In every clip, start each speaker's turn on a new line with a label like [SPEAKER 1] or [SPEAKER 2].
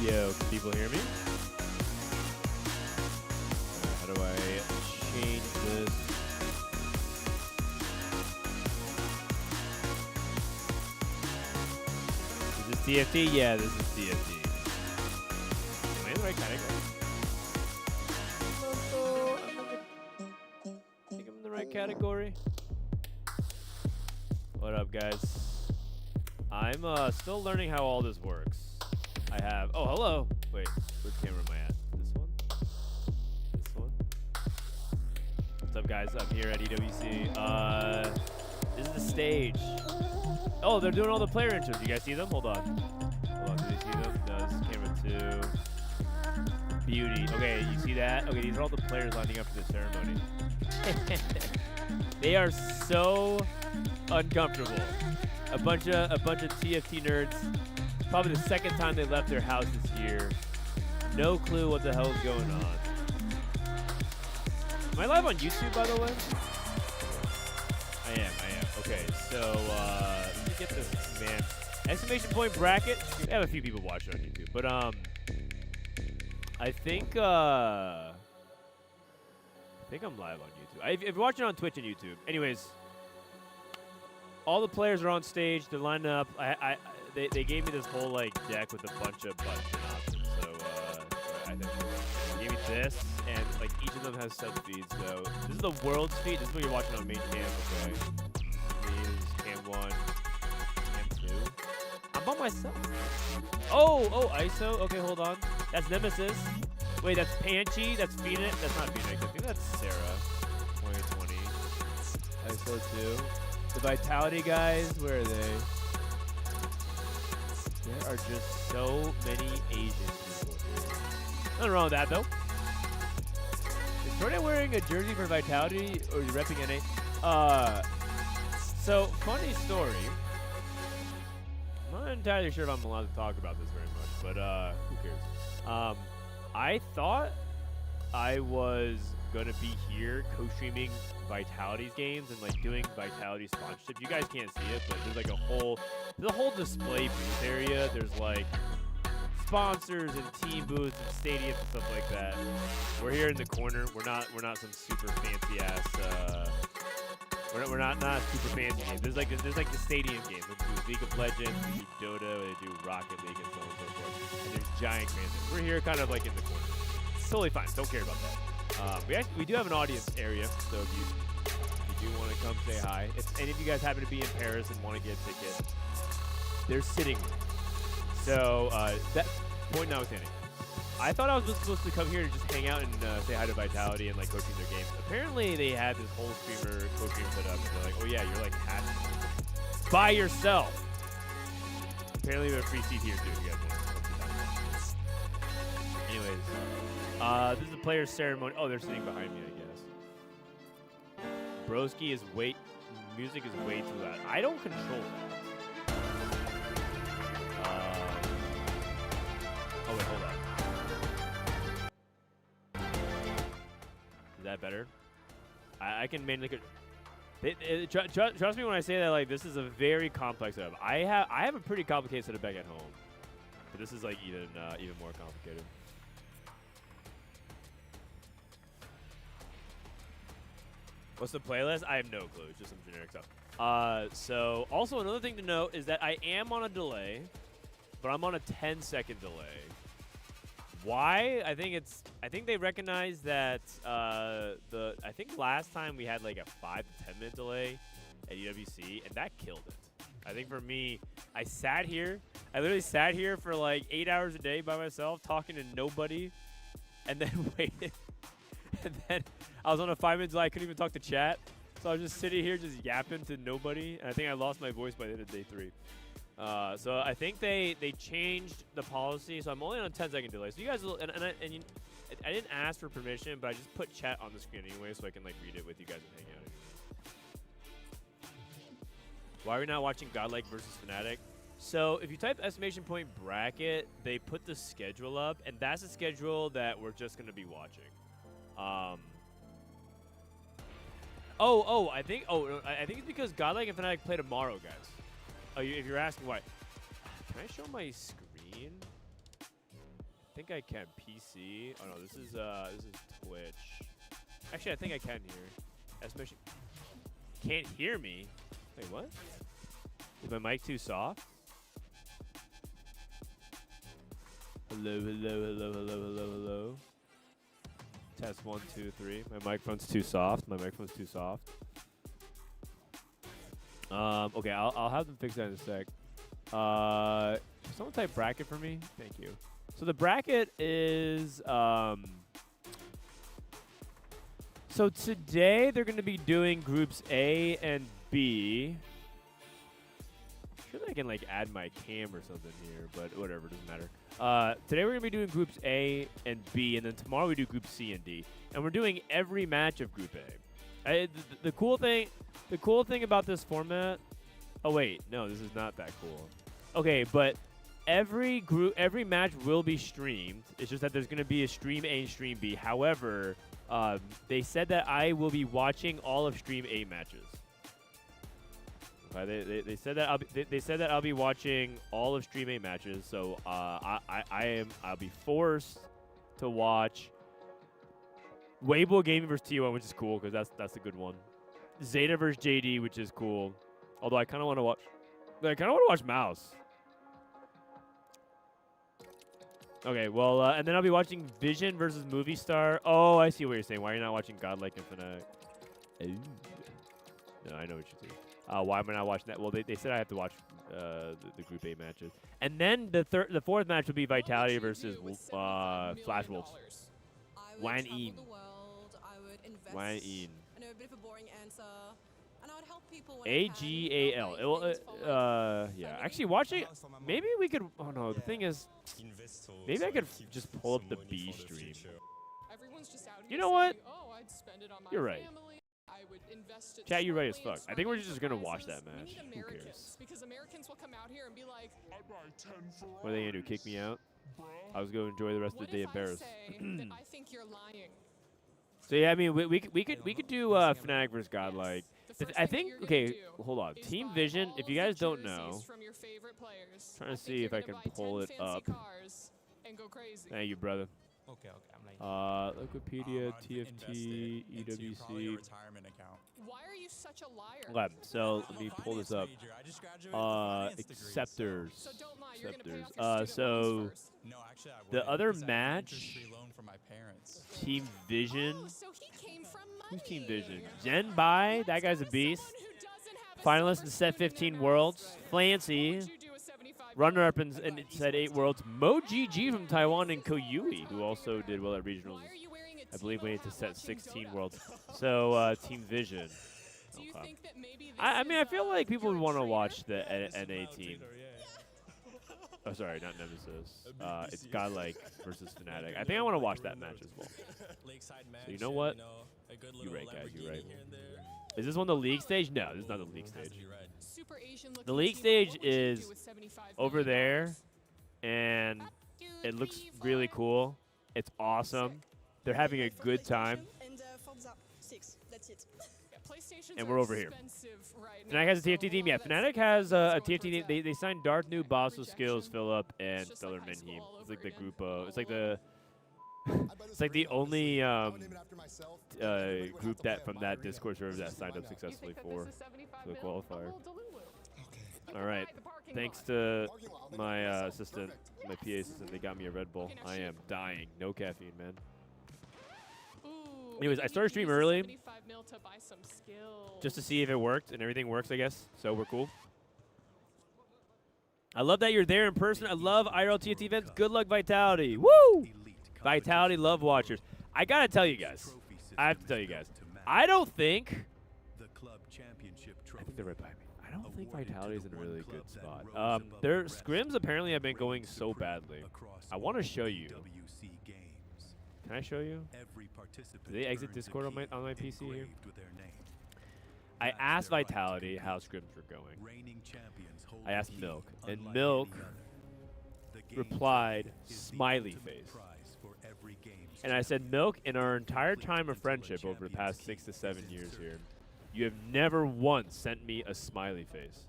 [SPEAKER 1] Yo, can people hear me? How do I change this? Is this TFT? Yeah, this is TFT. Am I in the right category? I think I'm in the right category. What up, guys? I'm still learning how all this works. I have. Oh, hello. Wait, which camera am I at? This one? This one? What's up, guys? I'm here at EWC. This is the stage. Oh, they're doing all the player intros. You guys see them? Hold on. Hold on. Do they see them? Does camera 2? Beauty. Okay, you see that? Okay, these are all the players lining up for the ceremony. They are so uncomfortable. A bunch of TFT nerds. Probably the second time they left their house this year. No clue what the hell is going on. Am I live on YouTube, by the way? I am. Okay, so let me get this command. Exclamation point bracket. We have a few people watching on YouTube, but I think I'm live on YouTube. If you're watching on Twitch and YouTube, anyways, all the players are on stage. They're lining up. They gave me this whole like deck with a bunch of button options. So I think they gave me this, and like each of them has sub speed. So this is the world speed. This is what you're watching on main cam. Okay. This is cam 1, cam 2. I'm by myself. Oh, ISO. Okay, hold on. That's Nemesis. Wait, that's Panchi. That's Phoenix. That's not Phoenix. I think that's Sarah. 2020. ISO 2. The Vitality guys. Where are they? There are just so many Asian people here. Nothing wrong with that, though. Is Frodan wearing a jersey for Vitality, or is he repping NA? So, funny story. I'm not entirely sure if I'm allowed to talk about this very much, but who cares? I thought I was going to be here co-streaming Vitality's games and like doing Vitality sponsorship. You guys can't see it, but there's like a whole display booth area. There's like sponsors and team booths and stadiums and stuff like that. We're here in the corner. We're not some super fancy ass. We're not super fancy games. There's like the stadium games. They do League of Legends, they do Dota, they do Rocket League, and so on and so forth. And there's giant fans. We're here kind of like in the corner. It's totally fine. Don't care about that. We do have an audience area, so if you do want to come say hi, if any of you guys happen to be in Paris and want to get a ticket, there's sitting room. So that point notwithstanding, I thought I was supposed to come here to just hang out and say hi to Vitality and like coaching their games. Apparently they had this whole streamer co-stream set up, and they're like, oh yeah, you're like by yourself. Apparently we have a free seat here too. You guys want. Anyways, this is the players' ceremony. Oh, they're sitting behind me, I guess. Broski is music is way too loud. I don't control that. Oh wait, hold on. Is that better? I can manually. Trust me when I say that. Like, this is a very complex setup. I have a pretty complicated setup back at home, but this is like even more complicated. What's the playlist? I have no clue. It's just some generic stuff. So also another thing to note is that I am on a delay, but I'm on a 10-second delay. Why? I think they recognize that I think last time we had like a 5 to 10 minute delay at EWC, and that killed it. I think for me, I literally sat here for like 8 hours a day by myself talking to nobody, and then waited. And then I was on a 5 minute delay. I couldn't even talk to chat, so I was just sitting here just yapping to nobody, and I think I lost my voice by the end of day 3. So I think they changed the policy, so I'm only on a 10-second delay. So you guys will, I didn't ask for permission, but I just put chat on the screen anyway, so I can like read it with you guys and hang out anyway. Why are we not watching Godlike versus Fnatic? So if you type exclamation point bracket, they put the schedule up, and that's the schedule that we're just gonna be watching. I think it's because Godlike and Fnatic play tomorrow, guys. Oh, if you're asking why. Can I show my screen? think I can. PC. Oh no, this is Twitch. Actually, I think I can hear. Especially can't hear me. Wait, what? Is my mic too soft? Hello, hello, hello, hello, hello, hello. Test 1, 2, 3. My microphone's too soft. My microphone's too soft. Okay, I'll have them fix that in a sec. Someone type bracket for me. Thank you. So the bracket is so today they're going to be doing groups A and B. I'm sure I can like add my cam or something here, but whatever, doesn't matter. Today we're going to be doing groups A and B, and then tomorrow we do group C and D. And we're doing every match of group A. The cool thing about this format. Oh wait, no, this is not that cool. Okay, but every match will be streamed. It's just that there's going to be a stream A and stream B. However, they said that I will be watching all of stream A matches. Okay, they said that I'll be watching all of stream A matches. So I'll be forced to watch Weibo Gaming versus T1, which is cool because that's a good one. ZETA versus JD, which is cool. Although I kind of want to watch Mouse. Okay, well, and then I'll be watching Vision versus Movie Star. Oh, I see what you're saying. Why are you not watching Godlike Infinite? No, I know what you're saying. Why am I not watching that? Well, they said I have to watch the Group A matches. And then the fourth match will be Vitality versus Flash Wolves. Wan In. Wan In.
[SPEAKER 2] I know a bit of a boring answer. And I would help people
[SPEAKER 1] AGAL. Yeah. Actually, watching. Maybe we could. Oh no. The thing is, maybe I could just pull up the B stream. You know what? You're right. Chat, you're right as fuck. I think we're just gonna watch that match. Who cares? What are they gonna do? Kick me out? I was gonna enjoy the rest of the day in Paris. So yeah, I mean, we could do Fnatic versus Godlike. I think, okay, hold on. Team Vision, if you guys don't know, trying to see if I can pull it up. Thank you, brother.
[SPEAKER 3] Okay, I'm like.
[SPEAKER 1] Wikipedia, TFT, EWC.
[SPEAKER 2] Why are you such a liar?
[SPEAKER 1] Okay, so let me pull this up. Acceptors. So the other match, Team Vision. Who's Team Vision? Jen Bai, that guy's a beast. Finalist in Set 15 Worlds. Flancy. Runner-up in Set 8 Worlds. Mo GG from Taiwan and Koyui, who also did well at regionals. I believe we need to Set 16 Worlds. So, Team Vision. Okay. I mean, I feel like people would want to watch the NA team. Oh, sorry, not Nemesis. It's Godlike versus Fnatic. I think I want to watch that match as well. So you know what? You're right, guys. You're right. Is this one the league stage? No, this is not the league stage. The league stage is over there, and it looks really cool. It's awesome. They're having a good time. And we're over here. Fnatic has a TFT team. Yeah, Fnatic has a TFT team. They signed Darth New, Bosso Skills, Philip, and Stellar Minheem. It's like the group of. It's like the. It's like the only group that from that Discord server that signed up successfully for the qualifier. All right. Thanks to my assistant, my PA assistant, they got me a Red Bull. I am dying. No caffeine, man. Anyways, I started stream early just to see if it worked, and everything works, I guess. So we're cool. I love that you're there in person. I love IRL TFT events. Good luck, Vitality. Woo! Vitality love watchers. I gotta tell you guys. I have to tell you guys. I don't think. I think they're right by me. I don't think Vitality is in a really good spot. Their scrims apparently have been going so badly. I want to show you. Can I show you? Did they exit Discord on my PC here? I asked Vitality how scrims were going. I asked Milk, and Milk replied, smiley face. And I said, Milk, in our entire time of friendship over the past 6 to 7 years here, you have never once sent me a smiley face.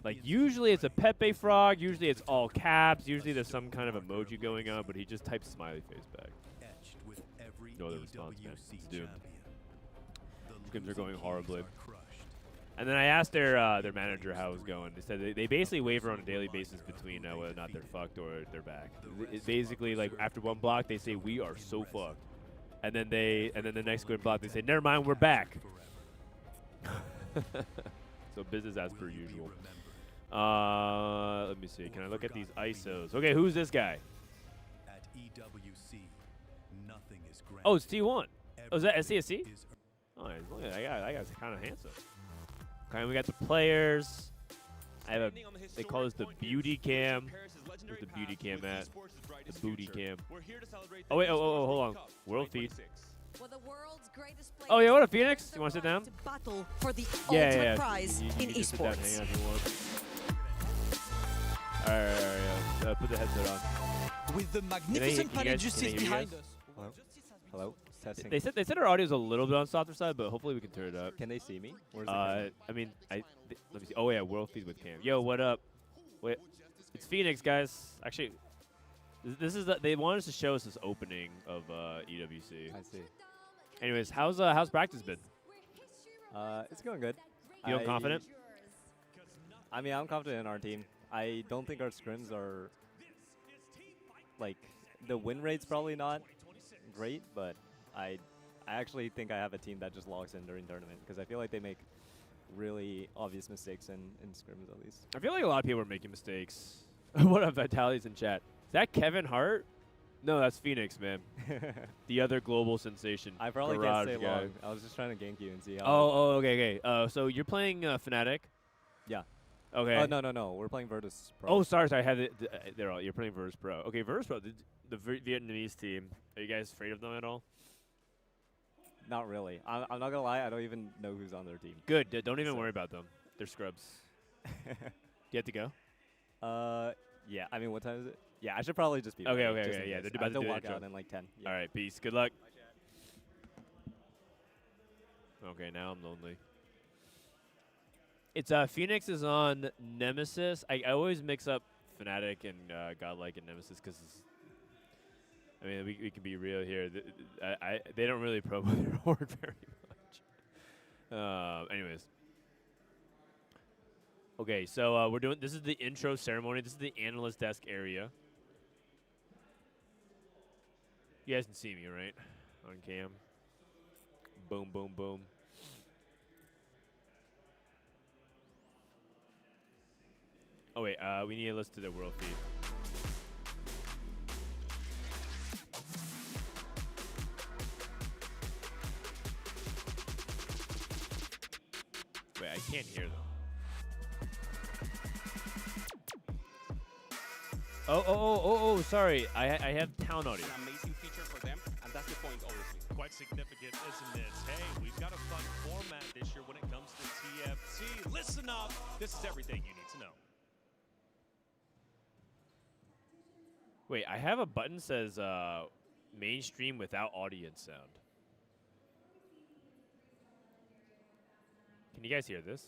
[SPEAKER 1] Like, usually it's a Pepe frog. Usually it's all caps. Usually there's some kind of emoji going on, but he just types smiley face back. No other response, man. It's doomed. Scrims are going horribly. And then I asked their manager how it was going. They said they basically waver on a daily basis between whether or not they're fucked or they're back. It's basically like after one block they say we are so fucked, and then the next good block they say never mind, we're back. So business as per usual. Let me see. Can I look at these ISOs? Okay, who's this guy?
[SPEAKER 4] At EWC, nothing is granted.
[SPEAKER 1] Oh, it's T1. Oh, is that SCSC? Oh, look at that guy's kind of handsome. Okay, we got the players. I have they call this the beauty cam. Where's the beauty cam at? The booty cam. Oh wait, oh, hold on. World feed. Oh yeah, what up, Phoenix? You want to sit down?
[SPEAKER 5] Battle for the
[SPEAKER 1] Yeah.
[SPEAKER 5] ultimate prize
[SPEAKER 1] You
[SPEAKER 5] in
[SPEAKER 1] can sit down,
[SPEAKER 5] esports.
[SPEAKER 1] hang out if you want. All right. Put the headset on.
[SPEAKER 6] With the magnificent
[SPEAKER 1] can you guys-
[SPEAKER 6] Justice
[SPEAKER 1] can you hear
[SPEAKER 6] behind
[SPEAKER 1] us?
[SPEAKER 6] us.
[SPEAKER 7] Hello? Testing.
[SPEAKER 1] They said our audio's a little bit on softer side, but hopefully we can turn it up.
[SPEAKER 7] Can they see me? Where's the camera?
[SPEAKER 1] I mean, let me see. Oh yeah, world feed with cam. Yo, what up? Wait, it's Phoenix, guys. Actually, this is they wanted us to show us this opening of EWC.
[SPEAKER 7] I see.
[SPEAKER 1] Anyways, how's practice been?
[SPEAKER 7] It's going good.
[SPEAKER 1] Feeling confident?
[SPEAKER 7] I mean, I'm confident in our team. I don't think our scrims are, like, the win rate's probably not great, but I actually think I have a team that just logs in during tournament because I feel like they make really obvious mistakes in scrims at least.
[SPEAKER 1] I feel like a lot of people are making mistakes. What up, Vitali's in chat? Is that Kevin Hart? No, that's Phoenix, man. The other global sensation.
[SPEAKER 7] I probably
[SPEAKER 1] Garage
[SPEAKER 7] can't stay
[SPEAKER 1] guy.
[SPEAKER 7] long. I was just trying to gank you and see how.
[SPEAKER 1] Oh, okay. So you're playing Fnatic?
[SPEAKER 7] Yeah.
[SPEAKER 1] Okay.
[SPEAKER 7] Oh, no. We're playing Virtus Pro.
[SPEAKER 1] Oh, sorry. I have it. They're all. You're playing Virtus Pro. Okay, Virtus Pro. The Vietnamese team. Are you guys afraid of them at all?
[SPEAKER 7] Not really. I'm not going to lie. I don't even know who's on their team.
[SPEAKER 1] Good. Don't even worry about them. They're scrubs. Do you have to go?
[SPEAKER 7] Yeah. I mean, what time is it? Yeah, I should probably just be.
[SPEAKER 1] Okay,
[SPEAKER 7] ready,
[SPEAKER 1] okay,
[SPEAKER 7] just
[SPEAKER 1] okay,
[SPEAKER 7] in
[SPEAKER 1] yeah,
[SPEAKER 7] case.
[SPEAKER 1] they're
[SPEAKER 7] I
[SPEAKER 1] about
[SPEAKER 7] have
[SPEAKER 1] to do
[SPEAKER 7] walk
[SPEAKER 1] the intro.
[SPEAKER 7] out in like 10. Yeah.
[SPEAKER 1] All right, peace. Good luck. Okay, now I'm lonely. It's Phoenix is on Nemesis. I always mix up Fnatic and Godlike and Nemesis because I mean we can be real here. They don't really promote their horde very much. Anyways. Okay, so we're doing. This is the intro ceremony. This is the analyst desk area. You guys can see me, right? On cam. Boom, boom, boom. Oh wait, we need to listen to the world feed. Wait, I can't hear them. Oh, sorry. I have town audio.
[SPEAKER 8] An amazing feature for them, and that's the point, obviously.
[SPEAKER 9] Quite significant, isn't it? Hey, we've got a fun format this year when it comes to TFT. Listen up. This is everything you need to know.
[SPEAKER 1] Wait, I have a button that says mainstream without audience sound. Can you guys hear this?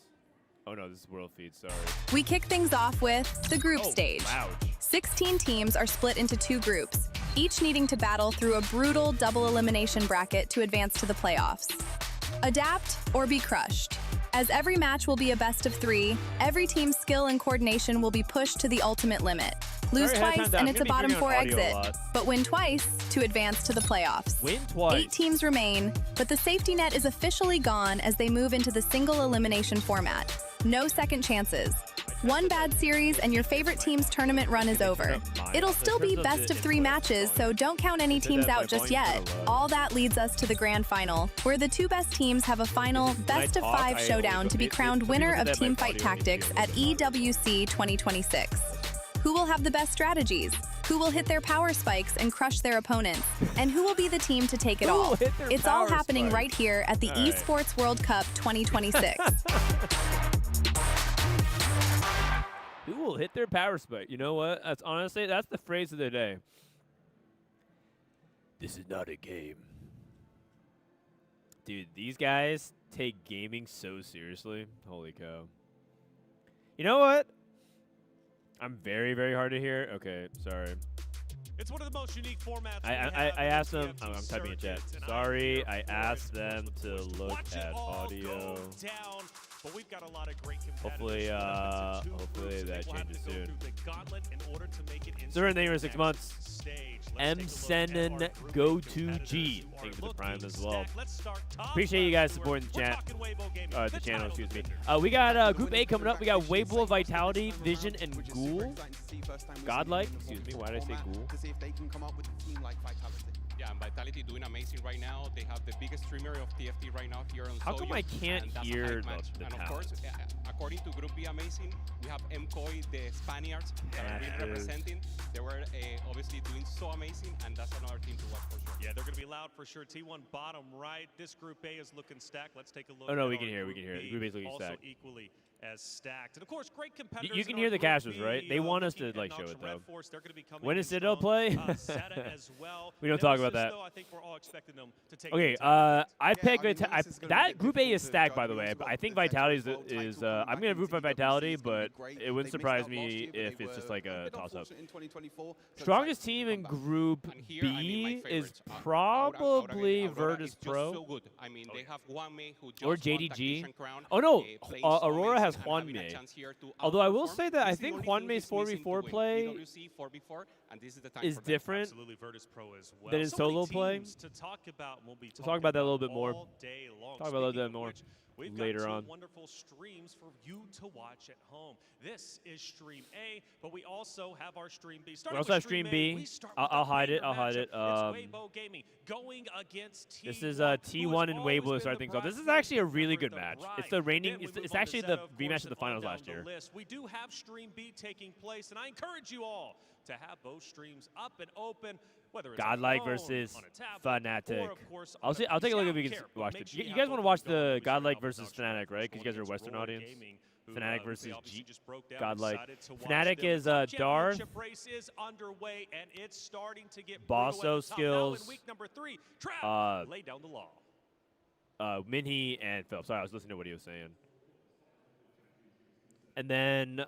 [SPEAKER 1] Oh no, this is world feed, sorry.
[SPEAKER 10] We kick things off with the group stage.
[SPEAKER 1] Ouch.
[SPEAKER 10] 16 teams are split into 2 groups, each needing to battle through a brutal double elimination bracket to advance to the playoffs. Adapt or be crushed. As every match will be a best of 3, every team's skill and coordination will be pushed to the ultimate limit. Lose
[SPEAKER 1] Sorry,
[SPEAKER 10] twice and it's a bottom 4 exit, but win twice to advance to the playoffs.
[SPEAKER 1] Win twice.
[SPEAKER 10] 8 teams remain, but the safety net is officially gone as they move into the single elimination format. No second chances. One bad series and your favorite team's tournament run is over. It'll still be best of 3 matches, so don't count any teams out just yet. All that leads us to the grand final, where the 2 best teams have a final best of 5 showdown to be crowned winner of Teamfight Tactics at EWC 2026. Who will have the best strategies? Who will hit their power spikes and crush their opponents? And who will be the team to take it all? It's all happening right here at the Esports World Cup 2026.
[SPEAKER 1] Who will hit their power spike? You know what? That's honestly, that's the phrase of the day. This is not a game. Dude, these guys take gaming so seriously. Holy cow. You know what? I'm very, very hard to hear. Okay, sorry.
[SPEAKER 9] It's one of the most unique formats.
[SPEAKER 1] I asked them. Oh, I'm typing in chat. Sorry, I asked them to look at audio.
[SPEAKER 9] But we've got a lot of great
[SPEAKER 1] Hopefully, hopefully that changes soon. So we're in the 6 months. M-Senon Go2G. Thank you for the prime as well. Appreciate you guys supporting the chat. The channel, excuse me. We got Group A coming up. We got Weibo, Vitality, Vision, and Ghoul. Godlike. Excuse me. Why did I say Ghoul?
[SPEAKER 8] Yeah, and Vitality doing amazing right now. They have the biggest streamer of TFT right now here on
[SPEAKER 1] How come I can't hear the
[SPEAKER 8] And of course, according to Group B Amazing, we have MCOY, the Spaniards, that are really representing. They were obviously doing so amazing, and that's another team to watch for sure.
[SPEAKER 9] Yeah, they're going to be loud for sure. T1 bottom right. This Group A is looking stacked. Let's take a look.
[SPEAKER 1] Oh no, we can hear. We can hear. Group A is looking
[SPEAKER 9] also
[SPEAKER 1] stacked.
[SPEAKER 9] Equally as stacked. And of course, great competitors.
[SPEAKER 1] You can hear the casters, right? They want us to like show it though. When does ZETA play? We don't talk about that. Okay, I pegged that Group A is stacked, by the way. I think Vitality is I'm gonna root for Vitality, but it wouldn't surprise me if it's just like a toss-up. Strongest team in Group B is probably Virtus Pro or JDG. Oh no, Aurora has Hwanmei. Although I will say that I think Hwanmei's 4v4 play is different than his solo play. We'll talk about that a little bit more. Talk about a little bit more later on.
[SPEAKER 9] Wonderful streams for you to watch at home. This is Stream A, but we also have our Stream B.
[SPEAKER 1] We also have Stream B. I'll hide it. I'll hide it. This is T1 and Weibo to start things off. This is actually a really good match. It's the reigning. It's actually the rematch of the finals last year.
[SPEAKER 9] We do have Stream B taking place, and I encourage you all to have both streams up and open.
[SPEAKER 1] Godlike versus Fnatic. I'll take a look if we can watch it. You guys want to watch the Godlike versus Fnatic, right? Because you guys are a Western audience. Fnatic versus Godlike. Fnatic is Darth. Bosso skills. Minhee and Phil. Sorry, I was listening to what he was saying. And then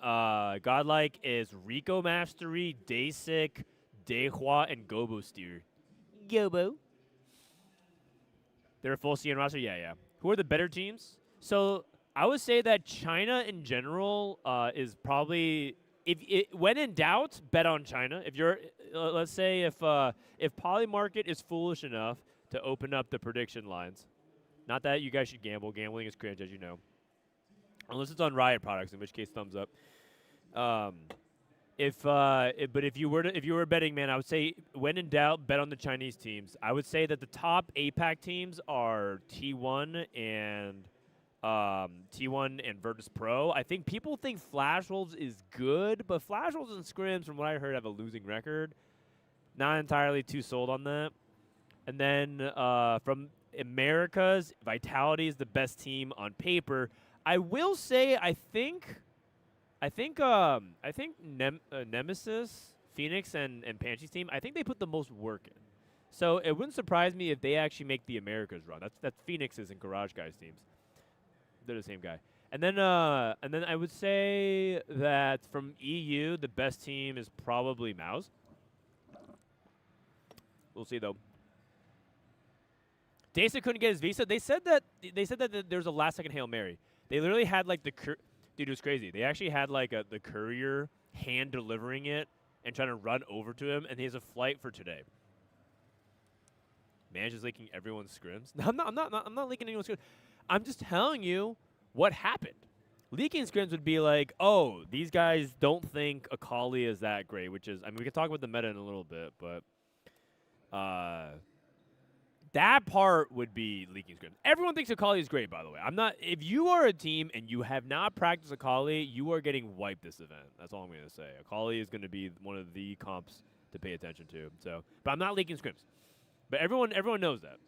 [SPEAKER 1] Godlike is Rico Mastery, Daysik, Dehua, and Gobo Steer. Gobo. They're a full CN roster? Yeah. Who are the better teams? So I would say that China in general is probably, when in doubt, bet on China. If you're, let's say if Polymarket is foolish enough to open up the prediction lines. Not that you guys should gamble. Gambling is cringe, as you know. Unless it's on Riot products, in which case thumbs up. But if you were a betting man, I would say when in doubt, bet on the Chinese teams. I would say that the top APAC teams are T1 and Virtus Pro. I think people think Flash Wolves is good, but Flash Wolves and Scrims, from what I heard, have a losing record. Not entirely too sold on that. And then from Americas, Vitality is the best team on paper. I will say I think Nemesis, Phoenix, and Panchi's team, I think they put the most work in. So it wouldn't surprise me if they actually make the Americas run. That's Phoenix's and Garage Guys teams. They're the same guy. And then I would say that from EU, the best team is probably Mouse. We'll see though. Dasa couldn't get his visa. They said that there was a last-second Hail Mary. They literally had like dude, it was crazy. They actually had like the courier hand delivering it and trying to run over to him, and he has a flight for today. Man, just leaking everyone's scrims. No, I'm not leaking anyone's scrims. I'm just telling you what happened. Leaking scrims would be like, oh, these guys don't think Akali is that great, which is, I mean, we can talk about the meta in a little bit, but that part would be leaking scrims. Everyone thinks Akali is great, by the way. If you are a team and you have not practiced Akali, you are getting wiped this event. That's all I'm going to say. Akali is going to be one of the comps to pay attention to. So, but I'm not leaking scrims. But everyone knows that.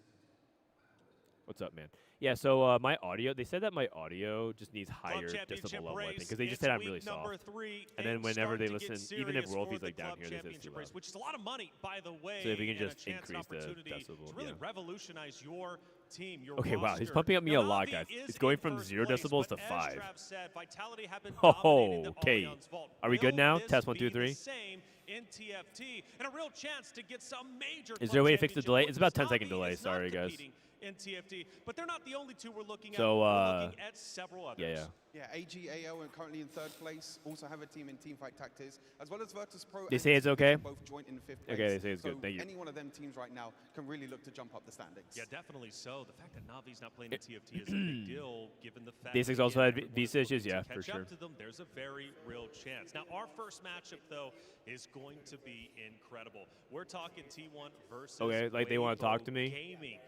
[SPEAKER 1] What's up, man? Yeah, so my audio, they said that my audio just needs higher decibel level, I think, because they just said I'm really soft. And then whenever they listen, even if Wolfie's like down here, they say it's too loud.
[SPEAKER 9] Which is a lot of money, by the way.
[SPEAKER 1] So if we can
[SPEAKER 9] and
[SPEAKER 1] just
[SPEAKER 9] a chance
[SPEAKER 1] increase
[SPEAKER 9] and
[SPEAKER 1] the
[SPEAKER 9] opportunity
[SPEAKER 1] decibel,
[SPEAKER 9] to really
[SPEAKER 1] yeah.
[SPEAKER 9] revolutionize your team, your
[SPEAKER 1] Okay, wow, he's
[SPEAKER 9] roster.
[SPEAKER 1] pumping up me
[SPEAKER 9] Now,
[SPEAKER 1] a lot,
[SPEAKER 9] Navi
[SPEAKER 1] guys.
[SPEAKER 9] is
[SPEAKER 1] It's going
[SPEAKER 9] in
[SPEAKER 1] from
[SPEAKER 9] first
[SPEAKER 1] 0
[SPEAKER 9] place,
[SPEAKER 1] decibels to
[SPEAKER 9] but as
[SPEAKER 1] 5.
[SPEAKER 9] Trav said, Vitality have been
[SPEAKER 1] Oh,
[SPEAKER 9] dominating the
[SPEAKER 1] okay.
[SPEAKER 9] Allianz Vault.
[SPEAKER 1] Are we good
[SPEAKER 9] Will
[SPEAKER 1] now?
[SPEAKER 9] this
[SPEAKER 1] Test 1,
[SPEAKER 9] be
[SPEAKER 1] 2,
[SPEAKER 9] the
[SPEAKER 1] 3.
[SPEAKER 9] same in TFT, and a real chance to get some major
[SPEAKER 1] Is there a way to
[SPEAKER 9] club
[SPEAKER 1] fix the
[SPEAKER 9] championship
[SPEAKER 1] delay?
[SPEAKER 9] points.
[SPEAKER 1] It's about 10
[SPEAKER 9] Navi
[SPEAKER 1] second delay.
[SPEAKER 9] is not
[SPEAKER 1] Sorry, guys.
[SPEAKER 9] competing in TFT, but they're not the only two we're looking at.
[SPEAKER 1] So,
[SPEAKER 9] We're looking at several others.
[SPEAKER 1] yeah.
[SPEAKER 5] Yeah, AGAO are currently in 3rd place. Also have a team in Teamfight Tactics, as well as Virtus Pro.
[SPEAKER 1] They
[SPEAKER 5] and
[SPEAKER 1] say it's
[SPEAKER 5] Team
[SPEAKER 1] okay?
[SPEAKER 5] Fight both joint in 5th place.
[SPEAKER 1] Okay, they say it's
[SPEAKER 5] so
[SPEAKER 1] good. Thank you.
[SPEAKER 5] Any one of them teams right now can really look to jump up the standings.
[SPEAKER 9] Yeah, definitely so. The fact that Navi's not playing in TFT is a big deal, given the fact
[SPEAKER 1] Basics
[SPEAKER 9] that
[SPEAKER 1] also
[SPEAKER 9] again,
[SPEAKER 1] had
[SPEAKER 9] everyone's
[SPEAKER 1] visa issues,
[SPEAKER 9] looking to
[SPEAKER 1] yeah,
[SPEAKER 9] catch
[SPEAKER 1] for sure.
[SPEAKER 9] up to them. There's a very real chance. Now, our first matchup, though, is going to be incredible. We're talking T1 versus
[SPEAKER 1] Okay, like they wanna talk to me?
[SPEAKER 9] Gaming.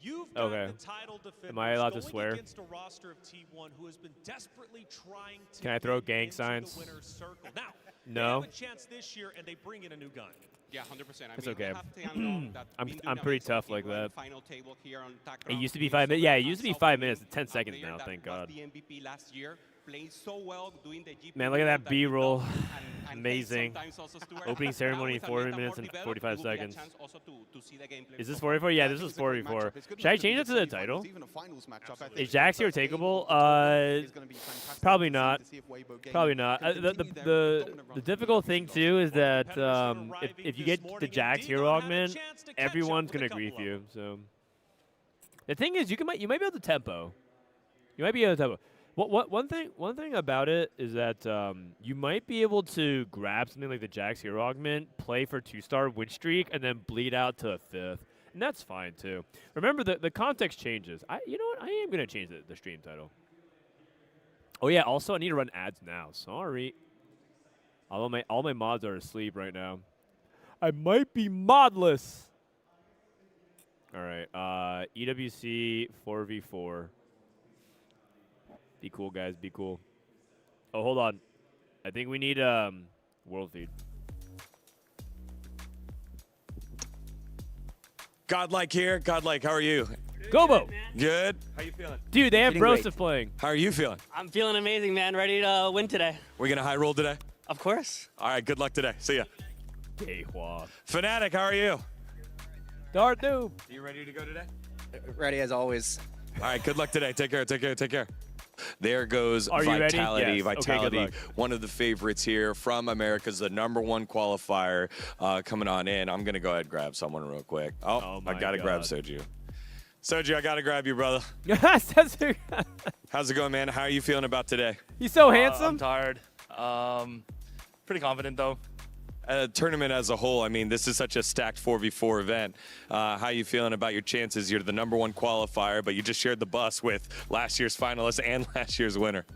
[SPEAKER 9] You've got
[SPEAKER 1] Okay.
[SPEAKER 9] the title defenders
[SPEAKER 1] Am I allowed to
[SPEAKER 9] going
[SPEAKER 1] swear?
[SPEAKER 9] against a roster of T1 who has been desperately trying to
[SPEAKER 1] Can I throw
[SPEAKER 9] get
[SPEAKER 1] gang
[SPEAKER 9] into
[SPEAKER 1] signs?
[SPEAKER 9] the winner's circle. Now,
[SPEAKER 1] No.
[SPEAKER 9] they have a chance this year, and they bring in a new gun.
[SPEAKER 8] Yeah, 100%.
[SPEAKER 1] It's
[SPEAKER 8] I mean,
[SPEAKER 1] okay.
[SPEAKER 8] we have Tianlong that
[SPEAKER 1] I'm
[SPEAKER 8] been doing
[SPEAKER 1] pretty
[SPEAKER 8] amazing
[SPEAKER 1] tough
[SPEAKER 8] in
[SPEAKER 1] like
[SPEAKER 8] running
[SPEAKER 1] that.
[SPEAKER 8] Final table here on TAC
[SPEAKER 1] It
[SPEAKER 8] Round.
[SPEAKER 1] used to be
[SPEAKER 8] He's
[SPEAKER 1] 5 minutes. Yeah, it
[SPEAKER 8] someone
[SPEAKER 1] used to be
[SPEAKER 8] that's
[SPEAKER 1] 5
[SPEAKER 8] helping
[SPEAKER 1] minutes. It's 10
[SPEAKER 8] a
[SPEAKER 1] seconds
[SPEAKER 8] player
[SPEAKER 1] now,
[SPEAKER 8] that
[SPEAKER 1] thank
[SPEAKER 8] was
[SPEAKER 1] God.
[SPEAKER 8] the MVP last year, playing so well, doing the GP
[SPEAKER 1] Man, look at that
[SPEAKER 8] that he
[SPEAKER 1] B-roll.
[SPEAKER 8] does, and
[SPEAKER 1] Amazing.
[SPEAKER 8] sometimes also Stuart.
[SPEAKER 1] Opening
[SPEAKER 8] Now
[SPEAKER 1] ceremony,
[SPEAKER 8] with a
[SPEAKER 1] 4
[SPEAKER 8] meta
[SPEAKER 1] minutes
[SPEAKER 8] more
[SPEAKER 1] and
[SPEAKER 8] developed,
[SPEAKER 1] 45
[SPEAKER 8] it will be a
[SPEAKER 1] seconds.
[SPEAKER 8] chance also to see the gameplay
[SPEAKER 1] Is this
[SPEAKER 8] so
[SPEAKER 1] 44? Yeah,
[SPEAKER 5] I
[SPEAKER 1] this
[SPEAKER 5] think
[SPEAKER 1] is
[SPEAKER 5] it's a great
[SPEAKER 1] 44.
[SPEAKER 5] matchup. It's good
[SPEAKER 1] Should I
[SPEAKER 5] enough to
[SPEAKER 1] change
[SPEAKER 5] be
[SPEAKER 1] it to
[SPEAKER 5] the
[SPEAKER 1] the
[SPEAKER 5] semifinals,
[SPEAKER 1] title?
[SPEAKER 5] even a finals matchup. I think
[SPEAKER 1] Is
[SPEAKER 5] the
[SPEAKER 1] Jax here
[SPEAKER 5] first game
[SPEAKER 1] takeable?
[SPEAKER 5] of the tournament is gonna be fantastic
[SPEAKER 1] Probably
[SPEAKER 5] to see,
[SPEAKER 1] not.
[SPEAKER 5] to see if Weibo Gaming
[SPEAKER 1] Probably
[SPEAKER 5] can
[SPEAKER 1] not.
[SPEAKER 5] continue their dominant
[SPEAKER 1] The
[SPEAKER 5] run from
[SPEAKER 1] difficult
[SPEAKER 5] the
[SPEAKER 1] thing
[SPEAKER 5] WBO.
[SPEAKER 1] too is that
[SPEAKER 9] competitors are
[SPEAKER 1] if you
[SPEAKER 9] arriving
[SPEAKER 1] get
[SPEAKER 9] this
[SPEAKER 1] the
[SPEAKER 9] morning,
[SPEAKER 1] Jax
[SPEAKER 9] and
[SPEAKER 1] hero
[SPEAKER 9] Dion had a
[SPEAKER 1] augment,
[SPEAKER 9] chance to catch
[SPEAKER 1] everyone's
[SPEAKER 9] up with
[SPEAKER 1] gonna
[SPEAKER 9] a couple
[SPEAKER 1] grief
[SPEAKER 9] of
[SPEAKER 1] you.
[SPEAKER 9] them.
[SPEAKER 1] So the thing is, you might be able to tempo. You might be able to tempo. One thing about it is that you might be able to grab something like the Jax hero augment, play for 2-star win streak, and then bleed out to a 5th, and that's fine too. Remember the context changes. You know what? I am gonna change the stream title. Oh yeah. Also, I need to run ads now. Sorry. All my mods are asleep right now. I might be modless. All right. EWC 4v4. Be cool, guys. Be cool. Oh, hold on. I think we need world feed.
[SPEAKER 6] Godlike here. Godlike, how are you?
[SPEAKER 1] Gobo!
[SPEAKER 6] Good. How you feeling?
[SPEAKER 1] Dude, they have
[SPEAKER 11] Feeling great.
[SPEAKER 1] Broseph playing.
[SPEAKER 6] How are you feeling?
[SPEAKER 11] I'm feeling amazing, man. Ready to win today.
[SPEAKER 6] We gonna high roll today?
[SPEAKER 11] Of course.
[SPEAKER 6] All right. Good luck today. See ya.
[SPEAKER 1] Dehua.
[SPEAKER 6] Fnatic, how are you?
[SPEAKER 1] Dart noob.
[SPEAKER 6] You ready to go today?
[SPEAKER 11] Ready as always.
[SPEAKER 6] All right. Good luck today. Take care. Take care. Take care. There goes
[SPEAKER 1] Are you ready?
[SPEAKER 6] Vitality.
[SPEAKER 1] Yes. Okay, good
[SPEAKER 6] Vitality,
[SPEAKER 1] luck.
[SPEAKER 6] one of the favorites here from America's the #1 qualifier coming on in. I'm gonna go ahead and grab someone real quick.
[SPEAKER 1] Oh
[SPEAKER 6] I
[SPEAKER 1] my
[SPEAKER 6] gotta grab
[SPEAKER 1] God.
[SPEAKER 6] Soju. Soju, I gotta grab you, brother.
[SPEAKER 1] Yes,
[SPEAKER 6] How's it going, man? How are you feeling about today?
[SPEAKER 1] He's so
[SPEAKER 12] I'm
[SPEAKER 1] handsome.
[SPEAKER 12] tired. Pretty confident though.
[SPEAKER 6] Tournament as a whole, I mean, this is such a stacked 4v4 event. How you feeling about your chances? You're the #1 qualifier, but you just shared the bus with last year's finalist and last year's winner.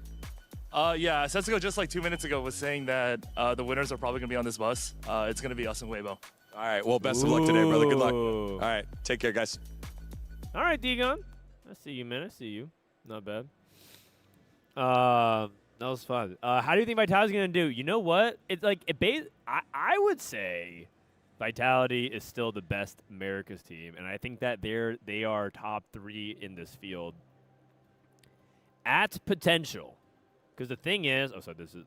[SPEAKER 12] Yeah, Setsuko just like 2 minutes ago was saying that the winners are probably gonna be on this bus. It's gonna be us and Weibo.
[SPEAKER 6] All right, well, best of luck today, brother. Good luck.
[SPEAKER 1] Ooh.
[SPEAKER 6] All right, take care, guys.
[SPEAKER 1] All right, Digon. I see you, man. I see you. Not bad. That was fun. How do you think Vitality's gonna do? You know what? It's like I would say Vitality is still the best America's team, and I think that they are top 3 in this field at potential. Because the thing is, this is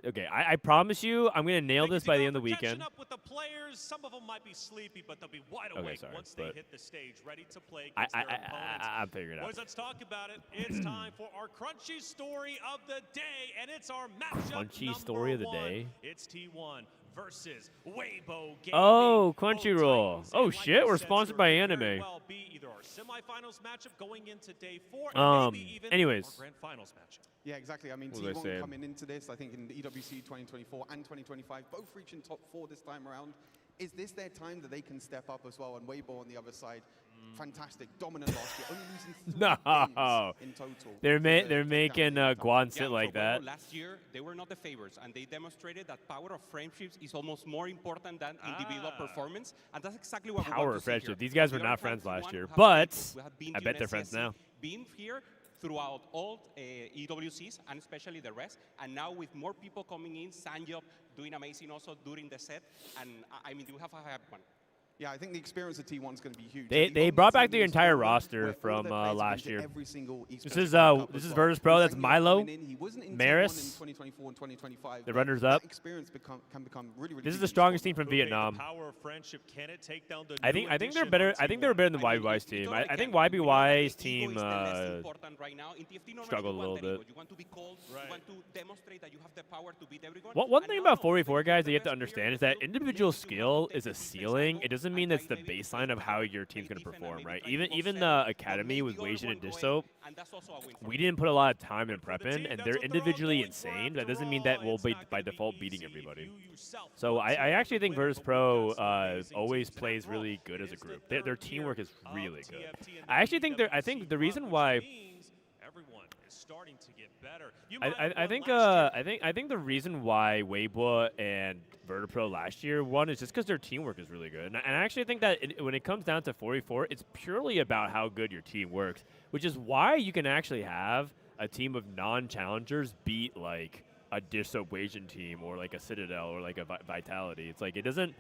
[SPEAKER 1] okay. I promise you, I'm gonna nail this by the end of the weekend.
[SPEAKER 9] Up with the players. Some of them might be sleepy, but they'll be wide
[SPEAKER 1] Okay,
[SPEAKER 9] awake
[SPEAKER 1] sorry,
[SPEAKER 9] once they
[SPEAKER 1] but
[SPEAKER 9] hit the stage, ready to play against their opponents.
[SPEAKER 1] I'm figuring it out.
[SPEAKER 9] Boys, let's talk about it. It's time for our crunchy story of the day, and it's our matchup
[SPEAKER 1] Crunchy story of the
[SPEAKER 9] #1.
[SPEAKER 1] day?
[SPEAKER 9] It's T1 versus Weibo Gaming.
[SPEAKER 1] Oh,
[SPEAKER 9] Both
[SPEAKER 1] Crunchyroll.
[SPEAKER 9] Titans,
[SPEAKER 1] Oh
[SPEAKER 9] and like
[SPEAKER 1] shit,
[SPEAKER 9] I
[SPEAKER 1] we're
[SPEAKER 9] said,
[SPEAKER 1] sponsored
[SPEAKER 9] sir,
[SPEAKER 1] by
[SPEAKER 9] could very
[SPEAKER 1] anime.
[SPEAKER 9] well be either our semifinals matchup going into day 4, and maybe even
[SPEAKER 1] anyways.
[SPEAKER 9] our grand finals matchup.
[SPEAKER 5] Yeah, exactly. I mean,
[SPEAKER 1] What was I
[SPEAKER 5] T1
[SPEAKER 1] saying?
[SPEAKER 5] coming into this, I think in the EWC 2024 and 2025, both reaching top 4 this time around. Is this their time that they can step up as well? And Weibo on the other side, fantastic, dominant last year, only losing 3
[SPEAKER 1] No.
[SPEAKER 5] games in total.
[SPEAKER 1] They're
[SPEAKER 5] to the
[SPEAKER 1] they're making
[SPEAKER 5] Japanese
[SPEAKER 1] Guan
[SPEAKER 5] team.
[SPEAKER 1] sit like
[SPEAKER 8] for
[SPEAKER 1] that.
[SPEAKER 8] Weibo, last year, they were not the favorites, and they demonstrated that power of friendships is almost more important than individual performance, and that's exactly what we
[SPEAKER 1] Power
[SPEAKER 8] want
[SPEAKER 1] of
[SPEAKER 8] to see
[SPEAKER 1] friendship.
[SPEAKER 8] here.
[SPEAKER 1] These guys
[SPEAKER 8] We
[SPEAKER 1] were
[SPEAKER 8] are
[SPEAKER 1] not
[SPEAKER 8] proud
[SPEAKER 1] friends
[SPEAKER 8] to
[SPEAKER 1] last
[SPEAKER 8] want
[SPEAKER 1] year,
[SPEAKER 8] to have
[SPEAKER 1] but
[SPEAKER 8] people who have been
[SPEAKER 1] I
[SPEAKER 8] to
[SPEAKER 1] bet they're
[SPEAKER 8] an
[SPEAKER 1] friends
[SPEAKER 8] SSC,
[SPEAKER 1] now.
[SPEAKER 8] Been here throughout all EWCs, and especially the rest, and now with more people coming in, Sanjop doing amazing also during the set, and I mean, we have a hype one.
[SPEAKER 5] Yeah, I think the experience of T1 is going to be huge.
[SPEAKER 1] They brought back their entire roster from last year. This is Virtus Pro. That's Milo, Maris, the runners up. This is the strongest team from Vietnam. I think they're better. I think they're better than YBY's team. I think YBY's team struggled a little bit. One thing about 4v4 guys that you have to understand is that individual skill is a ceiling. It doesn't mean that's the baseline of how your team's going to perform, right? Even the academy with Weijin and Disso, we didn't put a lot of time in prepping, and they're individually insane. That doesn't mean that we'll be by default beating everybody. So I actually think Virtus Pro always plays really good as a group. Their teamwork is really good. I think the reason why. I think the reason why Weibo and Vertipro last year won is just because their teamwork is really good. And I actually think that when it comes down to 4v4, it's purely about how good your team works, which is why you can actually have a team of non-challengers beat like a Disobwation team or like a Citadel or like a Vitality. It's like it doesn't.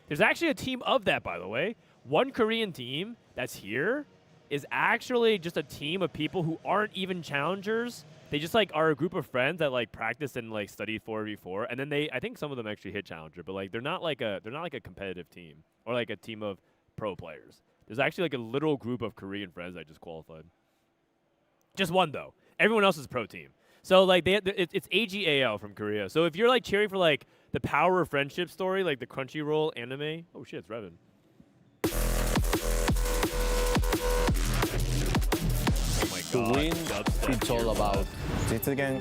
[SPEAKER 1] There's actually a team of that, by the way. One Korean team that's here is actually just a team of people who aren't even challengers. They just like are a group of friends that like practice and like study 4v4, and then I think some of them actually hit challenger, but like they're not like a competitive team or like a team of pro players. There's actually like a little group of Korean friends that just qualified. Just one though. Everyone else is pro team. So like it's AGAL from Korea. So if you're like cheering for like the power of friendship story, like the Crunchyroll anime, oh shit, it's Revan.
[SPEAKER 13] To win, it's all about ZETA gang.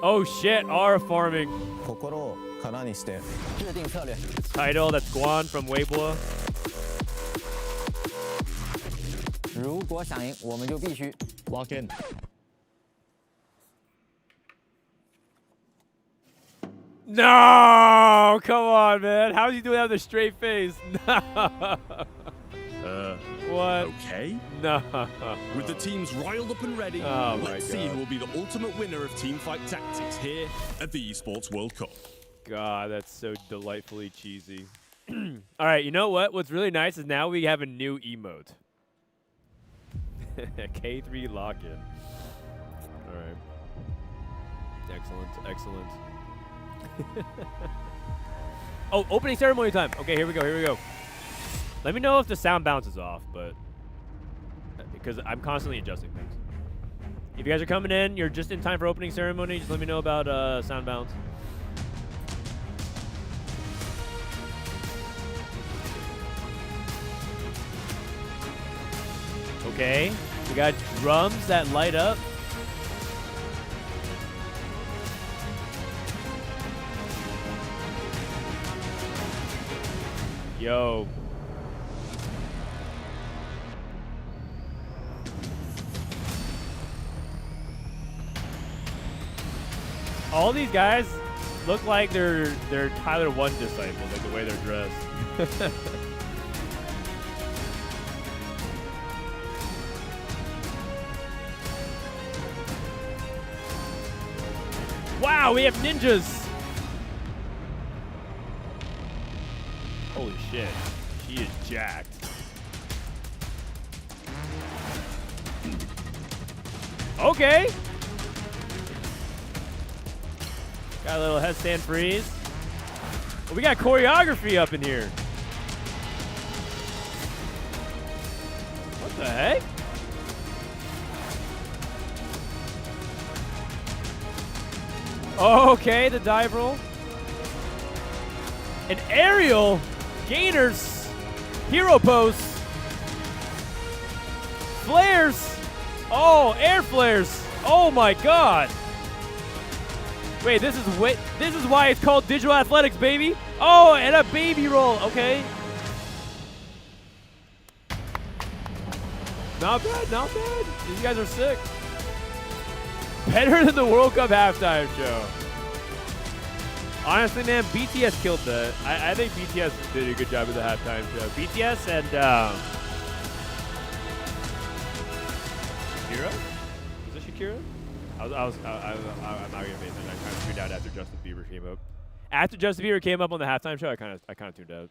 [SPEAKER 1] Oh shit, R farming. Title, that's Guan from Weibo.
[SPEAKER 13] Walk in.
[SPEAKER 1] No! Come on, man. How is he doing that with a straight face? No. What?
[SPEAKER 14] Okay.
[SPEAKER 1] No.
[SPEAKER 14] With the teams riled up and ready, let's see who will be the ultimate winner of teamfight tactics here at the Esports World Cup.
[SPEAKER 1] God, that's so delightfully cheesy. All right, you know what? What's really nice is now we have a new emote. K3 lock-in. All right. Excellent, excellent. Oh, opening ceremony time. Okay, here we go. Let me know if the sound bounces off, but because I'm constantly adjusting things. If you guys are coming in, you're just in time for opening ceremony, just let me know about sound bounce. Okay, we got drums that light up. Yo. All these guys look like they're Tyler 1 disciples, like the way they're dressed. Wow, we have ninjas! Holy shit, she is jacked. Okay! Got a little headstand freeze. Well, we got choreography up in here. What the heck? Okay, the dive roll. An aerial. Gainers. Hero pose. Flares. Oh, air flares. Oh my god. Wait, this is why it's called digital athletics, baby. Oh, and a baby roll. Okay. Not bad, not bad. These guys are sick. Better than the World Cup halftime show. Honestly, man, BTS killed that. I think BTS did a good job with the halftime show. BTS and Shakira? Is it Shakira? I'm not gonna make that. I kind of tuned out after Justin Bieber came up. After Justin Bieber came up on the halftime show, I kind of tuned out.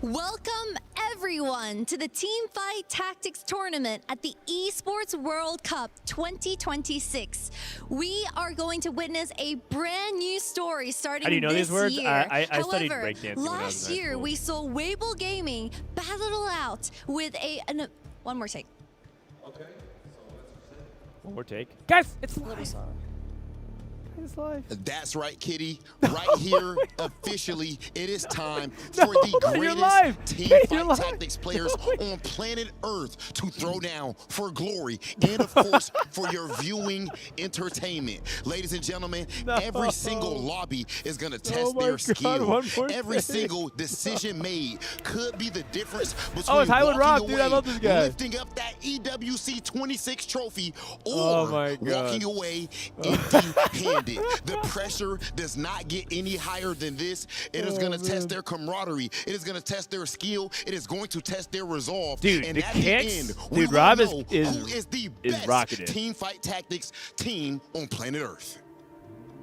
[SPEAKER 10] Welcome, everyone, to the Teamfight Tactics Tournament at the Esports World Cup 2026. We are going to witness a brand new story starting
[SPEAKER 1] How do you know
[SPEAKER 10] this
[SPEAKER 1] these words?
[SPEAKER 10] year.
[SPEAKER 1] I studied
[SPEAKER 10] However,
[SPEAKER 1] breakdancing when I was
[SPEAKER 10] last
[SPEAKER 1] in high
[SPEAKER 10] year
[SPEAKER 1] school.
[SPEAKER 10] we saw Weibo Gaming battle out with one more take.
[SPEAKER 1] One more take. Guys, it's
[SPEAKER 10] a little slow.
[SPEAKER 1] It's live.
[SPEAKER 15] That's right, Kitty. Right here, officially, it is time for
[SPEAKER 1] No,
[SPEAKER 15] the
[SPEAKER 1] you're live.
[SPEAKER 15] greatest
[SPEAKER 1] You're
[SPEAKER 15] team
[SPEAKER 1] live.
[SPEAKER 15] fight tactics players on planet Earth to throw down for glory and, of course, for your viewing entertainment. Ladies and gentlemen, every single lobby is going to test
[SPEAKER 1] my
[SPEAKER 15] their
[SPEAKER 1] God,
[SPEAKER 15] skill.
[SPEAKER 1] one more
[SPEAKER 15] Every
[SPEAKER 1] thing.
[SPEAKER 15] single decision made could be the difference between
[SPEAKER 1] Oh, it's Highland
[SPEAKER 15] walking
[SPEAKER 1] Rock,
[SPEAKER 15] away,
[SPEAKER 1] dude. I love this guy.
[SPEAKER 15] lifting up that EWC 26 trophy,
[SPEAKER 1] Oh
[SPEAKER 15] or
[SPEAKER 1] my God.
[SPEAKER 15] walking away empty-handed. The pressure does not get any higher than this. It is going to test their camaraderie. It is going to test their skill. It is going to test their resolve.
[SPEAKER 1] Dude,
[SPEAKER 15] and
[SPEAKER 1] the
[SPEAKER 15] at
[SPEAKER 1] kicks,
[SPEAKER 15] the end,
[SPEAKER 1] dude,
[SPEAKER 15] we will
[SPEAKER 1] Rob is
[SPEAKER 15] know
[SPEAKER 1] is
[SPEAKER 15] who is the best
[SPEAKER 1] rocking it.
[SPEAKER 15] team fight tactics team on planet Earth.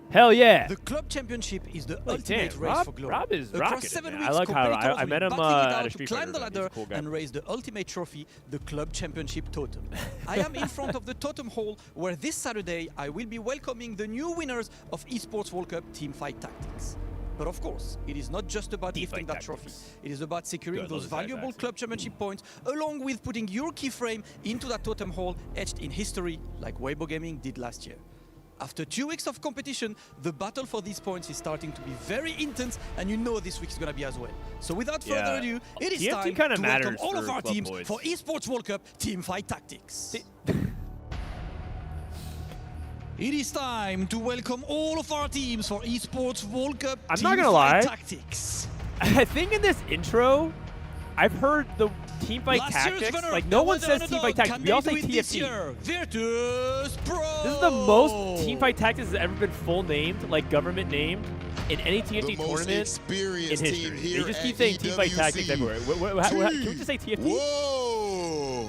[SPEAKER 1] Hell yeah.
[SPEAKER 16] The club championship is the
[SPEAKER 1] Like,
[SPEAKER 16] ultimate
[SPEAKER 1] damn,
[SPEAKER 16] race
[SPEAKER 1] Rob-
[SPEAKER 16] for glory.
[SPEAKER 1] Rob is
[SPEAKER 16] Across
[SPEAKER 1] rocking it,
[SPEAKER 16] 7
[SPEAKER 1] man.
[SPEAKER 16] weeks,
[SPEAKER 1] I like how
[SPEAKER 16] competitors
[SPEAKER 1] I
[SPEAKER 16] will
[SPEAKER 1] met him
[SPEAKER 16] battle it
[SPEAKER 1] at
[SPEAKER 16] out
[SPEAKER 1] a
[SPEAKER 16] to
[SPEAKER 1] Street
[SPEAKER 16] climb
[SPEAKER 1] Fighter
[SPEAKER 16] the
[SPEAKER 1] event. He's a
[SPEAKER 16] ladder
[SPEAKER 1] cool guy.
[SPEAKER 16] and raise the ultimate trophy, the club championship totem. I am in front of the totem hall where this Saturday I will be welcoming the new winners of Esports World Cup Team Fight Tactics. But of course, it is not just about lifting that trophy. It is about securing
[SPEAKER 1] Good,
[SPEAKER 16] those
[SPEAKER 1] those guys
[SPEAKER 16] valuable
[SPEAKER 1] actually.
[SPEAKER 16] club championship points, along with putting your keyframe into that totem hall etched in history, like Weibo Gaming did last year. After 2 weeks of competition, the battle for these points is starting to be very intense, and you know this week is going to be as well. So without further ado, it is
[SPEAKER 1] TFT
[SPEAKER 16] time
[SPEAKER 1] kinda
[SPEAKER 16] to welcome
[SPEAKER 1] matters
[SPEAKER 16] all of
[SPEAKER 1] for
[SPEAKER 16] our
[SPEAKER 1] club
[SPEAKER 16] teams
[SPEAKER 1] boys.
[SPEAKER 16] for Esports World Cup Team Fight Tactics. It is time to welcome all of our teams for Esports World Cup
[SPEAKER 1] I'm
[SPEAKER 16] Team
[SPEAKER 1] not gonna
[SPEAKER 16] Fight
[SPEAKER 1] lie.
[SPEAKER 16] Tactics.
[SPEAKER 1] I think in this intro, I've heard the team fight
[SPEAKER 16] Last year's
[SPEAKER 1] tactics.
[SPEAKER 16] winner,
[SPEAKER 1] Like no one
[SPEAKER 16] the
[SPEAKER 1] says
[SPEAKER 16] underdog,
[SPEAKER 1] team fight tactics.
[SPEAKER 16] can
[SPEAKER 1] We all
[SPEAKER 16] they
[SPEAKER 1] say
[SPEAKER 16] do it this
[SPEAKER 1] TFT.
[SPEAKER 16] year? Virtus Pro.
[SPEAKER 1] This is the most team fight tactics has ever been full named, like government named, in any TFT
[SPEAKER 15] most
[SPEAKER 1] tournament in
[SPEAKER 15] experienced
[SPEAKER 1] history.
[SPEAKER 15] team
[SPEAKER 1] They
[SPEAKER 15] here
[SPEAKER 1] just keep
[SPEAKER 15] at
[SPEAKER 1] saying team fight
[SPEAKER 15] EWC.
[SPEAKER 1] tactics everywhere. Can we just say TFT?
[SPEAKER 15] Whoa!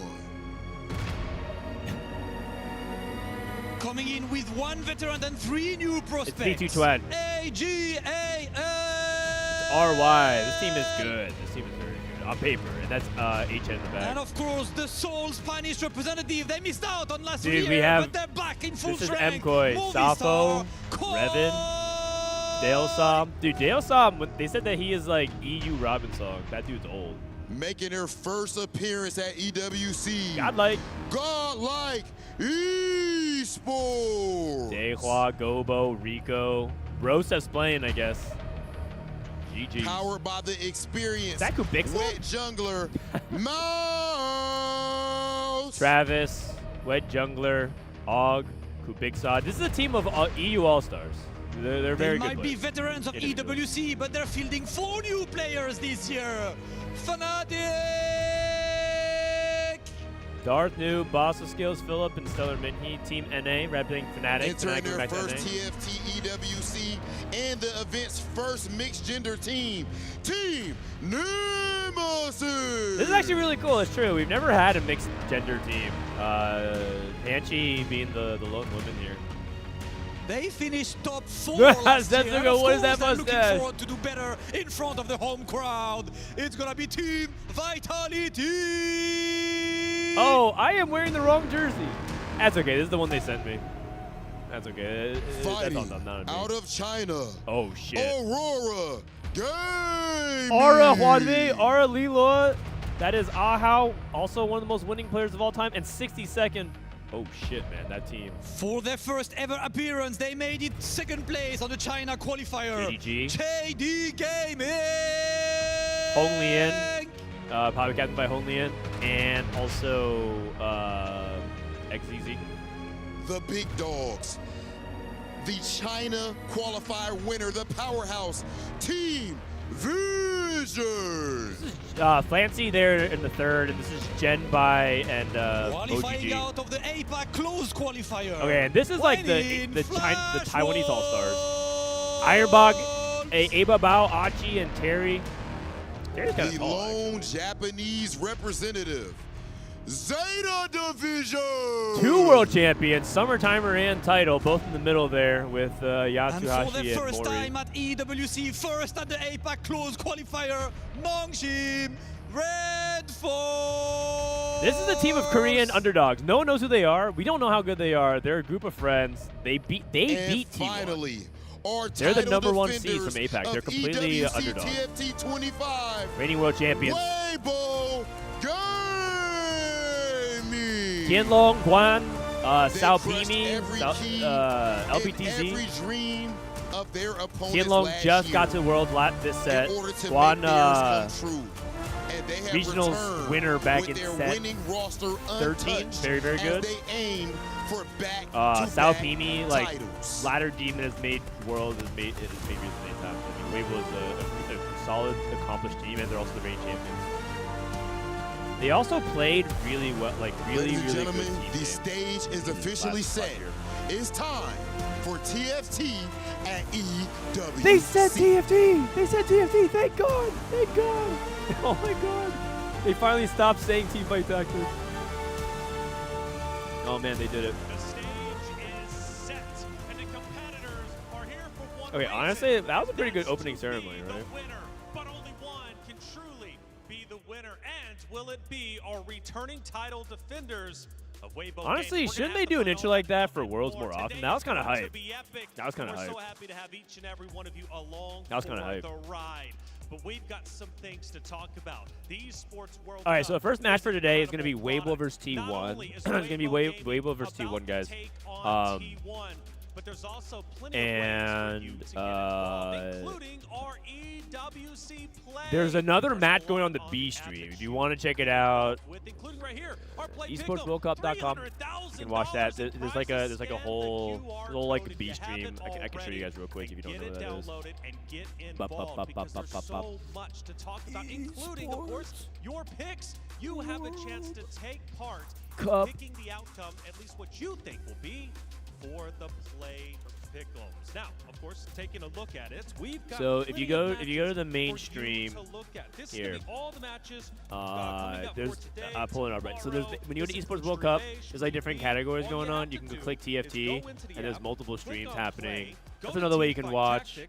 [SPEAKER 16] Coming in with 1 veteran and 3 new prospects.
[SPEAKER 1] P2 Twad.
[SPEAKER 16] AGAS.
[SPEAKER 1] RY. This team is good. This team is very good on paper, and that's HN in the back.
[SPEAKER 16] And of course, the sole Spanish representative. They missed out on last
[SPEAKER 1] Dude,
[SPEAKER 16] year,
[SPEAKER 1] we have-
[SPEAKER 16] but they're back in full
[SPEAKER 1] This is
[SPEAKER 16] strength.
[SPEAKER 1] MKOI,
[SPEAKER 16] Movistar,
[SPEAKER 1] Safo, Revan, Dale Som. Dude, Dale Som, when they said that he is like EU Robin song. That dude's old.
[SPEAKER 15] Making their first appearance at EWC.
[SPEAKER 1] Godlike.
[SPEAKER 15] Godlike Esports.
[SPEAKER 1] Dehua, Gobo, Rico. Rosef's playing, I guess. GG.
[SPEAKER 15] Powered by the experience.
[SPEAKER 1] Is that Kubica?
[SPEAKER 15] Wet jungler. Mouse.
[SPEAKER 1] Travis, Wet Jungler, Og, Kubica. This is a team of EU All-Stars. They're
[SPEAKER 16] They
[SPEAKER 1] very
[SPEAKER 16] might
[SPEAKER 1] good
[SPEAKER 16] be
[SPEAKER 1] players.
[SPEAKER 16] veterans of
[SPEAKER 1] Individually.
[SPEAKER 16] EWC, but they're fielding 4 new players this year. Fnatic.
[SPEAKER 1] Darth New, Boss of Skills, Philip, and Stellar Minhee. Team NA, representing Fnatic.
[SPEAKER 15] Entering
[SPEAKER 1] Fnatic
[SPEAKER 15] their
[SPEAKER 1] back to
[SPEAKER 15] first
[SPEAKER 1] NA.
[SPEAKER 15] TFT EWC and the event's first mixed gender team, Team Nemesis.
[SPEAKER 1] This is actually really cool. It's true. We've never had a mixed gender team. Panchi being the lone woman here.
[SPEAKER 16] They finished top 4
[SPEAKER 1] That's
[SPEAKER 16] last
[SPEAKER 1] a
[SPEAKER 16] year.
[SPEAKER 1] good-
[SPEAKER 16] And of
[SPEAKER 1] what is
[SPEAKER 16] course,
[SPEAKER 1] that
[SPEAKER 16] they're looking
[SPEAKER 1] mustache?
[SPEAKER 16] forward to do better in front of the home crowd. It's gonna be Team Vitality.
[SPEAKER 1] Oh, I am wearing the wrong jersey. That's okay. This is the one they sent me. That's okay. That's all
[SPEAKER 15] Fighting
[SPEAKER 1] done. Not on me.
[SPEAKER 15] out of China.
[SPEAKER 1] Oh, shit.
[SPEAKER 15] Aurora Gaming.
[SPEAKER 1] Aura Huanmei, Aura Lilo. That is Ahao, also one of the most winning players of all time, and 62nd. Oh shit, man, that team.
[SPEAKER 16] For their first ever appearance, they made it 2nd place on the China qualifier.
[SPEAKER 1] JDG.
[SPEAKER 16] JD Gaming.
[SPEAKER 1] Hong Lian, probably captained by Hong Lian, and also XZZ.
[SPEAKER 15] The big dogs. The China qualifier winner, the powerhouse, Team Vision.
[SPEAKER 1] Fancy there in the 3rd, and this is Genbai and
[SPEAKER 16] Qualifying
[SPEAKER 1] OGG.
[SPEAKER 16] out of the APAC closed qualifier.
[SPEAKER 1] Okay, and this is like the Taiwanese All-Stars. Ironbog, Aba Bao, Achi, and Terry. Terry's kind of
[SPEAKER 15] The
[SPEAKER 1] tall.
[SPEAKER 15] lone Japanese representative, ZETA division.
[SPEAKER 1] 2 world champions, Summertimer and title, both in the middle there with Yatsuhashi
[SPEAKER 16] And for the
[SPEAKER 1] and
[SPEAKER 16] first
[SPEAKER 1] Mori.
[SPEAKER 16] time at EWC, first at the APAC close qualifier, Mongshim, Red Force.
[SPEAKER 1] This is a team of Korean underdogs. No one knows who they are. We don't know how good they are. They're a group of friends. They beat T1.
[SPEAKER 15] Finally, our
[SPEAKER 1] they're the
[SPEAKER 15] title
[SPEAKER 1] #1 seed from
[SPEAKER 15] defenders
[SPEAKER 1] APAC. They're
[SPEAKER 15] of
[SPEAKER 1] completely
[SPEAKER 15] EWC
[SPEAKER 1] underdogs.
[SPEAKER 15] TFT 25.
[SPEAKER 1] Reigning world champions.
[SPEAKER 15] Weibo Gaming.
[SPEAKER 1] Tianlong, Guan,
[SPEAKER 15] They
[SPEAKER 1] Sao
[SPEAKER 15] crushed
[SPEAKER 1] Pimi,
[SPEAKER 15] every key
[SPEAKER 1] LPTZ.
[SPEAKER 15] and every dream of their opponents
[SPEAKER 1] Tianlong
[SPEAKER 15] last
[SPEAKER 1] just
[SPEAKER 15] year
[SPEAKER 1] got to Worlds this set.
[SPEAKER 15] in order to
[SPEAKER 1] Guan,
[SPEAKER 15] make theirs come true. And they have
[SPEAKER 1] regionals
[SPEAKER 15] returned
[SPEAKER 1] winner back
[SPEAKER 15] with
[SPEAKER 1] in
[SPEAKER 15] their
[SPEAKER 1] set
[SPEAKER 15] winning roster
[SPEAKER 1] 13.
[SPEAKER 15] untouched
[SPEAKER 1] Very, very good.
[SPEAKER 15] as they aim for
[SPEAKER 1] Sao
[SPEAKER 15] back-to-back
[SPEAKER 1] Pimi, like
[SPEAKER 15] titles.
[SPEAKER 1] ladder team that has made Worlds, has made many times. I mean, Weibo is a solid, accomplished team, and they're also the reigning champions. They also played really well, like really,
[SPEAKER 15] Ladies and
[SPEAKER 1] really
[SPEAKER 15] gentlemen,
[SPEAKER 1] good team
[SPEAKER 15] the
[SPEAKER 1] games.
[SPEAKER 15] stage is officially set. It's time for TFT at EWC.
[SPEAKER 1] They said TFT! They said TFT! Thank God! Thank God! Oh my God! They finally stopped saying Team Fight Tactics. Oh man, they did it. Okay, honestly, that was a pretty good opening ceremony, right?
[SPEAKER 9] But only one can truly be the winner. And will it be our returning title defenders of Weibo?
[SPEAKER 1] Honestly, shouldn't they do an intro like that for Worlds more often? That was kind of hype. That was kind of hype.
[SPEAKER 9] We're so happy to have each and every one of you along
[SPEAKER 1] That was kinda hype.
[SPEAKER 9] the ride. But we've got some things to talk about. The Esports World
[SPEAKER 1] All right, so the
[SPEAKER 9] Cup
[SPEAKER 1] first match for today is going to be
[SPEAKER 9] incredible
[SPEAKER 1] Weibo versus T1.
[SPEAKER 9] only
[SPEAKER 1] It's
[SPEAKER 9] is
[SPEAKER 1] going to be
[SPEAKER 9] Weibo
[SPEAKER 1] Weibo versus T1, guys.
[SPEAKER 9] T1, but there's also plenty of ways for you to get involved, including our EWC play.
[SPEAKER 1] There's another match going on the B stream. If you want to check it out,
[SPEAKER 9] including right here, our play
[SPEAKER 1] esportsworldcup.com. You can watch that. There's like a whole like B stream. I can show you guys real quick if you don't know what that is.
[SPEAKER 9] And get involved because there's so much to talk about, including, of course, your picks. You have a chance to take part in picking the outcome, at least what you think will be for the play pick'ems. Now, of course, taking a look at it, we've got
[SPEAKER 1] So if you go to the main stream here, there's pulling up right. So there's when you go to Esports World Cup, there's like different categories going on. You can click TFT, and there's multiple streams happening. That's another way you can watch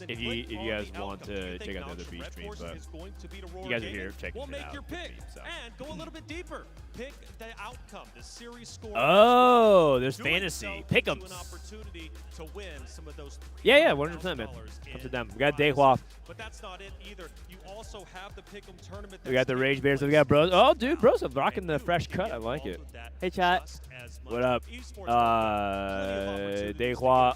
[SPEAKER 1] if you guys want to check out the other B streams. But you guys are here checking it out.
[SPEAKER 9] And go a little bit deeper. Pick the outcome, the series score.
[SPEAKER 1] Oh, there's fantasy pick'ems.
[SPEAKER 9] To win some of those
[SPEAKER 1] Yeah, 100%, man. Up to them. We got Dehua.
[SPEAKER 9] But that's not it either. You also have the pick'em tournament.
[SPEAKER 1] We got the Rage Bears. We got Bros. Oh, dude, Bros are rocking the fresh cut. I like it.
[SPEAKER 17] Hey, chat.
[SPEAKER 1] What up? Dehua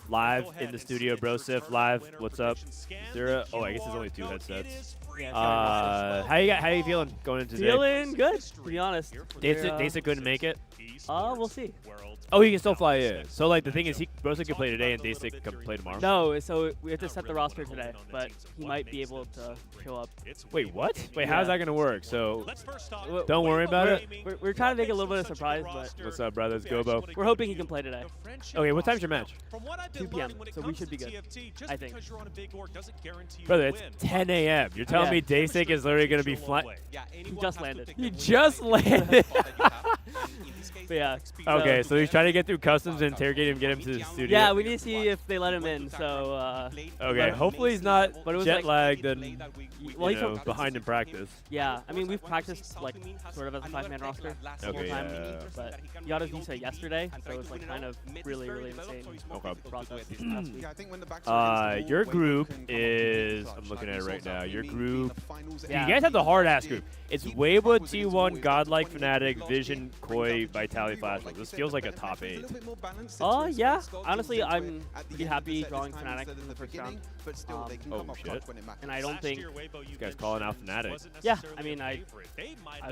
[SPEAKER 1] live in the studio. Brosif live. What's up? Is there a, oh, I guess there's only 2 headsets. How you feeling going into today?
[SPEAKER 17] Feeling good, to be honest.
[SPEAKER 1] Dasa couldn't make it.
[SPEAKER 17] We'll see.
[SPEAKER 1] Oh, he can still fly in. So like the thing is, Brosa can play today and Dasa can play tomorrow.
[SPEAKER 17] No, so we have to set the roster today, but he might be able to show up.
[SPEAKER 1] Wait, what? Wait, how's that gonna work? So
[SPEAKER 17] Well,
[SPEAKER 1] don't worry about it.
[SPEAKER 17] We're trying to make it a little bit of a surprise, but
[SPEAKER 1] What's up, brothers? Gobo.
[SPEAKER 17] we're hoping he can play today.
[SPEAKER 1] Okay, what time's your match?
[SPEAKER 17] 2 p.m. So we should be good. I think.
[SPEAKER 1] Brother, it's 10 a.m. You're telling me Dasik is literally gonna be flying?
[SPEAKER 17] He just landed.
[SPEAKER 1] He just landed.
[SPEAKER 17] But yeah.
[SPEAKER 1] Okay, so he's trying to get through customs and interrogate him, get him to the studio.
[SPEAKER 17] Yeah, we need to see if they let him in. So.
[SPEAKER 1] Okay, hopefully he's not jet lagged and
[SPEAKER 17] well, he's
[SPEAKER 1] behind in practice.
[SPEAKER 17] Yeah, I mean we've practiced like sort of as a 5-man roster the whole
[SPEAKER 1] Okay,
[SPEAKER 17] time,
[SPEAKER 1] yeah.
[SPEAKER 17] but he got his visa yesterday, so it's like kind of really insane process last week.
[SPEAKER 1] Your group is, I'm looking at it right now. Your group, you guys have the hard ass group. It's Weibo, T1, Godlike, Fnatic, Vision, Koi, Vitality, Flashlight. This feels like a top 8.
[SPEAKER 17] Yeah. Honestly, I'm pretty happy drawing Fnatic in the first round.
[SPEAKER 1] Oh shit!
[SPEAKER 17] And I don't think
[SPEAKER 1] you guys calling out Fnatic.
[SPEAKER 17] Yeah, I mean I've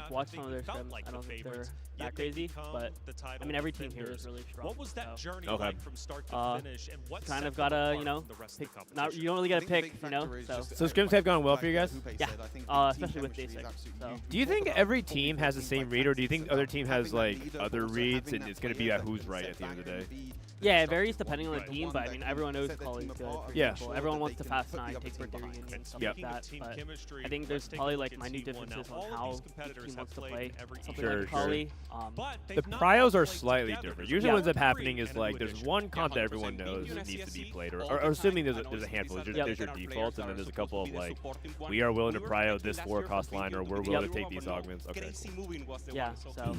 [SPEAKER 17] watched some of their scrims. I don't think they're that crazy, but I mean every team here is really strong.
[SPEAKER 9] What was that journey
[SPEAKER 1] Okay.
[SPEAKER 9] like from start to finish, and what
[SPEAKER 17] kind of
[SPEAKER 9] set them
[SPEAKER 17] gotta,
[SPEAKER 9] apart
[SPEAKER 17] you know,
[SPEAKER 9] from the rest of
[SPEAKER 17] pick,
[SPEAKER 9] the competition?
[SPEAKER 17] not you don't really gotta pick, you know.
[SPEAKER 1] So scrims have gone well for you guys?
[SPEAKER 17] Yeah, especially with basic. So.
[SPEAKER 1] Do you think every team has the same read, or do you think other team has like other reads, and it's going to be at who's right at the end of the day?
[SPEAKER 17] Yeah, it varies depending on the team, but I mean, everyone knows Kali is good. For
[SPEAKER 1] Yeah.
[SPEAKER 17] example. Everyone wants to fast 9, take birthday reunion, and stuff like that. But I think there's probably like minute differences on how each team wants to play. Something like Kali.
[SPEAKER 1] The pryos are slightly different. Usually what ends up happening is like there's one comp that everyone knows that needs to be played, or assuming there's a handful. There's your defaults, and then there's a couple of like, we are willing to pryo this 4-cost line, or we're willing to take these augments. Okay.
[SPEAKER 17] Yeah, so,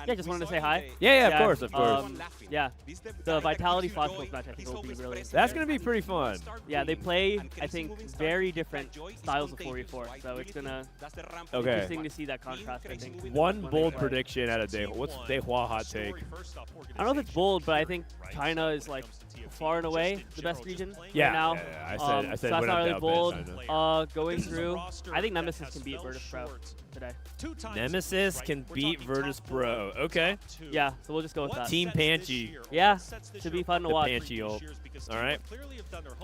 [SPEAKER 17] yeah, just wanted to say hi.
[SPEAKER 1] Yeah, of course, of course.
[SPEAKER 17] Yeah, the Vitality Flashpoint match I think will be really
[SPEAKER 1] That's going to be pretty fun.
[SPEAKER 17] Yeah, they play, I think, very different styles of 4v4, so it's going to be interesting to see that contrast, I think.
[SPEAKER 1] One bold prediction out of Day. What's Daehua hot take?
[SPEAKER 17] I don't know if it's bold, but I think China is like far and away the best region right now.
[SPEAKER 1] Yeah, I said
[SPEAKER 17] so that's not really bold.
[SPEAKER 1] China.
[SPEAKER 17] Going through, I think Nemesis can beat Virtus Pro today.
[SPEAKER 1] Nemesis can beat Virtus Pro. Okay.
[SPEAKER 17] Yeah, so we'll just go with that.
[SPEAKER 1] Team Panchi.
[SPEAKER 17] Yeah, should be fun to watch.
[SPEAKER 1] Panchi ult. All right.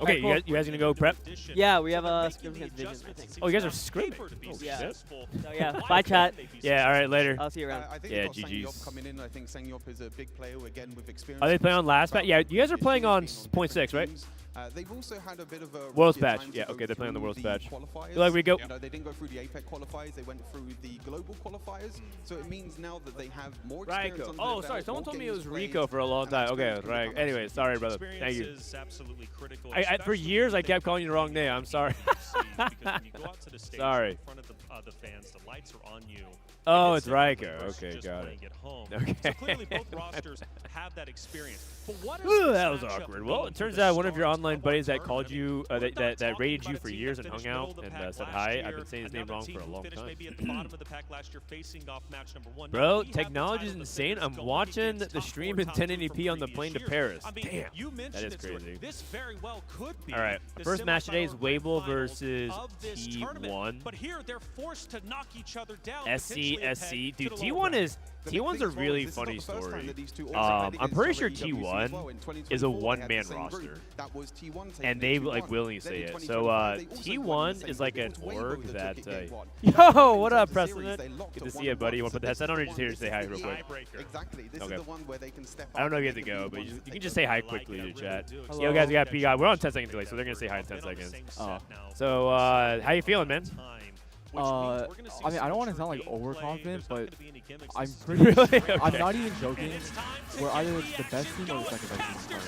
[SPEAKER 17] Okay,
[SPEAKER 1] Okay, you guys gonna go prep?
[SPEAKER 17] Yeah, we have a scrim against Vision, I think.
[SPEAKER 1] Oh, you guys are scrimming. Oh,
[SPEAKER 17] yeah.
[SPEAKER 1] shit.
[SPEAKER 17] So yeah, bye chat.
[SPEAKER 1] Yeah, all right, later.
[SPEAKER 17] I'll see you around.
[SPEAKER 5] I think
[SPEAKER 1] Yeah,
[SPEAKER 5] they've got
[SPEAKER 1] GG's.
[SPEAKER 5] Sangyop coming in. I think Sangyop is a big player again with experience.
[SPEAKER 1] Are they playing on last patch? Yeah, you guys are playing on 0.6, right?
[SPEAKER 5] They've also had a bit of a
[SPEAKER 1] World's
[SPEAKER 5] rockier
[SPEAKER 1] patch.
[SPEAKER 5] time
[SPEAKER 1] Yeah,
[SPEAKER 5] to go
[SPEAKER 1] okay, they're playing on the
[SPEAKER 5] through
[SPEAKER 1] World's patch.
[SPEAKER 5] qualifiers.
[SPEAKER 1] Like we go.
[SPEAKER 5] You know, they didn't go through the APEC qualifiers. They went through the global qualifiers. So it means now that they have more experience.
[SPEAKER 1] Rico.
[SPEAKER 5] under
[SPEAKER 1] Oh,
[SPEAKER 5] their
[SPEAKER 1] sorry.
[SPEAKER 5] belt,
[SPEAKER 1] Someone
[SPEAKER 5] more
[SPEAKER 1] told me it was
[SPEAKER 5] games played,
[SPEAKER 1] Rico for a long
[SPEAKER 5] and
[SPEAKER 1] time. Okay,
[SPEAKER 5] experience will
[SPEAKER 1] right.
[SPEAKER 5] become
[SPEAKER 1] Anyway, sorry, brother. Thank you.
[SPEAKER 9] Is absolutely critical,
[SPEAKER 1] For years, I kept calling you the wrong name. I'm sorry.
[SPEAKER 9] because when you go out to the stage
[SPEAKER 1] Sorry.
[SPEAKER 9] in front of the fans, the lights are on you.
[SPEAKER 1] Oh,
[SPEAKER 9] and
[SPEAKER 1] it's
[SPEAKER 9] different
[SPEAKER 1] Rico.
[SPEAKER 9] versus
[SPEAKER 1] Okay,
[SPEAKER 9] just
[SPEAKER 1] got
[SPEAKER 9] playing
[SPEAKER 1] it.
[SPEAKER 9] at home.
[SPEAKER 1] Okay.
[SPEAKER 9] So clearly both rosters have that experience. But what is
[SPEAKER 1] Ooh,
[SPEAKER 9] this
[SPEAKER 1] that was
[SPEAKER 9] matchup
[SPEAKER 1] awkward. Well,
[SPEAKER 9] mean
[SPEAKER 1] it
[SPEAKER 9] for
[SPEAKER 1] turns
[SPEAKER 9] the
[SPEAKER 1] out one of your
[SPEAKER 9] stars
[SPEAKER 1] online
[SPEAKER 9] of
[SPEAKER 1] buddies
[SPEAKER 9] our
[SPEAKER 1] that called
[SPEAKER 9] tournament?
[SPEAKER 1] you, that
[SPEAKER 9] talking
[SPEAKER 1] rated
[SPEAKER 9] about
[SPEAKER 1] you
[SPEAKER 9] a
[SPEAKER 1] for
[SPEAKER 9] team
[SPEAKER 1] years
[SPEAKER 9] that
[SPEAKER 1] and hung
[SPEAKER 9] finished middle
[SPEAKER 1] out
[SPEAKER 9] of the
[SPEAKER 1] and
[SPEAKER 9] pack
[SPEAKER 1] said
[SPEAKER 9] last
[SPEAKER 1] hi.
[SPEAKER 9] year,
[SPEAKER 1] I've been saying his name
[SPEAKER 9] another
[SPEAKER 1] wrong
[SPEAKER 9] team
[SPEAKER 1] for a
[SPEAKER 9] who
[SPEAKER 1] long
[SPEAKER 9] finished
[SPEAKER 1] time.
[SPEAKER 9] maybe at the bottom of the pack last year, facing off match number 1.
[SPEAKER 1] Bro,
[SPEAKER 9] Now, we have the
[SPEAKER 1] technology is
[SPEAKER 9] title
[SPEAKER 1] insane.
[SPEAKER 9] defenders
[SPEAKER 1] I'm
[SPEAKER 9] going
[SPEAKER 1] watching
[SPEAKER 9] against
[SPEAKER 1] the
[SPEAKER 9] top
[SPEAKER 1] stream
[SPEAKER 9] 4,
[SPEAKER 1] in
[SPEAKER 9] top 2
[SPEAKER 1] 1080p on the
[SPEAKER 9] from
[SPEAKER 1] plane to
[SPEAKER 9] previous
[SPEAKER 1] Paris.
[SPEAKER 9] years. I mean,
[SPEAKER 1] Damn,
[SPEAKER 9] you
[SPEAKER 1] that
[SPEAKER 9] mentioned
[SPEAKER 1] is
[SPEAKER 9] it, Stuart.
[SPEAKER 1] crazy.
[SPEAKER 9] This very well could be
[SPEAKER 1] All right,
[SPEAKER 9] the
[SPEAKER 1] first match today is
[SPEAKER 9] semifinal grand
[SPEAKER 1] Weibo
[SPEAKER 9] finals
[SPEAKER 1] versus
[SPEAKER 9] of this tournament.
[SPEAKER 1] T1.
[SPEAKER 9] But here they're forced to knock each other down.
[SPEAKER 1] SC,
[SPEAKER 9] potentially a
[SPEAKER 1] SC.
[SPEAKER 9] peg
[SPEAKER 1] Dude,
[SPEAKER 9] to the lower
[SPEAKER 1] T1
[SPEAKER 9] bracket.
[SPEAKER 1] is T1's a really funny story. I'm pretty sure T1 is a one-man roster, and they like willingly say it. So T1 is like an org that. Yo, what up, Preston? Good to see you, buddy. You want to put the headset on, or just here to say hi real quick?
[SPEAKER 5] Exactly. This
[SPEAKER 1] Okay.
[SPEAKER 5] is the one where they can step
[SPEAKER 1] I don't know if you have to go, but you can just say hi quickly to chat. Yo, guys, we're on 10 seconds delay, so they're gonna say hi in 10 seconds. So how you feeling, man?
[SPEAKER 18] I mean, I don't want to sound like overconfident, but I'm
[SPEAKER 1] Really?
[SPEAKER 18] pretty. I'm
[SPEAKER 1] Okay.
[SPEAKER 18] not even joking. We're either the best team or the second best team.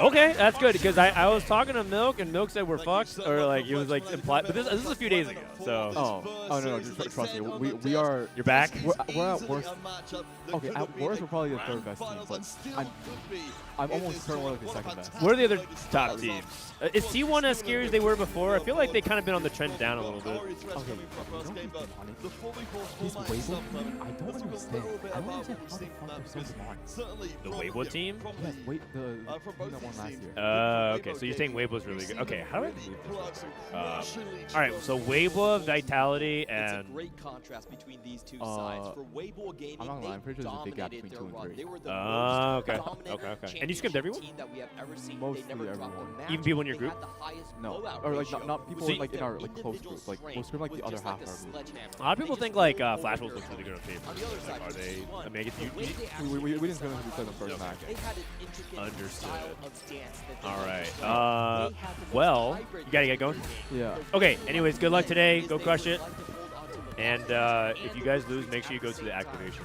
[SPEAKER 1] Okay, that's good because I was talking to Milk and Milk said we're fucked, or like it was like implied. But this is a few days ago, so.
[SPEAKER 18] Oh no, just trust me. We are.
[SPEAKER 1] You're back.
[SPEAKER 18] We're at worst. Okay, at worst we're probably the third best team, but I'm almost certain we're like the second best.
[SPEAKER 1] What are the other top teams? Is T1 as scary as they were before? I feel like they kind of been on the trend down a little bit.
[SPEAKER 18] Okay, He's Weibo. I don't understand. I don't understand how the fuck they're so smart.
[SPEAKER 1] The Weibo team?
[SPEAKER 18] Yes, wait, the team that won last year.
[SPEAKER 1] Okay, so you're saying Weibo's really good. Okay, how do I believe this? All right, so Weibo, Vitality, and.
[SPEAKER 19] Great contrast between these two sides. For Weibo Gaming,
[SPEAKER 18] I'm not lying. I'm pretty sure there's a big gap between 2 and 3.
[SPEAKER 19] They were the
[SPEAKER 1] Okay. And you skimmed everyone?
[SPEAKER 19] that we have ever seen.
[SPEAKER 18] Mostly
[SPEAKER 19] they never
[SPEAKER 18] everyone.
[SPEAKER 1] Even people in your group?
[SPEAKER 18] No, or like not people in, like in our like close group. Like we'll scrim like the other half of our group.
[SPEAKER 1] A lot of people think like Flash Wolves looks really good on paper. Like, are they? I mean, I guess
[SPEAKER 18] we didn't scrim until we played the first match.
[SPEAKER 1] Understood. All right. Well, you gotta get going.
[SPEAKER 18] Yeah.
[SPEAKER 1] Okay. Anyways, good luck today. Go crush it. And if you guys lose, make sure you go to the activation.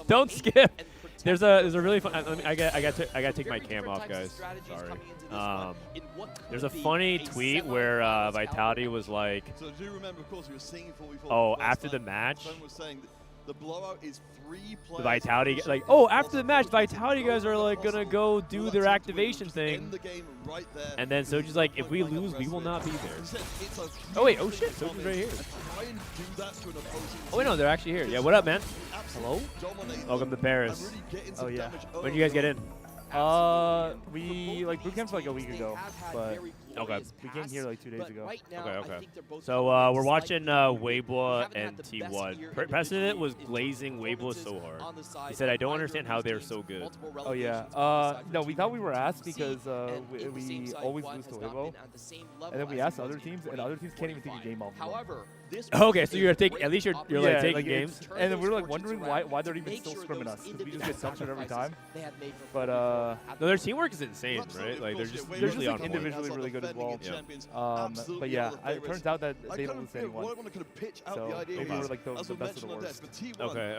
[SPEAKER 1] don't skip. There's a really fun. I gotta take my cam off, guys. Sorry. There's a funny tweet where Vitality was like,
[SPEAKER 20] So do remember, of course, we were seeing before we
[SPEAKER 1] "Oh, after the match."
[SPEAKER 20] Frodan was saying that the blowout is 3 players.
[SPEAKER 1] The Vitality, like, oh, after the match, Vitality guys are like gonna go do their activation thing, and then Soji's like, if we lose, we will not be there. Oh wait, oh shit, Soji's right here. Oh wait, no, they're actually here. Yeah, what up, man?
[SPEAKER 18] Hello?
[SPEAKER 1] Welcome to Paris.
[SPEAKER 18] Oh yeah.
[SPEAKER 1] When did you guys get in?
[SPEAKER 18] We like boot camp's like a week ago, but
[SPEAKER 1] Okay.
[SPEAKER 21] We came here like 2 days ago.
[SPEAKER 1] Okay. So we're watching Weibo and T1. Precedent was glazing Weibo so hard. He said, I don't understand how they're so good.
[SPEAKER 21] Oh, yeah. No, we thought we were asked because we always lose to Weibo. And then we asked other teams, and other teams can't even take a game off.
[SPEAKER 1] Okay, so you're taking, at least you're like taking games.
[SPEAKER 21] And then we were like wondering why they're even still scrimming us, because we just get dumped every time. But
[SPEAKER 1] no, their teamwork is insane, right? Like they're just usually
[SPEAKER 21] like individually really good as well.
[SPEAKER 1] Yeah.
[SPEAKER 21] But yeah, it turns out that they don't lose to anyone. So maybe we're like the best of the worst.
[SPEAKER 1] Okay.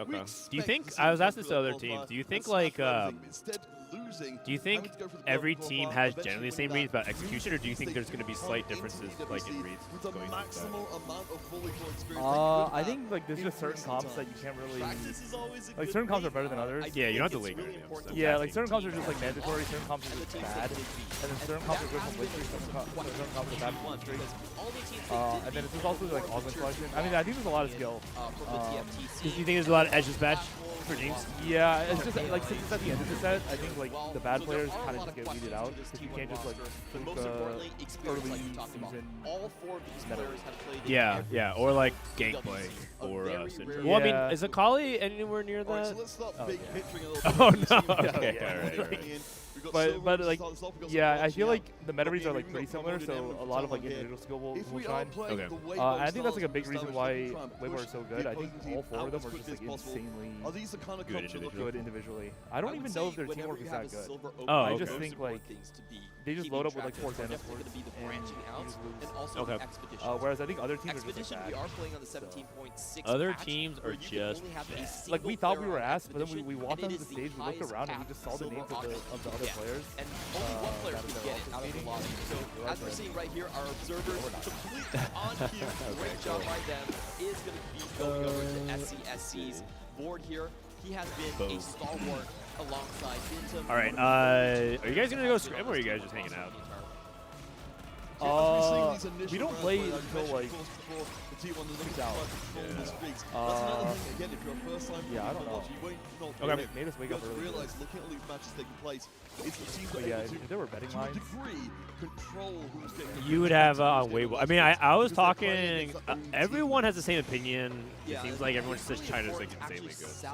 [SPEAKER 1] Do you think, I was asked this to other teams, do you think like, do you think every team has generally the same reads about execution, or do you think there's going to be slight differences like in reads going
[SPEAKER 21] I think like there's just certain comps that you can't really, like certain comps are better than others.
[SPEAKER 1] Yeah, you don't have to link anything.
[SPEAKER 21] Yeah, like certain comps are just like mandatory, certain comps are just bad, and then certain comps are good from win streaks, certain comps are bad from win streaks. And then it's just also like augment selection. I mean, I think there's a lot of skill.
[SPEAKER 1] Do you think there's a lot of edge dispatch for teams?
[SPEAKER 21] Yeah, it's just like since it's at the end of the set, I think like the bad players kind of just get weeded out because you can't just like fluke the early season.
[SPEAKER 1] Yeah, or like gameplay or Syndrome. Well, I mean, is Akali anywhere near that? Oh no. Okay, all right.
[SPEAKER 21] But like, yeah, I feel like the meta reads are like pretty similar, so a lot of like individual skill will shine.
[SPEAKER 1] Okay.
[SPEAKER 21] I think that's like a big reason why Weibo are so good. I think all 4 of them are just like insanely good individually. I don't even know if their teamwork is that good.
[SPEAKER 1] Oh,
[SPEAKER 21] I just think like they just load up with like 4 tennis boards and lose.
[SPEAKER 1] Okay.
[SPEAKER 21] Whereas I think other teams are just like bad.
[SPEAKER 1] Other teams are just bad.
[SPEAKER 21] Like we thought we were asked, but then we walked onto the stage, we looked around, and we just saw the names of the other players.
[SPEAKER 19] And only one player can get out of the lobby. So as we're seeing right here, our observers completely on cue. Great job by them. Is going to be going over to SCSC's board here. He has been a stalwart alongside Bintum.
[SPEAKER 1] All right. Are you guys gonna go scrim, or are you guys just hanging out?
[SPEAKER 21] We don't play until like 2 hours. Yeah, I don't know.
[SPEAKER 1] Okay.
[SPEAKER 21] Made us wake up early.
[SPEAKER 20] Realize looking at these matches taking place, it's the teams
[SPEAKER 21] But yeah, if there were betting lines,
[SPEAKER 20] control who's getting
[SPEAKER 1] You would have on Weibo. I mean, I was talking. Everyone has the same opinion. It seems like everyone says China's like insanely good. So.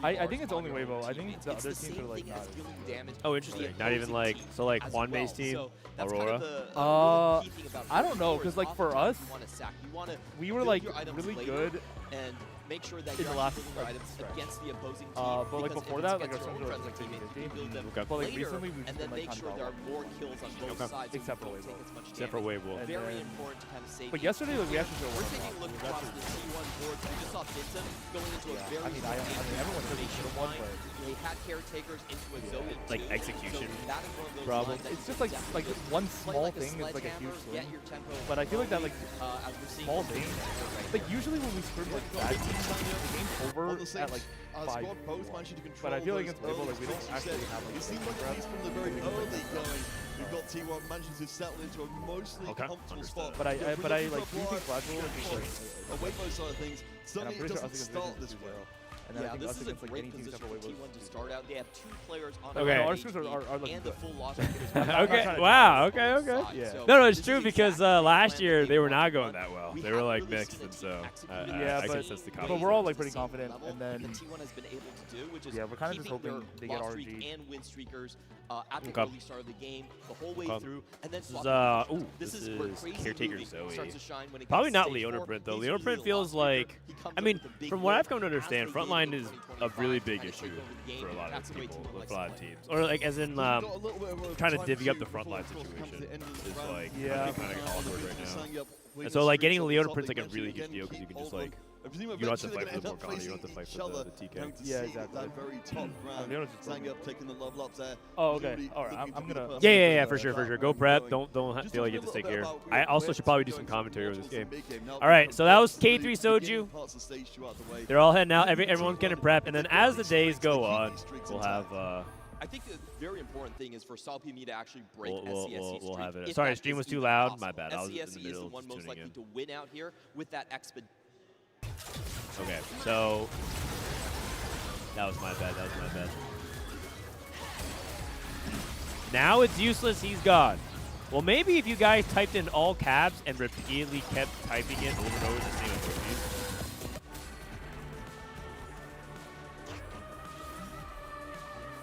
[SPEAKER 21] I think it's only Weibo. I think the other teams are like not.
[SPEAKER 1] Oh, interesting. Not even like like Juanmei's team, Aurora.
[SPEAKER 21] I don't know, because like for us, we were like really good
[SPEAKER 19] and make sure that
[SPEAKER 21] in the last
[SPEAKER 19] items against the opposing team.
[SPEAKER 21] but like before that, like our sons were like 50-50. But like recently, we've
[SPEAKER 19] and
[SPEAKER 21] been
[SPEAKER 19] then
[SPEAKER 21] like
[SPEAKER 19] make sure there are more kills on both sides.
[SPEAKER 21] Except for Weibo.
[SPEAKER 1] Except for Weibo.
[SPEAKER 19] Very important to kind of save.
[SPEAKER 21] But yesterday, like, we actually showed
[SPEAKER 19] we're taking a look across the T1 board. We just saw Bintum going into a very
[SPEAKER 21] everyone says we should have won, but
[SPEAKER 19] they had caretakers into a zone.
[SPEAKER 1] Like execution
[SPEAKER 19] That is one of those
[SPEAKER 1] problem.
[SPEAKER 21] It's just like one small thing is like a huge swing. But I feel like that like small thing, like usually when we scrim like bad teams, the game's over at like 5. But I feel like against Weibo, like we don't actually have like.
[SPEAKER 20] It seems like at least from the very early going, we've got T1 managing to settle into a mostly comfortable spot.
[SPEAKER 21] But I like do think Flash is like.
[SPEAKER 20] Away from those side of things, certainly it doesn't start this way.
[SPEAKER 21] And then I think us against like any team except for Weibo.
[SPEAKER 19] T1 to start out. They have 2 players on
[SPEAKER 1] Okay.
[SPEAKER 21] Our screws are like
[SPEAKER 19] and the full loss.
[SPEAKER 1] Okay. Wow. Okay.
[SPEAKER 21] Yeah.
[SPEAKER 1] No, it's true because last year they were not going that well. They were like mixed, and so
[SPEAKER 21] yeah,
[SPEAKER 1] I guess that's the
[SPEAKER 21] but we're all like pretty confident, and then
[SPEAKER 19] T1 has been able to do, which is
[SPEAKER 21] yeah, we're kind of just hoping they get RG
[SPEAKER 19] and win streakers at the early start of the game, the whole way through, and then
[SPEAKER 1] this is
[SPEAKER 19] where crazy
[SPEAKER 1] Caretaker
[SPEAKER 19] moving
[SPEAKER 1] Zoe.
[SPEAKER 19] starts to shine when it
[SPEAKER 1] Probably
[SPEAKER 19] gets
[SPEAKER 1] not
[SPEAKER 19] stage
[SPEAKER 1] Leona
[SPEAKER 19] 4.
[SPEAKER 1] Print though.
[SPEAKER 19] He's
[SPEAKER 1] Leona
[SPEAKER 19] usually
[SPEAKER 1] Print
[SPEAKER 19] a
[SPEAKER 1] feels
[SPEAKER 19] lost worker.
[SPEAKER 1] like,
[SPEAKER 19] He comes
[SPEAKER 1] I
[SPEAKER 19] up
[SPEAKER 1] mean,
[SPEAKER 19] with the big
[SPEAKER 1] from what
[SPEAKER 19] win,
[SPEAKER 1] I've come to understand,
[SPEAKER 19] has the
[SPEAKER 1] Frontline
[SPEAKER 19] game
[SPEAKER 1] is
[SPEAKER 19] over
[SPEAKER 1] a really
[SPEAKER 19] 25
[SPEAKER 1] big
[SPEAKER 19] minutes
[SPEAKER 1] issue
[SPEAKER 19] over the game.
[SPEAKER 1] for a lot
[SPEAKER 19] That's
[SPEAKER 1] of
[SPEAKER 19] the way
[SPEAKER 1] people,
[SPEAKER 19] T1
[SPEAKER 1] with a lot of
[SPEAKER 19] likes to
[SPEAKER 1] teams, or like as in trying to divvy up the frontline situation is like kind of awkward right now. And so like getting a Leona Print's like a really huge deal because you can just like you don't have to fight for the Morgana, you don't have to fight for the TK.
[SPEAKER 21] Yeah, exactly.
[SPEAKER 20] Leona's just taking the level up there.
[SPEAKER 21] Oh, okay. All right, I'm gonna.
[SPEAKER 1] Yeah, for sure. Go prep. Don't feel like you have to stick here. I also should probably do some commentary over this game. All right, so that was K3 Soju. They're all heading out. Everyone's getting prep, and then as the days go on, we'll have.
[SPEAKER 19] I think the very important thing is for SalPME to actually break SCSC's
[SPEAKER 1] we'll have it.
[SPEAKER 19] streak.
[SPEAKER 1] Sorry, stream was too loud. My bad. I was in the
[SPEAKER 19] SCSC is
[SPEAKER 1] middle
[SPEAKER 19] the
[SPEAKER 1] of
[SPEAKER 19] one most
[SPEAKER 1] tuning
[SPEAKER 19] likely
[SPEAKER 1] in.
[SPEAKER 19] to win out here with that expedition.
[SPEAKER 1] Okay, so that was my bad. Now it's useless. He's gone. Well, maybe if you guys typed in all caps and repeatedly kept typing it over and over the same emojis.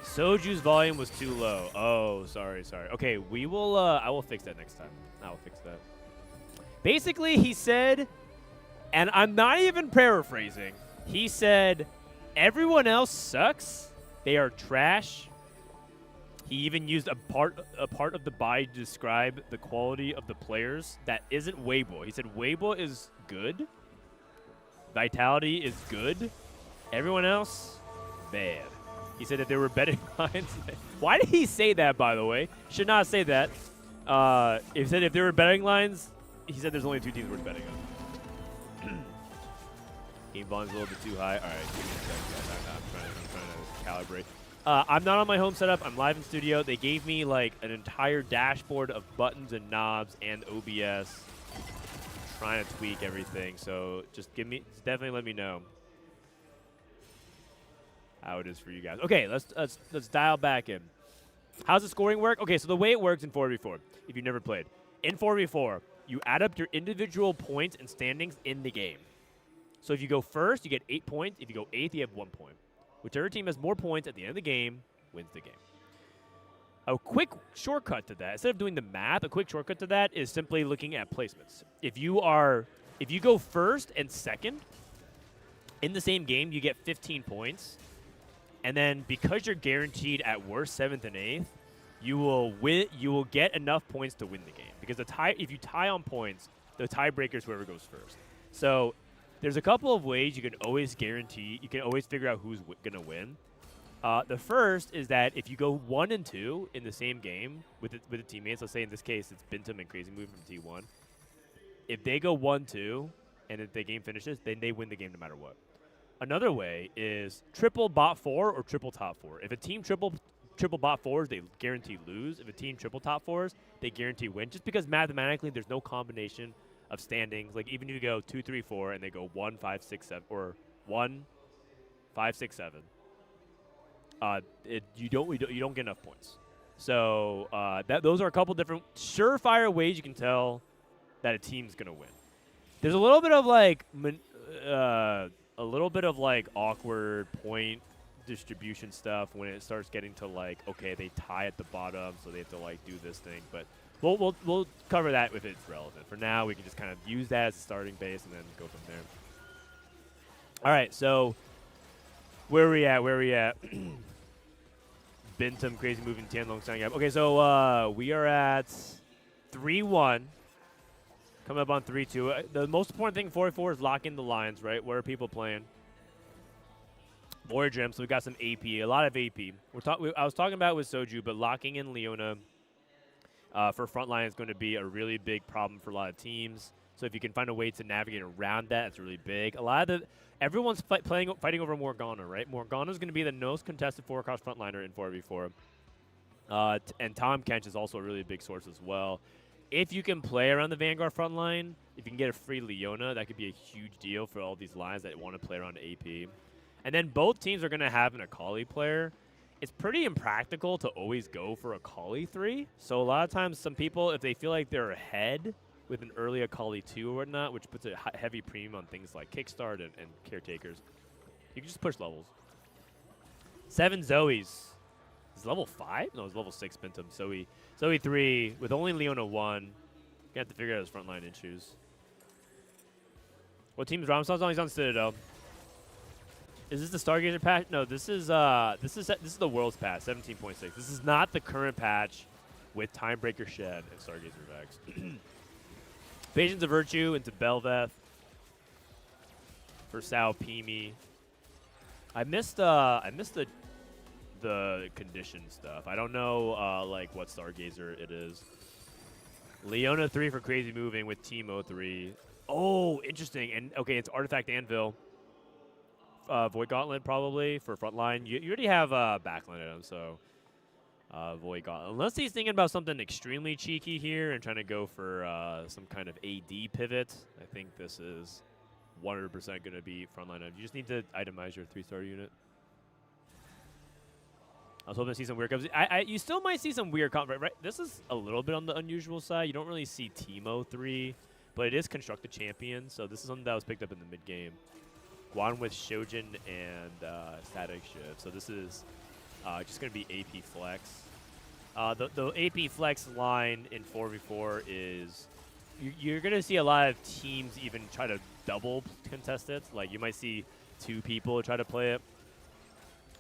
[SPEAKER 1] Soju's volume was too low. Oh, sorry. Okay, we will. I will fix that next time. I will fix that. Basically, he said, and I'm not even paraphrasing. He said, everyone else sucks. They are trash. He even used a part of the buy to describe the quality of the players that isn't Weibo. He said Weibo is good. Vitality is good. Everyone else, bad. He said that there were betting lines. Why did he say that, by the way? Should not say that. He said if there were betting lines, he said there's only 2 teams worth betting on. Game volume's a little bit too high. All right, give me a second. I'm trying to calibrate. I'm not on my home setup. I'm live in studio. They gave me like an entire dashboard of buttons and knobs and OBS. I'm trying to tweak everything, so just definitely let me know how it is for you guys. Okay, let's dial back in. How's the scoring work? Okay, so the way it works in 4v4, if you've never played, in 4v4, you add up your individual points and standings in the game. So if you go first, you get 8 points. If you go 8th, you have 1 point. Whichever team has more points at the end of the game wins the game. A quick shortcut to that, instead of doing the math, a quick shortcut to that is simply looking at placements. If you go first and second in the same game, you get 15 points. And then because you're guaranteed at worst 7th and 8th, you will get enough points to win the game. Because if you tie on points, the tiebreaker is whoever goes first. So there's a couple of ways you can always figure out who's going to win. The first is that if you go 1 and 2 in the same game with the teammates, let's say in this case it's Bintum and Crazy Move from T1. If they go 1-2 and if the game finishes, then they win the game no matter what. Another way is triple bot 4 or triple top 4. If a team triple bot 4s, they guarantee lose. If a team triple top 4s, they guarantee win. Just because mathematically there's no combination of standings. Like even if you go 2, 3, 4 and they go 1, 5, 6, 7 or 1, 5, 6, 7. You don't get enough points. So those are a couple different surefire ways you can tell that a team's gonna win. There's a little bit of like awkward point distribution stuff when it starts getting to like, okay, they tie at the bottom, so they have to like do this thing. But we'll cover that if it's relevant. For now, we can just kind of use that as a starting base and then go from there. All right, so where are we at? Bintum, Crazy Moving, Tianlong signing up. Okay, so we are at 3-1. Coming up on 3-2. The most important thing in 4v4 is lock in the lines, right? Where are people playing? Warrior Gym, so we got some AP, a lot of AP. I was talking about it with Soju, but locking in Leona for frontline is going to be a really big problem for a lot of teams. So if you can find a way to navigate around that, it's really big. Everyone's fighting over Morgana, right? Morgana is going to be the most contested 4-cross frontliner in 4v4. And Tom Kench is also a really big source as well. If you can play around the Vanguard front line, if you can get a free Leona, that could be a huge deal for all these lines that want to play around AP. And then both teams are going to have an Akali player. It's pretty impractical to always go for Akali 3. So a lot of times some people, if they feel like they're ahead with an early Akali 2 or whatnot, which puts a heavy premium on things like Kickstart and Caretakers, you can just push levels. 7 Zoes. Is level 5? No, it's level 6 Bintum. Zoe 3 with only Leona 1. Gonna have to figure out his frontline issues. What team is Ramson's on? He's on Citadel. Is this the Stargazer patch? No, this is the World's patch, 17.6. This is not the current patch with Timebreaker Shed and Stargazer Vex. Patience of Virtue into Belveth for Sao Pimi. I missed the condition stuff. I don't know like what Stargazer it is. Leona 3 for Crazy Moving with Teemo 3. Oh, interesting. And okay, it's Artifact Anvil. Void Gauntlet probably for frontline. You already have backline at him, so Void Gauntlet. Unless he's thinking about something extremely cheeky here and trying to go for some kind of AD pivot. I think this is 100% going to be frontline. You just need to itemize your 3-star unit. I was hoping to see some weird combos. You still might see some weird combos, right? This is a little bit on the unusual side. You don't really see Teemo 3, but it is Constructed Champion, so this is something that was picked up in the mid-game. Guan with Shojin and Static Shift. So this is just going to be AP Flex. The AP Flex line in 4v4 is you're going to see a lot of teams even try to double contest it. Like you might see 2 people try to play it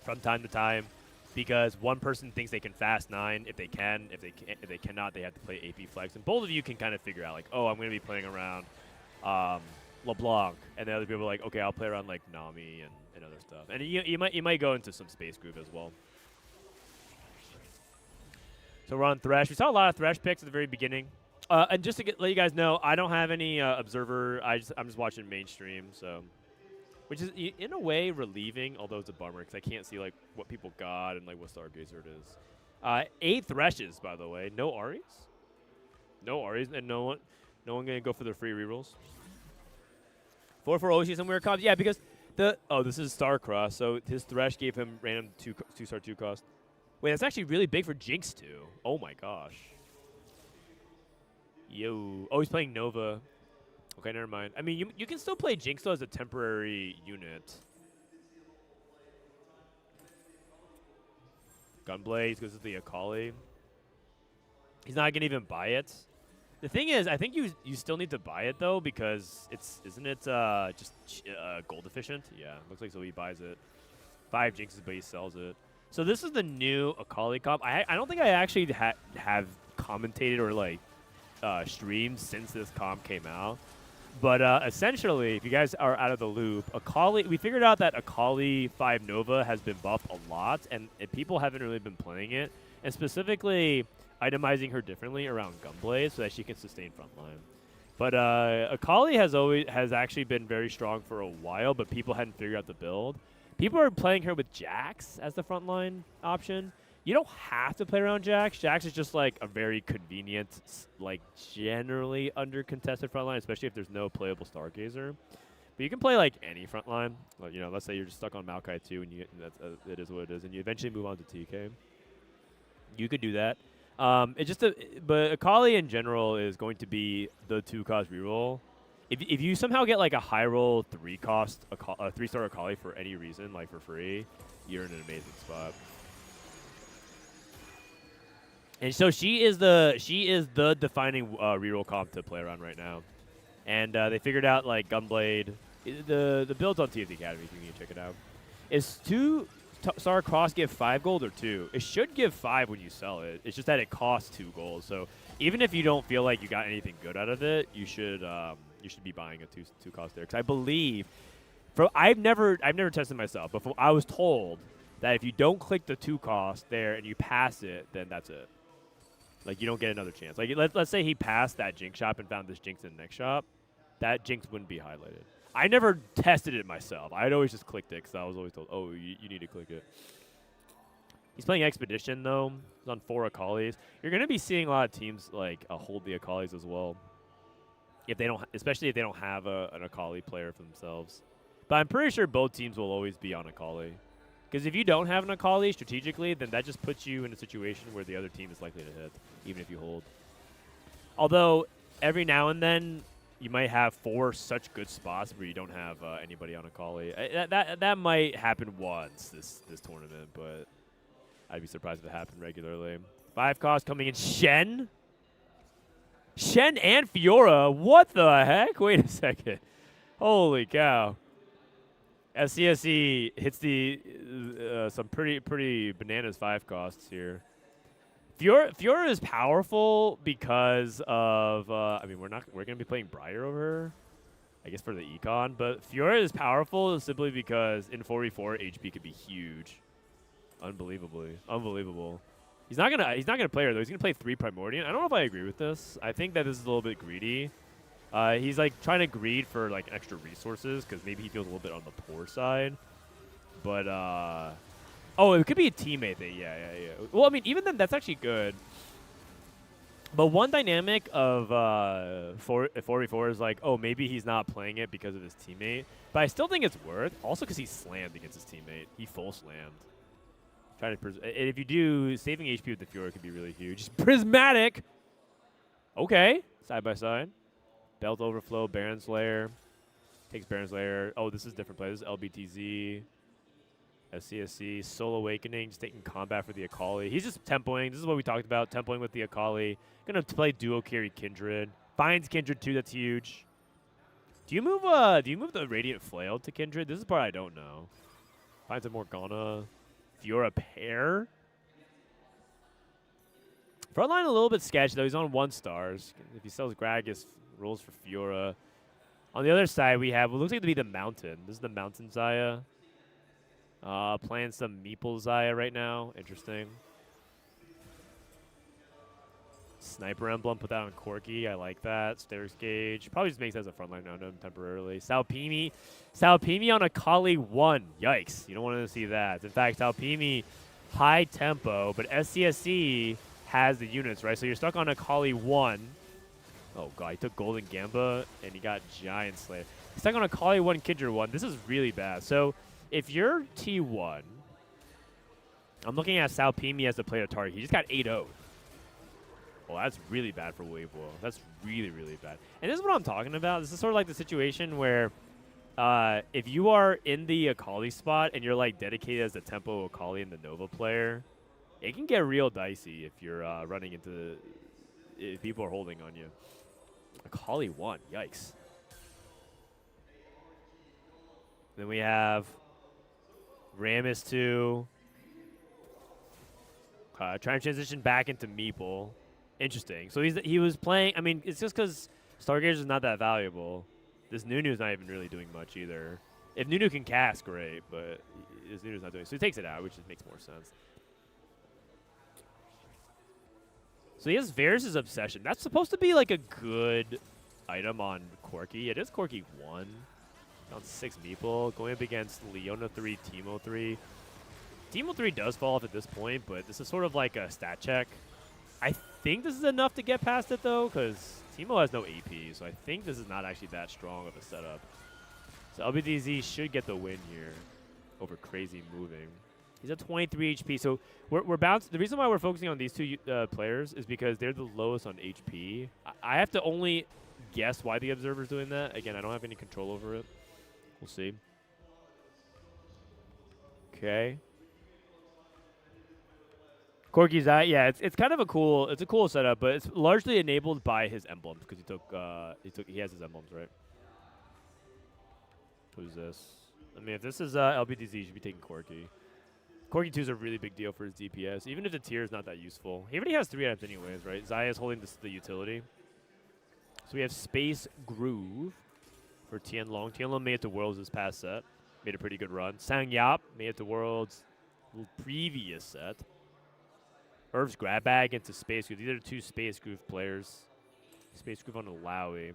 [SPEAKER 1] from time to time because one person thinks they can fast 9 if they can. If they cannot, they have to play AP Flex. And both of you can kind of figure out like, oh, I'm going to be playing around LeBlanc, and the other people are like, okay, I'll play around like Nami and other stuff. And you might go into some Space Groove as well. So we're on Thresh. We saw a lot of Thresh picks at the very beginning. And just to let you guys know, I don't have any observer. I'm just watching mainstream, so which is in a way relieving, although it's a bummer because I can't see like what people got and like what Stargazer it is. 8 Threshes, by the way. No Aries. No Aries, and no one gonna go for the free rerolls. 4 for Oshi, some weird combos. Yeah, because this is Starcross, so his Thresh gave him random 2-star 2 cost. Wait, that's actually really big for Jinx too. Oh my gosh. Yo. Oh, he's playing Nova. Okay, never mind. I mean, you can still play Jinx though as a temporary unit. Gunblade goes to the Akali. He's not gonna even buy it. The thing is, I think you still need to buy it though because isn't it just gold efficient? Yeah, looks like so he buys it. 5 Jinxes, but he sells it. So this is the new Akali comp. I don't think I actually have commentated or like streamed since this comp came out. But essentially, if you guys are out of the loop, we figured out that Akali 5 Nova has been buffed a lot, and people haven't really been playing it, and specifically itemizing her differently around Gunblade so that she can sustain frontline. But Akali has actually been very strong for a while, but people hadn't figured out the build. People are playing her with Jax as the frontline option. You don't have to play around Jax. Jax is just like a very convenient, like generally under contested frontline, especially if there's no playable Stargazer. But you can play like any frontline. Like, you know, let's say you're just stuck on Maokai 2 and it is what it is, and you eventually move on to TK. You could do that. But Akali in general is going to be the 2-cost reroll. If you somehow get like a high roll 3-cost 3-star Akali for any reason, like for free, you're in an amazing spot. And so she is the defining reroll comp to play around right now. And they figured out like Gunblade, the builds on TFT Academy. If you can check it out. Is 2-star cross give 5 gold or 2? It should give 5 when you sell it. It's just that it costs 2 gold. So even if you don't feel like you got anything good out of it, you should be buying a 2 cost there. Because I believe, I've never tested myself, but I was told that if you don't click the 2 cost there and you pass it, then that's it. Like you don't get another chance. Like let's say he passed that Jinx shop and found this Jinx in the next shop, that Jinx wouldn't be highlighted. I never tested it myself. I'd always just clicked it because I was always told, oh, you need to click it. He's playing Expedition though. He's on 4 Akalis. You're gonna be seeing a lot of teams like hold the Akalis as well. If they don't, especially if they don't have an Akali player for themselves. But I'm pretty sure both teams will always be on Akali. Because if you don't have an Akali strategically, then that just puts you in a situation where the other team is likely to hit, even if you hold. Although, every now and then, you might have 4 such good spots where you don't have anybody on Akali. That might happen once this tournament, but I'd be surprised if it happened regularly. 5 cost coming in. Shen? Shen and Fiora? What the heck? Wait a second. Holy cow. SCSE hits the some pretty bananas 5 costs here. Fiora is powerful because of I mean we're gonna be playing Briar over her, I guess for the econ, but Fiora is powerful simply because in 4v4 HP could be huge, unbelievable. He's not gonna play her though. He's gonna play 3 Primordial. I don't know if I agree with this. I think that this is a little bit greedy. He's like trying to greed for like extra resources because maybe he feels a little bit on the poor side. But oh, it could be a teammate thing. Yeah. Well, I mean, even then, that's actually good. But one dynamic of 4v4 is like, oh, maybe he's not playing it because of his teammate. But I still think it's worth. Also, because he slammed against his teammate. He full slammed. Trying to if you do, saving HP with the Fiora could be really huge. Prismatic. Okay, side by side. Belt Overflow, Baron's Lair. Takes Baron's Lair. Oh, this is different play. This is LBTZ. SCSC. Soul Awakening. Just taking combat for the Akali. He's just tempoing. This is what we talked about. Tempoing with the Akali. Gonna play duo carry Kindred. Finds Kindred too. That's huge. Do you move the Radiant Flail to Kindred? This is the part I don't know. Finds a Morgana. Fiora pair. Frontline a little bit sketchy though. He's on 1 stars. If he sells Gragas, rolls for Fiora. On the other side, we have what looks like to be the Mountain. This is the Mountain Zaya. Playing some Meeple Zaya right now. Interesting. Sniper Emblem, put that on Corki. I like that. Stairs Gauge. Probably just makes that as a frontline now temporarily. Salpimi on Akali 1. Yikes. You don't want to see that. In fact, Salpimi, high tempo, but SCSC has the units, right? So you're stuck on Akali 1. Oh, God. He took Golden Gamba, and he got Giant Slayer. He's stuck on Akali 1, Kindred 1. This is really bad. So if you're T1, I'm looking at Salpimi as the player target. He just got 8-0'd. Well, that's really bad for Weibo. That's really, really bad. And this is what I'm talking about. This is sort of like the situation where if you are in the Akali spot and you're like dedicated as the tempo Akali and the Nova player, it can get real dicey if you're running into if people are holding on you. Akali 1. Yikes. Then we have Rammus 2. Trying to transition back into Meeple. Interesting. So he was playing. I mean, it's just because Stargazer is not that valuable. This Nunu's not even really doing much either. If Nunu can cast, great, but this Nunu's not doing. So he takes it out, which just makes more sense. So he has Varus' Obsession. That's supposed to be like a good item on Corki. It is Corki 1. Down 6 Meeple. Going up against Leona 3, Teemo 3. Teemo 3 does fall off at this point, but this is sort of like a stat check. I think this is enough to get past it, though, because Teemo has no AP, so I think this is not actually that strong of a setup. So LBDZ should get the win here over Crazy Moving. He's at 23 HP, so we're bounced. The reason why we're focusing on these two players is because they're the lowest on HP. I have to only guess why the Observer's doing that. Again, I don't have any control over it. We'll see. Okay. Corki's that, yeah. It's kind of a cool setup, but it's largely enabled by his emblems because he has his emblems, right? Who's this? I mean, if this is LBDZ, you should be taking Corki. Corki 2 is a really big deal for his DPS, even if the tier is not that useful. He already has 3 items anyways, right? Zaya's holding the utility. So we have Space Groove for Tianlong. Tianlong made it to Worlds this past set. Made a pretty good run. Sang Yap made it to Worlds previous set. Irv's grab bag into Space Groove. These are 2 Space Groove players. Space Groove on Alawi.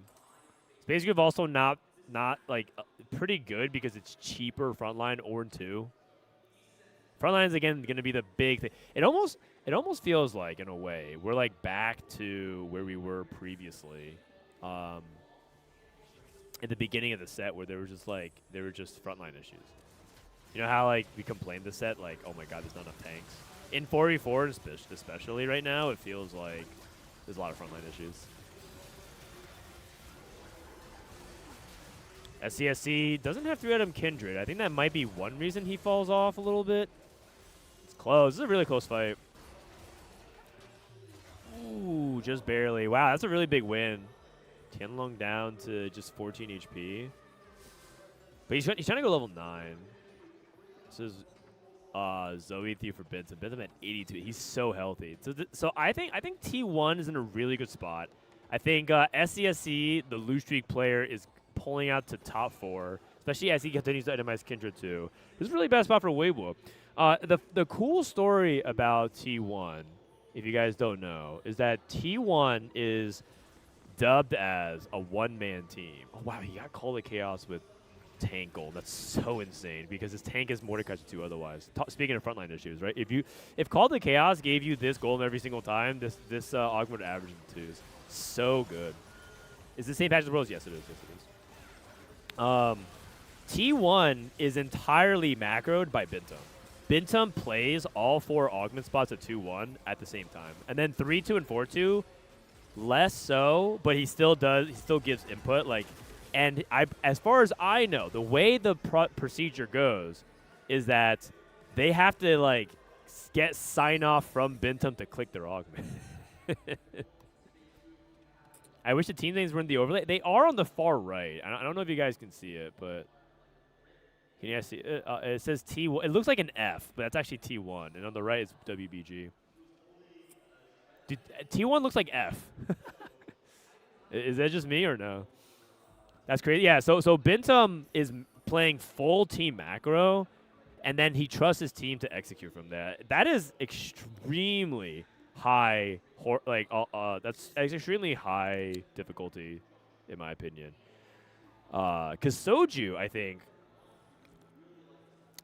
[SPEAKER 1] Space Groove also not like pretty good because it's cheaper frontline or 2. Frontline is again going to be the big thing. It almost feels like in a way we're like back to where we were previously, at the beginning of the set where there were just frontline issues. You know how like we complained the set like, oh my god, there's not enough tanks. In 4v4 especially right now, it feels like there's a lot of frontline issues. SCSC doesn't have 3-item Kindred. I think that might be one reason he falls off a little bit. It's close. This is a really close fight. Ooh, just barely. Wow, that's a really big win. Tianlong down to just 14 HP. But he's trying to go level 9. This is Zoe Thief for Bentham. Bentham at 82. He's so healthy. So I think T1 is in a really good spot. I think SCSC, the Lose Streak player, is pulling out to top 4, especially as he continues to itemize Kindred too. This is a really bad spot for Weibo. The cool story about T1, if you guys don't know, is that T1 is dubbed as a one-man team. Oh wow, he got Call of Chaos with tank gold. That's so insane because his tank is Mordekaiser 2 otherwise. Speaking of frontline issues, right? If Call of Chaos gave you this gold every single time, this augmented average in 2 is so good. Is the same patch as Worlds? Yes, it is. Yes, it is. T1 is entirely macroed by Binto. Bintum plays all 4 augment spots at 2-1 at the same time. And then 3-2 and 4-2, less so, but he still gives input. Like, and as far as I know, the way the procedure goes is that they have to, like, get sign-off from Bintum to click their augment. I wish the team names were in the overlay. They are on the far right. I don't know if you guys can see it, but can you guys see it? It says T1. It looks like an F, but that's actually T1. And on the right is WBG. Dude, T1 looks like F. Is that just me or no? That's crazy. Yeah, so Bintum is playing full team macro, and then he trusts his team to execute from that. That is extremely high, that's extremely high difficulty, in my opinion. Because Soju, I think,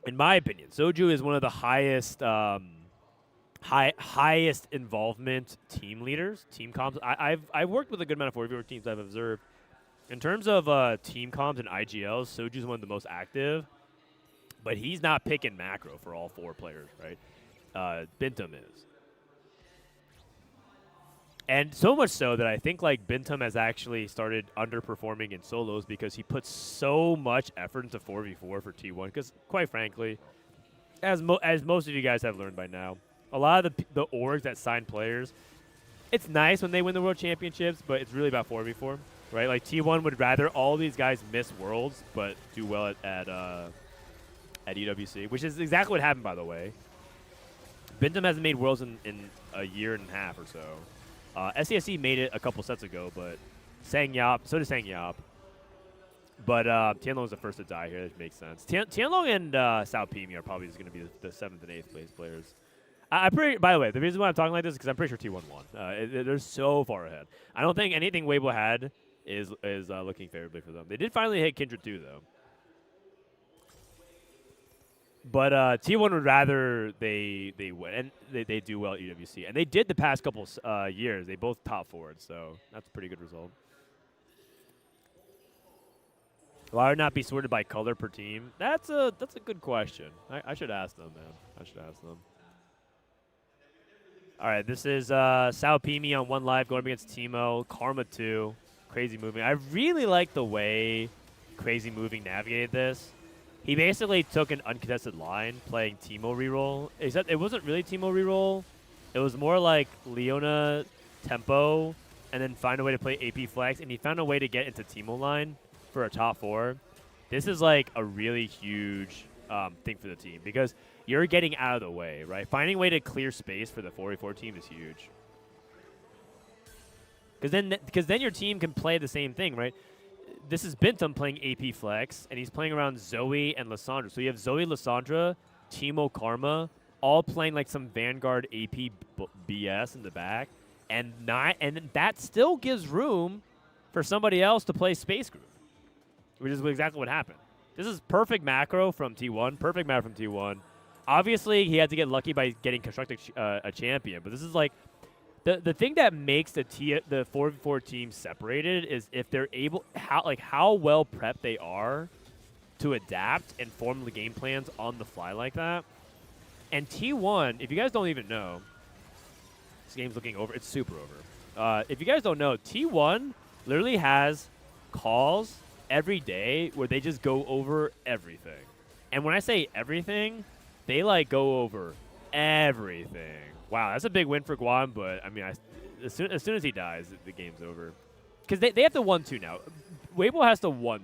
[SPEAKER 1] in my opinion, Soju is one of the highest, highest involvement team leaders, team comps. I've worked with a good amount of 4v4 teams I've observed. In terms of team comps and IGLs, Soju is one of the most active, but he's not picking macro for all 4 players, right? Bintum is. And so much so that I think like Bintum has actually started underperforming in solos because he puts so much effort into 4v4 for T1. Because quite frankly, as most of you guys have learned by now, a lot of the orgs that sign players, it's nice when they win the world championships, but it's really about 4v4, right? Like T1 would rather all these guys miss worlds but do well at EWC, which is exactly what happened, by the way. Bintum hasn't made worlds in a year and a half or so. SCSC made it a couple sets ago, but Sangyop, so did Sangyop. But Tianlong is the first to die here. That makes sense. Tianlong and Sao Pimi are probably just going to be the 7th and 8th place players. By the way, the reason why I'm talking like this is because I'm pretty sure T1 won. They're so far ahead. I don't think anything Weibo had is looking favorably for them. They did finally hit Kindred 2, though. But T1 would rather they win, and they do well at EWC. And they did the past couple years. They both top forward, so that's a pretty good result. Why would not be sorted by color per team? That's a good question. I should ask them, man. I should ask them. All right, this is Sao Pimi on 1 Live going up against Timo. Karma 2. Crazy Moving. I really like the way Crazy Moving navigated this. He basically took an uncontested line playing Timo reroll. Except it wasn't really Timo reroll. It was more like Leona tempo and then find a way to play AP flex. And he found a way to get into Timo line for a top 4. This is like a really huge thing for the team because you're getting out of the way, right? Finding a way to clear space for the 4v4 team is huge. Because then your team can play the same thing, right? This is Bintum playing AP Flex, and he's playing around Zoe and Lissandra. So you have Zoe, Lissandra, Timo, Karma, all playing like some Vanguard AP BS in the back. And that still gives room for somebody else to play Space Group, which is exactly what happened. This is perfect macro from T1, perfect macro from T1. Obviously, he had to get lucky by getting constructed a champion, but this is like the thing that makes the 4v4 team separated is if they're able how well prepped they are to adapt and form the game plans on the fly like that. And T1, if you guys don't even know, this game's looking over. It's super over. If you guys don't know, T1 literally has calls every day where they just go over everything. And when I say everything, they like go over everything. Wow, that's a big win for Guam, but I mean, as soon as he dies, the game's over. Because they have to 1-2 now. Weibo has to 1-2.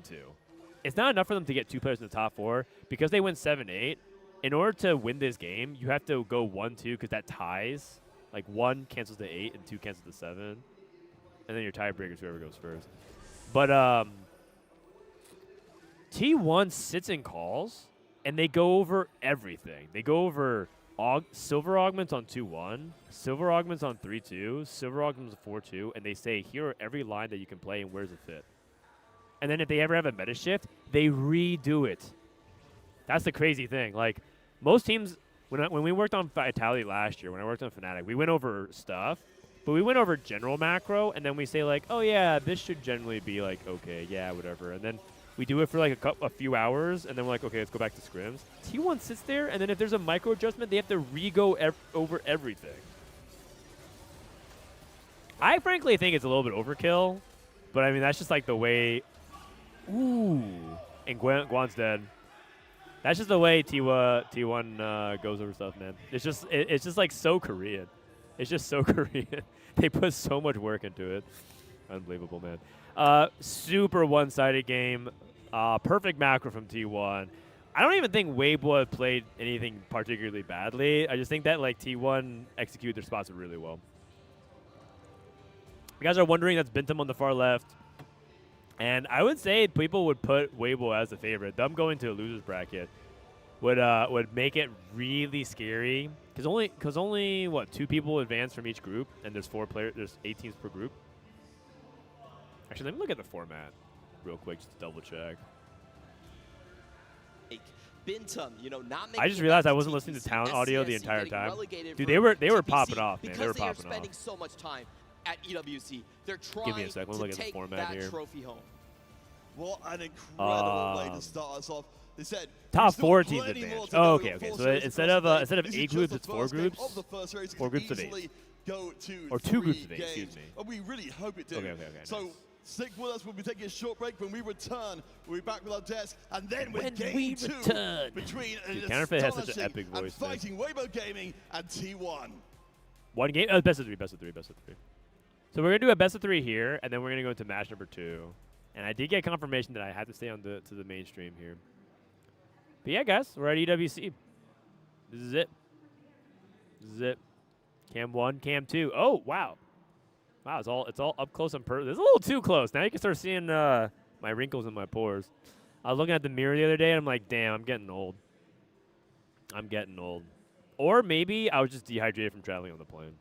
[SPEAKER 1] It's not enough for them to get 2 players in the top 4. Because they win 7-8, in order to win this game, you have to go 1-2 because that ties. Like 1 cancels the 8 and 2 cancels the 7. And then your tiebreakers, whoever goes first. But T1 sits and calls, and they go over everything. They go over silver augments on 2-1, silver augments on 3-2, silver augments on 4-2, and they say, here are every line that you can play and where's it fit. And then if they ever have a meta shift, they redo it. That's the crazy thing. Like, most teams, when we worked on Vitality last year, when I worked on Fnatic, we went over stuff, but we went over general macro, and then we say, like, oh, yeah, this should generally be, like, okay, yeah, whatever. And then We do it for like a few hours, and then we're like, okay, let's go back to scrims. T1 sits there, and then if there's a micro adjustment, they have to re-go over everything. I frankly think it's a little bit overkill, but I mean, that's just like the way. Ooh. And Guan's dead. That's just the way T1 goes over stuff, man. It's just like so Korean. It's just so Korean. They put so much work into it. Unbelievable, man. Super one-sided game. Perfect macro from T1. I don't even think Weibo played anything particularly badly. I just think that like T1 executed their spots really well. You guys are wondering, that's Bintam on the far left. And I would say people would put Weibo as a favorite. Them going to a loser's bracket would make it really scary. Because only what, 2 people advance from each group, and there's 4 players. There's 8 teams per group. Actually, let me look at the format real quick just to double check.
[SPEAKER 19] Bintam, you know, not
[SPEAKER 1] I just realized I wasn't listening to town audio the entire time. Dude, they were popping off, man. They were popping off.
[SPEAKER 19] Spending so much time at EWC. They're trying
[SPEAKER 1] Give me a sec. We'll look at the format here.
[SPEAKER 19] Trophy home.
[SPEAKER 20] What an incredible way to start us off. They said
[SPEAKER 1] top 4 teams advance. Oh, okay. So instead of 8 groups, it's 4 groups. 4 groups of 8. Or 2 groups of 8. Excuse me.
[SPEAKER 20] And we really hope it did.
[SPEAKER 1] Okay.
[SPEAKER 20] So stick with us. We'll be taking a short break. When we return, we'll be back with our desk, and then we're game 2 between
[SPEAKER 1] Counterfeit has such an epic voice.
[SPEAKER 20] Fighting Weibo Gaming and T1.
[SPEAKER 1] One game. Best of 3. Best of 3. Best of 3. So we're gonna do a best of 3 here, and then we're gonna go into match number 2. And I did get confirmation that I had to stay on to the mainstream here. But yeah, guys, we're at EWC. This is it. This is it. Cam 1, Cam 2. Oh wow, wow! It's all up close and personal. It's a little too close. Now you can start seeing my wrinkles in my pores. I was looking at the mirror the other day, and I'm like, damn, I'm getting old. I'm getting old. Or maybe I was just dehydrated from traveling on the plane.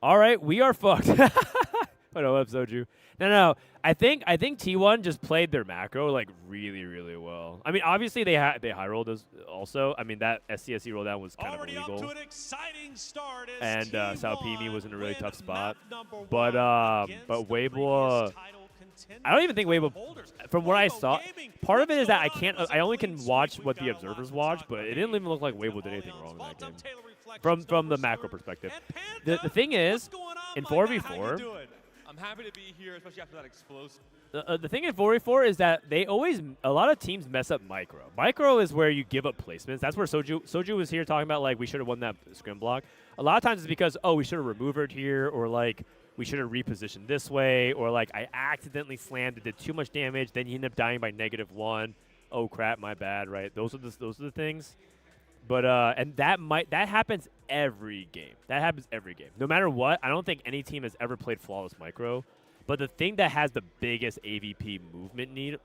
[SPEAKER 1] All right, we are fucked. What up, Soju? No. I think T1 just played their macro like really, really well. I mean, obviously they high rolled us also. I mean, that SCSE roll down was kind of illegal. Up to an exciting start and Sao Pimi was in a really tough spot. But Weibo, I don't even think Weibo. From what I saw, part of it is that I only can watch what the observers watch, but it didn't even look like Weibo did anything wrong in that game. From the macro perspective, the thing is, in 4v4.
[SPEAKER 3] I'm happy to be here, especially after that explosive.
[SPEAKER 1] The thing in 4v4 is that a lot of teams mess up micro. Micro is where you give up placements. That's where Soju was here talking about, like, we should have won that scrim block. A lot of times it's because, oh, we should have removed it here, or, like, we should have repositioned this way, or, like, I accidentally slammed it, did too much damage, then you end up dying by -1. Oh, crap, my bad, right? Those are the things. But and that happens every game. That happens every game. No matter what, I don't think any team has ever played flawless micro. But the thing that has the biggest AVP movement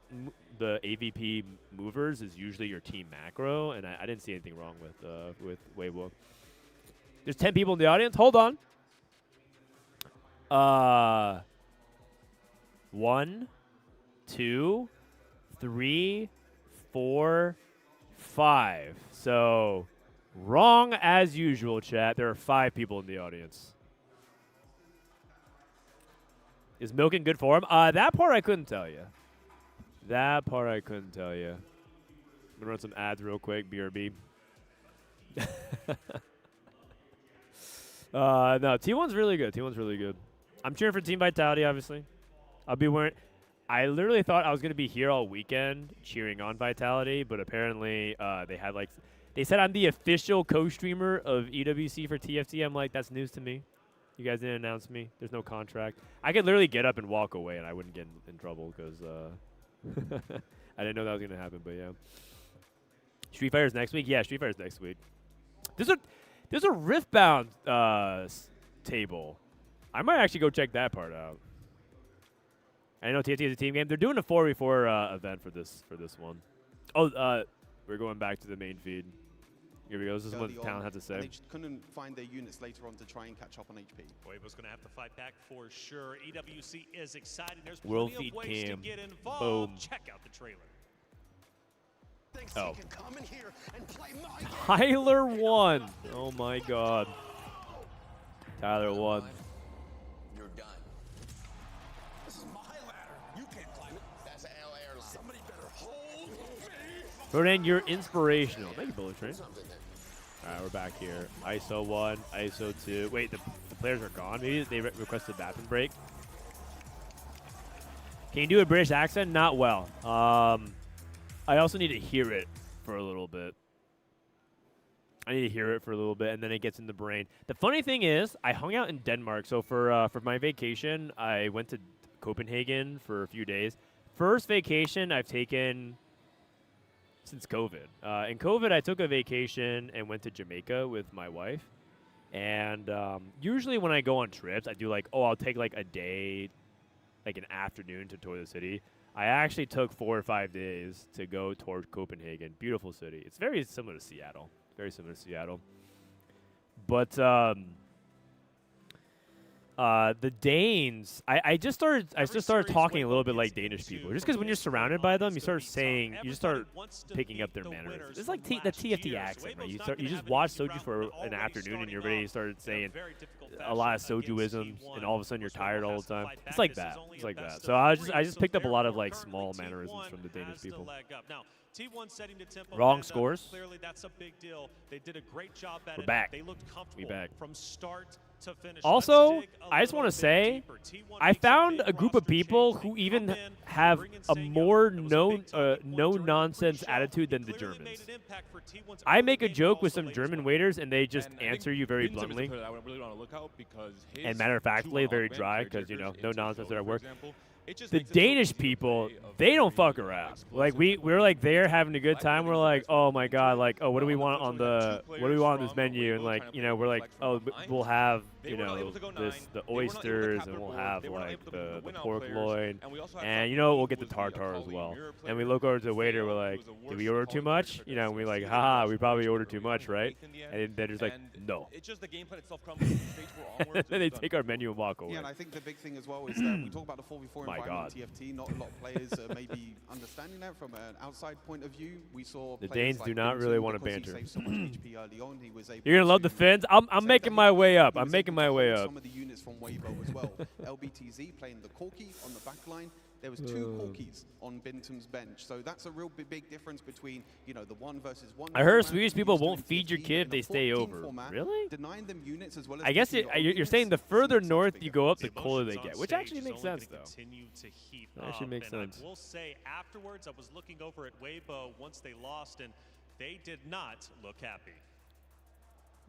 [SPEAKER 1] the AVP movers is usually your team macro, and I didn't see anything wrong with Weibo. There's 10 people in the audience. Hold on. 1, 2, 3, 4, 5. So, wrong as usual, chat. There are 5 people in the audience. Is Milk in good form? That part I couldn't tell you. I'm gonna run some ads real quick. BRB. No, T1's really good. I'm cheering for Team Vitality, obviously. I'll be wearing. I literally thought I was gonna be here all weekend cheering on Vitality, but apparently they said I'm the official co-streamer of EWC for TFT. I'm like, that's news to me. You guys didn't announce me. There's no contract. I could literally get up and walk away, and I wouldn't get in trouble because I didn't know that was gonna happen. But yeah, Street Fighter's next week. Yeah, Street Fighter's next week. There's a Riftbound table. I might actually go check that part out. I know TFT is a team game. They're doing a 4v4 event for this one. Oh, we're going back to the main feed. Here we go. This is what the town had to say.
[SPEAKER 5] They just couldn't find their units later on to try and catch up on HP.
[SPEAKER 9] Weibo's going to have to fight back for sure. EWC is exciting. There's
[SPEAKER 1] World
[SPEAKER 9] plenty
[SPEAKER 1] feed
[SPEAKER 9] of ways
[SPEAKER 1] cam.
[SPEAKER 9] to get involved.
[SPEAKER 1] Boom.
[SPEAKER 9] Check out the trailer.
[SPEAKER 1] Oh. Tyler won. Oh my God. Tyler won.
[SPEAKER 20] You're done. This is my ladder. You can't climb it.
[SPEAKER 1] Frodan, you're inspirational. Thank you, Bullet Train. All right, we're back here. ISO 1, ISO 2. Wait, the players are gone? Maybe they requested bathroom break. Can you do a British accent? Not well. I also need to hear it for a little bit. I need to hear it for a little bit, and then it gets in the brain. The funny thing is, I hung out in Denmark. So for my vacation, I went to Copenhagen for a few days. First vacation I've taken since COVID. In COVID, I took a vacation and went to Jamaica with my wife. And usually when I go on trips, I do like, I'll take like a day, like an afternoon to tour the city. I actually took 4 or 5 days to go towards Copenhagen. Beautiful city. It's very similar to Seattle. Very similar to Seattle. But the Danes, I just started talking a little bit like Danish people. Just because when you're surrounded by them, you start picking up their manners. It's like the TFT accent, right? You just watch Soju for an afternoon and you're ready to start saying a lot of Sojuisms, and all of a sudden you're tired all the time. It's like that. It's like that. So I just picked up a lot of like small mannerisms from the Danish people.
[SPEAKER 9] T1 setting the tempo.
[SPEAKER 1] Wrong scores.
[SPEAKER 9] Clearly, that's a big deal. They did a great job at
[SPEAKER 1] We're back.
[SPEAKER 9] They looked comfortable from start to finish.
[SPEAKER 1] Also, I just want to say, I found a group of people who even have a more no-nonsense attitude than the Germans. I make a joke with some German waiters, and they just answer you very bluntly. And matter-of-factly, very dry, because, you know, no nonsense at our work. The Danish people, they don't fuck around. Like we're like there having a good time. We're like, oh my god, like, oh, what do we want on this menu? And like, you know, we're like, oh, we'll have, you know, the oysters, and we'll have like the pork loin, and you know, we'll get the tartar as well. And we look over to the waiter, we're like, did we order too much? You know, and we're like, haha, we probably ordered too much, right? And they're just like, no.
[SPEAKER 3] It's just the game plan itself comes from the stage we're onwards.
[SPEAKER 1] Then they take our menu and walk away.
[SPEAKER 5] Yeah, and I think the big thing as well is that we talk about the 4v4 environment TFT. Not a lot of players are maybe understanding that from an outside point of view. We saw
[SPEAKER 1] the Danes do not really want to banter.
[SPEAKER 5] So much HP early on, he was able
[SPEAKER 1] You're gonna love the Finns. I'm making my way up. I'm making my way up.
[SPEAKER 5] Some of the units from WBO as well. LBTZ playing the Corki on the back line. There was 2 Corkis on Bintum's bench, so that's a real big difference between, you know, the 1 versus 1.
[SPEAKER 1] I heard Swedish people won't feed your kid if they stay over. Really?
[SPEAKER 5] Denying them units as well as
[SPEAKER 1] I guess you're saying the further north you go up, the colder they get, which actually makes sense, though. That actually makes sense.
[SPEAKER 9] I will say afterwards, I was looking over at WBO once they lost, and they did not look happy.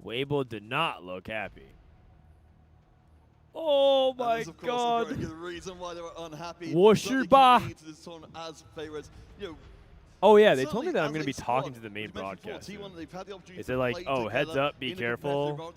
[SPEAKER 1] WBO did not look happy. Oh my
[SPEAKER 20] of course,
[SPEAKER 1] god.
[SPEAKER 20] A very good reason why they were unhappy.
[SPEAKER 1] Oh yeah, they told me that I'm going to be talking to the main broadcast. They said like, oh, heads up, be careful.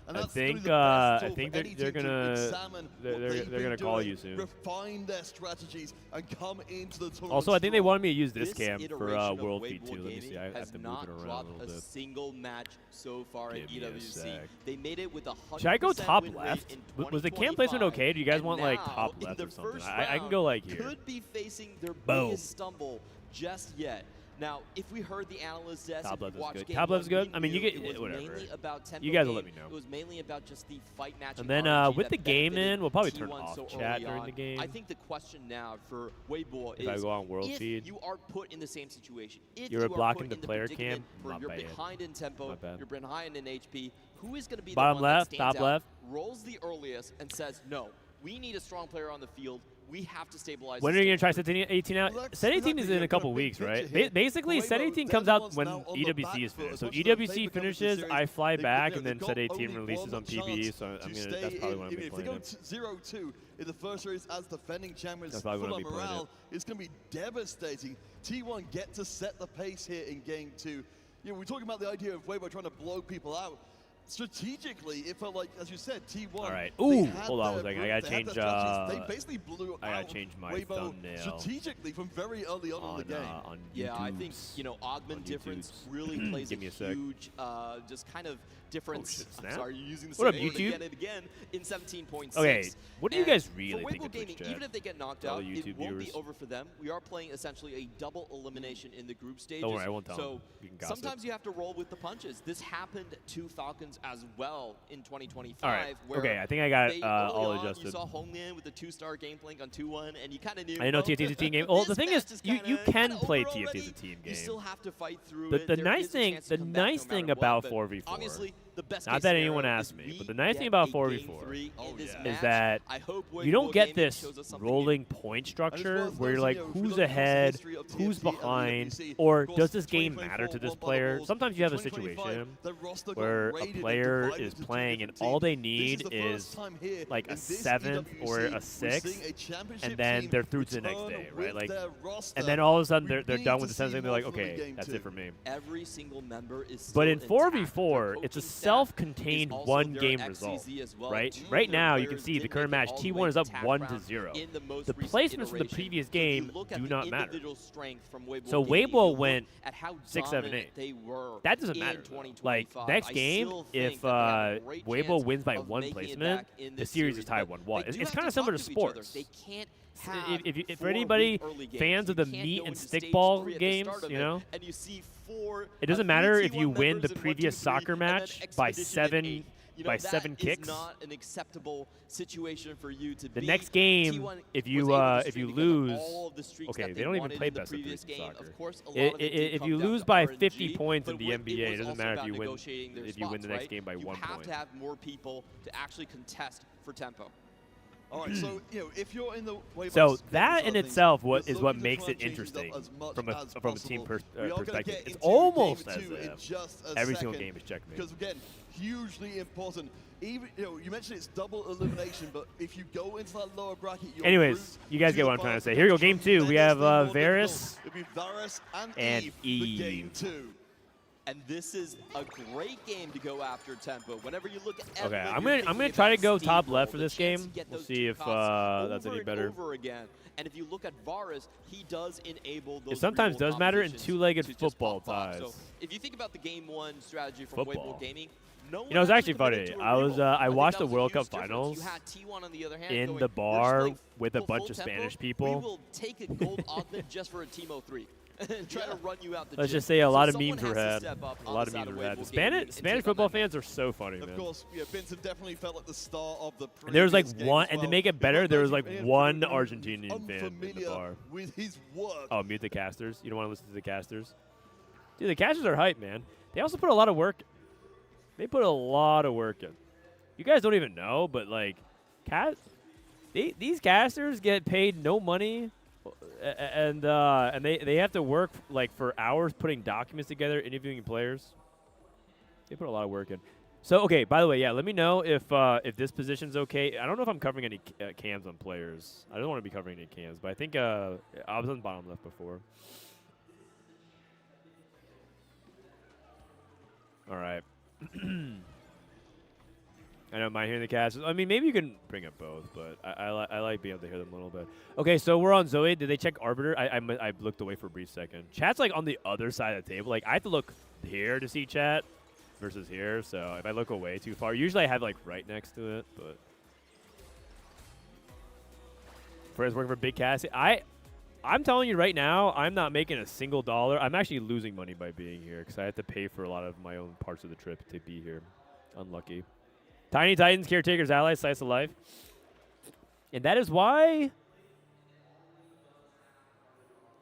[SPEAKER 1] I think they're gonna call you soon.
[SPEAKER 20] Refine their strategies and come into the tournament.
[SPEAKER 1] Also, I think they wanted me to use this cam for World VIT too. Let me see. I have to move it around a little bit.
[SPEAKER 19] A single match so far at EWC. They made it with 100%
[SPEAKER 1] Should I go top
[SPEAKER 19] win
[SPEAKER 1] left?
[SPEAKER 19] rate
[SPEAKER 1] Was the cam placement okay? Do you guys want like top left or something? I can go like here.
[SPEAKER 19] Could be facing their biggest stumble just yet. Now, if we heard the analysts as
[SPEAKER 1] top left is good.
[SPEAKER 19] Game
[SPEAKER 1] Top left's good.
[SPEAKER 19] one,
[SPEAKER 1] I mean, you get whatever. You guys will let me know.
[SPEAKER 19] It was mainly about just the fight match.
[SPEAKER 1] And then with the game in, we'll probably turn off chat during the game.
[SPEAKER 19] I think the question now for WBO is
[SPEAKER 1] if I go on world feed,
[SPEAKER 19] you are put in the same situation. If
[SPEAKER 1] you're blocking the player cam.
[SPEAKER 19] You're behind in tempo. You're behind in HP. Who is going to be
[SPEAKER 1] bottom
[SPEAKER 19] the one
[SPEAKER 1] left,
[SPEAKER 19] that stands
[SPEAKER 1] top
[SPEAKER 19] out,
[SPEAKER 1] left,
[SPEAKER 19] rolls the earliest, and says, "No, we need a strong player on the field. We have to stabilize."
[SPEAKER 1] When are you going to try Set 18 out? Set 18 is in a couple weeks, right? Basically, Set 18 comes out when EWC is finished. So EWC finishes, I fly back, and then Set 18 releases on PBE. So that's probably when I'm playing it.
[SPEAKER 20] If they go 0-2 in the first race as defending champions,
[SPEAKER 1] that's probably when I'll be playing it.
[SPEAKER 20] It's going to be devastating. T1 get to set the pace here in game 2. You know, we're talking about the idea of WBO trying to blow people out. Strategically, it felt like, as you said, T1.
[SPEAKER 1] All right. Ooh, hold on a second. I gotta change.
[SPEAKER 20] They basically blew
[SPEAKER 1] I gotta change my thumbnail.
[SPEAKER 20] Strategically from very early on in the game.
[SPEAKER 19] Yeah, I think augment difference really plays a huge, just kind of difference.
[SPEAKER 1] Oh,
[SPEAKER 19] I'm sorry, you're using the
[SPEAKER 1] what
[SPEAKER 19] same
[SPEAKER 1] up, YouTube?
[SPEAKER 19] word again in 17.6.
[SPEAKER 1] Okay, what do you guys really think of
[SPEAKER 19] Gaming,
[SPEAKER 1] Twitch chat?
[SPEAKER 19] even if they get knocked out, it won't be over for them. We are playing essentially a double elimination in the group stages.
[SPEAKER 1] Don't worry, I won't tell them.
[SPEAKER 19] So sometimes you have to roll with the punches. This happened to Falcon options as well in 2025.
[SPEAKER 1] All right.
[SPEAKER 19] Where
[SPEAKER 1] Okay, I think I got
[SPEAKER 19] they,
[SPEAKER 1] it
[SPEAKER 19] early
[SPEAKER 1] all
[SPEAKER 19] on,
[SPEAKER 1] adjusted.
[SPEAKER 19] You saw Homeland with the 2-star game plank on 2-1, and you kind of knew.
[SPEAKER 1] I know
[SPEAKER 19] well,
[SPEAKER 1] TFT is a team game. Well, the thing is, you can play
[SPEAKER 19] over
[SPEAKER 1] TFT as a team game.
[SPEAKER 19] You still have to fight through
[SPEAKER 1] The
[SPEAKER 19] it.
[SPEAKER 1] the
[SPEAKER 19] There
[SPEAKER 1] nice
[SPEAKER 19] is a
[SPEAKER 1] thing
[SPEAKER 19] chance to come back no
[SPEAKER 1] thing
[SPEAKER 19] matter
[SPEAKER 1] about
[SPEAKER 19] what,
[SPEAKER 1] 4v4.
[SPEAKER 19] Obviously, the best
[SPEAKER 1] Not
[SPEAKER 19] case
[SPEAKER 1] that anyone
[SPEAKER 19] scenario
[SPEAKER 1] asked
[SPEAKER 19] is
[SPEAKER 1] me,
[SPEAKER 19] we
[SPEAKER 1] but the nice
[SPEAKER 19] get
[SPEAKER 1] thing about
[SPEAKER 19] a
[SPEAKER 1] 4v4
[SPEAKER 19] game 3 in this
[SPEAKER 1] is
[SPEAKER 19] match.
[SPEAKER 1] that
[SPEAKER 19] I hope
[SPEAKER 1] you don't
[SPEAKER 19] Weibo
[SPEAKER 1] get
[SPEAKER 19] Gaming
[SPEAKER 1] this
[SPEAKER 19] shows us something
[SPEAKER 1] rolling point structure where you're like, who's
[SPEAKER 20] if we look across the
[SPEAKER 1] ahead,
[SPEAKER 20] history of
[SPEAKER 1] who's
[SPEAKER 20] TFT and
[SPEAKER 1] behind,
[SPEAKER 20] EWC,
[SPEAKER 1] or
[SPEAKER 20] of course,
[SPEAKER 1] does this game matter to
[SPEAKER 20] 2024
[SPEAKER 1] this
[SPEAKER 20] won by the
[SPEAKER 1] player?
[SPEAKER 20] Bulls.
[SPEAKER 1] Sometimes you have a
[SPEAKER 20] 2025,
[SPEAKER 1] situation
[SPEAKER 20] the roster got
[SPEAKER 1] where a
[SPEAKER 20] raided and
[SPEAKER 1] player
[SPEAKER 20] divided
[SPEAKER 1] is
[SPEAKER 20] into two
[SPEAKER 1] playing and
[SPEAKER 20] different
[SPEAKER 1] all they
[SPEAKER 20] teams.
[SPEAKER 1] need
[SPEAKER 20] This is the
[SPEAKER 1] is
[SPEAKER 20] first time here
[SPEAKER 1] like a
[SPEAKER 20] in this
[SPEAKER 1] 7th or
[SPEAKER 20] EWC,
[SPEAKER 1] a
[SPEAKER 20] we're
[SPEAKER 1] 6th,
[SPEAKER 20] seeing a championship
[SPEAKER 1] and then
[SPEAKER 20] team
[SPEAKER 1] they're through to the next
[SPEAKER 20] return
[SPEAKER 1] day, right?
[SPEAKER 20] with
[SPEAKER 1] Like,
[SPEAKER 20] their roster.
[SPEAKER 1] and then all of a sudden
[SPEAKER 20] We
[SPEAKER 1] they're
[SPEAKER 20] need
[SPEAKER 1] done
[SPEAKER 20] to
[SPEAKER 1] with the
[SPEAKER 20] see
[SPEAKER 1] 7th and they're
[SPEAKER 20] more
[SPEAKER 1] like,
[SPEAKER 20] from them in
[SPEAKER 1] okay,
[SPEAKER 20] game
[SPEAKER 1] that's
[SPEAKER 20] 2.
[SPEAKER 1] it for me.
[SPEAKER 19] Every single member is still
[SPEAKER 1] But in
[SPEAKER 19] intact.
[SPEAKER 1] 4v4,
[SPEAKER 19] Their
[SPEAKER 1] it's a
[SPEAKER 19] coaching staff
[SPEAKER 1] self-contained
[SPEAKER 19] is also
[SPEAKER 1] one-game
[SPEAKER 19] their
[SPEAKER 1] result,
[SPEAKER 19] XCZ as well.
[SPEAKER 1] right?
[SPEAKER 19] Two
[SPEAKER 1] Right
[SPEAKER 19] of their
[SPEAKER 1] now, you can
[SPEAKER 19] players
[SPEAKER 1] see the
[SPEAKER 19] didn't
[SPEAKER 1] current
[SPEAKER 19] make
[SPEAKER 1] match,
[SPEAKER 19] it all the
[SPEAKER 1] T1
[SPEAKER 19] way
[SPEAKER 1] is
[SPEAKER 19] to
[SPEAKER 1] up
[SPEAKER 19] TAC
[SPEAKER 1] 1-0.
[SPEAKER 19] in the most
[SPEAKER 1] The
[SPEAKER 19] recent
[SPEAKER 1] placements from the
[SPEAKER 19] iteration.
[SPEAKER 1] previous
[SPEAKER 19] So if you
[SPEAKER 1] game
[SPEAKER 19] look at
[SPEAKER 1] do
[SPEAKER 19] the
[SPEAKER 1] not matter.
[SPEAKER 19] individual strength from Weibo
[SPEAKER 1] So
[SPEAKER 19] Gaming, you
[SPEAKER 1] Weibo
[SPEAKER 19] look
[SPEAKER 1] went
[SPEAKER 19] at how
[SPEAKER 1] 6, 7,
[SPEAKER 19] dominant
[SPEAKER 1] 8.
[SPEAKER 19] they were
[SPEAKER 1] That doesn't
[SPEAKER 19] in
[SPEAKER 1] matter.
[SPEAKER 19] 2025.
[SPEAKER 1] Like, next
[SPEAKER 19] I
[SPEAKER 1] game,
[SPEAKER 19] still
[SPEAKER 1] if
[SPEAKER 19] think that they have a great
[SPEAKER 1] Weibo
[SPEAKER 19] chance
[SPEAKER 1] wins by
[SPEAKER 19] of
[SPEAKER 1] one
[SPEAKER 19] making it
[SPEAKER 1] placement,
[SPEAKER 19] back in
[SPEAKER 1] the
[SPEAKER 19] this
[SPEAKER 1] series is tied
[SPEAKER 19] but
[SPEAKER 1] 1-1.
[SPEAKER 19] they do
[SPEAKER 1] It's
[SPEAKER 19] have
[SPEAKER 1] kind of
[SPEAKER 19] to
[SPEAKER 1] similar to
[SPEAKER 19] talk to each other.
[SPEAKER 1] sports.
[SPEAKER 19] They can't
[SPEAKER 1] If for
[SPEAKER 19] 4
[SPEAKER 1] anybody
[SPEAKER 19] weak early
[SPEAKER 1] fans
[SPEAKER 19] games.
[SPEAKER 1] of the
[SPEAKER 19] You can't
[SPEAKER 1] meat
[SPEAKER 19] go
[SPEAKER 1] and
[SPEAKER 19] into stage
[SPEAKER 1] stickball
[SPEAKER 19] 3 at the
[SPEAKER 1] games,
[SPEAKER 19] start of
[SPEAKER 1] you
[SPEAKER 19] it,
[SPEAKER 1] know,
[SPEAKER 19] and you see 4
[SPEAKER 1] it doesn't matter if
[SPEAKER 19] T1
[SPEAKER 1] you win the
[SPEAKER 19] members in 1, 2,
[SPEAKER 1] previous
[SPEAKER 19] 3,
[SPEAKER 1] soccer
[SPEAKER 19] and then
[SPEAKER 1] match by
[SPEAKER 19] Expedition in 8. You know,
[SPEAKER 1] by
[SPEAKER 19] that
[SPEAKER 1] 7
[SPEAKER 19] is
[SPEAKER 1] kicks.
[SPEAKER 19] not an acceptable situation for you to
[SPEAKER 1] The
[SPEAKER 19] be.
[SPEAKER 1] next game,
[SPEAKER 19] T1
[SPEAKER 1] if
[SPEAKER 19] was
[SPEAKER 1] you
[SPEAKER 19] able to
[SPEAKER 1] if you
[SPEAKER 19] string together
[SPEAKER 1] lose,
[SPEAKER 19] all of the streaks
[SPEAKER 1] okay,
[SPEAKER 19] that
[SPEAKER 1] they don't even
[SPEAKER 19] wanted
[SPEAKER 1] play
[SPEAKER 19] in the
[SPEAKER 1] best of 3
[SPEAKER 19] previous
[SPEAKER 1] in
[SPEAKER 19] game.
[SPEAKER 1] soccer.
[SPEAKER 19] Of course, a lot of it did
[SPEAKER 1] If
[SPEAKER 19] come
[SPEAKER 1] you
[SPEAKER 19] down
[SPEAKER 1] lose
[SPEAKER 19] to
[SPEAKER 1] by
[SPEAKER 19] RNG,
[SPEAKER 1] 50 points in
[SPEAKER 19] but
[SPEAKER 1] the
[SPEAKER 19] it
[SPEAKER 1] NBA, it
[SPEAKER 19] was
[SPEAKER 1] doesn't
[SPEAKER 19] also
[SPEAKER 1] matter
[SPEAKER 19] about
[SPEAKER 1] if you win
[SPEAKER 19] negotiating their
[SPEAKER 1] if you win
[SPEAKER 19] spots,
[SPEAKER 1] the next
[SPEAKER 19] right?
[SPEAKER 1] game by 1
[SPEAKER 19] You have
[SPEAKER 1] point.
[SPEAKER 19] to have more people to actually contest for tempo.
[SPEAKER 20] All right, so if you're in the
[SPEAKER 1] So that in
[SPEAKER 20] side of things,
[SPEAKER 1] itself
[SPEAKER 20] you're
[SPEAKER 1] is what
[SPEAKER 20] looking to
[SPEAKER 1] makes
[SPEAKER 20] try
[SPEAKER 1] it
[SPEAKER 20] and change things up
[SPEAKER 1] interesting
[SPEAKER 20] as much
[SPEAKER 1] from
[SPEAKER 20] as
[SPEAKER 1] a team
[SPEAKER 20] possible. We are gonna
[SPEAKER 1] perspective.
[SPEAKER 20] get
[SPEAKER 1] It's
[SPEAKER 20] into
[SPEAKER 1] almost
[SPEAKER 20] game
[SPEAKER 1] as
[SPEAKER 20] 2 in
[SPEAKER 1] if
[SPEAKER 20] just a
[SPEAKER 1] every single
[SPEAKER 20] second,
[SPEAKER 1] game is checkmate.
[SPEAKER 20] Because again, hugely important. Even you mentioned it's double elimination, but if you go into that lower bracket, you're
[SPEAKER 1] Anyways, you guys get what I'm trying to say. Here we go, game 2. We have Varus and Eve.
[SPEAKER 20] Game 2.
[SPEAKER 19] And this is a great game to go after tempo. Whenever you look at
[SPEAKER 1] Okay,
[SPEAKER 19] everyone,
[SPEAKER 1] I'm gonna try to go top left for this game. We'll see if that's any better.
[SPEAKER 19] Over again. And if you look at Varus, he does enable those
[SPEAKER 1] It sometimes
[SPEAKER 19] real
[SPEAKER 1] does matter in
[SPEAKER 19] competitions
[SPEAKER 1] two-legged
[SPEAKER 19] to just
[SPEAKER 1] football
[SPEAKER 19] pop off.
[SPEAKER 1] ties.
[SPEAKER 19] So if you think about the game 1 strategy from
[SPEAKER 1] Football.
[SPEAKER 19] Weibo Gaming, no
[SPEAKER 1] You know, it's
[SPEAKER 19] one
[SPEAKER 1] actually funny.
[SPEAKER 19] committed to a
[SPEAKER 1] I was
[SPEAKER 19] reroll.
[SPEAKER 1] I
[SPEAKER 19] think
[SPEAKER 1] watched
[SPEAKER 19] that
[SPEAKER 1] the
[SPEAKER 19] was a
[SPEAKER 1] World
[SPEAKER 19] huge
[SPEAKER 1] Cup
[SPEAKER 19] difference.
[SPEAKER 1] finals
[SPEAKER 19] You had T1 on the other hand
[SPEAKER 1] in
[SPEAKER 19] going,
[SPEAKER 1] the
[SPEAKER 19] "We're just
[SPEAKER 1] bar
[SPEAKER 19] playing
[SPEAKER 1] with a
[SPEAKER 19] full
[SPEAKER 1] bunch of
[SPEAKER 19] tempo.
[SPEAKER 1] Spanish
[SPEAKER 19] We
[SPEAKER 1] people.
[SPEAKER 19] will take a gold augment just for a Teemo 3 and try to run you out the
[SPEAKER 1] Let's
[SPEAKER 19] gym.
[SPEAKER 1] just say a
[SPEAKER 19] So
[SPEAKER 1] lot of
[SPEAKER 19] someone
[SPEAKER 1] memes were
[SPEAKER 19] has to
[SPEAKER 1] had.
[SPEAKER 19] step up
[SPEAKER 1] A
[SPEAKER 19] on
[SPEAKER 1] lot
[SPEAKER 19] the
[SPEAKER 1] of
[SPEAKER 19] side
[SPEAKER 1] memes were had.
[SPEAKER 19] Weibo
[SPEAKER 1] Spanish
[SPEAKER 19] Gaming and
[SPEAKER 1] Spanish
[SPEAKER 19] take on
[SPEAKER 1] football
[SPEAKER 19] that
[SPEAKER 1] fans are so funny,
[SPEAKER 20] Of
[SPEAKER 1] man.
[SPEAKER 20] course, Vincent definitely felt at the start of the
[SPEAKER 1] And there was like
[SPEAKER 20] previous game
[SPEAKER 1] one,
[SPEAKER 20] as
[SPEAKER 1] and to
[SPEAKER 20] well.
[SPEAKER 1] make it better, there was like
[SPEAKER 20] He
[SPEAKER 1] one
[SPEAKER 20] was
[SPEAKER 1] Argentinian fan in the
[SPEAKER 20] unfamiliar
[SPEAKER 1] bar.
[SPEAKER 20] with his work.
[SPEAKER 1] Oh, mute the casters. You don't want to listen to the casters, dude. The casters are hype, man. They also put a lot of work. They put a lot of work in. You guys don't even know, but like, these casters get paid no money, and they have to work like for hours putting documents together, interviewing players. They put a lot of work in. So okay, by the way, yeah, let me know if this position's okay. I don't know if I'm covering any cams on players. I don't want to be covering any cams, but I think I was on bottom left before. All right. I don't mind hearing the cast. I mean, maybe you can bring up both, but I like being able to hear them a little bit. Okay, so we're on Zoe. Did they check Arbiter? I looked away for a brief second. Chat's like on the other side of the table. Like I have to look here to see chat versus here. So if I look away too far, usually I have like right next to it. But Fred's working for Big Cassie. I'm telling you right now, I'm not making a single dollar. I'm actually losing money by being here because I have to pay for a lot of my own parts of the trip to be here. Unlucky. Tiny Titans, Caretakers, Allies, Slice of Life. And that is why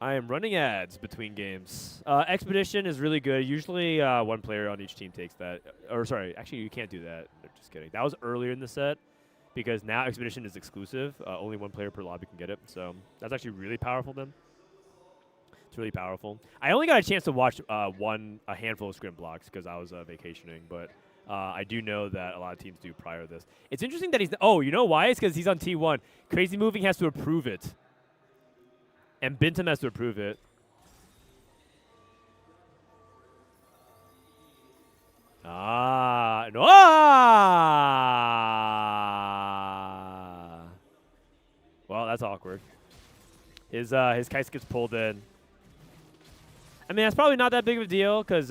[SPEAKER 1] I am running ads between games. Expedition is really good. Usually one player on each team takes that. Or sorry, actually you can't do that. No, just kidding. That was earlier in the set because now Expedition is exclusive. Only one player per lobby can get it. So that's actually really powerful then. It's really powerful. I only got a chance to watch a handful of scrim blocks because I was vacationing, but I do know that a lot of teams do prior to this. It's interesting that he's... Oh, you know why? It's because he's on T1. Crazy Moving has to approve it. And Bintam has to approve it. No. Well, that's awkward. His kite gets pulled in. I mean, that's probably not that big of a deal because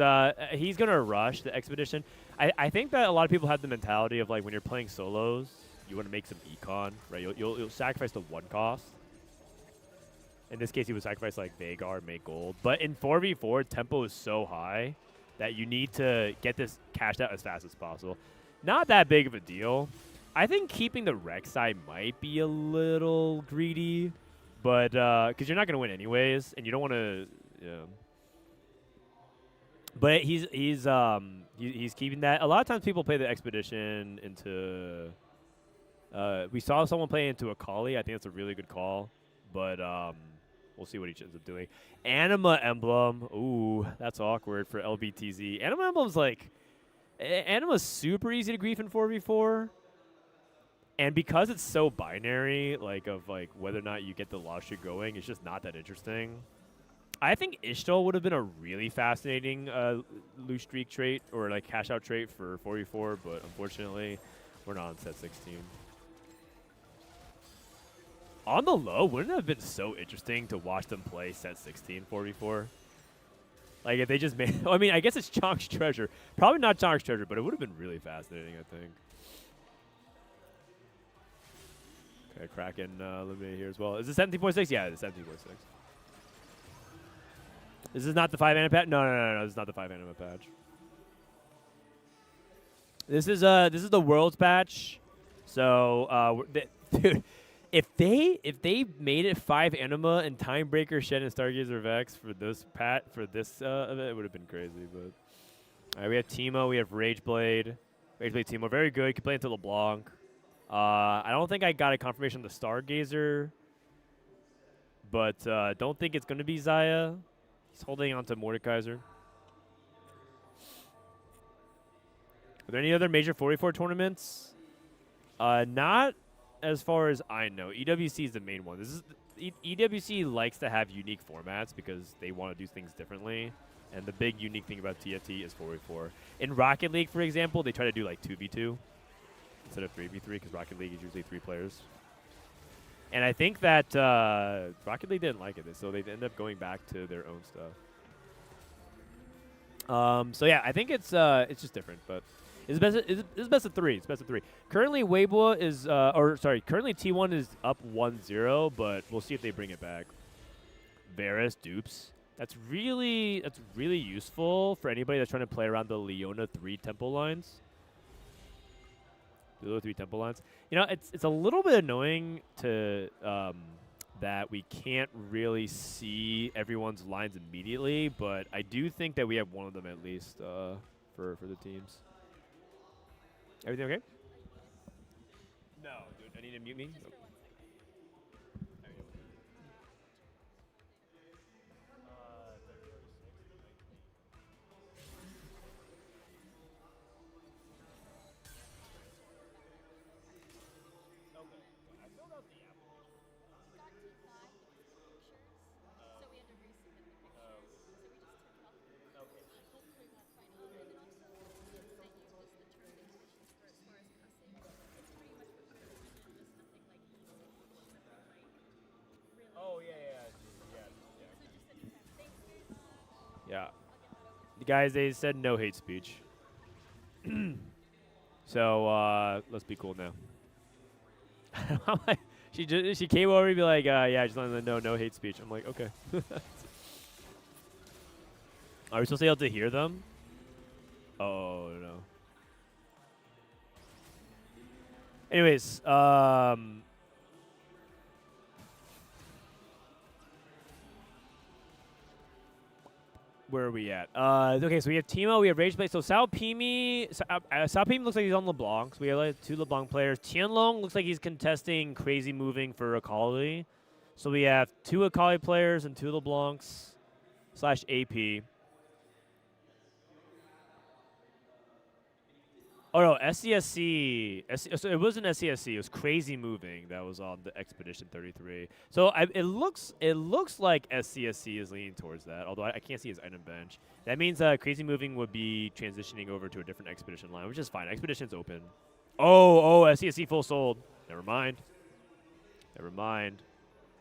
[SPEAKER 1] he's going to rush the Expedition. I think that a lot of people have the mentality of, like, when you're playing solos, you want to make some econ, right? You'll sacrifice the one cost. In this case, he would sacrifice, like, Vagar, make gold. But in 4v4, tempo is so high that you need to get this cashed out as fast as possible. Not that big of a deal. I think keeping the Rek'Sai might be a little greedy, but because you're not going to win anyways, and you don't want to. Yeah. But he's keeping that. A lot of times people play the Expedition into. We saw someone play into Akali. I think that's a really good call, but we'll see what he ends up doing. Anima Emblem. Ooh, that's awkward for LBTZ. Anima Emblem's like, Anima's super easy to grief in 4v4. And because it's so binary, like of like whether or not you get the loss streak going, it's just not that interesting. I think Ishtal would have been a really fascinating lose streak trait or like cash out trait for 4v4, but unfortunately, we're not on set 16. On the low, wouldn't it have been so interesting to watch them play set 16 4v4? Like if they just made, I mean, I guess it's Chonk's Treasure. Probably not Chonk's Treasure, but it would have been really fascinating, I think. Okay, Kraken eliminated here as well. Is it 17.6? Yeah, it's 17.6. This is not the 5 anima patch? No, this is not the 5 anima patch. This is the Worlds patch. So, dude, if they made it 5 anima and Timebreaker, Shen, and Stargazer Vex for this event, it would have been crazy. But all right, we have Teemo, we have Rageblade, Teemo, very good. Can play into LeBlanc. I don't think I got a confirmation on the Stargazer, but don't think it's gonna be Xayah. He's holding on to Mordekaiser. Are there any other major 44 tournaments? Not as far as I know. EWC is the main one. This is EWC likes to have unique formats because they want to do things differently. And the big unique thing about TFT is 4v4. In Rocket League, for example, they try to do like 2v2 instead of 3v3 because Rocket League is usually 3 players. And I think that Rocket League didn't like it, so they ended up going back to their own stuff. So yeah, I think it's just different, but it's best of 3. It's best of 3. Currently, Weibo is currently T1 is up 1-0, but we'll see if they bring it back. Varus dupes. That's really useful for anybody that's trying to play around the Leona 3 tempo lines. The 3 tempo lines. You know, it's a little bit annoying to that we can't really see everyone's lines immediately, but I do think that we have one of them at least for the teams. Everything okay? No, dude. I need to mute me. Nope. Yeah. The guys, they said no hate speech. So, let's be cool now. She came over and be like, yeah, just letting them know no hate speech. I'm like, okay. Are we supposed to be able to hear them? Oh, no. Anyways, where are we at? Okay, so we have Teemo, we have Rageblade. So Sao Pimi looks like he's on LeBlanc. So we have like 2 LeBlanc players. Tianlong looks like he's contesting Crazy Moving for Akali. So we have 2 Akali players and 2 LeBlancs / AP. Oh no, SCSC. So it wasn't SCSC. It was Crazy Moving that was on the Expedition 33. So it looks like SCSC is leaning towards that. Although I can't see his item bench. That means Crazy Moving would be transitioning over to a different Expedition line, which is fine. Expedition's open. Oh, SCSC full sold. Never mind.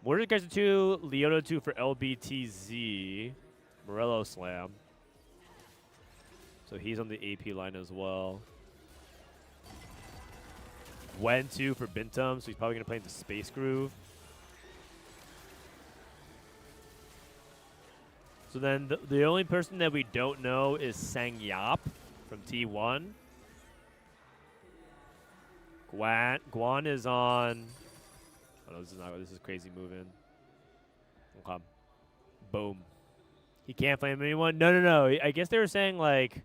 [SPEAKER 1] Mordekaiser 2, Leona 2 for LBTZ. Morello Slam. So he's on the AP line as well. Wen 2 for Bintum, so he's probably going to play into Space Groove. So then the only person that we don't know is Sang Yap from T1. Guan is on. Oh no, this is not. This is crazy moving. Okay. Boom. He can't flame anyone. No. I guess they were saying like,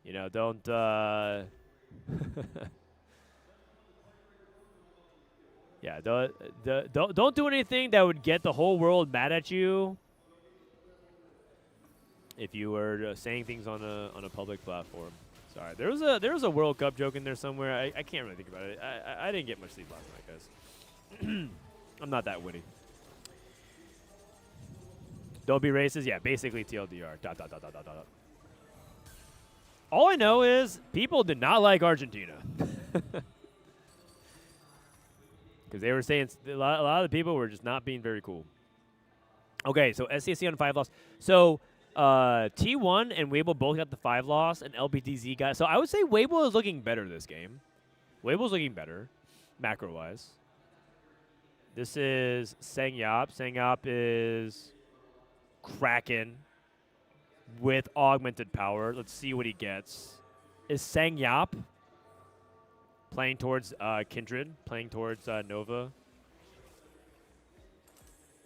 [SPEAKER 1] you know, don't. Yeah, don't do anything that would get the whole world mad at you. If you were saying things on a public platform. Sorry, there was a World Cup joke in there somewhere. I can't really think about it. I didn't get much sleep last night, guys. I'm not that witty. Don't be racist. Yeah, basically TLDR. ... All I know is people did not like Argentina. Because they were saying a lot of the people were just not being very cool. Okay, so SCSC on 5 loss. So T1 and Weibo both got the 5 loss, and LPTZ got. So I would say Weibo is looking better this game. Weibo's looking better, macro-wise. This is Sang Yap. Sang Yap is Kraken with augmented power. Let's see what he gets. Is Sang Yap playing towards Kindred, playing towards Nova.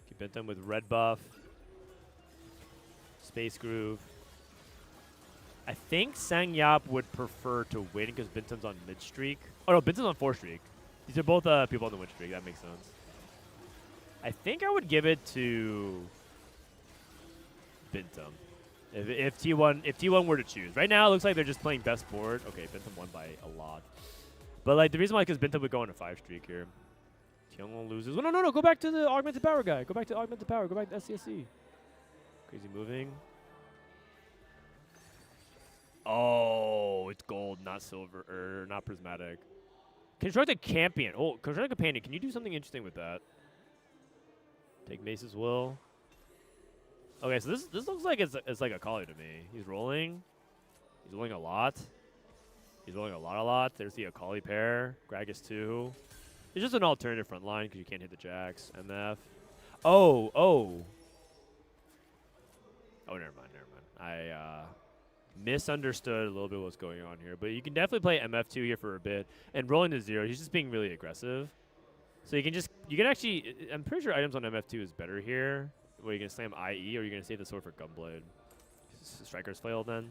[SPEAKER 1] Keep them with red buff. Space Groove. I think Sang Yap would prefer to win because Bintum's on mid streak. Oh no, Bintum's on 4 streak. These are both people on the win streak. That makes sense. I think I would give it to Bintum. If T1 were to choose. Right now it looks like they're just playing best board. Okay, Bintum won by a lot. But like the reason why is because Bintum would go on a 5 streak here. Tianlong loses. Oh, no. Go back to the augmented power guy. Go back to augmented power. Go back to SCSC. Crazy moving. Oh, it's gold, not silver, or not prismatic. Constructed Campion. Oh, Constructed Companion. Can you do something interesting with that? Take Mace's Will. Okay, so this looks like it's like a Akali to me. He's rolling. He's rolling a lot. He's rolling a lot. There's the Akali pair. Gragas 2. It's just an alternative front line because you can't hit the Jax. MF. Oh, never mind. I misunderstood a little bit what's going on here. But you can definitely play MF2 here for a bit. And rolling to 0, he's just being really aggressive. So you can actually, I'm pretty sure items on MF2 is better here. Where you can slam IE or you're going to save the sword for Gunblade. Striker's Flail then.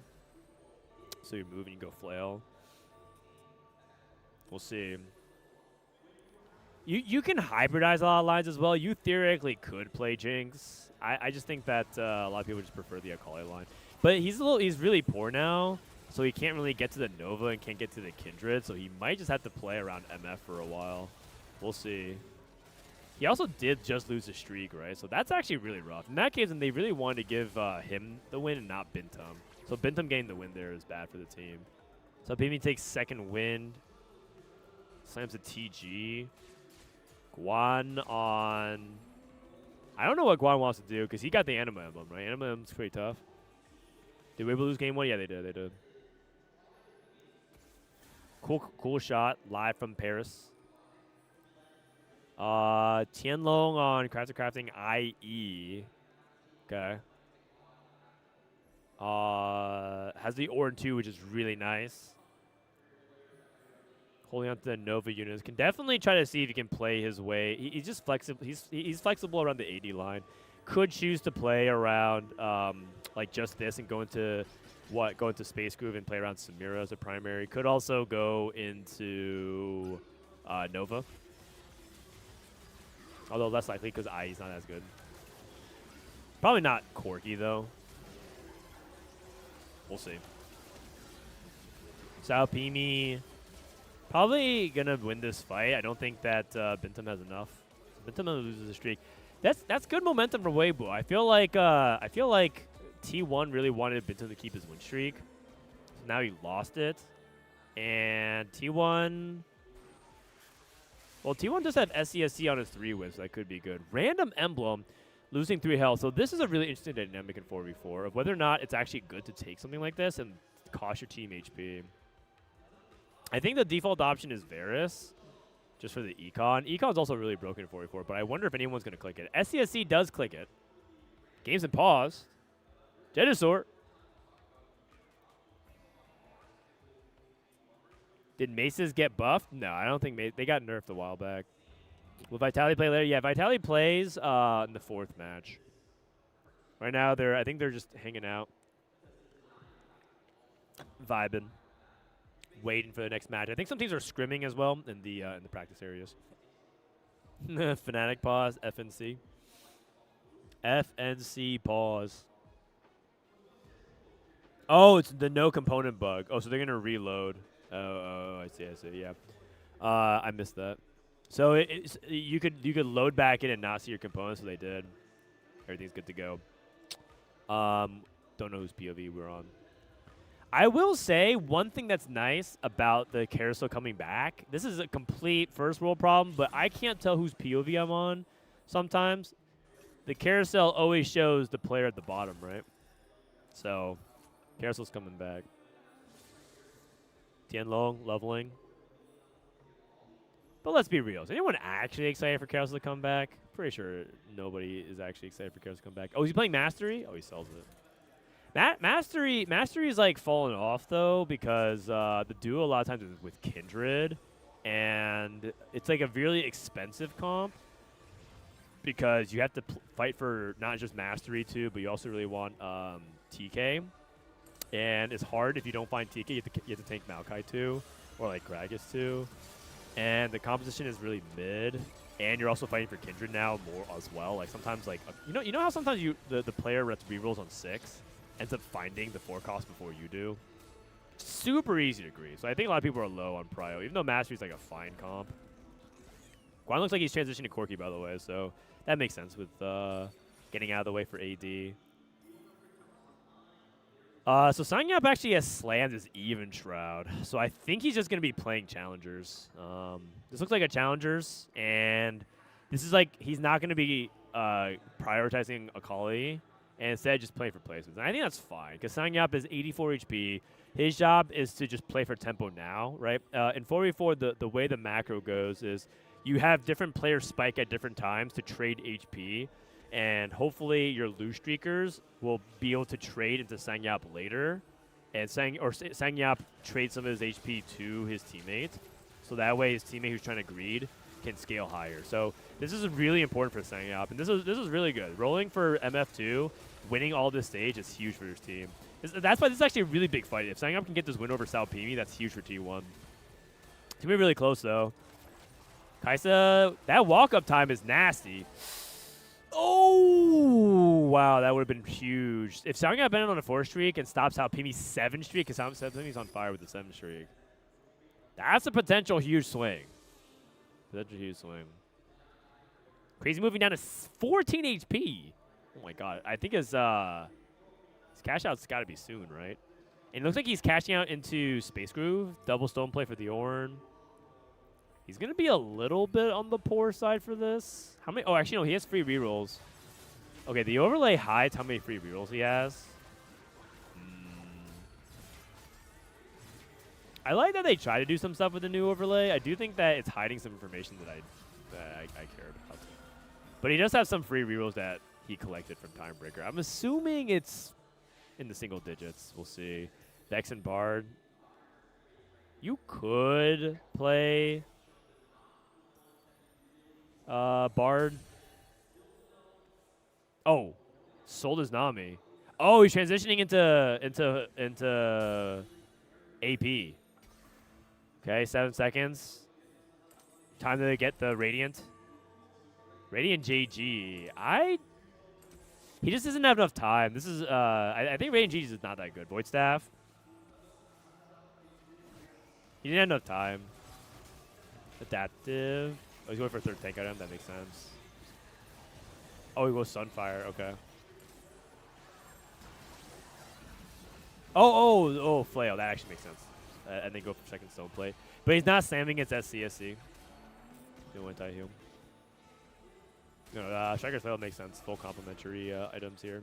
[SPEAKER 1] So you move and you go Flail. We'll see. You can hybridize a lot of lines as well. You theoretically could play Jinx. I just think that a lot of people just prefer the Akali line. But he's really poor now, so he can't really get to the Nova and can't get to the Kindred, so he might just have to play around MF for a while. We'll see. He also did just lose a streak, right? So that's actually really rough. In that case, then they really wanted to give him the win and not Bintum. So Bintum getting the win there is bad for the team. So Bimi takes second wind. Slams a TG. Guan on... I don't know what Guan wants to do because he got the Anima Emblem, right? Anima Emblem's pretty tough. Did Weibo lose game 1? Yeah, they did. Cool shot. Live from Paris. Tianlong on Crafting IE. Okay. Has the Orn 2, which is really nice. Holding on to the Nova units. Can definitely try to see if he can play his way. He's just flexible. He's flexible around the AD line. Could choose to play around like just this and go into Space Groove and play around Samira as a primary. Could also go into Nova. Although less likely because IE's not as good. Probably not Corki though. We'll see. Sao Pimi probably gonna win this fight. I don't think that Bintum has enough. Bintum loses a streak. That's good momentum for Weibo. I feel like T1 really wanted Bintum to keep his win streak. So now he lost it. And T1... Well, T1 does have SCSC on his 3 wins, so that could be good. Random Emblem, losing 3 health. So this is a really interesting dynamic in 4v4 of whether or not it's actually good to take something like this and cost your team HP. I think the default option is Varus, just for the Econ. Econ's also really broken in 4v4, but I wonder if anyone's going to click it. SCSC does click it. Game's in pause. Dinosaur. Did Maces get buffed? No, I don't think they got nerfed a while back. Will Vitality play later? Yeah, Vitality plays in the 4th match. Right now, I think they're just hanging out, vibing, waiting for the next match. I think some teams are scrimming as well in the practice areas. Fnatic pause, FNC. FNC pause. Oh, it's the no component bug. Oh, so they're gonna reload. Oh, I see, yeah. I missed that. So you could load back in and not see your components, so they did. Everything's good to go. Don't know whose POV we're on. I will say one thing that's nice about the carousel coming back. This is a complete first world problem, but I can't tell whose POV I'm on sometimes. The carousel always shows the player at the bottom, right? So, carousel's coming back. Tianlong leveling. But let's be real. Is anyone actually excited for Carousel to come back? Pretty sure nobody is actually excited for Carousel to come back. Oh, is he playing Mastery? Oh, he sells it. Mastery is like falling off though because the duo a lot of times is with Kindred, and it's like a really expensive comp because you have to fight for not just Mastery too, but you also really want TK, and it's hard if you don't find TK. You have to tank Maokai too, or like Gragas too. And the composition is really mid, and you're also fighting for Kindred now more as well. Like sometimes, like you know how sometimes the player that's rerolls on 6 ends up finding the 4 cost before you do. Super easy to grease. So I think a lot of people are low on Prio, even though Mastery's like a fine comp. Guan looks like he's transitioning to Corki, by the way, so that makes sense with getting out of the way for AD. So Sangyap actually has slammed his Even Shroud. So I think he's just going to be playing Challengers. This looks like a Challengers, and this is like he's not going to be prioritizing Akali, and instead just playing for placements. And I think that's fine, because Sangyap is 84 HP. His job is to just play for tempo now, right? In 4v4, the way the macro goes is you have different players spike at different times to trade HP. And hopefully your loose streakers will be able to trade into Sangyap later, and Sangyap trade some of his HP to his teammate, so that way his teammate who's trying to greed can scale higher. So this is really important for Sangyap, and this is really good. Rolling for MF2, winning all this stage is huge for his team. That's why this is actually a really big fight. If Sangyap can get this win over Salpimi, that's huge for T1. It's gonna be really close though. Kaisa, that walk-up time is nasty. Oh, wow, that would have been huge. If Sangyap got on a 4 streak and stops Salpimi's 7 streak, because Salpimi's on fire with the 7 streak, that's a potential huge swing. Potential huge swing. Crazy moving down to 14 HP. Oh, my God. I think his cash out's got to be soon, right? And it looks like he's cashing out into Space Groove. Double stone play for the Ornn. He's going to be a little bit on the poor side for this. How many? Oh, actually, no, he has free rerolls. Okay, the overlay hides how many free rerolls he has. I like that they try to do some stuff with the new overlay. I do think that it's hiding some information that I care about. But he does have some free rerolls that he collected from Timebreaker. I'm assuming it's in the single digits. We'll see. Vex and Bard. You could play Bard. Oh, sold his Nami. Oh, he's transitioning into AP. Okay, 7 seconds. Time to get the Radiant. Radiant JG. He just doesn't have enough time. This is I think Radiant JG is not that good. Void Staff. He didn't have enough time. Adaptive. Oh, he's going for a 3rd tank item. That makes sense. Oh, he goes Sunfire. Okay. Oh, Flail. That actually makes sense. And then go for 2nd stone play. But he's not slamming against SCSC. No anti-heal. No, Striker's Flail makes sense. Full complementary items here.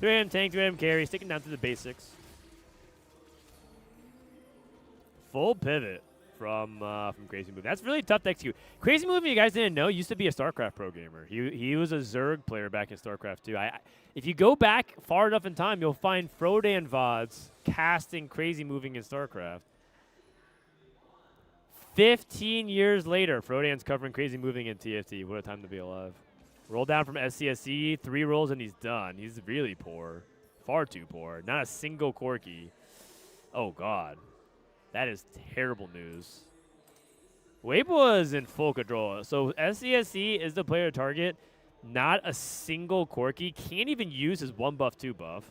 [SPEAKER 1] 3M tank, 3M carry. Sticking down to the basics. Full pivot. from Crazy Movie. That's really tough to execute. Crazy Movie, you guys didn't know, used to be a StarCraft pro gamer. He was a Zerg player back in StarCraft 2. If you go back far enough in time, you'll find Frodan VODs casting Crazy Moving in StarCraft. 15 years later, Frodan's covering Crazy Moving in TFT. What a time to be alive. Roll down from SCSC, 3 rolls and he's done. He's really poor. Far too poor. Not a single Corki. Oh, God. That is terrible news. Weibo is in full control. So SCSC is the player target. Not a single Corki. Can't even use his 1 buff, 2 buff.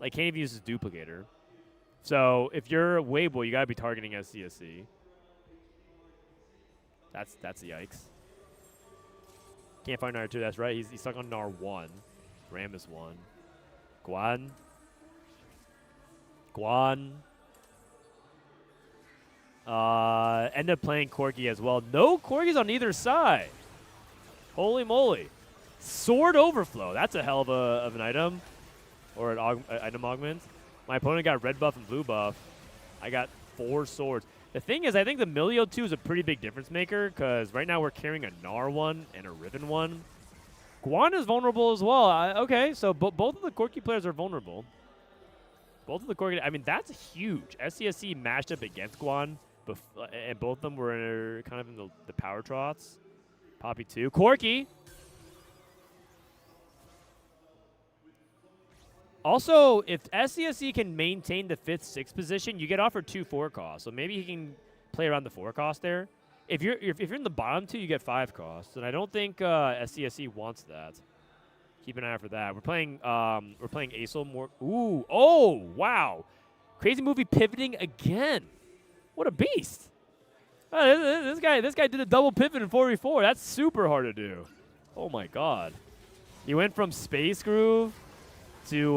[SPEAKER 1] Like, can't even use his duplicator. So if you're Weibo, you got to be targeting SCSC. That's yikes. Can't find Nar 2. That's right. He's stuck on Nar 1. Ram is 1. Guan. End up playing Corki as well. No Corgis on either side. Holy moly. Sword Overflow. That's a hell of an item. Or an item augment. My opponent got red buff and blue buff. I got 4 swords. The thing is, I think the Milio 2 is a pretty big difference maker because right now we're carrying a Nar 1 and a Riven 1. Guan is vulnerable as well. Okay, so both of the Corki players are vulnerable. Both of the Corki, I mean, that's huge. SCSC matched up against Guan, and both of them were kind of in the power trots. Poppy 2. Corki. Also, if SCSC can maintain the 5th, 6th position, you get offered 2 4 costs. So maybe he can play around the 4 cost there. If you're in the bottom 2, you get 5 costs, and I don't think SCSC wants that. Keep an eye out for that. We're playing Acel more. Ooh, oh wow, Crazy Movie pivoting again. What a beast! This guy did a double pivot in 4v4. That's super hard to do. Oh my god, he went from Space Groove to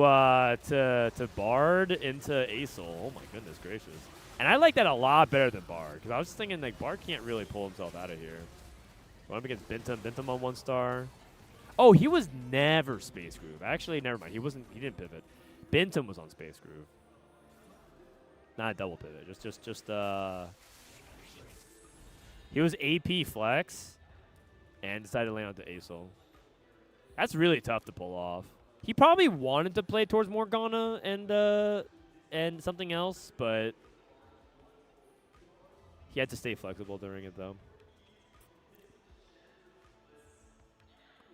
[SPEAKER 1] Bard into Acel. Oh my goodness gracious. And I like that a lot better than Bard, because I was just thinking, like, Bard can't really pull himself out of here. Going up against Bintum. Bintum on 1 star. Oh, he was never Space Groove. Actually, never mind. He didn't pivot. Bintum was on Space Groove. Not a double pivot. Just he was AP flex and decided to land onto Acel. That's really tough to pull off. He probably wanted to play towards Morgana and something else, but he had to stay flexible during it, though.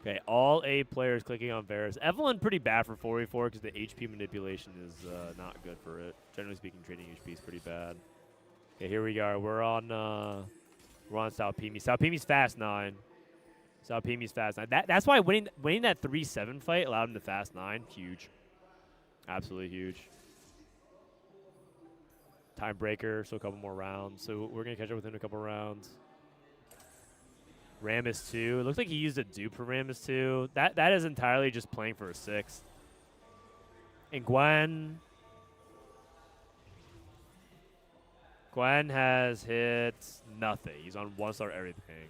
[SPEAKER 1] Okay, all A players clicking on Varus. Evelyn pretty bad for 4v4 because the HP manipulation is not good for it. Generally speaking, trading HP is pretty bad. Okay, here we are. We're on Salpimi. Salpimi's fast 9. Salpimi's fast 9. That's why winning that 3-7 fight allowed him to fast 9. Huge. Absolutely huge. Timebreaker, so a couple more rounds. So we're going to catch up within a couple rounds. Rammus 2. It looks like he used a dupe for Rammus 2. That is entirely just playing for a 6th. And Gwen has hit nothing. He's on 1-star everything.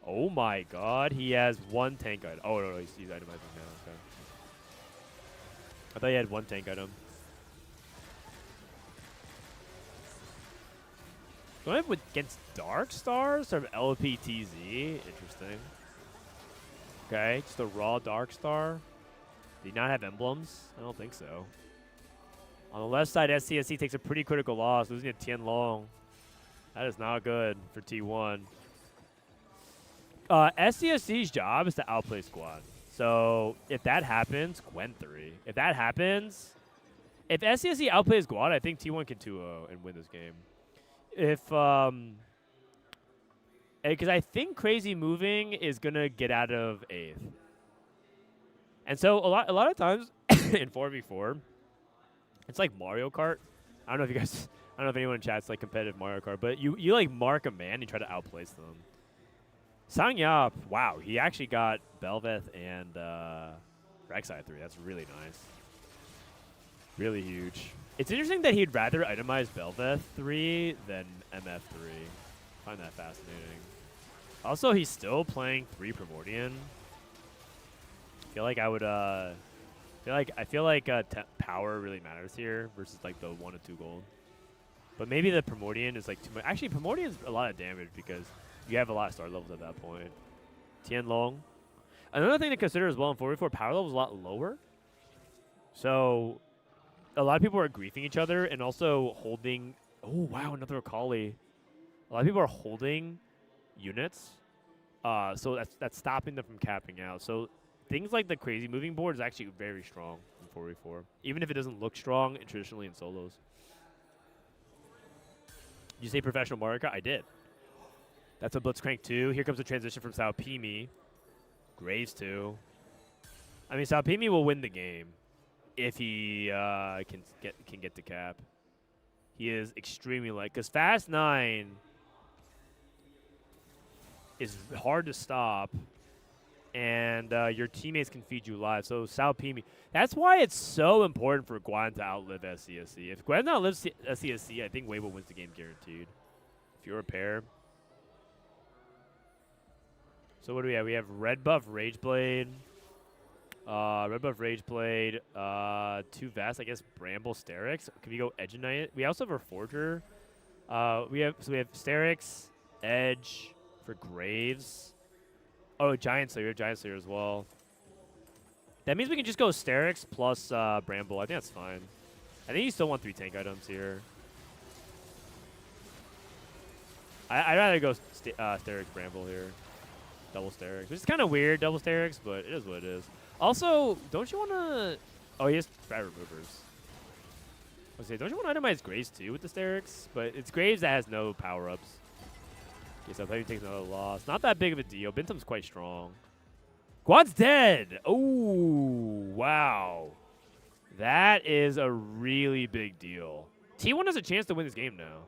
[SPEAKER 1] Oh my god, he has 1 tank item. Oh no, he's itemizing now. Okay. I thought he had 1 tank item. Going up against Dark Stars, sort of LPTZ. Interesting. Okay, just a raw Dark Star. Did he not have emblems? I don't think so. On the left side, SCSC takes a pretty critical loss, losing to Tianlong. That is not good for T1. SCSC's job is to outplay Squad. So if that happens, Gwen 3. If that happens, if SCSC outplays Squad, I think T1 can 2-0 and win this game. Because I think Crazy Moving is gonna get out of 8th. And so a lot of times in 4v4, it's like Mario Kart. I don't know if anyone in chat's like competitive Mario Kart, but you like mark a man and try to outplace them. Sang Yap, wow, he actually got Belveth and Rek'Sai 3. That's really nice. Really huge. It's interesting that he'd rather itemize Belveth 3 than MF 3. I find that fascinating. Also, he's still playing 3 Primordian. I feel like I would I feel like power really matters here versus like the 1 and 2 gold. But maybe the Primordial is like too much. Actually, Primordial is a lot of damage because you have a lot of star levels at that point. Tianlong. Another thing to consider as well in 4v4, power level is a lot lower. So a lot of people are griefing each other and also holding. Oh, wow, another Akali. A lot of people are holding units. So that's stopping them from capping out. So things like the crazy moving board is actually very strong in 4v4. Even if it doesn't look strong traditionally in solos. Did you say professional Mario Kart? I did. That's a Blitzcrank 2. Here comes the transition from Sao Pimi. Graves 2. I mean, Sao Pimi will win the game if he can get to cap. He is extremely light. Because Fast 9 is hard to stop. And your teammates can feed you live. So Sao Pimi. That's why it's so important for Guan to outlive SCSC. If Guan outlives SCSC, I think Weibo wins the game guaranteed. If you're a pair. So what do we have? We have Red Buff Rageblade. Red Buff Rageblade. 2 Vast, I guess Bramble Sterix. Can we go Edge Knight? We also have our Forger. We have Sterix, Edge for Graves. Oh, Giant Slayer as well. That means we can just go Sterix plus Bramble. I think that's fine. I think you still want 3 tank items here. I'd rather go Sterix Bramble here. Double Sterix. Which is kind of weird, double Sterix, but it is what it is. Also, don't you want to... Oh, he has Fat Removers. I was say, don't you want to itemize Graves too with the Sterix? But it's Graves that has no power-ups. Okay, so he takes another loss. Not that big of a deal. Bintum's quite strong. Guan's dead! Oh, wow. That is a really big deal. T1 has a chance to win this game now.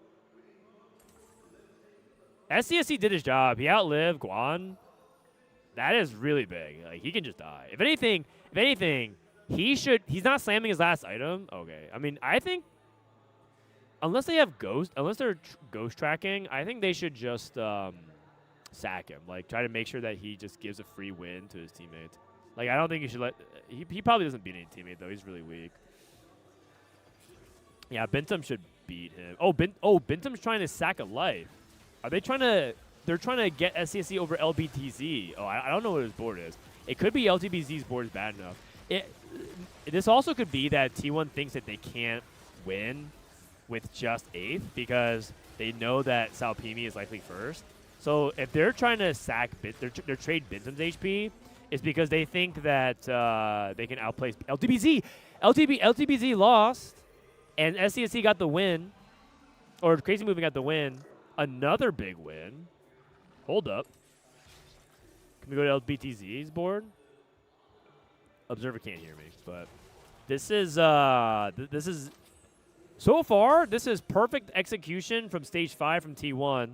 [SPEAKER 1] SCSC did his job. He outlived Guan. That is really big. Like, he can just die. If anything, he should... He's not slamming his last item. Okay. I mean, I think... Unless they have ghost... Unless they're ghost tracking, I think they should just sack him. Like, try to make sure that he just gives a free win to his teammate. Like, I don't think you should let... He probably doesn't beat any teammate, though. He's really weak. Yeah, Bintum should beat him. Oh, Bintum's trying to sack a life. Are they trying to... They're trying to get SCSC over LBTZ. Oh, I don't know what his board is. It could be LTBZ's board is bad enough. This also could be that T1 thinks that they can't win with just 8th because they know that Sao Pimi is likely first. So if they're trying to sack their trade Bintum's HP, it's because they think that they can outplay LTBZ. LTBZ lost, and SCSC got the win, or Crazy Moving got the win. Another big win. Hold up. Can we go to LBTZ's board? Observer can't hear me, but this is so far. This is perfect execution from stage 5 from T1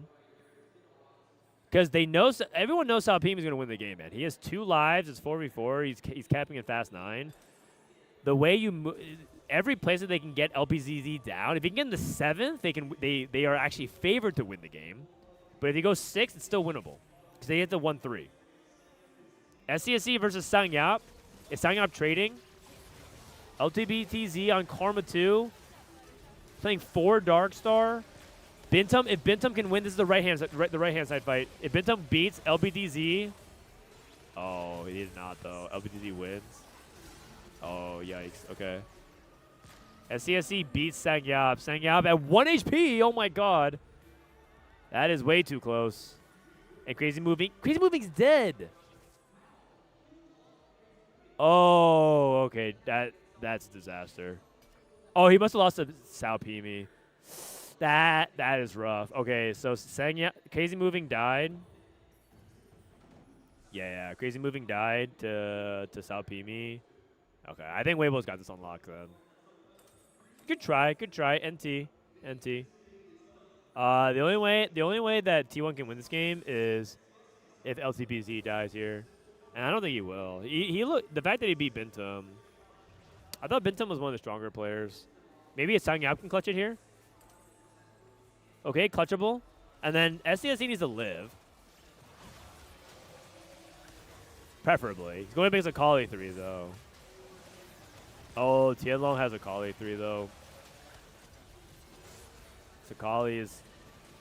[SPEAKER 1] because they know everyone knows Sao Pimi is going to win the game. Man, he has 2 lives. It's 4v4. He's capping in Fast 9. The way you every place that they can get LBZZ down, if you can get in the 7th, they are actually favored to win the game. But if you go 6th, it's still winnable because they hit the 1-3. SCSC versus Sangyap. Is Sangyap trading? LTBTZ on Karma 2. Playing 4 Darkstar. Bintum, if Bintum can win, this is the right hand side fight. If Bintum beats LBTZ, oh, he did not though. LBTZ wins. Oh, yikes. Okay. SCSC beats Sangyap. Sangyap at 1 HP. Oh my god. That is way too close. And Crazy Moving's dead. Oh, okay. That's a disaster. Oh, he must have lost to Sao Pimi. That is rough. Okay, so Crazy Moving died. Yeah, Crazy Moving died to Sao Pimi. Okay, I think Weibo's got this unlocked then. Good try. NT. The only way that T1 can win this game is if LTBZ dies here, and I don't think he will. The fact that he beat Bintum. I thought Bintum was one of the stronger players. Maybe a Sangyap can clutch it here. Okay, clutchable, and then SCSC needs to live. Preferably, he's going against a Kali 3 though. Oh, Tianlong has a Kali 3 though. Sakali is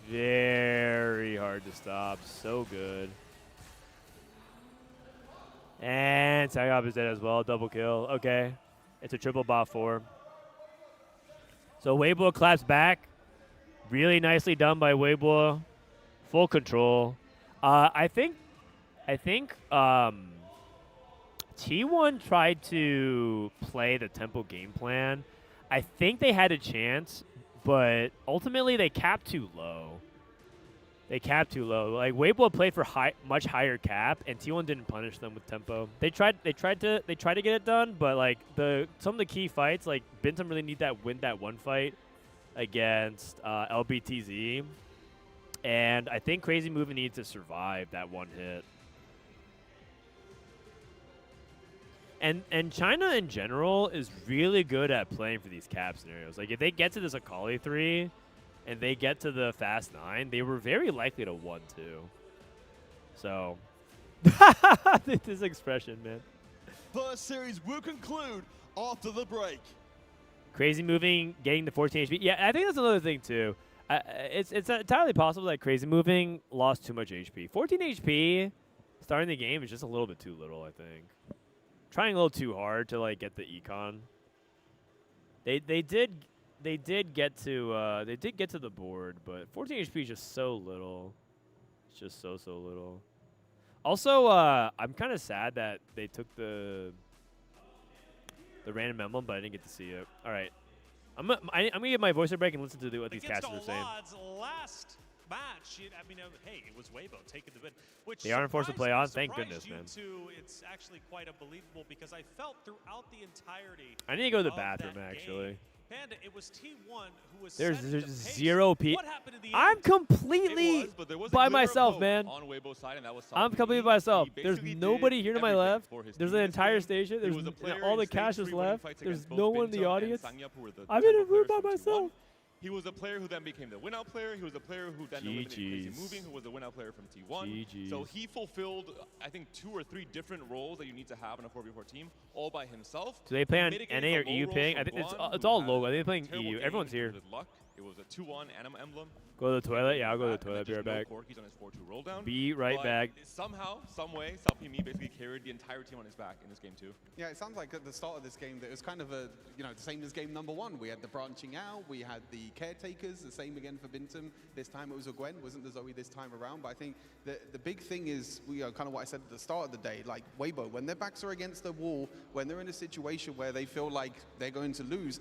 [SPEAKER 1] very hard to stop. So good. And Sagop is dead as well. Double kill. Okay. It's a triple bot 4. So Weibo claps back. Really nicely done by Weibo. Full control. I think T1 tried to play the tempo game plan. I think they had a chance, but ultimately they capped too low. Like Weibo played for much higher cap, and T1 didn't punish them with tempo. They tried to get it done, but like some of the key fights, like Bintum really need that win that one fight against LBTZ, and I think Crazy Movie needs to survive that one hit. And China in general is really good at playing for these cap scenarios. Like if they get to this Akali 3 and they get to the Fast 9, they were very likely to 1-2. So this expression, man.
[SPEAKER 20] First series will conclude after the break.
[SPEAKER 1] Crazy Moving getting the 14 HP. Yeah, I think that's another thing too. It's entirely possible that Crazy Moving lost too much HP. 14 HP starting the game is just a little bit too little, I think. Trying a little too hard to like get the econ. They did get to the board, but 14 HP is just so little. It's just so little. Also, I'm kind of sad that they took the random emblem, but I didn't get to see it. All right, I'm gonna give my voice a break and listen to what these casters are saying.
[SPEAKER 9] Last match, I mean, hey, it was Weibo taking the win. Which
[SPEAKER 1] they aren't forced to play on. Thank goodness, man.
[SPEAKER 9] It's actually quite unbelievable because I felt throughout the entirety.
[SPEAKER 1] I need to go to the bathroom actually.
[SPEAKER 9] Panda, it was T1 who was
[SPEAKER 1] There's zero people. I'm completely by myself, man.
[SPEAKER 3] On Weibo's side, and that was
[SPEAKER 1] I'm completely by myself. There's nobody here to my left. There's an entire station. There's all the cash is left. There's no one in the audience. I'm in a room by myself.
[SPEAKER 3] He was a player who then became the win-out player. He was a player who then eliminated Crazy Moving, who was a win-out player from T1. So he fulfilled, I think, 2 or 3 different roles that you need to have in a 4v4 team, all by himself.
[SPEAKER 1] Do they play on NA or EU ping? I think it's all local. I think they're playing EU. Everyone's here.
[SPEAKER 3] It was a 2-1 emblem.
[SPEAKER 1] Go to the toilet? Yeah, I'll go to the toilet. Be right back.
[SPEAKER 3] He's on his 4-2 roll down.
[SPEAKER 1] Be right back.
[SPEAKER 3] Somehow, some way, Salpimi basically carried the entire team on his back in this game too.
[SPEAKER 5] Yeah, it sounds like at the start of this game that it was kind of the same as game number 1. We had the branching out, we had the caretakers, the same again for Bintum. This time it was a Gwen, wasn't the Zoe this time around. But I think the big thing is, kind of what I said at the start of the day, like Weibo, when their backs are against the wall, when they're in a situation where they feel like they're going to lose,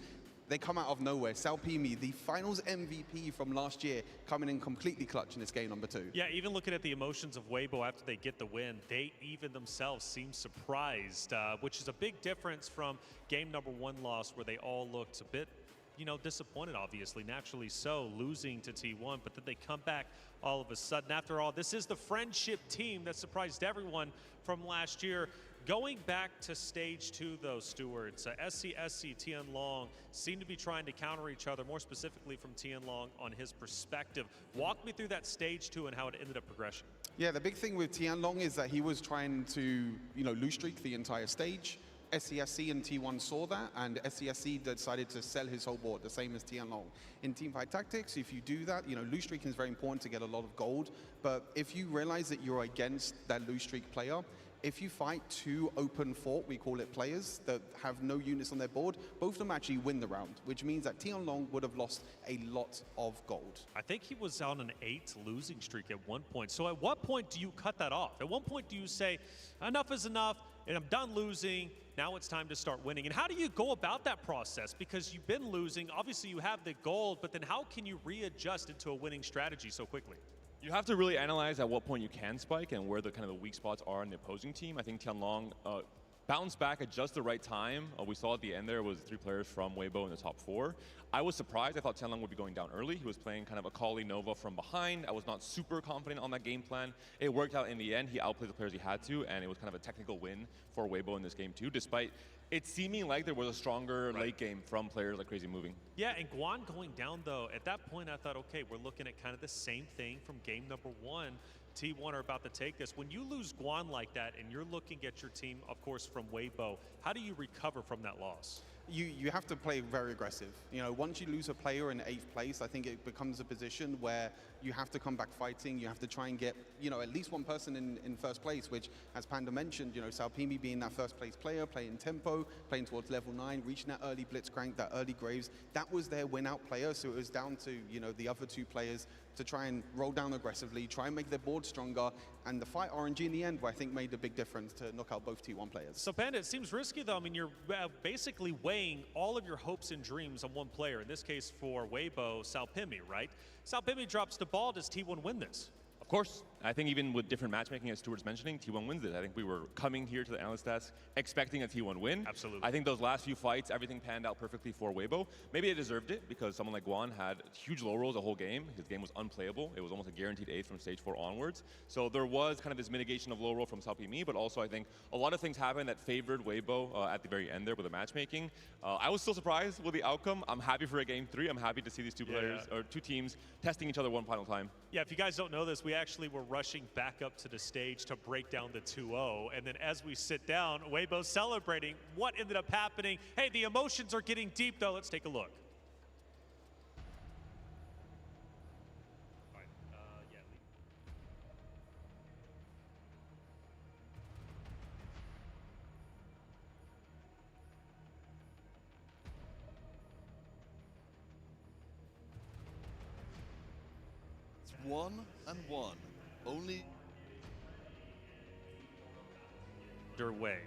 [SPEAKER 5] they come out of nowhere. Salpimi, the finals MVP from last year, coming in completely clutch in this game number 2.
[SPEAKER 9] Yeah, even looking at the emotions of Weibo after they get the win, they even themselves seem surprised, which is a big difference from game number 1 loss where they all looked a bit, disappointed, obviously, naturally so, losing to T1, but then they come back all of a sudden. After all, this is the friendship team that surprised everyone from last year. Going back to stage 2, though, Stewards, SC, Tian Long seem to be trying to counter each other, more specifically from Tian Long on his perspective. Walk me through that stage 2 and how it ended up progressing.
[SPEAKER 5] Yeah, the big thing with Tian Long is that he was trying to, lose streak the entire stage. SCSC and T1 saw that, and SCSC decided to sell his whole board, the same as Tian Long. In teamfight tactics, if you do that, lose streaking is very important to get a lot of gold, but if you realize that you're against that lose streak player, if you fight 2 open fort, we call it players, that have no units on their board, both of them actually win the round, which means that Tian Long would have lost a lot of gold.
[SPEAKER 9] I think he was on an 8 losing streak at one point. So at what point do you cut that off? At what point do you say, enough is enough, and I'm done losing, now it's time to start winning? And how do you go about that process? Because you've been losing, obviously you have the gold, but then how can you readjust into a winning strategy so quickly?
[SPEAKER 3] You have to really analyze at what point you can spike and where the kind of the weak spots are in the opposing team. I think Tian Long bounced back at just the right time. We saw at the end there was 3 players from Weibo in the top 4. I was surprised. I thought Tian Long would be going down early. He was playing kind of a Akali Nova from behind. I was not super confident on that game plan. It worked out in the end. He outplayed the players he had to, and it was kind of a technical win for Weibo in this game too, despite it seeming like there was a stronger late game from players like Crazy Moving.
[SPEAKER 9] Yeah, and Guan going down though, at that point I thought, okay, we're looking at kind of the same thing from game number 1. T1 are about to take this. When you lose Guan like that and you're looking at your team, of course, from Weibo, how do you recover from that loss?
[SPEAKER 5] you have to play very aggressive. You know, once you lose a player in 8th place, I think it becomes a position where you have to come back fighting. You have to try and get, you know, at least one person in first place, which, as Panda mentioned, you know, Salpimi being that first place player, playing tempo, playing towards level 9, reaching that early blitzcrank, that early Graves, that was their win-out player. So it was down to, you know, the other 2 players to try and roll down aggressively, try and make their board stronger, and the fight RNG in the end, I think, made a big difference to knock out both T1 players.
[SPEAKER 9] So Panda, it seems risky though. I mean, you're basically weighing all of your hopes and dreams on one player. In this case, for Weibo, Salpimi, right? Salpimi drops the ball. Does T1 win this?
[SPEAKER 3] Of course. I think even with different matchmaking, as Stuart's mentioning, T1 wins it. I think we were coming here to the analyst desk expecting a T1 win.
[SPEAKER 9] Absolutely.
[SPEAKER 3] I think those last few fights, everything panned out perfectly for Weibo. Maybe they deserved it because someone like Guan had huge low rolls the whole game. His game was unplayable. It was almost a guaranteed 8th from stage 4 onwards. So there was kind of this mitigation of low roll from Salpimi, but also I think a lot of things happened that favored Weibo at the very end there with the matchmaking. I was still surprised with the outcome. I'm happy for a game 3. I'm happy to see these 2 players or 2 teams testing each other one final time.
[SPEAKER 9] Yeah, if you guys don't know this, we actually were rushing back up to the stage to break down the 2-0. And then as we sit down, Weibo's celebrating what ended up happening. Hey, the emotions are getting deep, though. Let's take a look.
[SPEAKER 20] It's 1-1. Only
[SPEAKER 9] Underway.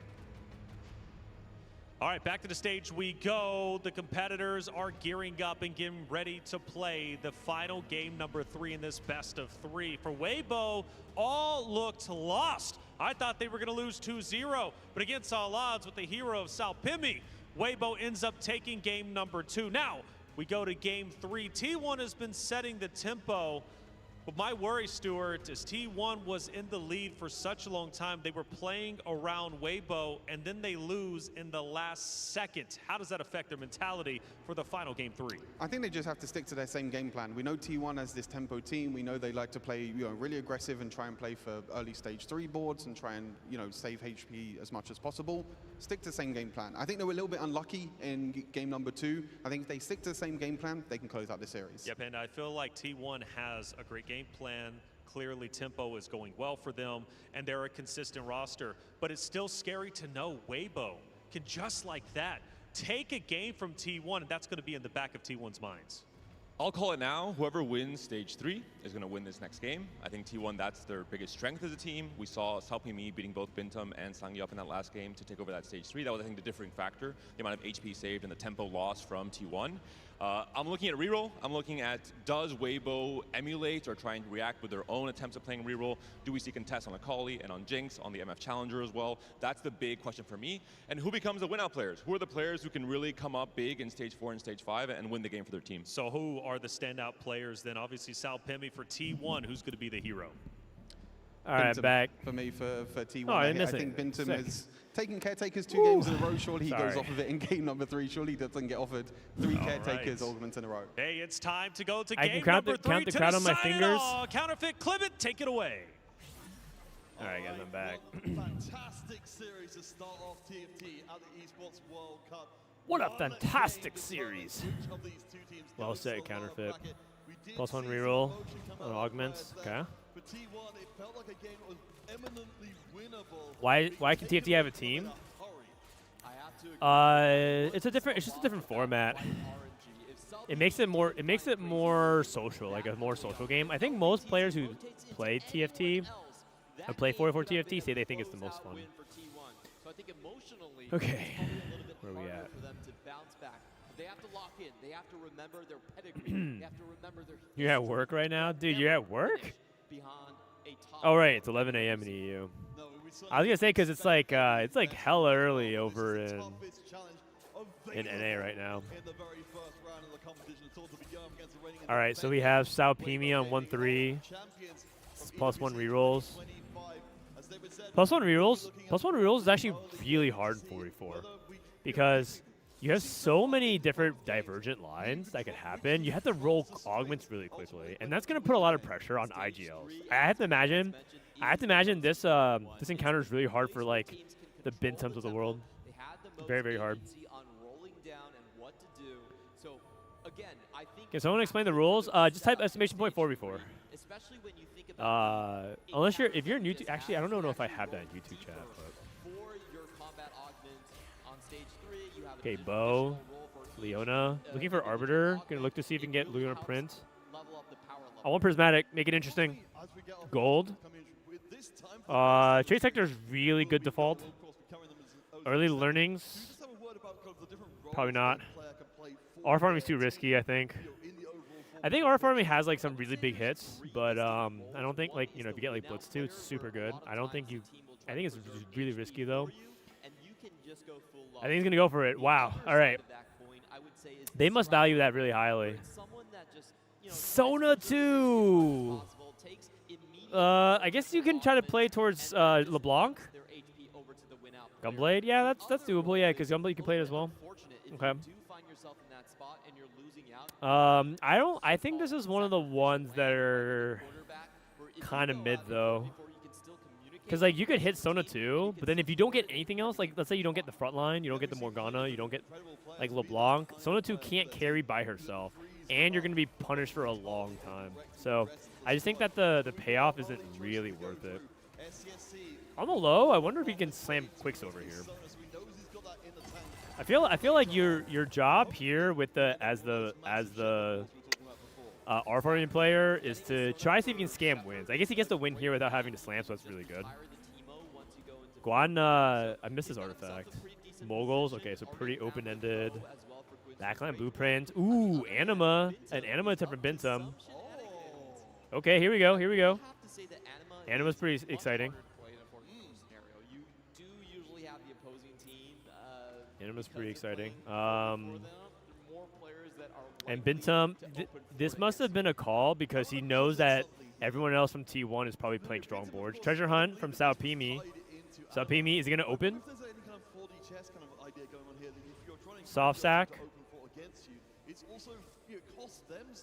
[SPEAKER 9] All right, back to the stage we go. The competitors are gearing up and getting ready to play the final game number 3 in this best of 3. For Weibo, all looked lost. I thought they were going to lose 2-0, but against all odds with the hero of Salpimi, Weibo ends up taking game number 2. Now, we go to game 3. T1 has been setting the tempo. But my worry, Stuart, is T1 was in the lead for such a long time. They were playing around Weibo, and then they lose in the last second. How does that affect their mentality for the final game 3?
[SPEAKER 5] I think they just have to stick to their same game plan. We know T1 as this tempo team. We know they like to play, you know, really aggressive and try and play for early stage 3 boards and try and, you know, save HP as much as possible. Stick to the same game plan. I think they were a little bit unlucky in game number 2. I think if they stick to the same game plan, they can close out the series.
[SPEAKER 9] Yep, and I feel like T1 has a great game plan. Clearly, tempo is going well for them, and they're a consistent roster. But it's still scary to know Weibo can just like that take a game from T1, and that's going to be in the back of T1's minds.
[SPEAKER 3] I'll call it now. Whoever wins stage 3 is going to win this next game. I think T1, that's their biggest strength as a team. We saw Salpimi beating both Bintum and Sangyup in that last game to take over that stage 3. That was, I think, the differing factor, the amount of HP saved and the tempo lost from T1. I'm looking at reroll. I'm looking at, does Weibo emulate or try and react with their own attempts at playing reroll? Do we see contests on Akali and on Jinx, on the MF Challenger as well? That's the big question for me. And who becomes the win-out players? Who are the players who can really come up big in stage 4 and stage 5 and win the game for their team?
[SPEAKER 9] So who are the standout players then? Obviously Salpimi for T1. Who's going to be the hero?
[SPEAKER 2] All right,
[SPEAKER 5] Bintum
[SPEAKER 2] back.
[SPEAKER 5] For me, for T1,
[SPEAKER 2] Oh,
[SPEAKER 5] I think Bintum is taking caretakers 2 games in a row. Surely he goes off of it in game number 3. Surely he doesn't get offered 3 caretakers augments in a row.
[SPEAKER 9] Hey, it's time to go to
[SPEAKER 2] I
[SPEAKER 9] game
[SPEAKER 2] can count
[SPEAKER 9] number 3
[SPEAKER 2] count the
[SPEAKER 9] to
[SPEAKER 2] crowd on my
[SPEAKER 9] decide it
[SPEAKER 2] fingers.
[SPEAKER 9] all. Counterfeit, Clibbit, take it away.
[SPEAKER 2] All right, guys, I'm back.
[SPEAKER 20] Fantastic series to start off TFT at the Esports World Cup.
[SPEAKER 2] What a fantastic series. Well said, counterfeit. +1 reroll on augments. Okay.
[SPEAKER 20] For T1, it felt like a game that was eminently winnable.
[SPEAKER 2] Why can TFT have a team? It's just a different format. It makes it more social, like a more social game. I think most players who play TFT or play 4-4 TFT say they think it's the most fun. Okay, where are we at?
[SPEAKER 19] They have to lock in. They have to remember their pedigree. They have to remember their
[SPEAKER 2] You're at work right now? Dude, you're at work?
[SPEAKER 19] behind a top.
[SPEAKER 2] Oh, right, it's 11 a.m. in EU. I was going to say, because it's like hella early over in NA right now. All right, so we have Salpimi on 1-3. +1 rerolls. +1 rerolls is actually really hard in 4v4 because you have so many different divergent lines that could happen. You have to roll augments really quickly, and that's going to put a lot of pressure on IGLs. I have to imagine this this encounter is really hard for like the Bintums of the world. Very, very hard.
[SPEAKER 19] On rolling down
[SPEAKER 2] Can someone explain the rules? Just type estimation point 4v4. Unless if you're new to, actually, I don't know if I have that in YouTube chat. But. Okay, Bo, Leona, looking for Arbiter. Gonna look to see if we can get Leona print. I want Prismatic, make it interesting. Gold. Chase Sector is really good default. Early learnings, probably not. R farming is too risky, I think. I think R farming has like some really big hits, but I don't think like if you get like Blitz 2, it's super good. I don't think you. I think it's really risky though. I think he's gonna go for it. Wow. All right. They must value that really highly. Sona 2. I guess you can try to play towards LeBlanc. Gunblade, yeah, that's doable. Yeah, because Gunblade you can play it as well. Okay. I think this is one of the ones that are kind of mid though. Because like you could hit Sona 2, but then if you don't get anything else, like let's say you don't get the front line, you don't get the Morgana, you don't get like LeBlanc, Sona 2 can't carry by herself, and you're going to be punished for a long time. So I just think that the payoff isn't really worth it. On the low, I wonder if he can slam Quicks over here. I feel like your job here with as the R farming player is to try to see if he can scam wins. I guess he gets the win here without having to slam, so that's really good. Guan, I missed his artifact. Moguls, okay, so pretty open-ended. Backline blueprint. Ooh, Anima. An Anima attempt from Bintum. Okay, here we go, here we go. Anima's pretty exciting. Anima's pretty exciting. And Bintum, this must have been a call because he knows that everyone else from T1 is probably playing strong boards. Treasure Hunt from Sao Pimi. Sao Pimi, is he going to open? Soft sack.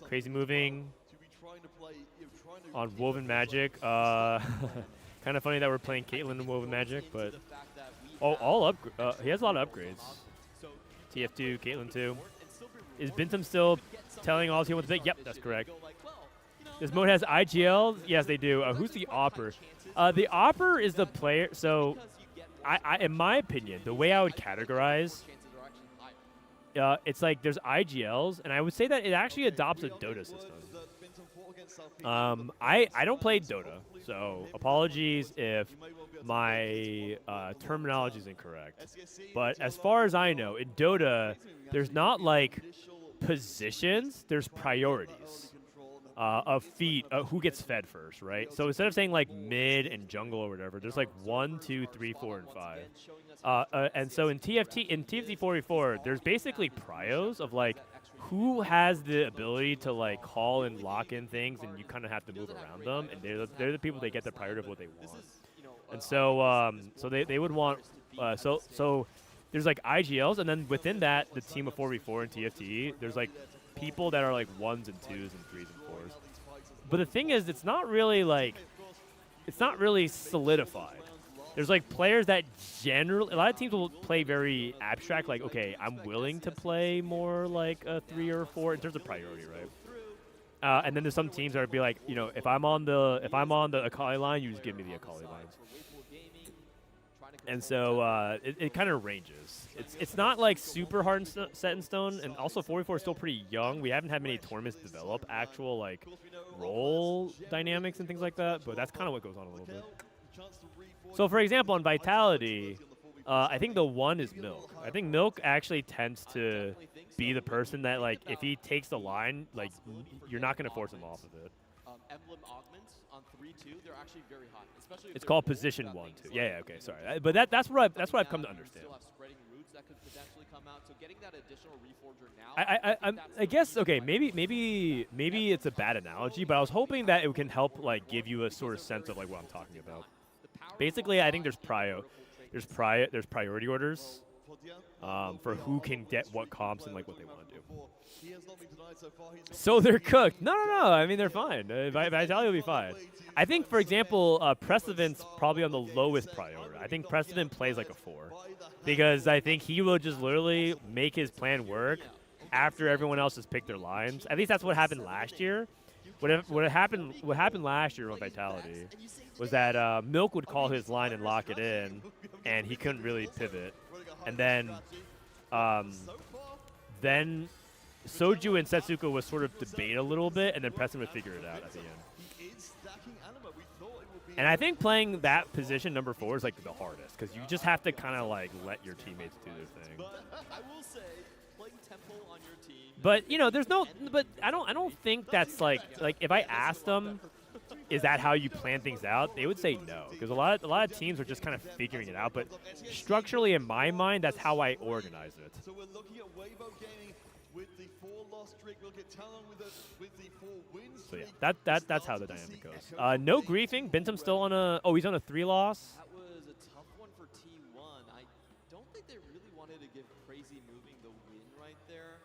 [SPEAKER 2] Crazy moving. On Woven Magic. Kind of funny that we're playing Caitlyn and Woven Magic, but... Oh, he has a lot of upgrades. TF2, Caitlyn 2. Is Bintum still telling all team what to pick? Yep, that's correct. This mode has IGL? Yes, they do. Who's the Opper? The Opper is the player. So, in my opinion, the way I would categorize, it's like there's IGLs, and I would say that it actually adopts a Dota system. I don't play Dota, so apologies if my terminology is incorrect. But as far as I know, in Dota, there's not like positions, there's priorities of feet, who gets fed first, right? So instead of saying like mid and jungle or whatever, there's like 1, 2, 3, 4, and 5. And so in TFT 4v4, there's basically prios of like who has the ability to like call and lock in things, and you kind of have to move around them, and they're the people that get the priority of what they want. And so so they would want so there's like IGLs, and then within that, the team of 4v4 and TFT, there's like people that are like 1s and 2s and 3s and 4s. But the thing is, it's not really solidified. There's like players that generally, a lot of teams will play very abstract, like, okay, I'm willing to play more like a 3 or 4 in terms of priority, right? And then there's some teams that would be like, if I'm on the Akali line, you just give me the Akali lines. And so it kind of ranges. It's not like super hard and set in stone, and also 4v4 is still pretty young. We haven't had many tournaments develop actual like role dynamics and things like that, but that's kind of what goes on a little bit. So for example, on Vitality, I think the 1 is Milk. I think Milk actually tends to be the person that, like, if he takes the line, like, you're not going to force him off of it.
[SPEAKER 19] Emblem augments on 3-2, they're actually very hot. Especially
[SPEAKER 2] it's called position 1, too. Yeah, okay, sorry. But that's what I've come to understand. I guess, okay, maybe it's a bad analogy, but I was hoping that it can help, like, give you a sort of sense of, like, what I'm talking about. Basically, I think there's priority orders for who can get what comps and like what they want to do. So they're cooked. No. I mean, they're fine. Vitality will be fine. I think, for example, Precedent's probably on the lowest priority. I think Precedent plays like a 4 because I think he will just literally make his plan work after everyone else has picked their lines. At least that's what happened last year. What happened last year with Vitality was that Milk would call his line and lock it in, and he couldn't really pivot. And then Soju and Setsuko would sort of debate a little bit, and then Preston would figure it out at the end. And I think playing that position, number 4, is like the hardest, because you just have to kind of like let your teammates do their thing.
[SPEAKER 19] I will say, playing tempo on your team.
[SPEAKER 2] But you know, there's no. But I don't think that's like if I asked them, is that how you plan things out? They would say no, because a lot of teams are just kind of figuring it out. But structurally, in my mind, that's how I organize it.
[SPEAKER 20] So we're looking at Weibo Gaming with the 4-loss streak. We'll get Talon with the 4-win streak.
[SPEAKER 2] So yeah, that's how the dynamic goes. No griefing. Bintum's still on a. Oh, he's on a 3-loss.
[SPEAKER 19] That was a tough one for T1. I don't think they really wanted to give Crazy Moving the win right there,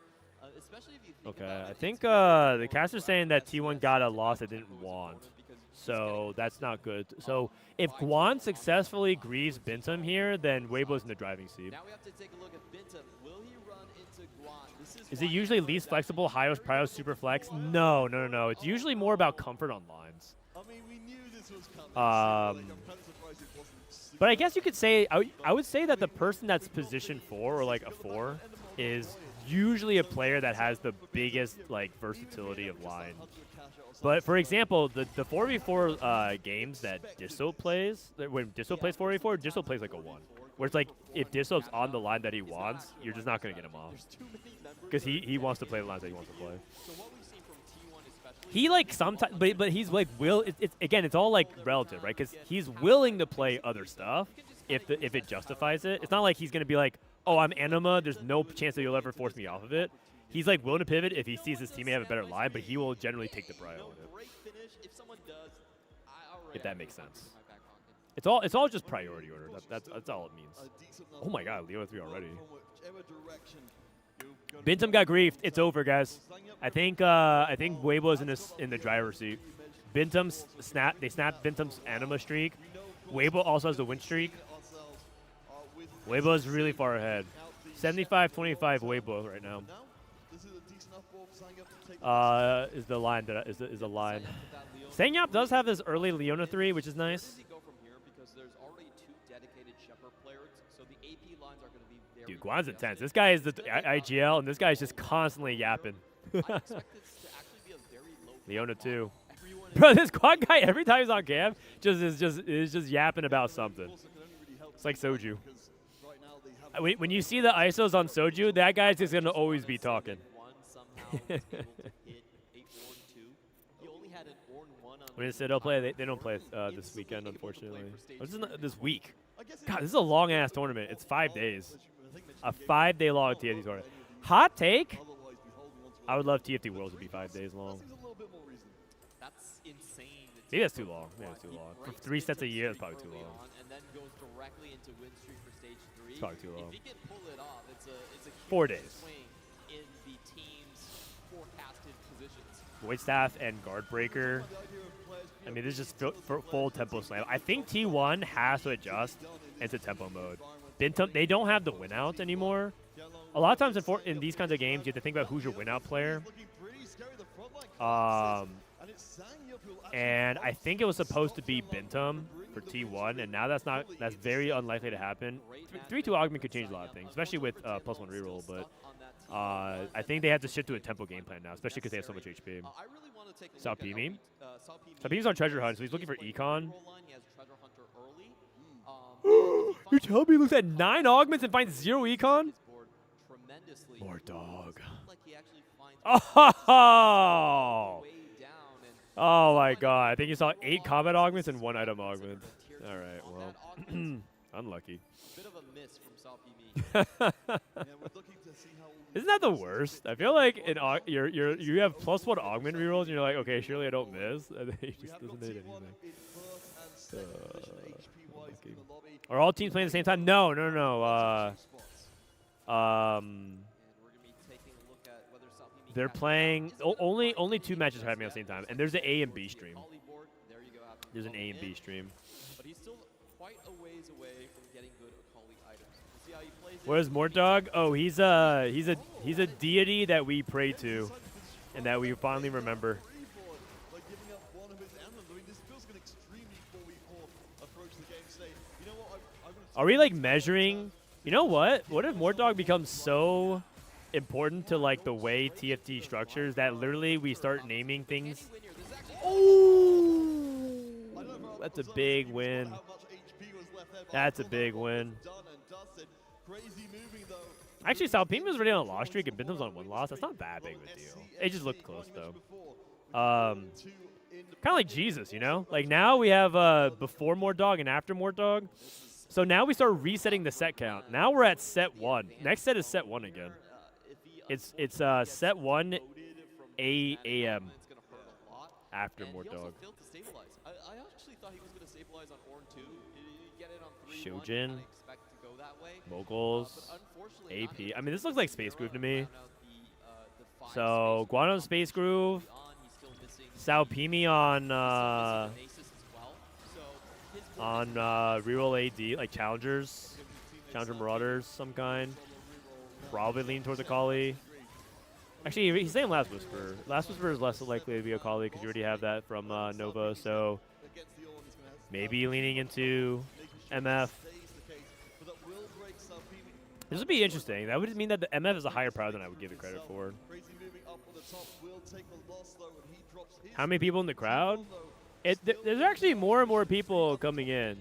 [SPEAKER 19] especially if you think
[SPEAKER 2] Okay, I think the caster's saying that T1 got a loss they didn't want, so that's not good. So if Guan successfully grieves Bintum here, then Weibo's in the driving seat.
[SPEAKER 19] Now we have to take a look at Bintum. Will he run into Guan?
[SPEAKER 2] Is it usually least flexible, highest prio, super flex? No. It's usually more about comfort on lines.
[SPEAKER 20] I mean, we knew this was coming.
[SPEAKER 2] But I guess you could say, I would say that the person that's position 4 or like a 4 is usually a player that has the biggest like versatility of line. But for example, the 4v4 games that Disso plays, when Disso plays 4v4, Disso plays like a 1. Where it's like, if Disso's on the line that he wants, you're just not going to get him off. Because he wants to play the lines that he wants to play. He like sometimes, but he's like it's all like relative, right? Because he's willing to play other stuff if it justifies it. It's not like he's gonna be like, oh, I'm Anima. There's no chance that you'll ever force me off of it. He's like willing to pivot if he sees his teammate have a better line, but he will generally take the prio on it. If that makes sense. It's all just priority order. That's all it means. Oh my God, Leo 3 already. Bintum got griefed. It's over, guys. I think Weibo is in the driver's seat. Bintum's they snapped Bintum's Anima streak. Weibo also has the win streak. Weibo is really far ahead. 75-25 Weibo right now. Is the line is the line. Sangyap does have this early Leona 3, which is nice. Dude, Guan's intense. This guy is the IGL, and this guy is just constantly yapping. Leona 2. Bro, this Guan guy, every time he's on cam, is just yapping about something. It's like Soju. When you see the ISOs on Soju, that guy's just going to always be talking. When they said they'll play, they don't play this weekend, unfortunately. This week. God, this is a long-ass tournament. It's 5 days. A 5-day long TFT tournament. Hot take? I would love TFT Worlds to be 5 days long.
[SPEAKER 19] That's insane.
[SPEAKER 2] Maybe that's too long. Maybe that's too long. For 3 sets a year, that's probably too long.
[SPEAKER 19] And then goes directly into win streak for stage 3.
[SPEAKER 2] It's probably too long.
[SPEAKER 19] If he can pull it off, it's a huge
[SPEAKER 2] 4 days.
[SPEAKER 19] swing in the team's forecasted positions.
[SPEAKER 2] Void Staff and Guard Breaker. I mean, this is just full tempo slam. I think T1 has to adjust into tempo mode. Bintum, they don't have the win out anymore. A lot of times in these kinds of games, you have to think about who's your win out player. And I think it was supposed to be Bintum for T1, and now that's very unlikely to happen. 3-2 augment could change a lot of things, especially with +1 reroll, but I think they have to shift to a tempo game plan now, especially because they have so much HP. Salpimi. Salpimi's on Treasure Hunt, so he's looking for Econ. You're telling me he looks at 9 augments and finds 0 econ? More dog. Oh! Oh my god. I think you saw 8 combat augments and 1 item augment. Alright, well. Unlucky.
[SPEAKER 19] Bit of a miss from Salpimi.
[SPEAKER 2] Isn't that the worst? I feel like you have +1 augment rerolls and you're like, okay, surely I don't miss. And then he just doesn't hit anything. Are all teams playing at the same time? No. They're playing. Only 2 matches are happening at the same time, and there's an A and B stream. There's an A and B stream.
[SPEAKER 19] But he's still quite a ways away from getting good Akali items.
[SPEAKER 2] Where's Mortdog? Oh, he's a deity that we pray to, and that we finally remember. Are we like measuring? You know what? What if Mortdog becomes so important to like the way TFT structures that literally we start naming things? Oh, that's a big win. That's a big win. Actually, Salpimi's already on a loss streak and Bintam's on 1 loss. That's not that big of a deal. It just looked close though. Kind of like Jesus, you know? Like now we have before Mortdog and after Mortdog. So now we start resetting the set count. Now we're at set 1. Next set is set 1 again. It's set 1 a.m. after Mortdog.
[SPEAKER 19] I actually thought he was going to stabilize on Ornn 2. Get it on 3-1.
[SPEAKER 2] Shojin, Moguls, AP. I mean, this looks like Space Groove to me. So Guano Space Groove, Salpimi on reroll AD, like challengers, challenger marauders, some kind. Probably lean towards a Kali. Actually, he's saying Last Whisper. Last Whisper is less likely to be a Kali because you already have that from Nova. So maybe leaning into MF. This would be interesting. That would mean that the MF is a higher power than I would give it credit for. How many people in the crowd? There's actually more and more people coming in.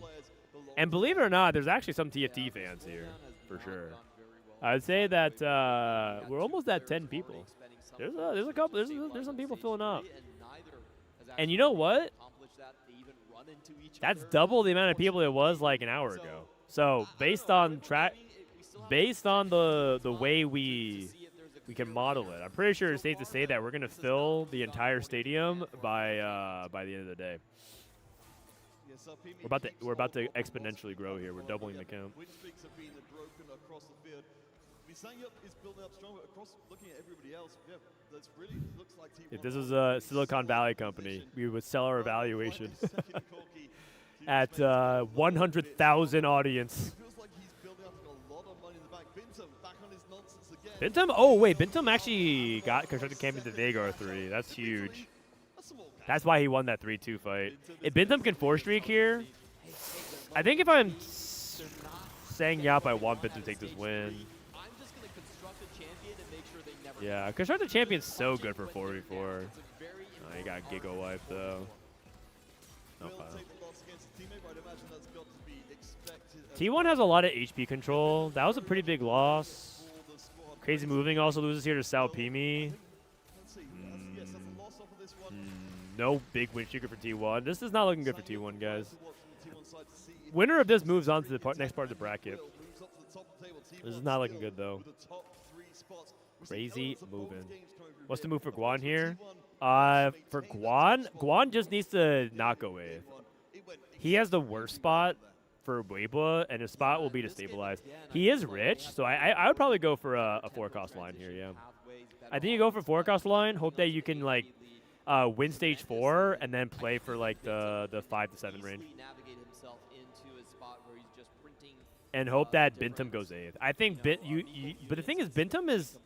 [SPEAKER 2] And believe it or not, there's actually some TFT fans here, for sure. I'd say that we're almost at 10 people. There's a couple. There's some people filling up. And you know what? That's double the amount of people it was like an hour ago. So based on the way we can model it, I'm pretty sure it's safe to say that we're gonna fill the entire stadium by the end of the day. We're about to exponentially grow here. We're doubling the count. If this is a Silicon Valley company, we would sell our evaluation at 100,000 audience. Bintam? Oh, wait. Bintam actually got constructed camp into Vagar 3. That's huge. That's why he won that 3-2 fight. If Bintam can 4-streak here, I think if I'm saying yup, I want Bintam to take this win. Yeah, Constructed Champion's so good for 4v4. Oh, he got Giga Wipe, though. Not bad. T1 has a lot of HP control. That was a pretty big loss. Crazy Moving also loses here to Salpimi. No big win streaker for T1. This is not looking good for T1, guys. Winner of this moves on to the next part of the bracket. This is not looking good, though. Crazy Moving. What's the move for Guan here? For Guan just needs to not go Wave. He has the worst spot for Weibo, and his spot will be to stabilize. He is rich, so I would probably go for a 4-cost line here, yeah. I think you go for 4-cost line, hope that you can, like, win stage 4, and then play for, like, the 5 to 7 range. And hope that Bintam goes 8th. I think but the thing is, Bintam is...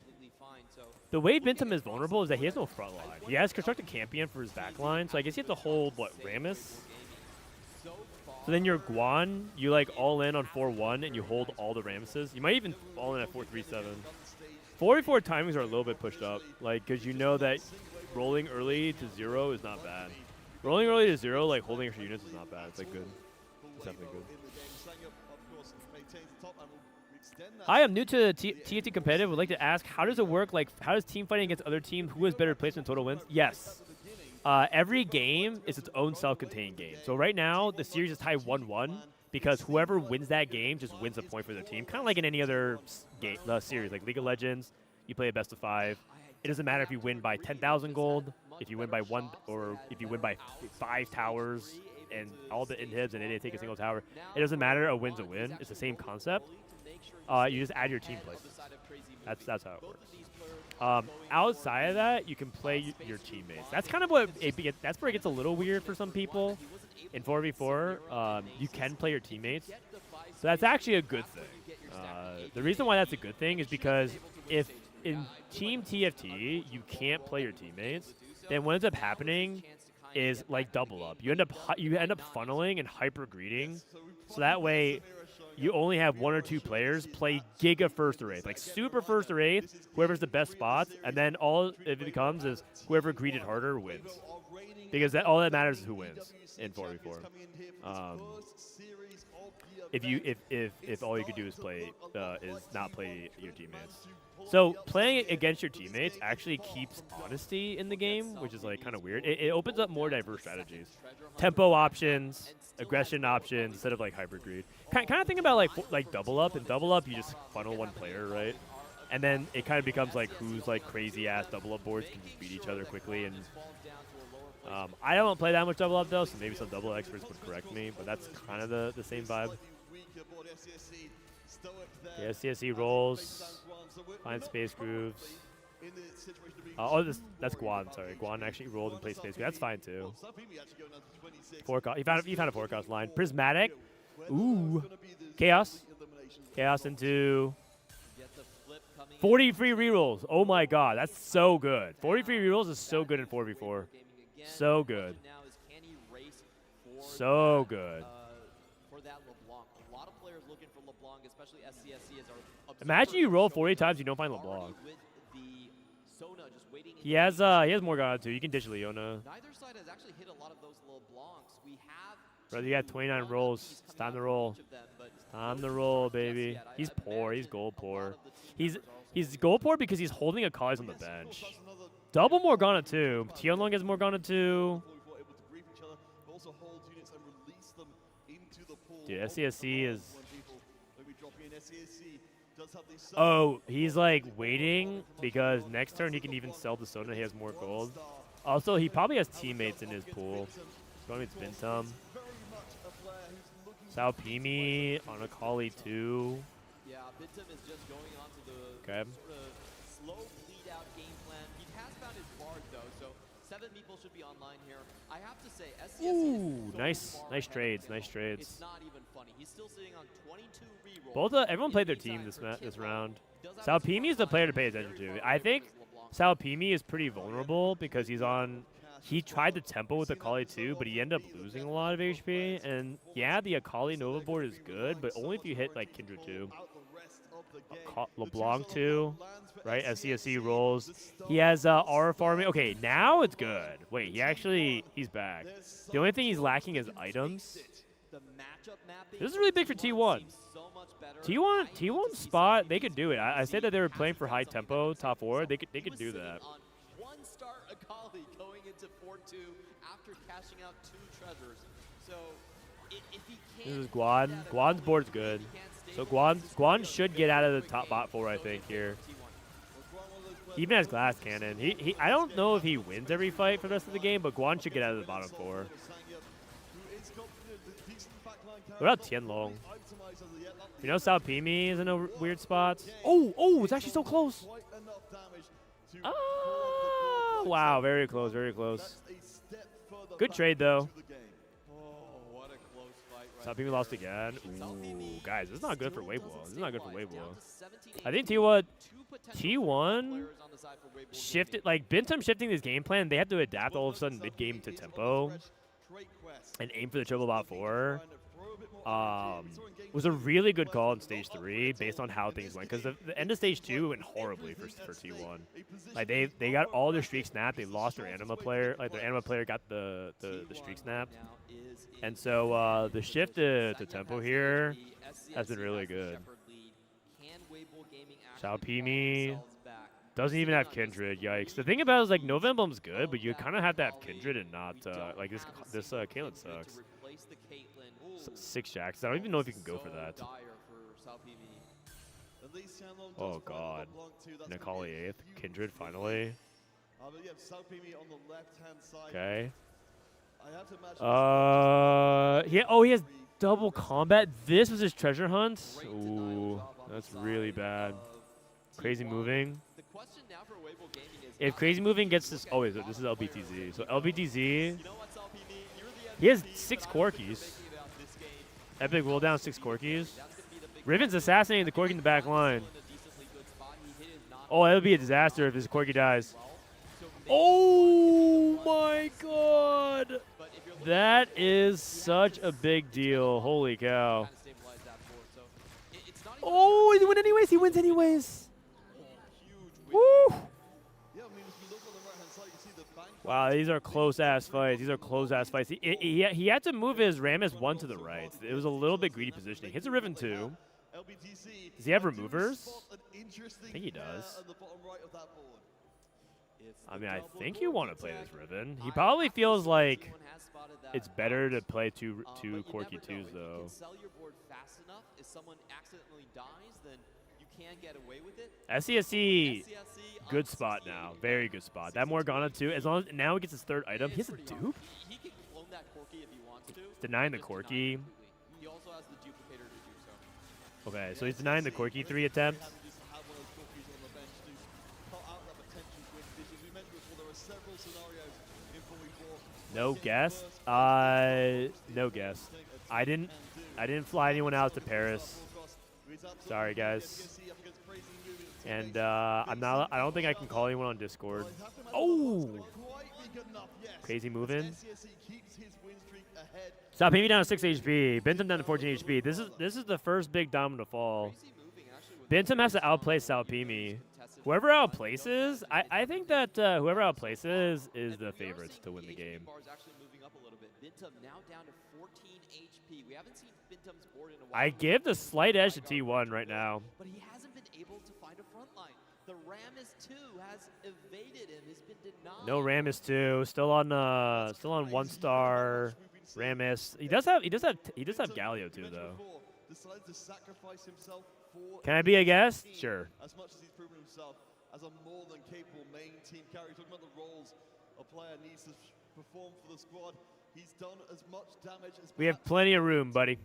[SPEAKER 2] The way Bintam is vulnerable is that he has no front line. He has Constructed Campion for his back line, so I guess you have to hold, what, Rammus? So then your Guan, you like all in on 4-1 and you hold all the Rammuses. You might even all in at 4-3-7. 4v4 timings are a little bit pushed up, like, because you know that rolling early to 0 is not bad. Rolling early to 0, like holding extra units is not bad. It's like good. It's definitely good. Hi, I'm new to TFT competitive. Would like to ask, how does it work? Like, how does team fighting against other teams? Who has better placement total wins? Yes. Every game is its own self-contained game. So right now, the series is tied 1-1 because whoever wins that game just wins a point for their team. Kind of like in any other game, series, like League of Legends, you play a best of 5. It doesn't matter if you win by 10,000 gold, if you win by 1, or if you win by 5 towers and all the inhibs and they didn't take a single tower. It doesn't matter. A win's a win. It's the same concept. You just add your team places. That's how it works. Outside of that, you can play your teammates. That's kind of what that's where it gets a little weird for some people. In 4v4, you can play your teammates, so that's actually a good thing. The reason why that's a good thing is because if in Team TFT you can't play your teammates, then what ends up happening is like double up. You end up funneling and hyper greeting, so that way you only have 1 or 2 players play giga first or eighth, like super first or eighth, whoever's the best spots, and then all it becomes is whoever greeted harder wins, because all that matters is who wins in 4v4. If all you could do is not play your teammates. So playing against your teammates actually keeps honesty in the game, which is like kind of weird. It opens up more diverse strategies, tempo options, aggression options instead of like hyper greed. Kind of think about like double up. In double up, you just funnel one player, right? And then it kind of becomes like who's like crazy ass double up boards can just beat each other quickly. And I don't play that much double up though, so maybe some double experts would correct me, but that's kind of the same vibe. Yeah, CSE rolls, find space grooves. That's Guan. Sorry, Guan actually rolled and played space groove. That's fine too. Forecast. He found a forecast line. Prismatic. Ooh. Chaos. Chaos into 40 free rerolls. Oh my god, that's so good. 40 free rerolls is so good in 4v4. So good. So good. Imagine you roll 40 times, you don't find LeBlanc. He has Morgana too. You can ditch Leona. Brother, you got 29 rolls. It's time to roll. It's time to roll, baby. He's poor. He's gold poor. He's gold poor because he's holding Akali's on the bench. Double Morgana too. Tianlong has Morgana too. Dude, SCSC is... Oh, he's like waiting because next turn he can even sell the Sona. He has more gold. Also, he probably has teammates in his pool. Probably it's Bintum. Salpimi on Akali too.
[SPEAKER 19] Yeah, Bintum is just going on to the
[SPEAKER 2] okay.
[SPEAKER 19] sort of slow bleed out game plan. He has found his bard though, so 7 people should be online here. I have to say, SCSC
[SPEAKER 2] ooh,
[SPEAKER 19] is so
[SPEAKER 2] nice trades, nice trades.
[SPEAKER 19] It's not even funny. He's still sitting on 22 rerolls.
[SPEAKER 2] Both everyone played their team this round. Salpimi is the player to pay attention to. I think Salpimi is pretty vulnerable because he tried the tempo with Akali too, but he ended up losing a lot of HP. And yeah, the Akali Nova board is good, but only if you hit like Kindred 2. LeBlanc 2, right? SCSC rolls. He has aura farming. Okay, now it's good. Wait, he's back. The only thing he's lacking is items. This is really big for T1. T1 spot, they could do it. I said that they were playing for high tempo, top 4. They could do that.
[SPEAKER 19] One-star Akali going into 4-2 after cashing out 2 treasures. So if he can't...
[SPEAKER 2] This is Guan. Guan's board's good. So Guan should get out of the top bot 4, I think, here. He even has glass cannon. I don't know if he wins every fight for the rest of the game, but Guan should get out of the bottom 4. What about Tianlong? You know Salpimi is in a weird spot. Oh, it's actually so close. Oh, wow, very close, very close. Good trade, though. Salpimi lost again. Ooh, guys, this is not good for Weibo. This is not good for Weibo. I think T1 shifted, like Bintum shifting this game plan. They have to adapt all of a sudden mid-game to tempo and aim for the triple bot 4. Was a really good call in stage 3 based on how things went, because the end of stage 2 went horribly for T1. Like they got all their streak snapped. They lost their anima player. Like their anima player got the streak snapped, and so the shift to tempo here has been really good. Xiaopimi doesn't even have Kindred. Yikes. The thing about it is like Nova Emblem's good, but you kind of have to have Kindred and not like this Caitlyn sucks. 6 jacks. I don't even know if you can go for that. Oh god. Nikali 8th. Kindred finally. Okay. He has double combat. This was his treasure hunt. Ooh, that's really bad. Crazy moving. If crazy moving gets this, oh wait, this is LBTZ. So LBTZ, he has 6 Corkies. Epic roll down 6 Corkies. Riven's assassinating the Corki in the back line. Oh, that would be a disaster if this Corki dies. Oh my god! That is such a big deal. Holy cow. Oh, he wins anyways. He wins anyways. Woo! Wow, these are close-ass fights. These are close-ass fights. He had to move his Rammus 1 to the right. It was a little bit greedy positioning. Hits a Riven 2. Does he have removers? I think he does. I mean, I think you want to play this Riven. He probably feels like it's better to play two Corki 2s, though. SCSC, good spot now. Very good spot. That Morgana, too. As long as now he gets his 3rd item. He has a dupe?
[SPEAKER 19] He can clone that Corki if he wants to.
[SPEAKER 2] He's denying the Corki.
[SPEAKER 19] He also has the duplicator to do so.
[SPEAKER 2] Okay, so he's denying the Corki 3 attempt. No guess. No guess. I didn't fly anyone out to Paris. Sorry, guys. And I don't think I can call anyone on Discord. Oh! Crazy moving. Stop me down to 6 HP. Bentham down to 14 HP. This is the first big domino fall. Bentham has to outplay Salpimi. Whoever outplaces, I think that whoever outplaces is the favorites to win the game. I give the slight edge to T1 right now.
[SPEAKER 19] But he hasn't been able to find a front line. The Rammus 2 has evaded him, has been denied.
[SPEAKER 2] No Rammus 2, still on 1-star Rammus. He does have Galio too though. Can I be a guest? Sure.
[SPEAKER 20] As much as he's proven himself as a more than capable main team carry, talking about the roles a player needs to perform for the squad. He's done as much damage as
[SPEAKER 2] we have plenty of room, buddy.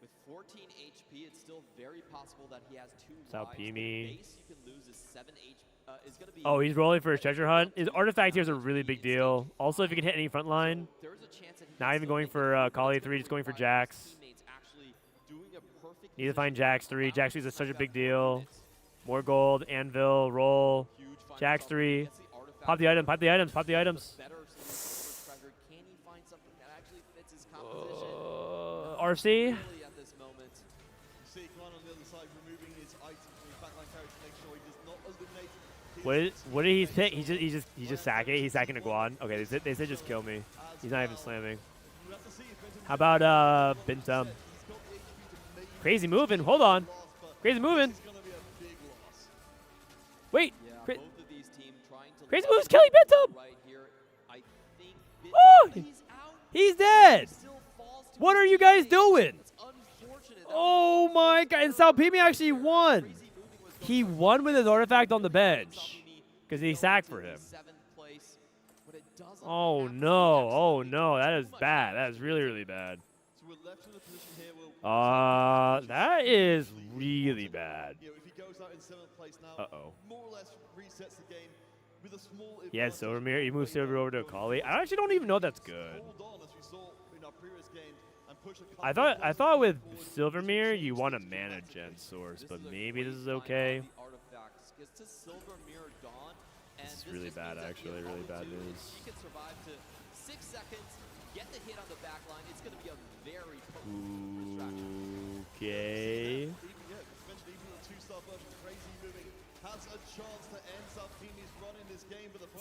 [SPEAKER 19] With 14 HP, it's still very possible that he has 2
[SPEAKER 2] Salpimi.
[SPEAKER 19] base you can lose is 7 HP. Is going to be
[SPEAKER 2] Oh, he's rolling for his treasure hunt. His artifact here is a really big deal. Also, if you can hit any front line, not even going for Kali 3, just going for Jax. Need to find Jax 3. Jax 3 is such a big deal. More gold, Anvil, roll. Jax 3. Pop the item, pop the items, pop the items. RC. What did he pick? He just sack it. He's sacking a Guan. Okay, they said just kill me. He's not even slamming. How about Bentham? Crazy moving. Hold on. Crazy moving. Wait. Crazy moves. Kelly Bentham. Oh, he's dead. What are you guys doing? Oh my god! And Salpimi actually won. He won with his artifact on the bench because he sacked for him. Oh no! Oh no! That is bad. That is really, really bad. That is really bad. Uh-oh. He has Silvermere. He moves Silver over to Akali. I actually don't even know that's good. I thought with Silvermere you want a mana gen source, but maybe this is okay. This is really bad, actually. Really bad news. Okay.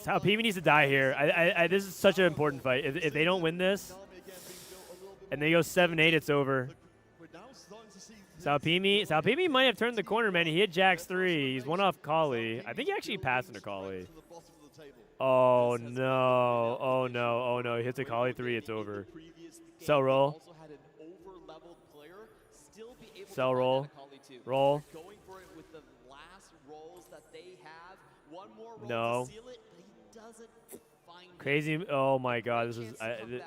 [SPEAKER 2] Salpimi needs to die here. This is such an important fight. If they don't win this, and they go 7-8, it's over. Salpimi might have turned the corner, man. He hit Jax 3. He's one off Kali. I think he actually passed into Kali. Oh no! Oh no! Oh no! He hits a Kali 3. It's over. Cell roll. Cell roll. Roll. No. Crazy. Oh my god,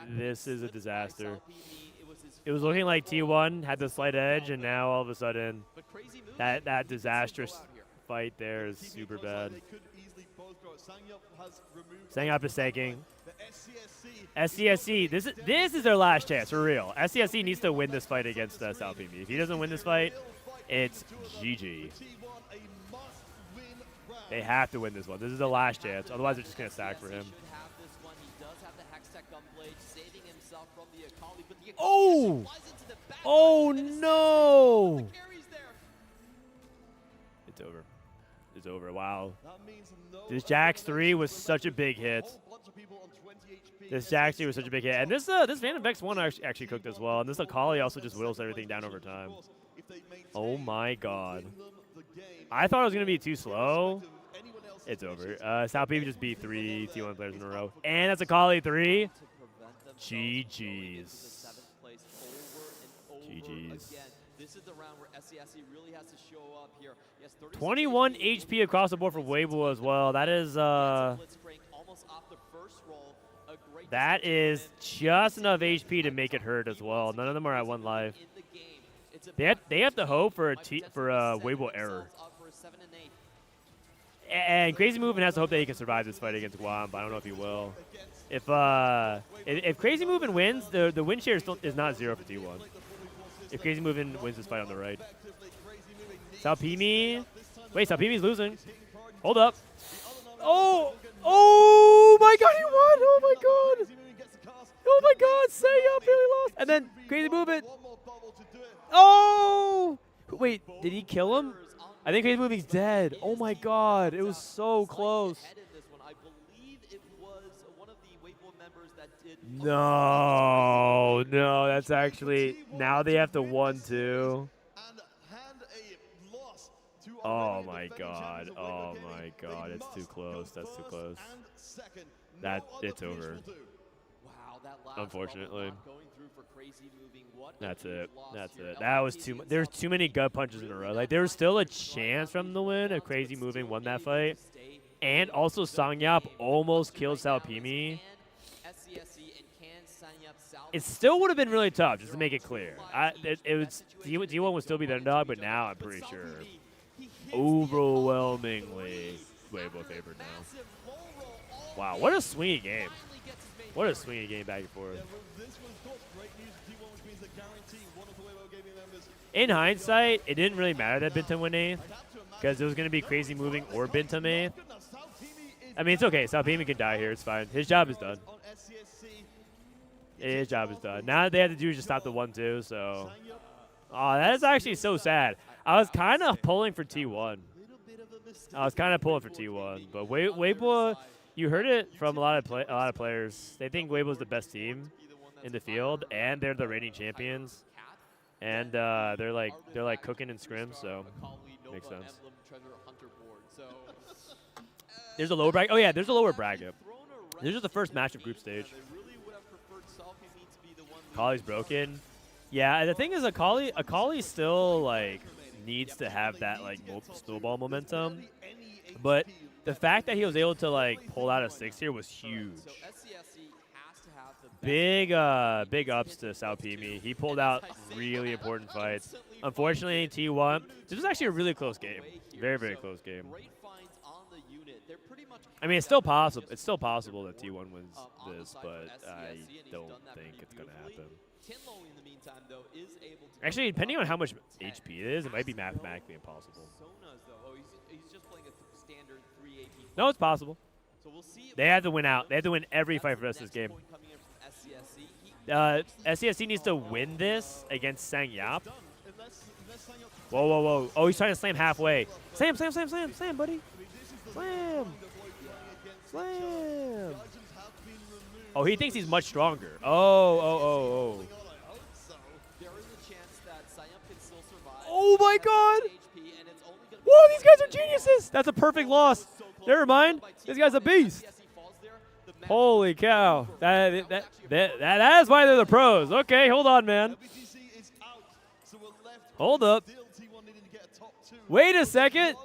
[SPEAKER 2] this is a disaster. It was looking like T1 had the slight edge, and now all of a sudden that disastrous fight there is super bad. Sangyup is tanking. SCSC, this is their last chance for real. SCSC needs to win this fight against Salpimi. If he doesn't win this fight, it's GG. They have to win this one. This is the last chance. Otherwise, they're just going to stack for him. Oh! Oh, no! It's over. It's over. Wow. This Jax 3 was such a big hit. This Jax 3 was such a big hit. And this Phantom Vex 1 actually cooked as well. And this Akali also just whittles everything down over time. Oh, my God. I thought it was going to be too slow. It's over. South Peak just beat 3 T1 players in a row. And that's Akali 3. GG's. GG's.
[SPEAKER 19] This is the round where SCSC really has to show up here. Yes,
[SPEAKER 2] 21 HP across the board for Weibo as well. That is that is just enough HP to make it hurt as well. None of them are at 1 life. They have to hope for a Weibo error. And Crazy Movement has to hope that he can survive this fight against Guam, but I don't know if he will. If Crazy Movement wins, the win share is not 0 for T1. If Crazy Movement wins this fight on the right. Salpimi. Wait, Salpimi's losing. Hold up. Oh! Oh my god, he won! Oh my god! Oh my god, Seiya really lost! And then Crazy Movement. Oh! Wait, did he kill him? I think Crazy Movement's dead. Oh my god, it was so close. No, that's actually, now they have to 1-2. Oh my god, it's too close, that's too close. It's over. Unfortunately. That's it. That was too much. There's too many gut punches in a row. Like, there was still a chance from the win if Crazy Moving won that fight. And also Sangyap almost killed Salpimi. It still would have been really tough, just to make it clear. D1 would still be the underdog, but now I'm pretty sure overwhelmingly Weibo favored now. Wow, what a swingy game. What a swingy game back and forth. In hindsight, it didn't really matter that Bintam went 8th, because it was going to be Crazy Moving or Bintam 8th. I mean, it's okay. Salpimi can die here. It's fine. His job is done. His job is done. Now they have to do is just stop the 1-2, so. Oh, that is actually so sad. I was kind of pulling for T1. But Weibo, you heard it from a lot of players. They think Weibo's the best team in the field, and they're the reigning champions. And they're like cooking in scrims, so makes sense. There's a lower bracket. Oh yeah, there's a lower bracket. This is the first match of group stage. Akali's broken. Yeah, the thing is, Akali still like needs to have that like snowball momentum, but the fact that he was able to like pull out a 6 here was huge. Big ups to Salpimi. He pulled out really important fights. Unfortunately, T1. This was actually a really close game. Very, very close game. I mean, it's still possible. It's still possible that T1 wins this, but I don't think it's gonna happen. Actually, depending on how much HP it is, it might be mathematically impossible. No, it's possible. They have to win out. They have to win every fight for the rest of this game. SCSC needs to win this against Sangyap. Whoa, whoa, whoa. Oh, he's trying to slam halfway. Slam, buddy. Slam. Oh, he thinks he's much stronger. Oh. Oh, my God. Whoa, these guys are geniuses. That's a perfect loss. Never mind. This guy's a beast. Holy cow. That is why they're the pros. Okay, hold on, man. Hold up. Wait a second.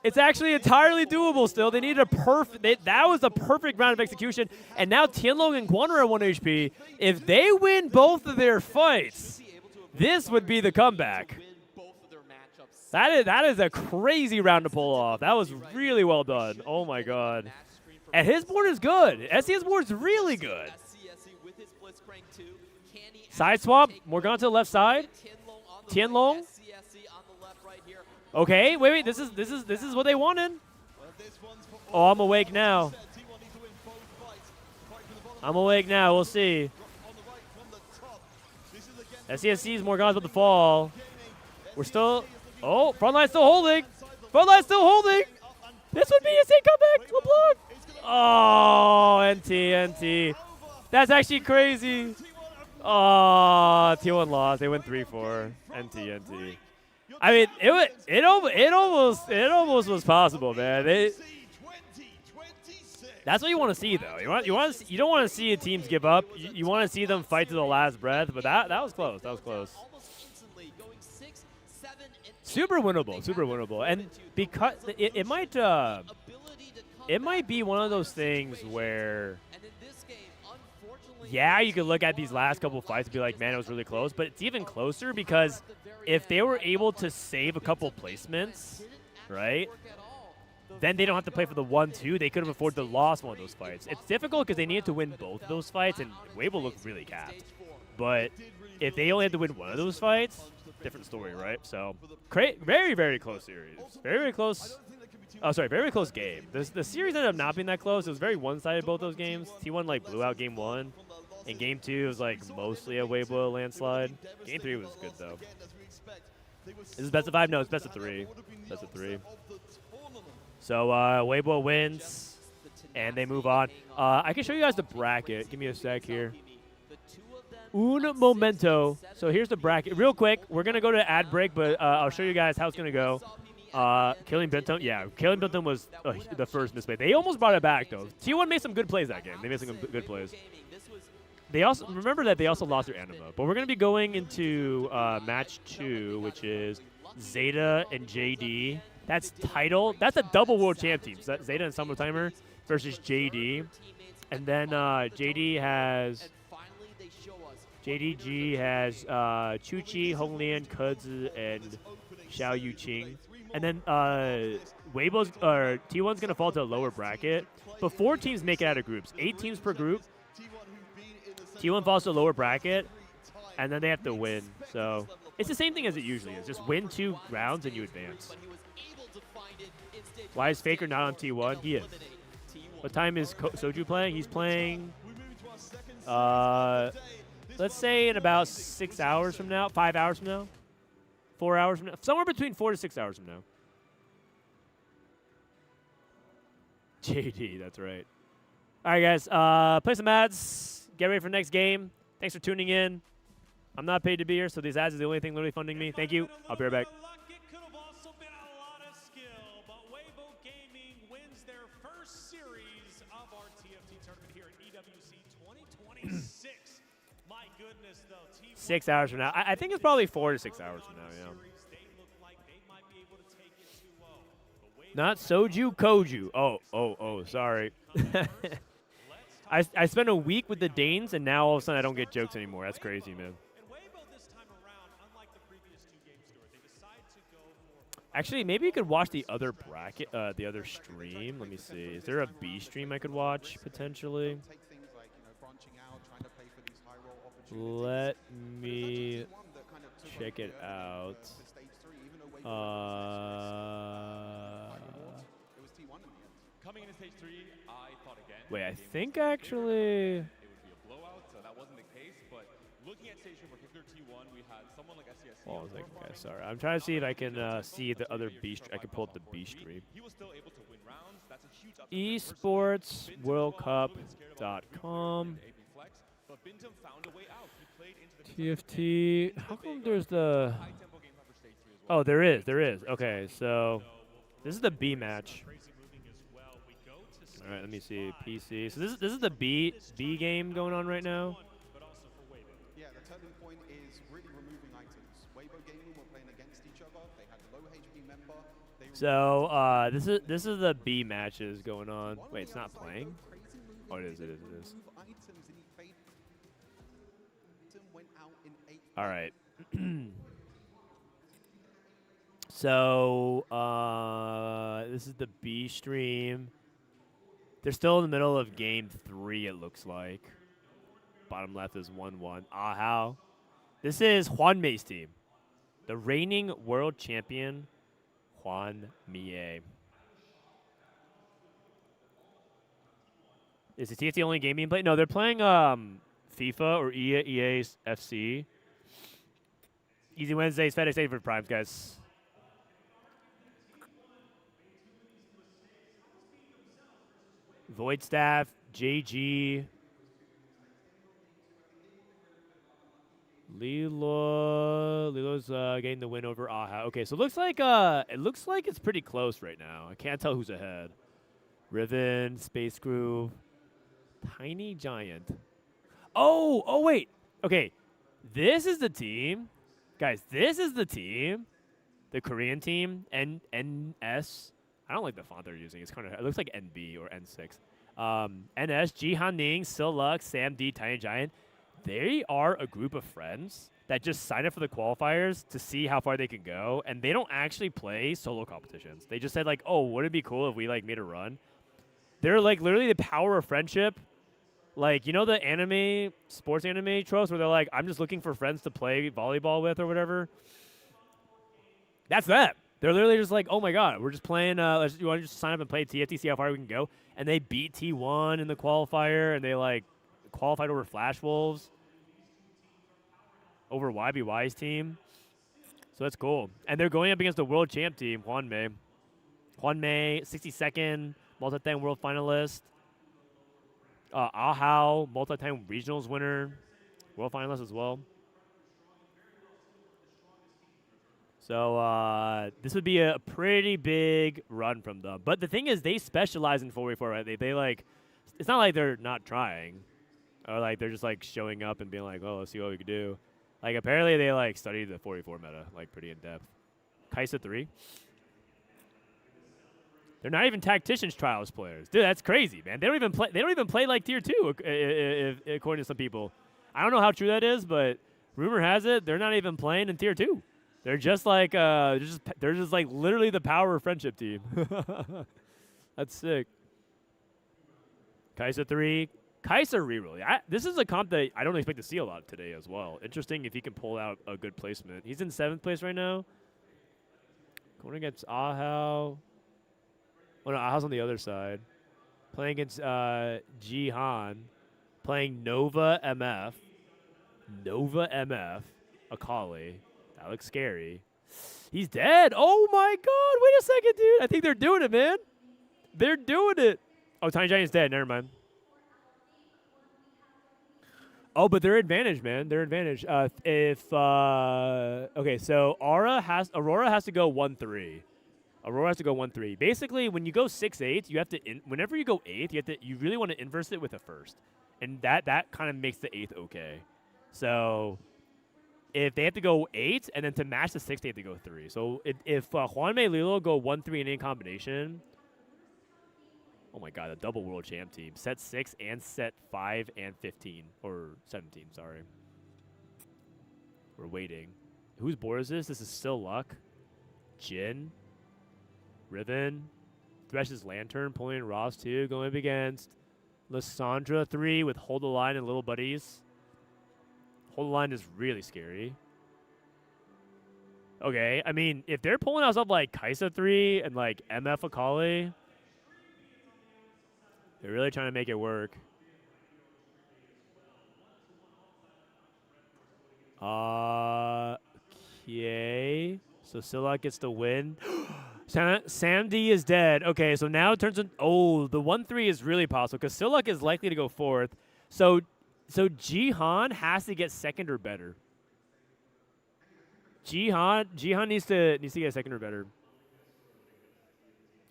[SPEAKER 2] It's actually entirely doable still. They needed a perfect. That was a perfect round of execution. And now Tianlong and Guan are at 1 HP. If they win both of their fights, this would be the comeback. That is a crazy round to pull off. That was really well done. Oh, my God. And his board is good. SCS board is really good. Side swap. Morgana to the left side. Tianlong. Okay, wait. This is what they wanted. Oh, I'm awake now. I'm awake now. We'll see. SCSC is more guns with the fall. We're still. Oh, Frontline's still holding. Frontline's still holding. This would be a insane comeback. LeBlanc. Oh, NT. That's actually crazy. Oh, T1 lost. They went 3-4. NT. I mean, it almost was possible, man. That's what you want to see, though. You don't want to see teams give up. You want to see them fight to the last breath. But that was close. That was close. Super winnable. And because it might be one of those things where, yeah, you could look at these last couple fights and be like, man, it was really close. But it's even closer because if they were able to save a couple placements, right, then they don't have to play for the 1-2. They could have afforded to lose one of those fights. It's difficult because they needed to win both of those fights, and Weibo looked really capped. But if they only had to win one of those fights, different story, right? So, very, very close series. Very close. Oh, sorry, very close game. The series ended up not being that close. It was very one-sided, both those games. T1, like, blew out Game 1. And Game 2 was, like, mostly a Weibo landslide. Game 3 was good, though. Is this best of 5? No, it's best of 3. Best of 3. So, Weibo wins, and they move on. I can show you guys the bracket. Give me a sec here. Un momento. So here's the bracket. Real quick, we're going to go to ad break, but I'll show you guys how it's going to go. Killing Benton. Yeah, Killing Benton was the first misplay. They almost brought it back, though. T1 made some good plays that game. They made some good plays. They also remember that they also lost their anima. But we're going to be going into match 2, which is ZETA and JD. That's title. That's a double world champ team. So that's ZETA and Summer Timer versus JD. And then JDG has Chuchi, Honglian, Kudzu, and Xiao Yuqing. And then Weibo's T1's gonna fall to a lower bracket. But 4 teams make it out of groups. 8 teams per group. T1 falls to a lower bracket, and then they have to win. So it's the same thing as it usually is. Just win 2 rounds and you advance. Why is Faker not on T1? He is. What time is Soju playing? He's playing, let's say in about 6 hours from now, 5 hours from now, 4 hours from now, somewhere between 4 to 6 hours from now. JD, that's right. All right, guys, play some ads. Get ready for the next game. Thanks for tuning in. I'm not paid to be here, so these ads is the only thing literally funding me. Thank you. I'll be right back.
[SPEAKER 9] My goodness, though.
[SPEAKER 2] 6 hours from now. I think it's probably 4 to 6 hours from now, yeah. Not Soju, Koju. Oh, sorry. I spent a week with the Danes, and now all of a sudden I don't get jokes anymore. That's crazy, man. Actually, maybe you could watch the other bracket, the other stream. Let me see. Is there a B stream I could watch, potentially? Let me check it out.
[SPEAKER 3] Coming into stage 3, I thought again.
[SPEAKER 2] Wait, I think actually.
[SPEAKER 3] It would be a blowout, so that wasn't the case. But looking at stage 3, particular T1, we had someone like SCSC.
[SPEAKER 2] Oh, okay, sorry. I'm trying to see if I can see the other B stream. I can pull up the B stream.
[SPEAKER 3] He was still able to win rounds. That's a huge
[SPEAKER 2] esportsworldcup.com.
[SPEAKER 3] But Bintum found a way out. He played into the
[SPEAKER 2] TFT. How come there's the? Oh, there is. Okay, so this is the B match. All right, let me see. PC. So this is the B game going on right now.
[SPEAKER 5] Yeah, the turning point is really removing items. Weibo Gaming were playing against each other. They had a low HP member.
[SPEAKER 2] So this is the B matches going on. Wait, it's not playing. Oh, it is. All right. So this is the B stream. They're still in the middle of game 3, it looks like. Bottom left is 1-1. How? This is Juanmei's team, the reigning world champion Juan Mie. Is the TFT only game being played? No, they're playing FIFA or EA FC. Easy Wednesdays, FedEx Day for Primes, guys. Void Staff, JG. Lilo's getting the win over Aha. Okay, so it looks like it's pretty close right now. I can't tell who's ahead. Riven, Space Groove, Tiny Giant. Oh wait. Okay, this is the team, guys. This is the team, the Korean team. NS. I don't like the font they're using. It looks like NB or N6. NS, Jihan Ning, Silux, Sam D, Tiny Giant. They are a group of friends that just sign up for the qualifiers to see how far they can go, and they don't actually play solo competitions. They just said, like, oh, wouldn't it be cool if we, like, made a run? They're, like, literally the power of friendship. Like, you know the anime, sports anime tropes where they're like, I'm just looking for friends to play volleyball with or whatever? That's that. They're literally just like, oh, my God, we're just playing, you want to just sign up and play TFT, see how far we can go? And they beat T1 in the qualifier, and they, like, qualified over Flash Wolves, over YBY's team. So that's cool. And they're going up against the world champ team, Juan Mei. Juan Mei, 62nd, multi-time world finalist. Ahao, multi-time regionals winner, world finalist as well. So this would be a pretty big run from them. But the thing is, they specialize in 4v4, right? They like, it's not like they're not trying. Or, like, they're just, like, showing up and being like, oh, let's see what we can do. Like, apparently they, like, studied the 44 meta, like, pretty in-depth. Kaisa 3. They're not even Tacticians Trials players. Dude, that's crazy, man. They don't even play like Tier 2, according to some people. I don't know how true that is, but rumor has it they're not even playing in Tier 2. They're just, like, they're just like, literally the power of friendship team. That's sick. Kaisa 3. Kaisa reroll. This is a comp that I don't expect to see a lot today as well. Interesting if he can pull out a good placement. He's in 7th place right now. Going against Ahao. Oh, no, Ahao's on the other side. Playing against Jihan. Playing Nova MF. Nova MF. Akali. That looks scary. He's dead. Oh, my God. Wait a second, dude. I think they're doing it, man. They're doing it. Oh, Tiny Giant's dead. Never mind. Oh, but their advantage, man. Their advantage. Okay, so Aurora has to go 1-3. Aurora has to go 1-3. Basically, when you go 6-8, you have to whenever you go 8th, you really want to inverse it with a first, and that kind of makes the 8th okay. So if they have to go 8, and then to match the 6, they have to go 3. So if Juan Mei Lilo go 1-3 in any combination. Oh my God, a double world champ team. Set 6 and set 5 and 15. Or 17, sorry. We're waiting. Whose board is this? This is still Luck. Jin. Riven. Thresh's Lantern. Pulling in Ross 2. Going up against Lissandra 3 with Hold the Line and Little Buddies. Hold the Line is really scary. Okay, I mean, if they're pulling us up like Kaisa 3 and like MF Akali, they're really trying to make it work. Okay. So Silak gets the win. Sam D is dead. Okay, so now it turns into... Oh, the 1-3 is really possible because Silak is likely to go 4th. So Jihan has to get 2nd or better. Jihan needs to get 2nd or better.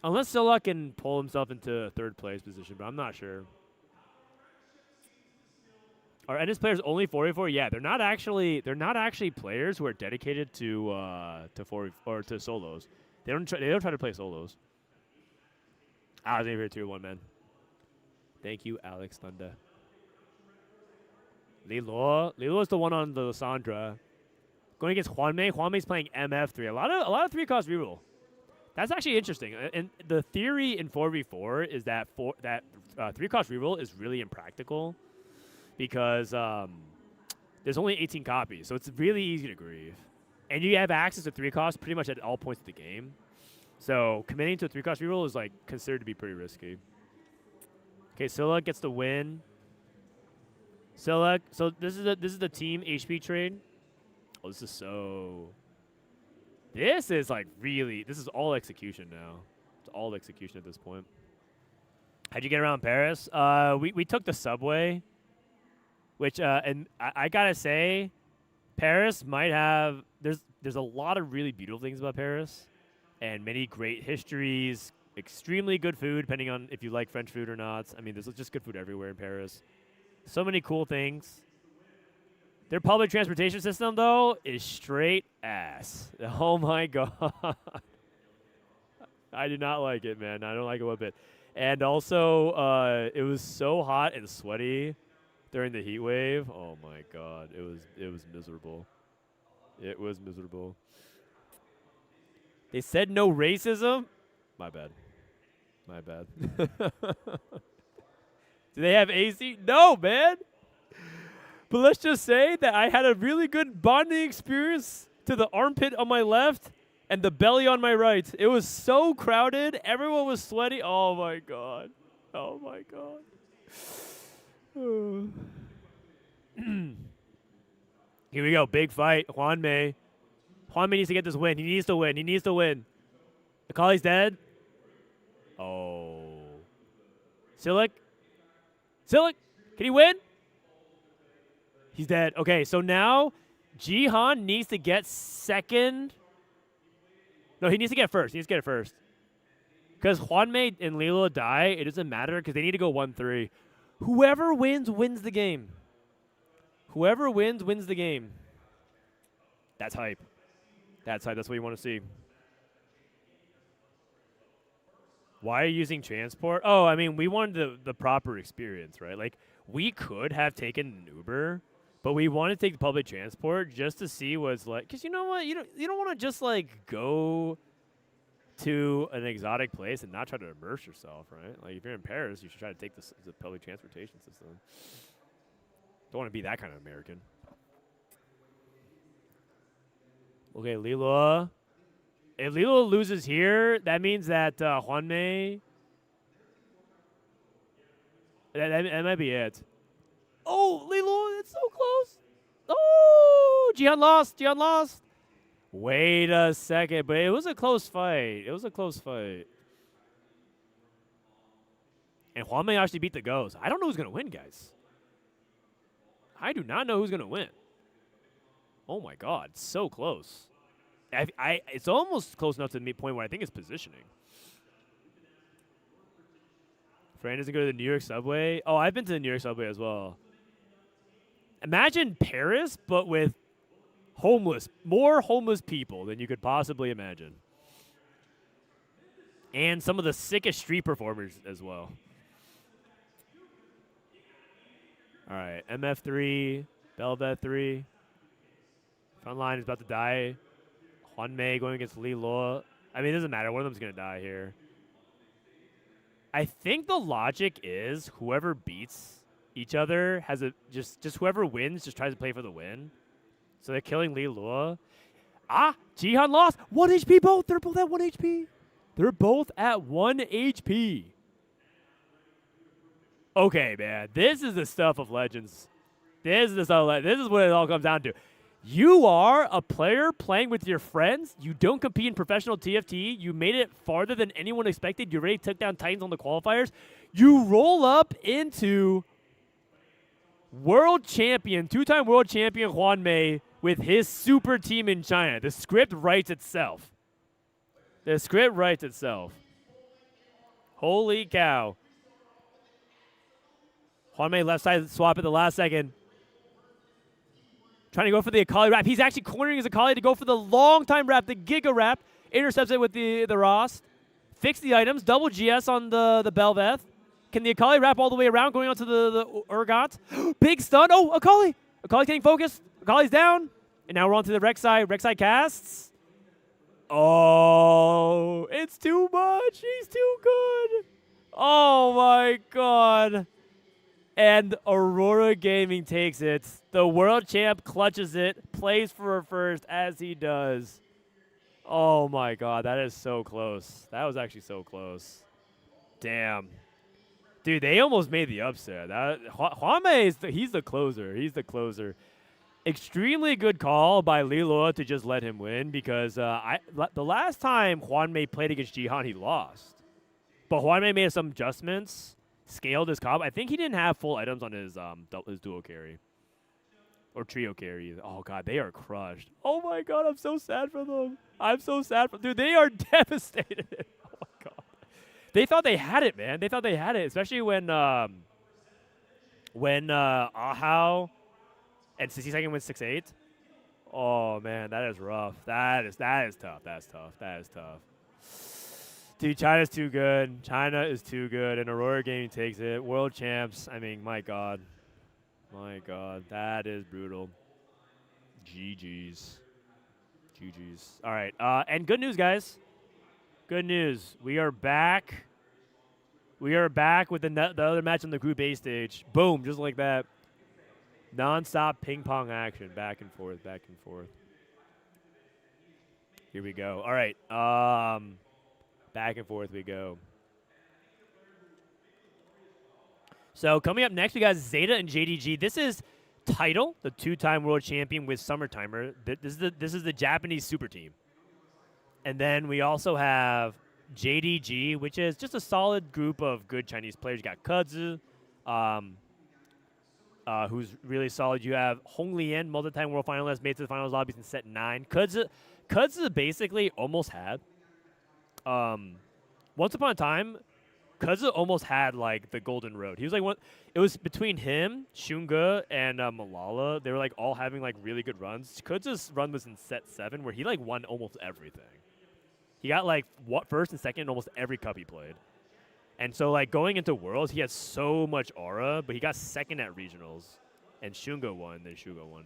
[SPEAKER 2] Unless Silak can pull himself into a 3rd place position, but I'm not sure. Are NS players only 4v4? Yeah, they're not actually players who are dedicated to 4 or to solos. They don't try to play solos. I was here 2-1, man. Thank you, Alex Thunda. Lilo is the one on the Lissandra. Going against Juan Mei. Juan Mei's playing MF3. A lot of 3-cost reroll. That's actually interesting. And the theory in 4v4 is that 3-cost reroll is really impractical because there's only 18 copies, so it's really easy to grieve. And you have access to 3 costs pretty much at all points of the game. So committing to a 3-cost reroll is like considered to be pretty risky. Okay, Scylla gets the win. Scylla, so this is the team HP trade. Oh, this is like really, this is all execution now. It's all execution at this point. How'd you get around Paris? We took the subway, which and I gotta say, Paris might have there's a lot of really beautiful things about Paris, and many great histories, extremely good food, depending on if you like French food or not. I mean, there's just good food everywhere in Paris. So many cool things. Their public transportation system, though, is straight ass. Oh, my God. I do not like it, man. I don't like it one bit. And also, it was so hot and sweaty during the heat wave. Oh, my God. It was miserable. It was miserable. They said no racism? My bad. My bad. Do they have AC? No, man. But let's just say that I had a really good bonding experience to the armpit on my left and the belly on my right. It was so crowded. Everyone was sweaty. Oh, my God. Oh, my God. Here we go. Big fight. Juan May. Juan May needs to get this win. He needs to win. He needs to win. Akali's dead. Oh. Silic. Silic. Can he win? He's dead. Okay, so now Jihan needs to get second. No, he needs to get first. He needs to get it first. Because Juan May and Lilo die, it doesn't matter because they need to go 1-3. Whoever wins, wins the game. Whoever wins, wins the game. That's hype. That's hype. That's what you want to see. Why are you using transport? Oh, I mean, we wanted the proper experience, right? Like, we could have taken an Uber, but we want to take the public transport just to see what's like. Because you know what? You don't want to just, like, go to an exotic place and not try to immerse yourself, right? Like, if you're in Paris, you should try to take the public transportation system. Don't want to be that kind of American. Okay, Lilo. If Lilo loses here, that means that Juan May... That might be it. Oh, Lilo, it's so close. Oh, Jihan lost. Jihan lost. Wait a second, but it was a close fight. It was a close fight. And Juan May actually beat the Ghost. I don't know who's going to win, guys. I do not know who's going to win. Oh, my God. So close. It's almost close enough to the point where I think it's positioning. Fran doesn't go to the New York subway. Oh, I've been to the New York subway as well. Imagine Paris, but with more homeless people than you could possibly imagine. And some of the sickest street performers as well. All right, MF3, Belvet 3. Front line is about to die. Juan May going against Li Luo. I mean, it doesn't matter. One of them's going to die here. I think the logic is whoever beats each other has a just whoever wins just tries to play for the win. So they're killing Li Luo. Ah, Jihan lost. 1 HP both. They're both at 1 HP. They're both at 1 HP. Okay, man. This is the stuff of legends. This is what it all comes down to. You are a player playing with your friends. You don't compete in professional TFT. You made it farther than anyone expected. You already took down Titans on the qualifiers. You roll up into world champion, 2-time world champion Juan May with his super team in China. The script writes itself. The script writes itself. Holy cow. Juan May left side swap at the last second. Trying to go for the Akali wrap. He's actually cornering his Akali to go for the long-time wrap, the Giga wrap. Intercepts it with the Rost. Fix the items. Double GS on the Belveth. Can the Akali wrap all the way around going onto the Urgot? Big stun. Oh, Akali. Akali's getting focused. Akali's down. And now we're on to the Rek'Sai. Rek'Sai casts. Oh, it's too much. He's too good. Oh, my God. And Aurora Gaming takes it. The world champ clutches it, plays for her first as he does. Oh my god, that is so close. That was actually so close. Damn. Dude, they almost made the upset. Huame he's the closer. He's the closer. Extremely good call by Lilo to just let him win because the last time Huanmei played against Jihan, he lost. But Huanmei made some adjustments, scaled his comp. I think he didn't have full items on his dual carry. Or trio carry. Oh, God, they are crushed. Oh, my God, I'm so sad for them. I'm so sad for them. Dude, they are devastated. Oh, my God. They thought they had it, man. They thought they had it, especially when Ahau and 60 Second went 6-8. Oh, man, that is rough. That is tough. That's tough. That is tough. Dude, China's too good. China is too good, and Aurora Gaming takes it. World champs. I mean, my God. My God, that is brutal. GG's. GG's. All right, and good news, guys. Good news. We are back. We are back with the other match on the Group A stage. Boom, just like that. Non-stop ping-pong action. Back and forth, back and forth. Here we go. All right. Back and forth we go. So coming up next, we got ZETA and JDG. This is Title, the two-time world champion with Summertimer. This is the Japanese super team. And then we also have JDG, which is just a solid group of good Chinese players. You got Kudzu, who's really solid. You have Hong Lian, multi-time world finalist, made to the finals lobbies in set 9. Kudzu basically almost had. Once upon a time, Kudzu almost had, like, the golden road. He was, like, one. It was between him, Shunga, and Malala. They were, like, all having, like, really good runs. Kudzu's run was in set 7, where he, like, won almost everything. He got, like, first and second in almost every cup he played. And so, like, going into Worlds, he had so much aura, but he got second at Regionals. And Shunga won, then Shuga won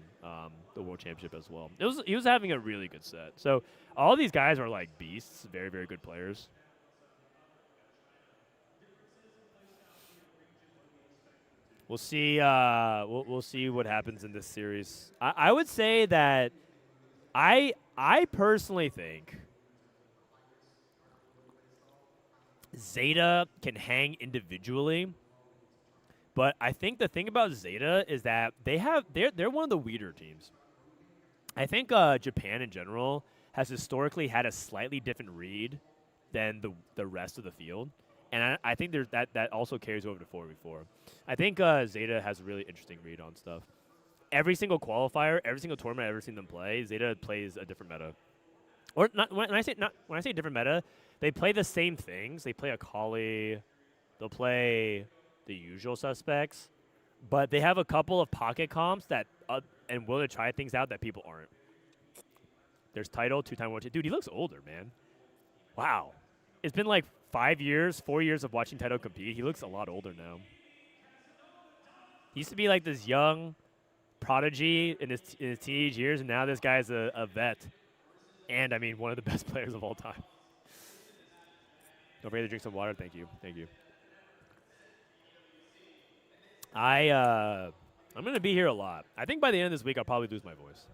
[SPEAKER 2] the World Championship as well. He was having a really good set. So all these guys are, like, beasts, very, very good players. We'll see. We'll see what happens in this series. I would say that I personally think ZETA can hang individually, but I think the thing about ZETA is that they're one of the weirder teams. I think Japan in general has historically had a slightly different read than the rest of the field. And I think that also carries over to 4v4. I think ZETA has a really interesting read on stuff. Every single qualifier, every single tournament I've ever seen them play, ZETA plays a different meta. Or not when I say different meta, they play the same things. They play Akali, they'll play the usual suspects, but they have a couple of pocket comps that and willing to try things out that people aren't. There's Title, two-time world champion. Dude, he looks older, man. Wow. It's been like 4 years of watching Title compete. He looks a lot older now. He used to be like this young prodigy in his teenage years, and now this guy's a vet. And, I mean, one of the best players of all time. Don't forget to drink some water. Thank you. Thank you. I'm going to be here a lot. I think by the end of this week, I'll probably lose my voice.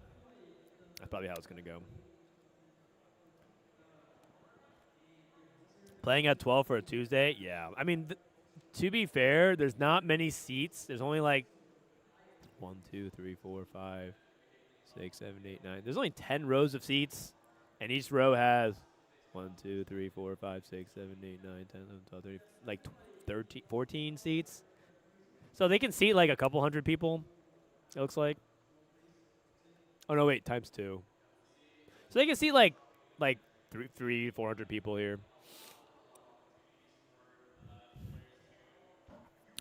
[SPEAKER 2] That's probably how it's going to go. Playing at 12 for a Tuesday? Yeah. I mean, to be fair, there's not many seats. There's only like 1, 2, 3, 4, 5, 6, 7, 8, 9. There's only 10 rows of seats, and each row has 1, 2, 3, 4, 5, 6, 7, 8, 9, 10, 11, 12, 13, like 13, 14 seats. So they can seat like a couple hundred people, it looks like. Oh, no, wait, times 2. So they can seat like 400 people here.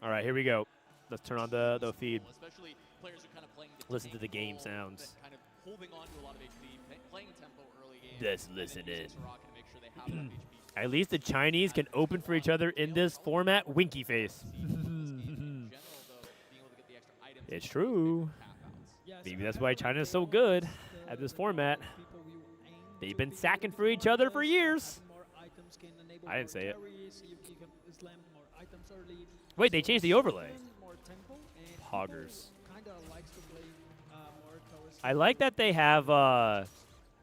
[SPEAKER 2] All right, here we go. Let's turn on the feed.
[SPEAKER 4] Especially players who kind of playing
[SPEAKER 2] listen to the game sounds.
[SPEAKER 4] Kind of holding on to a lot of HP, playing tempo early game.
[SPEAKER 2] Let's listen in. At least the Chinese can open for each other in this format. Winky face. It's true. Maybe that's why China is so good at this format. They've been sacking for each other for years. I didn't say it. Wait, they changed the overlay. Poggers. I like that they have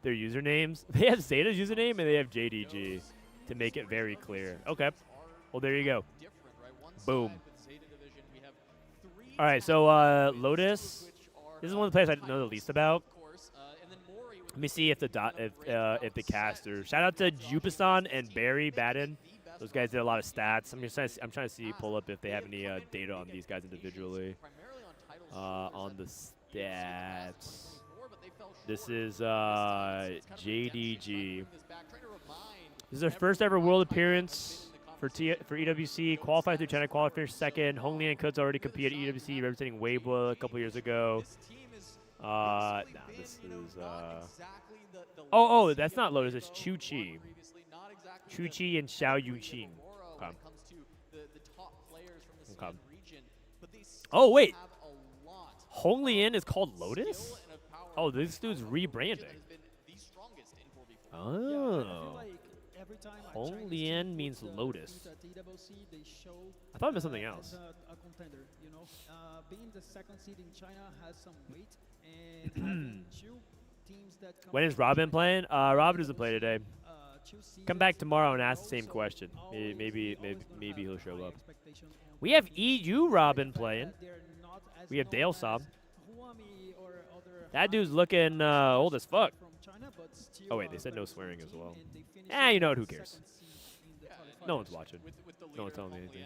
[SPEAKER 2] their usernames. They have ZETA's username and they have JDG to make it very clear. Okay. Well, there you go. Boom. All right, so Lotus. This is one of the players I know the least about. Let me see if the casters. Shout out to Jupistan and Barry Baden. Those guys did a lot of stats. I'm trying to see pull up if they have any data on these guys individually. On the stats. This is JDG. This is their first ever world appearance for EWC. Qualified through China, qualified finished second. Hong Lian Kud's already competed at EWC, representing Weibo a couple years ago. This is oh, that's not Lotus. It's Chu Chi. Chu Chi and Xiao Yuqing. Okay. Okay. Oh wait, Hong Lian is called Lotus. Oh, this dude's rebranding. Oh. Hong Lian means Lotus. I thought it meant something else.
[SPEAKER 7] Being the second seed in China has some weight, and
[SPEAKER 2] when is Robin playing? Robin doesn't play today. Come back tomorrow and ask the same question. Maybe he'll show up. We have EU Robin playing. We have Dale Sob. That dude's looking old as fuck. Oh wait, they said no swearing as well. You know what? Who cares? No one's watching. No one's telling me anything.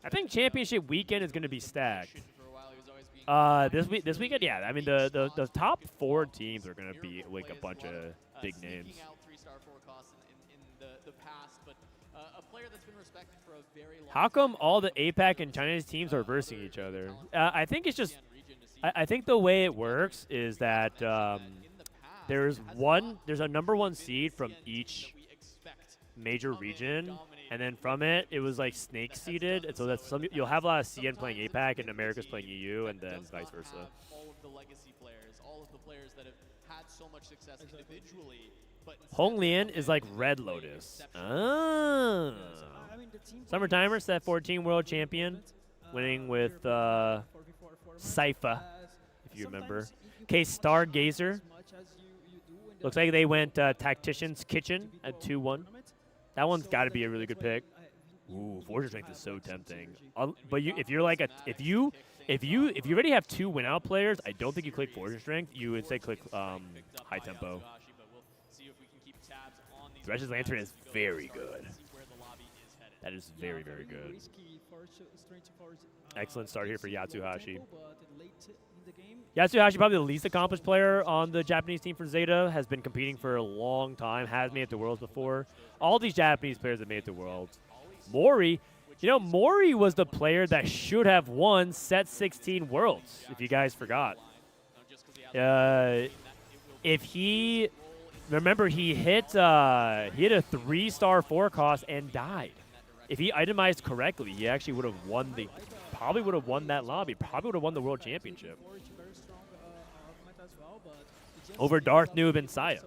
[SPEAKER 2] I think championship weekend is going to be stacked. This weekend, yeah. I mean, the top 4 teams are going to be like a bunch of big names. How come all the APAC and Chinese teams are versing each other? I think it's just, I think the way it works is that there's a #1 seed from each major region, and then from it was like snake seeded, and so that's you'll have a lot of CN playing APAC and America's playing EU, and then vice versa.
[SPEAKER 19] All of the legacy players, all of the players that have had so much success individually.
[SPEAKER 2] Hong Lian is like Red Lotus. Oh. Summer Timer, set 14 world champion, winning with Sypha, if you remember. Okay, Stargazer. Looks like they went Tactician's Kitchen at 2-1. That one's got to be a really good pick. Ooh, Fortune Strength is so tempting. But if you're like if you already have 2 win-out players, I don't think you click Fortune Strength. You instead click High Tempo. Thresh's Lantern is very good. That is very, very good. Excellent start here for Yatsuhashi. Yatsuhashi, probably the least accomplished player on the Japanese team for ZETA, has been competing for a long time, has made it to Worlds before. All these Japanese players have made it to Worlds. Mori, Mori was the player that should have won Set 16 Worlds, if you guys forgot. Remember, he hit a 3-star forecast and died. If he itemized correctly, he actually would have won probably would have won that lobby, probably would have won the World Championship. Over Darth Noob and Saya.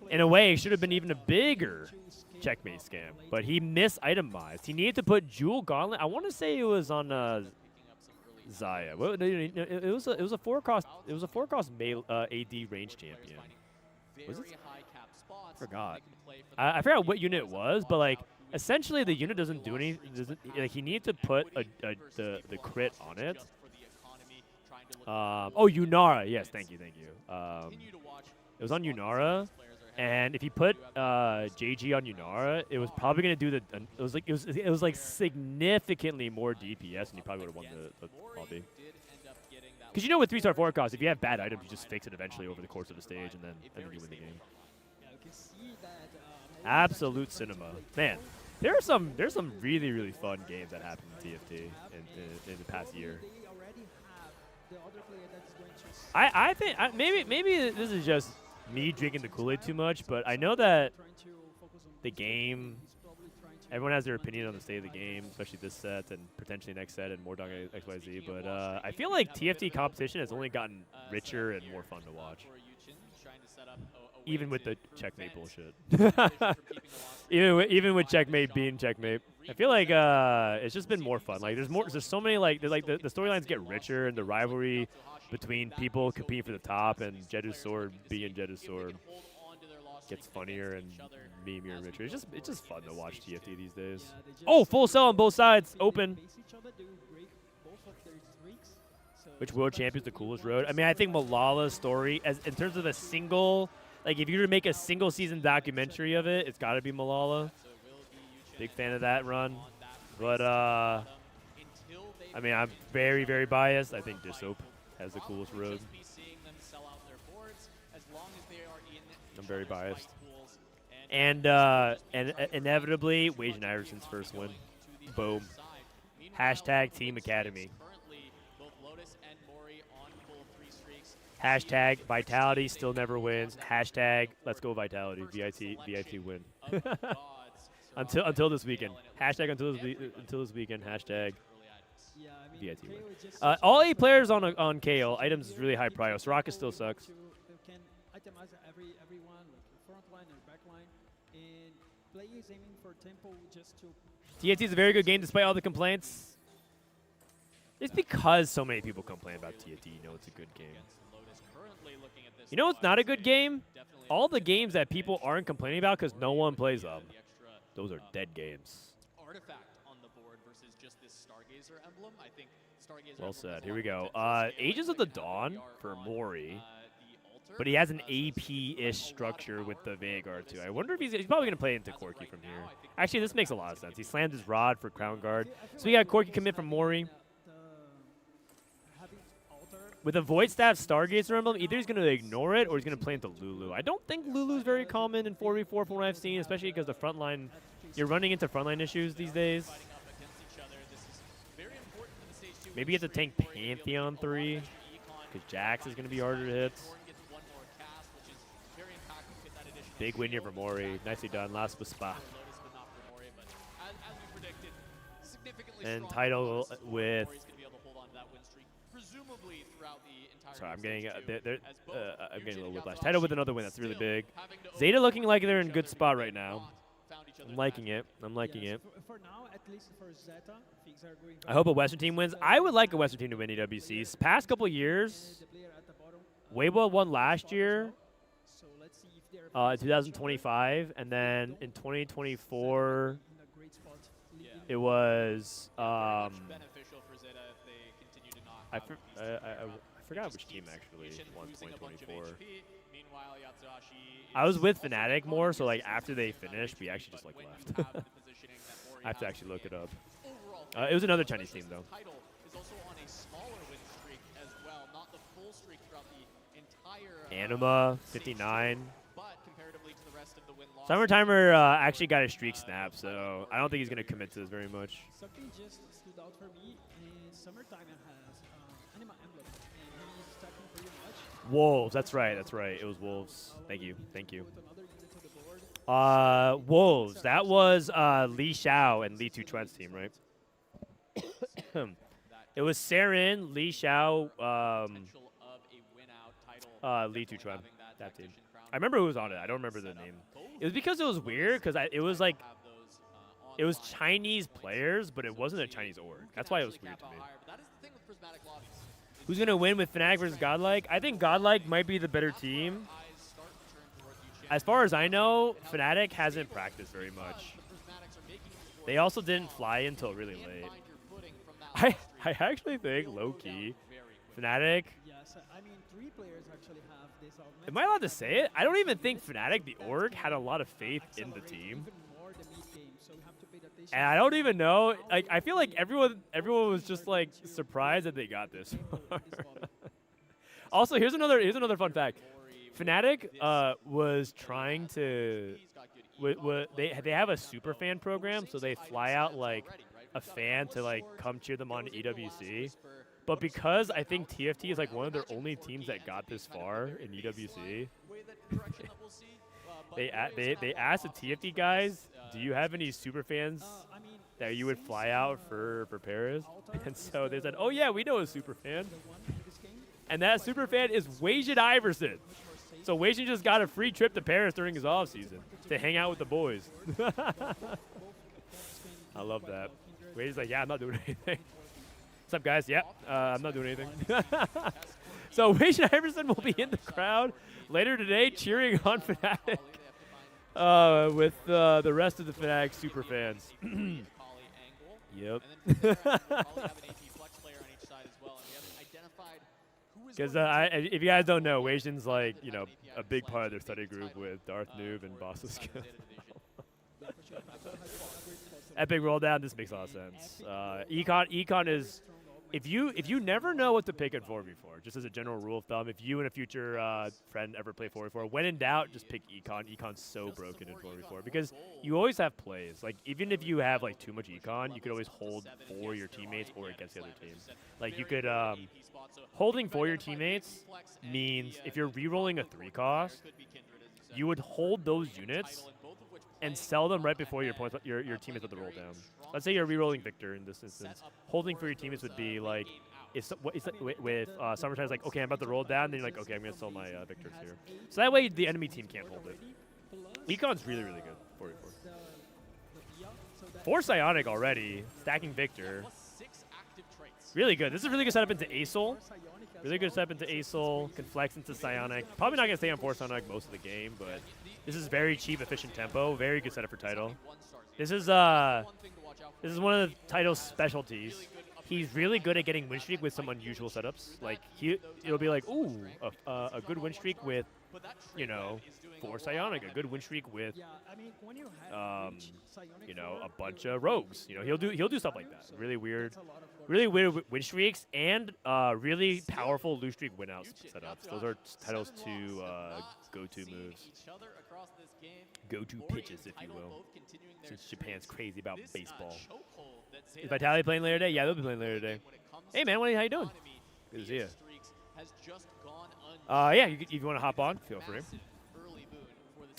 [SPEAKER 2] In a way, it should have been even a bigger checkmate scam, but he mis-itemized. He needed to put Jewel Gauntlet. I want to say it was on Zaya. Well, it was a forecast. It was a forecast AD range champion. Was it? I forgot. I forgot what unit it was, but like essentially the unit doesn't do anything. Like he needed to put the crit on it. Oh, Yunara. Yes, thank you. It was on Yunara, and if you put JG on Yunara, it was probably gonna do the. It was like significantly more DPS, and you probably would have won the lobby. Because with 3-star forecast, if you have bad items, you just fix it eventually over the course of the stage, and then you win the game. Absolute cinema, man. There's some really, really fun games that happened in TFT in the past year. I think maybe this is just me drinking the Kool-Aid too much, but I know that the game, everyone has their opinion on the state of the game, especially this set and potentially next set and more Dog XYZ. But I feel like TFT competition has only gotten richer and more fun to watch. Even with the checkmate bullshit. even with checkmate being checkmate. I feel like it's just been more fun. Like there's so many the storylines get richer and the rivalry between people competing for the top and Jed's sword being Jed's sword gets funnier and memeier and richer. It's just fun to watch TFT these days. Oh, full sell on both sides, open. Which world champion's the coolest road? I mean, I think Malala's story, as in terms of a single, like if you were to make a single season documentary of it, it's got to be Malala. Big fan of that run, but I mean, I'm very, very biased. I think Dissoap has the coolest road. I'm very biased. And inevitably, Wage and Iverson's first win. Boom. Hashtag Team Academy. Hashtag Vitality still never wins. Hashtag Let's Go Vitality. VIT win. until this weekend. Hashtag until this weekend. Hashtag VIT win. All 8 players on KO. Items is really high prio. Soraka still sucks.
[SPEAKER 7] Itemize everyone, like front line and back line, and play is aiming for tempo just to.
[SPEAKER 2] TFT is a very good game despite all the complaints. It's because so many people complain about TFT. You know it's a good game. You know it's not a good game? All the games that people aren't complaining about because no one plays them. Those are dead games.
[SPEAKER 4] Artifact on the board versus just this Stargazer emblem. I think Stargazer.
[SPEAKER 2] Well said. Here we go. Ages of the Dawn for Mori. But he has an AP-ish structure with the Vanguard, too. I wonder if he's probably going to play into Corki from here. Actually, this makes a lot of sense. He slammed his Rod for Crown Guard. So we got Corki commit from Mori. With a Void Staff Stargazer emblem, either he's going to ignore it or he's going to play into Lulu. I don't think Lulu's very common in 4v4 from what I've seen, especially because the front line, you're running into frontline issues these days. Maybe you have to tank Pantheon 3, because Jax is going to be harder to hit. Big win here for Mori. Nicely done. Last was Spa. And title with... Sorry, I'm getting I'm getting a little whiplash. Title with another win. That's really big. ZETA looking like they're in a good spot right now. I'm liking it. I'm liking it.
[SPEAKER 7] For now, at least for ZETA, things are going.
[SPEAKER 2] I hope a Western team wins. I would like a Western team to win EWCs. Past couple years, Weibo won last year. 2025, and then in 2024, it was I forgot which team actually won 2024. I was with Fnatic more, so like after they finished, we actually just like left. I have to actually look it up. It was another Chinese team though. Anima 59. Summertimer actually got a streak snap, so I don't think he's going to commit to this very much.
[SPEAKER 7] Something just stood out for me is Summertimer has Anima emblem, and he's stacking pretty much.
[SPEAKER 2] Wolves, that's right, that's right. It was Wolves. Thank you, thank you. Wolves, that was Li Xiao and Li Tuchuan's team, right? It was Saren, Li Xiao, Li Tuchuan, that team. I remember who was on it. I don't remember the name. It was because it was weird, because it was like, it was Chinese players, but it wasn't a Chinese org. That's why it was weird to me. Who's going to win with Fnatic versus Godlike? I think Godlike might be the better team. As far as I know, Fnatic hasn't practiced very much. They also didn't fly until really late. I actually think, low-key, Fnatic...
[SPEAKER 7] Yes, I mean, 3 players actually have this.
[SPEAKER 2] Am I allowed to say it? I don't even think Fnatic, the org, had a lot of faith in the team. And I don't even know. Like, I feel like everyone was just like surprised that they got this far. Also, here's another fun fact. Fnatic was trying to. They have a super fan program, so they fly out like a fan to like come cheer them on EWC. But because I think TFT is like one of their only teams that got this far in EWC, they asked the TFT guys, "Do you have any super fans that you would fly out for Paris?" And so they said, "Oh yeah, we know a super fan." And that super fan is Wajan Iverson. So Wajan just got a free trip to Paris during his off season to hang out with the boys. I love that. Wajan's like, "Yeah, I'm not doing anything." What's up, guys? Yeah, I'm not doing anything. So Wade Iverson will be in the crowd later today cheering on Fnatic with the rest of the Fnatic super fans. Yep. Because if you guys don't know, Wation's like, you know, a big part of their study group with Darth Noob and Bossus. Epic roll down. This makes a lot of sense. Econ is, if you never know what to pick in 4v4, just as a general rule of thumb, if you and a future friend ever play 4v4, when in doubt, just pick Econ. Econ's so broken in 4v4 because you always have plays. Like even if you have like too much Econ, you could always hold for your teammates or against the other team. Like you could holding for your teammates means if you're re-rolling a 3 cost, you would hold those units and sell them right before your teammates have to roll down. Let's say you're re-rolling Victor in this instance. Holding for your teammates would be like, with Summertime's like, okay, I'm about to roll down, then you're like, okay, I'm going to sell my Victors here. So that way the enemy team can't hold it. Econ's really, really good. 44. 4 Psionic already, stacking Victor. Really good. This is a really good setup into Acel. Really good setup into Acel. Can flex into Psionic. Probably not going to stay on 4 Psionic most of the game, but this is very cheap, efficient tempo. Very good setup for Tidal. This is one of the Tidal's specialties. He's really good at getting win streak with some unusual setups. Like it'll be like, ooh, a good win streak with, you know, 4 Psionic, a good win streak with, you know, a bunch of rogues. You know, he'll do stuff like that. Really weird win streaks and really powerful lose streak win out setups. Those are Tidal's 2 go-to moves. Go-to pitches, if you will. Since Japan's crazy about baseball. Is Vitality playing later today? Yeah, they'll be playing later today. Hey man, how you doing? Good to see you. Yeah, if you want to hop on, feel free.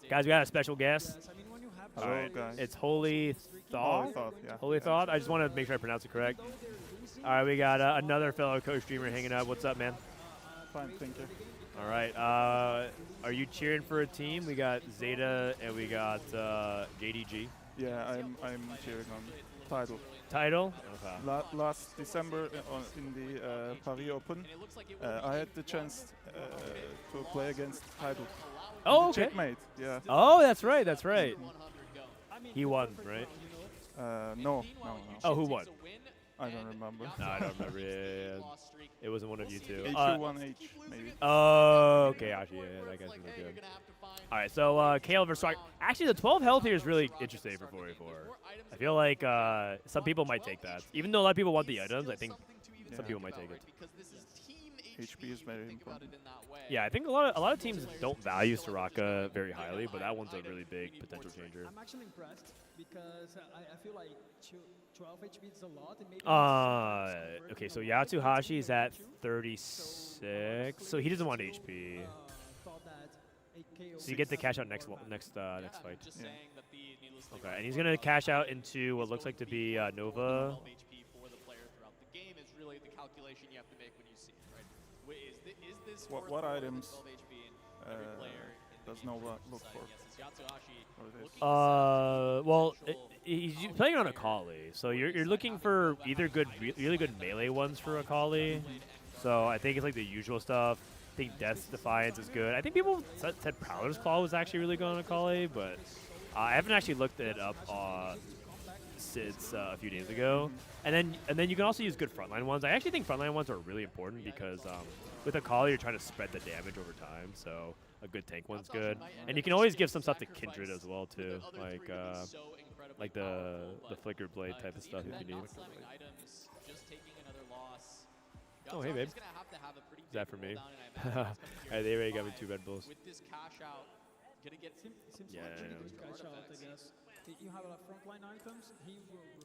[SPEAKER 2] Guys, we got a special guest.
[SPEAKER 11] Hello,
[SPEAKER 2] Alright,
[SPEAKER 11] guys.
[SPEAKER 2] it's Holy Thought.
[SPEAKER 11] Holy Thought, yeah.
[SPEAKER 2] Holy Thought. I just want to make sure I pronounce it correct. All right, we got another fellow co-streamer hanging out. What's up, man?
[SPEAKER 11] Fine, thank you.
[SPEAKER 2] All right. Are you cheering for a team? We got ZETA and we got JDG.
[SPEAKER 11] Yeah, I'm cheering on Tidal.
[SPEAKER 2] Tidal? Okay.
[SPEAKER 11] Last December in the Paris Open, I had the chance to play against Tidal.
[SPEAKER 2] Oh, okay.
[SPEAKER 11] Checkmate, yeah.
[SPEAKER 2] Oh, that's right. That's right. He won, right?
[SPEAKER 11] No.
[SPEAKER 2] Oh, who won?
[SPEAKER 11] I don't remember.
[SPEAKER 2] No, I don't remember. Yeah. It wasn't one of you two.
[SPEAKER 11] HU1H, maybe.
[SPEAKER 2] Oh, okay. Actually, yeah, that guy's really good. All right, so Kale versus Rock. Actually, the 12 health here is really interesting for 4v4. I feel like some people might take that. Even though a lot of people want the items, I think some people might take it.
[SPEAKER 11] HP is very important.
[SPEAKER 2] Yeah, I think a lot of teams don't value Soraka very highly, but that one's a really big potential changer.
[SPEAKER 7] I'm actually impressed because I feel like 12 HP is a lot. And maybe
[SPEAKER 2] okay, so Yatsuhashi is at 36, so he doesn't want HP. So you get to cash out next fight.
[SPEAKER 11] Yeah.
[SPEAKER 2] Okay, and he's gonna cash out into what looks like to be Nova.
[SPEAKER 11] What items does Nova look for?
[SPEAKER 2] Well, he's playing on Akali, so you're looking for either really good melee ones for Akali. So I think it's like the usual stuff. I think Death's Defiance is good. I think people said Prowler's Claw was actually really good on Akali, but I haven't actually looked it up since a few days ago. And then you can also use good frontline ones. I actually think frontline ones are really important because with Akali you're trying to spread the damage over time, so a good tank one's good. And you can always give some stuff to Kindred as well too, like the Flicker Blade type of stuff if you need. Oh hey babe. Is that for me? Alright, they already got me 2 Red Bulls. Yeah.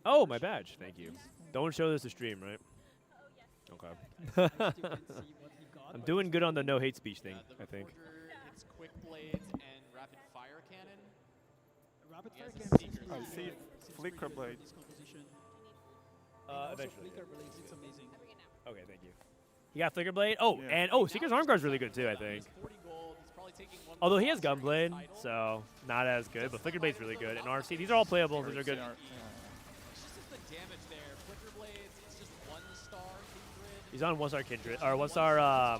[SPEAKER 2] Oh, my badge. Thank you. Don't show this to stream, right? Okay. I'm doing good on the no hate speech thing, I think.
[SPEAKER 4] Quick blades and rapid fire cannon.
[SPEAKER 11] I see Flicker Blade.
[SPEAKER 2] Eventually. Okay, thank you. He got Flicker Blade. Oh, yeah. And Seeker's Arm Guard's really good too, I think. Although he has Gunblade, so not as good, but Flicker Blade's really good. And RC, these are all playable. These are good. He's on 1-star Kindred, or 1-star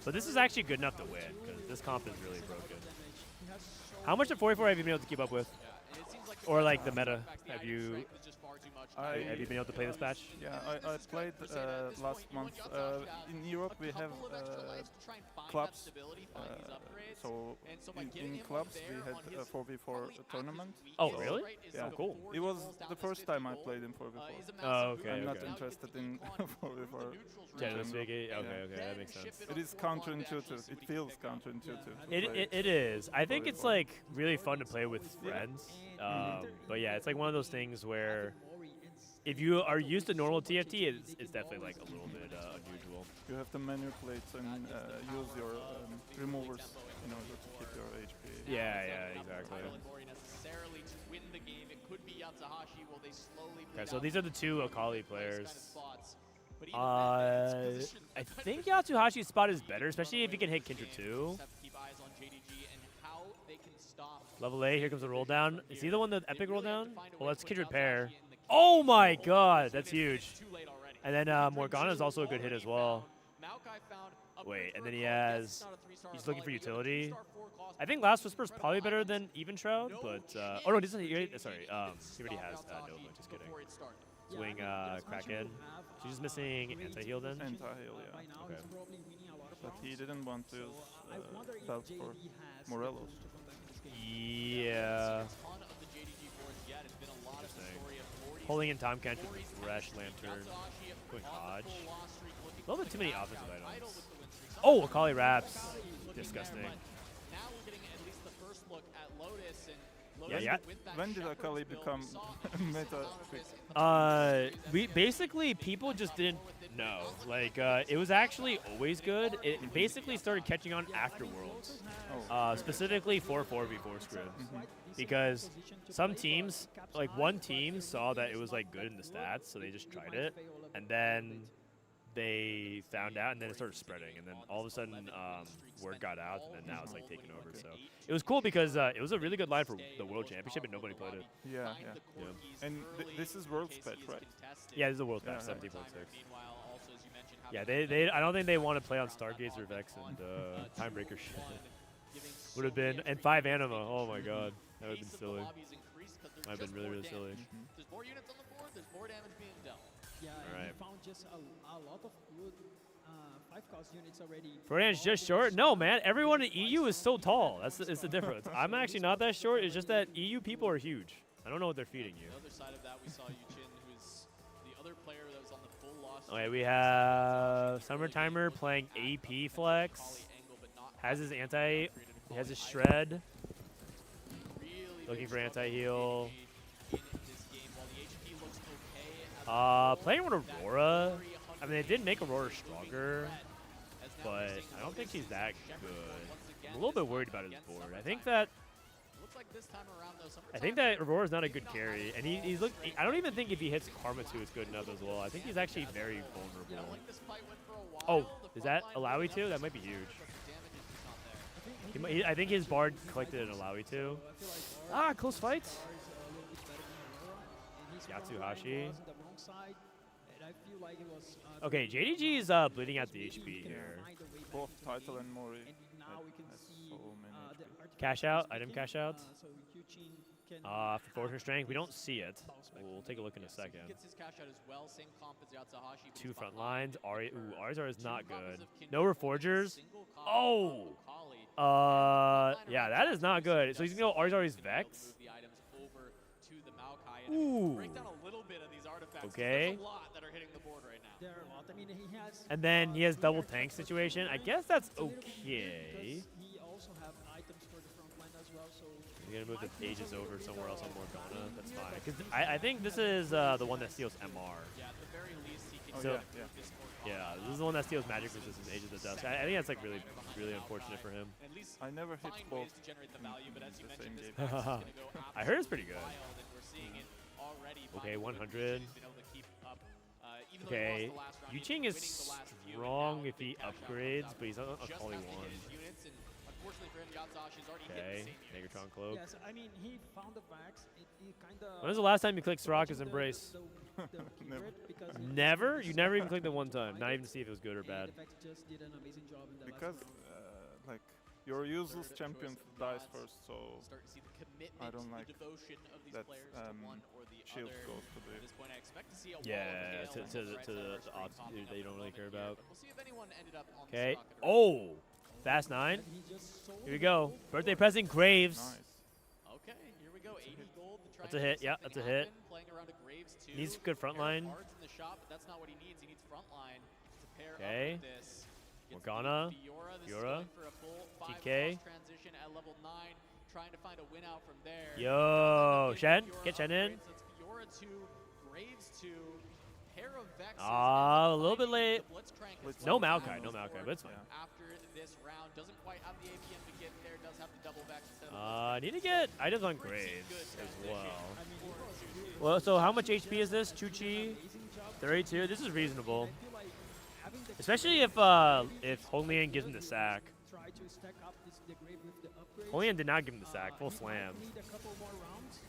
[SPEAKER 2] But this is actually good enough to win, because this comp is really broken. How much of 44 have you been able to keep up with? Or like the meta? Have you been able to play this patch?
[SPEAKER 11] Yeah, I played last month. In Europe we have clubs. So in clubs we had a 4v4 tournament.
[SPEAKER 2] Oh, really?
[SPEAKER 11] Yeah,
[SPEAKER 2] oh, cool.
[SPEAKER 11] It was the first time I played in 4v4.
[SPEAKER 2] Oh, okay.
[SPEAKER 11] I'm not interested in 4v4.
[SPEAKER 2] Yeah, this okay, that makes sense.
[SPEAKER 11] It is counterintuitive. It feels counterintuitive.
[SPEAKER 2] It is. I think it's like really fun to play with friends. But yeah, it's like one of those things where if you are used to normal TFT, it's definitely like a little bit unusual.
[SPEAKER 11] You have to manipulate and use your removers in order to keep your HP.
[SPEAKER 2] Yeah, exactly. Okay, so these are the two Akali players. I think Yatsuhashi's spot is better, especially if you can hit Kindred 2. Level A, here comes the roll down. Is he the one that epic roll down? Well, that's Kindred pair. Oh my god, that's huge. And then Morgana is also a good hit as well. Wait, and then he's looking for utility. I think Last Whisper is probably better than Even Shroud, but oh no, sorry, he already has Nova. Just kidding. Swing Kraken. She's just missing anti-heal then.
[SPEAKER 11] Anti-heal, yeah.
[SPEAKER 2] Okay.
[SPEAKER 11] But he didn't want to use that for Morelos.
[SPEAKER 2] Yeah. Pulling in Tom Kent with Thresh, Lantern, quick dodge. A little bit too many offensive items. Oh, Akali wraps. Disgusting. Yeah.
[SPEAKER 11] When did Akali become meta?
[SPEAKER 2] Basically people just didn't know. Like it was actually always good. It basically started catching on after Worlds, specifically 4-4v4 scrims, because some teams, like one team, saw that it was like good in the stats, so they just tried it, and then they found out, and then it started spreading, and then all of a sudden word got out, and then now it's like taking over. So it was cool because it was a really good line for the World Championship, and nobody played it.
[SPEAKER 11] Yeah. And this is World's patch, right?
[SPEAKER 2] Yeah, this is a World's patch, 17.6. Yeah, they I don't think they want to play on Stargazer Vex and Timebreaker shit. Would have been, and 5 Anima. Oh my god, that would have been silly. Might have been really silly.
[SPEAKER 7] There's more units on the board. There's more damage being dealt. Yeah,
[SPEAKER 2] and
[SPEAKER 7] we found just a lot of good 5-cost units already.
[SPEAKER 2] Frodan's just short? No, man. Everyone in EU is so tall. That's the difference. I'm actually not that short. It's just that EU people are huge. I don't know what they're feeding you.
[SPEAKER 4] On the other side of that, we saw Yuchin, who's the other player that was on the full loss.
[SPEAKER 2] Okay, we have Summer Timer playing AP Flex. Has his shred. Looking for anti-heal. Playing with Aurora. I mean, they did make Aurora stronger, but I don't think she's that good. I'm a little bit worried about his board. I think that Aurora's not a good carry, and I don't even think if he hits Karma 2 it's good enough as well. I think he's actually very vulnerable. Oh, is that Alawi 2? That might be huge. I think his bard collected an Alawi 2. Ah, close fight. Yatsuhashi. Okay, JDG is bleeding out the HP here.
[SPEAKER 11] Both Title and Mori.
[SPEAKER 2] Cash out, item cash out. For Fortune Strength, we don't see it. We'll take a look in a second. 2 front lines. Arzar is not good. No Reforgers. Oh! Yeah, that is not good. So he's going to go Arzar's Vex. Ooh. Okay. And then he has double tank situation. I guess that's okay. You're gonna move the pages over somewhere else on Morgana. That's fine. Because I think this is the one that steals MR. Yeah, at the very least he can. Yeah, this is the one that steals magic resistance, Ages of Dusk. I think that's like really unfortunate for him.
[SPEAKER 11] I never hit both.
[SPEAKER 2] I heard it's pretty good. Okay, 100. Okay, Yuching is strong if he upgrades, but he's not a Kali 1.
[SPEAKER 4] Unfortunately for him, Yatsashi's already hit
[SPEAKER 2] Okay,
[SPEAKER 4] the same units.
[SPEAKER 2] Megatron Cloak.
[SPEAKER 7] Yes, I mean, he found the Vax. It kind of.
[SPEAKER 2] When was the last time you clicked Soraka's Embrace? Never? You never even clicked it one time, not even to see if it was good or bad.
[SPEAKER 7] Just did an amazing job in the
[SPEAKER 11] Because, like, your useless champion dies first, so
[SPEAKER 4] Start to see the commitment,
[SPEAKER 11] I don't like
[SPEAKER 4] the devotion of these
[SPEAKER 11] that
[SPEAKER 4] players to one or the
[SPEAKER 11] shield
[SPEAKER 4] other.
[SPEAKER 11] goes to
[SPEAKER 4] At this point, I expect to see a
[SPEAKER 2] Yeah,
[SPEAKER 4] wall of
[SPEAKER 2] to the
[SPEAKER 4] Gale and some
[SPEAKER 2] odds
[SPEAKER 4] popping
[SPEAKER 2] that you
[SPEAKER 4] up
[SPEAKER 2] don't
[SPEAKER 4] in a
[SPEAKER 2] really care
[SPEAKER 4] moment here,
[SPEAKER 2] about.
[SPEAKER 4] but we'll see if anyone ended up on
[SPEAKER 2] Okay.
[SPEAKER 4] the stock.
[SPEAKER 2] Oh, Fast 9. Here we go. Birthday present Graves.
[SPEAKER 4] Okay, here we go. 80 gold to try
[SPEAKER 2] That's a
[SPEAKER 4] and
[SPEAKER 2] hit.
[SPEAKER 4] make
[SPEAKER 2] Yeah,
[SPEAKER 4] something
[SPEAKER 2] that's a hit.
[SPEAKER 4] happen. Playing around a Graves too.
[SPEAKER 2] Needs good front line.
[SPEAKER 4] Cards in the shop, but that's not what he needs. He needs front line to pair
[SPEAKER 2] Okay.
[SPEAKER 4] up with this.
[SPEAKER 2] Morgana.
[SPEAKER 4] Fiora. This is
[SPEAKER 2] Fiora.
[SPEAKER 4] going for a full 5
[SPEAKER 2] TK.
[SPEAKER 4] cross transition at level 9, trying to find a win out from there.
[SPEAKER 2] Yo, Shen. Get Shen in.
[SPEAKER 4] So it's Fiora 2, Graves 2, pair of Vexes.
[SPEAKER 2] A little bit late.
[SPEAKER 4] Blitzcrank
[SPEAKER 2] No Maokai, no Maokai, but it's fine.
[SPEAKER 4] after this round. Doesn't quite have the APM to get there. Does have the double Vex instead of the
[SPEAKER 2] I need to get items on Graves as well. Well, so how much HP is this? Chuchi, 32. This is reasonable, especially if Honglian gives him the sack.
[SPEAKER 7] Try to stack up the grave with the upgrade.
[SPEAKER 2] Honglian did not give him the sack. Full slam.
[SPEAKER 7] Need a couple more rounds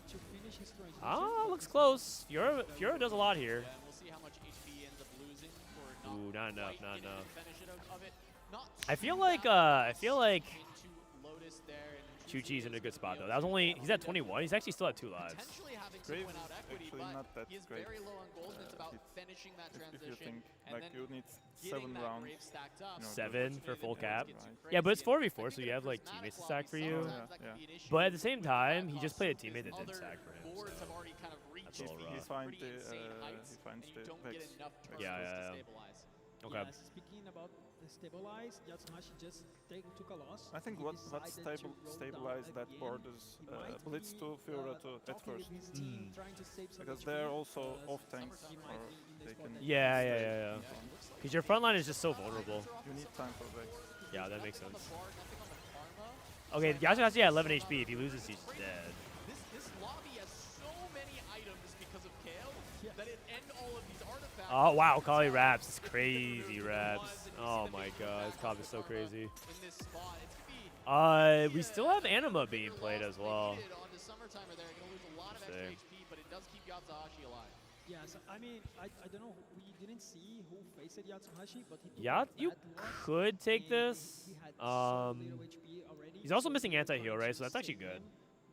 [SPEAKER 7] to finish his transition.
[SPEAKER 2] Ah, looks close. Fiora does a lot here.
[SPEAKER 4] Yeah, and we'll see how much HP ends up losing for not
[SPEAKER 2] Ooh, not enough,
[SPEAKER 4] quite
[SPEAKER 2] not
[SPEAKER 4] getting
[SPEAKER 2] enough.
[SPEAKER 4] the finish of it. Not
[SPEAKER 2] I feel like
[SPEAKER 4] into Lotus there and
[SPEAKER 2] Chuchi's in a good spot though. That was only he's at 21. He's actually still at 2 lives.
[SPEAKER 4] potentially having some
[SPEAKER 11] Graves
[SPEAKER 4] win out
[SPEAKER 11] is
[SPEAKER 4] equity,
[SPEAKER 11] actually
[SPEAKER 4] but
[SPEAKER 11] not that
[SPEAKER 4] he is
[SPEAKER 11] great.
[SPEAKER 4] very low on gold, and it's about finishing that
[SPEAKER 11] If you
[SPEAKER 4] transition
[SPEAKER 11] think
[SPEAKER 4] and
[SPEAKER 11] like
[SPEAKER 4] then
[SPEAKER 11] you need
[SPEAKER 4] getting
[SPEAKER 11] 7
[SPEAKER 4] that
[SPEAKER 11] rounds,
[SPEAKER 4] grave stacked up.
[SPEAKER 2] 7 for full cap.
[SPEAKER 11] Right.
[SPEAKER 2] Yeah, but it's 4v4, so you have like teammates to sack for you. But at the same time, he just played a teammate that didn't sack for him. So
[SPEAKER 4] Boards have already kind of reached
[SPEAKER 2] that's a little
[SPEAKER 11] He
[SPEAKER 2] rough.
[SPEAKER 11] finds
[SPEAKER 4] pretty
[SPEAKER 11] the
[SPEAKER 4] insane heights,
[SPEAKER 11] he finds
[SPEAKER 4] and you
[SPEAKER 11] the
[SPEAKER 4] don't get
[SPEAKER 11] Vex.
[SPEAKER 4] enough turns
[SPEAKER 2] Yeah,
[SPEAKER 4] to
[SPEAKER 2] yeah.
[SPEAKER 4] stabilize.
[SPEAKER 2] Okay.
[SPEAKER 7] Yes, speaking about the stabilize, Yatsuhashi just took a loss.
[SPEAKER 11] I think
[SPEAKER 7] He
[SPEAKER 11] what
[SPEAKER 7] decided to roll down
[SPEAKER 11] stabilized that
[SPEAKER 7] again.
[SPEAKER 11] board is
[SPEAKER 7] He might
[SPEAKER 11] Blitz
[SPEAKER 7] be,
[SPEAKER 11] to Fiora to at
[SPEAKER 7] talking with
[SPEAKER 11] first.
[SPEAKER 7] his team, trying to save some
[SPEAKER 11] Because
[SPEAKER 7] HP,
[SPEAKER 11] they're also
[SPEAKER 7] because
[SPEAKER 11] off tanks,
[SPEAKER 7] he
[SPEAKER 11] or
[SPEAKER 7] might be in the
[SPEAKER 11] they
[SPEAKER 7] spot
[SPEAKER 11] can.
[SPEAKER 7] that
[SPEAKER 2] Yeah. Because your front line is just so vulnerable.
[SPEAKER 11] You need time for Vex.
[SPEAKER 2] Yeah, that makes sense. Okay, Yashihashi at 11 HP. If he loses, he's dead.
[SPEAKER 4] This lobby has so many items because of Kale that it end all of these artifacts.
[SPEAKER 2] Oh wow, Kali raps. It's crazy raps. Oh my god, this comp is so crazy.
[SPEAKER 4] In this spot, it's gonna be
[SPEAKER 2] We still have Anima being played as well.
[SPEAKER 4] on the summertimer there, gonna lose a lot of extra
[SPEAKER 2] Same.
[SPEAKER 4] HP, but it does keep Yatsuhashi alive.
[SPEAKER 7] Yes, I mean, I don't know, we didn't see who faced Yatsuhashi, but he took
[SPEAKER 2] Yeah,
[SPEAKER 7] a
[SPEAKER 2] you
[SPEAKER 7] bad loss,
[SPEAKER 2] could take
[SPEAKER 7] and
[SPEAKER 2] this.
[SPEAKER 7] he had so little HP already,
[SPEAKER 2] He's also
[SPEAKER 7] so
[SPEAKER 2] missing
[SPEAKER 7] he
[SPEAKER 2] anti-heal, right?
[SPEAKER 7] tried
[SPEAKER 2] So that's
[SPEAKER 7] to
[SPEAKER 2] actually
[SPEAKER 7] save
[SPEAKER 2] good.
[SPEAKER 7] him,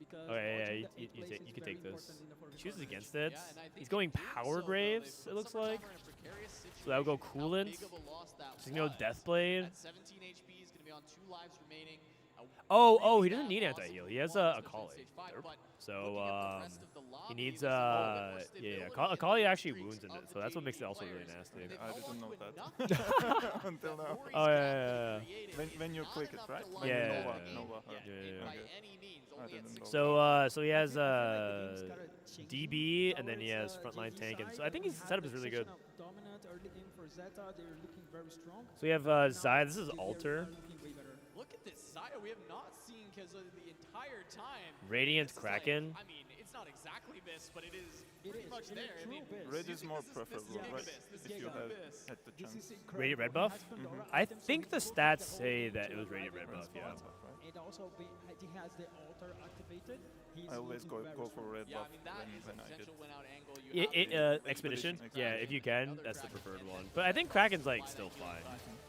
[SPEAKER 7] because
[SPEAKER 2] Okay, yeah,
[SPEAKER 7] watching
[SPEAKER 2] you,
[SPEAKER 7] the
[SPEAKER 2] you,
[SPEAKER 7] eighth
[SPEAKER 2] you,
[SPEAKER 7] place
[SPEAKER 2] take,
[SPEAKER 7] is
[SPEAKER 2] you can
[SPEAKER 7] very
[SPEAKER 2] take this.
[SPEAKER 7] important in the 4v4
[SPEAKER 2] Chooses
[SPEAKER 7] match.
[SPEAKER 2] against it.
[SPEAKER 4] Yeah, and I think
[SPEAKER 2] He's going
[SPEAKER 4] in doing
[SPEAKER 2] Power
[SPEAKER 4] so, though,
[SPEAKER 2] Graves,
[SPEAKER 4] they
[SPEAKER 2] it
[SPEAKER 4] put
[SPEAKER 2] looks
[SPEAKER 4] Summertimer
[SPEAKER 2] like.
[SPEAKER 4] in a precarious
[SPEAKER 2] So that would go
[SPEAKER 4] situation. How
[SPEAKER 2] Coolant.
[SPEAKER 4] big of a loss that
[SPEAKER 2] So you can go
[SPEAKER 4] was.
[SPEAKER 2] Deathblade.
[SPEAKER 4] At 17 HP, he's gonna be on 2 lives remaining.
[SPEAKER 2] Oh, he doesn't need anti-heal. He has a Akali. So he needs Akali actually wounds in it, so that's what makes it also really nasty.
[SPEAKER 11] I didn't know that until now.
[SPEAKER 2] Oh yeah.
[SPEAKER 11] When you click it, right? Like
[SPEAKER 2] Yeah.
[SPEAKER 11] Nova.
[SPEAKER 2] Yeah.
[SPEAKER 11] I didn't know.
[SPEAKER 2] So he has DB and then he has frontline tank, and so I think his setup is really good.
[SPEAKER 7] Dominant early game for Zeta, they're looking very strong.
[SPEAKER 2] So we have Zaya. This is Alter.
[SPEAKER 4] Look at this Zaya we have not seen because of the entire time.
[SPEAKER 2] Radiant
[SPEAKER 4] This is
[SPEAKER 2] Kraken.
[SPEAKER 4] I mean, it's not exactly this, but it is pretty much there. I mean,
[SPEAKER 11] Red is more
[SPEAKER 4] this
[SPEAKER 11] preferable,
[SPEAKER 4] Giga
[SPEAKER 11] right?
[SPEAKER 4] Abyss, this
[SPEAKER 11] If
[SPEAKER 4] is
[SPEAKER 11] you
[SPEAKER 4] Giga
[SPEAKER 11] have
[SPEAKER 4] Abyss.
[SPEAKER 11] had the chance.
[SPEAKER 2] Radiant red buff? I think the stats say that it was Radiant red buff, yeah.
[SPEAKER 7] And also, he has the altar activated. He's
[SPEAKER 11] I always
[SPEAKER 7] looking
[SPEAKER 11] go
[SPEAKER 7] very
[SPEAKER 11] for
[SPEAKER 7] strong.
[SPEAKER 11] red
[SPEAKER 4] Yeah,
[SPEAKER 11] buff
[SPEAKER 4] I mean, that is a
[SPEAKER 11] when I did.
[SPEAKER 4] potential win out angle. You have
[SPEAKER 2] Expedition?
[SPEAKER 11] Expedition,
[SPEAKER 2] Yeah, if you can, that's the preferred one. But I think Kraken's like still fine.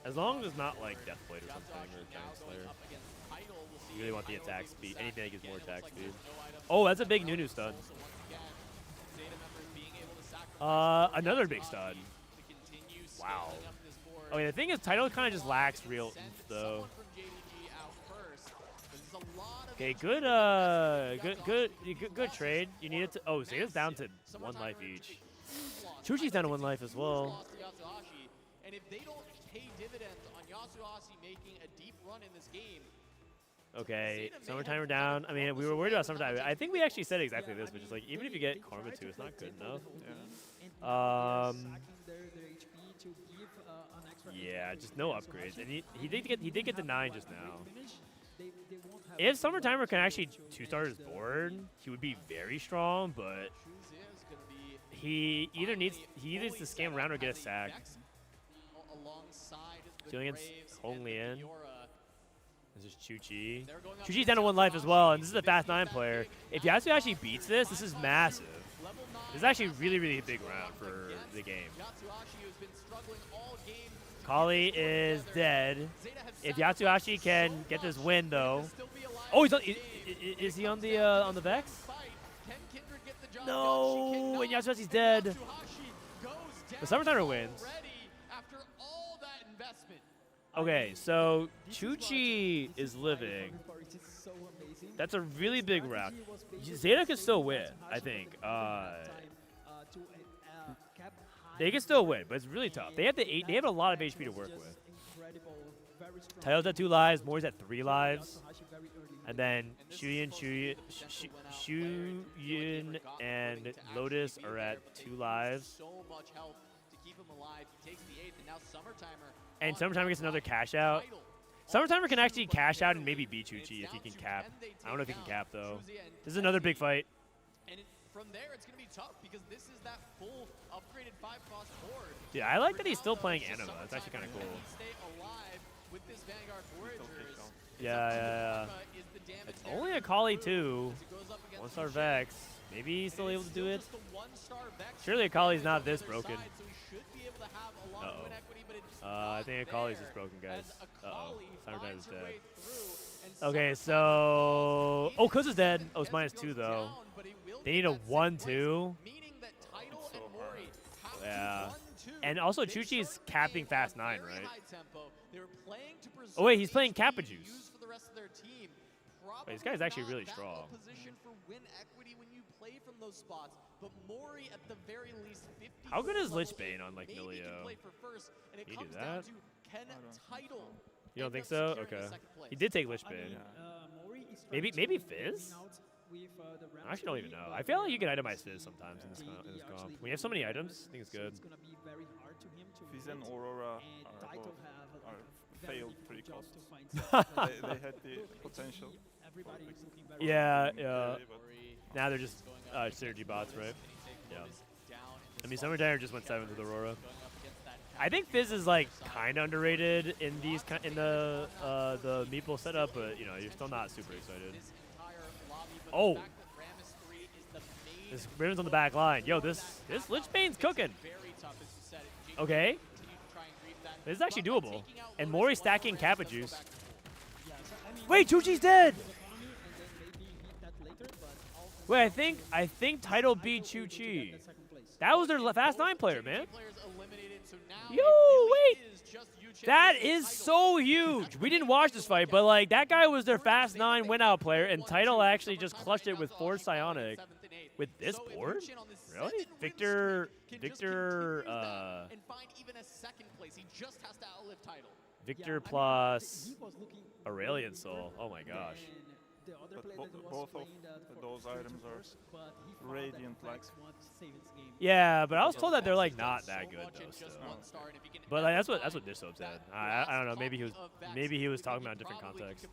[SPEAKER 2] As long as it's not like Deathblade or something or Giant Slayer. You really want the attack speed. Anything that gives more attack speed. Oh, that's a big Nunu stun. Another big stun. Wow. Okay, the thing is, Tidal kind of just lacks real oomph, though. Okay, good trade. You need it to. Oh, Zeta's down to 1 life each. Chuchi's down to 1 life as well.
[SPEAKER 4] And if they don't pay dividends on Yasuhashi making a deep run in this game,
[SPEAKER 2] Okay, Summertimer down. I mean, we were worried about Summertime. I think we actually said exactly this, which is like, even if you get Karma 2, it's not good enough. Yeah, just no upgrades. And he did get the 9 just now. If Summertimer can actually 2-star his board, he would be very strong, but he either needs to scam around or get a sack.
[SPEAKER 4] alongside the
[SPEAKER 2] Doing against
[SPEAKER 4] Graves
[SPEAKER 2] Hong
[SPEAKER 4] and
[SPEAKER 2] Lian.
[SPEAKER 4] Fiora.
[SPEAKER 2] This is Chuchi. Chuchi's down to 1 life as well, and this is a fast 9 player. If Yasuo actually beats this is massive. This is actually really, really a big round for the game. Kali is dead. If Yatsuhashi can get this win, though. Oh, he's on. Is he on the Vex? No, and Yatsuhashi's dead. The Summertimer wins. Okay, so Chuchi is living. That's a really big round. ZETA can still win, I think. They can still win, but it's really tough. They have a lot of HP to work with. Tayo's at 2 lives, Mori's at 3 lives. And then Shuyin and Lotus are at 2 lives. And Summertimer gets another cash out. Summertimer can actually cash out and maybe beat Chuchi if he can cap. I don't know if he can cap, though. This is another big fight.
[SPEAKER 4] And from there, it's going to be tough because this is that full upgraded 5-cost board.
[SPEAKER 2] Yeah, I like that he's still playing Anima. That's actually kind of cool.
[SPEAKER 4] With this Vanguard Voyagers.
[SPEAKER 2] Yeah. It's only a Kali, too. 1-star Vex. Maybe he's still able to do it. Surely Akali's not this broken. Uh-oh. I think Akali's just broken, guys. Uh-oh. Summertime is dead. Okay, so... Oh, Kuz is dead. Oh, it's -2, though. They need a 1-2. Yeah. And also, Chuchi's capping fast 9, right? Oh, wait, he's playing Kappa Juice. Wait, this guy's actually really strong. How good is Lich Bane on, like, Milio? Can you do that? You don't think so? Okay. He did take Lich Bane. Maybe Fizz? I actually don't even know. I feel like you can itemize Fizz sometimes in this comp. When you have so many items, I think it's good.
[SPEAKER 11] Fizz and Aurora are failed pre-cost. they had the potential.
[SPEAKER 2] Yeah. Now they're just synergy bots, right? Yeah. I mean, Summertime just went 7 with Aurora. I think Fizz is like kind of underrated in the Meeple setup, but you know, you're still not super excited. Oh, this Riven's on the back line. Yo, this Lich Bane's cooking. Okay, this is actually doable. And Mori stacking Kappa Juice. Wait, Chuchi's dead. Wait, I think Title beat Chuchi. That was their fast 9 player, man. Yo, wait. That is so huge. We didn't watch this fight, but like that guy was their fast 9 win-out player, and Title actually just clutched it with 4 Psionic. With this board? Really? Victor, Victor plus Aurelian Soul. Oh my gosh.
[SPEAKER 11] Both of those items are radiant like.
[SPEAKER 2] Yeah, but I was told that they're like not that good though. Still. But like, that's what Dishsoap said. I don't know. Maybe he was talking about a different context.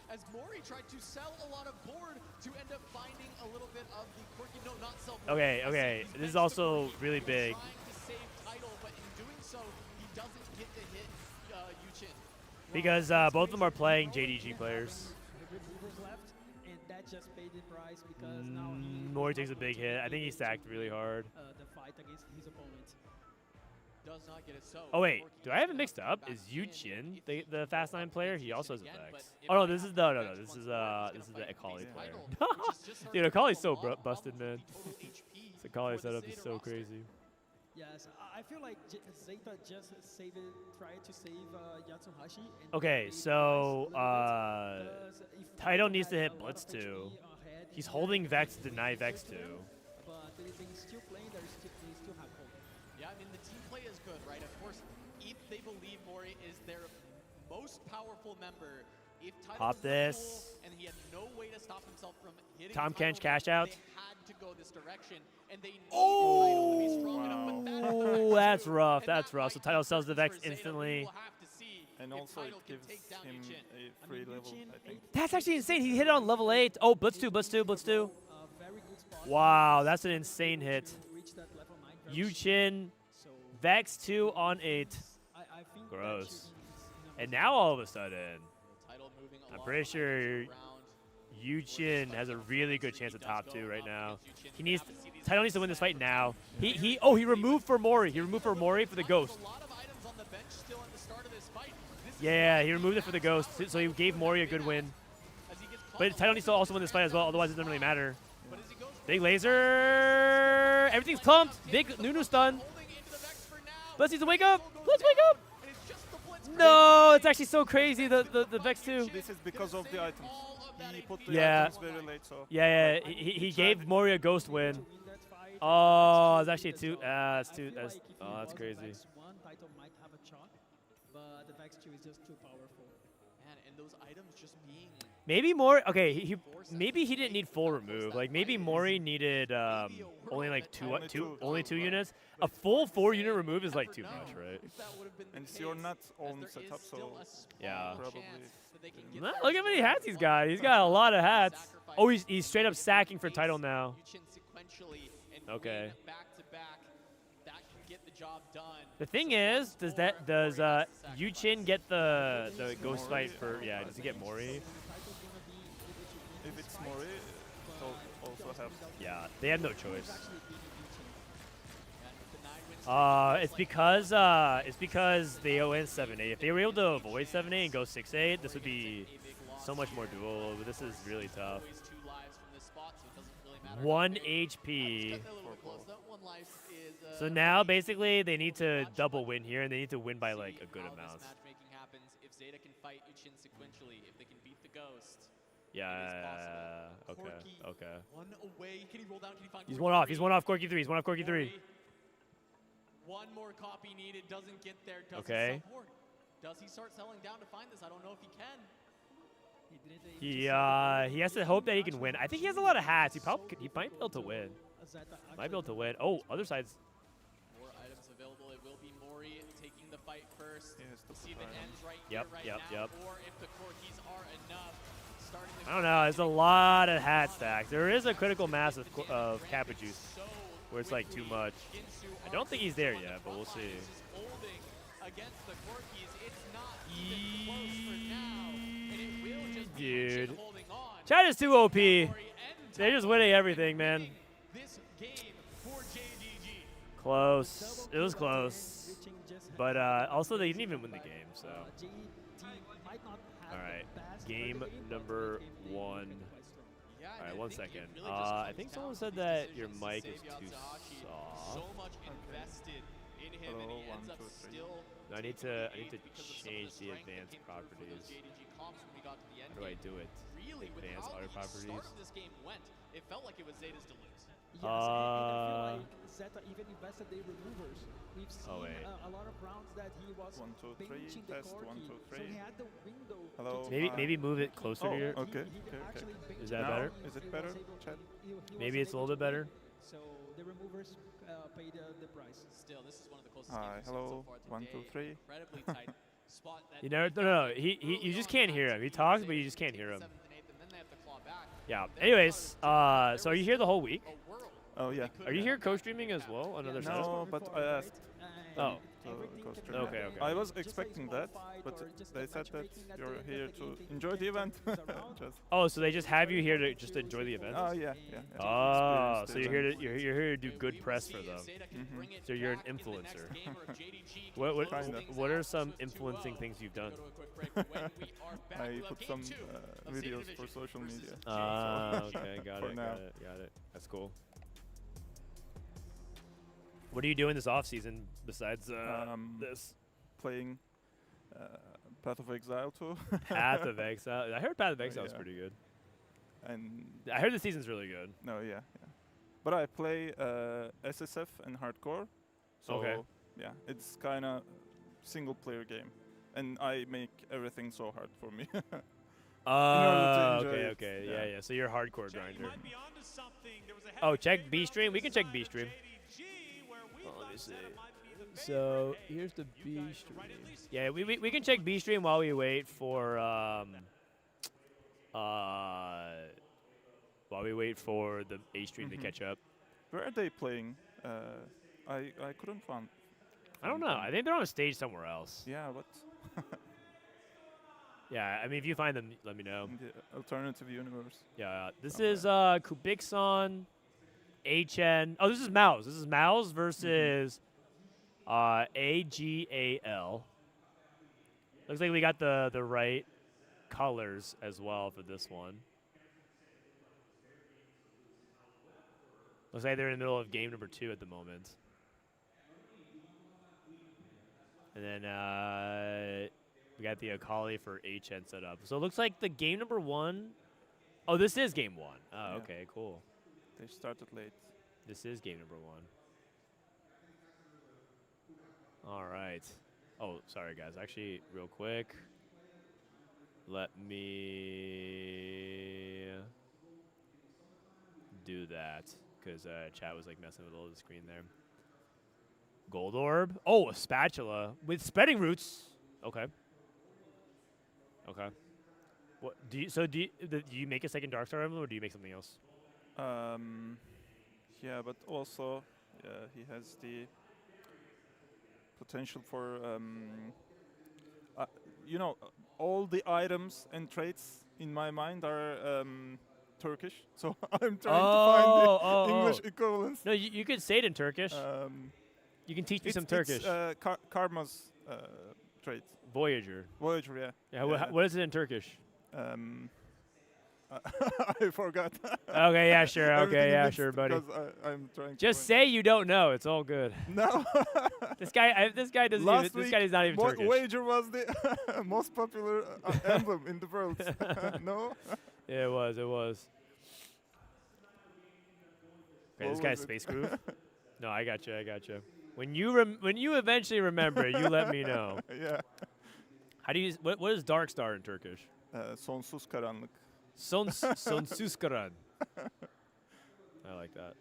[SPEAKER 4] As Mori tried to sell a lot of board to end up finding a little bit of the quirky, no, not sell board.
[SPEAKER 2] Okay. This is also really big. Because both of them are playing JDG players. Mori takes a big hit. I think he stacked really hard. Oh wait, do I have it mixed up? Is Yu Chin the fast 9 player? He also has a Vex. Oh no, this is the Akali player. Dude, Akali's so busted, man. This Akali setup is so crazy.
[SPEAKER 7] Yes, I feel like ZETA just tried to save Yatsuhashi.
[SPEAKER 2] Okay, so Taito needs to hit Blitz 2. He's holding Vex to deny Vex 2.
[SPEAKER 7] But they're still playing, they still have hope.
[SPEAKER 4] Yeah, I mean, the team play is good, right? Of course, if they believe Mori is their most powerful member, if
[SPEAKER 2] Pop this.
[SPEAKER 4] And he had no way to stop himself from hitting
[SPEAKER 2] Tom Kench cash out.
[SPEAKER 4] They had to go this direction, and they need Title to be strong enough, but that
[SPEAKER 2] Oh, that's rough. That's rough. So Title sells the Vex instantly.
[SPEAKER 11] And also it gives him a free level, I think.
[SPEAKER 2] That's actually insane. He hit it on level 8. Oh, Blitz 2. Wow, that's an insane hit. Yu Chin, Vex 2 on 8. Gross. And now all of a sudden,
[SPEAKER 1] I'm pretty sure Yuchin has a really good chance at top 2 right now. He needs Title needs to win this fight now. He removed for Mori. He removed for Mori for the Ghost. Yeah, he removed it for the Ghost, so he gave Mori a good win. But Title needs to also win this fight as well, otherwise it doesn't really matter. Big laser. Everything's clumped. Big Nunu stun. Let's need to wake up. Let's wake up. No, it's actually so crazy, the Vex 2.
[SPEAKER 11] This is because of the items. He put the
[SPEAKER 1] Yeah.
[SPEAKER 11] items very late, so.
[SPEAKER 1] Yeah. He gave Mori a Ghost win. Oh, it's actually two. That's crazy.
[SPEAKER 7] One title might have a chalk, but the Vex 2 is just too powerful.
[SPEAKER 4] And those items just being
[SPEAKER 1] Maybe more. Okay, maybe he didn't need full remove. Like maybe Mori needed only like two units. A full 4-unit remove is like too much, right?
[SPEAKER 11] And you're not on setup, so
[SPEAKER 1] yeah.
[SPEAKER 11] Probably.
[SPEAKER 1] Look how many hats he's got. He's got a lot of hats. Oh, he's straight up sacking for title now. Okay. The thing is, does Yuchin get the ghost fight for? Yeah, does he get Mori?
[SPEAKER 11] If it's Mori, they'll also have.
[SPEAKER 1] Yeah, they have no choice. It's because they win 7-8. If they were able to avoid 7-8 and go 6-8, this would be so much more doable. But this is really tough. 1 HP. So now basically they need to double win here, and they need to win by like a good amount.
[SPEAKER 4] If ZETA can fight Yuchin sequentially, if they can beat the Ghost.
[SPEAKER 1] Yeah. Okay.
[SPEAKER 4] One away. Can he roll down? Can he find
[SPEAKER 1] He's one off. He's one off Corki 3. He's one off Corki 3.
[SPEAKER 4] One more copy needed. Doesn't get there. Does
[SPEAKER 1] Okay.
[SPEAKER 4] he support? Does he start selling down to find this? I don't know if he can.
[SPEAKER 1] He has to hope that he can win. I think he has a lot of hats. He might be able to win. Might be able to win. Oh, other side's.
[SPEAKER 4] More items available. It will be Mori taking the fight first. See if it ends right
[SPEAKER 1] Yep.
[SPEAKER 4] now, or if the Corkis are enough.
[SPEAKER 1] I don't know. There's a lot of hat stacks. There is a critical mass of Kappa Juice where it's like too much. I don't think he's there yet, but we'll see. Dude. Chat is too OP. They're just winning everything, man. Close. It was close. But also, they didn't even win the game, so. All right. Game number 1. All right, 1 second. I think someone said that your mic is too soft.
[SPEAKER 11] Hello, 1, 2, 3.
[SPEAKER 1] No, I need to change the advanced properties. How do I do it? Advanced auto properties.
[SPEAKER 4] It felt like it was ZETA's to lose.
[SPEAKER 7] Yes, and I feel like ZETA even invested their removers. We've seen a lot of rounds that he was
[SPEAKER 11] 1, 2, 3.
[SPEAKER 7] benching the
[SPEAKER 11] Test 1, 2, 3.
[SPEAKER 7] So he had the window.
[SPEAKER 11] Hello.
[SPEAKER 1] Maybe move it closer to your.
[SPEAKER 11] Okay.
[SPEAKER 1] Is that
[SPEAKER 11] now,
[SPEAKER 1] better?
[SPEAKER 11] Is it better, Chad?
[SPEAKER 1] Maybe it's a little bit better.
[SPEAKER 7] So the removers paid the price.
[SPEAKER 4] Still, this is one of the closest
[SPEAKER 11] Hi, hello. 1, 2, 3.
[SPEAKER 4] Incredibly tight spot.
[SPEAKER 1] You never. No. You just can't hear him. He talks, but you just can't hear him. Yeah. Anyways, so are you here the whole week?
[SPEAKER 11] Oh yeah.
[SPEAKER 1] Are you here co-streaming as well on other side?
[SPEAKER 11] No, but I asked.
[SPEAKER 1] Oh.
[SPEAKER 11] Okay. I was expecting that, but they said that you're here to enjoy the event.
[SPEAKER 1] Oh, so they just have you here to just enjoy the event?
[SPEAKER 11] Oh yeah.
[SPEAKER 1] Oh, so you're here to do good press for them. So you're an influencer. What are some influencing things you've done?
[SPEAKER 11] I put some videos for social media.
[SPEAKER 1] Okay, got it. That's cool. What are you doing this off season besides this?
[SPEAKER 11] Playing Path of Exile too.
[SPEAKER 1] Path of Exile. I heard Path of Exile was pretty good.
[SPEAKER 11] And
[SPEAKER 1] I heard the season's really good.
[SPEAKER 11] No, yeah. But I play SSF and hardcore. So yeah, it's kind of single player game, and I make everything so hard for me.
[SPEAKER 1] Okay. Yeah. So you're a hardcore grinder. Oh, check B stream. We can check B stream. Let me see. So here's the B stream. Yeah, we can check B stream while we wait for the A stream to catch up.
[SPEAKER 11] Where are they playing? I couldn't find.
[SPEAKER 1] I don't know. I think they're on a stage somewhere else.
[SPEAKER 11] Yeah, what?
[SPEAKER 2] Yeah, I mean, if you find them, let me know.
[SPEAKER 11] In the alternative universe.
[SPEAKER 2] Yeah, this is Kubixon, HN. Oh, this is Mouse. This is Mouse versus AGAL. Looks like we got the right colors as well for this one. Looks like they're in the middle of game number 2 at the moment. And then we got the Akali for HN set up. So it looks like the game number 1. Oh, this is game 1. Oh,
[SPEAKER 11] Yeah.
[SPEAKER 2] okay, cool.
[SPEAKER 11] They started late.
[SPEAKER 2] This is game number 1. All right. Oh, sorry, guys. Actually, real quick, let me do that because chat was like messing with all the screen there. Gold orb. Oh, a spatula with spreading roots. Okay. Okay. What do you? So do you make a second Darkstar emblem, or do you make something else?
[SPEAKER 11] Yeah, but also he has the potential for you know, all the items and traits in my mind are Turkish, so I'm trying to find the English equivalents.
[SPEAKER 2] No, you could say it in Turkish. You can teach me some Turkish.
[SPEAKER 11] It's Karma's trait.
[SPEAKER 2] Voyager.
[SPEAKER 11] Voyager, yeah.
[SPEAKER 2] Yeah. What is it in Turkish?
[SPEAKER 11] I forgot.
[SPEAKER 2] Okay, yeah, sure. Okay, yeah, sure, buddy.
[SPEAKER 11] Because I'm trying.
[SPEAKER 2] Just say you don't know. It's all good.
[SPEAKER 11] No.
[SPEAKER 2] This guy doesn't.
[SPEAKER 11] Last
[SPEAKER 2] This guy is not even Turkish.
[SPEAKER 11] Voyager was the most popular emblem in the world. No.
[SPEAKER 2] Yeah, it was. It was. Okay, this guy's Space Groove. No, I got you. I got you. When you eventually remember, you let me know.
[SPEAKER 11] Yeah.
[SPEAKER 2] How do you? What is Darkstar in Turkish?
[SPEAKER 11] Sonsuz karanlık.
[SPEAKER 2] Sonsuz karan. I like that.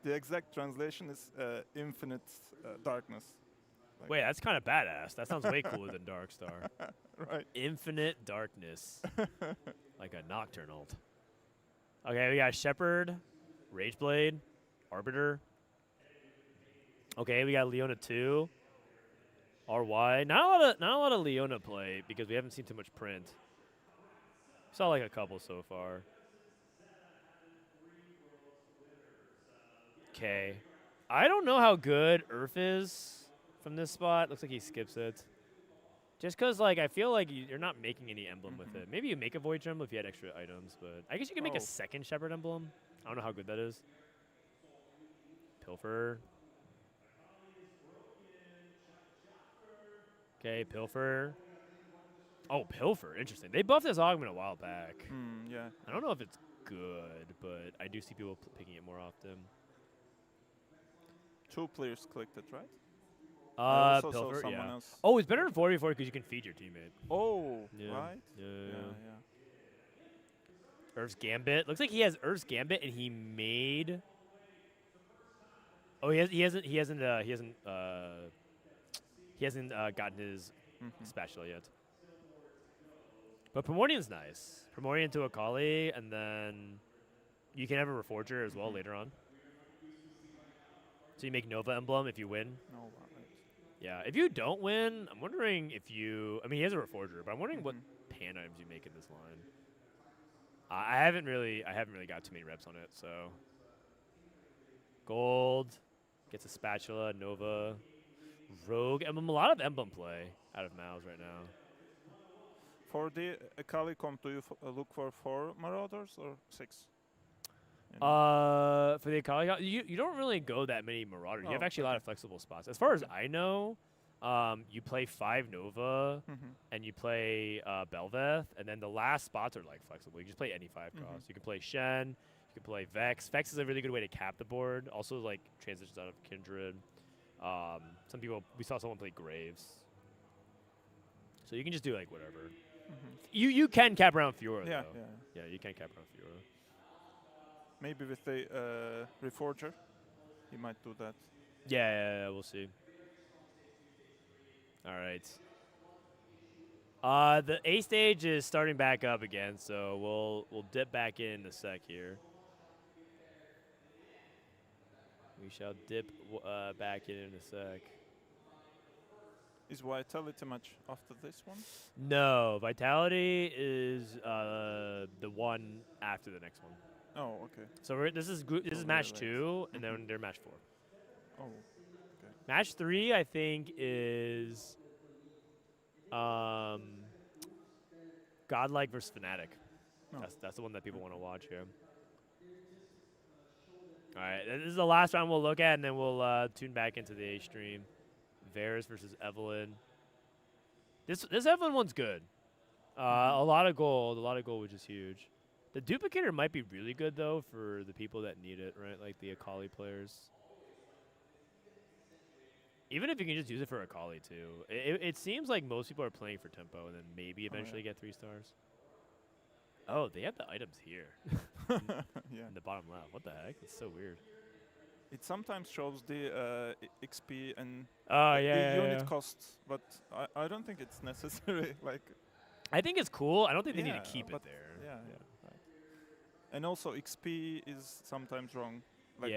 [SPEAKER 11] The exact translation is infinite darkness. Like
[SPEAKER 2] Wait, that's kind of badass. That sounds way cooler than Darkstar.
[SPEAKER 11] Right.
[SPEAKER 2] Infinite darkness. Like a Nocturnal. Okay, we got Shepherd, Rageblade, Arbiter. Okay, we got Leona 2. RY. Not a lot of Leona play because we haven't seen too much print. Saw like a couple so far. Okay. I don't know how good Earth is from this spot. Looks like he skips it. Just because, like, I feel like you're not making any emblem with it. Maybe you make a Voyager emblem if you had extra items, but I guess you can make a second Shepherd emblem. I don't know how good that is. Pilfer. Okay, Pilfer. Oh, Pilfer. Interesting. They buffed this augment a while back.
[SPEAKER 11] Yeah.
[SPEAKER 2] I don't know if it's good, but I do see people picking it more often.
[SPEAKER 11] 2 players clicked it, right?
[SPEAKER 2] Pilfer, yeah.
[SPEAKER 11] Else.
[SPEAKER 2] Oh, it's better than 4v4 because you can feed your teammate.
[SPEAKER 11] Oh,
[SPEAKER 2] yeah.
[SPEAKER 11] right?
[SPEAKER 2] Yeah. Earth's Gambit. Looks like he has Earth's Gambit, and he made. Oh, he hasn't gotten his spatula yet. But Primordian's nice. Primordian to Akali, and then you can have a Reforger as well later on. So you make Nova Emblem if you win.
[SPEAKER 11] Nova, right.
[SPEAKER 2] Yeah, if you don't win, I'm wondering if you. I mean, he has a Reforger, but I'm wondering what pan items you make in this line. I haven't really got too many reps on it, so. Gold gets a spatula, Nova, Rogue Emblem. A lot of emblem play out of Mouse right now.
[SPEAKER 11] For the Akali comp, do you look for 4 Marauders or 6?
[SPEAKER 2] For the Akali, you don't really go that many Marauders. You have actually a lot of flexible spots. As far as I know, you play 5 Nova, and you play Belveth, and then the last spots are like flexible. You just play any 5 cost. You can play Shen, you can play Vex. Vex is a really good way to cap the board. Also, like transitions out of Kindred. Some people, we saw someone play Graves. So you can just do like whatever. You can cap around Fiora though. Yeah, you can cap around Fiora.
[SPEAKER 11] Maybe with the Reforger, he might do that.
[SPEAKER 2] Yeah, we'll see. All right. The A stage is starting back up again, so we'll dip back in a sec here. We shall dip back in a sec.
[SPEAKER 11] Is Vitality match after this one?
[SPEAKER 2] No, Vitality is the one after the next one.
[SPEAKER 11] Oh, okay.
[SPEAKER 2] So this is match 2, and then they're match 4.
[SPEAKER 11] Oh, okay.
[SPEAKER 2] Match 3, I think, is Godlike versus Fnatic.
[SPEAKER 11] Oh.
[SPEAKER 2] That's the one that people want to watch here. All right, this is the last round we'll look at, and then we'll tune back into the A stream. Varus versus Evelyn. This Evelyn one's good. A lot of gold, which is huge. The duplicator might be really good though for the people that need it, right? Like the Akali players. Even if you can just use it for Akali too. It seems like most people are playing for tempo and then maybe eventually get 3 stars. Oh, they have the items here.
[SPEAKER 11] Yeah.
[SPEAKER 2] In the bottom left. What the heck? It's so weird.
[SPEAKER 11] It sometimes shows the XP and
[SPEAKER 2] the
[SPEAKER 11] unit costs, but I don't think it's necessary. Like,
[SPEAKER 2] I think it's cool. I don't think they need to keep it there.
[SPEAKER 11] Yeah. Right. And also XP is sometimes wrong. Like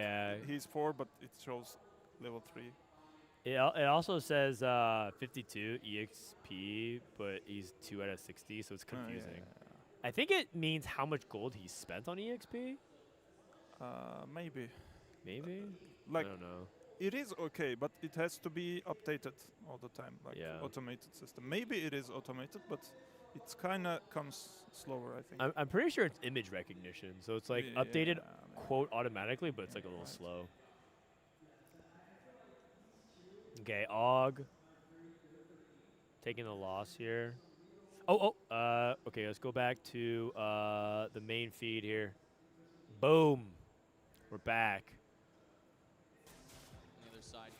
[SPEAKER 11] he's 4, but it shows level 3.
[SPEAKER 2] It also says 52 EXP, but he's 2 out of 60, so it's confusing. I think it means how much gold he spent on EXP.
[SPEAKER 11] Maybe.
[SPEAKER 2] Maybe?
[SPEAKER 11] Like,
[SPEAKER 2] I don't know.
[SPEAKER 11] It is okay, but it has to be updated all the time, like automated system. Maybe it is automated, but it's kind of comes slower, I think.
[SPEAKER 2] I'm pretty sure it's image recognition, so it's like updated quote automatically, but it's like a little slow. Okay, Og. Taking a loss here. Okay, let's go back to the main feed here. Boom. We're back.
[SPEAKER 4] On the other side.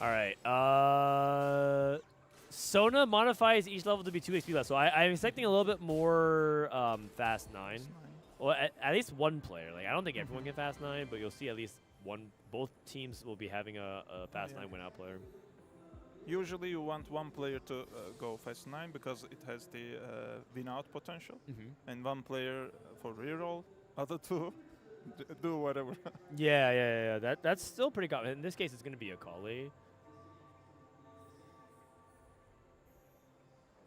[SPEAKER 2] All right. Sona modifies each level to be 2 XP less. So I'm expecting a little bit more fast 9. Well, at least one player. Like I don't think everyone can fast 9, but you'll see at least one. Both teams will be having a fast 9 win out player.
[SPEAKER 11] Usually you want one player to go fast 9 because it has the win out potential, and one player for reroll. Other 2 do whatever.
[SPEAKER 2] Yeah. That's still pretty common. In this case, it's going to be Akali.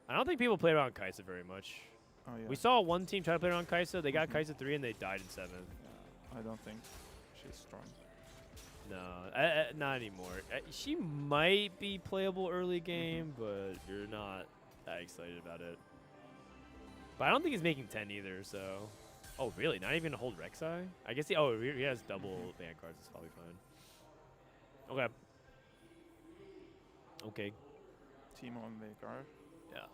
[SPEAKER 2] I don't think people play around Kai'Sa very much.
[SPEAKER 11] Oh, yeah.
[SPEAKER 2] We saw one team try to play around Kai'Sa. They got Kai'Sa 3 and they died in 7.
[SPEAKER 11] I don't think she's strong.
[SPEAKER 2] No, not anymore. She might be playable early game, but you're not that excited about it. But I don't think he's making 10 either, so... Oh, really? Not even hold Rek'Sai? I guess he has double Vanguards. It's probably fine. Okay. Okay.
[SPEAKER 11] Team on Vanguard.
[SPEAKER 2] Yeah.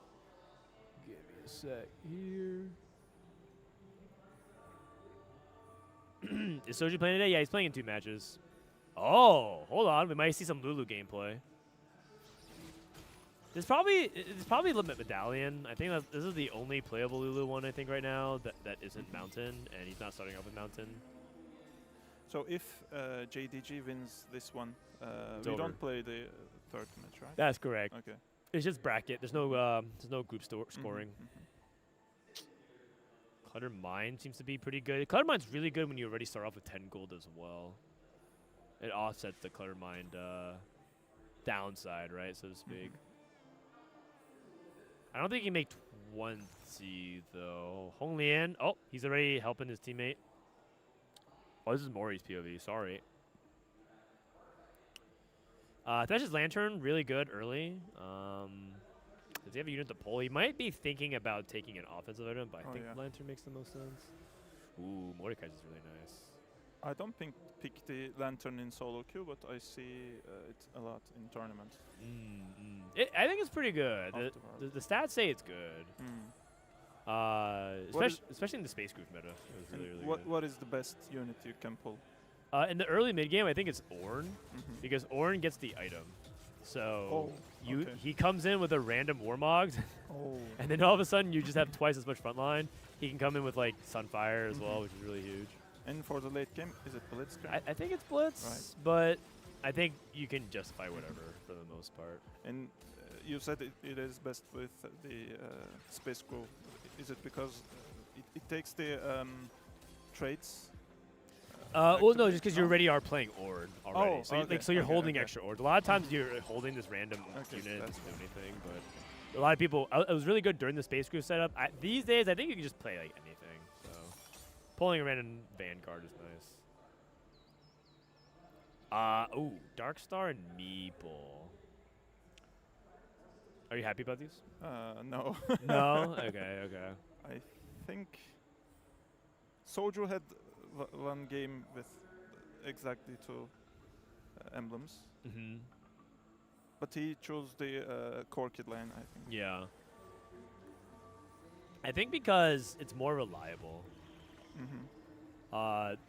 [SPEAKER 2] Give me a sec here. Is Soji playing today? Yeah, he's playing in 2 matches. Oh, hold on. We might see some Lulu gameplay. It's probably Limit Medallion. I think this is the only playable Lulu one I think right now that isn't Mountain, and he's not starting off with Mountain.
[SPEAKER 11] So if JDG wins this one, we
[SPEAKER 2] over.
[SPEAKER 11] don't play the 3rd match, right?
[SPEAKER 2] That's correct.
[SPEAKER 11] Okay.
[SPEAKER 2] It's just bracket. There's no group scoring. Clutter Mine seems to be pretty good. Clutter Mine's really good when you already start off with 10 gold as well. It offsets the Clutter Mine downside, right, so to speak. I don't think he can make 20 though. Hong Lian. Oh, he's already helping his teammate. Oh, this is Mori's POV. Sorry. Thash's Lantern, really good early. Does he have a unit to pull? He might be thinking about taking an offensive item, but I think Lantern makes the most sense. Ooh, Mordekaiser is really nice.
[SPEAKER 11] I don't pick the Lantern in solo queue, but I see it a lot in tournaments.
[SPEAKER 2] I think it's pretty good. The stats say it's good. Especially in the Space Group meta. It was really good.
[SPEAKER 11] What is the best unit you can pull?
[SPEAKER 2] In the early mid game, I think it's Ornn, because Ornn gets the item. So he comes in with a random Warmogs, and then all of a sudden you just have twice as much frontline. He can come in with like Sunfire as well, which is really huge.
[SPEAKER 11] And for the late game, is it Blitz?
[SPEAKER 2] I think it's Blitz, but I think you can justify whatever for the most part.
[SPEAKER 11] And you said it is best with the Space Group. Is it because it takes the traits?
[SPEAKER 2] Well, no, just because you already are playing Ord already.
[SPEAKER 11] Oh,
[SPEAKER 2] so,
[SPEAKER 11] okay.
[SPEAKER 2] so you're holding extra Ord. A lot of times you're holding this random unit and doesn't do anything, but a lot of people, it was really good during the Space Crew setup. These days, I think you can just play like anything. So pulling a random Vanguard is nice. Ooh, Darkstar and Meeple. Are you happy about these?
[SPEAKER 11] No.
[SPEAKER 2] No? Okay, okay.
[SPEAKER 11] I think Soju had one game with exactly 2 emblems.
[SPEAKER 2] Mm-hmm.
[SPEAKER 11] But he chose the core kid lane, I think.
[SPEAKER 2] Yeah. I think because it's more reliable.
[SPEAKER 11] Mm-hmm.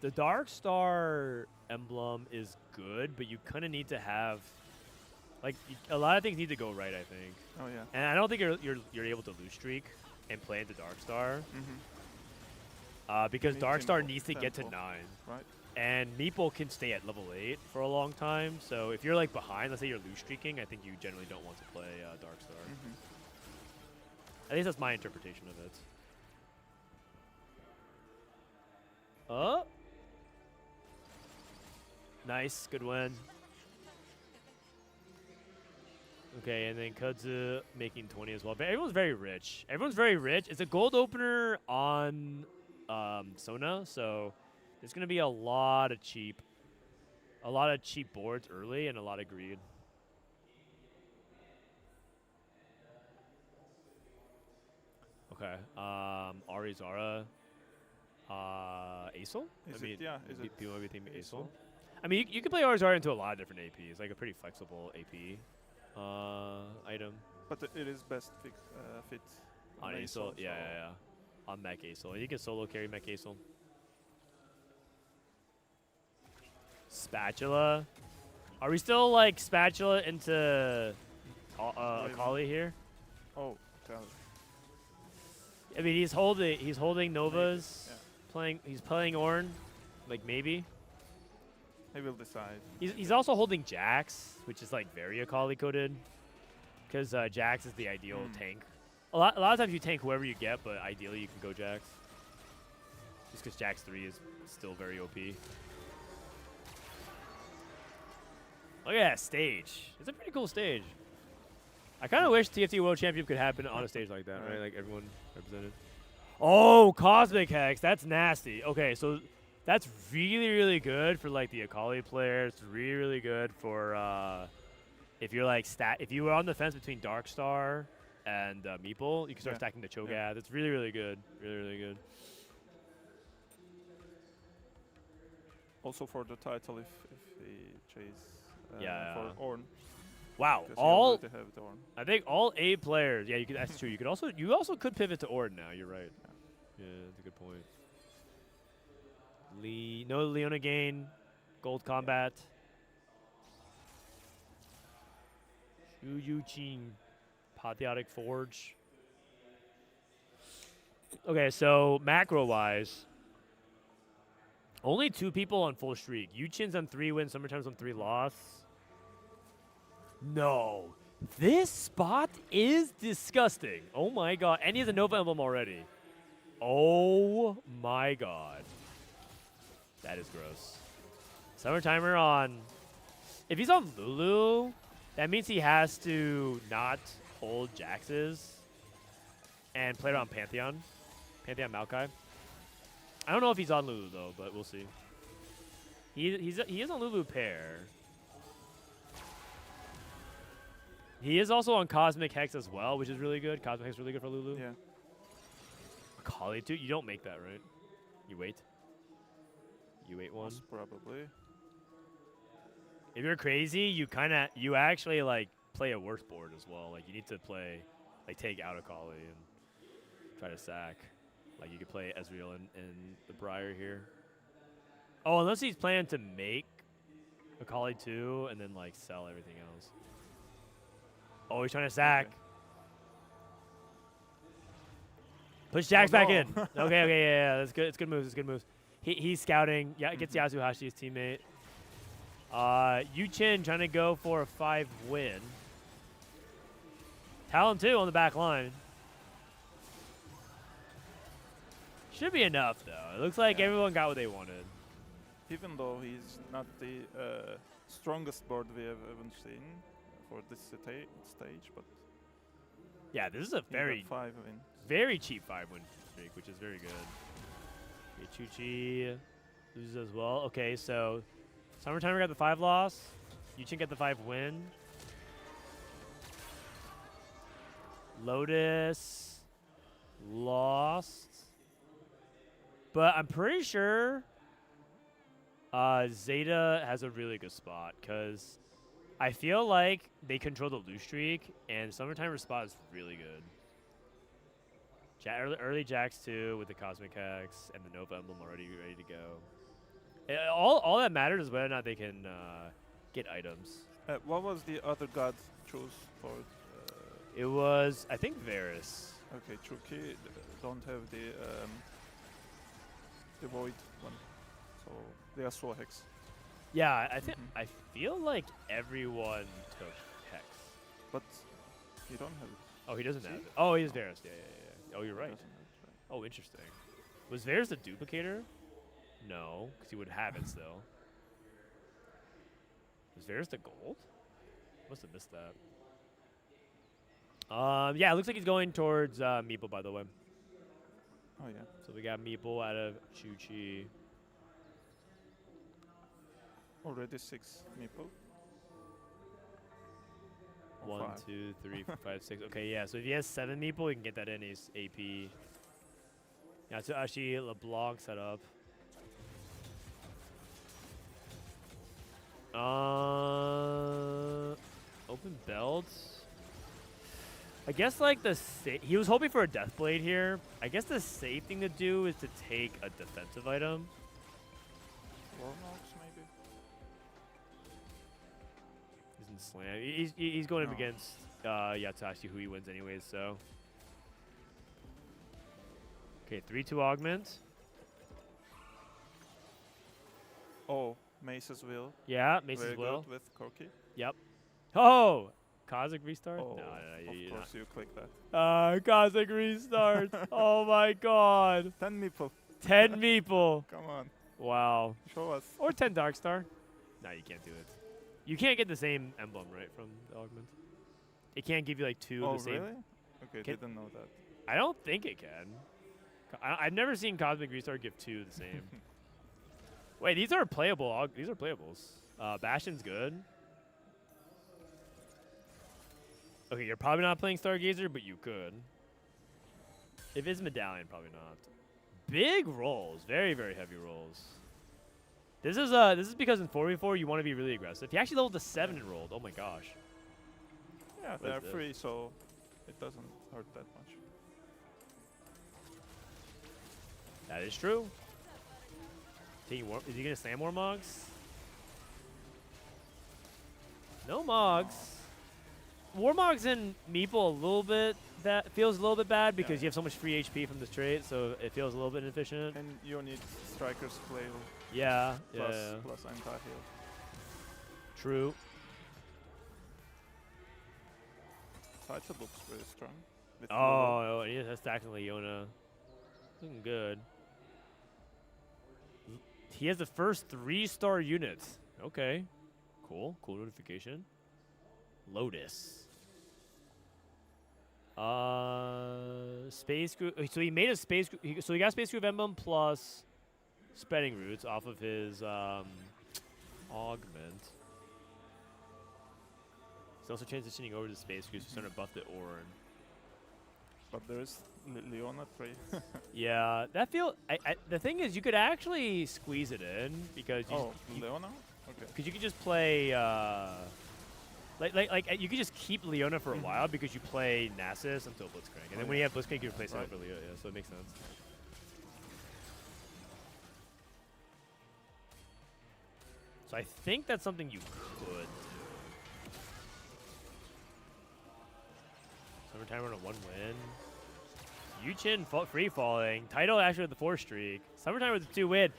[SPEAKER 2] The Darkstar emblem is good, but you kind of need to have, like, a lot of things need to go right, I think.
[SPEAKER 11] Oh yeah.
[SPEAKER 2] And I don't think you're able to lose streak and play into Darkstar.
[SPEAKER 11] Mm-hmm.
[SPEAKER 2] Because
[SPEAKER 11] Need
[SPEAKER 2] Darkstar
[SPEAKER 11] tempo,
[SPEAKER 2] needs to get to 9.
[SPEAKER 11] Right.
[SPEAKER 2] And Meeple can stay at level 8 for a long time. So if you're like behind, let's say you're lose streaking, I think you generally don't want to play Darkstar. At least that's my interpretation of it. Oh. Nice, good win. Okay, and then Kudzu making 20 as well. But everyone's very rich. Everyone's very rich. It's a gold opener on Sona, so there's gonna be a lot of cheap boards early and a lot of greed. Okay, Arizara, Acel?
[SPEAKER 11] Yeah, is it?
[SPEAKER 2] People maybe think Acel. I mean, you can play Arizara into a lot of different APs, like a pretty flexible AP item.
[SPEAKER 11] But it is best fit
[SPEAKER 2] On Acel, yeah. On Mech Acel. And you can solo carry Mech Acel. Spatula. Are we still like Spatula into Akali here?
[SPEAKER 11] Oh, God.
[SPEAKER 2] I mean, he's holding Novas. Maybe, yeah. He's playing Ornn, like maybe.
[SPEAKER 11] He will decide.
[SPEAKER 2] He's also holding Jax, which is like very Akali coded, because Jax is the ideal tank. A lot of times you tank whoever you get, but ideally you can go Jax. Just because Jax 3 is still very OP. Look at that stage. It's a pretty cool stage. I kind of wish TFT World Championship could happen on a stage like that, right? Like everyone represented. Oh, Cosmic Hex. That's nasty. Okay, so that's really, really good for like the Akali players. It's really, really good for if you're like if you were on the fence between Darkstar and Meeple, you can start stacking the Cho'Gath. That's really, really good. Really, really good.
[SPEAKER 11] Also for the title, if he chase for Ornn.
[SPEAKER 2] Wow, I think all 8 players. Yeah, you could. That's true. You also could pivot to Ornn now. You're right. Yeah, that's a good point. No Leona gain, gold combat. Shu Qing, Patriotic Forge. Okay, so macro-wise, only 2 people on full streak. Yuchin's on 3 wins, sometimes on 3 loss. No. This spot is disgusting. Oh my god. And he has a Nova emblem already. Oh my god. That is gross. Summer timer on. If he's on Lulu, that means he has to not hold Jax's and play it on Pantheon. Pantheon Maokai. I don't know if he's on Lulu though, but we'll see. He is on Lulu pair. He is also on Cosmic Hex as well, which is really good. Cosmic Hex is really good for Lulu.
[SPEAKER 11] Yeah.
[SPEAKER 2] Akali too? You don't make that, right? You wait. You wait one.
[SPEAKER 11] Most probably.
[SPEAKER 2] If you're crazy, you actually like play a worse board as well. Like you need to play, like take out Akali and try to sack. Like you could play Ezreal in the Briar here. Oh, unless he's planning to make Akali too and then like sell everything else. Oh, he's trying to sack.
[SPEAKER 11] Okay.
[SPEAKER 2] Push Jax back in. Okay, yeah, that's good. It's good moves. It's good moves. He's scouting. Yeah, gets Yasuhashi, his teammate. Yuchin trying to go for a 5 win. Talon 2 on the back line. Should be enough though. It looks like everyone got what they wanted.
[SPEAKER 11] even though he's not the strongest board we have ever seen for this stage, but
[SPEAKER 2] yeah, this is a very very cheap 5-win streak, which is very good. Okay, Chuchi loses as well. Okay, so Summertimer got the 5 loss. Yuchin got the 5 win. Lotus lost. But I'm pretty sure ZETA has a really good spot because I feel like they control the lose streak, and Summertimer's spot is really good. Early Jax too with the Cosmic Hex and the Nova Emblem already ready to go. All that matters is whether or not they can get items.
[SPEAKER 11] What was the other god choose for?
[SPEAKER 2] It was, I think, Varus.
[SPEAKER 11] Okay, Chuki don't have the Void one, so they are Soul Hex.
[SPEAKER 2] Yeah, I think I feel like everyone took Hex.
[SPEAKER 11] But you don't have it.
[SPEAKER 2] Oh, he doesn't have it. Oh, he has Varus. Yeah. Oh, you're right. Oh, interesting. Was Varus the duplicator? No, because he would have it still. Was Varus the gold? Must have missed that. Yeah, it looks like he's going towards Meeple, by the way.
[SPEAKER 11] Oh, yeah.
[SPEAKER 2] So we got Meeple out of Chuchi.
[SPEAKER 11] Already 6 Meeple.
[SPEAKER 2] 1, 2, 3, 4, 5, 6. Okay, yeah. So if he has 7 Meeple, he can get that in his AP. Yeah, so actually LeBlanc set up. Open belts. I guess like he was hoping for a Deathblade here. I guess the safe thing to do is to take a defensive item.
[SPEAKER 11] Warmogs maybe.
[SPEAKER 2] He's in slam. He's going up against Yatashi, who he wins anyways. So okay, 3/2 augment.
[SPEAKER 11] Oh, Mace's will.
[SPEAKER 2] Yeah, Mace's
[SPEAKER 11] Very
[SPEAKER 2] will
[SPEAKER 11] good with Corki.
[SPEAKER 2] Yep. Oh, Cosmic restart.
[SPEAKER 11] Oh,
[SPEAKER 2] no,
[SPEAKER 11] of course you click that.
[SPEAKER 2] Cosmic restart. Oh my God.
[SPEAKER 11] 10 Meeple.
[SPEAKER 2] 10 Meeple.
[SPEAKER 11] Come on.
[SPEAKER 2] Wow.
[SPEAKER 11] Show us.
[SPEAKER 2] Or 10 Darkstar. No, you can't do it. You can't get the same emblem, right, from the augment. It can't give you like 2 of the same.
[SPEAKER 11] Oh, really? Okay, didn't know that.
[SPEAKER 2] I don't think it can. I've never seen Cosmic Restart give 2 the same. Wait, these are playable. These are playables. Bastion's good. Okay, you're probably not playing Stargazer, but you could. If it's Medallion, probably not. Big rolls, very, very heavy rolls. This is because in 4v4 you want to be really aggressive. He actually leveled to 7 and rolled. Oh my gosh.
[SPEAKER 11] Yeah, they're free, so it doesn't hurt that much.
[SPEAKER 2] That is true. Is he gonna slam more Mogs? No Mogs. Warmogs and Meeple a little bit, that feels a little bit bad because you have so much free HP from this trait, so it feels a little bit inefficient.
[SPEAKER 11] And you need Striker's Flail.
[SPEAKER 2] Yeah,
[SPEAKER 11] plus anti-heal.
[SPEAKER 2] True.
[SPEAKER 11] Title looks very strong.
[SPEAKER 2] Oh, he has stacks in Leona. Looking good. He has the first 3-star units. Okay. Cool. Cool notification. Lotus. Space Group. So he made a Space Group. So he got Space Group Emblem plus Spreading Roots off of his Augment. He's also transitioning over to Space Group, so he's starting to buff the Orin.
[SPEAKER 11] But there's Leona 3.
[SPEAKER 2] Yeah, that the thing is, you could actually squeeze it in because
[SPEAKER 11] Leona? Okay.
[SPEAKER 2] Because you could just play like you could just keep Leona for a while because you play Nasus until Blitzcrank, and then when you have Blitzcrank, you replace it over Leona. Yeah, so it makes sense. So I think that's something you could do. Summertime on a 1 win. Yuchin free falling. Title actually with the 4 streak. Summertime with the 2 win.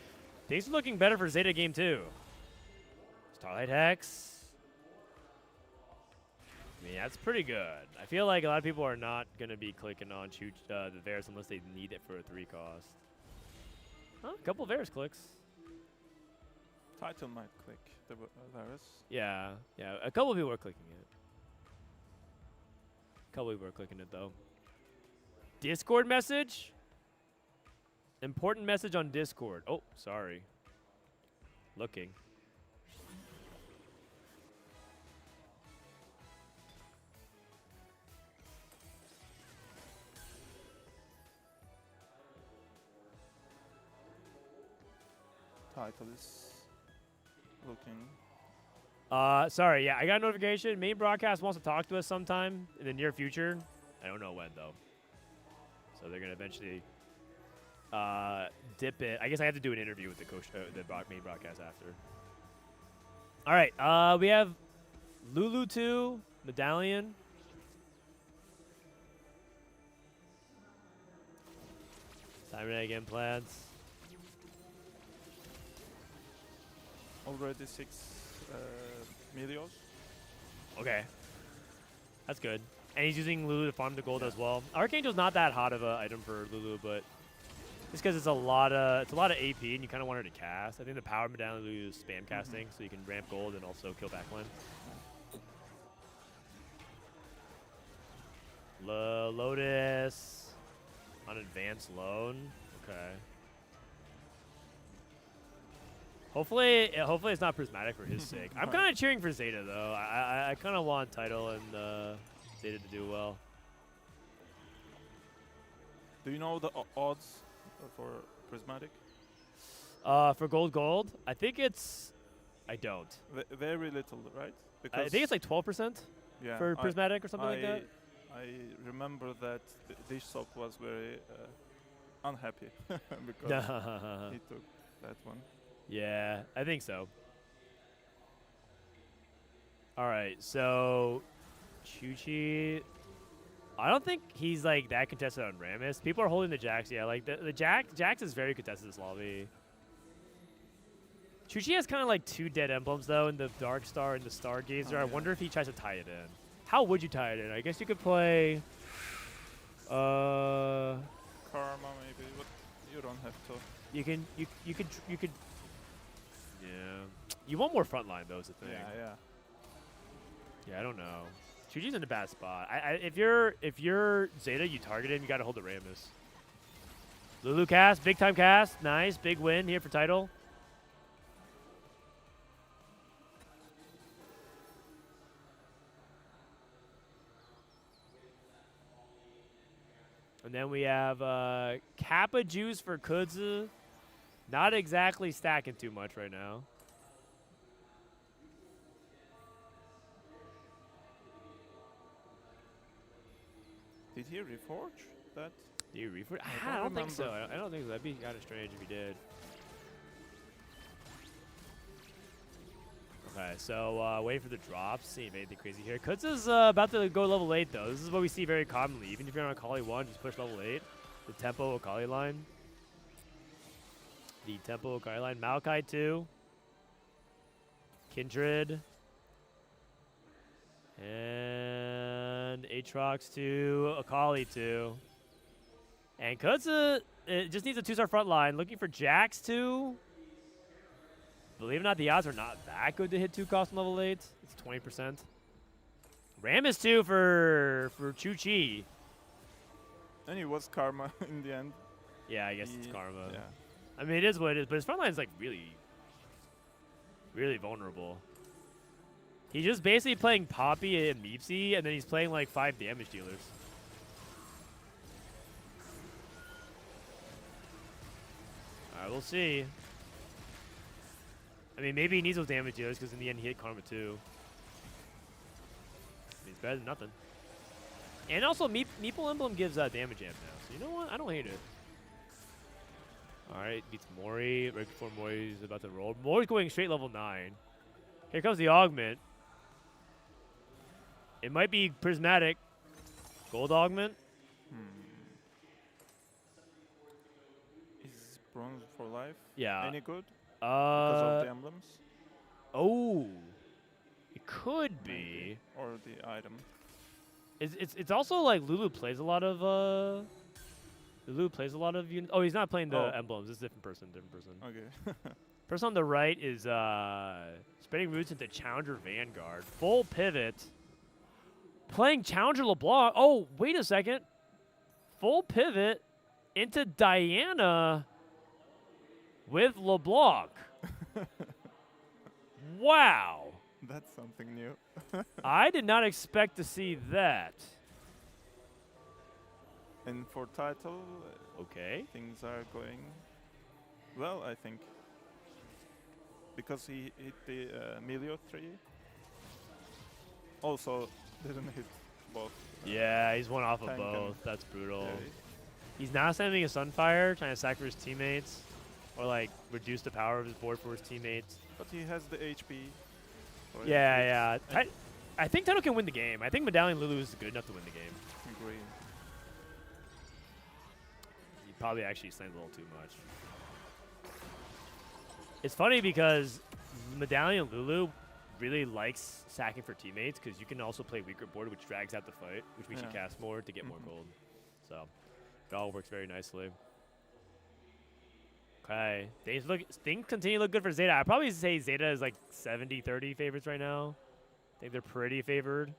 [SPEAKER 2] Things are looking better for ZETA game 2. Starlight Hex. I mean, that's pretty good. I feel like a lot of people are not going to be clicking on the Varus unless they need it for a 3 cost. Huh, a couple Varus clicks.
[SPEAKER 11] Title might click the virus.
[SPEAKER 2] Yeah, yeah. A couple of people are clicking it. A couple of people are clicking it though. Discord message. Important message on Discord. Oh, sorry. Looking.
[SPEAKER 11] Title is looking.
[SPEAKER 2] Sorry, yeah, I got a notification. Main broadcast wants to talk to us sometime in the near future. I don't know when though. So they're gonna eventually dip it. I guess I have to do an interview with the coach, main broadcast after. All right, we have Lulu 2 Medallion. Time again plans.
[SPEAKER 11] Already 6 Melios.
[SPEAKER 2] Okay. That's good. And he's using Lulu to farm the gold as well. Archangel's not that hot of an item for Lulu, but just because it's a lot of AP and you kind of want her to cast. I think the power medallion Lulu is spam casting, so you can ramp gold and also kill backline. Lotus on advanced loan. Okay. Hopefully it's not prismatic for his sake. I'm kind of cheering for ZETA though. I kind of want title and ZETA to do well.
[SPEAKER 11] Do you know the odds for prismatic?
[SPEAKER 2] For gold, I think it's. I don't.
[SPEAKER 11] Very little, right?
[SPEAKER 2] Because I think it's like 12% for prismatic or something like that.
[SPEAKER 11] I remember that Dishsock was very unhappy because he took that one.
[SPEAKER 2] Yeah, I think so. All right, so Chuchi. I don't think he's like that contested on Rammus. People are holding the Jax. Yeah, like the Jax is very contested this lobby. Chuchi has kind of like 2 dead emblems though in the Dark Star and the Stargazer. I wonder if he tries to tie it in. How would you tie it in? I guess you could play.
[SPEAKER 11] Karma maybe, but you don't have to.
[SPEAKER 2] You could. Yeah. You want more frontline though, is the thing.
[SPEAKER 11] Yeah.
[SPEAKER 2] Yeah, I don't know. Chuchi's in a bad spot. If you're ZETA, you target him. You got to hold the Rammus. Lulu cast, big time cast, nice, big win here for title. And then we have Kappa Juice for Kudzu. Not exactly stacking too much right now.
[SPEAKER 11] Did he reforge that?
[SPEAKER 2] Did he reforge? I don't think so. I don't think so. That'd be kind of strange if he did. Okay, so wait for the drops. See if anything crazy here. Kudzu's about to go level 8 though. This is what we see very commonly. Even if you're on Akali 1, just push level 8. The tempo Akali line. The tempo Akali line. Maokai 2. Kindred. And Aatrox 2. Akali 2. And Kudzu just needs a 2-star front line. Looking for Jax 2. Believe it or not, the odds are not that good to hit 2 cost on level 8. It's 20%. Rammus 2 for Chuchi.
[SPEAKER 11] And it was Karma in the end.
[SPEAKER 2] Yeah, I guess it's Karma.
[SPEAKER 11] Yeah.
[SPEAKER 2] I mean, it is what it is, but his front line is like really, really vulnerable. He's just basically playing Poppy and Meepsy, and then he's playing like 5 damage dealers. Alright, we'll see. I mean, maybe he needs those damage dealers because in the end he hit Karma too. I mean, it's better than nothing. And also, Meeple Emblem gives damage amp now. So you know what? I don't hate it. Alright, beats Mori right before Mori's about to roll. Mori's going straight level 9. Here comes the Augment. It might be Prismatic. Gold Augment.
[SPEAKER 11] Is Bronze for life any good? Because of the emblems?
[SPEAKER 2] Oh. It could be.
[SPEAKER 11] Maybe. Or the item.
[SPEAKER 2] It's also like Lulu plays a lot of units. Oh, he's not playing the emblems. It's a different person.
[SPEAKER 11] Okay.
[SPEAKER 2] First on the right is spreading roots into Challenger Vanguard. Full pivot. Playing Challenger LeBlanc. Oh, wait a second. Full pivot into Diana with LeBlanc. Wow.
[SPEAKER 11] That's something new.
[SPEAKER 2] I did not expect to see that.
[SPEAKER 11] And for title,
[SPEAKER 2] okay,
[SPEAKER 11] things are going well, I think. Because he hit the Melio 3. Also, didn't hit both.
[SPEAKER 2] Yeah, he's one off of
[SPEAKER 11] tank
[SPEAKER 2] both.
[SPEAKER 11] and
[SPEAKER 2] That's brutal.
[SPEAKER 11] carry.
[SPEAKER 2] He's now sending a Sunfire, trying to sack for his teammates. Or, like, reduce the power of his board for his teammates.
[SPEAKER 11] But he has the HP.
[SPEAKER 2] Yeah, yeah. I think Title can win the game. I think Medallion Lulu is good enough to win the game.
[SPEAKER 11] Agree.
[SPEAKER 2] He probably actually slammed a little too much. It's funny because Medallion Lulu really likes sacking for teammates because you can also play weaker board, which drags out the fight, which makes you cast more to get more gold. So it all works very nicely. Okay, things continue to look good for Zeta. I'd probably say Zeta is like 70-30 favorites right now. I think they're pretty favored.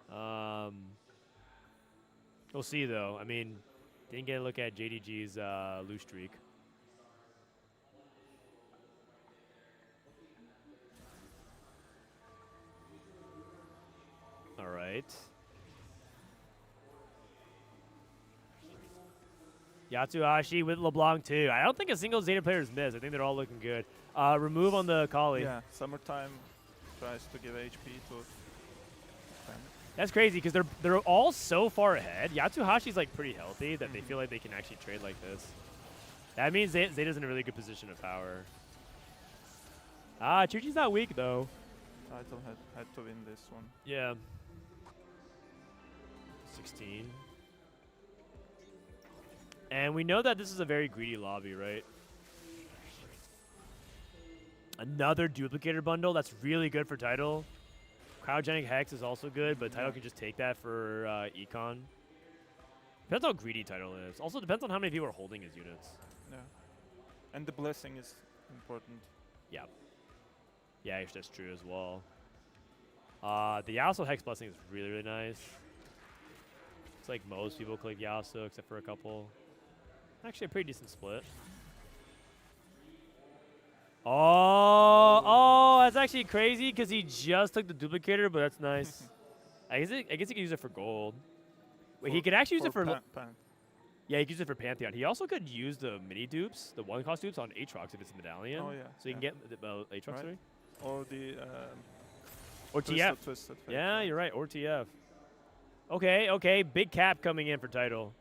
[SPEAKER 2] We'll see though. I mean, didn't get a look at JDG's lose streak. All right. Yatsuhashi with LeBlanc too. I don't think a single Zeta player is missed. I think they're all looking good. Remove on the Kali.
[SPEAKER 11] Yeah, Summertime tries to give HP to.
[SPEAKER 2] That's crazy because they're all so far ahead. Yatsuhashi's like pretty healthy that they feel like they can actually trade like this. That means Zeta's in a really good position of power. Chuchi's not weak though.
[SPEAKER 11] Title had to win this one.
[SPEAKER 2] Yeah. 16. And we know that this is a very greedy lobby, right? Another duplicator bundle. That's really good for Title. Cryogenic Hex is also good, but Title can just take that for Econ. Depends how greedy Title is. Also depends on how many people are holding his units.
[SPEAKER 11] Yeah. And the blessing is important.
[SPEAKER 2] Yeah. Yeah, that's true as well. The Yasuo Hex Blessing is really, really nice. It's like most people click Yasuo except for a couple. Actually, a pretty decent split. Oh, that's actually crazy because he just took the duplicator, but that's nice. I guess he could use it for gold. Wait, he could actually use it for. Yeah, he could use it for Pantheon. He also could use the mini dupes, the one cost dupes on Aatrox if it's a medallion.
[SPEAKER 11] Oh yeah.
[SPEAKER 2] So you can get Aatrox, right?
[SPEAKER 11] Or the.
[SPEAKER 2] Or TF.
[SPEAKER 11] Twisted
[SPEAKER 2] yeah, you're right. Or TF. Okay. Big cap coming in for Title.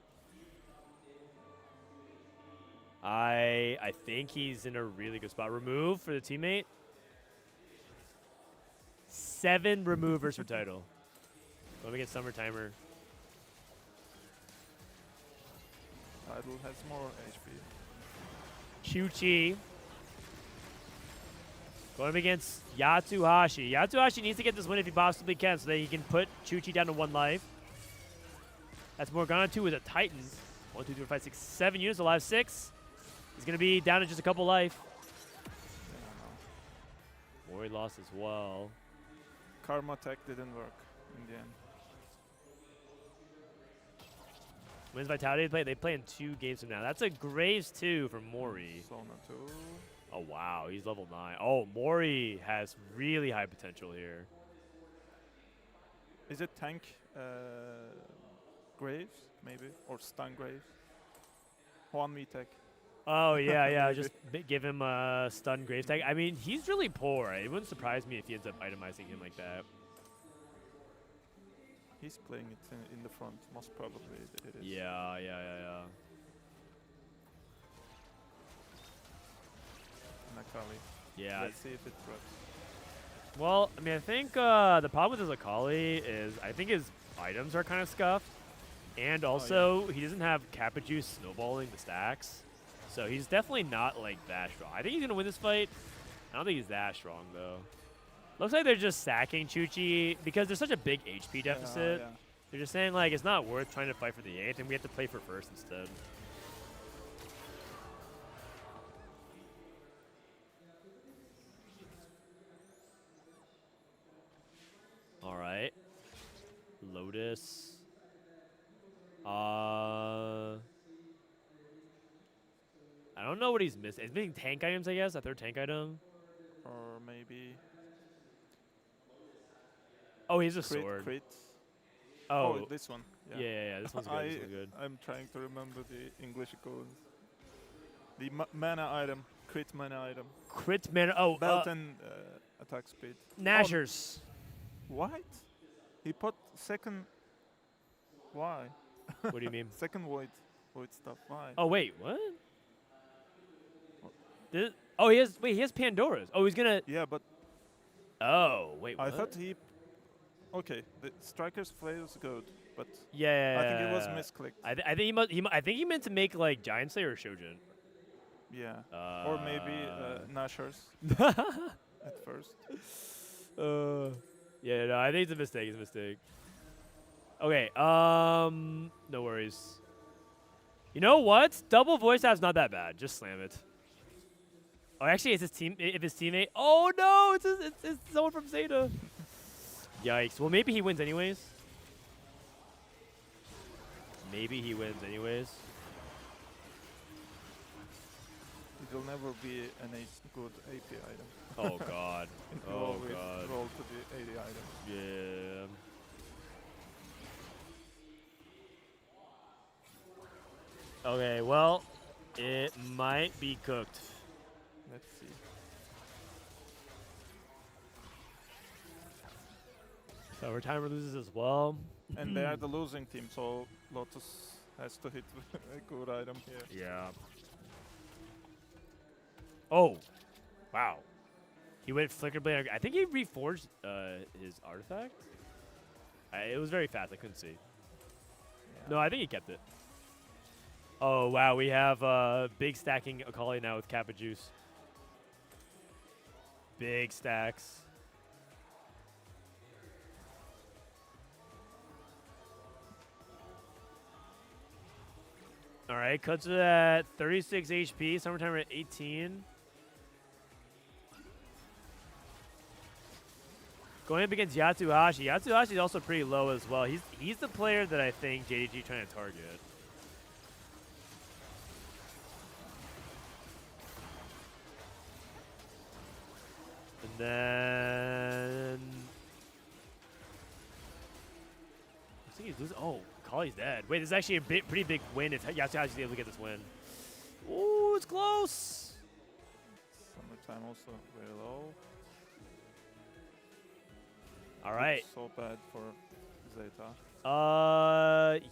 [SPEAKER 2] I think he's in a really good spot. Remove for the teammate. 7 removers for Title. Let me get Summer Timer.
[SPEAKER 11] Title has more HP.
[SPEAKER 2] Chuchi. Going up against Yatsuhashi. Yatsuhashi needs to get this win if he possibly can so that he can put Chuchi down to 1 life. That's Morgana 2 with a Titan. 1, 2, 3, 4, 5, 6, 7 units alive. 6. He's going to be down to just a couple life. Mori lost as well.
[SPEAKER 11] Karma Tech didn't work in the end.
[SPEAKER 2] Wins Vitality they play in 2 games from now. That's a Graves 2 for Mori.
[SPEAKER 11] Sona 2.
[SPEAKER 2] Oh, wow. He's level 9. Oh, Mori has really high potential here.
[SPEAKER 11] Is it tank Graves, maybe? Or stun Graves? Juan Tech.
[SPEAKER 2] Oh, yeah. Just give him a stun Graves tag. I mean, he's really poor. It wouldn't surprise me if he ends up itemizing him like that.
[SPEAKER 11] He's playing it in the front, most probably it is.
[SPEAKER 2] Yeah.
[SPEAKER 11] Akali.
[SPEAKER 2] Yeah.
[SPEAKER 11] Let's see if it works.
[SPEAKER 2] Well, I mean, I think the problem with his Akali is I think his items are kind of scuffed. And also, he doesn't have Kappa Juice snowballing the stacks. So he's definitely not, like, that strong. I think he's going to win this fight. I don't think he's that strong, though. Looks like they're just sacking Chuchi because there's such a big HP deficit.
[SPEAKER 11] Yeah.
[SPEAKER 2] They're just saying, like, it's not worth trying to fight for the 8th, and we have to play for first instead. Lotus. I don't know what he's missing. He's missing tank items, I guess. A third tank item.
[SPEAKER 11] Or maybe.
[SPEAKER 2] Oh, he's a
[SPEAKER 11] crit,
[SPEAKER 2] sword.
[SPEAKER 11] Crit.
[SPEAKER 2] Oh,
[SPEAKER 11] this one.
[SPEAKER 2] Yeah, this one's good. This one's good.
[SPEAKER 11] I'm trying to remember the English codes. The mana item. Crit mana item.
[SPEAKER 2] Crit mana. Oh,
[SPEAKER 11] belt and attack speed.
[SPEAKER 2] Nashers.
[SPEAKER 11] Oh, what? He put second. Why?
[SPEAKER 2] What do you mean?
[SPEAKER 11] Second void stuff. Why?
[SPEAKER 2] Oh wait, what? Oh, he has Pandora's. Oh, he's gonna.
[SPEAKER 11] Yeah, but.
[SPEAKER 2] Oh wait, what?
[SPEAKER 11] I thought he. Okay, the striker's flail is good, but.
[SPEAKER 2] Yeah.
[SPEAKER 11] I think it was misclicked.
[SPEAKER 2] I think I think he meant to make like Giant Slayer or Shojin.
[SPEAKER 11] Yeah. Or maybe Nashers. At first.
[SPEAKER 2] Yeah, no, I think it's a mistake. It's a mistake. Okay, no worries. You know what? Double voice app's not that bad. Just slam it. Oh, actually, it's his team. If his teammate. Oh no! It's someone from ZETA. Yikes. Well, maybe he wins anyways. Maybe he wins anyways.
[SPEAKER 11] It will never be a good AP item.
[SPEAKER 2] Oh god. Oh god.
[SPEAKER 11] Roll to the AD item.
[SPEAKER 2] Yeah. Okay, well, it might be cooked.
[SPEAKER 11] Let's see.
[SPEAKER 2] So our timer loses as well.
[SPEAKER 11] And they are the losing team, so Lotus has to hit a good item here.
[SPEAKER 2] Yeah. Oh, wow. He went Flicker Blade. I think he reforged his artifact. It was very fast. I couldn't see. Yeah. No, I think he kept it. Oh, wow. We have big stacking Akali now with Kappa Juice. Big stacks. All right, cuts it at 36 HP. Summertime at 18. Going up against Yatsuhashi. Yatsuhashi is also pretty low as well. He's the player that I think JDG trying to target. And then I think he's losing. Oh, Kali's dead. Wait, this is actually a pretty big win if Yatsuhashi's able to get this win. Ooh, it's close.
[SPEAKER 11] Summertime also very low.
[SPEAKER 2] All right.
[SPEAKER 11] So bad for ZETA.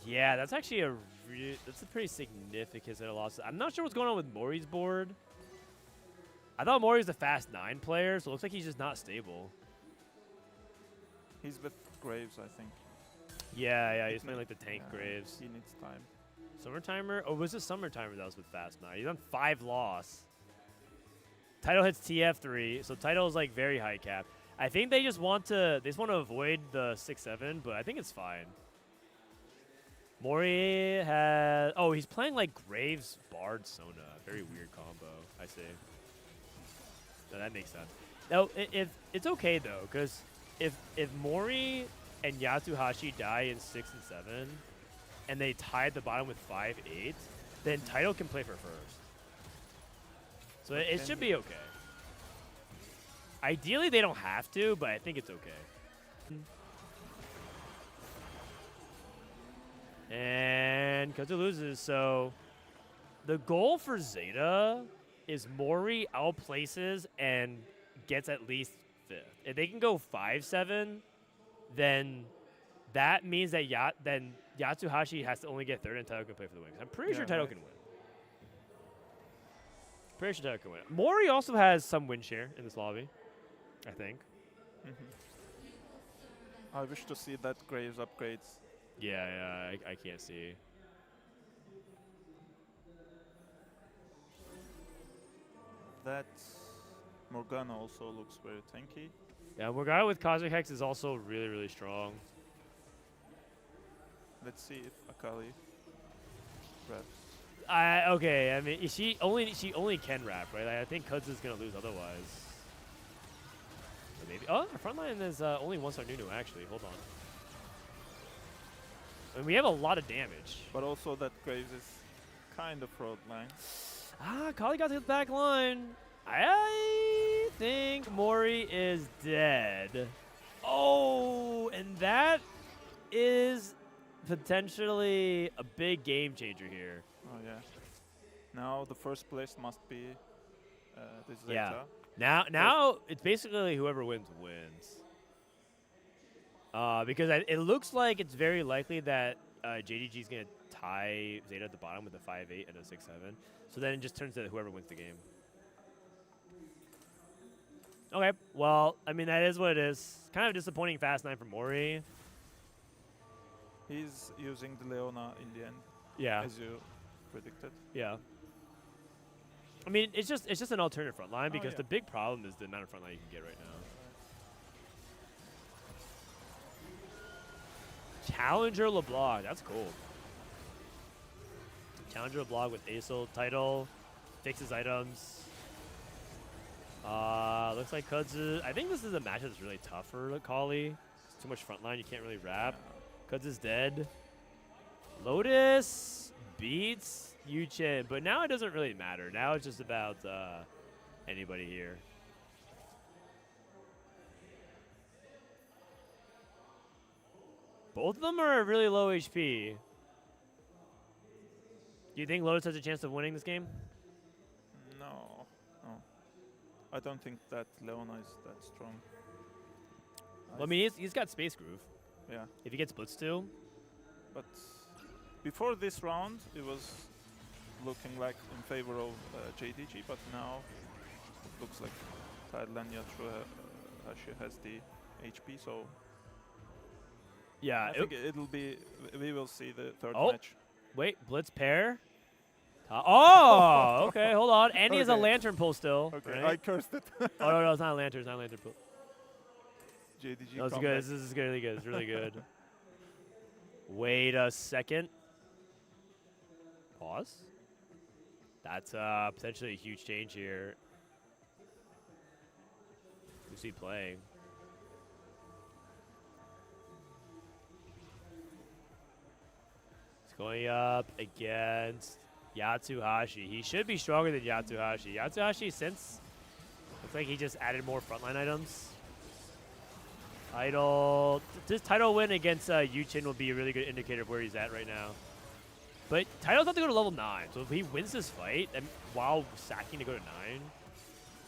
[SPEAKER 2] Yeah, that's actually that's a pretty significant set of losses. I'm not sure what's going on with Mori's board. I thought Mori's a fast 9 player, so it looks like he's just not stable.
[SPEAKER 11] He's with Graves, I think.
[SPEAKER 2] Yeah, he's playing like the tank Graves.
[SPEAKER 11] He needs time.
[SPEAKER 2] Summertimer? Oh, was it Summertimer that was with fast 9? He's on 5 loss. Title hits TF3, so Title is like very high cap. I think they just want to avoid the 6-7, but I think it's fine. Mori has he's playing like Graves Bard Sona. Very weird combo, I see. No, that makes sense. Now, if it's okay though, because if Mori and Yatsuhashi die in 6 and 7, and they tie at the bottom with 5-8, then Title can play for first. So it should be okay. Ideally, they don't have to, but I think it's okay. And Kozu loses, so the goal for ZETA is Mori outplaces and gets at least 5th. If they can go 5-7, then that means that Yatsuhashi has to only get 3rd and Title can play for the win. I'm pretty sure Title can win. Pretty sure Title can win. Mori also has some win share in this lobby, I think.
[SPEAKER 11] I wish to see that Graves upgrades.
[SPEAKER 2] Yeah, I can't see.
[SPEAKER 11] That Morgana also looks very tanky.
[SPEAKER 2] Yeah, Morgana with Cosmic Hex is also really, really strong.
[SPEAKER 11] Let's see if Akali raps.
[SPEAKER 2] Okay, I mean, she only can rap, right? I think Kudz is gonna lose otherwise. Or maybe. Oh, our front line is only 1-star Nunu actually. Hold on. And we have a lot of damage.
[SPEAKER 11] But also that Graves is kind of front line.
[SPEAKER 2] Kali got to the back line. I think Mori is dead. Oh, and that is potentially a big game changer here.
[SPEAKER 11] Oh, yeah. Now the first place must be the ZETA.
[SPEAKER 2] Yeah. Now it's basically whoever wins. Because it looks like it's very likely that JDG is going to tie ZETA at the bottom with a 5-8 and a 6-7. So then it just turns to whoever wins the game. Okay, well, I mean, that is what it is. Kind of disappointing Fast 9 for Mori.
[SPEAKER 11] He's using the Leona in the end.
[SPEAKER 2] Yeah.
[SPEAKER 11] As you predicted.
[SPEAKER 2] Yeah. I mean, it's just an alternative front line because the big problem is the amount of front line you can get right now. Challenger LeBlanc, that's cool. Challenger LeBlanc with Acel title, fixes items. Looks like Kudzu. I think this is a matchup that's really tough for Kali. It's too much front line, you can't really wrap. Kudzu's dead. Lotus beats Yuchen, but now it doesn't really matter. Now it's just about anybody here. Both of them are really low HP. Do you think Lotus has a chance of winning this game?
[SPEAKER 11] No. I don't think that Leona is that strong.
[SPEAKER 2] Well, I mean, he's got Space Groove.
[SPEAKER 11] Yeah.
[SPEAKER 2] If he gets Blitz too.
[SPEAKER 11] But before this round, it was looking like in favor of JDG, but now it looks like Thailand Yatsuhashi has the HP, so
[SPEAKER 2] yeah,
[SPEAKER 11] I think it'll be. We will see the third
[SPEAKER 2] Oh,
[SPEAKER 11] match.
[SPEAKER 2] wait, Blitz pair. Oh, okay, hold on. And he has a
[SPEAKER 11] Okay.
[SPEAKER 2] lantern pull still.
[SPEAKER 11] Okay,
[SPEAKER 2] right?
[SPEAKER 11] I cursed it.
[SPEAKER 2] Oh no, it's not a lantern. It's not a lantern pull.
[SPEAKER 11] JDG.
[SPEAKER 2] No, it's good. This is really good. It's really good. Wait a second. Pause. That's potentially a huge change here. Who's he playing? He's going up against Yatsuhashi. He should be stronger than Yatsuhashi. Yatsuhashi, since looks like he just added more frontline items. This title win against Yuchen will be a really good indicator of where he's at right now. But Title's about to go to level 9, so if he wins this fight, and while sacking to go to 9,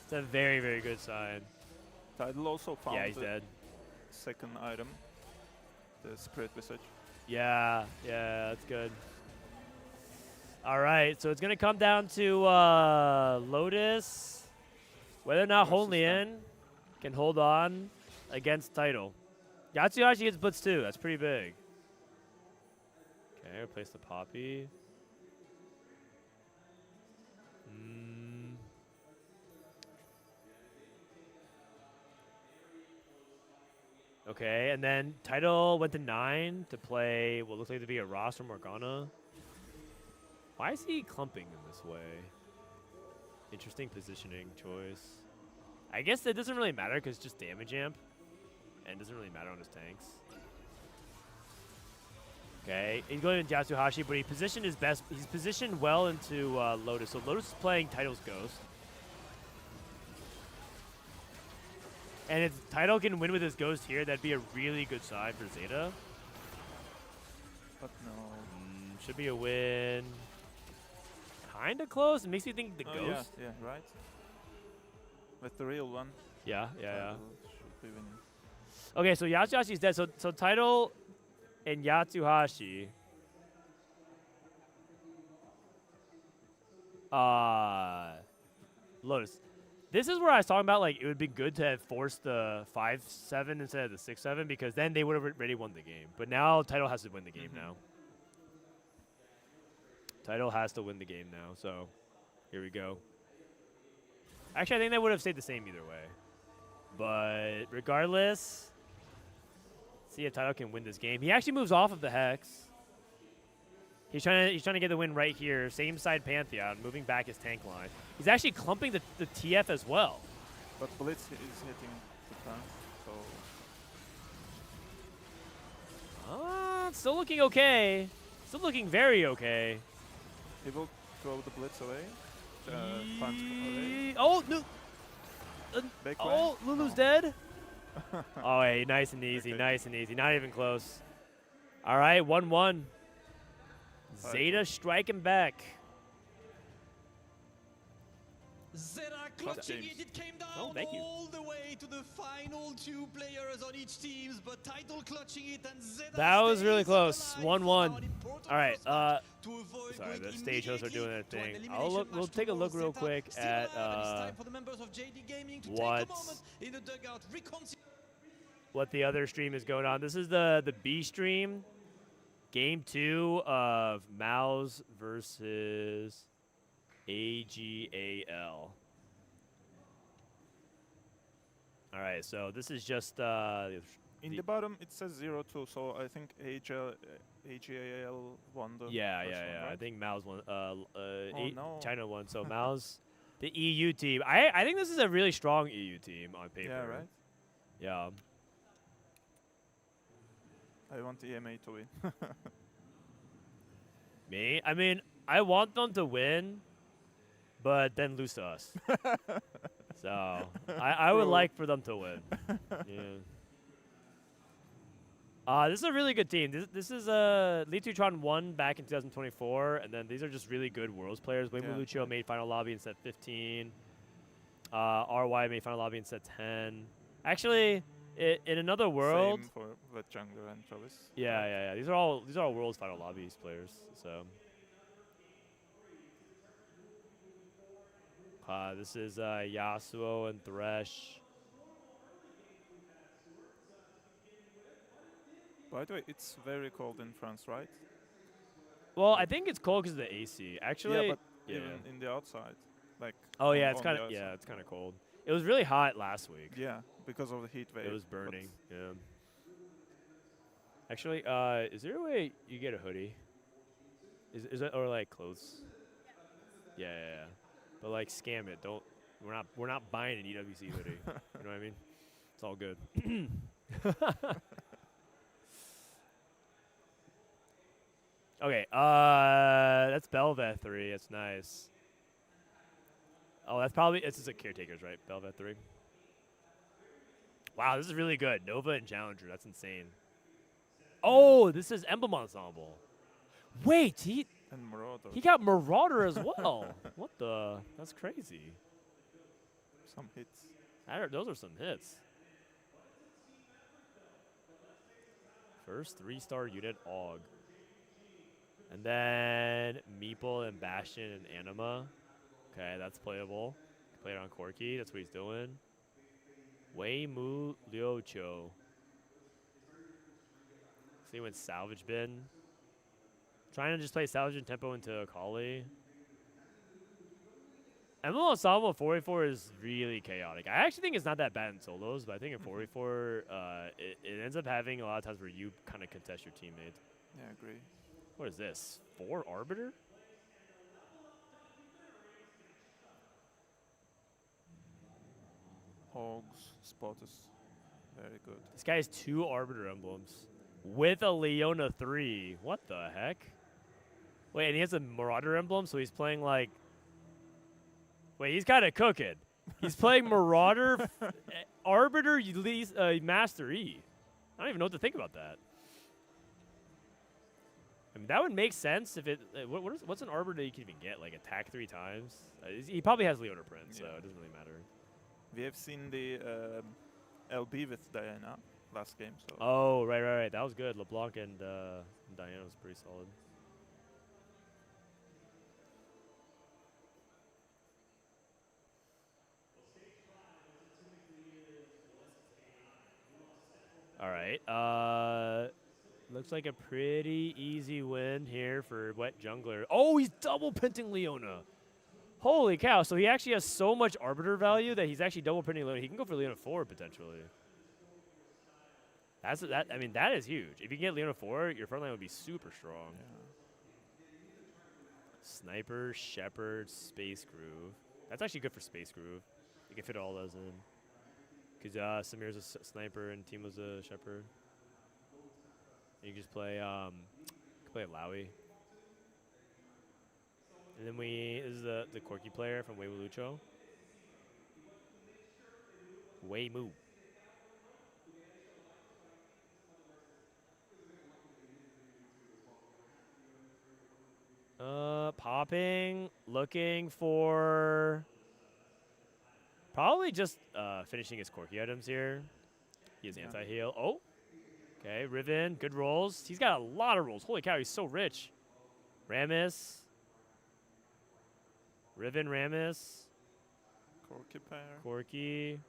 [SPEAKER 2] it's a very, very good sign.
[SPEAKER 11] Title also found
[SPEAKER 2] he's
[SPEAKER 11] the
[SPEAKER 2] dead.
[SPEAKER 11] second item, the Spirit Visage.
[SPEAKER 2] Yeah, that's good. All right, so it's going to come down to Lotus, whether or not Honlian can hold on against Title. Yatsuhashi gets Blitz too. That's pretty big. Okay, replace the Poppy. Okay, and then Title went to 9 to play what looks like to be a Ross or Morgana. Why is he clumping in this way? Interesting positioning choice. I guess it doesn't really matter because it's just damage amp. And it doesn't really matter on his tanks. Okay, he's going to Yatsuhashi, but he positioned his best. He's positioned well into Lotus. So Lotus is playing Title's Ghost. And if Title can win with his Ghost here, that'd be a really good sign for ZETA.
[SPEAKER 11] But no.
[SPEAKER 2] Should be a win. Kind of close. It makes me think the
[SPEAKER 11] Oh,
[SPEAKER 2] Ghost.
[SPEAKER 11] Yeah, right. With the real one.
[SPEAKER 2] Yeah.
[SPEAKER 11] Title should be winning.
[SPEAKER 2] Okay, so Yatsuhashi's dead. So Title and Yatsuhashi. Lotus. This is where I was talking about, like, it would be good to have forced the 5-7 instead of the 6-7 because then they would have already won the game. But now Title has to win the game now. Title has to win the game now, so here we go. Actually, I think they would have stayed the same either way. But regardless, see if Title can win this game. He actually moves off of the Hex. He's trying to get the win right here. Same side Pantheon, moving back his tank line. He's actually clumping the TF as well.
[SPEAKER 11] But Blitz is hitting the tank, so...
[SPEAKER 2] Balance still looking okay. Still looking very okay.
[SPEAKER 11] He will throw the blitz away. Punch away.
[SPEAKER 2] Oh, no.
[SPEAKER 11] Big
[SPEAKER 2] Oh,
[SPEAKER 11] play.
[SPEAKER 2] Lulu's
[SPEAKER 11] No.
[SPEAKER 2] dead. Oh, hey, nice and easy, nice and easy. Not even close. All right, 1-1. ZETA striking back.
[SPEAKER 16] ZETA clutching it. It came down all the way to the final 2 players on each team, but Title clutching it and ZETA.
[SPEAKER 2] That was really close. 1-1. All right. Sorry, the stage hosts are doing their thing. We'll take a look real quick at what the other stream is going on. This is the B stream. Game 2 of Mouse versus AGAL. All right, so this is just
[SPEAKER 11] in the bottom it says 0-2, so I think AGAL won the
[SPEAKER 2] yeah.
[SPEAKER 11] Right?
[SPEAKER 2] I think Mouse won.
[SPEAKER 11] No.
[SPEAKER 2] China won, so Mouse, the EU team. I think this is a really strong EU team on paper.
[SPEAKER 11] Yeah, right.
[SPEAKER 2] Yeah.
[SPEAKER 11] I want EMA to win.
[SPEAKER 2] Me? I mean, I want them to win, but then lose to us. So I would like for them to win. Yeah. This is a really good team. This is Litutron won back in 2024, and then these are just really good Worlds players. Weibo Lucio made final lobby in set 15. RY made final lobby in set 10. Actually, in another world.
[SPEAKER 11] Same for the jungler and Travis.
[SPEAKER 2] Yeah. These are all Worlds final lobbies players. So. This is Yasuo and Thresh.
[SPEAKER 11] By the way, it's very cold in France, right?
[SPEAKER 2] Well, I think it's cold because of the AC. Actually,
[SPEAKER 11] yeah, but even in the outside, like.
[SPEAKER 2] Oh yeah, it's kind of it's kind of cold. It was really hot last week.
[SPEAKER 11] Yeah, because of the heat wave.
[SPEAKER 2] It was burning. Yeah. Actually, is there a way you get a hoodie? Is it or like clothes? Yeah. But like scam it. Don't. We're not buying an EWC hoodie. You know what I mean? It's all good. Okay. That's Belvet 3. That's nice. Oh, that's probably it's just a caretakers, right? Belvet 3. Wow, this is really good. Nova and Challenger. That's insane. Oh, this is Emblem Ensemble. Wait, he got Marauder as well. What the? That's crazy.
[SPEAKER 11] Some hits.
[SPEAKER 2] Those are some hits. First 3-star unit AUG. And then Meeple and Bastion and Anima. Okay, that's playable. Play it on Corki. That's what he's doing. Wei Mu Liu Cho. So he went Salvage Bin. Trying to just play Salvage and Tempo into Akali. Emblem Ensemble 4v4 is really chaotic. I actually think it's not that bad in solos, but I think in 4v4, it ends up having a lot of times where you kind of contest your teammate.
[SPEAKER 11] Yeah, I agree.
[SPEAKER 2] What is this? 4 Arbiter?
[SPEAKER 11] Hogs, Spotus. Very good.
[SPEAKER 2] This guy has 2 Arbiter emblems with a Leona 3. What the heck? Wait, and he has a Marauder emblem, so he's playing like... Wait, he's kind of cooking. He's playing Marauder, Arbiter, Master E. I don't even know what to think about that. I mean, that would make sense if it... what's an Arbiter that you can even get? Like, attack 3 times? He probably has Leona Prince, so it doesn't really matter.
[SPEAKER 11] We have seen the LB with Diana last game. So.
[SPEAKER 2] Oh, right. That was good. LeBlanc and Diana was pretty solid. All right. Looks like a pretty easy win here for Wet Jungler. Oh, he's double pinting Leona. Holy cow. So he actually has so much Arbiter value that he's actually double pinting Leona. He can go for Leona 4 potentially. I mean, that is huge. If you can get Leona 4, your front line would be super strong. Yeah. Sniper, Shepherd, Space Groove. That's actually good for Space Groove. You can fit all those in. Because Samir's a Sniper and Timo's a Shepherd. You can just play Lowy. And then this is the Corky player from Weiwulucho. Weimu. Popping, looking for probably just finishing his Corky items here. He has anti-heal. Oh, okay, Riven, good rolls. He's got a lot of rolls. Holy cow, he's so rich. Rammus. Riven, Rammus.
[SPEAKER 11] Corky pair.
[SPEAKER 2] Corky.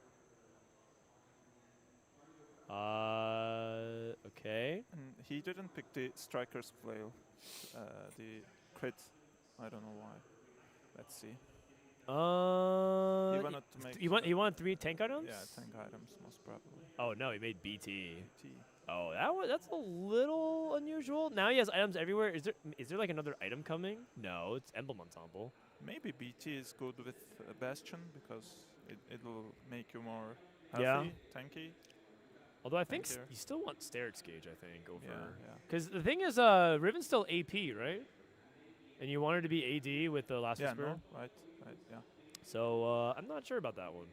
[SPEAKER 2] Okay.
[SPEAKER 11] And he didn't pick the Striker's Flail, the crit. I don't know why. Let's see. He wanted to make
[SPEAKER 2] you want 3 tank items?
[SPEAKER 11] Yeah, tank items most probably.
[SPEAKER 2] Oh no, he made BT.
[SPEAKER 11] BT.
[SPEAKER 2] Oh, that's a little unusual. Now he has items everywhere. Is there like another item coming? No, it's Emblem Ensemble.
[SPEAKER 11] Maybe BT is good with Bastion because it'll make you more healthy, tanky.
[SPEAKER 2] Although I think you still want Sterix Gauge, I think, over.
[SPEAKER 11] Yeah.
[SPEAKER 2] Because the thing is, Riven's still AP, right? And you wanted to be AD with the last Whisper?
[SPEAKER 11] No, right, yeah.
[SPEAKER 2] So I'm not sure about that one.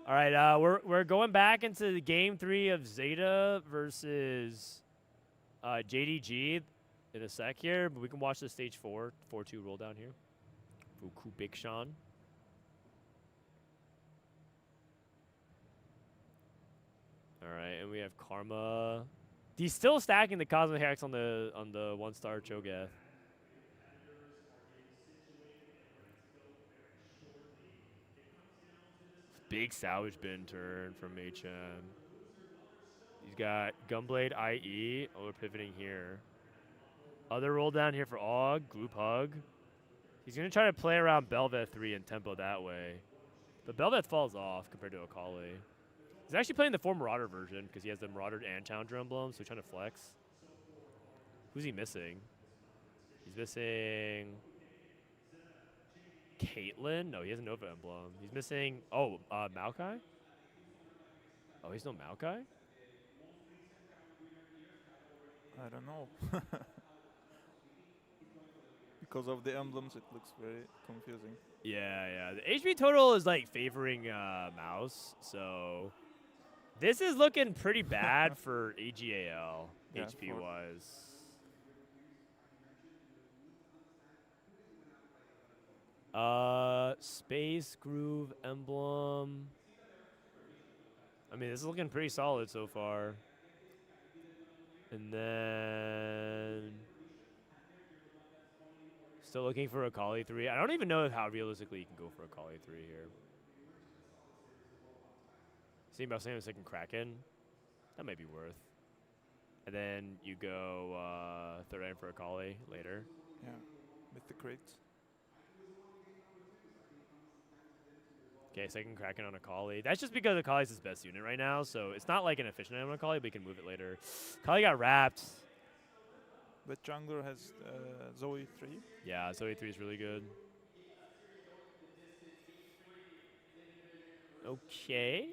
[SPEAKER 2] All right, we're going back into the game 3 of ZETA versus JDG in a sec here, but we can watch the stage 4, 4-2 roll down here. Fuku Big Sean. All right, and we have Karma. He's still stacking the Cosmic Hex on the 1-star Cho'Gath. Big Salvage Bin turn from HM. He's got Gunblade IE. Oh, we're pivoting here. Other roll down here for Og, Gloop Hug. He's going to try to play around Bel'Veth 3 and tempo that way. But Bel'Veth falls off compared to Akali. He's actually playing the 4 Marauder version because he has the Marauder and Challenger emblem, so he's trying to flex. Who's he missing? He's missing Caitlyn? No, he has a Nova emblem. He's missing, Maokai? Oh, he's no Maokai?
[SPEAKER 11] I don't know. Because of the emblems, it looks very confusing.
[SPEAKER 2] Yeah. The HP total is like favoring Mouse, so this is looking pretty bad for AGAL, HP-wise. Space Groove emblem. I mean, this is looking pretty solid so far. And then still looking for Akali 3. I don't even know how realistically you can go for Akali 3 here. Thinking about saying a second Kraken. That might be worth. And then you go third item for Akali later.
[SPEAKER 11] Yeah, with the crates.
[SPEAKER 2] Okay, second Kraken on Akali. That's just because Akali's his best unit right now, so it's not like an efficient item on Akali, but you can move it later. Akali got wrapped.
[SPEAKER 11] But jungler has Zoe 3.
[SPEAKER 2] Yeah, Zoe 3 is really good. Okay.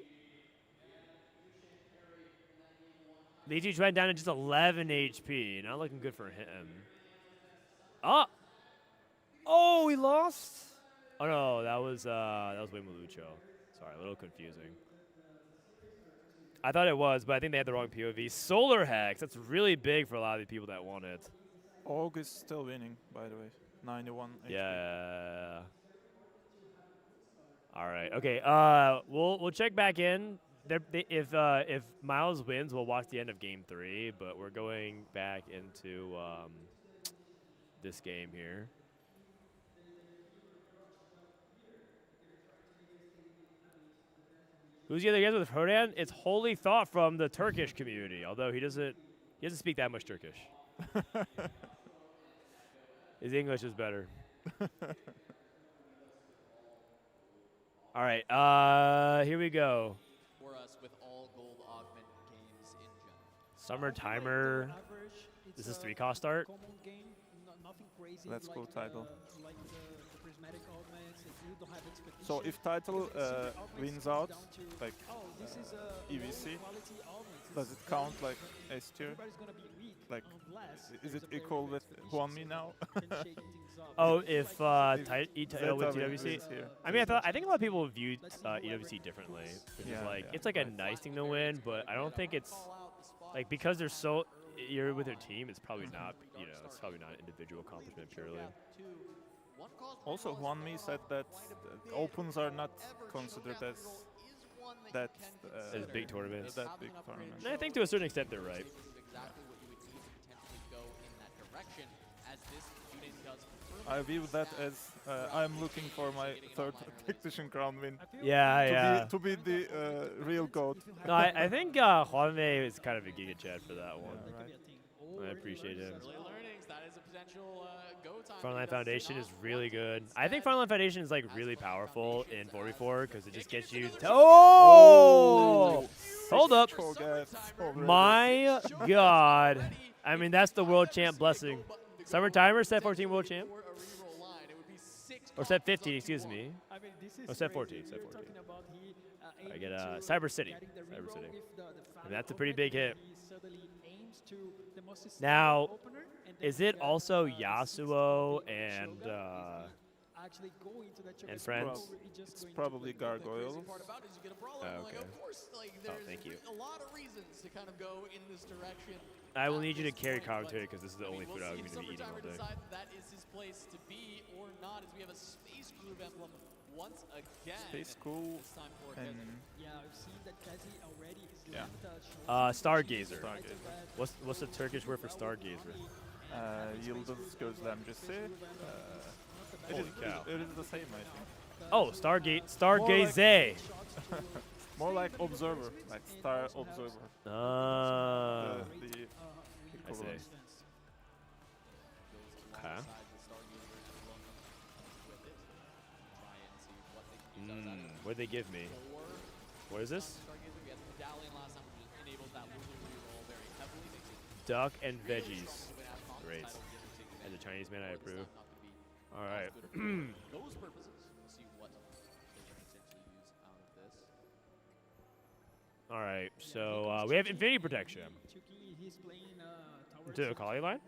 [SPEAKER 2] Leejuice went down to just 11 HP. Not looking good for him. Oh, he lost? Oh no, that was Weiwulucho. Sorry, a little confusing. I thought it was, but I think they had the wrong POV. Solar Hex, that's really big for a lot of the people that want it.
[SPEAKER 11] Og is still winning, by the way. 91 HP.
[SPEAKER 2] Yeah. All right. Okay. We'll check back in. If Miles wins, we'll watch the end of Game 3. But we're going back into this game here. Who's the other guys with Frodan? It's Holy Thought from the Turkish community. Although he doesn't speak that much Turkish. His English is better. All right, here we go.
[SPEAKER 4] For us with all gold augment games in general.
[SPEAKER 2] Summer timer. This is 3-cost start.
[SPEAKER 7] nothing crazy.
[SPEAKER 11] Let's go
[SPEAKER 7] like
[SPEAKER 11] title.
[SPEAKER 7] Like the prismatic augments, if you don't have expedition.
[SPEAKER 11] So if title wins out, like EWC,
[SPEAKER 7] quality augments.
[SPEAKER 11] does it count like S tier?
[SPEAKER 7] Everybody's gonna be weak.
[SPEAKER 11] Like, is it
[SPEAKER 7] there's a
[SPEAKER 11] equal
[SPEAKER 7] player
[SPEAKER 11] with Huanmi now?
[SPEAKER 2] Oh, if title with
[SPEAKER 11] Zeta
[SPEAKER 2] EWC.
[SPEAKER 11] wins here.
[SPEAKER 2] I mean, I think a lot of people view EWC differently. It's like it's like a nice thing to win, but I don't think it's like because they're so you're with your team. It's probably not it's probably not an individual accomplishment purely.
[SPEAKER 11] Also, Huanmi said that opens are not considered as that
[SPEAKER 2] as big tournaments.
[SPEAKER 11] That big tournament.
[SPEAKER 2] And I think to a certain extent they're right.
[SPEAKER 11] I view that as I'm looking for my third Tactician crown win. To be the real goat.
[SPEAKER 2] No, I think Juanme is kind of a Giga Chad for that one. I appreciate him. Frontline Foundation is really good. I think Frontline Foundation is like really powerful in 4v4 because it just gets you to hold up. My God. I mean, that's the world champ blessing. Summer timer, set 14 world champ. Or set 50, excuse me. Oh, set 14, set 14. I get Cyber City. Cyber City. And that's a pretty big hit. Now, is it also Yasuo and friends?
[SPEAKER 11] It's probably Gargoyle.
[SPEAKER 2] Okay. Oh, thank you.
[SPEAKER 4] A lot of reasons to kind of go in this direction.
[SPEAKER 2] I will need you to carry commentary because this is the only food I'm going to be eating all day.
[SPEAKER 4] That is his place to be or not, as we have a Space Groove emblem once again.
[SPEAKER 11] Space Groove and
[SPEAKER 7] yeah, I've seen that Kazi already is
[SPEAKER 2] Stargazer. What's the Turkish word for Stargazer?
[SPEAKER 11] Yıldız gözlemcisi. It is the same, I think.
[SPEAKER 2] Oh, Stargaze.
[SPEAKER 11] More like observer, like star observer.
[SPEAKER 2] I see. Okay. What'd they give me? What is this? Duck and veggies. Great. As a Chinese man, I approve. All right.
[SPEAKER 4] Those purposes, we'll see what they can potentially use out of this.
[SPEAKER 2] All right, so we have Infinity Protection. To the Akali line?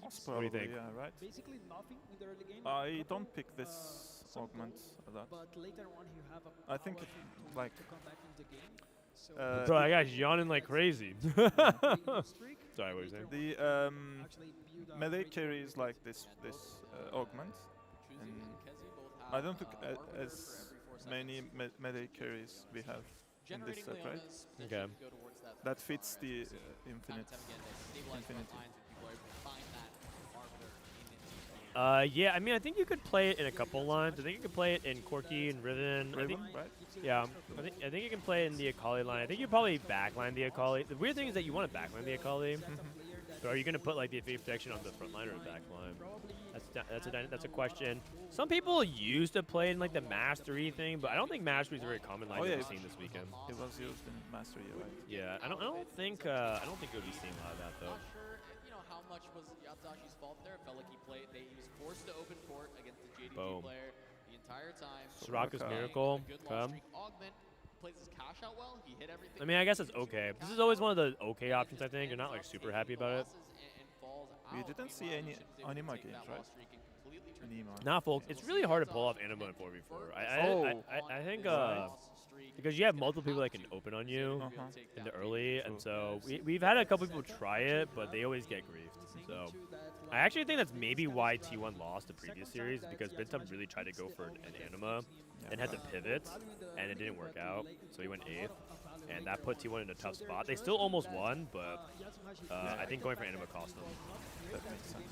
[SPEAKER 11] Most
[SPEAKER 2] What do you
[SPEAKER 11] probably,
[SPEAKER 2] think?
[SPEAKER 11] yeah, right?
[SPEAKER 7] Basically nothing in the early game.
[SPEAKER 11] I don't pick this augment a lot.
[SPEAKER 7] But later on you have a
[SPEAKER 11] I think it, like
[SPEAKER 7] to come back in the game. So
[SPEAKER 2] Bro, that guy's yawning like crazy. Sorry, what were you saying?
[SPEAKER 11] the melee carries like this augment, and I don't think as many melee carries we have in this set, right?
[SPEAKER 2] Okay.
[SPEAKER 11] That fits the infinity.
[SPEAKER 2] Yeah, I mean, I think you could play it in a couple lines. I think you could play it in Corki and Riven. I think,
[SPEAKER 11] right?
[SPEAKER 2] Yeah, I think you can play it in the Akali line. I think you probably backline the Akali. The weird thing is that you want to backline the Akali. So are you going to put like the Infinity Protection on the front line or the back line? That's a question. Some people used to play in like the Mastery thing, but I don't think Mastery is a very common line to be seen this weekend.
[SPEAKER 11] It was used in Mastery, right?
[SPEAKER 2] Yeah, I don't think it would be seen a lot of that though.
[SPEAKER 4] Not sure, how much was Yatsashi's fault there. It felt like he was forced to open court against the JDG player the entire time.
[SPEAKER 2] Soraka's Miracle, come.
[SPEAKER 4] Plays his cash out well. He hit everything.
[SPEAKER 2] I mean, I guess it's okay. This is always one of the okay options, I think. You're not like super happy about it.
[SPEAKER 11] We didn't see any Anima games, right? Anima.
[SPEAKER 2] Not full. It's really hard to pull off Anima in 4v4. I think because you have multiple people that can open on you in the early, and so we've had a couple people try it, but they always get griefed. So I actually think that's maybe why T1 lost the previous series, because Bintum really tried to go for an Anima and had to pivot, and it didn't work out. So he went 8th, and that put T1 in a tough spot. They still almost won, but I think going for Anima cost them.
[SPEAKER 11] That makes sense.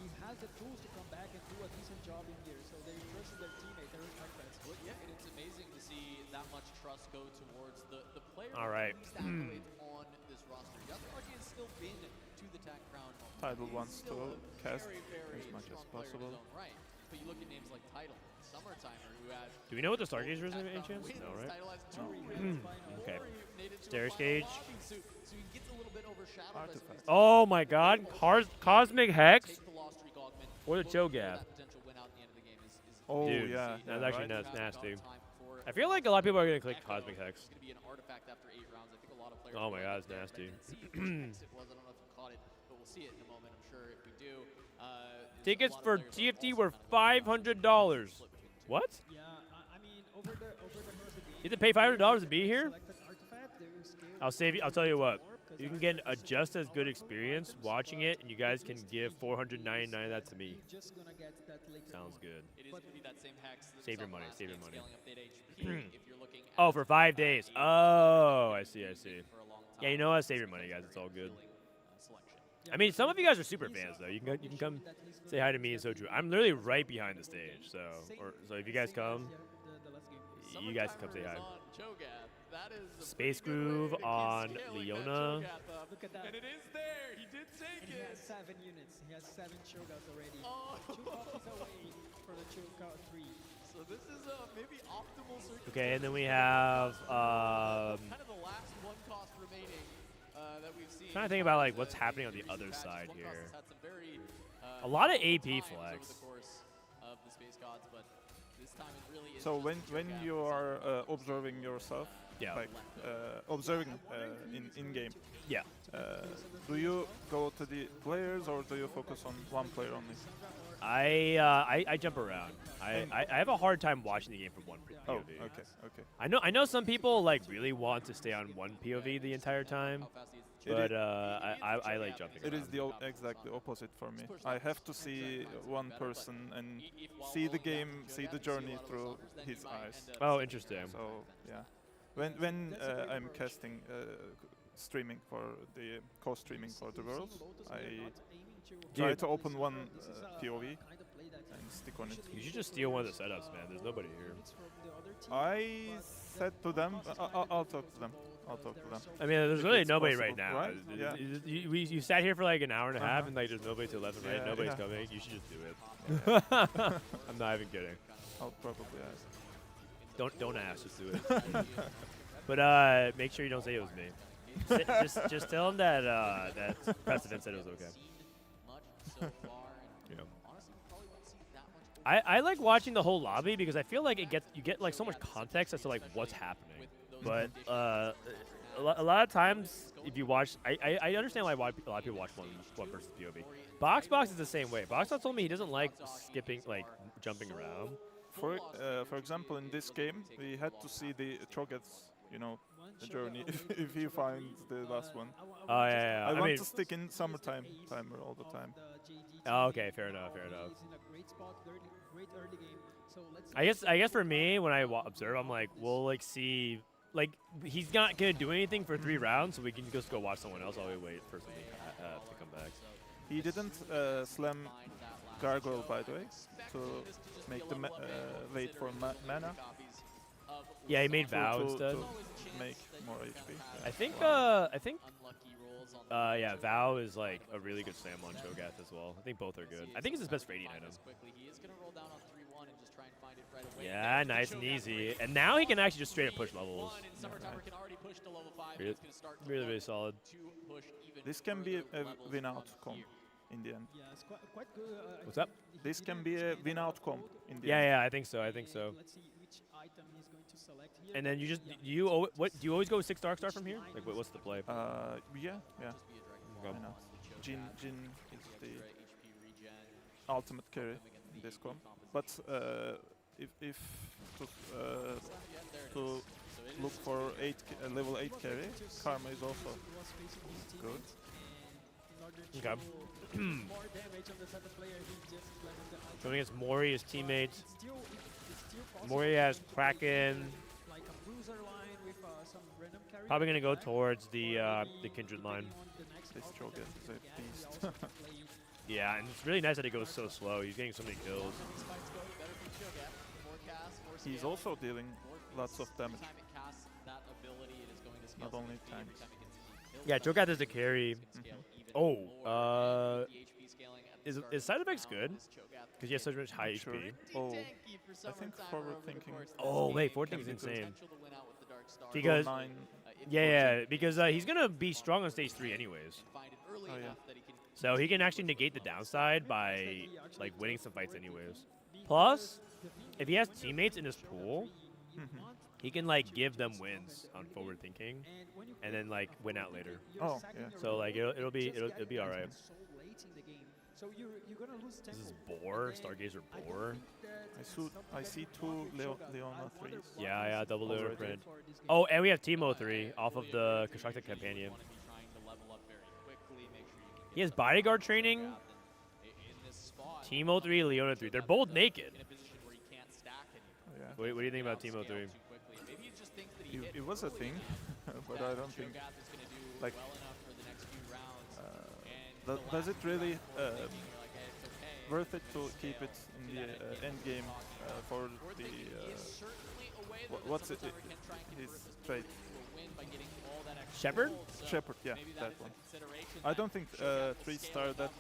[SPEAKER 7] He has the tools to come back and do a decent job in here, so they trust their teammate, they respect that.
[SPEAKER 4] Well, yeah, and it's amazing to see that much trust go towards the player
[SPEAKER 2] All right.
[SPEAKER 4] on this roster. Yatsumaki has still been to the TAC crown.
[SPEAKER 11] Tidal wants to cast
[SPEAKER 4] very
[SPEAKER 11] as much as
[SPEAKER 4] strong player in
[SPEAKER 11] possible.
[SPEAKER 4] his own right. But you look at names like Tidal, Summertimer, who had
[SPEAKER 2] Do we know what the Stargazer is any chance? No, right?
[SPEAKER 4] Tidal has 2 reunions,
[SPEAKER 2] Okay.
[SPEAKER 4] native to a
[SPEAKER 2] Stairs
[SPEAKER 4] final
[SPEAKER 2] Cage.
[SPEAKER 4] lobby, so he gets a little bit overshadowed.
[SPEAKER 2] Oh my God! Cosmic Hex.
[SPEAKER 4] Take the lost streak
[SPEAKER 2] Or the Cho'Gath.
[SPEAKER 11] Oh,
[SPEAKER 2] Dude,
[SPEAKER 11] yeah.
[SPEAKER 2] that's
[SPEAKER 11] yeah,
[SPEAKER 2] actually
[SPEAKER 11] right?
[SPEAKER 2] nasty. I feel like a lot of people are going to click Cosmic Hex.
[SPEAKER 4] It's going to be an artifact after 8 rounds. I think a lot of players
[SPEAKER 2] Oh my God, it's
[SPEAKER 4] there,
[SPEAKER 2] nasty.
[SPEAKER 4] but didn't see which Hex it was. I don't know if you caught it, but we'll see it in a moment, I'm sure, if we do.
[SPEAKER 2] Tickets for TFT were $500. What?
[SPEAKER 7] Yeah, I mean, over the course of the game,
[SPEAKER 2] You have to pay $500 to be here?
[SPEAKER 7] select an artifact, they will scale
[SPEAKER 2] I'll save you. I'll tell you what. You can get a just as good experience watching it, and you guys can give $499 of that to me.
[SPEAKER 7] just gonna get that later
[SPEAKER 2] Sounds
[SPEAKER 7] on.
[SPEAKER 2] good.
[SPEAKER 4] It is going to be that same Hex. that
[SPEAKER 2] Save
[SPEAKER 4] we
[SPEAKER 2] your
[SPEAKER 4] saw
[SPEAKER 2] money.
[SPEAKER 4] last
[SPEAKER 2] Save your
[SPEAKER 4] game,
[SPEAKER 2] money.
[SPEAKER 4] scaling update HP, if you're looking
[SPEAKER 2] Oh,
[SPEAKER 4] at
[SPEAKER 2] for 5 days. Oh, I see. I see.
[SPEAKER 4] for a long
[SPEAKER 2] Yeah, you know what? Save your money, guys. It's all good.
[SPEAKER 4] selection.
[SPEAKER 2] I mean, some of you guys are super fans, though. You can come say hi to me and Soju. I'm literally right behind the stage, so if you guys come, you guys can come say hi.
[SPEAKER 4] That is
[SPEAKER 2] Space Groove on Leona.
[SPEAKER 7] Look at that.
[SPEAKER 4] And it is there. He did take
[SPEAKER 7] And he
[SPEAKER 4] it.
[SPEAKER 7] has 7 units. He has 7 Cho'Gaths already.
[SPEAKER 4] Oh.
[SPEAKER 7] 2 copies away for the Cho'Gath 3.
[SPEAKER 4] So this is maybe optimal circumstance.
[SPEAKER 2] Okay, and then we have.
[SPEAKER 4] Kind of the last one cost remaining that we've seen.
[SPEAKER 2] Trying to think about like what's happening on the other side
[SPEAKER 4] One
[SPEAKER 2] here.
[SPEAKER 4] Cost has had some very,
[SPEAKER 2] A lot of AP
[SPEAKER 4] times
[SPEAKER 2] flex.
[SPEAKER 4] over the course of the Space Gods, but this time it really is
[SPEAKER 11] So
[SPEAKER 4] just
[SPEAKER 11] when
[SPEAKER 4] Cho'Gath.
[SPEAKER 11] you are observing yourself, like observing in game,
[SPEAKER 2] yeah,
[SPEAKER 11] do you go to the players or do you focus on one player only?
[SPEAKER 2] I jump around. I have a hard time watching the game from one POV.
[SPEAKER 11] Oh, okay.
[SPEAKER 2] I know some people like really want to stay on one POV the entire time, but I like jumping around.
[SPEAKER 11] It is the exact opposite for me. I have to see one person and see the game, see the journey through his eyes.
[SPEAKER 2] Oh, interesting.
[SPEAKER 11] So yeah, when I'm casting, streaming for the co-streaming for the Worlds, I try to open one POV and stick on it.
[SPEAKER 2] You should just steal one of the setups, man. There's nobody here.
[SPEAKER 11] I said to them, I'll talk to them.
[SPEAKER 2] I mean, there's really
[SPEAKER 11] it's
[SPEAKER 2] nobody
[SPEAKER 11] possible,
[SPEAKER 2] right now.
[SPEAKER 11] right? Yeah.
[SPEAKER 2] You sat here for like an hour and a half, and like there's nobody till 11, right?
[SPEAKER 11] Yeah,
[SPEAKER 2] Nobody's
[SPEAKER 11] yeah.
[SPEAKER 2] coming. You should just do it. I'm not even kidding.
[SPEAKER 11] I'll probably ask.
[SPEAKER 2] Don't ask, just do it. But make sure you don't say it was me. just tell them that that Precedent said it was okay. Yeah. I like watching the whole lobby because I feel like you get like so much context as to like what's happening. But a lot of times, if you watch, I understand why a lot of people watch one person's POV. Box is the same way. Box told me he doesn't like skipping, like jumping around.
[SPEAKER 11] For example, in this game, we had to see the Cho'Gaths, the journey. if he finds the last one.
[SPEAKER 2] Oh yeah.
[SPEAKER 11] I want
[SPEAKER 2] mean,
[SPEAKER 11] to stick in summertime timer all the time.
[SPEAKER 2] Oh, okay, fair enough. I guess for me, when I observe, I'm like, we'll like see, like he's not gonna do anything for 3 rounds, so we can just go watch someone else while we wait for something to come back.
[SPEAKER 11] He didn't slam Gargoyle, by the way, to make the wait for mana.
[SPEAKER 2] Yeah, he made Vow instead.
[SPEAKER 11] To make more HP.
[SPEAKER 2] I think yeah, Vow is like a really good slam on Cho'Gath as well. I think both are good. I think it's his best rating item. Yeah, nice and easy. And now he can actually just straight up push levels. Really solid.
[SPEAKER 11] This can be a win outcome in the end.
[SPEAKER 7] Yeah, it's quite good.
[SPEAKER 2] What's up?
[SPEAKER 11] This can be a win outcome in the end.
[SPEAKER 2] Yeah, I think so.
[SPEAKER 7] Let's see which item he's going to select here.
[SPEAKER 2] And then you just do you always go with 6 Dark Star from here? Like what's the play?
[SPEAKER 11] Yeah. Why not? Jin is the ultimate carry in this comp. But if to look for level 8 carry, Karma is also good.
[SPEAKER 2] Okay. Going against Mori, his teammates. Mori has Kraken. Probably gonna go towards the Kindred line.
[SPEAKER 11] This Cho'Gath is a beast.
[SPEAKER 2] Yeah, and it's really nice that he goes so slow. He's getting so many kills.
[SPEAKER 11] He's also dealing lots of damage. Not only tanks.
[SPEAKER 2] Yeah, Cho'Gath is the carry. Oh, is side effects good? Because he has such much high HP.
[SPEAKER 11] Oh, I think forward thinking.
[SPEAKER 2] Oh wait, forward thinking is insane. Because because he's gonna be strong on stage 3 anyways.
[SPEAKER 11] Oh yeah.
[SPEAKER 2] So he can actually negate the downside by like winning some fights anyways. Plus, if he has teammates in his pool, he can like give them wins on forward thinking, and then like win out later.
[SPEAKER 11] Oh, yeah.
[SPEAKER 2] So like it'll be all right.
[SPEAKER 7] You're gonna lose
[SPEAKER 2] This is Boar, Stargazer Boar.
[SPEAKER 11] I see two Leona 3s.
[SPEAKER 2] Yeah, double Leona print. Oh, and we have Teemo 3 off of the Constructed Companion. He has bodyguard training. Teemo 3, Leona 3. They're both naked.
[SPEAKER 11] Yeah.
[SPEAKER 2] What do you think about Teemo 3?
[SPEAKER 11] It was a thing, but I don't think like. Does it really worth it to keep it in the end game for the what's it? His trait.
[SPEAKER 2] Shepherd?
[SPEAKER 11] Shepherd, yeah, that one. I don't think 3-star that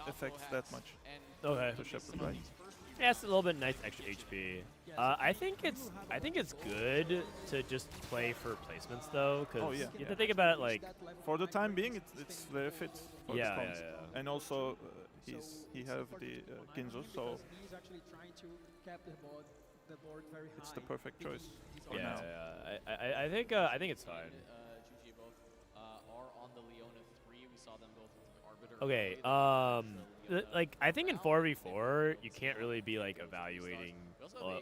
[SPEAKER 11] affects that much.
[SPEAKER 2] Okay.
[SPEAKER 11] To Shepherd, right?
[SPEAKER 2] Yeah, it's a little bit nice extra HP. I think it's good to just play for placements though, because you have to think about it like.
[SPEAKER 11] For the time being, it's very fit for the spawns.
[SPEAKER 2] Yeah.
[SPEAKER 11] And also he have the Ginzo, so
[SPEAKER 7] He's actually trying to cap the board very high.
[SPEAKER 11] it's the perfect choice. For
[SPEAKER 2] Yeah,
[SPEAKER 11] now.
[SPEAKER 2] I think it's fine.
[SPEAKER 4] both are on the Leona 3. We saw them both with Arbiter.
[SPEAKER 2] Okay, like I think in 4v4 you can't really be like evaluating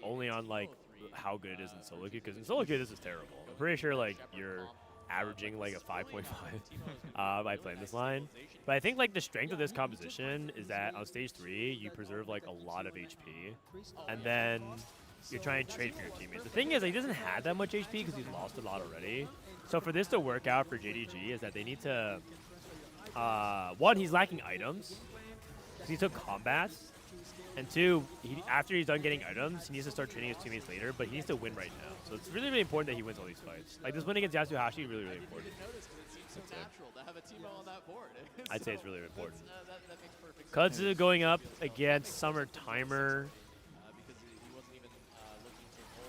[SPEAKER 2] only on like how good it is in solo queue, because in solo queue this is terrible. I'm pretty sure like you're averaging like a 5.5 by playing this line. But I think like the strength of this composition is that on stage 3 you preserve like a lot of HP, and then you're trying to trade for your teammates. The thing is, he doesn't have that much HP because he's lost a lot already. So for this to work out for JDG is that they need to, one, he's lacking items because he took combats, and two, after he's done getting items, he needs to start training his teammates later, but he needs to win right now. So it's really, really important that he wins all these fights. Like this win against Yasuhashi, really, really important. I'd say it's really important. Kudzu going up against Summer Timer.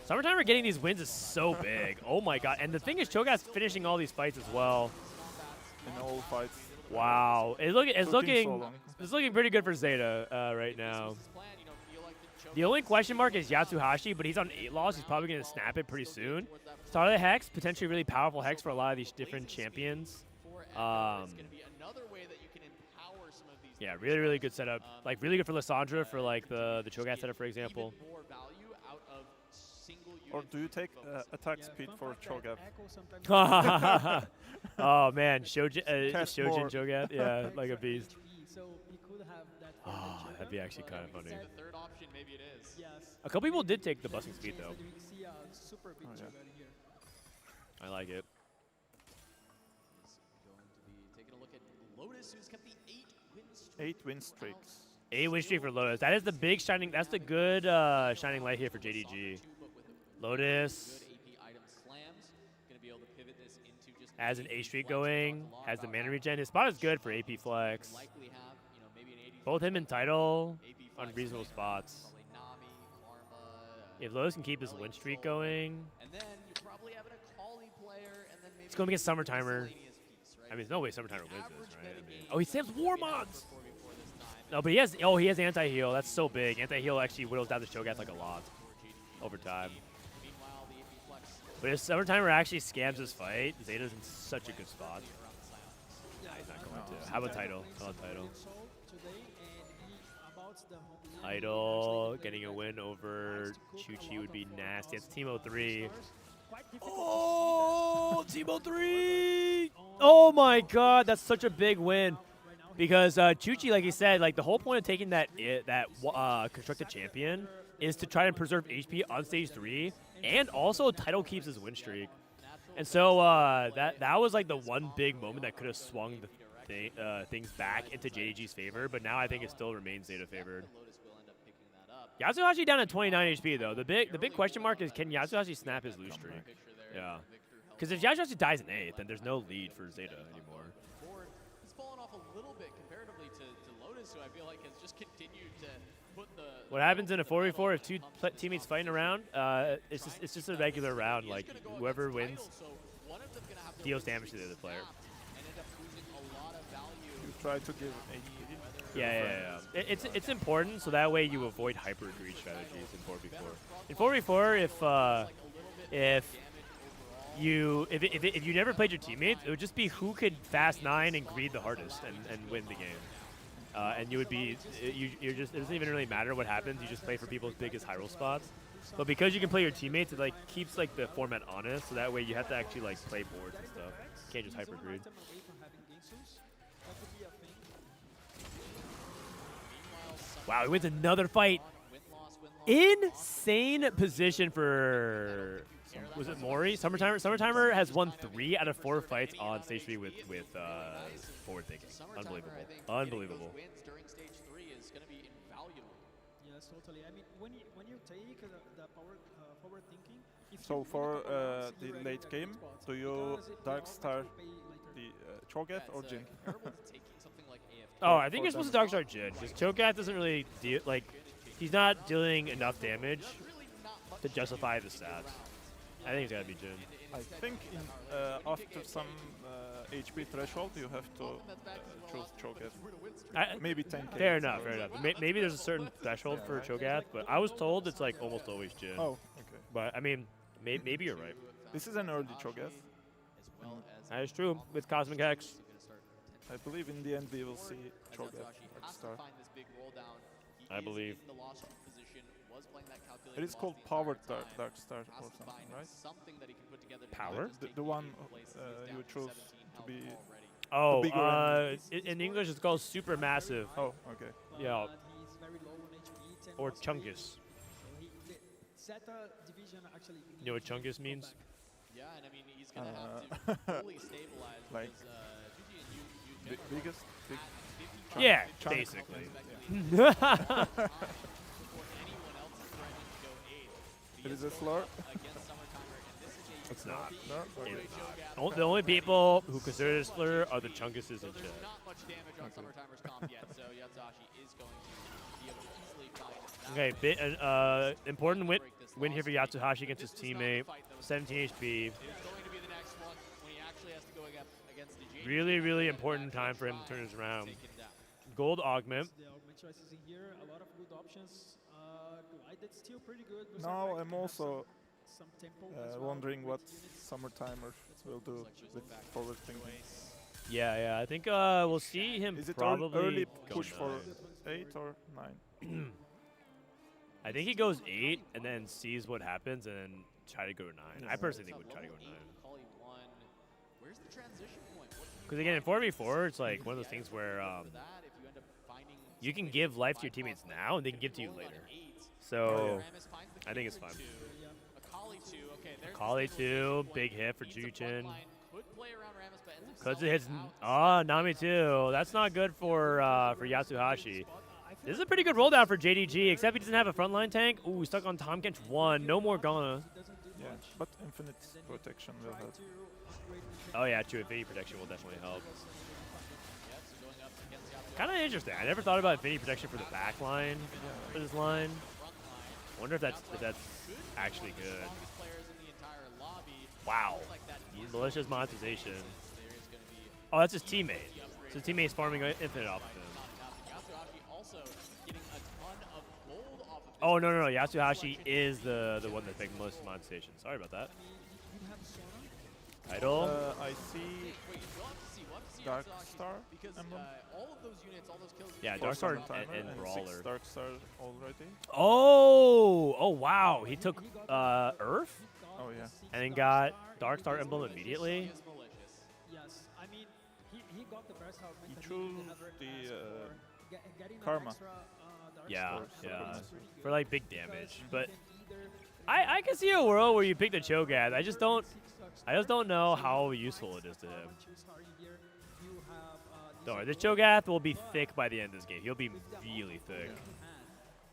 [SPEAKER 2] Summer Timer getting these wins is so big. Oh my god. And the thing is, Cho'Gath's finishing all these fights as well.
[SPEAKER 11] In all fights.
[SPEAKER 2] Wow. It's looking pretty good for Zeta right now. The only question mark is Yatsuhashi, but he's on 8 loss. He's probably going to snap it pretty soon. Starlight Hex, potentially really powerful Hex for a lot of these different champions. Yeah, really, really good setup. Like, really good for Lissandra for, like, the Cho'Gath setup, for example.
[SPEAKER 11] Or do you take attack speed for Cho'Gath?
[SPEAKER 2] Oh, man. Shojin
[SPEAKER 11] more.
[SPEAKER 2] Cho'Gath? Yeah, like a beast. Oh, that'd be actually kind of funny. A couple people did take the busting speed, though. I like it.
[SPEAKER 4] Taking a look at Lotus, who's kept the
[SPEAKER 11] 8 win streaks.
[SPEAKER 2] 8 win streak for Lotus. That is the big shining. That's the good shining light here for JDG. Lotus has an A streak going. Has the mana regen. His spot is good for AP flex. Both him and Title on reasonable spots. If Lotus can keep his win streak going, it's going against Summer Timer. I mean, there's no way Summer Timer wins this, right? I mean, oh, he saves War Mods. No, but he has anti-heal. That's so big. Anti-heal actually whittles down the Cho'Gath like a lot over time. But if Summer Timer actually scams this fight, Zeta's in such a good spot. Nah, he's not going to. How about Title? Idol getting a win over Chuchi would be nasty. It's Teemo 3. Oh, Teemo 3! Oh my god, that's such a big win. Because Chuchi, like he said, like the whole point of taking that constructed champion is to try and preserve HP on stage 3, and also Title keeps his win streak. And so that was like the one big moment that could have swung the things back into JDG's favor, but now I think it still remains Zeta favored. Yasuhashi down at 29 HP though. The big question mark is, can Yasuhashi snap his lose streak? Yeah. Because if Yasuhashi dies in 8th, then there's no lead for Zeta anymore.
[SPEAKER 4] He's fallen off a little bit comparatively to Lotus, who I feel like has just continued to put the...
[SPEAKER 2] What happens in a 4v4 if two teammates fighting around? It's just a regular round. Like whoever wins deals damage to the other player.
[SPEAKER 11] try to give
[SPEAKER 2] Yeah. It's important, so that way you avoid hyper greed strategies in 4v4. In 4v4, if you never played your teammates, it would just be who could fast 9 and greed the hardest and win the game. And you would be, you're just, it doesn't even really matter what happens. You just play for people's biggest high roll spots. But because you can play your teammates, it like keeps like the format honest. So that way you have to actually like play boards and stuff. You can't just hyper greed. Wow, he wins another fight. Insane position for, was it Mori? Summertimer has won 3 out of 4 fights on stage 3 with forward thinking. Unbelievable. Unbelievable.
[SPEAKER 7] Yes, totally. I mean, when you take the forward thinking.
[SPEAKER 11] So for the late game, do you Dark Star the Cho'Gath or Jhin?
[SPEAKER 2] Oh, I think you're supposed to Dark Star Jhin. Because Cho'Gath doesn't really deal, like, he's not dealing enough damage to justify the stats. I think it's gotta be Jhin.
[SPEAKER 11] I think after some HP threshold, you have to choose Cho'Gath. Maybe 10k.
[SPEAKER 2] Fair enough, fair enough. Maybe there's a certain threshold for Cho'Gath, but I was told it's like almost always Jhin.
[SPEAKER 11] Oh, okay.
[SPEAKER 2] But I mean, maybe you're right.
[SPEAKER 11] This is an early Cho'Gath.
[SPEAKER 2] That is true with Cosmic Hex.
[SPEAKER 11] I believe in the end we will see Cho'Gath Dark Star.
[SPEAKER 2] I believe.
[SPEAKER 11] It is called Powered Dark Star or something, right?
[SPEAKER 2] Power?
[SPEAKER 11] The one you chose to be.
[SPEAKER 2] Oh, in English it's called Supermassive.
[SPEAKER 11] Oh, okay.
[SPEAKER 2] Yeah. Or Chungus. You know what Chungus means?
[SPEAKER 4] Yeah, and I mean he's gonna have to fully stabilize
[SPEAKER 11] like biggest big.
[SPEAKER 2] Yeah,
[SPEAKER 11] chunk.
[SPEAKER 2] basically.
[SPEAKER 11] Yeah. It is a slur.
[SPEAKER 2] It's not.
[SPEAKER 11] No? Okay.
[SPEAKER 2] It's not. The only people who consider it a slur are the Chunguses in chat.
[SPEAKER 4] Not much damage on Summertimer's comp yet, so Yatsuhashi is going to be able to easily find
[SPEAKER 2] Okay, important win here for Yatsuhashi against his teammate. 17 HP. Really, really important time for him to turn this around. Gold augment.
[SPEAKER 7] The augment choices in here, a lot of good options. Glided still pretty good.
[SPEAKER 11] Now I'm also
[SPEAKER 7] some tempo as well.
[SPEAKER 11] wondering what Summertimer will do with forward thinking.
[SPEAKER 2] Yeah, I think we'll see him
[SPEAKER 11] Is it
[SPEAKER 2] probably
[SPEAKER 11] early
[SPEAKER 2] go
[SPEAKER 11] push for
[SPEAKER 2] 9.
[SPEAKER 11] 8 or 9?
[SPEAKER 2] I think he goes 8 and then sees what happens and then try to go 9. I personally think would try to go 9.
[SPEAKER 4] Where's the transition point?
[SPEAKER 2] Because again, in 4v4, it's like one of those things where you can give life to your teammates now and they can give to you later. So I think it's fine. Akali 2, big hit for Juchin. Because it hits, Nami 2. That's not good for Yatsuhashi. This is a pretty good roll down for JDG, except he doesn't have a frontline tank. Ooh, he's stuck on Tahm Kench 1. No more Ghana.
[SPEAKER 11] Yeah, but infinite protection will help.
[SPEAKER 2] Oh yeah, true. Infinity protection will definitely help. Kind of interesting. I never thought about infinity protection for the back line for this line. Wonder if that's actually good. Wow. Malicious monetization. Oh, that's his teammate. So his teammate's farming infinite off of him. Oh, no. Yatsuhashi is the one that's making most monetization. Sorry about that. Idol.
[SPEAKER 11] I see Dark Star emblem.
[SPEAKER 2] Yeah, Dark Star and Brawler.
[SPEAKER 11] 6 Dark Star already.
[SPEAKER 2] Oh, wow. He took Earth.
[SPEAKER 11] Oh yeah.
[SPEAKER 2] And then got Dark Star emblem immediately.
[SPEAKER 7] Yes, I mean he got the burst out.
[SPEAKER 11] He chose the Karma.
[SPEAKER 2] Yeah. For like big damage, but I can see a world where you pick the Cho'Gath. I just don't know how useful it is to him. Don't worry, this Cho'Gath will be thick by the end of this game. He'll be really thick.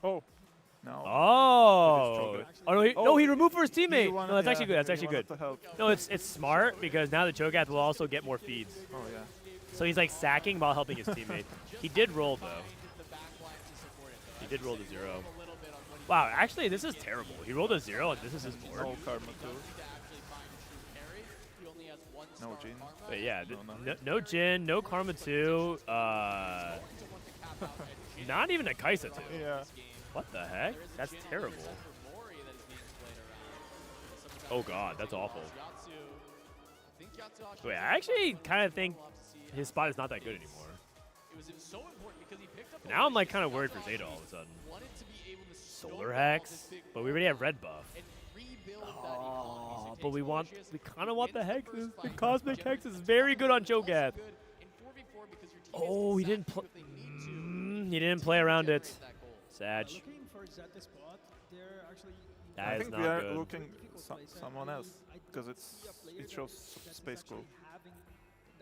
[SPEAKER 11] Oh. No.
[SPEAKER 2] Oh. No, he removed for his teammate. No, that's actually good. That's actually good. No, it's smart because now the Cho'Gath will also get more feeds.
[SPEAKER 11] Oh yeah.
[SPEAKER 2] So he's like sacking while helping his teammate. He did roll though. He did roll the 0. Wow, actually this is terrible. He rolled a 0 and this is his board.
[SPEAKER 11] Oh, Karma too. No Jin.
[SPEAKER 2] But yeah, no Jin, no Karma 2. Not even a Kaisa 2.
[SPEAKER 11] Yeah.
[SPEAKER 2] What the heck? That's terrible. Oh god, that's awful. Wait, I actually kind of think his spot is not that good anymore. Now I'm like kind of worried for Zeta all of a sudden. Solar Hex, but we already have red buff. Oh, but we kind of want the hexes. The Cosmic Hex is very good on Cho'Gath. Oh, he didn't play. He didn't play around it. Sag. That
[SPEAKER 11] I
[SPEAKER 2] is
[SPEAKER 11] think
[SPEAKER 2] not
[SPEAKER 11] we are
[SPEAKER 2] good.
[SPEAKER 11] looking someone else because it shows Space Crew.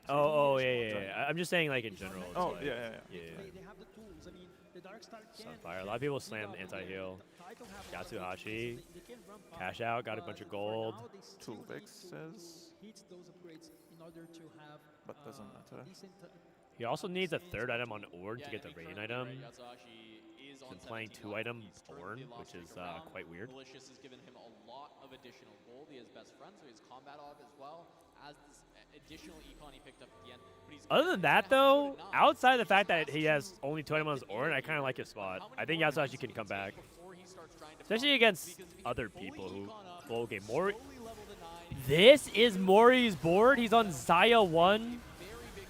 [SPEAKER 2] Oh, yeah. I'm just saying, like, in general.
[SPEAKER 11] Oh,
[SPEAKER 2] like,
[SPEAKER 11] yeah.
[SPEAKER 7] They have the tools. I mean, the Darkstar can.
[SPEAKER 2] Sunfire. A lot of people slam anti-heal. Yatsuhashi. Cash out. Got a bunch of gold.
[SPEAKER 11] Tulvix says.
[SPEAKER 7] Those upgrades in order to have.
[SPEAKER 11] But doesn't matter.
[SPEAKER 2] He also needs a third item on Orn to get the rain item. He's been playing 2-item Orn, which is quite weird.
[SPEAKER 4] Malicious has given him a lot of additional gold. He has best friend, so he's combat off as well as this additional econ he picked up at the end.
[SPEAKER 2] Other than that, though, outside of the fact that he has only 2 items on his Orn, I kind of like his spot. I think Yatsuhashi can come back. Especially against other people who full game. Mori. This is Mori's board. He's on Zaya 1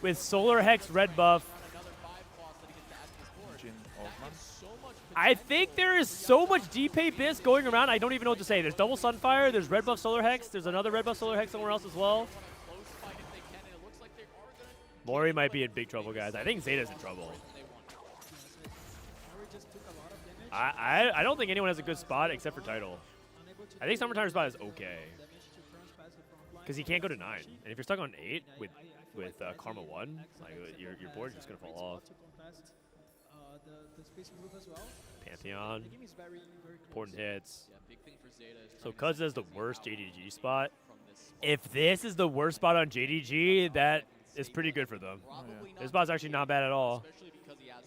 [SPEAKER 2] with Solar Hex red buff. I think there is so much DP Biss going around, I don't even know what to say. There's double Sunfire, there's red buff Solar Hex, there's another red buff Solar Hex somewhere else as well. Mori might be in big trouble, guys. I think Zeta's in trouble. I don't think anyone has a good spot except for Tidal. I think Summertime's spot is okay. Because he can't go to 9. And if you're stuck on 8 with Karma 1, like your board's just going to fall off. Pantheon. Important hits. So Cuz is the worst JDG spot. If this is the worst spot on JDG, that is pretty good for them. This spot's actually not bad at all.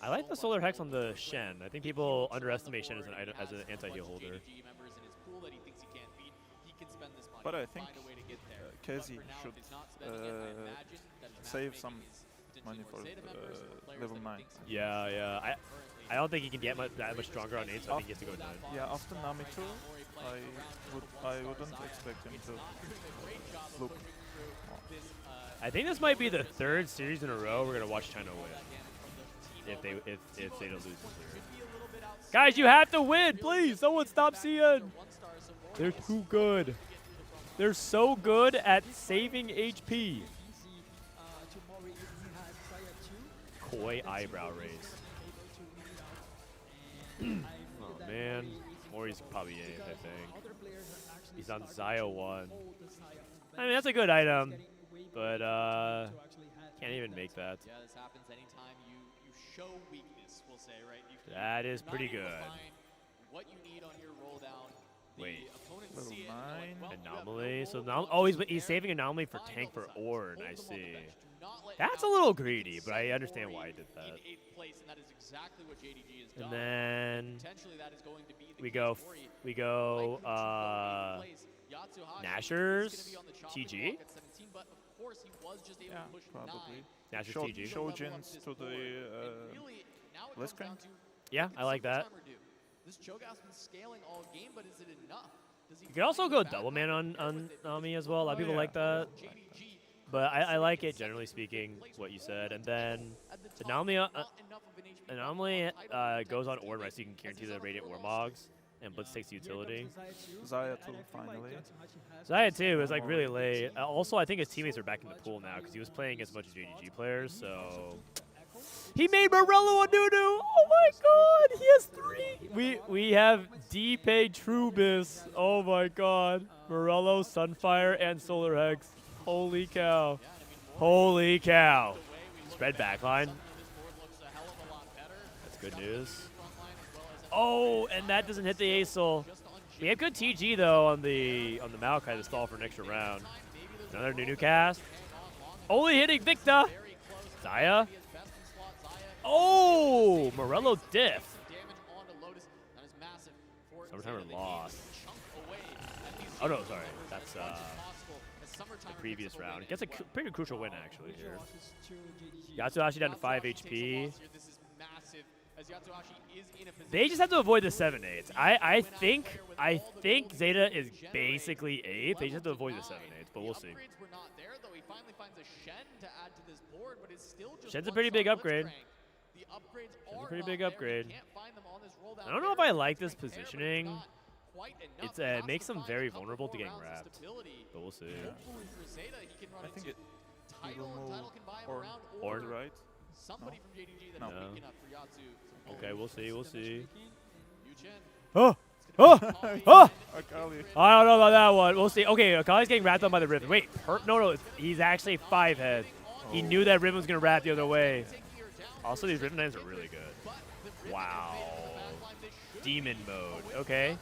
[SPEAKER 2] I like the Solar Hex on the Shen. I think people underestimate Shen as an anti-heal holder.
[SPEAKER 11] But I think Kezi should save some money for level 9.
[SPEAKER 2] Yeah. I don't think he can get that much stronger on 8, so I think he has to go 9.
[SPEAKER 11] Yeah, after Nami 2, I wouldn't expect him to look.
[SPEAKER 2] I think this might be the 3rd series in a row we're gonna watch China win. If Zeta loses here. Guys, you have to win, please. Someone stop CN. They're too good. They're so good at saving HP. Koi eyebrow raise. Oh man, Mori's probably in, I think. He's on Zaya 1. I mean, that's a good item, but can't even make that.
[SPEAKER 4] Yeah, this happens anytime you show weakness, we'll say, right?
[SPEAKER 2] That is pretty good.
[SPEAKER 4] What you need on your roll down.
[SPEAKER 2] Wait.
[SPEAKER 4] Level
[SPEAKER 11] 9.
[SPEAKER 2] Anomaly. So now, oh, he's saving Anomaly for tank for Orn. I see. That's a little greedy, but I understand why he did that. And then we go Nashers TG.
[SPEAKER 11] Yeah, probably.
[SPEAKER 2] Nashers TG.
[SPEAKER 11] Shojins to the Blitzcrank.
[SPEAKER 2] Yeah, I like that.
[SPEAKER 4] This Cho'Gath's been scaling all game, but is it enough?
[SPEAKER 2] You could also go double man on Nami as well. A lot of people like that. But I like it, generally speaking, what you said. And then Anomaly goes on Orn, right, so you can guarantee the Radiant Warmogs, and Blitz takes the utility.
[SPEAKER 11] Zaya 2, finally.
[SPEAKER 2] Zaya 2 is like really late. Also, I think his teammates are back in the pool now, because he was playing against a bunch of JDG players, so... He made Morello a Nunu! Oh my god! He has 3! We have D-Pay Trubis. Oh my god. Morello, Sunfire, and Solar Hex. Holy cow. Holy cow. Spread backline. That's good news. Oh, and that doesn't hit the Acel. We have good TG though on the Maokai to stall for an extra round. Another Nunu cast. Only hitting Victa. Zaya. Oh, Morello diff. Summertime lost. Oh no, sorry. That's the previous round. Gets a pretty crucial win actually here. Yatsuhashi down to 5 HP. They just have to avoid the 7-8s. I think ZETA is basically 8th. They just have to avoid the 7-8s, but we'll see. Shen's a pretty big upgrade. Shen's a pretty big upgrade. I don't know if I like this positioning. It makes them very vulnerable to getting wrapped, but we'll see.
[SPEAKER 11] I think it will move or right.
[SPEAKER 4] Somebody from JDG that is weak enough for Yatsu.
[SPEAKER 2] Okay, we'll see. We'll see.
[SPEAKER 4] Oh!
[SPEAKER 2] Oh! Oh!
[SPEAKER 11] Akali.
[SPEAKER 2] I don't know about that one. We'll see. Okay, Akali's getting wrapped up by the Riven. Wait, no, he's actually 5 head. He knew that Riven was going to wrap the other way. Also, these Riven names are really good. Wow. Demon mode. Okay.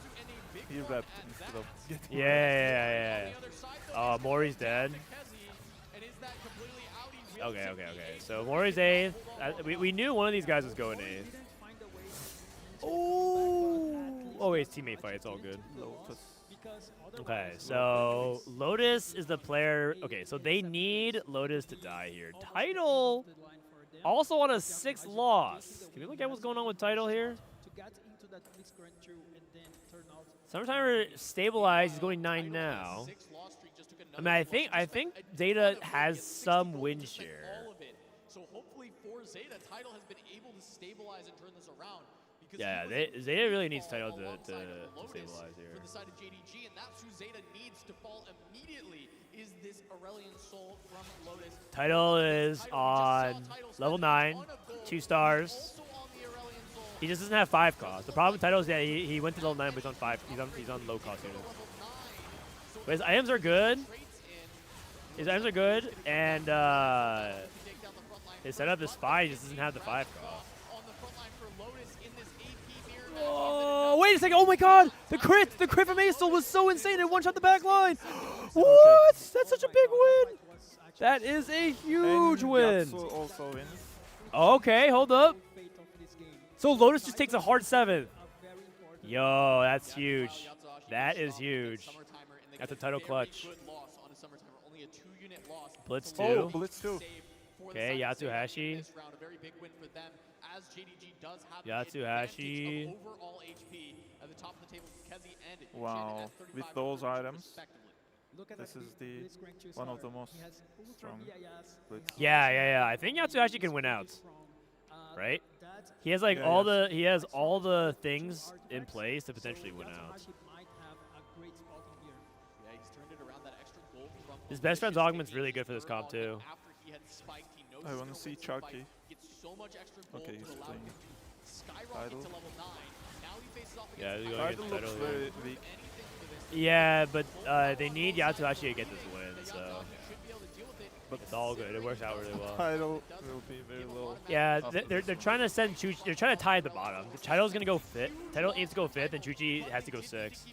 [SPEAKER 11] He wrapped instead of getting
[SPEAKER 2] Yeah. Mori's dead. Okay. So Mori's 8th. We knew one of these guys was going 8th. Oh, wait, it's teammate fight. It's all good. Okay, so Lotus is the player. Okay, so they need Lotus to die here. Tidal also on a 6th loss. Can we look at what's going on with Tidal here? Summertimer stabilized. He's going 9 now. I mean, I think ZETA has some win share.
[SPEAKER 4] So hopefully for ZETA, Tidal has been able to stabilize and turn this around.
[SPEAKER 2] Yeah, ZETA really needs Tidal to stabilize here.
[SPEAKER 4] For the side of JDG, and that's who ZETA needs to fall immediately, is this Aurelion Soul from Lotus.
[SPEAKER 2] Tidal is on level 9, 2 stars. He just doesn't have 5 cost. The problem with Tidal is that he went to level 9, but he's on 5. He's on low cost units. But his items are good. And his setup is fine. He just doesn't have the 5 cost. Oh, wait a second. Oh my god. The crit from Aestel was so insane. It one-shot the back line. What? That's such a big win. That is a huge win.
[SPEAKER 11] Yatsu also wins.
[SPEAKER 2] Okay, hold up. So Lotus just takes a hard 7th. Yo, that's huge. That is huge. That's a title clutch. Blitz 2.
[SPEAKER 11] Oh, Blitz 2.
[SPEAKER 2] Okay, Yatsuhashi. Yatsuhashi.
[SPEAKER 11] Wow, with those items, this is one of the most strong blitz.
[SPEAKER 2] Yeah. I think Yatsuhashi can win outs. Right? He has like all the things in place to potentially win out. His best friend's augment's really good for this comp too.
[SPEAKER 11] I want to see Chucky. Okay, he's playing Tidal.
[SPEAKER 2] Yeah, he's going
[SPEAKER 11] Tidal
[SPEAKER 2] against
[SPEAKER 11] looks
[SPEAKER 2] Tidal.
[SPEAKER 11] very weak.
[SPEAKER 2] Yeah, but they need Yatsuhashi to get this win, so but it's all good. It works out really well.
[SPEAKER 11] Tidal will be very low.
[SPEAKER 2] Yeah, they're trying to send Chuchi. They're trying to tie at the bottom. Tidal's gonna go 5th. Tidal aims to go 5th, and Chuchi has to go 6th.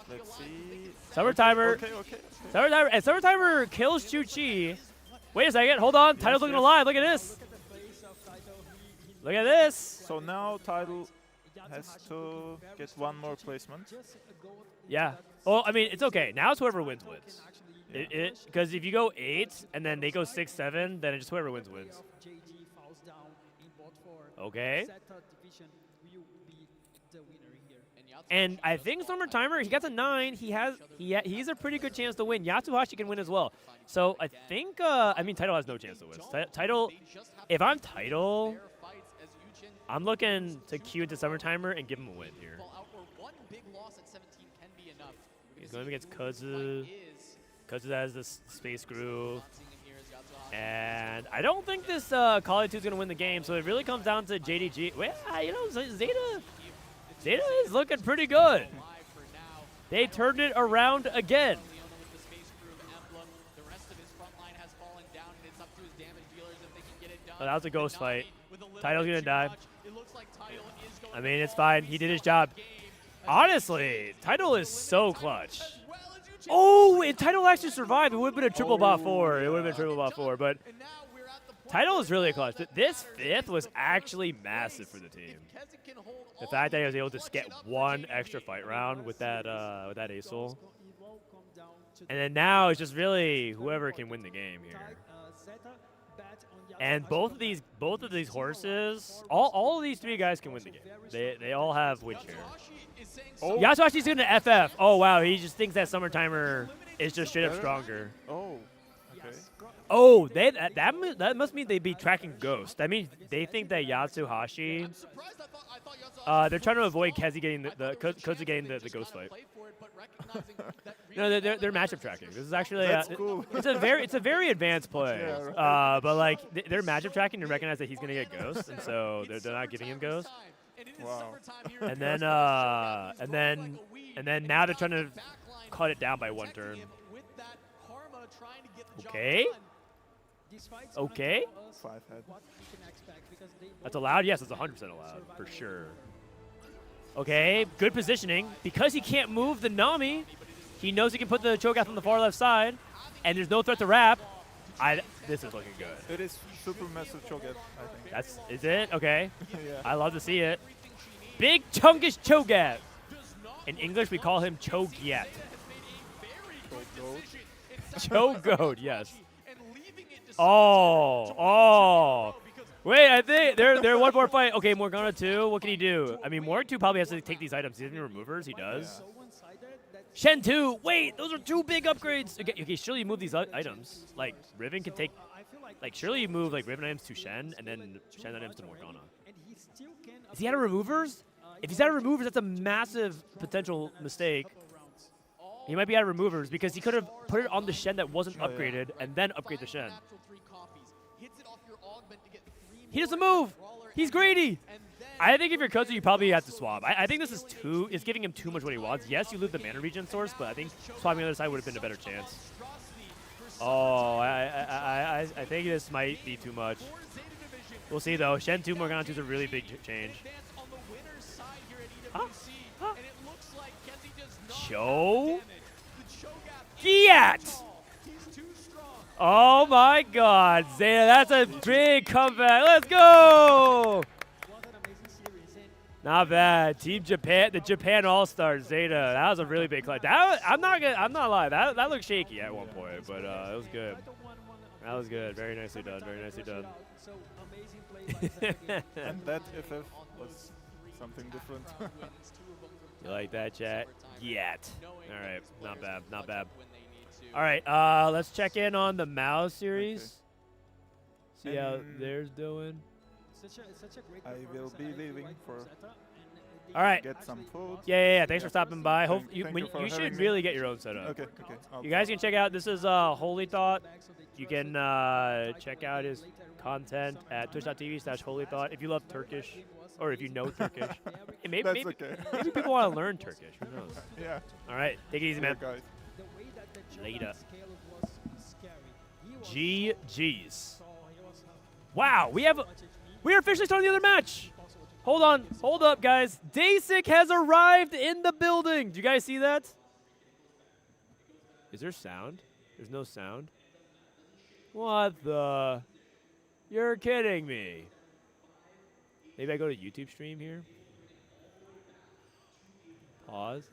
[SPEAKER 11] Let's see.
[SPEAKER 2] Summertimer.
[SPEAKER 11] Okay.
[SPEAKER 2] Summertimer kills Chuchi. Wait a second. Hold on. Tidal's looking alive. Look at this. Look at this.
[SPEAKER 11] So now Tidal has to get one more placement.
[SPEAKER 2] Yeah. Well, I mean, it's okay. Now it's whoever wins. Because if you go 8 and then they go 6, 7, then it's just whoever wins. Okay. And I think Summertimer, he got to 9. He's a pretty good chance to win. Yatsuhashi can win as well. So I think Tidal has no chance to win. Tidal, if I'm Tidal, I'm looking to queue into Summertimer and give him a win here. He's going against Kazu. Kazu has this Space Groove. And I don't think this Kali 2 is going to win the game, so it really comes down to JDG. Well, ZETA is looking pretty good. They turned it around again. Oh, that was a ghost fight. Tidal's going to die. I mean, it's fine. He did his job. Honestly, Tidal is so clutch. Oh, if Tidal actually survived, it would have been a triple bot 4. But Tidal is really clutch. This 5th was actually massive for the team. The fact that he was able to get one extra fight round with that Acel. And then now it's just really whoever can win the game here. And both of these horses, all of these 3 guys can win the game. They all have win share.
[SPEAKER 11] Oh.
[SPEAKER 2] Yasuhashi's going to FF. Oh wow, he just thinks that Summertimer is just straight up stronger.
[SPEAKER 11] Oh. Okay.
[SPEAKER 2] Oh, that must mean they'd be tracking Ghost. That means they think that Yasuhashi. They're trying to avoid Kazu getting the Ghost fight. No, they're matchup tracking. This is actually
[SPEAKER 11] cool.
[SPEAKER 2] it's a very advanced play.
[SPEAKER 11] Yeah, right.
[SPEAKER 2] But like they're matchup tracking to recognize that he's gonna get Ghost, and so they're not giving him Ghost.
[SPEAKER 11] Wow.
[SPEAKER 2] And then now they're trying to cut it down by 1 turn. Okay. Okay.
[SPEAKER 11] 5-head.
[SPEAKER 2] That's allowed? Yes, it's 100% allowed, for sure. Okay, good positioning. Because he can't move the Nami, he knows he can put the Cho'Gath on the far left side, and there's no threat to wrap. This is looking good.
[SPEAKER 11] It is super massive Cho'Gath, I think.
[SPEAKER 2] Is it? Okay.
[SPEAKER 11] Yeah.
[SPEAKER 2] I love to see it. Big chunkish Cho'Gath. In English, we call him Cho'Gyat. Cho'Goat, yes. Oh. Wait, I think they're 1 more fight. Okay, Morgana 2. What can he do? I mean, Morg 2 probably has to take these items. He has any removers? He does. Yeah. Shen 2. Wait, those are 2 big upgrades. Okay, surely you move these items. Like, Riven can take... Like, surely you move, like, Riven items to Shen, and then Shen items to Morgana. Is he out of removers? If he's out of removers, that's a massive potential mistake. He might be out of removers because he could have put it on the Shen that wasn't upgraded and then upgrade the Shen. He doesn't move. He's greedy. I think if you're Kozu, you probably have to swap. I think this is it's giving him too much what he wants. Yes, you lose the mana regen source, but I think swapping the other side would have been a better chance. Oh, I think this might be too much. We'll see, though. Shen 2, Morgana 2 is a really big change. Cho? Giat! Oh my god, Zeta, that's a big comeback. Let's go! Not bad. Team Japan, the Japan All-Stars, Zeta. That was a really big clutch. I'm not lying. That looked shaky at one point, but it was good. That was good. Very nicely done. Very nicely done.
[SPEAKER 11] And that FF was something different.
[SPEAKER 2] You like that, chat? Yet. All right. Not bad. Not bad. All right. Let's check in on the Mao series. See how theirs doing.
[SPEAKER 11] I will be leaving for.
[SPEAKER 2] All right.
[SPEAKER 11] Get some food.
[SPEAKER 2] Yeah. Thanks for stopping by. Hope you should
[SPEAKER 11] having
[SPEAKER 2] really
[SPEAKER 11] me.
[SPEAKER 2] get your own setup.
[SPEAKER 11] Okay.
[SPEAKER 2] You guys can check out. This is Holy Thought. You can check out his content at twitch.tv/holythought if you love Turkish or if you know Turkish. Maybe people want to learn Turkish. Who knows?
[SPEAKER 11] Yeah.
[SPEAKER 2] All right. Take it easy, man.
[SPEAKER 11] Guys.
[SPEAKER 2] Later. GG's. Wow, we are officially starting the other match. Hold up, guys. Dasik has arrived in the building. Do you guys see that? Is there sound? There's no sound. What the? You're kidding me. Maybe I go to YouTube stream here. Pause.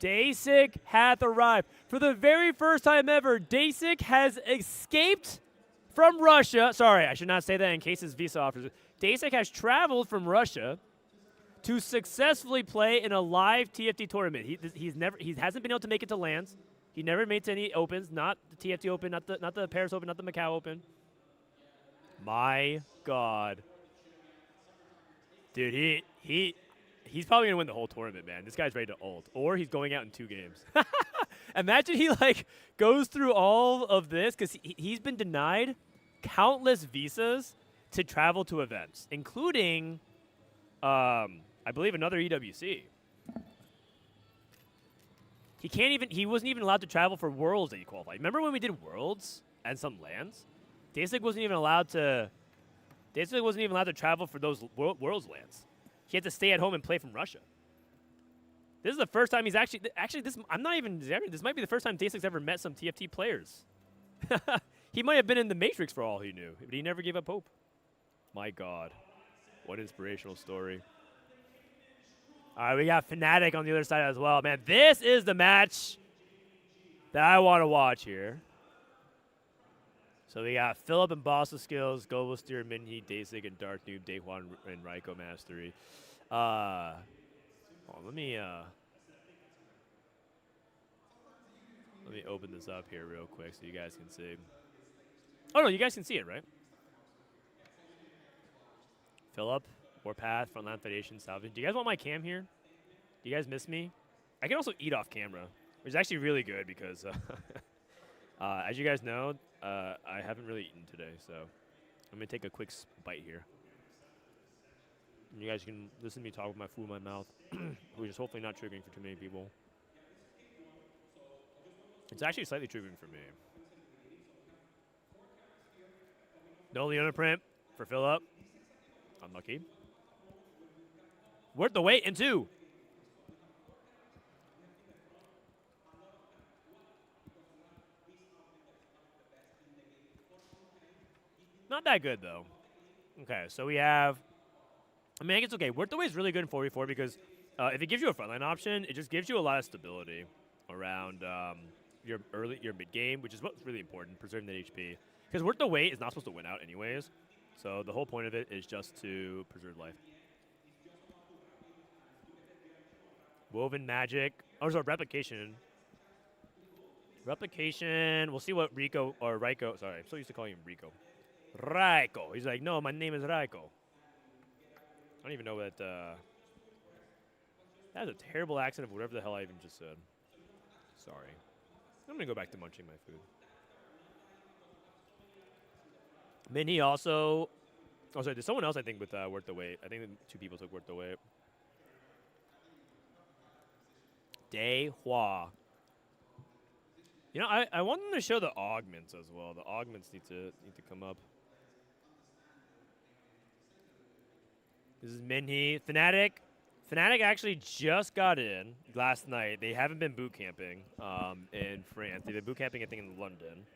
[SPEAKER 2] Dasik hath arrived. For the very first time ever, Dasik has escaped from Russia. Sorry, I should not say that in case his visa offers it. Dasik has traveled from Russia to successfully play in a live TFT tournament. He hasn't been able to make it to LANs. He never made it to any opens, not the TFT Open, not the Paris Open, not the Macau Open. My God. Dude, he's probably going to win the whole tournament, man. This guy's ready to ult. Or he's going out in 2 games. Imagine he, goes through all of this because he's been denied countless visas to travel to events, including, I believe, another EWC. He wasn't even allowed to travel for Worlds that he qualified. Remember when we did Worlds and some LANs? Dasik wasn't even allowed to travel for those Worlds LANs. He had to stay at home and play from Russia. This is the first time he's actually this. I'm not even exaggerating. This might be the first time Dasik's ever met some TFT players. He might have been in the Matrix for all he knew, but he never gave up hope. My God, what an inspirational story. All right, we got Fnatic on the other side as well. Man, this is the match that I want to watch here. So we got Philip and Bossa Skills, Global Steer, Minhee, Dasig, and Dark Noob, Daehwan, and Raiko Mastery. Let me open this up here real quick so you guys can see. Oh no, you guys can see it, right? Philip, Warpath, Frontline Foundation, Salvage. Do you guys want my cam here? Do you guys miss me? I can also eat off camera, which is actually really good because, as you guys know, I haven't really eaten today, so I'm gonna take a quick bite here. And you guys can listen to me talk with my food in my mouth, which is hopefully not triggering for too many people. It's actually slightly triggering for me. No Leona print for Philip. Unlucky. Worth the wait in 2. Not that good, though. Okay, so we have... I mean, I guess, okay, Worth the Wait is really good in 4v4 because if it gives you a frontline option, it just gives you a lot of stability around your mid-game, which is what's really important, preserving that HP. Because Worth the Wait is not supposed to win out anyways, so the whole point of it is just to preserve life. Woven Magic. Oh, sorry, Replication. Replication. We'll see what Rico, or Raiko, sorry, I'm so used to calling him Rico. Raiko. He's like, no, my name is Raiko. I don't even know what, that was a terrible accent of whatever the hell I even just said. Sorry. I'm going to go back to munching my food. Minhee also, oh, sorry, there's someone else, I think, with Worth the Wait. I think 2 people took Worth the Wait. Daehua. You know, I want them to show the augments as well. The augments need to come up. This is Minhee. Fnatic. Fnatic actually just got in last night. They haven't been boot camping in France. They've been boot camping, I think, in London.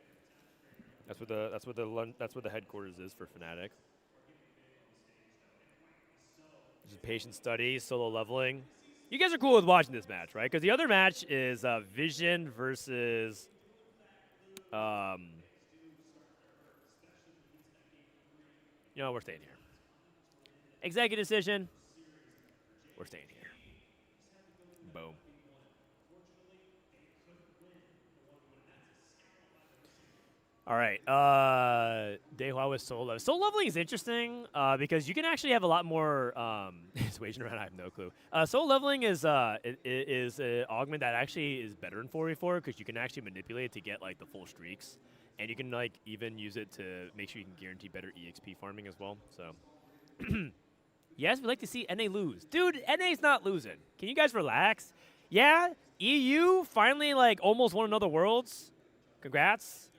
[SPEAKER 2] That's what the headquarters is for Fnatic. This is patient study, solo leveling. You guys are cool with watching this match, right? Because the other match is Vision versus you know, we're staying here. Executive decision. We're staying here. Boom. All right. Daehua with soul leveling. Soul leveling is interesting because you can actually have a lot more. It's waging around. I have no clue. Soul leveling is an augment that actually is better in 4v4 because you can actually manipulate it to get like the full streaks, and you can like even use it to make sure you can guarantee better EXP farming as well. So. Yes, we'd like to see NA lose. Dude, NA's not losing. Can you guys relax? Yeah, EU finally like almost won another Worlds. Congrats.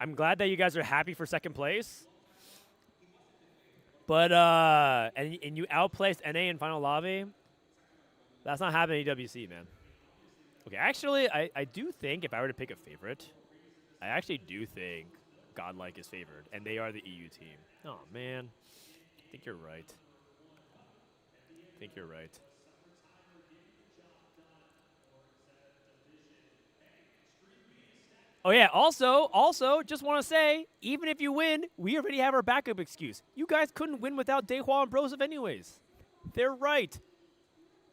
[SPEAKER 2] I'm glad that you guys are happy for second place. But, and you outplaced NA in final lobby. That's not happening in EWC, man. Okay, actually, I do think if I were to pick a favorite, I actually do think Godlike is favored, and they are the EU team. Oh, man. I think you're right. I think you're right. Oh, yeah, also, just want to say, even if you win, we already have our backup excuse. You guys couldn't win without Daehua and Broseph anyways. They're right.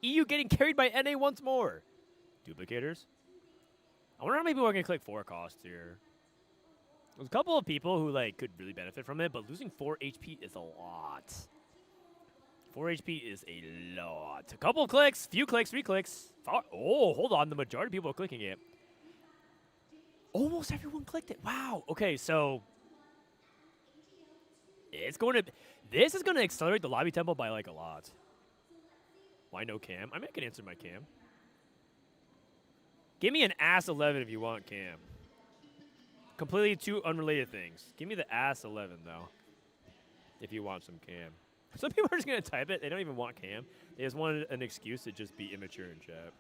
[SPEAKER 2] EU getting carried by NA once more. Duplicators. I wonder how many people are going to click 4 costs here. There's a couple of people who like could really benefit from it, but losing 4 HP is a lot. 4 HP is a lot. A couple of clicks, few clicks, 3 clicks. Oh, hold on. The majority of people are clicking it. Almost everyone clicked it. Wow. Okay, so it's going to. This is going to accelerate the lobby tempo by like a lot. Why no cam? I mean, I can answer my cam. Give me an ass 11 if you want cam. Completely 2 unrelated things. Give me the ass 11 though, if you want some cam. Some people are just gonna type it. They don't even want cam. They just want an excuse to just be immature in chat.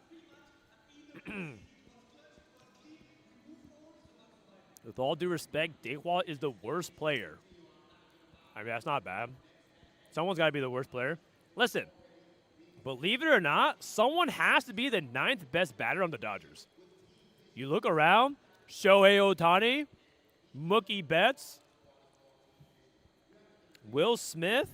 [SPEAKER 2] With all due respect, Daehua is the worst player. I mean, that's not bad. Someone's got to be the worst player. Listen, believe it or not, someone has to be the 9th best batter on the Dodgers. You look around, Shohei Ohtani, Mookie Betts, Will Smith.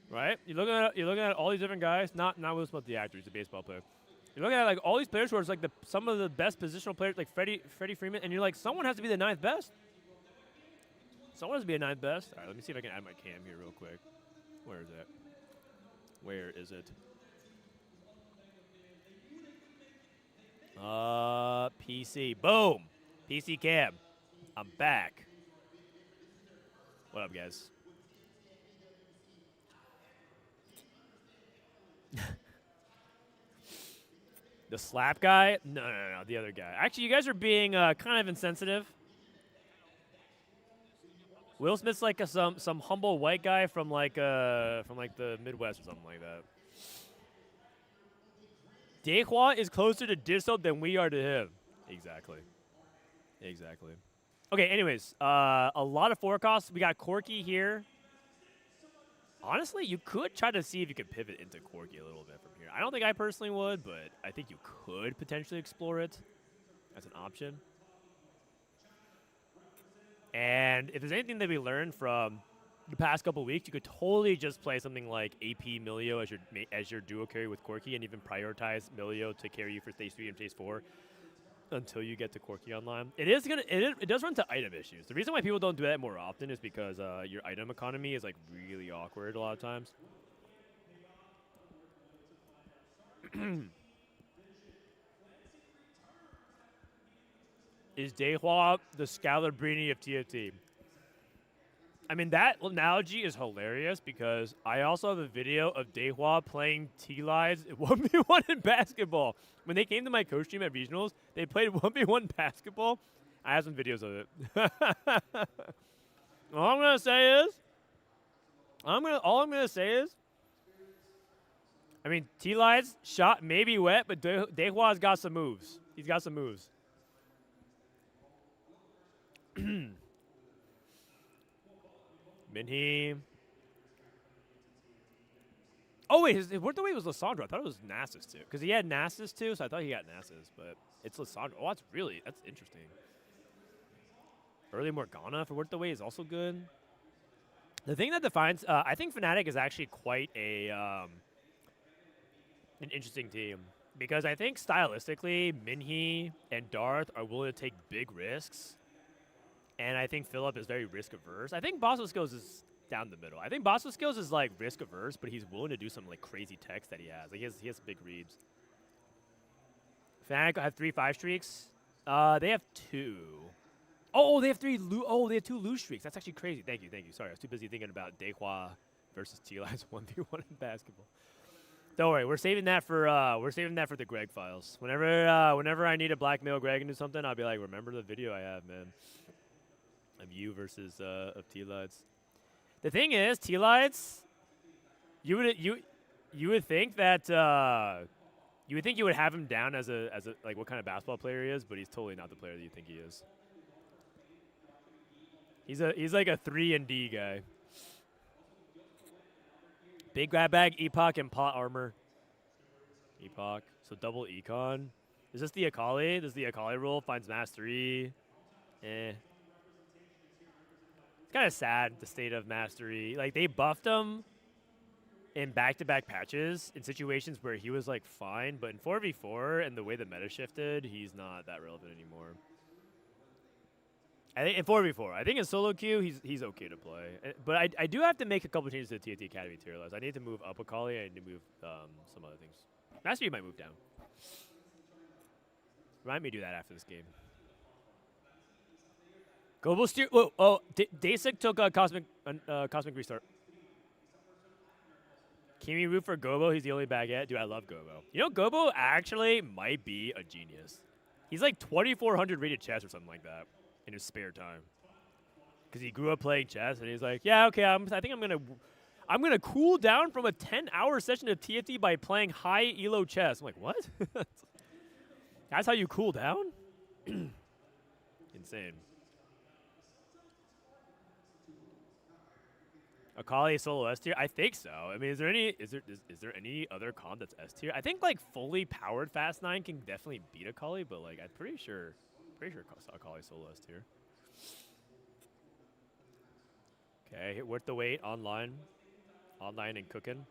[SPEAKER 2] Right? You're looking at all these different guys. Not Will Smith, the actor, he's a baseball player. You're looking at like all these players who are like some of the best positional players, like Freddie Freeman, and you're like, someone has to be the 9th best. Someone has to be a 9th best. All right, let me see if I can add my cam here real quick. Where is it? Where is it? PC. Boom. PC cam. I'm back. What up, guys? The slap guy? No, the other guy. Actually, you guys are being kind of insensitive. Will Smith's like some humble white guy from like the Midwest or something like that. Dehua is closer to Disso than we are to him. Exactly. Okay, anyways, a lot of forecasts. We got Corky here. Honestly, you could try to see if you could pivot into Corky a little bit from here. I don't think I personally would, but I think you could potentially explore it as an option. And if there's anything that we learned from the past couple weeks, you could totally just play something like AP Milio as your duo carry with Corky, and even prioritize Milio to carry you for stage 3 and stage 4 until you get to Corky online. It does run to item issues. The reason why people don't do that more often is because your item economy is like really awkward a lot of times. Is Dehua the Scalabrini of TFT? I mean, that analogy is hilarious because I also have a video of Dehua playing T-Lives 1v1 in basketball. When they came to my coach team at regionals, they played 1v1 basketball. I have some videos of it. All I'm gonna say is, I mean, T-Lives shot maybe wet, but Dehua's got some moves. He's got some moves. Minhee. Oh, wait, his word the way was Lissandro. I thought it was Nasus, too. Because he had Nasus, too, so I thought he got Nasus. But it's Lissandro. Oh, that's interesting. Early Morgana for word the way is also good. The thing that defines, I think Fnatic is actually quite an interesting team. Because I think stylistically, Minhee and Darth are willing to take big risks. And I think Philip is very risk-averse. I think Bosso Skills is down the middle. I think Bosso Skills is, like, risk-averse, but he's willing to do some, like, crazy techs that he has. Like, he has big reads. Fnatic have 3 5 streaks. They have 2. Oh, they have 3. They have 2 lose streaks. That's actually crazy. Thank you. Sorry, I was too busy thinking about Dehua versus T-Lives 1v1 in basketball. Don't worry, we're saving that for the Greg files. Whenever I need to blackmail Greg into something, I'll be like, remember the video I have, man. Of you versus of T-Lights. The thing is, T-Lights, you would think that you would have him down as a like what kind of basketball player he is, but he's totally not the player that you think he is. He's like a 3-and-D guy. Big grab bag, Epoch, and plot armor. Epoch, so double econ. Is this the Akali? Does the Akali rule finds mastery? It's kind of sad, the state of mastery. Like, they buffed him in back-to-back patches in situations where he was, like, fine. But in 4v4 and the way the meta shifted, he's not that relevant anymore. I think in 4v4. I think in solo queue, he's okay to play. But I do have to make a couple changes to the TFT Academy tier list. I need to move up Akali. I need to move some other things. Mastery might move down. Remind me to do that after this game. Global steer. Whoa! Oh, Dasik took a cosmic restart. Kimi root for Gobo. He's the only baguette. Dude, I love Gobo. You know, Gobo actually might be a genius. He's like 2,400 rated chess or something like that in his spare time. Because he grew up playing chess, and he's like, yeah, okay, I think I'm gonna cool down from a 10-hour session of TFT by playing high elo chess. I'm like, what? That's how you cool down? Insane. Akali solo S tier? I think so. I mean, is there any other comp that's S tier? I think like fully powered Fast 9 can definitely beat Akali, but like I'm pretty sure Akali solo S tier. Okay, worth the wait online and cooking.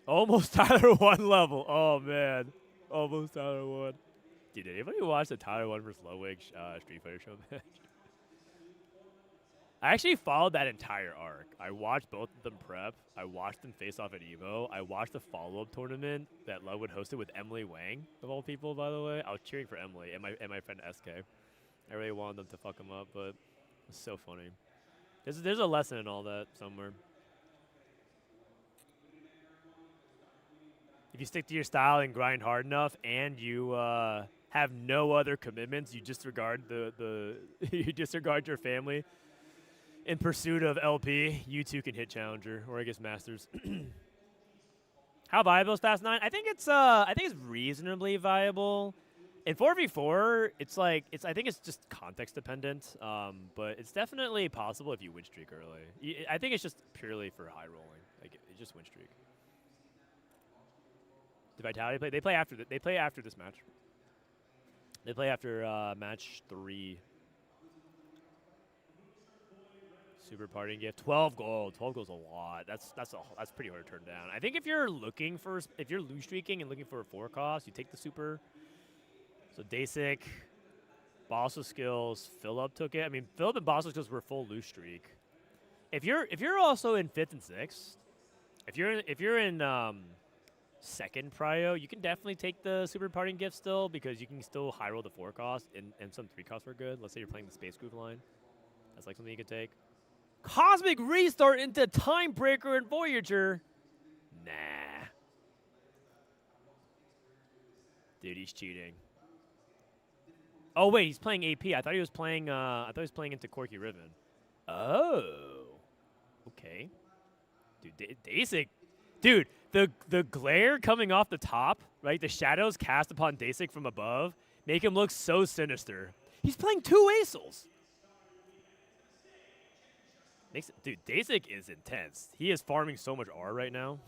[SPEAKER 2] Almost Tyler 1 level. Oh man, almost Tyler 1. Dude, did anybody watch the Tyler 1 vs. Ludwig Street Fighter show match? I actually followed that entire arc. I watched both of them prep. I watched them face off at EVO. I watched the follow-up tournament that Ludwig hosted with Emily Wang, of all people, by the way. I was cheering for Emily and my friend SK. I really wanted them to fuck him up, but it's so funny. There's a lesson in all that somewhere. If you stick to your style and grind hard enough, and you have no other commitments, you disregard you disregard your family in pursuit of LP, you too can hit Challenger, or I guess Masters. How viable is Fast 9? I think it's reasonably viable. In 4v4, I think it's just context dependent, but it's definitely possible if you win streak early. I think it's just purely for high rolling, like it's just win streak. The Vitality play. They play after this match. They play after match 3. Super partying gift. 12 gold. 12 gold's a lot. That's pretty hard to turn down. I think if you're lose streaking and looking for a 4 cost, you take the super. So Dasic, Bosso skills. Philip took it. I mean, Philip and Bosso skills were full lose streak. If you're also in 5th and 6th, if you're in 2nd prio, you can definitely take the super partying gift still, because you can still high roll the 4 cost and some 3 costs were good. Let's say you're playing the Space Groove line. That's like something you could take. Cosmic Restart into Timebreaker and Voyager. Nah. Dude, he's cheating. Oh wait, he's playing AP. I thought he was playing into Corky Riven. Oh. Okay. Dude, Dasic. Dude, the glare coming off the top, right? The shadows cast upon Dasic from above make him look so sinister. He's playing 2 Acels. Dude, Dasic is intense. He is farming so much R right now.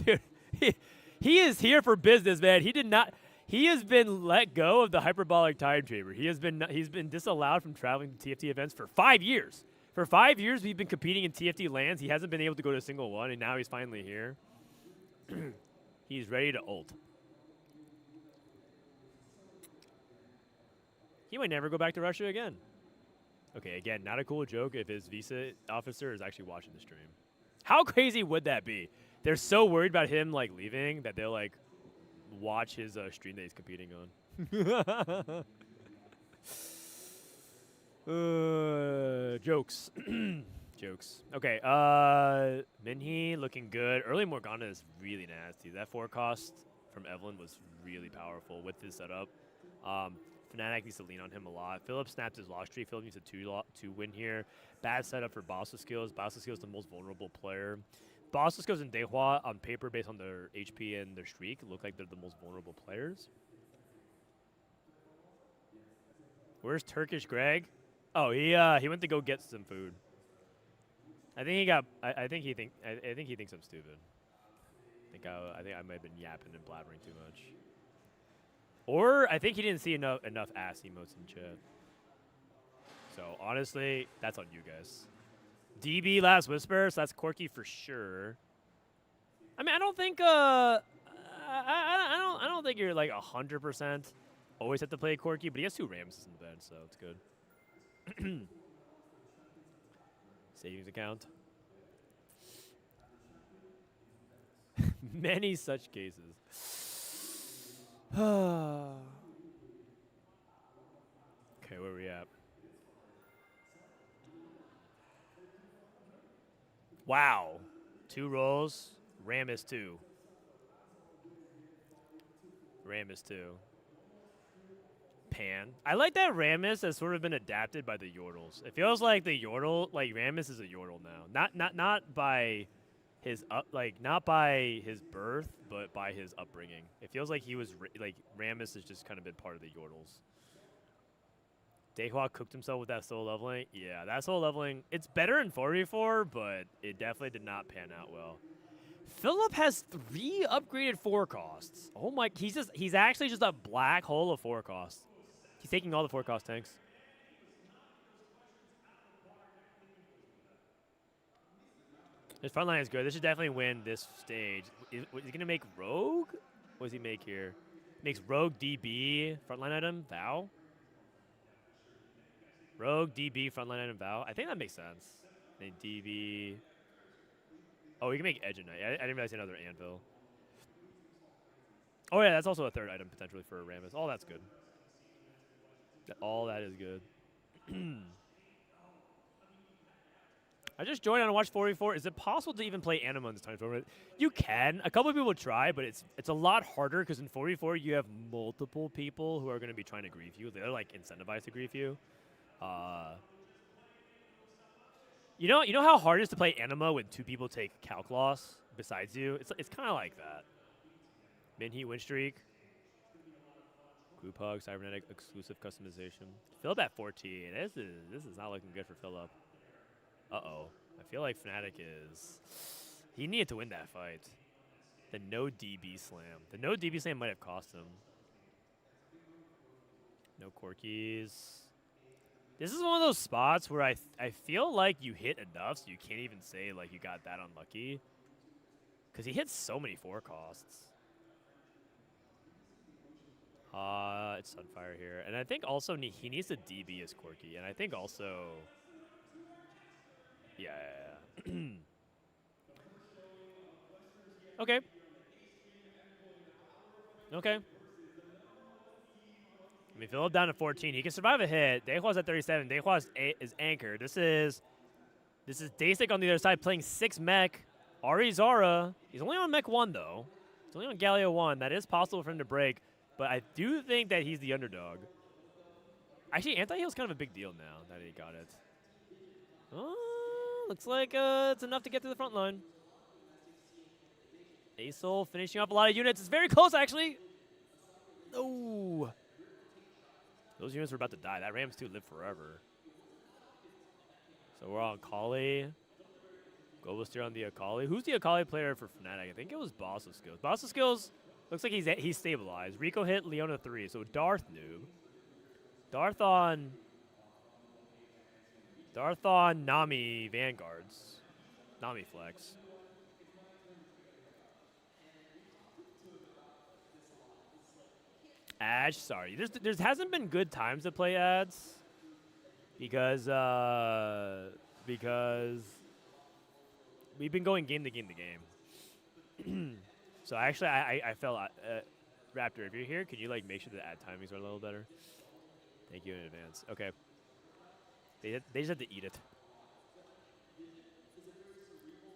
[SPEAKER 2] Dude, he is here for business, man. He has been let go of the hyperbolic time chamber. He's been disallowed from traveling to TFT events for 5 years. For 5 years, we've been competing in TFT lands. He hasn't been able to go to a single one, and now he's finally here. He's ready to ult. He might never go back to Russia again. Okay, again, not a cool joke if his visa officer is actually watching the stream. How crazy would that be? They're so worried about him like leaving that they'll like watch his stream that he's competing on. Jokes. Jokes. Okay, Minhee looking good. Early Morgana is really nasty. That 4 cost from Evelyn was really powerful with his setup. Fnatic needs to lean on him a lot. Philip snapped his loss streak. Philip needs a 2 win here. Bad setup for Bosso skills. Bosso skills the most vulnerable player. Bosso skills and Dehua on paper based on their HP and their streak look like they're the most vulnerable players. Where's Turkish Greg? Oh, he went to go get some food. I think he thinks I'm stupid. I think I might have been yapping and blabbering too much. Or I think he didn't see enough ass emotes in chat. So honestly, that's on you guys. DB Last Whisper, so that's Corky for sure. I mean, I don't think I don't think you're like 100% always have to play Corky, but he has 2 Ramses in the bench, so it's good. Savings account. Many such cases. Okay, where are we at? Wow. 2 rolls. Rammus 2. Rammus 2. Pan. I like that Rammus has sort of been adapted by the Yordles. It feels like the Yordle, like Rammus is a Yordle now. Not by his not by his birth, but by his upbringing. It feels like he was like Rammus has just kind of been part of the Yordles. Dehua cooked himself with that solo leveling. Yeah, that solo leveling, it's better in 4v4, but it definitely did not pan out well. Philip has 3 upgraded 4 costs. Oh my, he's actually just a black hole of 4 costs. He's taking all the 4 cost tanks. His front line is good. This should definitely win this stage. Is he going to make Rogue? What does he make here? Makes Rogue DB frontline item, Vow. Rogue DB frontline item, Vow. I think that makes sense. And DB. Oh, we can make Edge and Knight. I didn't realize another Anvil. Oh yeah, that's also a 3rd item potentially for Rammus. All that's good. All that is good. I just joined on and watched 4v4. Is it possible to even play Anima in this time tournament? You can. A couple of people try, but it's a lot harder because in 4v4 you have multiple people who are going to be trying to grief you. They're like incentivized to grief you. You know how hard it is to play Anima when 2 people take calc loss besides you? It's kind of like that. Min-Heat win streak. Group hug, cybernetic exclusive customization. Philip at 14. This is not looking good for Philip. Uh-oh. I feel like Fnatic is... He needed to win that fight. The no DB slam. The no DB slam might have cost him. No Corkies. This is one of those spots where I feel like you hit enough so you can't even say like you got that unlucky. Because he hits so many 4 costs. It's Sunfire here. And I think also he needs to DB as Corky. And I think also... Yeah. Okay. Okay. I mean, Philip down to 14. He can survive a hit. Dehua's at 37. Dehua is anchored. This is Dasik on the other side playing 6 mech. Ari Zara. He's only on mech 1, though. He's only on Galio 1. That is possible for him to break. But I do think that he's the underdog. Actually, anti-heal's kind of a big deal now that he got it. Oh, looks like it's enough to get to the front line. Asol finishing up a lot of units. It's very close, actually. Oh. Those units were about to die. That Rams 2 live forever. So we're on Akali. Global steer on the Akali. Who's the Akali player for Fnatic? I think it was Boss of Skills. Boss of Skills looks like he's stabilized. Rico hit Leona 3, so Darth noob. Darth on Nami Vanguards. Nami flex. Ash, sorry. There hasn't been good times to play ads because we've been going game to game to game. So actually, I felt Raptor, if you're here, can you like make sure the ad timings are a little better? Thank you in advance. Okay. They just have to eat it.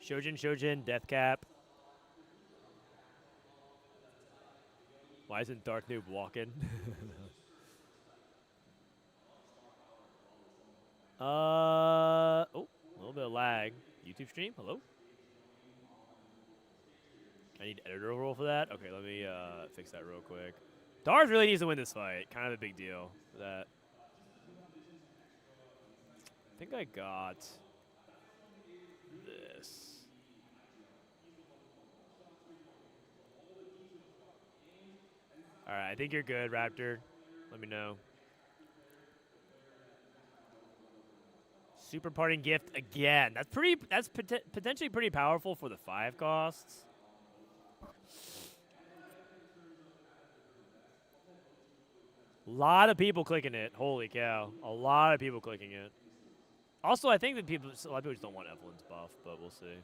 [SPEAKER 2] Shojin, Deathcap. Why isn't Dark Noob walking? Oh, a little bit of lag. YouTube stream, hello? I need editor roll for that? Okay, let me fix that real quick. Darth really needs to win this fight. Kind of a big deal for that. I think I got this. All right, I think you're good, Raptor. Let me know. Super parting gift again. That's potentially pretty powerful for the 5 costs. A lot of people clicking it. Holy cow. A lot of people clicking it. Also, I think that a lot of people just don't want Evelyn's buff, but we'll see.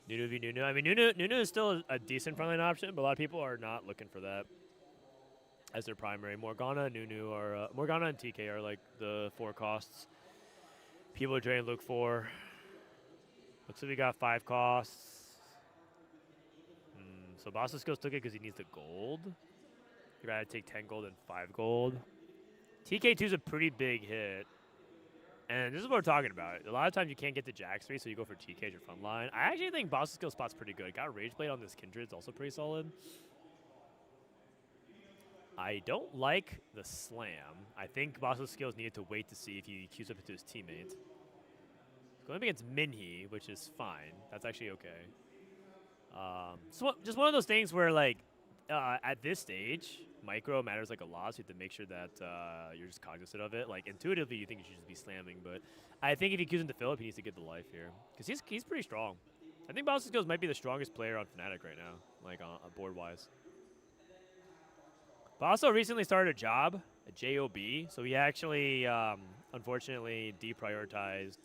[SPEAKER 2] Nunu v Nunu. I mean, Nunu is still a decent frontline option, but a lot of people are not looking for that as their primary. Morgana and Nunu are Morgana and TK are like the 4 costs people are trying to look for. Looks like we got 5 costs. So Boss of Skills took it because he needs the gold. You'd rather take 10 gold and 5 gold. TK2 is a pretty big hit. And this is what we're talking about. A lot of times you can't get to Jax 3, so you go for TK as your front line. I actually think Boss of Skills spot's pretty good. Got Rage Blade on this Kindred. It's also pretty solid. I don't like the slam. I think Bosco's skills needed to wait to see if he queues up into his teammate. Going up against Minhee, which is fine. That's actually okay. So just one of those things where, like, at this stage, micro matters like a lot, so you have to make sure that you're just cognizant of it. Like, intuitively, you think you should just be slamming, but I think if he queues into Philip, he needs to get the life here. Because he's pretty strong. I think Bosco Skills might be the strongest player on Fnatic right now, like, board-wise. Bosco recently started a job, a JOB, so he actually, unfortunately, deprioritized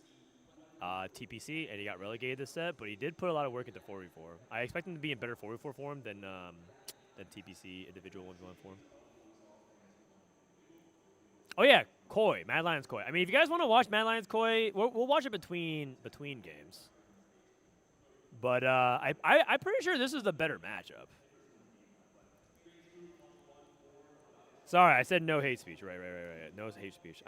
[SPEAKER 2] TPC, and he got relegated this set, but he did put a lot of work into 4v4. I expect him to be in better 4v4 form than TPC individual 1v1 form. Oh yeah, Koi, Mad Lions Koi. I mean, if you guys want to watch Mad Lions Koi, we'll watch it between games. But I'm pretty sure this is the better matchup. Sorry, I said no hate speech. Right. No hate speech.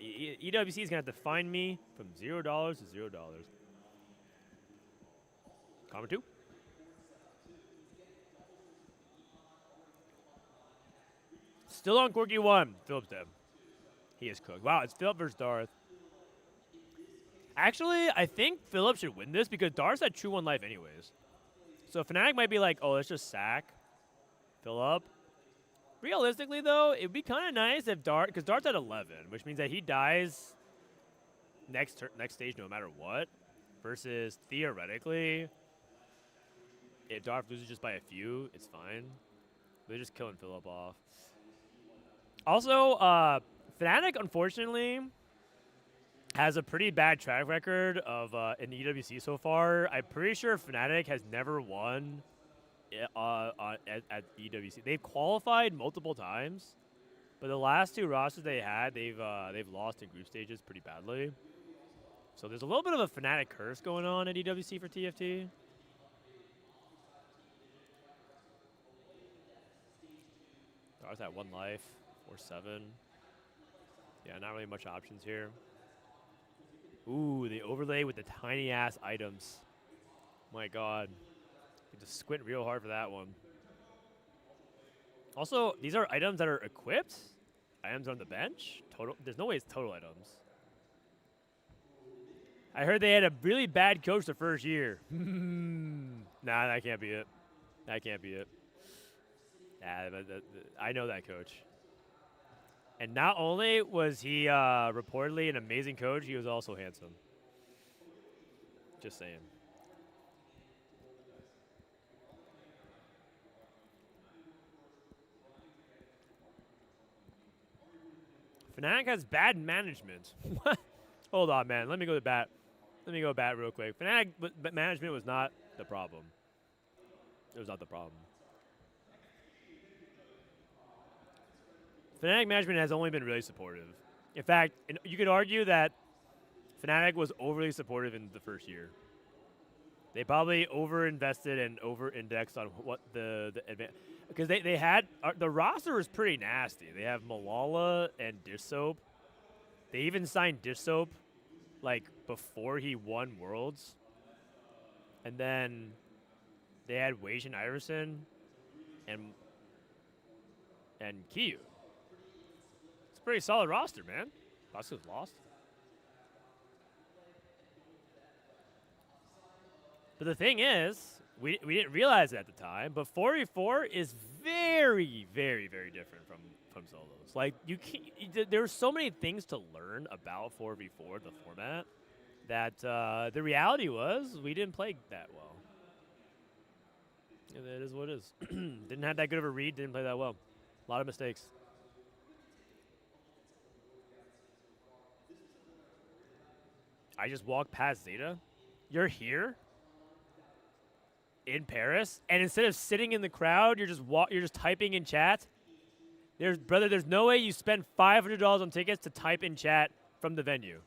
[SPEAKER 2] EWC is going to have to find me from $0 to $0. Comment 2. Still on Corky 1. Philip's dead. He is cooked. Wow, it's Philip versus Darth. Actually, I think Philip should win this because Darth's at true 1 life anyways. So Fnatic might be like, oh, let's just sack Philip. Realistically, though, it would be kind of nice if Dart, because Dart's at 11, which means that he dies next stage no matter what, versus theoretically, if Dart loses just by a few, it's fine. They're just killing Philip off. Also, Fnatic, unfortunately, has a pretty bad track record of in the EWC so far. I'm pretty sure Fnatic has never won at EWC. They've qualified multiple times, but the last 2 rosters they had, they've lost in group stages pretty badly. So there's a little bit of a Fnatic curse going on at EWC for TFT. Darth at 1 life, 4-7. Yeah, not really much options here. Ooh, the overlay with the tiny ass items. My God. You have to squint real hard for that one. Also, these are items that are equipped. Items on the bench. Total. There's no way it's total items. I heard they had a really bad coach the first year. Nah, that can't be it. That can't be it. Yeah, I know that coach. And not only was he reportedly an amazing coach, he was also handsome. Just saying. Fnatic has bad management. What? Hold on, man. Let me go to bat. Let me go bat real quick. Fnatic management was not the problem. It was not the problem. Fnatic management has only been really supportive. In fact, you could argue that Fnatic was overly supportive in the first year. They probably over-invested and over-indexed on what the advance, because they had the roster was pretty nasty. They have Malala and Dish Soap. They even signed Dish Soap like before he won Worlds, and then they had Wage and Iverson and Kiyu. It's a pretty solid roster, man. Bosco's lost. But the thing is, we didn't realize it at the time, but 4v4 is very, very, very different from solos. Like, you can't, there's so many things to learn about 4v4, the format, that the reality was we didn't play that well. And that is what it is. Didn't have that good of a read, didn't play that well. A lot of mistakes. I just walked past ZETA. You're here? In Paris, and instead of sitting in the crowd, you're just typing in chat. There's no way you spend $500 on tickets to type in chat from the venue.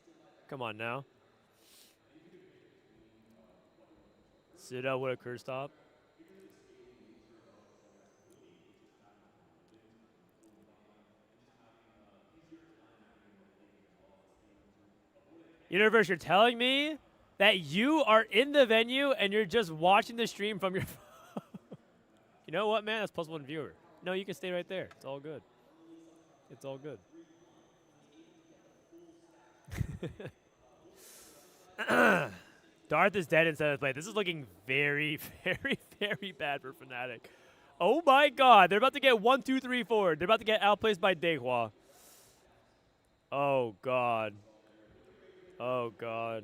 [SPEAKER 2] Come on now. Sit out with a curse stop. Universe, you're telling me that you are in the venue and you're just watching the stream from your phone. You know what, man? That's +1 viewer. No, you can stay right there. It's all good. It's all good. Darth is dead in 7th place. This is looking very, very, very bad for Fnatic. Oh my god, they're about to get 1, 2, 3, 4. They're about to get outplaced by Dehua. Oh god. Oh god.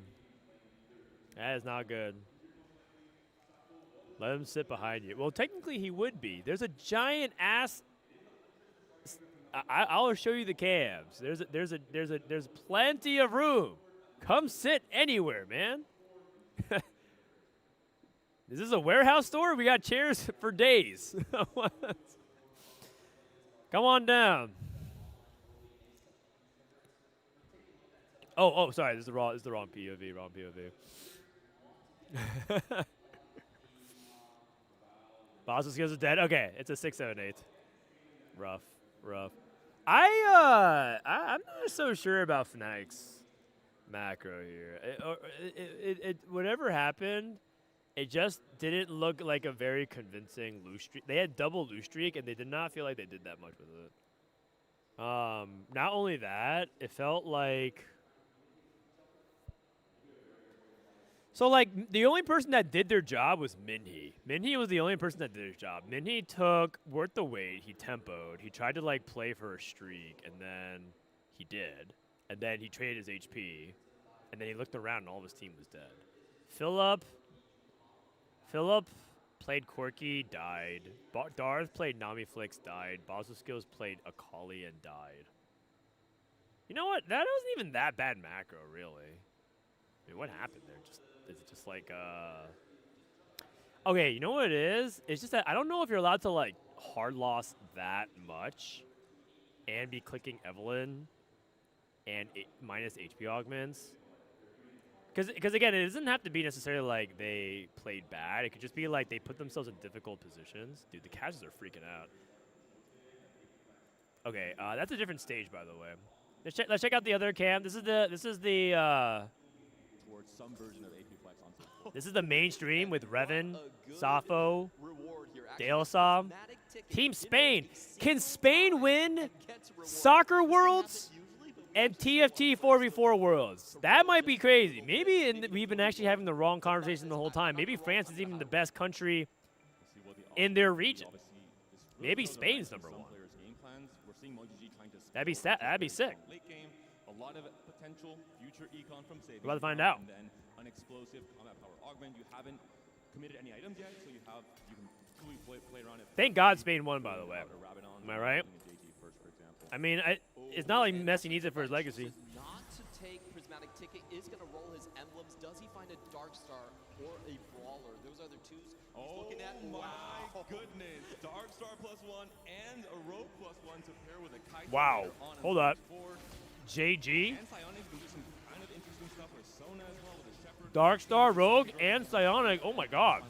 [SPEAKER 2] That is not good. Let him sit behind you. Well, technically he would be. There's a giant ass. I'll show you the cams. There's plenty of room. Come sit anywhere, man. Is this a warehouse store? We got chairs for days. Come on down. Oh, sorry. This is the wrong POV. Wrong POV. Boss's skills are dead. Okay, it's a 6, 7, 8. Rough. I'm not so sure about Fnatic's macro here. Whatever happened, it just didn't look like a very convincing loose streak. They had double loose streak, and they did not feel like they did that much with it. Not only that, it felt like. So, like, the only person that did their job was Minhee. Minhee was the only person that did his job. Minhee worked the weight, he tempoed, he tried to, like, play for a streak, and then he did. And then he traded his HP, and then he looked around, and all of his team was dead. Philip played Corki, died. Darth played Namiflix, died. Boswell Skills played Akali and died. You know what? That wasn't even that bad macro, really. I mean, what happened there? It's just like, okay, you know what it is? It's just that I don't know if you're allowed to, like, hard loss that much and be clicking Evelyn and minus HP augments. Because again, it doesn't have to be necessarily like they played bad. It could just be like they put themselves in difficult positions. Dude, the Cavs are freaking out. Okay, that's a different stage, by the way. Let's check out the other cam. This is the
[SPEAKER 3] Towards some version of AP Flex onto.
[SPEAKER 2] This is the mainstream with Revan, Safo, Dalesom. Team Spain. Can Spain win Soccer Worlds and TFT 4v4 Worlds? That might be crazy. Maybe we've been actually having the wrong conversation the whole time. Maybe France is even the best country in their region. Maybe Spain's #1. That'd be sick.
[SPEAKER 3] A lot of potential future econ from saving.
[SPEAKER 2] We're about to find out.
[SPEAKER 3] And then an explosive combat power augment. You haven't committed any items yet, so you can truly play around it.
[SPEAKER 2] Thank God Spain won, by the way. Am I right? I mean, it's not like Messi needs it for his legacy.
[SPEAKER 19] Not to take Prismatic Ticket, is going to roll his emblems. Does he find a Dark Star or a Brawler? Those are the twos he's looking at.
[SPEAKER 3] My goodness. Dark Star +1 and a Rogue +1 to pair with a Kite.
[SPEAKER 2] Wow. Hold up. JG. Dark Star, Rogue, and Psionic. Oh my god.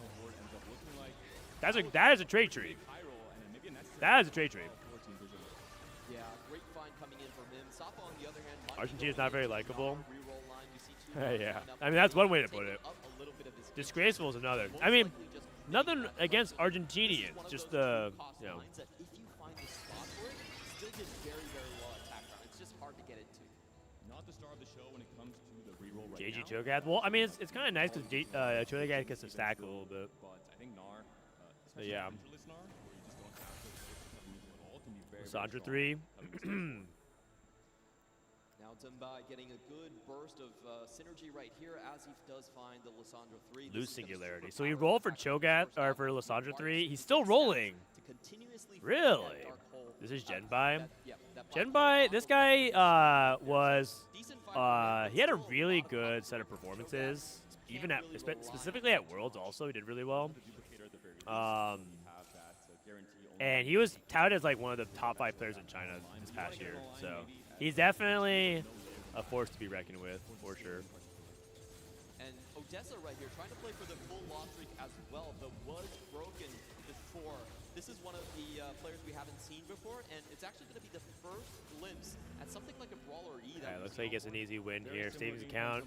[SPEAKER 2] That is a trade tree. That is a trade tree.
[SPEAKER 19] Yeah, great find coming in from him. Safa, on the other hand,
[SPEAKER 2] Argentina's not very likable. Yeah. I mean, that's one way to put it. Disgraceful is another. I mean, nothing against Argentinians. Just, you know.
[SPEAKER 19] If you find the spot for it, still did very, very well attack round. It's just hard to get into.
[SPEAKER 3] Not the star of the show when it comes to the reroll right
[SPEAKER 2] JG
[SPEAKER 3] now.
[SPEAKER 2] Cho'Gath. Well, I mean, it's kind of nice because Cho'Gath gets to stack a little bit.
[SPEAKER 3] But I think Gnar,
[SPEAKER 2] So, yeah.
[SPEAKER 3] Gnar, where you just don't have to at all, can be very,
[SPEAKER 2] Lissandra
[SPEAKER 3] very
[SPEAKER 2] 3.
[SPEAKER 19] Now Dumbai getting a good burst of synergy right here as he does find the Lissandra 3.
[SPEAKER 2] Lose singularity. So he rolled for Cho'Gath, or for Lissandra 3. He's still rolling. Really? This is Genbai. Genbai, this guy he had a really good set of performances. Even at, specifically at Worlds also, he did really well. And he was touted as like one of the top 5 players in China this past year. So he's definitely a force to be reckoned with, for sure.
[SPEAKER 19] And Odessa right here trying to play for the full loss streak as well, but was broken before. This is one of the players we haven't seen before, and it's actually going to be the first glimpse at something like a Brawler E.
[SPEAKER 2] Looks like he gets an easy win here. Saves his account.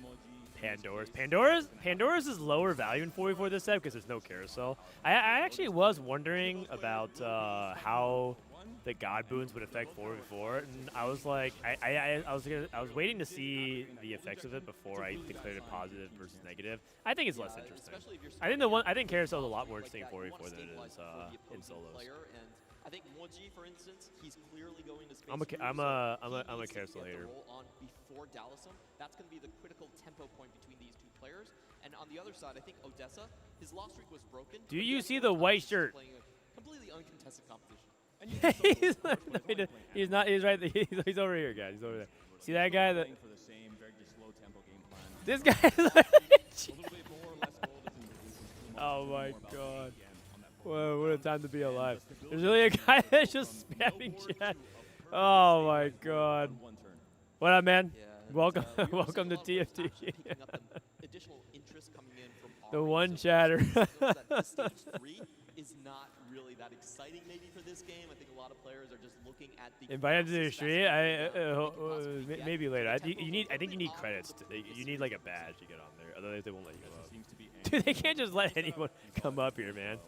[SPEAKER 2] Pandora's is lower value in 4v4 this set because there's no carousel. I actually was wondering about how the God Boons would affect 4v4, and I was like, I was waiting to see the effects of it before I declared it positive versus negative. I think it's less interesting. I think carousel is a lot more interesting in 4v4 than it is in solos.
[SPEAKER 19] I think Moji, for instance, he's clearly going to space.
[SPEAKER 2] I'm a carousel hater.
[SPEAKER 19] On before Dallasum, that's going to be the critical tempo point between these two players. And on the other side, I think Odessa, his loss streak was broken.
[SPEAKER 2] Do you see the white shirt?
[SPEAKER 19] Playing a completely uncontested competition.
[SPEAKER 2] He's not. He's right. He's over here, guys. He's over there. See that guy? This guy. Oh my God. Whoa, what a time to be alive. There's really a guy that's just spamming chat. Oh my God. What up, man? Welcome welcome to TFT. The one chatter.
[SPEAKER 19] Stage 3 is not really that exciting maybe for this game. I think a lot of players are just looking at the
[SPEAKER 2] Invite him to the stream. Maybe later. I think you need credits. You need like a badge to get on there. Otherwise they won't let you go up. Dude, they can't just let anyone come up here, man.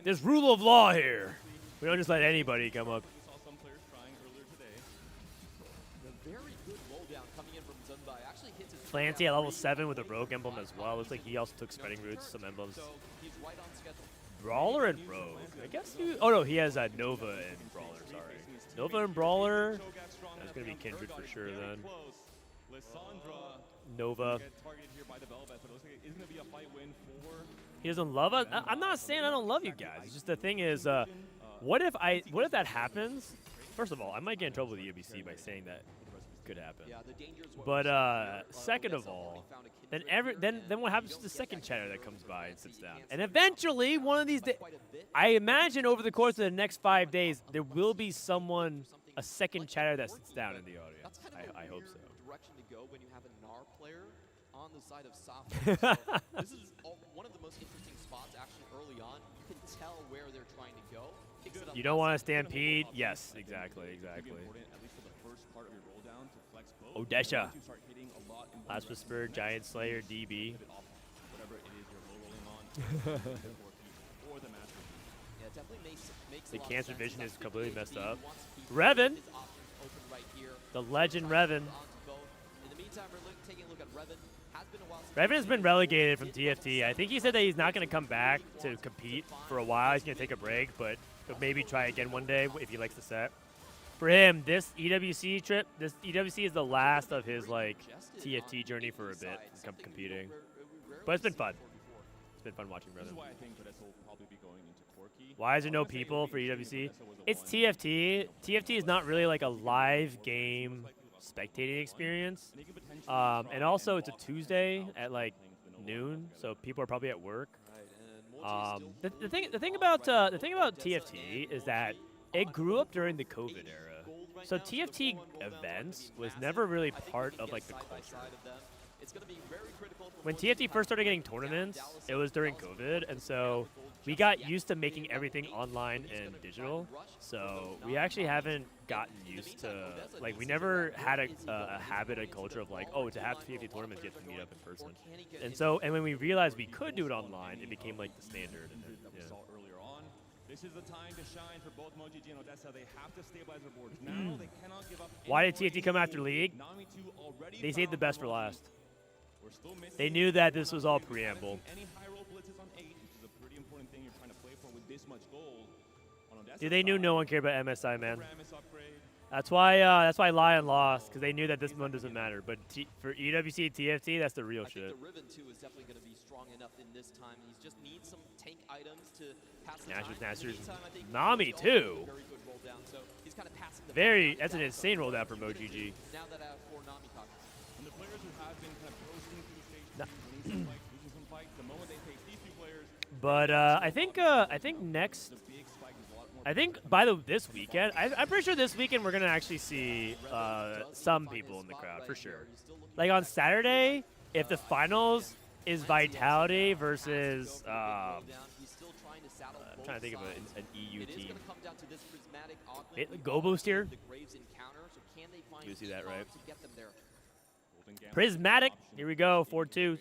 [SPEAKER 2] There's rule of law here. We don't just let anybody come up. Clancy at level 7 with a rogue emblem as well. Looks like he also took spreading roots, some emblems. Brawler and rogue. I guess you. Oh no, he has Nova and Brawler. Sorry, Nova and Brawler. That's gonna be Kindred for sure then. Nova. He doesn't love us. I'm not saying I don't love you guys. It's just the thing is, what if that happens? First of all, I might get in trouble with the EWC by saying that could happen. But second of all, then what happens to the second chatter that comes by and sits down? And eventually, one of these days, I imagine over the course of the next 5 days, there will be someone, a second chatter that sits down in the audience. I hope so.
[SPEAKER 19] Direction to go when you have a NAR player on the side of soft. So this is one of the most interesting spots actually early on. You can tell where they're trying to go.
[SPEAKER 2] You don't want to stampede? Yes, exactly. Odessa. Last Whisper, Giant Slayer, DB. The cancer vision is completely messed up. Revan! The legend Revan. Revan has been relegated from TFT. I think he said that he's not going to come back to compete for a while. He's going to take a break, but maybe try again one day if he likes the set. For him, this EWC trip, this EWC is the last of his like TFT journey for a bit, competing. But it's been fun. It's been fun watching Revan. Why is there no people for EWC? It's TFT. TFT is not really like a live game spectating experience. And also it's a Tuesday at like noon, so people are probably at work. The thing about TFT is that it grew up during the COVID era. So TFT events was never really part of like the culture. When TFT first started getting tournaments, it was during COVID, and so we got used to making everything online and digital. So we actually haven't gotten used to, like, we never had a habit, a culture of like, oh, to have TFT tournaments, you have to meet up in person. And when we realized we could do it online, it became like the standard. And
[SPEAKER 3] This is the time to shine for both MojiG and Odessa. They have to stabilize their boards. Now they cannot give up.
[SPEAKER 2] Why did TFT come after League? They saved the best for last. They knew that this was all preamble.
[SPEAKER 3] Any high roll blitzes on 8, which is a pretty important thing you're trying to play for with this much gold.
[SPEAKER 2] Dude, they knew no one cared about MSI, man. That's why Lion lost, because they knew that this one doesn't matter. But for EWC and TFT, that's the real shit.
[SPEAKER 19] I think the Riven too is definitely going to be strong enough in this time. He just needs some tank items to pass the
[SPEAKER 2] Snatchers. Nami too.
[SPEAKER 19] Very good roll down, so he's kind of passing the
[SPEAKER 2] That's an insane roll down for MojiG.
[SPEAKER 19] Now that for Nami talks.
[SPEAKER 3] And the players who have been kind of coasting through stage losing some fights, the moment they face these two players.
[SPEAKER 2] But I think next. I think this weekend, I'm pretty sure this weekend we're gonna actually see some people in the crowd for sure. Like on Saturday, if the finals is Vitality versus I'm trying to think of an EU team. Go Boost here. You see that, right? Prismatic. Here we go. 4-2.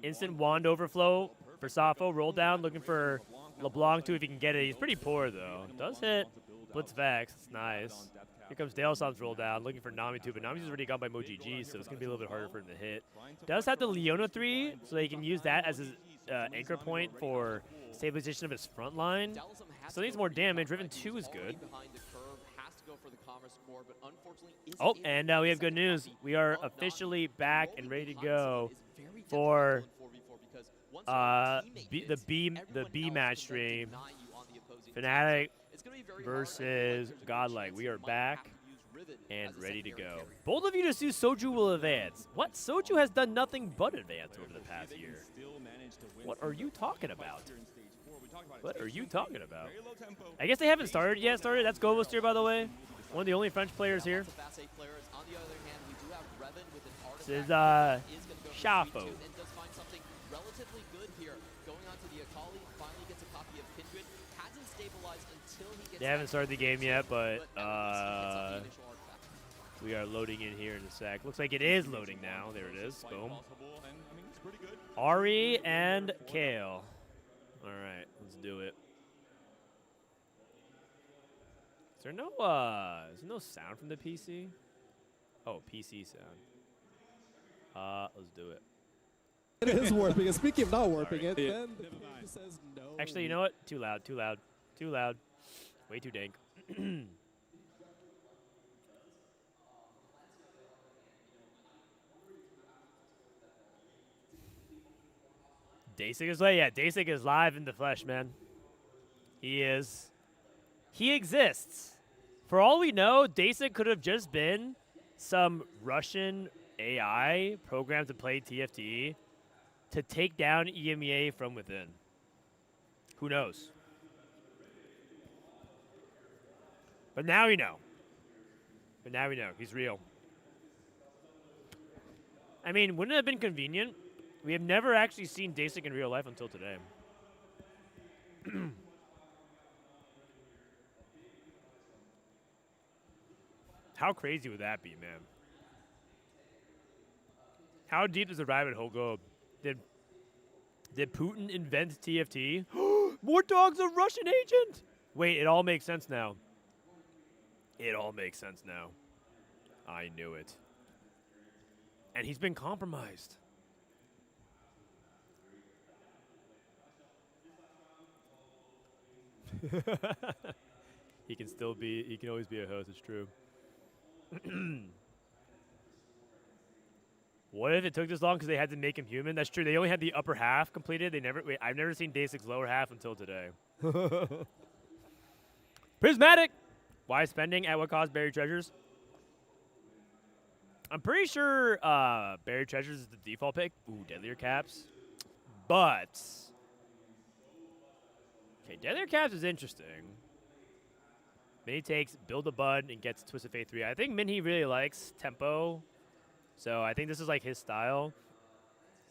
[SPEAKER 2] Instant wand overflow for Safo. Roll down. Looking for LeBlanc, too, if he can get it. He's pretty poor, though. Does hit. Blitz Vex. It's nice. Here comes Dalesam's roll down. Looking for Nami, too. But Nami's already gone by MoGG, so it's going to be a little bit harder for him to hit. Does have the Leona 3, so he can use that as his anchor point for stabilization of his front line. Still needs more damage. Riven 2 is good. Oh, and we have good news. We are officially back and ready to go for the B match stream. Fnatic versus Godlike. We are back and ready to go. Bold of you to assume Soju will advance. What? Soju has done nothing but advance over the past year. What are you talking about? What are you talking about? I guess they haven't started yet. That's Gobos here, by the way. One of the only French players here. This is Shafo. They haven't started the game yet, but we are loading in here in a sec. Looks like it is loading now. There it is. Boom. Ari and Kale. All right, let's do it. Is there no sound from the PC? Oh, PC sound. Let's do it.
[SPEAKER 12] It is warping it. Speaking of not warping it, then the PC says no.
[SPEAKER 2] Actually, you know what? Too loud, too loud, too loud. Way too dank. Dasik is yeah, Dasik is live in the flesh, man. He is. He exists. For all we know, Dasik could have just been some Russian AI programmed to play TFT to take down EMEA from within. Who knows? But now we know. But now we know. He's real. I mean, wouldn't it have been convenient? We have never actually seen Dasik in real life until today. How crazy would that be, man? How deep does the rabbit hole go? Did Putin invent TFT? More dogs, a Russian agent! Wait, it all makes sense now. It all makes sense now. I knew it. And he's been compromised. He can always be a host, it's true. What if it took this long because they had to make him human? That's true. They only had the upper half completed. I've never seen Dasik's lower half until today. Prismatic! Why spending? At what cost? Buried Treasures? I'm pretty sure Buried Treasures is the default pick. Ooh, Deadlier Caps. But okay, Deadlier Caps is interesting. Minnie takes Build a Bud and gets Twisted Fate 3. I think Minnie really likes tempo. So I think this is like his style.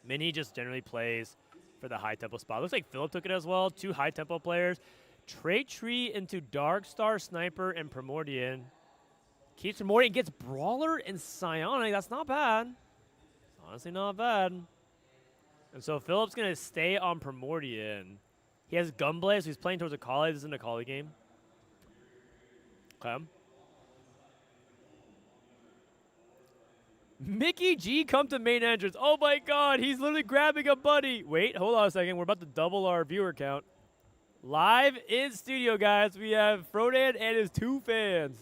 [SPEAKER 2] Minnie just generally plays for the high tempo spot. Looks like Philip took it as well. 2 high tempo players. Trade Tree into Darkstar, Sniper, and Primordian. Keeps Primordian, gets Brawler and Psionic. That's not bad. Honestly, not bad. And so Philip's going to stay on Primordian. He has Gunblade, so he's playing towards a Akali. This isn't a Akali game. Okay. Mickey G come to main entrance. Oh my god, he's literally grabbing a buddy. Wait, hold on a second. We're about to double our viewer count. Live in studio, guys. We have Frodan and his 2 fans.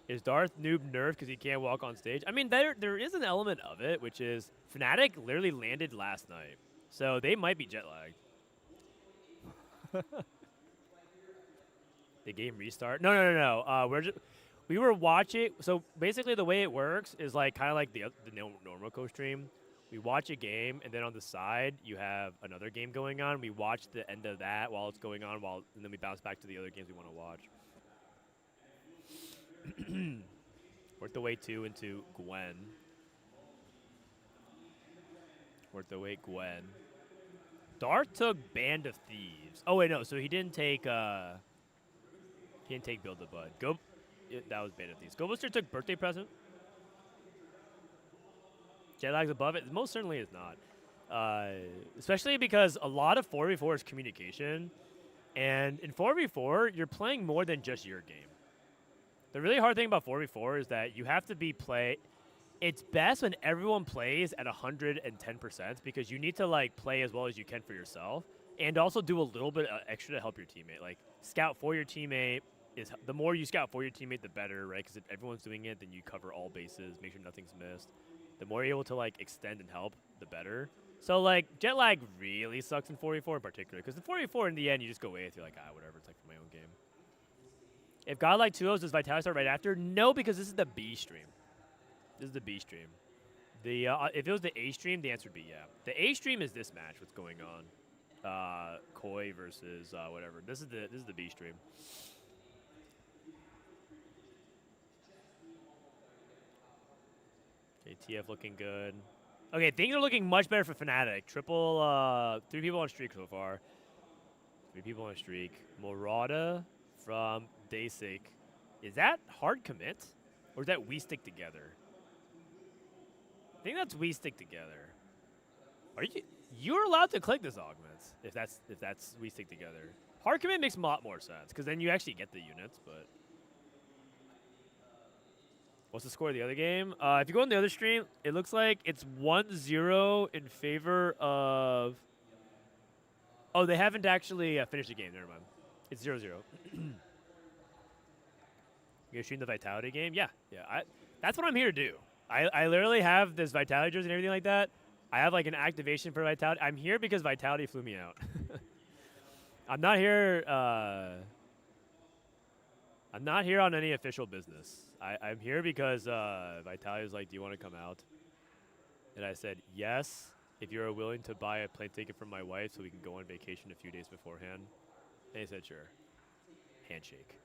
[SPEAKER 2] Is Darth Noob nerfed because he can't walk on stage? I mean, there is an element of it, which is Fnatic literally landed last night. So they might be jet lagged. The game restart? No. We were watching. So basically, the way it works is like kind of like the normal co-stream. We watch a game, and then on the side, you have another game going on. We watch the end of that while it's going on, and then we bounce back to the other games we want to watch. Worth the wait 2 into Gwen. Worth the wait, Gwen. Darth took Band of Thieves. Oh wait, no. So he didn't take. He didn't take Build a Bud. That was Band of Thieves. Go Booster took Birthday Present. Jet lag's above it? Most certainly is not. Especially because a lot of 4v4 is communication. And in 4v4, you're playing more than just your game. The really hard thing about 4v4 is that you have to it's best when everyone plays at 110% because you need to like play as well as you can for yourself and also do a little bit extra to help your teammate. Like scout for your teammate the more you scout for your teammate, the better, right? Because if everyone's doing it, then you cover all bases, make sure nothing's missed. The more you're able to like extend and help, the better. So like jet lag really sucks in 4v4 in particular because in 4v4 in the end you just go away if you're like whatever, it's like for my own game. If Godlike 2-0s, does Vitality start right after? No, because this is the B stream. This is the B stream. The if it was the A stream, the answer would be yeah. The A stream is this match. What's going on? Koi versus whatever. This is the B stream. Okay, TF looking good. Okay, things are looking much better for Fnatic. Triple 3 people on streak so far. 3 people on streak. Morada from Daysik. Is that hard commit? Or is that we stick together? I think that's we stick together. Are you're allowed to click this augments if that's we stick together. Hard commit makes a lot more sense because then you actually get the units, but what's the score of the other game? If you go on the other stream, it looks like it's 1-0 in favor of oh, they haven't actually finished the game. Never mind. It's 0-0. You gonna stream the Vitality game? Yeah. That's what I'm here to do. I literally have this Vitality jersey and everything like that. I have like an activation for Vitality. I'm here because Vitality flew me out. I'm not here. I'm not here on any official business. I'm here because Vitality was like, "Do you want to come out?" And I said, "Yes, if you're willing to buy a plane ticket from my wife so we can go on vacation a few days beforehand." And he said, "Sure." Handshake.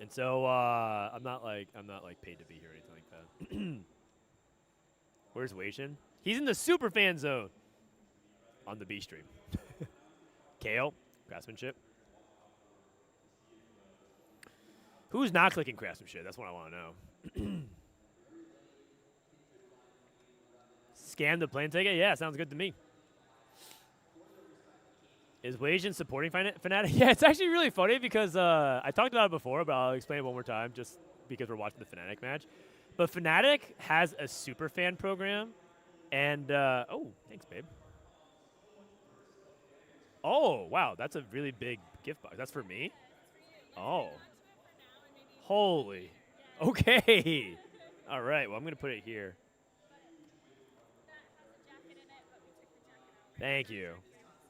[SPEAKER 2] And so I'm not like paid to be here or anything like that. Where's Weishin? He's in the super fan zone on the B stream. Kale, craftsmanship. Who's not clicking craftsmanship? That's what I want to know. Scam the plane ticket? Yeah, sounds good to me. Is Weishin supporting Fnatic? Yeah, it's actually really funny because I talked about it before, but I'll explain it one more time just because we're watching the Fnatic match. But Fnatic has a super fan program, and oh, thanks, babe. Oh, wow, that's a really big gift box. That's for me? Oh. Holy. Okay. All right, well, I'm going to put it here. Thank you.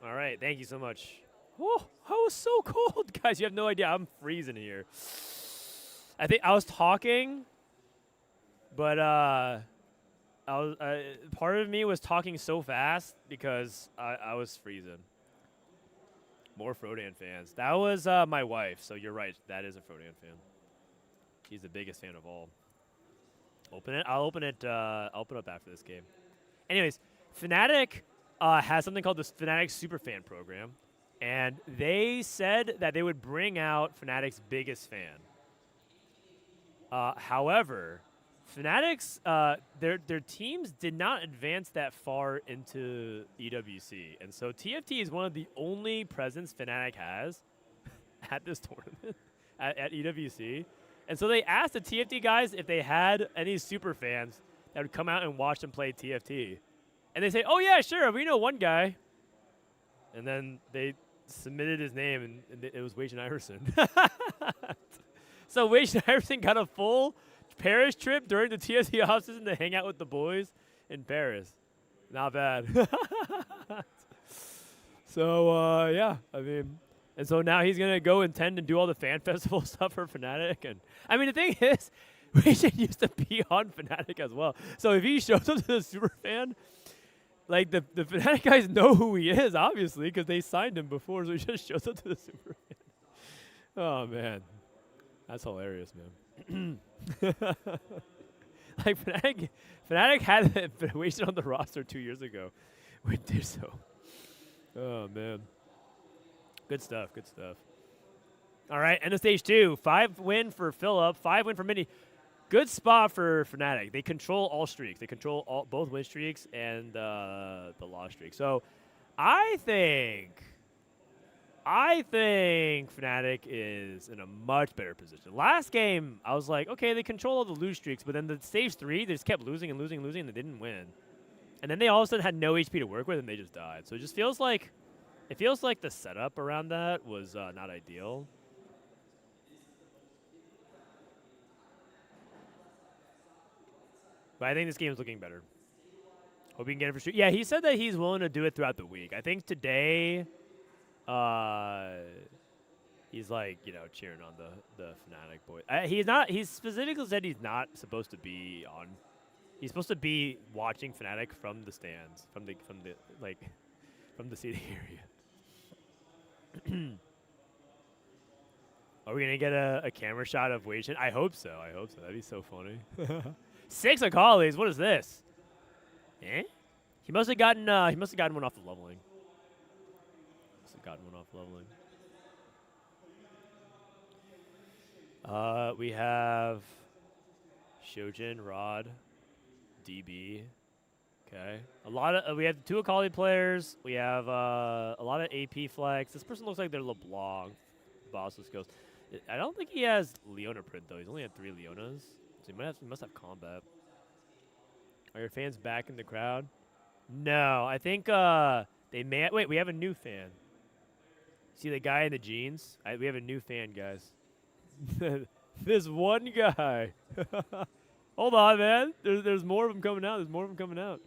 [SPEAKER 2] All right, thank you so much. Oh, I was so cold. Guys, you have no idea. I'm freezing here. I think I was talking, but part of me was talking so fast because I was freezing. More Frodan fans. That was my wife, so you're right. That is a Frodan fan. She's the biggest fan of all. Open it. I'll open it up after this game. Anyways, Fnatic has something called the Fnatic Superfan Program, and they said that they would bring out Fnatic's biggest fan. However, Fnatic's their teams did not advance that far into EWC, and so TFT is one of the only presence Fnatic has at this tournament at EWC. And so they asked the TFT guys if they had any super fans that would come out and watch them play TFT. And they say, "Oh yeah, sure, we know one guy." And then they submitted his name, and it was Weishin Iverson. So Weishin Iverson got a full Paris trip during the TFT offseason to hang out with the boys in Paris. Not bad. So yeah, I mean, and so now he's gonna go intend to do all the fan festival stuff for Fnatic. And I mean, the thing is, Weishin used to be on Fnatic as well. So if he shows up to the super fan, like, the Fnatic guys know who he is, obviously, because they signed him before, so he just shows up to the super fan. Oh, man. That's hilarious, man. Like, Fnatic had Weishin on the roster 2 years ago. We did so. Oh, man. Good stuff, good stuff. All right, end of stage 2. 5 win for Phillip, 5 win for Mini. Good spot for Fnatic. They control all streaks. They control both win streaks and the loss streak. So I think Fnatic is in a much better position. Last game, I was like, okay, they control all the lose streaks, but then the stage 3, they just kept losing and losing and losing, and they didn't win. And then they all of a sudden had no HP to work with, and they just died. So it just feels like the setup around that was not ideal. But I think this game is looking better. Hope we can get it for streak. Yeah, he said that he's willing to do it throughout the week. I think today, he's like, cheering on the Fnatic boy. He specifically said he's not supposed to be on. He's supposed to be watching Fnatic from the stands, from the seating area. Are we gonna get a camera shot of Wei Shen? I hope so. That'd be so funny. 6 Akali's. What is this? Eh? He must have gotten one off the leveling. We have Shojin, Rod, DB. Okay. We have 2 Akali players. We have a lot of AP flex. This person looks like they're LeBlanc. Boss with skills. I don't think he has Leona print though. He's only had 3 Leonas. So he must have combat. Are your fans back in the crowd? No, I think they may. Wait, we have a new fan. See the guy in the jeans? We have a new fan, guys. This one guy. Hold on, man. There's more of them coming out.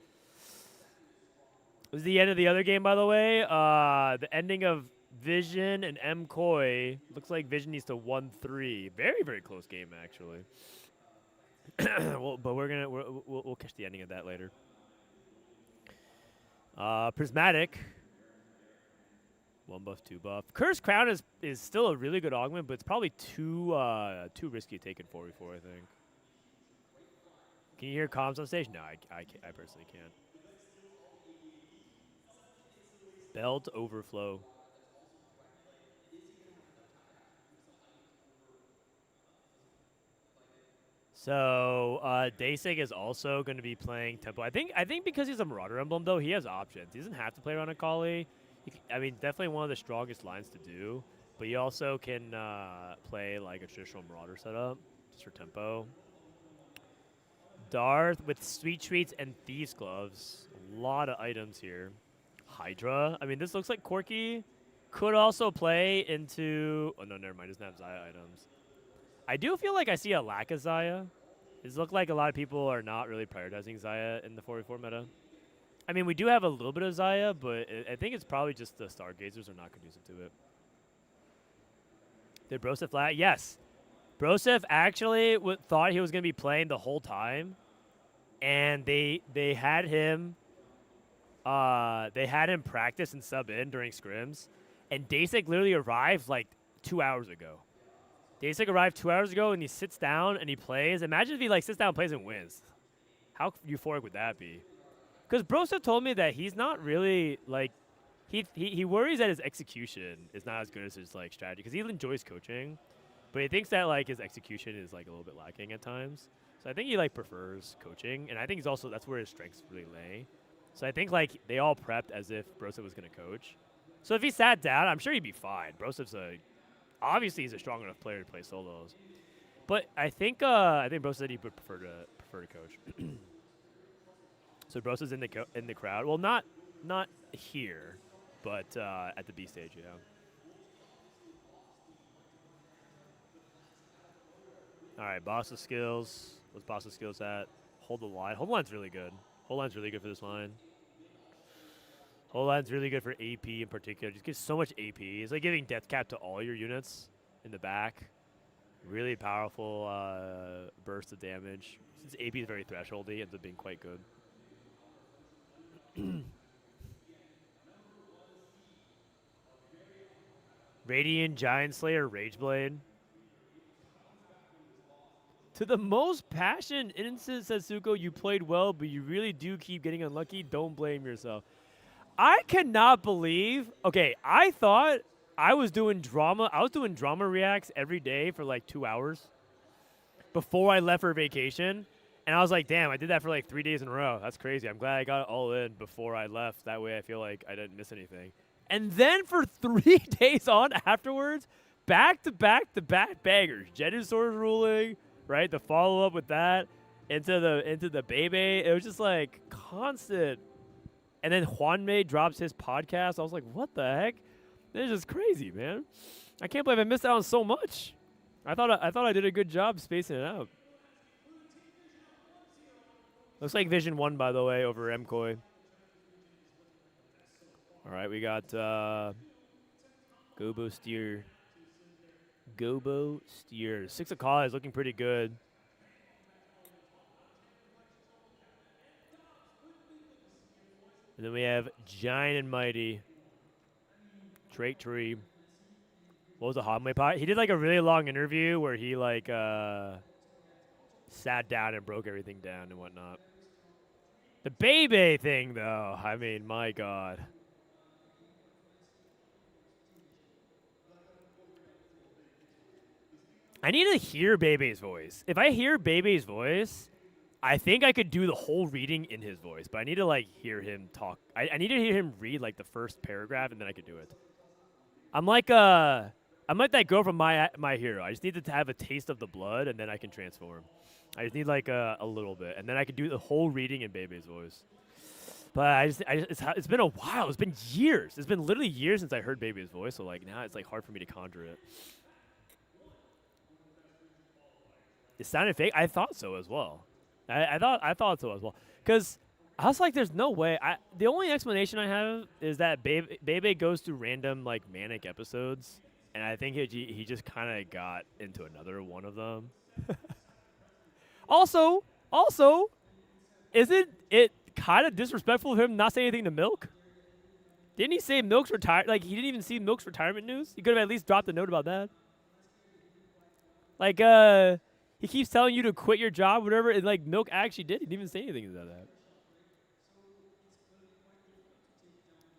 [SPEAKER 2] This is the end of the other game, by the way. The ending of Vision and MCoy. Looks like Vision needs to 1-3. Very, very close game, actually. Well, but we'll catch the ending of that later. Prismatic. 1 buff, 2 buff. Cursed Crown is still a really good augment, but it's probably too risky to take in 4v4, I think. Can you hear comms on stage? No, I personally can't. Belt overflow. So Dasig is also going to be playing Tempo. I think because he's a Marauder emblem, though, he has options. He doesn't have to play around Akali. Definitely one of the strongest lines to do. But you also can play like a traditional Marauder setup just for Tempo. Darth with Sweet Treats and Thieves Gloves. A lot of items here. Hydra. This looks like Corki. Could also play into... Oh, no, never mind. Doesn't have Xayah items. I do feel like I see a lack of Xayah. It looks like a lot of people are not really prioritizing Xayah in the 4v4 meta. We do have a little bit of Xayah, but I think it's probably just the Stargazers are not conducive to it. Did Broseph flat? Yes. Broseph actually thought he was going to be playing the whole time, and they had him practice and sub in during scrims, and Dasig literally arrived like 2 hours ago. Dasig arrived 2 hours ago, and he sits down and he plays. Imagine if he sits down, plays, and wins. How euphoric would that be? Because Broseph told me that he's not really he worries that his execution is not as good as his strategy, because he enjoys coaching, but he thinks that his execution is a little bit lacking at times. So I think he prefers coaching, and I think that's where his strengths really lay. So I think they all prepped as if Broseph was going to coach. So if he sat down, I'm sure he'd be fine. Broseph's obviously he's a strong enough player to play solos, but I think Broseph said he would prefer to coach. So Broseph's in the crowd. Well, not here, but at the B stage, yeah. All right, Boss's skills. What's Boss's skills at? Hold the line. Hold the line's really good. Hold line's really good for this line. Hold line's really good for AP in particular. Just gives so much AP. It's like giving death cap to all your units in the back. Really powerful burst of damage. Since AP is very thresholdy, it ends up being quite good. Radiant Giant Slayer Rageblade. To the most passionate innocent Setsuko, you played well, but you really do keep getting unlucky. Don't blame yourself. I cannot believe. Okay, I thought I was doing drama. I was doing drama reacts every day for 2 hours. before I left for vacation. And I was like, damn, I did that for like 3 days in a row. That's crazy. I'm glad I got it all in before I left. That way I feel like I didn't miss anything. And then for 3 days on afterwards, back-to-back-to-back bangers. Genusaur's ruling, right? The follow-up with that into the Bebe. It was just like constant. And then Juanmei drops his podcast. I was like, what the heck? This is just crazy, man. I can't believe I missed out on so much. I thought I did a good job spacing it out. Looks like Vision won, by the way, over MCoy. All right, we got Gobo Steer. 6 Akala is looking pretty good. And then we have Giant and Mighty. Drake Tree. What was the Homeway pot? He did like a really long interview where he like sat down and broke everything down and whatnot. The Bebe thing, though, I mean, my God. I need to hear Bebe's voice. If I hear Bebe's voice, I think I could do the whole reading in his voice, but I need to like hear him talk. I need to hear him read like the first paragraph, and then I could do it. I'm like that girl from My Hero. I just need to have a taste of the blood, and then I can transform. I just need like a little bit, and then I can do the whole reading in Bebe's voice. But it's been a while. It's been years. It's been literally years since I heard Bebe's voice. So like now it's like hard for me to conjure it. It sounded fake. I thought so as well. I thought so as well. Because I was like, there's no way. The only explanation I have is that Bebe goes through random like manic episodes, and I think he just kind of got into another one of them. Also, isn't it kind of disrespectful of him not saying anything to Milk? Didn't he say Milk's retired? Like, he didn't even see Milk's retirement news? He could have at least dropped a note about that. Like, he keeps telling you to quit your job, whatever, and, like, Milk actually did. He didn't even say anything about that.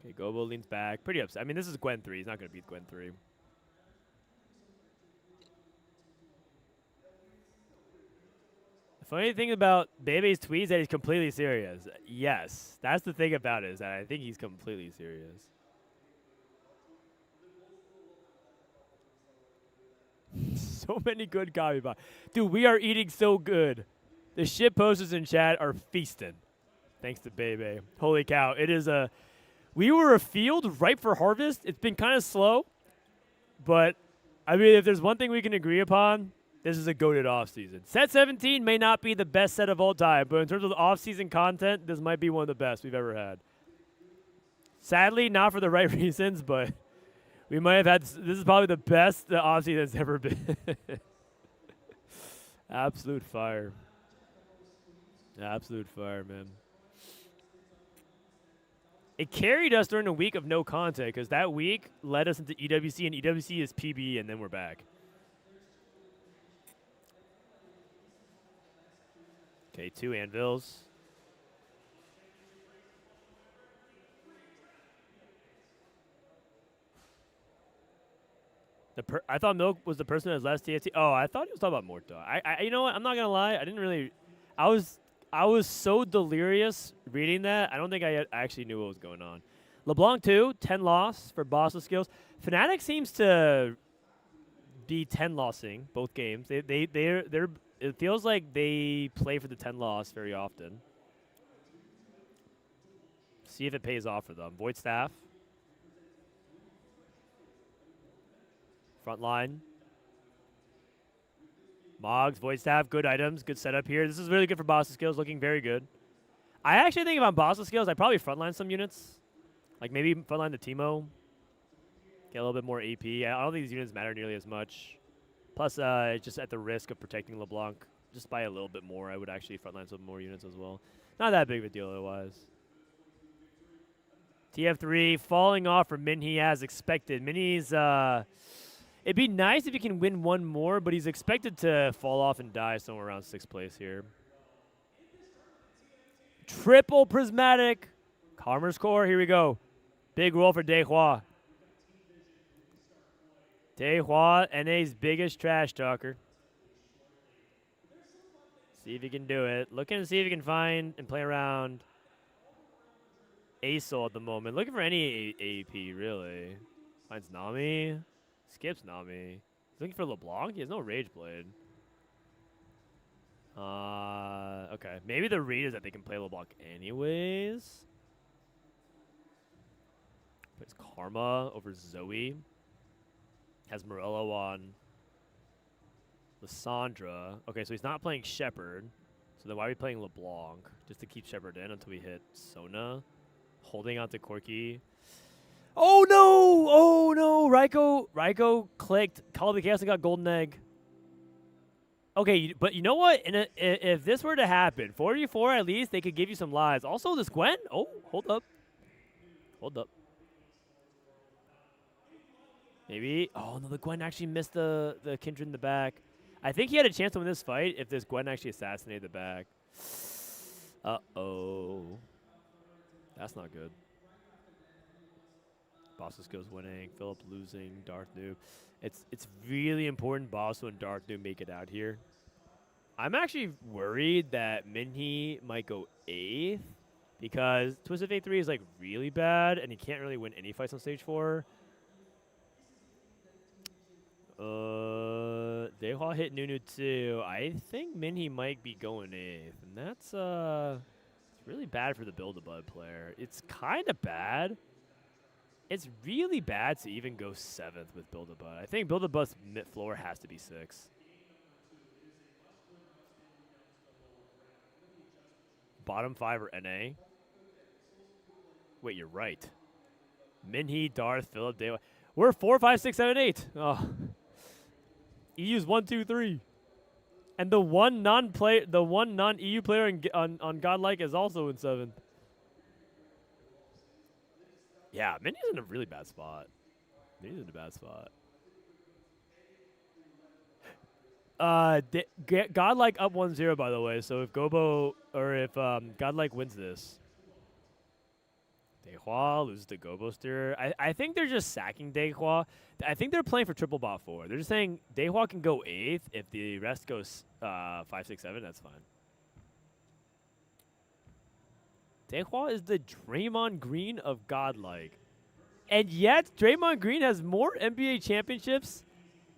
[SPEAKER 2] Okay, Gobo leans back. Pretty upset. I mean, this is Gwen 3. He's not going to beat Gwen 3. Funny thing about Bebe's tweets is that he's completely serious. Yes, that's the thing about it, is that I think he's completely serious. So many good copy bots. Dude, we are eating so good. The shit posters in chat are feasting. Thanks to Bebe. Holy cow. It is we were a field ripe for harvest. It's been kind of slow. But, I mean, if there's one thing we can agree upon, this is a goated offseason. Set 17 may not be the best set of all time, but in terms of the offseason content, this might be one of the best we've ever had. Sadly, not for the right reasons, but we might have had. This is probably the best the offseason has ever been. Absolute fire. Absolute fire, man. It carried us during a week of no content because that week led us into EWC, and EWC is PB, and then we're back. Okay, 2 anvils. I thought Milk was the person that was last TFT. Oh, I thought he was talking about Morta. You know what? I'm not gonna lie. I didn't really. I was so delirious reading that. I don't think I actually knew what was going on. LeBlanc 2, 10 loss for Bossa skills. Fnatic seems to be 10 lossing both games. They're. It feels like they play for the 10 loss very often. See if it pays off for them. Void Staff. Front line. Moggs, Void Staff, good items, good setup here. This is really good for Bossa skills, looking very good. I actually think if I'm Bossa skills, I'd probably frontline some units. Like maybe frontline the Teemo. Get a little bit more AP. I don't think these units matter nearly as much. Plus, just at the risk of protecting LeBlanc just by a little bit more, I would actually frontline some more units as well. Not that big of a deal otherwise. TF3 falling off for Minhee as expected. Minhee's, it'd be nice if he can win one more, but he's expected to fall off and die somewhere around 6th place here. Triple Prismatic. Karma's Core, here we go. Big roll for Dehua. Dehua, NA's biggest trash talker. See if he can do it. Looking to see if he can find and play around Asol at the moment. Looking for any AP, really. Finds Nami. Skips Nami. He's looking for LeBlanc. He has no Rage Blade. Okay. Maybe the read is that they can play LeBlanc anyways. Plays Karma over Zoe. Has Morello on Lissandra. Okay, so he's not playing Shepard. So then why are we playing LeBlanc? Just to keep Shepard in until we hit Sona. Holding on to Corki. Oh no! Oh no! Raiko clicked. Call of the Chaos and got Golden Egg. Okay, but you know what? If this were to happen, 44 at least, they could give you some lives. Also, this Gwen. Oh, hold up. Hold up. Maybe. Oh no, the Gwen actually missed the Kindred in the back. I think he had a chance to win this fight if this Gwen actually assassinated the back. Uh-oh. That's not good. Bossos goes winning. Philip losing. Darth Noob. It's really important Bosso and Darth Noob make it out here. I'm actually worried that Minhee might go 8th because Twisted Fate 3 is like really bad and he can't really win any fights on stage 4. Dehua hit Nunu too. I think Minhee might be going 8th, and that's it's really bad for the Build-A-Bud player. It's kind of bad. It's really bad to even go 7th with Build-A-Bud. I think Build-A-Bud's mid-floor has to be 6. Bottom 5 or NA? Wait, you're right. Minhee, Darth, Philip, Dehua. We're 4, 5, 6, 7, 8. Oh. EU's 1, 2, 3. And the one non-EU player on Godlike is also in 7th. Yeah, Minnie's in a really bad spot. Minnie's in a bad spot. Godlike up 1-0, by the way. So if Gobo or if Godlike wins this, Dehua loses to Gobo Steer. I think they're just sacking Dehua. I think they're playing for triple bot 4. They're just saying Dehua can go 8th. If the rest goes 5, 6, 7, that's fine. Dehua is the Draymond Green of Godlike. And yet, Draymond Green has more NBA championships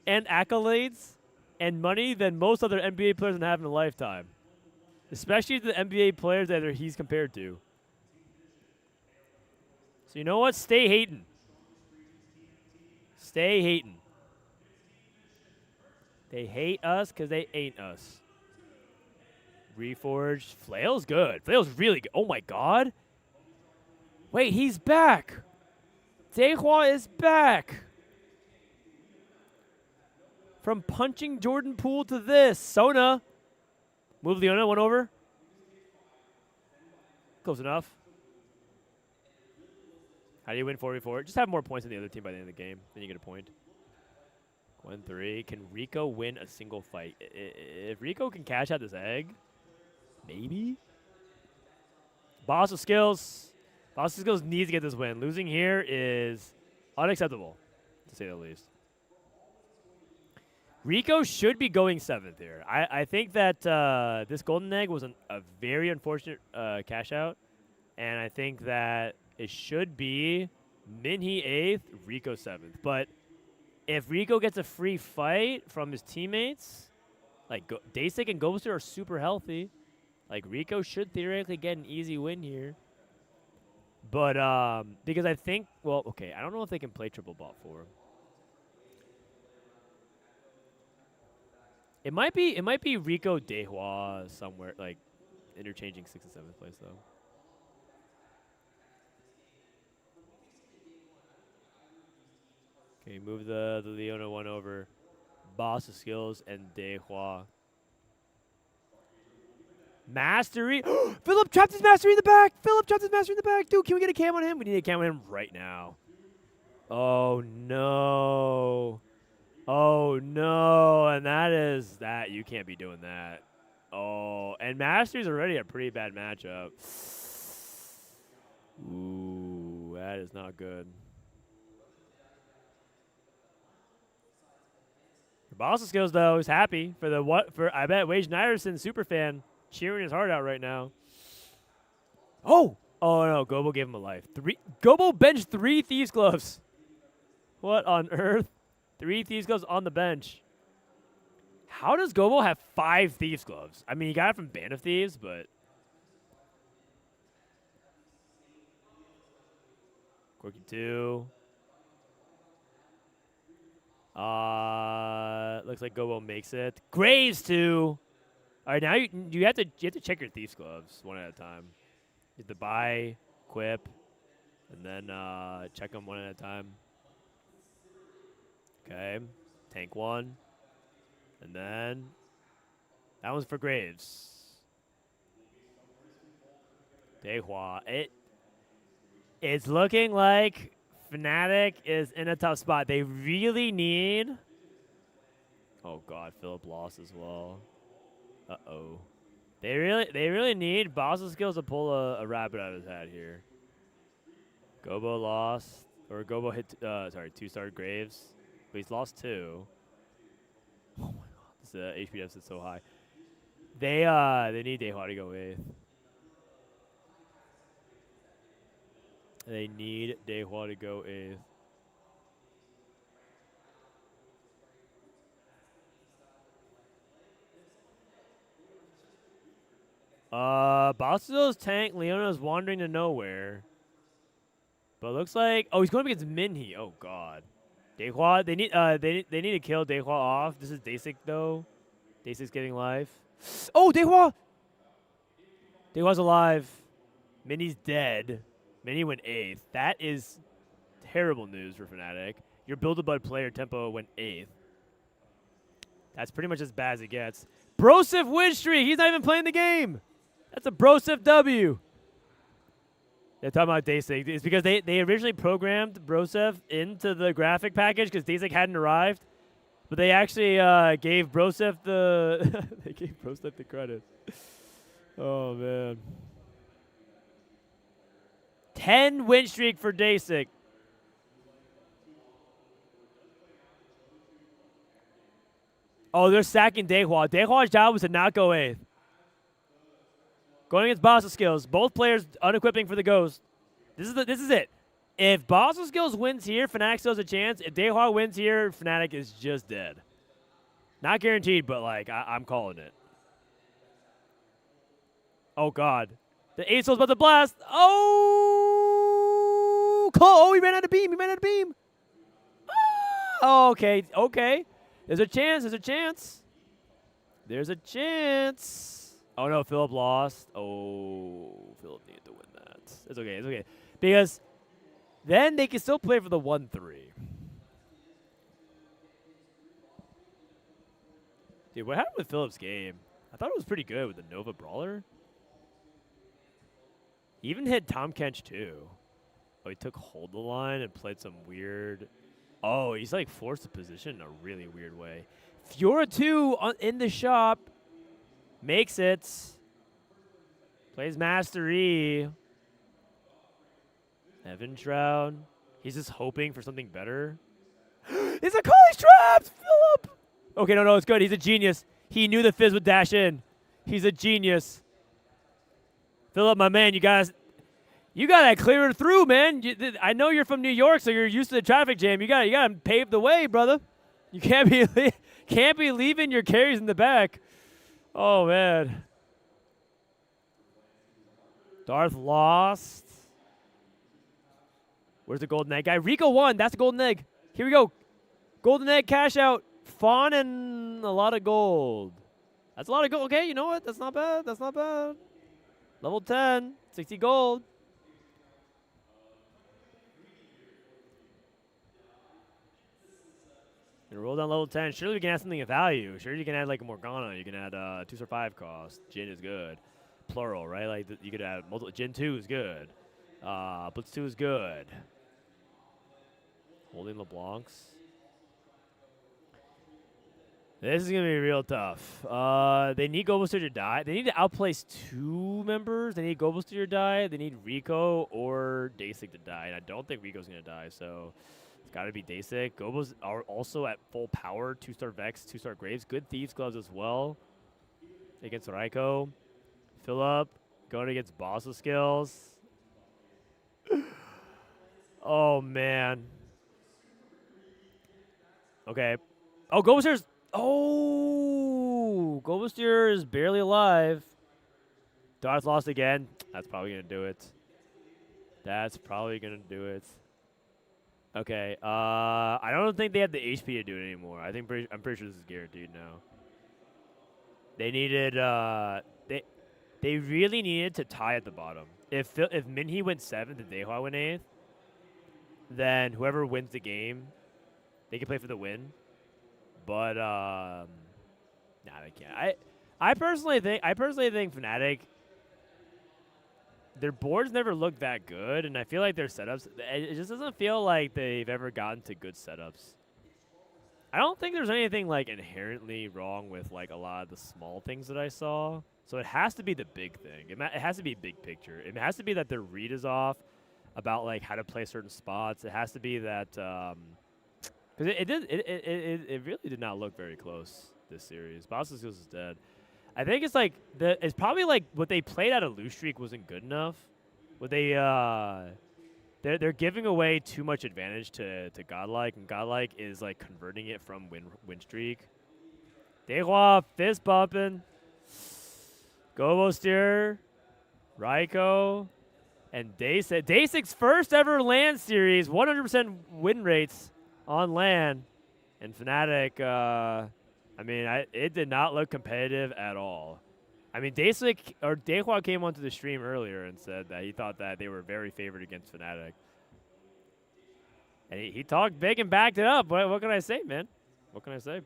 [SPEAKER 2] and accolades and money than most other NBA players can have in a lifetime. Especially the NBA players that he's compared to. So you know what? Stay hating. Stay hating. They hate us because they ain't us. Reforged. Flail's good. Flail's really good. Oh my god. Wait, he's back. Dehua is back. From punching Jordan Poole to this. Sona. Move Leona, 1 over. Close enough. How do you win 4v4? Just have more points than the other team by the end of the game. Then you get a point. 1-3. Can Rico win a single fight? If Rico can cash out this egg, maybe? Boss of Skills. Boss of Skills needs to get this win. Losing here is unacceptable, to say the least. Rico should be going 7th here. I think that this golden egg was a very unfortunate cash out. And I think that it should be Minhee 8th, Rico 7th. But if Rico gets a free fight from his teammates, like Dasik and Ghoster are super healthy. Like Rico should theoretically get an easy win here. But because I think, well, okay, I don't know if they can play triple bot 4. It might be Rico Dehua somewhere, like interchanging 6th and 7th place though. Okay, move the Leona 1 over. Boss of Skills and Dehua. Mastery. Philip trapped his Mastery in the back. Philip trapped his Mastery in the back. Dude, can we get a cam on him? We need a cam on him right now. Oh, no. Oh, no. And that. You can't be doing that. Oh, and Mastery's already a pretty bad matchup. Ooh, that is not good. Boston Skills, though, is happy for the what? For I bet Wage Nyerson, super fan, cheering his heart out right now. Oh no, Gobo gave him a life. Gobo benched 3 Thieves Gloves. What on earth? 3 Thieves Gloves on the bench. How does Gobo have 5 Thieves Gloves? I mean, he got it from Band of Thieves, but Quirky 2. Looks like Gobo makes it. Graves 2. All right, now you have to check your Thieves Gloves one at a time. You have to buy, equip, and then check them one at a time. Okay, tank 1, and then that one's for Graves. Dehua. It's looking like Fnatic is in a tough spot. They really need. Oh God, Philip lost as well. Uh-oh. They really need Boston Skills to pull a rabbit out of his hat here. Gobo lost, or Gobo hit. 2-star Graves, but he's lost 2. Oh my God, this HP deficit is so high. They need Dehua to go 8th. They need Dehua to go 8th. Boston's tank Leona's wandering to nowhere. But looks like he's going up against Minhee. Oh God. Dehua, they need to kill Dehua off. This is Dasik though. Dasik's getting life. Oh, Dehua! Dehua's alive. Minnie's dead. Minnie went 8th. That is terrible news for Fnatic. Your Build-A-Bud player tempo went 8th. That's pretty much as bad as it gets. Brosif win streak. He's not even playing the game. That's a Brosif W. They're talking about Dasik. It's because they originally programmed Brosif into the graphic package because Dasik hadn't arrived. But they actually gave Brosif the they gave Brosif the credit. Oh man. 10 win streak for Dasik. Oh, they're sacking Dehua. Dehua's job was to not go 8th. Going against Boston Skills. Both players unequipping for the Ghost. This is it. If Boston Skills wins here, Fnatic still has a chance. If Dehua wins here, Fnatic is just dead. Not guaranteed, but like I'm calling it. Oh God. The Ace's about to blast. Oh, Cole. Oh, he ran out of beam. Oh, okay. There's a chance. Oh, no. Philip lost. Oh, Philip needed to win that. It's okay. Because then they can still play for the 1-3. Dude, what happened with Philip's game? I thought it was pretty good with the Nova Brawler. He even hit Tom Kench, too. Oh, he took hold the line and played some weird... Oh, he's like forced to position in a really weird way. Fiora 2 in the shop. Makes it. Plays Mastery. Evan Shroud. He's just hoping for something better. It's a call. He's trapped! Philip! Okay, no, it's good. He's a genius. He knew the Fizz would dash in. He's a genius. Philip, my man, you gotta clear it through, man. I know you're from New York, so you're used to the traffic jam. You gotta pave the way, brother. You can't be leaving your carries in the back. Oh man. Darth lost. Where's the golden egg guy? Rico won. That's the golden egg. Here we go. Golden egg cash out. Fawn and a lot of gold. That's a lot of gold. Okay, you know what? That's not bad. Level 10, 60 gold. And roll down level 10. Surely we can add something of value. Sure, you can add like a Morgana. You can add 2-5 cost. Jin is good. Plural, right? Like you could add multiple. Jin 2 is good. Blitz 2 is good. Holding LeBlancs. This is going to be real tough. They need Gobelster to die. They need to outplace 2 members. They need Gobelster to die. They need Rico or Dasik to die. And I don't think Rico's going to die, so it's It's got to be Dasik. Gobos are also at full power. 2-star Vex, 2-star Graves. Good Thieves Gloves as well against Raiko. Philip going against Bossa Skills. Oh, man. Okay. Oh, Gobosteer's. Oh, Gobosteer is barely alive. Dot's lost again. That's probably going to do it. That's probably going to do it. Okay. I don't think they have the HP to do it anymore. I'm pretty sure this is guaranteed now. They needed they really needed to tie at the bottom. If Minhee went 7th and Dehua went 8th, then whoever wins the game, they can play for the win. But nah, they can't. I personally think Fnatic, their boards never look that good, and I feel like their setups, it just doesn't feel like they've ever gotten to good setups. I don't think there's anything like inherently wrong with like a lot of the small things that I saw. So it has to be the big thing. It has to be big picture. It has to be that their read is off about like how to play certain spots. It has to be that because it really did not look very close this series. Bossa Skills is dead. I think it's like it's probably like what they played out of Lose Streak wasn't good enough. What they're giving away too much advantage to Godlike, and Godlike is like converting it from win streak. Dehua fist bumping. Gobosteer, Raiko, and Dasik. Dasik's first ever LAN series, 100% win rates on LAN. And Fnatic, I mean, it did not look competitive at all. I mean, Dehua came onto the stream earlier and said that he thought that they were very favored against Fnatic. And he talked big and backed it up. What can I say, man? What can I say?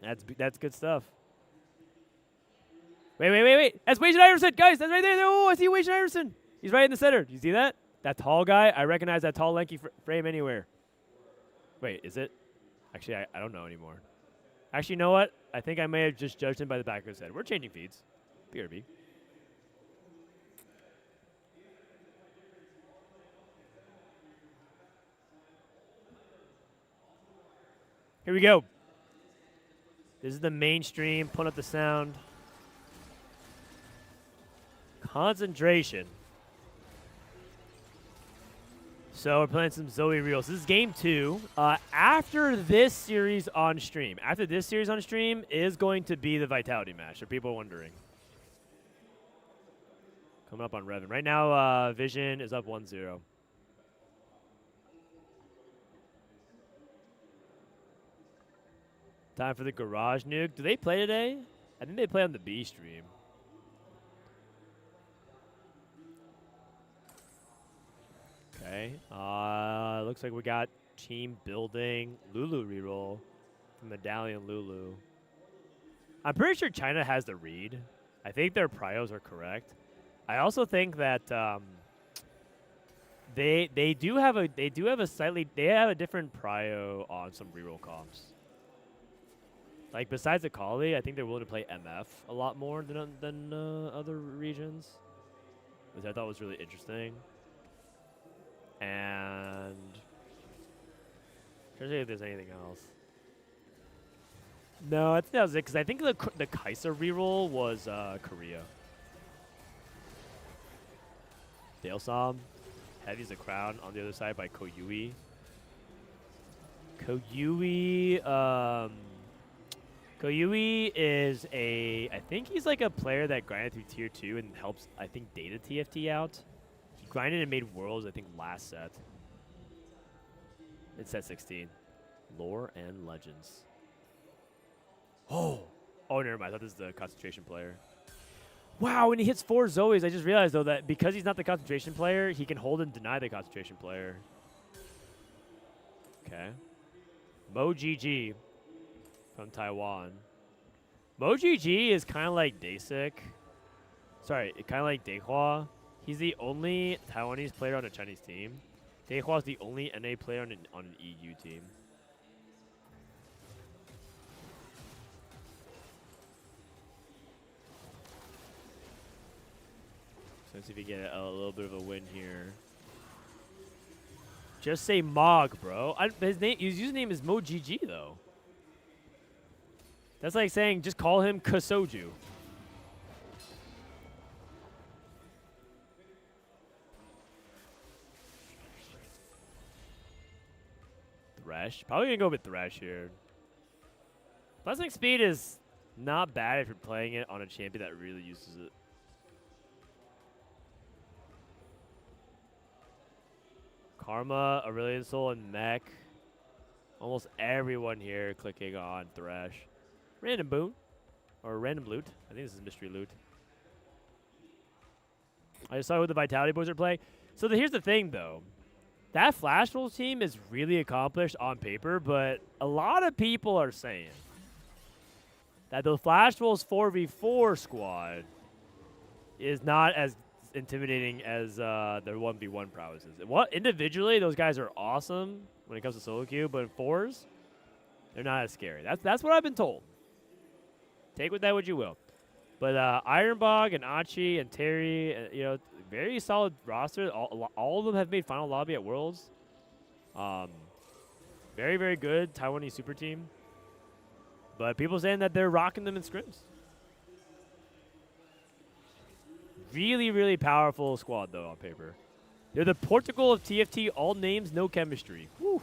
[SPEAKER 2] That's good stuff. Wait. That's Wage Iverson. Guys, that's right there. Oh, I see Wage Iverson. He's right in the center. Do you see that? That tall guy? I recognize that tall, lanky frame anywhere. Wait, is it? Actually, I don't know anymore. Actually, you know what? I think I may have just judged him by the back of his head. We're changing feeds. BRB. Here we go. This is the main stream. Put up the sound. Concentration. So we're playing some Zoe Reels. This is game 2. After this series on stream, is going to be the Vitality match. Are people wondering? Coming up on Revan. Right now, Vision is up 1-0. Time for the Garage Nuke. Do they play today? I think they play on the B stream. Okay. Looks like we got team building. Lulu reroll from Medallion Lulu. I'm pretty sure China has the read. I think their prios are correct. I also think that they have a different prio on some reroll comps. Like besides Akali, I think they're willing to play MF a lot more than other regions, which I thought was really interesting. And trying to see if there's anything else. No, I think that was it, because I think the Kai'Sa reroll was Korea. Dalesom, Heavy's the crown on the other side by Koyui. Koyui is I think he's like a player that grinded through tier 2 and helps, I think, Data TFT out. He grinded and made Worlds, I think, last set. It's set 16. Lore and Legends. Oh, never mind. I thought this is the concentration player. Wow, when he hits 4 Zoes, I just realized, though, that because he's not the concentration player, he can hold and deny the concentration player. Okay. Mo GG from Taiwan. Mo GG is kind of like Dasik. Sorry, kind of like Dehua. He's the only Taiwanese player on a Chinese team. Dehua is the only NA player on an EU team. So let's see if we get a little bit of a win here. Just say Mog, bro. His username is MoGG though. That's like saying just call him Kasoju. Thresh. Probably gonna go with Thresh here. Blessing speed is not bad if you're playing it on a champion that really uses it. Karma, Aurelion Soul, and Mech. Almost everyone here clicking on Thresh. Random boon. Or random loot. I think this is mystery loot. I just saw who the Vitality Boys are playing. So here's the thing, though. That Flash Rolls team is really accomplished on paper, but a lot of people are saying that the Flash Rolls 4v4 squad is not as intimidating as their 1v1 prowesses. Individually, those guys are awesome when it comes to solo queue, but in fours, they're not as scary. That's what I've been told. Take with that what you will. But Ironbog and Achi and Terry, very solid roster. All of them have made final lobby at Worlds. Very, very good Taiwanese super team. But people saying that they're rocking them in scrims. Really, really powerful squad, though, on paper. They're the Portugal of TFT, all names, no chemistry. Whew.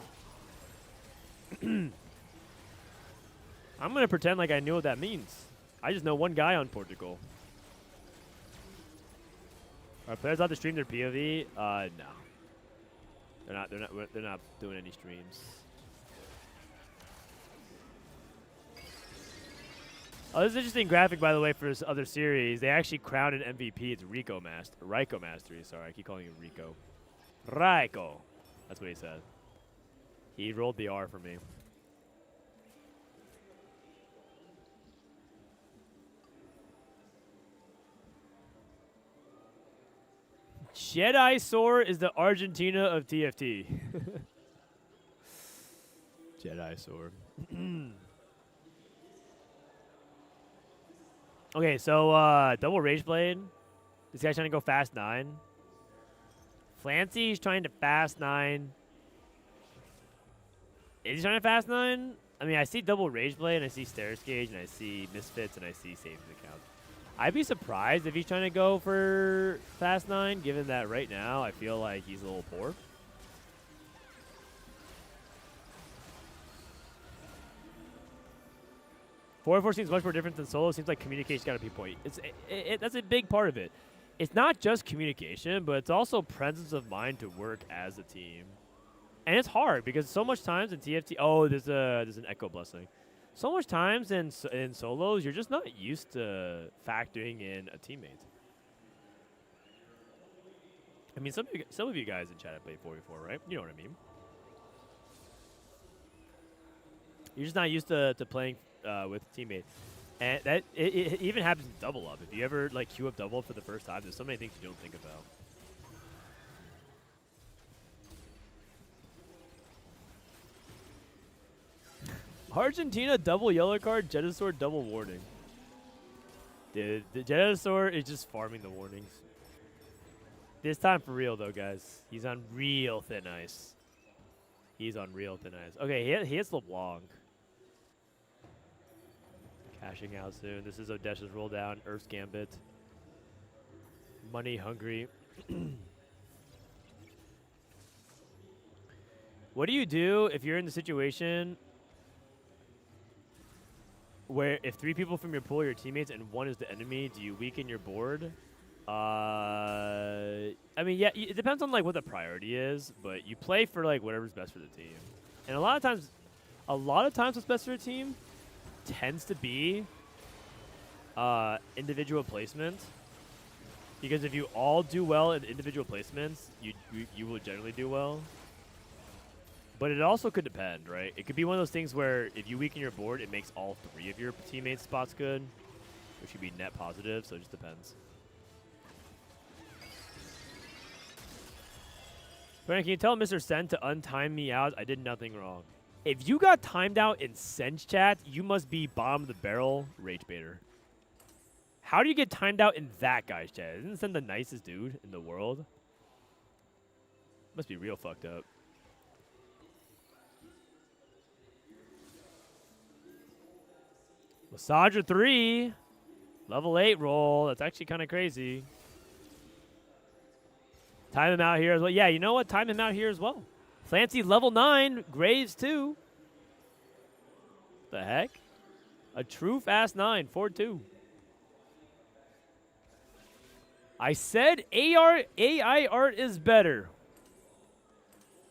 [SPEAKER 2] I'm going to pretend like I knew what that means. I just know one guy on Portugal. Are players allowed to stream their POV? No. They're not doing any streams. Oh, this is an interesting graphic, by the way, for this other series. They actually crowned an MVP. It's Rico Mastery. Sorry, I keep calling him Rico. Raiko. That's what he said. He rolled the R for me. Jedi Sword is the Argentina of TFT. Jedi Sword. Okay, so double Rage Blade. This guy's trying to go fast 9. Flancy's trying to fast 9. Is he trying to fast 9? I mean, I see double Rage Blade, and I see Stairs Gauge, and I see Misfits, and I see Saves Account. I'd be surprised if he's trying to go for fast 9, given that right now I feel like he's a little poor. Four seems much more different than solo. Seems like communication's got to be point. That's a big part of it. It's not just communication, but it's also presence of mind to work as a team. And it's hard because so much times in TFT, oh, there's an Echo Blessing. So much times in solos, you're just not used to factoring in a teammate. I mean, some of you guys in chat have played 4v4, right? You know what I mean. You're just not used to playing with a teammate. And that it even happens in double up. If you ever like queue up double up for the first time, there's so many things you don't think about. Argentina double yellow card, Jetasaur double warning. Dude, the Jetasaur is just farming the warnings. This time for real though, guys. He's on real thin ice. He's on real thin ice. Okay, he hits LeBlanc. Cashing out soon. This is Odessa's roll down. Earth's Gambit. Money hungry. What do you do if you're in the situation where if 3 people from your pool are your teammates and 1 is the enemy, do you weaken your board? I mean, yeah, it depends on like what the priority is, but you play for like whatever's best for the team. And a lot of times what's best for a team tends to be individual placement. Because if you all do well in individual placements, you will generally do well. But it also could depend, right? It could be one of those things where if you weaken your board, it makes all 3 of your teammates' spots good, which would be net positive, so it just depends. Brandon, can you tell Mr. Sen to untime me out? I did nothing wrong. If you got timed out in Sen's chat, you must be bottom of the barrel rage baiter. How do you get timed out in that guy's chat? Isn't Sen the nicest dude in the world? Must be real fucked up. Lysandra 3. Level 8 roll. That's actually kind of crazy. Time him out here as well. Yeah, you know what? Time him out here as well. Clancy level 9. Graves 2. The heck? A true fast 9. 4-2. I said AI art is better.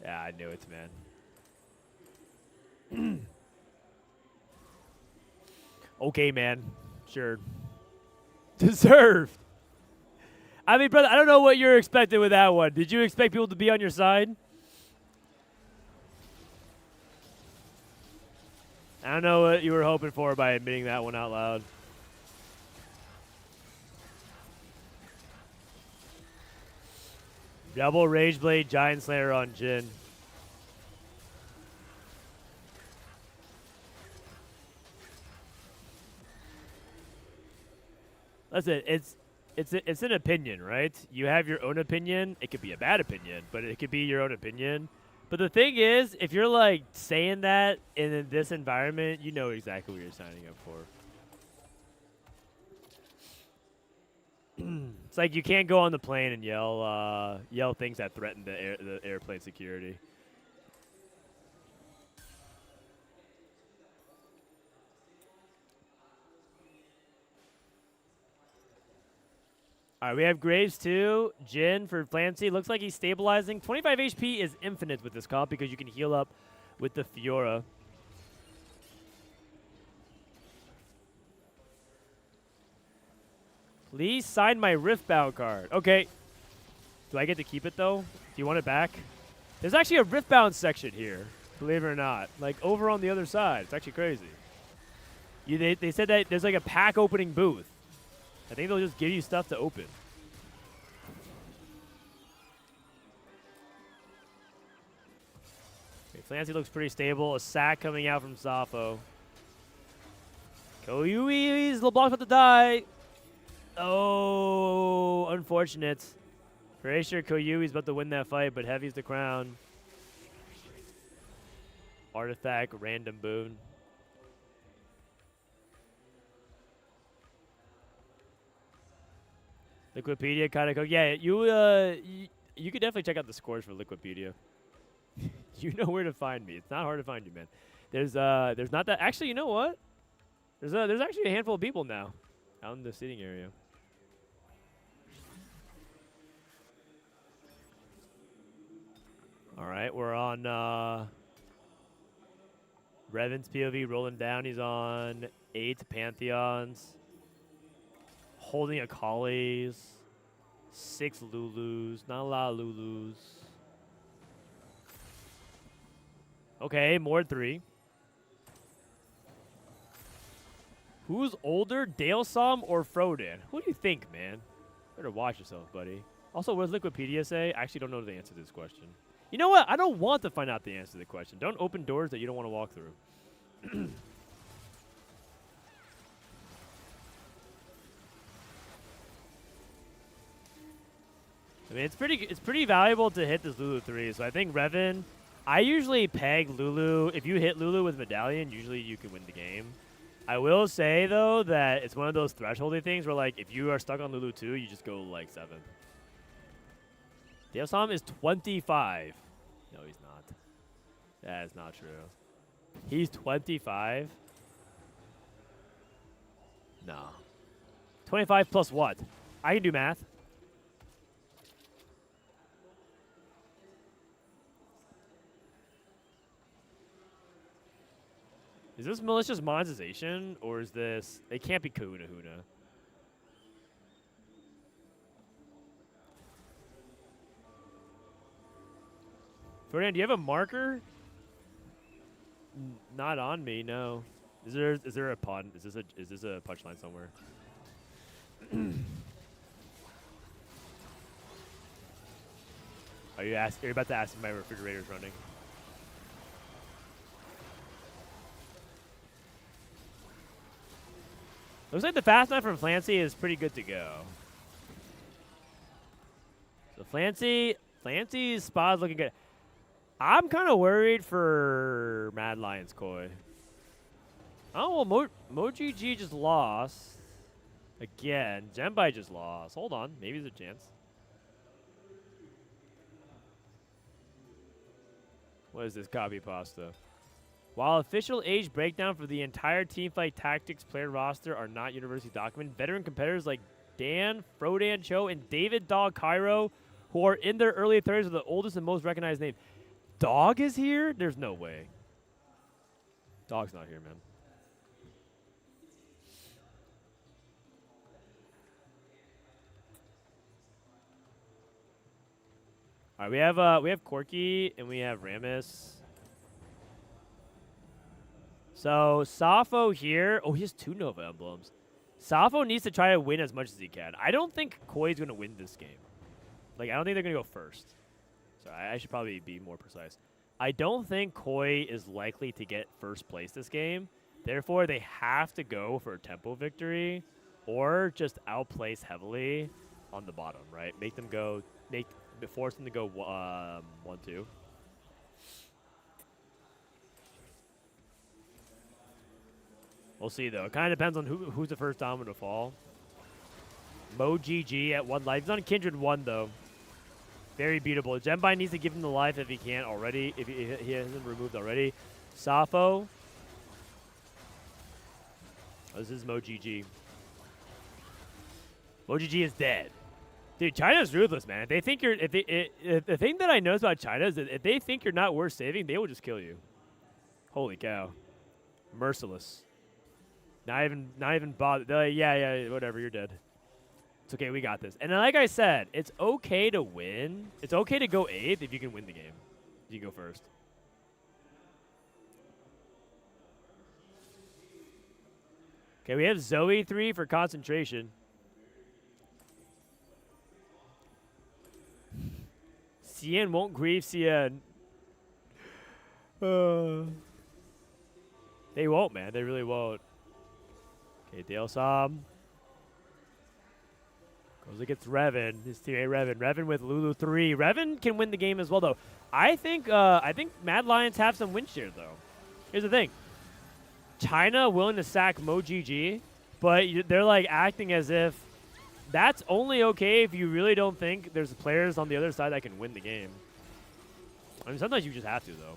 [SPEAKER 2] Yeah, I knew it, man. Okay, man. Sure. Deserved. I mean, brother, I don't know what you're expecting with that one. Did you expect people to be on your side? I don't know what you were hoping for by admitting that one out loud. Double Rage Blade Giant Slayer on Jin. Listen, it's an opinion, right? You have your own opinion. It could be a bad opinion, but it could be your own opinion. But the thing is, if you're like saying that in this environment, you know exactly what you're signing up for. It's like you can't go on the plane and yell things that threaten the airplane security. All right, we have Graves 2. Jin for Clancy. Looks like he's stabilizing. 25 HP is infinite with this comp because you can heal up with the Fiora. Please sign my Riftbound card. Okay. Do I get to keep it, though? Do you want it back? There's actually a Riftbound section here, believe it or not. Like, over on the other side. It's actually crazy. They said that there's like a pack opening booth. I think they'll just give you stuff to open. Okay, Clancy looks pretty stable. A sack coming out from Safo. Koyui's LeBlanc's about to die. Oh, unfortunate. Pretty sure Koyui's about to win that fight, but Heavy's the crown. Artifact, random boon. Liquipedia kind of yeah, you could definitely check out the scores for Liquipedia. You know where to find me. It's not hard to find you, man. There's not that actually, you know what? There's actually a handful of people now out in the sitting area. All right, we're on Revan's POV rolling down. He's on 8 Pantheons. Holding a Akali's, 6 Lulus, not a lot of Lulus. Okay, more 3. Who's older, Dalesom or Frodan? Who do you think, man? Better watch yourself, buddy. Also, what does Liquipedia say? I actually don't know the answer to this question. You know what? I don't want to find out the answer to the question. Don't open doors that you don't want to walk through. I mean, it's pretty valuable to hit this Lulu 3. So I think Revan, I usually peg Lulu. If you hit Lulu with Medallion, usually you can win the game. I will say, though, that it's one of those thresholdy things where, like, if you are stuck on Lulu 2, you just go, like, 7. Deosam is 25. No, he's not. That is not true. He's 25? No. 25 plus what? I can do math. Is this malicious monetization, or is this... It can't be Kahuna Huna. Frodan, do you have a marker? Not on me, no. Is there a pun? Is this a punchline somewhere? Are you about to ask if my refrigerator's running? Looks like the fast knife from Clancy is pretty good to go. So Clancy's spot is looking good. I'm kind of worried for Mad Lion's Koi. Oh, well, MoGG just lost. Again. Zenbai just lost. Hold on. Maybe there's a chance. What is this copy pasta? While official age breakdown for the entire Teamfight Tactics player roster are not universally documented, veteran competitors like Dan, Frodan Cho, and David Dog Cairo, who are in their early 30s, are the oldest and most recognized name. Dog is here? There's no way. Dog's not here, man. All right, we have Corky and we have Ramus. So Safo here. Oh, he has 2 Nova emblems. Safo needs to try to win as much as he can. I don't think Koi's going to win this game. Like, I don't think they're going to go first. So I should probably be more precise. I don't think Koi is likely to get first place this game. Therefore, they have to go for a tempo victory or just outplace heavily on the bottom, right? Make them go, force them to go 1-2. We'll see, though. It kind of depends on who's the first domino to fall. MoGG at 1 life. He's on Kindred 1, though. Very beatable. Zenbai needs to give him the life if he can't already, if he hasn't removed already. Safo. Oh, this is MoGG. MoGG is dead. Dude, China's ruthless, man. If they think you're, the thing that I notice about China is that if they think you're not worth saving, they will just kill you. Holy cow. Merciless. Not even bother. They're like, yeah, whatever, you're dead. It's okay, we got this. And like I said, it's okay to win. It's okay to go 8th if you can win the game. You go first. Okay, we have Zoe 3 for concentration. Cien won't grieve Cien. They won't, man. They really won't. Okay, Dale Sam. Goes against Revan. His teammate Revan. Revan with Lulu 3. Revan can win the game as well, though. I think Mad Lions have some win share, though. Here's the thing. China willing to sack MoGG, but they're like acting as if that's only okay if you really don't think there's players on the other side that can win the game. I mean, sometimes you just have to, though.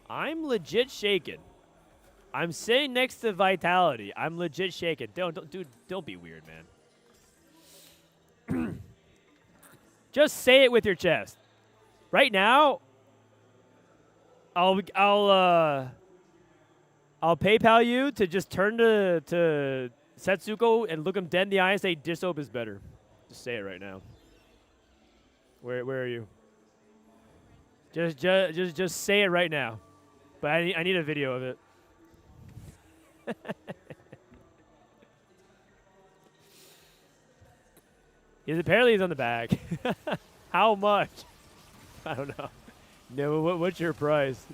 [SPEAKER 2] I'm legit shaken. I'm sitting next to Vitality. I'm legit shaken. Dude, don't be weird, man. Just say it with your chest. Right now, I'll PayPal you to just turn to Setsuko and look him dead in the eye and say Disoap is better. Just say it right now. Where are you? Just say it right now. But I need a video of it. Apparently he's on the back. How much? I don't know. No, what's your price?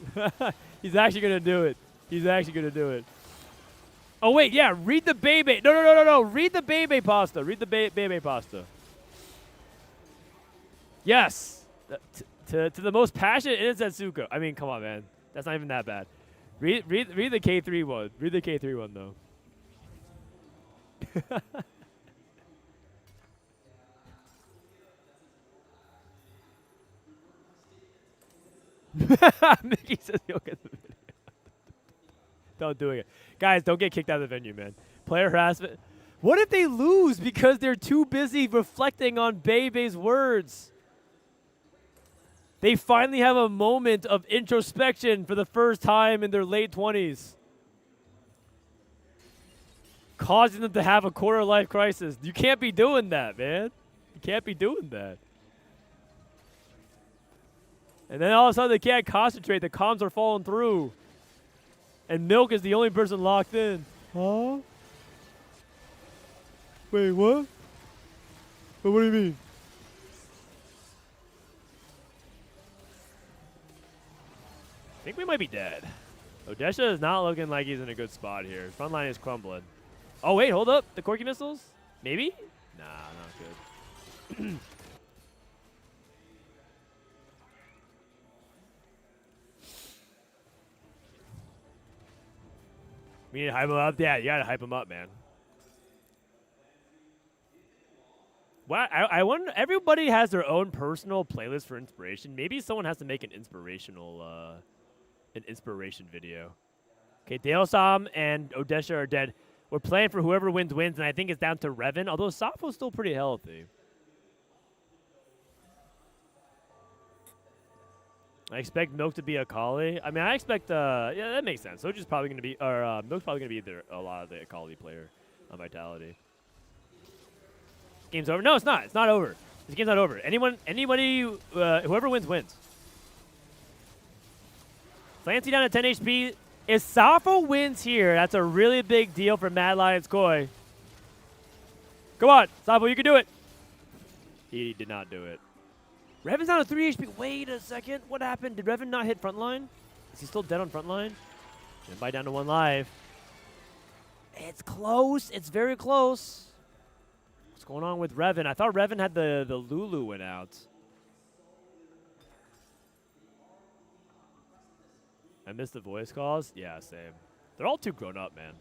[SPEAKER 2] He's actually gonna do it. He's actually gonna do it. Oh wait, yeah. Read the Bebe. No. Read the Bebe pasta. Read the Bebe pasta. Yes. To the most passionate in Setsuko. I mean, come on, man. That's not even that bad. Read the K3 one. Read the K3 one though. Mickey says he'll get the video. Don't do it. Guys, don't get kicked out of the venue, man. Player harassment. What if they lose because they're too busy reflecting on Bebe's words? They finally have a moment of introspection for the first time in their late 20s. Causing them to have a quarter-life crisis. You can't be doing that, man. You can't be doing that. And then all of a sudden they can't concentrate. The comms are falling through. And Milk is the only person locked in. Huh? Wait, what? What do you mean? I think we might be dead. Odesha is not looking like he's in a good spot here. His front line is crumbling. Oh, wait, hold up. The Corky missiles? Maybe? Nah, not good. We need to hype him up. Yeah, you gotta hype him up, man. Well, I wonder. Everybody has their own personal playlist for inspiration. Maybe someone has to make an inspiration video. Okay, Dale-Sam and Odesha are dead. We're playing for whoever wins, and I think it's down to Revan, although Safo's still pretty healthy. I expect Milk to be Akali. I mean, I expect, yeah, that makes sense. Soju's probably going to be, or Milk's probably going to be a lot of the Akali player on Vitality. Game's over. No, it's not. It's not over. This game's not over. Anybody, whoever wins, wins. Clancy down at 10 HP. If Safo wins here, that's a really big deal for Mad Lions Koi. Come on, Safo, you can do it. He did not do it. Revan's down to 3 HP. Wait a second. What happened? Did Revan not hit frontline? Is he still dead on frontline? Genbai down to 1 life. It's close. It's very close. What's going on with Revan? I thought Revan had the Lulu went out. I missed the voice calls. Yeah, same. They're all too grown up, man.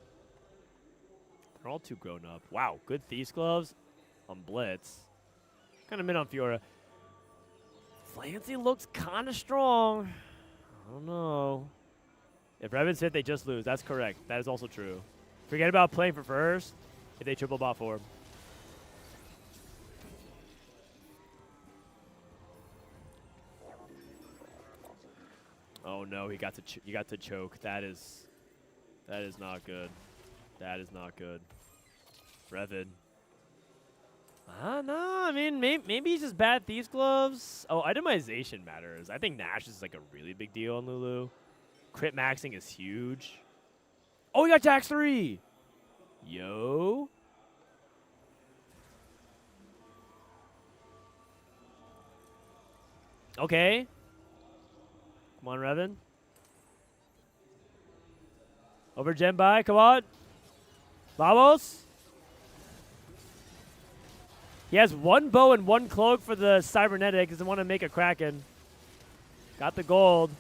[SPEAKER 2] They're all too grown up. Wow, good Thieves Gloves on Blitz. Kind of mid on Fiora. Clancy looks kind of strong. I don't know. If Revan's hit, they just lose. That's correct. That is also true. Forget about playing for first if they triple bot for him. Oh no, he got to choke. That is not good. That is not good. Revan. No, I mean, maybe he's just bad Thieves Gloves. Oh, itemization matters. I think Nash is like a really big deal on Lulu. Crit maxing is huge. Oh, he got Jax 3. Yo. Okay. Come on, Revan. Over Genbai, come on. Vamos. He has 1 bow and 1 cloak for the cybernetic. Doesn't want to make a Kraken. Got the gold.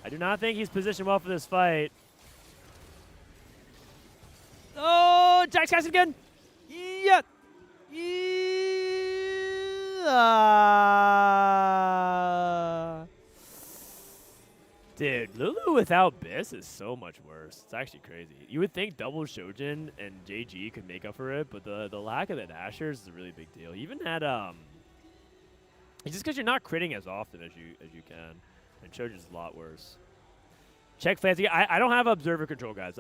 [SPEAKER 2] I do not think he's positioned well for this fight. Oh, Jax casting again. Yeah. Dude, Lulu without Biss is so much worse. It's actually crazy. You would think double Shojin and JG could make up for it, but the lack of the Dashers is a really big deal. Even at it's just because you're not critting as often as you can, and Shojin's a lot worse. Check Fancy. I don't have Observer Control, guys.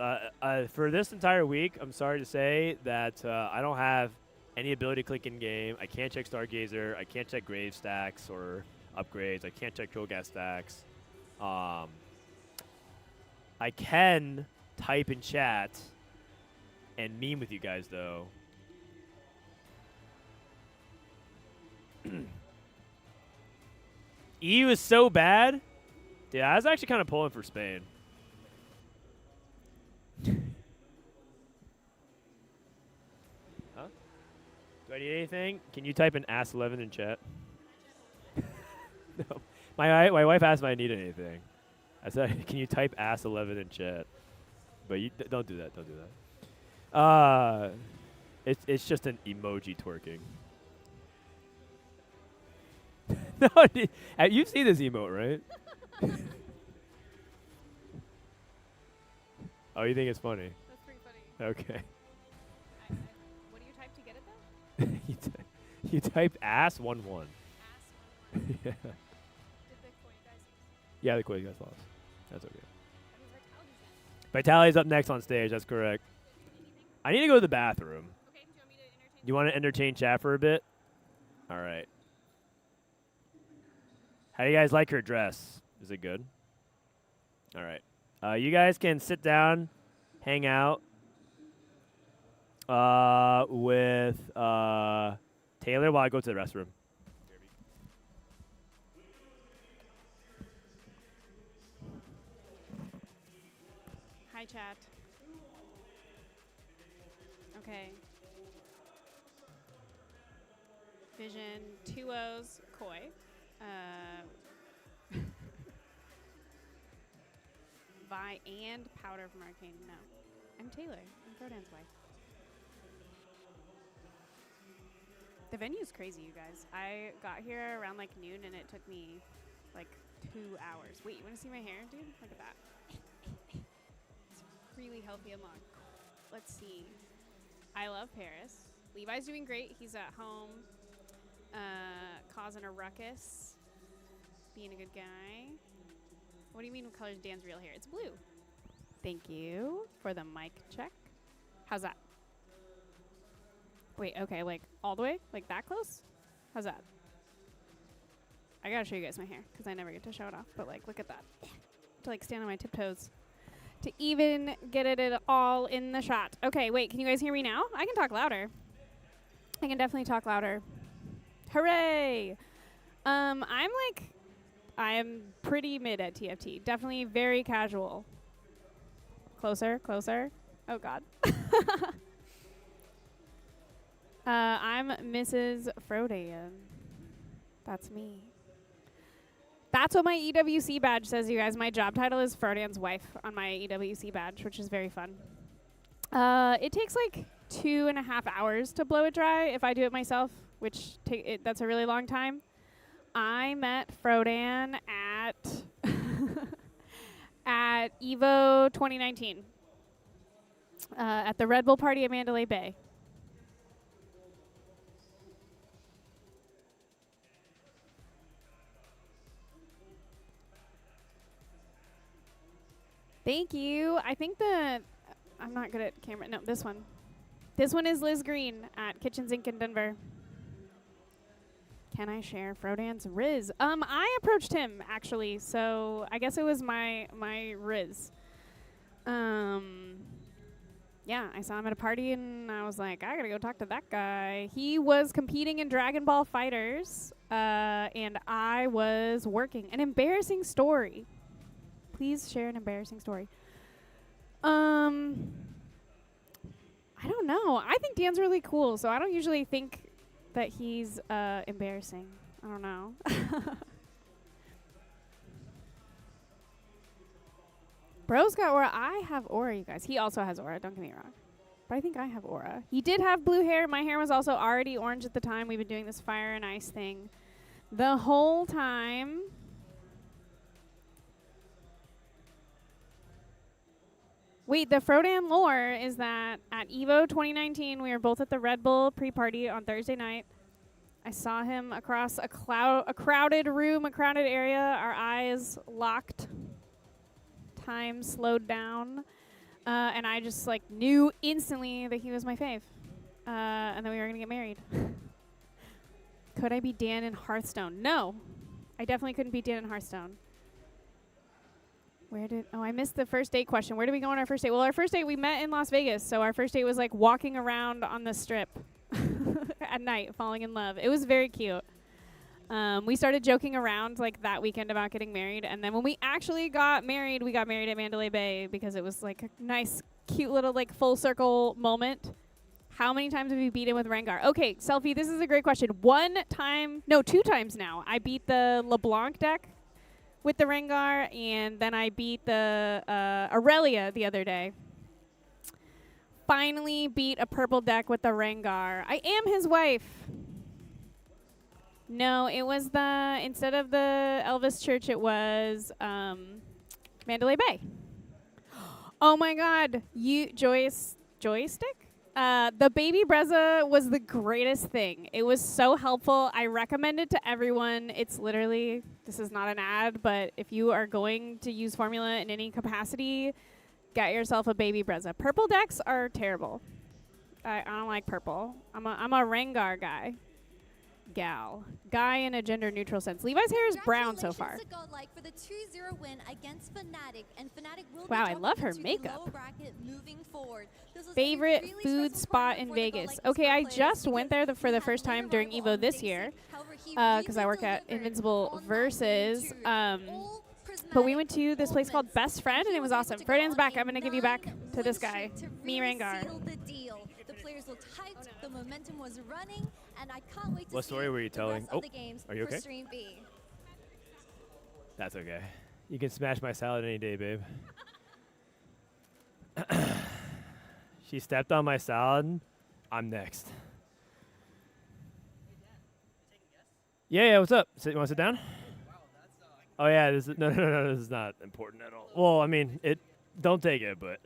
[SPEAKER 2] For this entire week, I'm sorry to say that I don't have any ability to click in game. I can't check Stargazer. I can't check Grave stacks or upgrades. I can't check Trollgas stacks. I can type in chat and meme with you guys, though. EU is so bad. Dude, I was actually kind of pulling for Spain. Huh? Do I need anything? Can you type in ass 11 in chat? No. My wife asked if I need anything. I said, can you type ass 11 in chat? But you don't do that. Don't do that. It's just an emoji twerking. No, you've seen this emote, right? Oh, you think it's funny?
[SPEAKER 6] That's pretty funny.
[SPEAKER 2] Okay.
[SPEAKER 6] What do you type to get it though?
[SPEAKER 2] You type ass 11.
[SPEAKER 6] Ass 11.
[SPEAKER 2] Yeah.
[SPEAKER 6] Did the Koi guys?
[SPEAKER 2] Yeah, the Koi guys lost. That's okay. Vitality's up next on stage. That's correct. I need to go to the bathroom.
[SPEAKER 6] Okay. Do you want me to entertain?
[SPEAKER 2] You want to entertain chat for a bit? All right. How do you guys like her dress? Is it good? All right. You guys can sit down, hang out with Taylor while I go to the restroom.
[SPEAKER 6] Hi, chat. Okay. Vision 2 O's Koi. Vi and Powder from Arcane. No. I'm Taylor. I'm Frodan's wife. The venue's crazy, you guys. I got here around like noon, and it took me like 2 hours. Wait, you want to see my hair, dude? Look at that. It's really healthy and long. Let's see. I love Paris. Levi's doing great. He's at home, causing a ruckus, being a good guy. What do you mean what color is Dan's real hair? It's blue. Thank you for the mic check. How's that? Wait, okay, like all the way? Like that close? How's that? I gotta show you guys my hair because I never get to show it off. But like, look at that. To like stand on my tiptoes to even get it all in the shot. Okay, wait, can you guys hear me now? I can talk louder. I can definitely talk louder. Hooray! I'm pretty mid at TFT. Definitely very casual. Closer, closer. Oh God. I'm Mrs. Frodan. That's me. That's what my EWC badge says, you guys. My job title is Frodan's wife on my EWC badge, which is very fun. It takes like 2.5 hours to blow it dry if I do it myself, which that's a really long time. I met Frodan at at EVO 2019 at the Red Bull party at Mandalay Bay. Thank you. I think I'm not good at camera. No, this one. This one is Liz Green at Kitchen Sink in Denver. Can I share Frodan's Riz? I approached him actually, so I guess it was my Riz. Yeah, I saw him at a party and I was like, I gotta go talk to that guy. He was competing in Dragon Ball Fighters, and I was working. An embarrassing story. Please share an embarrassing story. I don't know. I think Dan's really cool, so I don't usually think that he's embarrassing. I don't know. Bro's got aura. I have aura, you guys. He also has aura, don't get me wrong. But I think I have aura. He did have blue hair. My hair was also already orange at the time. We've been doing this fire and ice thing the whole time. Wait, the Frodan lore is that at EVO 2019, we were both at the Red Bull pre-party on Thursday night. I saw him across a crowded room, a crowded area. Our eyes locked. Time slowed down. And I just like knew instantly that he was my fave. And then we were going to get married. Could I be Dan in Hearthstone? No. I definitely couldn't be Dan in Hearthstone. I missed the first date question. Where did we go on our first date? Well, our first date, we met in Las Vegas. So our first date was like walking around on the strip at night, falling in love. It was very cute. We started joking around like that weekend about getting married. And then when we actually got married, we got married at Mandalay Bay because it was like a nice, cute little like full circle moment. How many times have you beaten with Rengar? Okay, Selfie, this is a great question. 2 times now. I beat the LeBlanc deck with the Rengar, and then I beat the Aurelia the other day. Finally beat a purple deck with the Rengar. I am his wife. No, it was instead of the Elvis Church, it was Mandalay Bay. Oh my God, joystick? The baby Brezza was the greatest thing. It was so helpful. I recommend it to everyone. It's literally, this is not an ad, but if you are going to use formula in any capacity, get yourself a baby Brezza. Purple decks are terrible. I don't like purple. I'm a Rengar guy. Guy in a gender neutral sense. Levi's hair is brown so far.
[SPEAKER 8] For the 2-0 win against Fnatic, and Fnatic will
[SPEAKER 10] wow, I love her makeup. Favorite food spot in Vegas. Okay, I just went there for the first time during EVO this year because I work at Invincible Versus. But we went to this place called Best Friend, and it was awesome. Frodan's back. I'm going to give you back to this guy, me Rengar.
[SPEAKER 8] The players looked hyped, the momentum was running, and I can't wait to
[SPEAKER 2] what story were you telling?
[SPEAKER 8] Oh, are you okay? Stream B.
[SPEAKER 2] That's okay. You can smash my salad any day, babe. She stepped on my salad. I'm next. Yeah, what's up? You want to sit down? Oh yeah, this is no, this is not important at all. Well, I mean, don't take it, but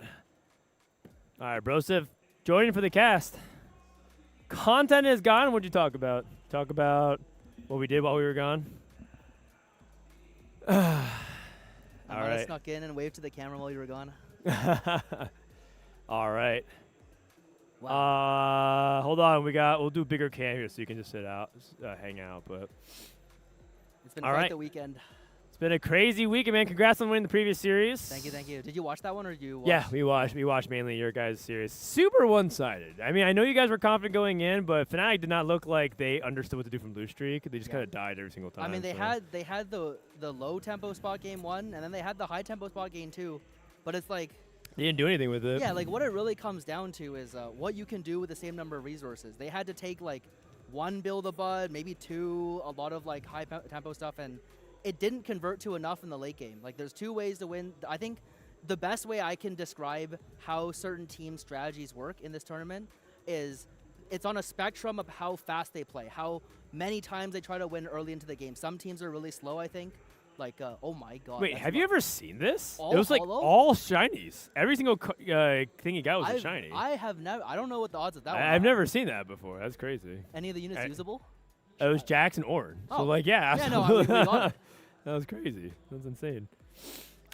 [SPEAKER 2] all right, Broseph, joining for the cast. Content is gone. What'd you talk about? Talk about what we did while we were gone. All right.
[SPEAKER 13] Snuck in and waved to the camera while you were gone.
[SPEAKER 2] All right. Wow. Hold on. We'll do bigger cam here so you can just sit out, hang out. But
[SPEAKER 13] it's been quite the weekend.
[SPEAKER 2] It's been a crazy weekend, man. Congrats on winning the previous series.
[SPEAKER 13] Thank you. Did you watch that one or did you watch?
[SPEAKER 2] Yeah, we watched mainly your guys' series. Super one-sided. I mean, I know you guys were confident going in, but Fnatic did not look like they understood what to do from blue streak. They just kind of died every single time.
[SPEAKER 13] I mean, they had the low tempo spot game 1, and then they had the high tempo spot game 2, but it's like
[SPEAKER 2] they didn't do anything with it.
[SPEAKER 13] Yeah, like what it really comes down to is what you can do with the same number of resources. They had to take like 1 build a bud, maybe 2, a lot of like high tempo stuff, and it didn't convert to enough in the late game. Like there's 2 ways to win. I think the best way I can describe how certain team strategies work in this tournament is it's on a spectrum of how fast they play, how many times they try to win early into the game. Some teams are really slow, I think. Like, oh my god.
[SPEAKER 2] Wait, have you ever seen this?
[SPEAKER 13] All
[SPEAKER 2] it was like
[SPEAKER 13] hollow?
[SPEAKER 2] all shinies. Every single thing you got was a shiny.
[SPEAKER 13] I have never. I don't know what the odds of that.
[SPEAKER 2] I've never seen that before. That's crazy.
[SPEAKER 13] Any of the units usable?
[SPEAKER 2] It was Jax and Ornn.
[SPEAKER 13] Oh.
[SPEAKER 2] So like, yeah,
[SPEAKER 13] Yeah, no,
[SPEAKER 2] absolutely.
[SPEAKER 13] we got it.
[SPEAKER 2] That was crazy. That's insane.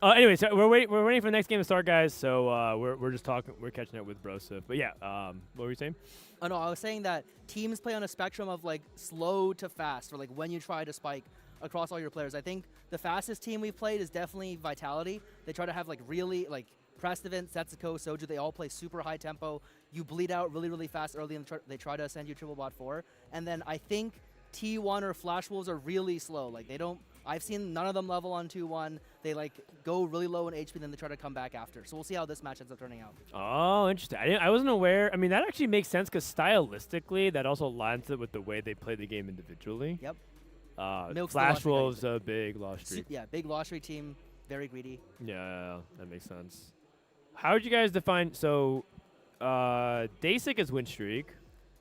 [SPEAKER 2] Anyway, so we're waiting for the next game to start, guys. So we're just talking. We're catching up with Broseph. But yeah, what were you saying?
[SPEAKER 13] Oh no, I was saying that teams play on a spectrum of like slow to fast, or like when you try to spike across all your players. I think the fastest team we've played is definitely Vitality. They try to have like really like Precedent, Setsuko, Soju. They all play super high tempo. You bleed out really, really fast early, and they try to send you triple bot 4. And then I think T1 or Flash Wolves are really slow. Like they don't. I've seen none of them level on 2-1. They like go really low in HP, then they try to come back after. So we'll see how this match ends up turning out.
[SPEAKER 2] Oh, interesting. I wasn't aware. I mean, that actually makes sense because stylistically, that also lines up with the way they play the game individually.
[SPEAKER 13] Yep.
[SPEAKER 2] Flash Wolves a big loss streak.
[SPEAKER 13] Yeah, big loss streak team, very greedy.
[SPEAKER 2] Yeah, that makes sense. How would you guys define? So, Dasik is win streak.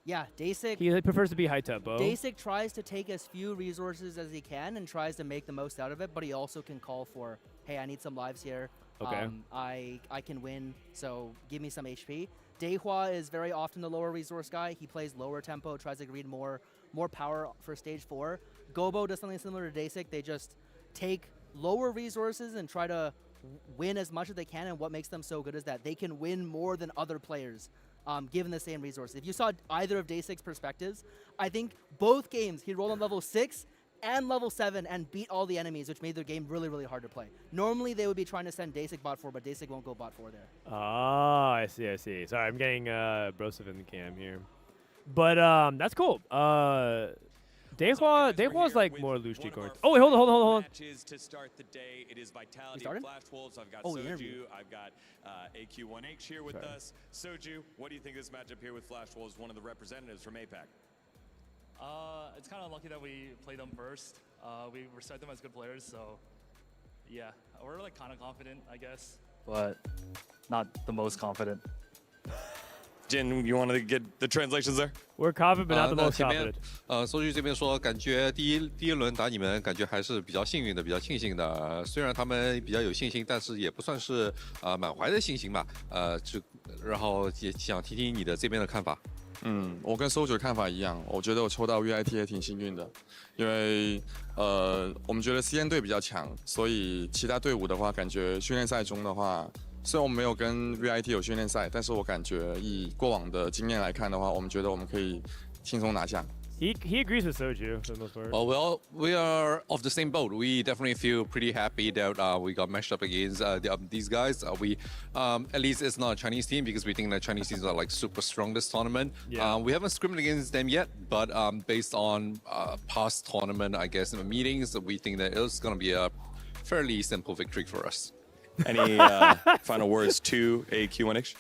[SPEAKER 13] Yeah, Dasik.
[SPEAKER 2] He prefers to be high tempo.
[SPEAKER 13] Dasik tries to take as few resources as he can and tries to make the most out of it, but he also can call for, hey, I need some lives here.
[SPEAKER 2] Okay.
[SPEAKER 13] I can win, so give me some HP. Dehua is very often the lower resource guy. He plays lower tempo, tries to greed more power for stage 4. Gobo does something similar to Dasik. They just take lower resources and try to win as much as they can, and what makes them so good is that they can win more than other players given the same resources. If you saw either of Dasik's perspectives, I think both games he rolled on level 6 and level 7 and beat all the enemies, which made their game really, really hard to play. Normally they would be trying to send Dasik bot 4, but Dasik won't go bot 4 there.
[SPEAKER 2] Oh, I see. Sorry, I'm getting Broseph in the cam here. But that's cool. Dehua's like more loose streak going. Oh wait, hold on.
[SPEAKER 3] Matches to start the day. It is Vitality
[SPEAKER 13] started?
[SPEAKER 3] Flash Wolves. I've got
[SPEAKER 13] Oh, the
[SPEAKER 3] Soju.
[SPEAKER 13] interview.
[SPEAKER 3] I've got AQ1H here with us. Soju, what do you think of this matchup here with Flash Wolves, one of the representatives from APAC?
[SPEAKER 22] It's kind of unlucky that we played them first. We respect them as good players, so yeah, we're like kind of confident, I guess, but not the most confident.
[SPEAKER 3] Jin, you want to get the translations there?
[SPEAKER 2] We're confident, but not the most
[SPEAKER 23] 前面
[SPEAKER 2] confident.
[SPEAKER 23] 搜剧这边说，感觉第一轮打你们，感觉还是比较幸运的，比较庆幸的。虽然他们比较有信心，但是也不算是满怀的信心吧。然后也想听听你的这边的看法。
[SPEAKER 24] 我跟搜九看法一样，我觉得我抽到 VIT 也挺幸运的，因为我们觉得 CN 队比较强，所以其他队伍的话，感觉训练赛中的话。 虽然我们没有跟 VIT 有训练赛，但是我感觉以过往的经验来看的话，我们觉得我们可以轻松拿下。
[SPEAKER 2] He agrees with Soju for the most part.
[SPEAKER 23] Well, we are of the same boat. We definitely feel pretty happy that we got matched up against these guys. At least it's not a Chinese team because we think that Chinese teams are like super strong this tournament.
[SPEAKER 2] Yeah.
[SPEAKER 23] We haven't scrimmaged against them yet, but based on past tournament, I guess, meetings, we think that it's going to be a fairly simple victory for us.
[SPEAKER 3] Any final words to AQ1H?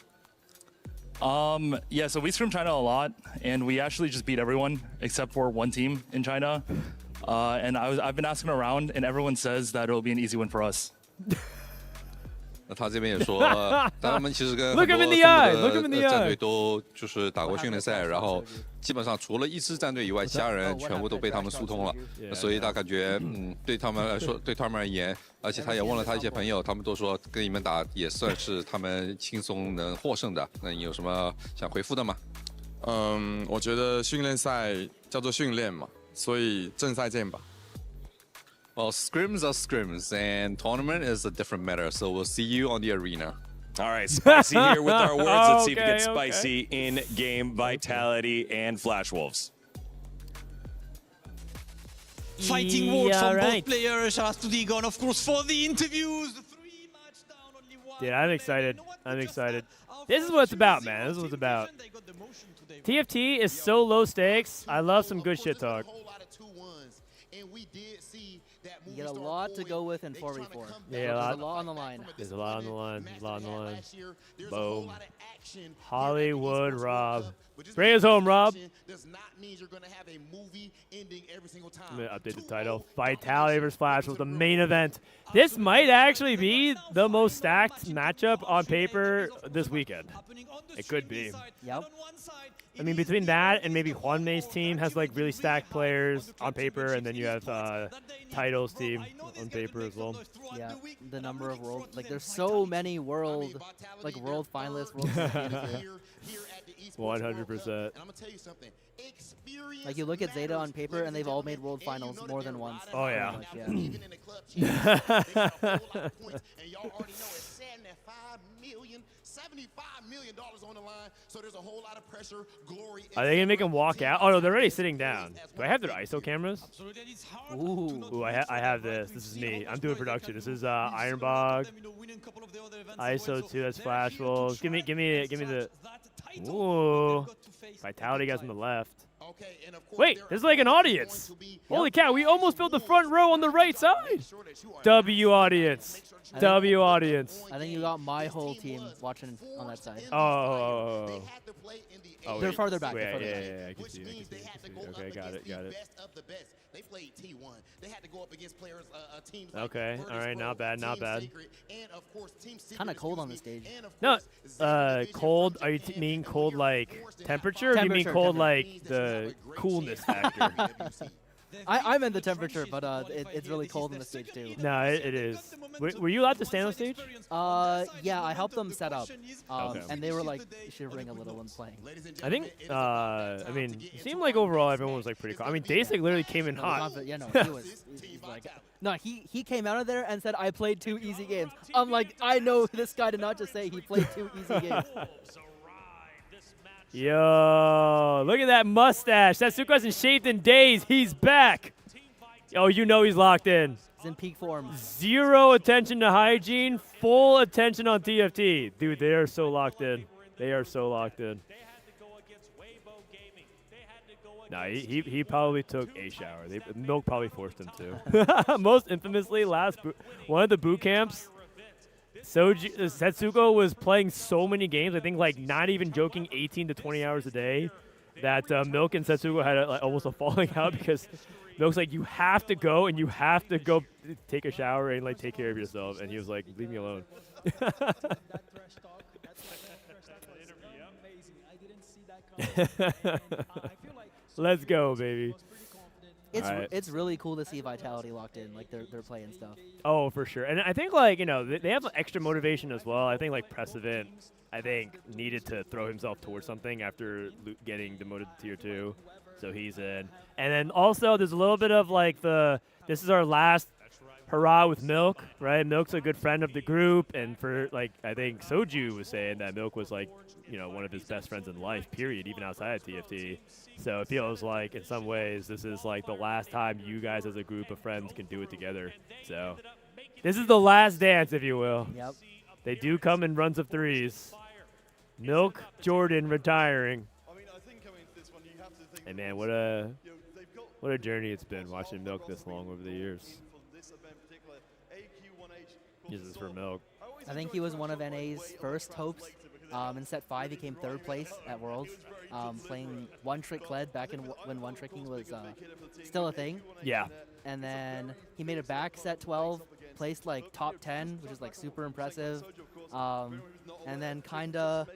[SPEAKER 22] Yeah, so we scrim China a lot, and we actually just beat everyone except for one team in China. And I've been asking around, and everyone says that it'll be an easy win for us.
[SPEAKER 23] 那他这边也说，他们其实跟
[SPEAKER 2] Look
[SPEAKER 23] 很
[SPEAKER 2] him in
[SPEAKER 23] 多
[SPEAKER 2] the eye,
[SPEAKER 23] 中
[SPEAKER 2] look
[SPEAKER 23] 国
[SPEAKER 2] him in
[SPEAKER 23] 的
[SPEAKER 2] the
[SPEAKER 23] 战
[SPEAKER 2] eye.
[SPEAKER 23] 队都就是打过训练赛，然后基本上除了一支战队以外，其他人全部都被他们疏通了，所以他感觉对他们来说，对他们而言，而且他也问了他一些朋友，他们都说跟你们打也算是他们轻松能获胜的。那你有什么想回复的吗？
[SPEAKER 24] 我觉得训练赛叫做训练嘛，所以正赛见吧。
[SPEAKER 23] Well, scrims are scrims, and tournament is a different matter. So we'll see you on the arena.
[SPEAKER 14] All right, spicy here with our words. Let's see if it
[SPEAKER 2] Okay,
[SPEAKER 14] gets spicy in game vitality and Flash Wolves.
[SPEAKER 16] Fighting words from both players. Shout out to Digon, of course, for the interviews.
[SPEAKER 2] Dude, I'm excited. I'm excited. This is what it's about, man. This is what it's about. TFT is so low stakes. I love some good shit talk.
[SPEAKER 13] You get a lot to go with in 4v4.
[SPEAKER 2] Yeah,
[SPEAKER 13] There's a lot on the line.
[SPEAKER 2] There's a lot on the line. There's a lot on the line. Boom. Hollywood Rob. Bring us home, Rob. I'm going to update the title. Vitality vs. Flash was the main event. This might actually be the most stacked matchup on paper this weekend. It could be.
[SPEAKER 13] Yep.
[SPEAKER 2] I mean, between that and maybe Juan May's team has like really stacked players on paper, and then you have Title's team on paper as well.
[SPEAKER 13] Yeah, the number of world, like there's so many world finalists, world
[SPEAKER 2] 100%.
[SPEAKER 13] Like you look at ZETA on paper, and they've all made world finals more than once.
[SPEAKER 2] Oh yeah. Are they gonna make him walk out? Oh no, they're already sitting down. Do I have their ISO cameras? Ooh, I have this. This is me. I'm doing production. This is Ironbog. ISO 2. That's Flash Wolves. Give me the. Ooh, Vitality guys on the left. Wait, there's like an audience. Holy cow, we almost filled the front row on the right side. W audience. W audience.
[SPEAKER 13] I think you got my whole team watching on that side.
[SPEAKER 2] Oh.
[SPEAKER 13] They're farther back.
[SPEAKER 2] Yeah, I can see. Okay, got it.
[SPEAKER 15] They played T1. They had to go up against players, teams
[SPEAKER 2] okay, all right, not bad.
[SPEAKER 13] Kind of cold on the stage.
[SPEAKER 2] No, cold. Are you mean cold like temperature? Or do you mean cold like the coolness factor?
[SPEAKER 13] I meant the temperature, but it's really cold on the stage too.
[SPEAKER 2] No, it is. Were you allowed to stand on stage?
[SPEAKER 13] Yeah, I helped them set up,
[SPEAKER 2] Okay.
[SPEAKER 13] and they were like shivering a little when playing.
[SPEAKER 2] I think, I mean, it seemed like overall everyone was like pretty calm. I mean, Dasik literally came in hot.
[SPEAKER 13] Yeah, no, he was like, no, he came out of there and said, I played 2 easy games. I'm like, I know this guy did not just say he played 2 easy games.
[SPEAKER 2] Yo, look at that mustache. Setsuko hasn't shaved in days. He's back. Oh, you know he's locked in.
[SPEAKER 13] He's in peak form. 0
[SPEAKER 2] attention to hygiene, full attention on TFT. Dude, they are so locked in. They are so locked in. Nah, he probably took a shower. Milk probably forced him to. Most infamously, one of the boot camps, Setsuko was playing so many games, I think like not even joking 18 to 20 hours a day, that Milk and Setsuko had almost a falling out because Milk's like, you have to go and you have to go take a shower and like take care of yourself. And he was like, leave me alone. Let's go, baby.
[SPEAKER 13] It's really cool to see Vitality locked in, like they're playing stuff.
[SPEAKER 2] Oh, for sure. And I think like, you know, they have extra motivation as well. I think like Precedent, needed to throw himself towards something after getting demoted to tier 2. So he's in. And then also there's a little bit of like this is our last hurrah with Milk, right? Milk's a good friend of the group, and for like, I think Soju was saying that Milk was like, you know, one of his best friends in life, period, even outside of TFT. So it feels like in some ways this is like the last time you guys as a group of friends can do it together. So this is the last dance, if you will.
[SPEAKER 13] Yep.
[SPEAKER 2] They do come in runs of 3s. Milk, Jordan retiring. Hey man, what a journey it's been watching Milk this long over the years. This is for Milk.
[SPEAKER 13] I think he was one of NA's first hopes. In set 5, he came 3rd place at Worlds, playing one-trick Kled back when one-tricking was still a thing.
[SPEAKER 2] Yeah.
[SPEAKER 13] And then he made it back set 12, placed like top 10, which is like super impressive. And then kind of,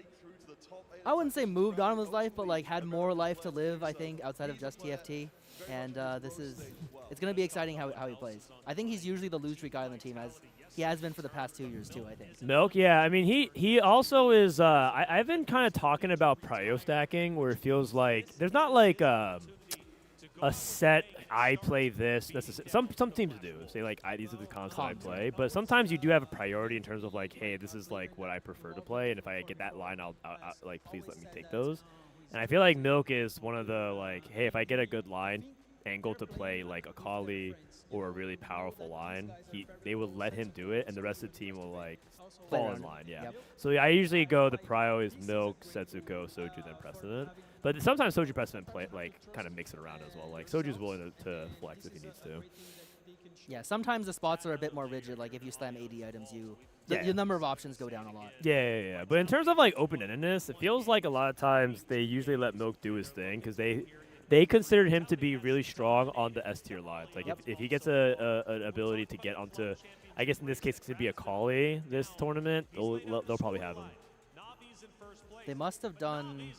[SPEAKER 13] I wouldn't say moved on with his life, but like had more life to live, I think, outside of just TFT. And it's going to be exciting how he plays. I think he's usually the lose streak guy on the team, as he has been for the past 2 years too, I think.
[SPEAKER 2] Milk, yeah. I mean, he also is, I've been kind of talking about prio stacking, where it feels like there's not like a set, I play this. Some teams do. Say like, these are the comps that I play. But sometimes you do have a priority in terms of like, hey, this is like what I prefer to play, and if I get that line, I'll like, please let me take those. And I feel like Milk is one of the like, hey, if I get a good line angle to play like a Kali or a really powerful line, they will let him do it, and the rest of the team will like fall in line. Yeah.
[SPEAKER 13] Yep.
[SPEAKER 2] So I usually go the prio is Milk, Setsuko, Soju, then Precedent. But sometimes Soju Precedent kind of mix it around as well. Like Soju's willing to flex if he needs to.
[SPEAKER 13] Yeah, sometimes the spots are a bit more rigid. Like if you slam 80 items, your number of options go down a lot.
[SPEAKER 2] Yeah. But in terms of like open-endedness, it feels like a lot of times they usually let Milk do his thing because they considered him to be really strong on the S tier lines. Like if he gets an ability to get onto, I guess in this case it could be a Kali this tournament, they'll probably have him.
[SPEAKER 13] They must have done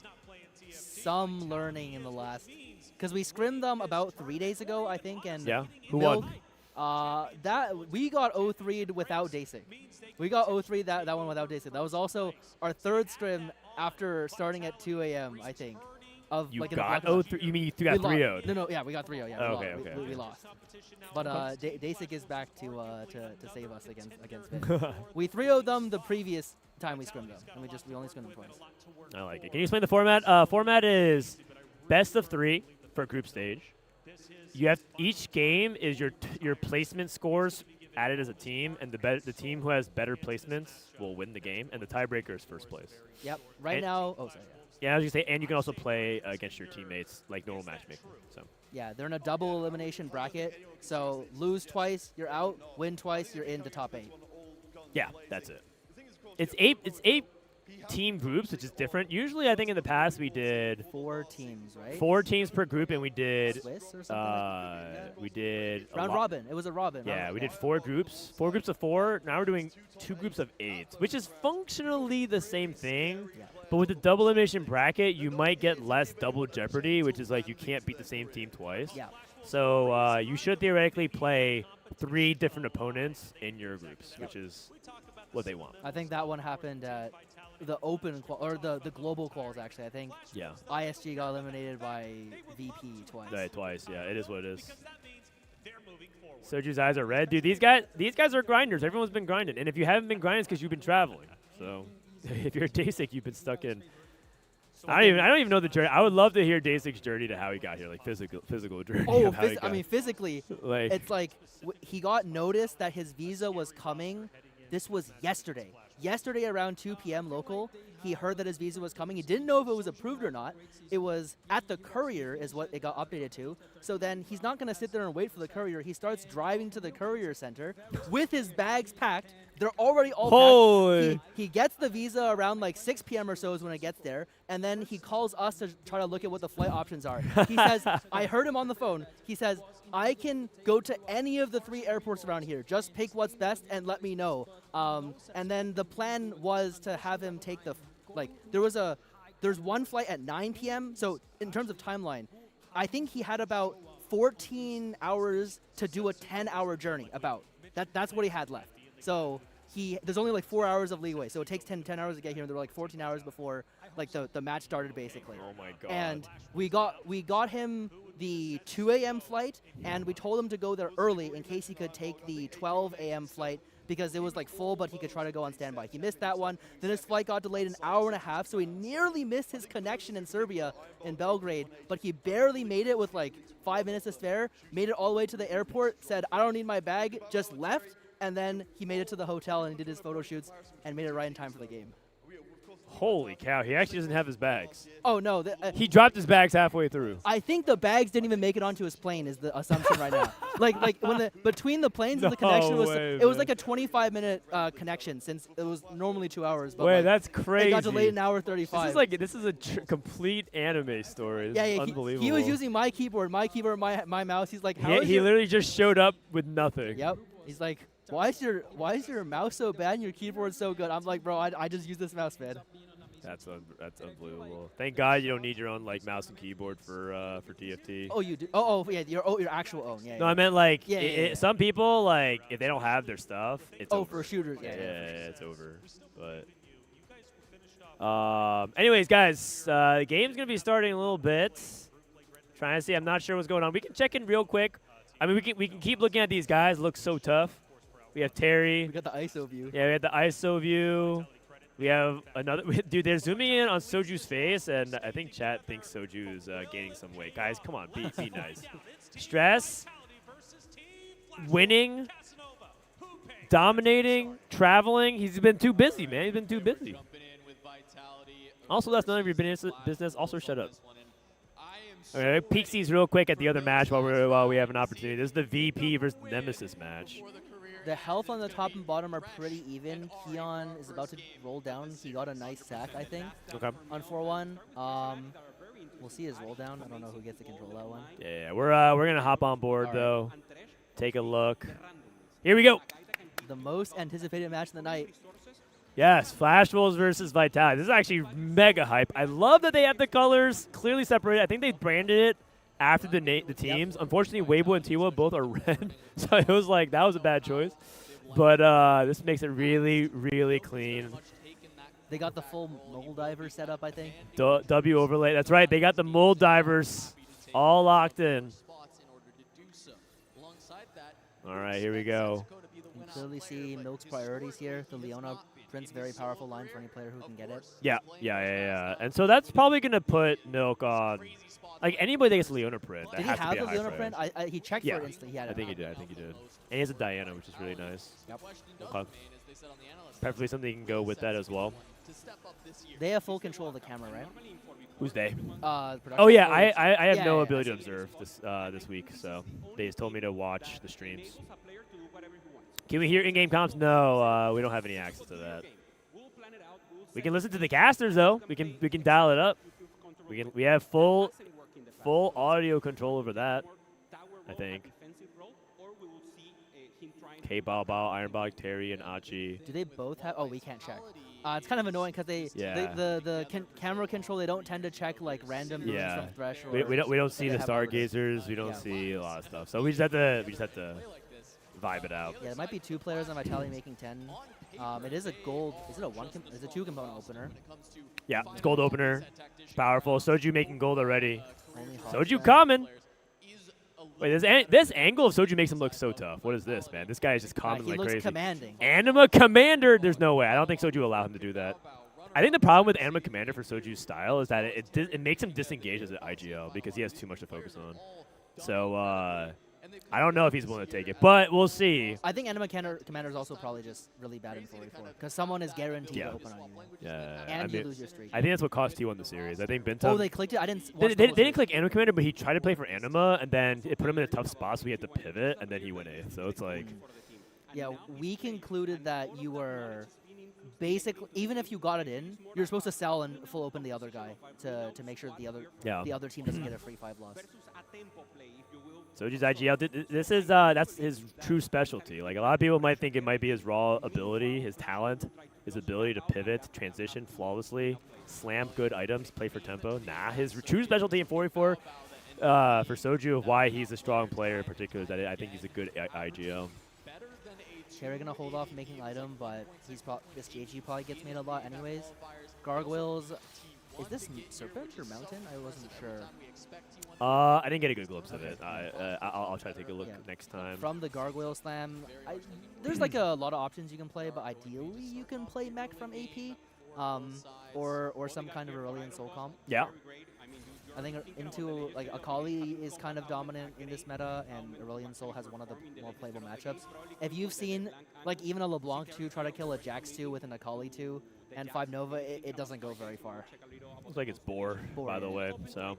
[SPEAKER 13] some learning in the last, because we scrimmed them about 3 days ago, I think, and
[SPEAKER 2] yeah, who
[SPEAKER 13] Milk,
[SPEAKER 2] won?
[SPEAKER 13] That we got 0-3'd without Dasik. We got 0-3 that one without Dasik. That was also our third scrim after starting at 2 a.m. I think.
[SPEAKER 2] You
[SPEAKER 13] like
[SPEAKER 2] got 0-3? You mean you got 3-0'd?
[SPEAKER 13] No, yeah, we got 3-0. Yeah,
[SPEAKER 2] okay.
[SPEAKER 13] We lost. But Dasik is back to save us against VIT. We 3-0'd them the previous time we scrimmed them, and we only scrimmed them twice.
[SPEAKER 2] I like it. Can you explain the format? Format is best of 3 for group stage. You have each game is your placement scores added as a team, and the team who has better placements will win the game, and the tiebreaker is first place.
[SPEAKER 13] Yep. Now, oh sorry.
[SPEAKER 2] Yeah, I was gonna say, and you can also play against your teammates like normal matchmaking. So.
[SPEAKER 13] Yeah, they're in a double elimination bracket. So lose twice, you're out. Win twice, you're into top 8.
[SPEAKER 2] Yeah, that's it. It's eight team groups, which is different. Usually, I think in the past we did
[SPEAKER 13] 4 teams, right?
[SPEAKER 2] 4 teams per group, and we did
[SPEAKER 13] Swiss or something.
[SPEAKER 2] We did
[SPEAKER 13] round robin. It was a robin.
[SPEAKER 2] Yeah, we did 4 groups. 4 groups of 4. Now we're doing 2 groups of 8, which is functionally the same thing.
[SPEAKER 13] Yeah.
[SPEAKER 2] But with the double elimination bracket, you might get less double jeopardy, which is like you can't beat the same team twice.
[SPEAKER 13] Yeah.
[SPEAKER 2] So you should theoretically play 3 different opponents in your groups, which is what they want.
[SPEAKER 13] I think that one happened at the open or the global quals actually. I think.
[SPEAKER 2] Yeah.
[SPEAKER 13] ISG got eliminated by VP twice.
[SPEAKER 2] Yeah, twice. Yeah, it is what it is. Soju's eyes are red, dude. These guys are grinders. Everyone's been grinding, and if you haven't been grinding, it's because you've been traveling. So. If you're Dasik, you've been stuck in. I don't even know the journey. I would love to hear Dasik's journey to how he got here, like physical journey.
[SPEAKER 13] Oh, I mean physically, it's like he got notice that his visa was coming. This was yesterday. Yesterday around 2 p.m. local, he heard that his visa was coming. He didn't know if it was approved or not. It was at the courier is what it got updated to. So then he's not going to sit there and wait for the courier. He starts driving to the courier center with his bags packed. They're already all packed. He gets the visa around like 6 p.m. or so is when it gets there. And then he calls us to try to look at what the flight options are. He says, I heard him on the phone. He says, I can go to any of the 3 airports around here. Just pick what's best and let me know. And then the plan was to have him take the, there's one flight at 9 p.m. So in terms of timeline, I think he had about 14 hours to do a 10-hour journey That's what he had left. So there's only like 4 hours of leeway. So it takes 10 hours to get here, and there were like 14 hours before like the match started basically.
[SPEAKER 2] Oh my god.
[SPEAKER 13] And we got him the 2 a.m. flight, and we told him to go there early in case he could take the 12 a.m. flight because it was like full, but he could try to go on standby. He missed that one. Then his flight got delayed an hour and a half, so he nearly missed his connection in Serbia, in Belgrade, but he barely made it with like 5 minutes to spare, made it all the way to the airport, said, I don't need my bag, just left, and then he made it to the hotel and did his photo shoots and made it right in time for the game.
[SPEAKER 2] Holy cow, he actually doesn't have his bags.
[SPEAKER 13] Oh, no.
[SPEAKER 2] He dropped his bags halfway through.
[SPEAKER 13] I think the bags didn't even make it onto his plane is the assumption right now. Like when between the planes and the connection was like a 25-minute connection since it was normally 2 hours. But
[SPEAKER 2] wait, that's crazy.
[SPEAKER 13] It got delayed an hour 35.
[SPEAKER 2] This is a complete anime story. This is unbelievable.
[SPEAKER 13] He was using my keyboard, my mouse. He's like,
[SPEAKER 2] he literally just showed up with nothing.
[SPEAKER 13] Yep. He's like, why is your mouse so bad and your keyboard so good? I'm like, bro, I just use this mouse, man.
[SPEAKER 2] That's unbelievable. Thank God you don't need your own like mouse and keyboard for TFT.
[SPEAKER 13] Oh, you do? Oh, yeah, your actual own. Yeah.
[SPEAKER 2] No,
[SPEAKER 13] yeah.
[SPEAKER 2] I meant like
[SPEAKER 13] yeah.
[SPEAKER 2] some people like if they don't have their stuff, it's over.
[SPEAKER 13] For shooters. Yeah,
[SPEAKER 2] it's over. But anyways, guys, the game's gonna be starting in a little bit. Trying to see. I'm not sure what's going on. We can check in real quick. I mean, we can keep looking at these guys. Look so tough. We have Terry.
[SPEAKER 13] We got the ISO view.
[SPEAKER 2] Yeah, we have the ISO view. We have another dude. They're zooming in on Soju's face, and I think chat thinks Soju is gaining some weight. Guys, come on, be nice. Stress, winning, dominating, traveling. He's been too busy, man. He's been too busy. Also, that's none of your business. Also, shut up. Okay, peek these real quick at the other match while we have an opportunity. This is the VP versus Nemesis match.
[SPEAKER 13] The health on the top and bottom are pretty even. Keon is about to roll down. He got a nice sack, I think.
[SPEAKER 2] Okay.
[SPEAKER 13] On 4-1. We'll see his roll down. I don't know who gets to control that one.
[SPEAKER 2] Yeah, we're gonna hop on board though. Take a look. Here we go.
[SPEAKER 13] The most anticipated match of the night.
[SPEAKER 2] Yes, Flash Wolves versus Vitality. This is actually mega hype. I love that they have the colors clearly separated. I think they branded it after the teams. Yep. Unfortunately, Weibo and Tiwa both are red, so it was like that was a bad choice. But this makes it really, really clean.
[SPEAKER 13] They got the full mold diver set up, I think.
[SPEAKER 2] W overlay. That's right. They got the mold divers all locked in. All right, here we go.
[SPEAKER 13] You clearly see Milk's priorities here. The Leona Prince, very powerful line for any player who can get it.
[SPEAKER 2] Yeah. And so that's probably going to put Milk on. Like, anybody that gets Leona Print, that
[SPEAKER 13] did
[SPEAKER 2] has
[SPEAKER 13] he have
[SPEAKER 2] to be
[SPEAKER 13] the Leona Print? He checked for it instantly. He had it.
[SPEAKER 2] I think he did. And he has a Diana, which is really nice.
[SPEAKER 13] Yep.
[SPEAKER 2] Okay. Preferably something you can go with that as well.
[SPEAKER 13] They have full control of the camera, right?
[SPEAKER 2] Who's they?
[SPEAKER 13] Oh
[SPEAKER 2] yeah, I have no ability to observe this week, so they just told me to watch the streams. Can we hear in-game comps? No, we don't have any access to that. We can listen to the casters though. We can dial it up. We have full audio control over that, I think. K-Bao, Ironbog, Terry, and Achi.
[SPEAKER 13] Do they both have? Oh, we can't check. It's kind of annoying because the camera control, they don't tend to check like random moves from Thresh. Or
[SPEAKER 2] we don't see the Stargazers. We don't see a lot of stuff. So we just have to vibe it out.
[SPEAKER 13] Yeah, there might be 2 players on Vitality making 10. It is a gold. Is it a it's a 2-component opener?
[SPEAKER 2] Yeah, it's gold opener. It's powerful. Soju making gold already. Soju coming. Wait, this angle of Soju makes him look so tough. What is this, man? This guy is just coming like crazy.
[SPEAKER 13] He looks commanding.
[SPEAKER 2] Anima Commander. There's no way. I don't think Soju will allow him to do that. I think the problem with Anima Commander for Soju's style is that it makes him disengage as an IGL because he has too much to focus on. So I don't know if he's willing to take it, but we'll see.
[SPEAKER 13] I think Anima Commander is also probably just really bad in 4v4 because someone is guaranteed to open on you.
[SPEAKER 2] Yeah,
[SPEAKER 13] and you lose your streak.
[SPEAKER 2] I think that's what cost T1 the series. I think Bintum.
[SPEAKER 13] Oh, they clicked it. I didn't.
[SPEAKER 2] They didn't click Anima Commander, but he tried to play for Anima, and then it put him in a tough spot, so he had to pivot, and then he went 8th. So it's like.
[SPEAKER 13] Yeah, we concluded that you were basically, even if you got it in, you're supposed to sell and full open the other guy to make sure the other team doesn't get a free 5 loss.
[SPEAKER 2] Soju's IGL, this is that's his true specialty. Like a lot of people might think it might be his raw ability, his talent, his ability to pivot, transition flawlessly, slam good items, play for tempo. Nah, his true specialty in 4v4 for Soju of why he's a strong player in particular is that I think he's a good IGL.
[SPEAKER 13] Cherry gonna hold off making item, but this JG probably gets made a lot anyways. Gargoyles, is this Serpent or Mountain? I wasn't sure.
[SPEAKER 2] I didn't get a good glimpse of it. I'll try to take a look next time.
[SPEAKER 13] From the Gargoyle Slam, there's like a lot of options you can play, but ideally you can play mech from AP, or some kind of Aurelion Soul comp.
[SPEAKER 2] Yeah.
[SPEAKER 13] I think into like Akali is kind of dominant in this meta, and Aurelion Soul has one of the more playable matchups. If you've seen like even a LeBlanc 2 try to kill a Jax 2 with an Akali 2 and 5 Nova, it doesn't go very far.
[SPEAKER 2] Looks like it's Boar by the way, so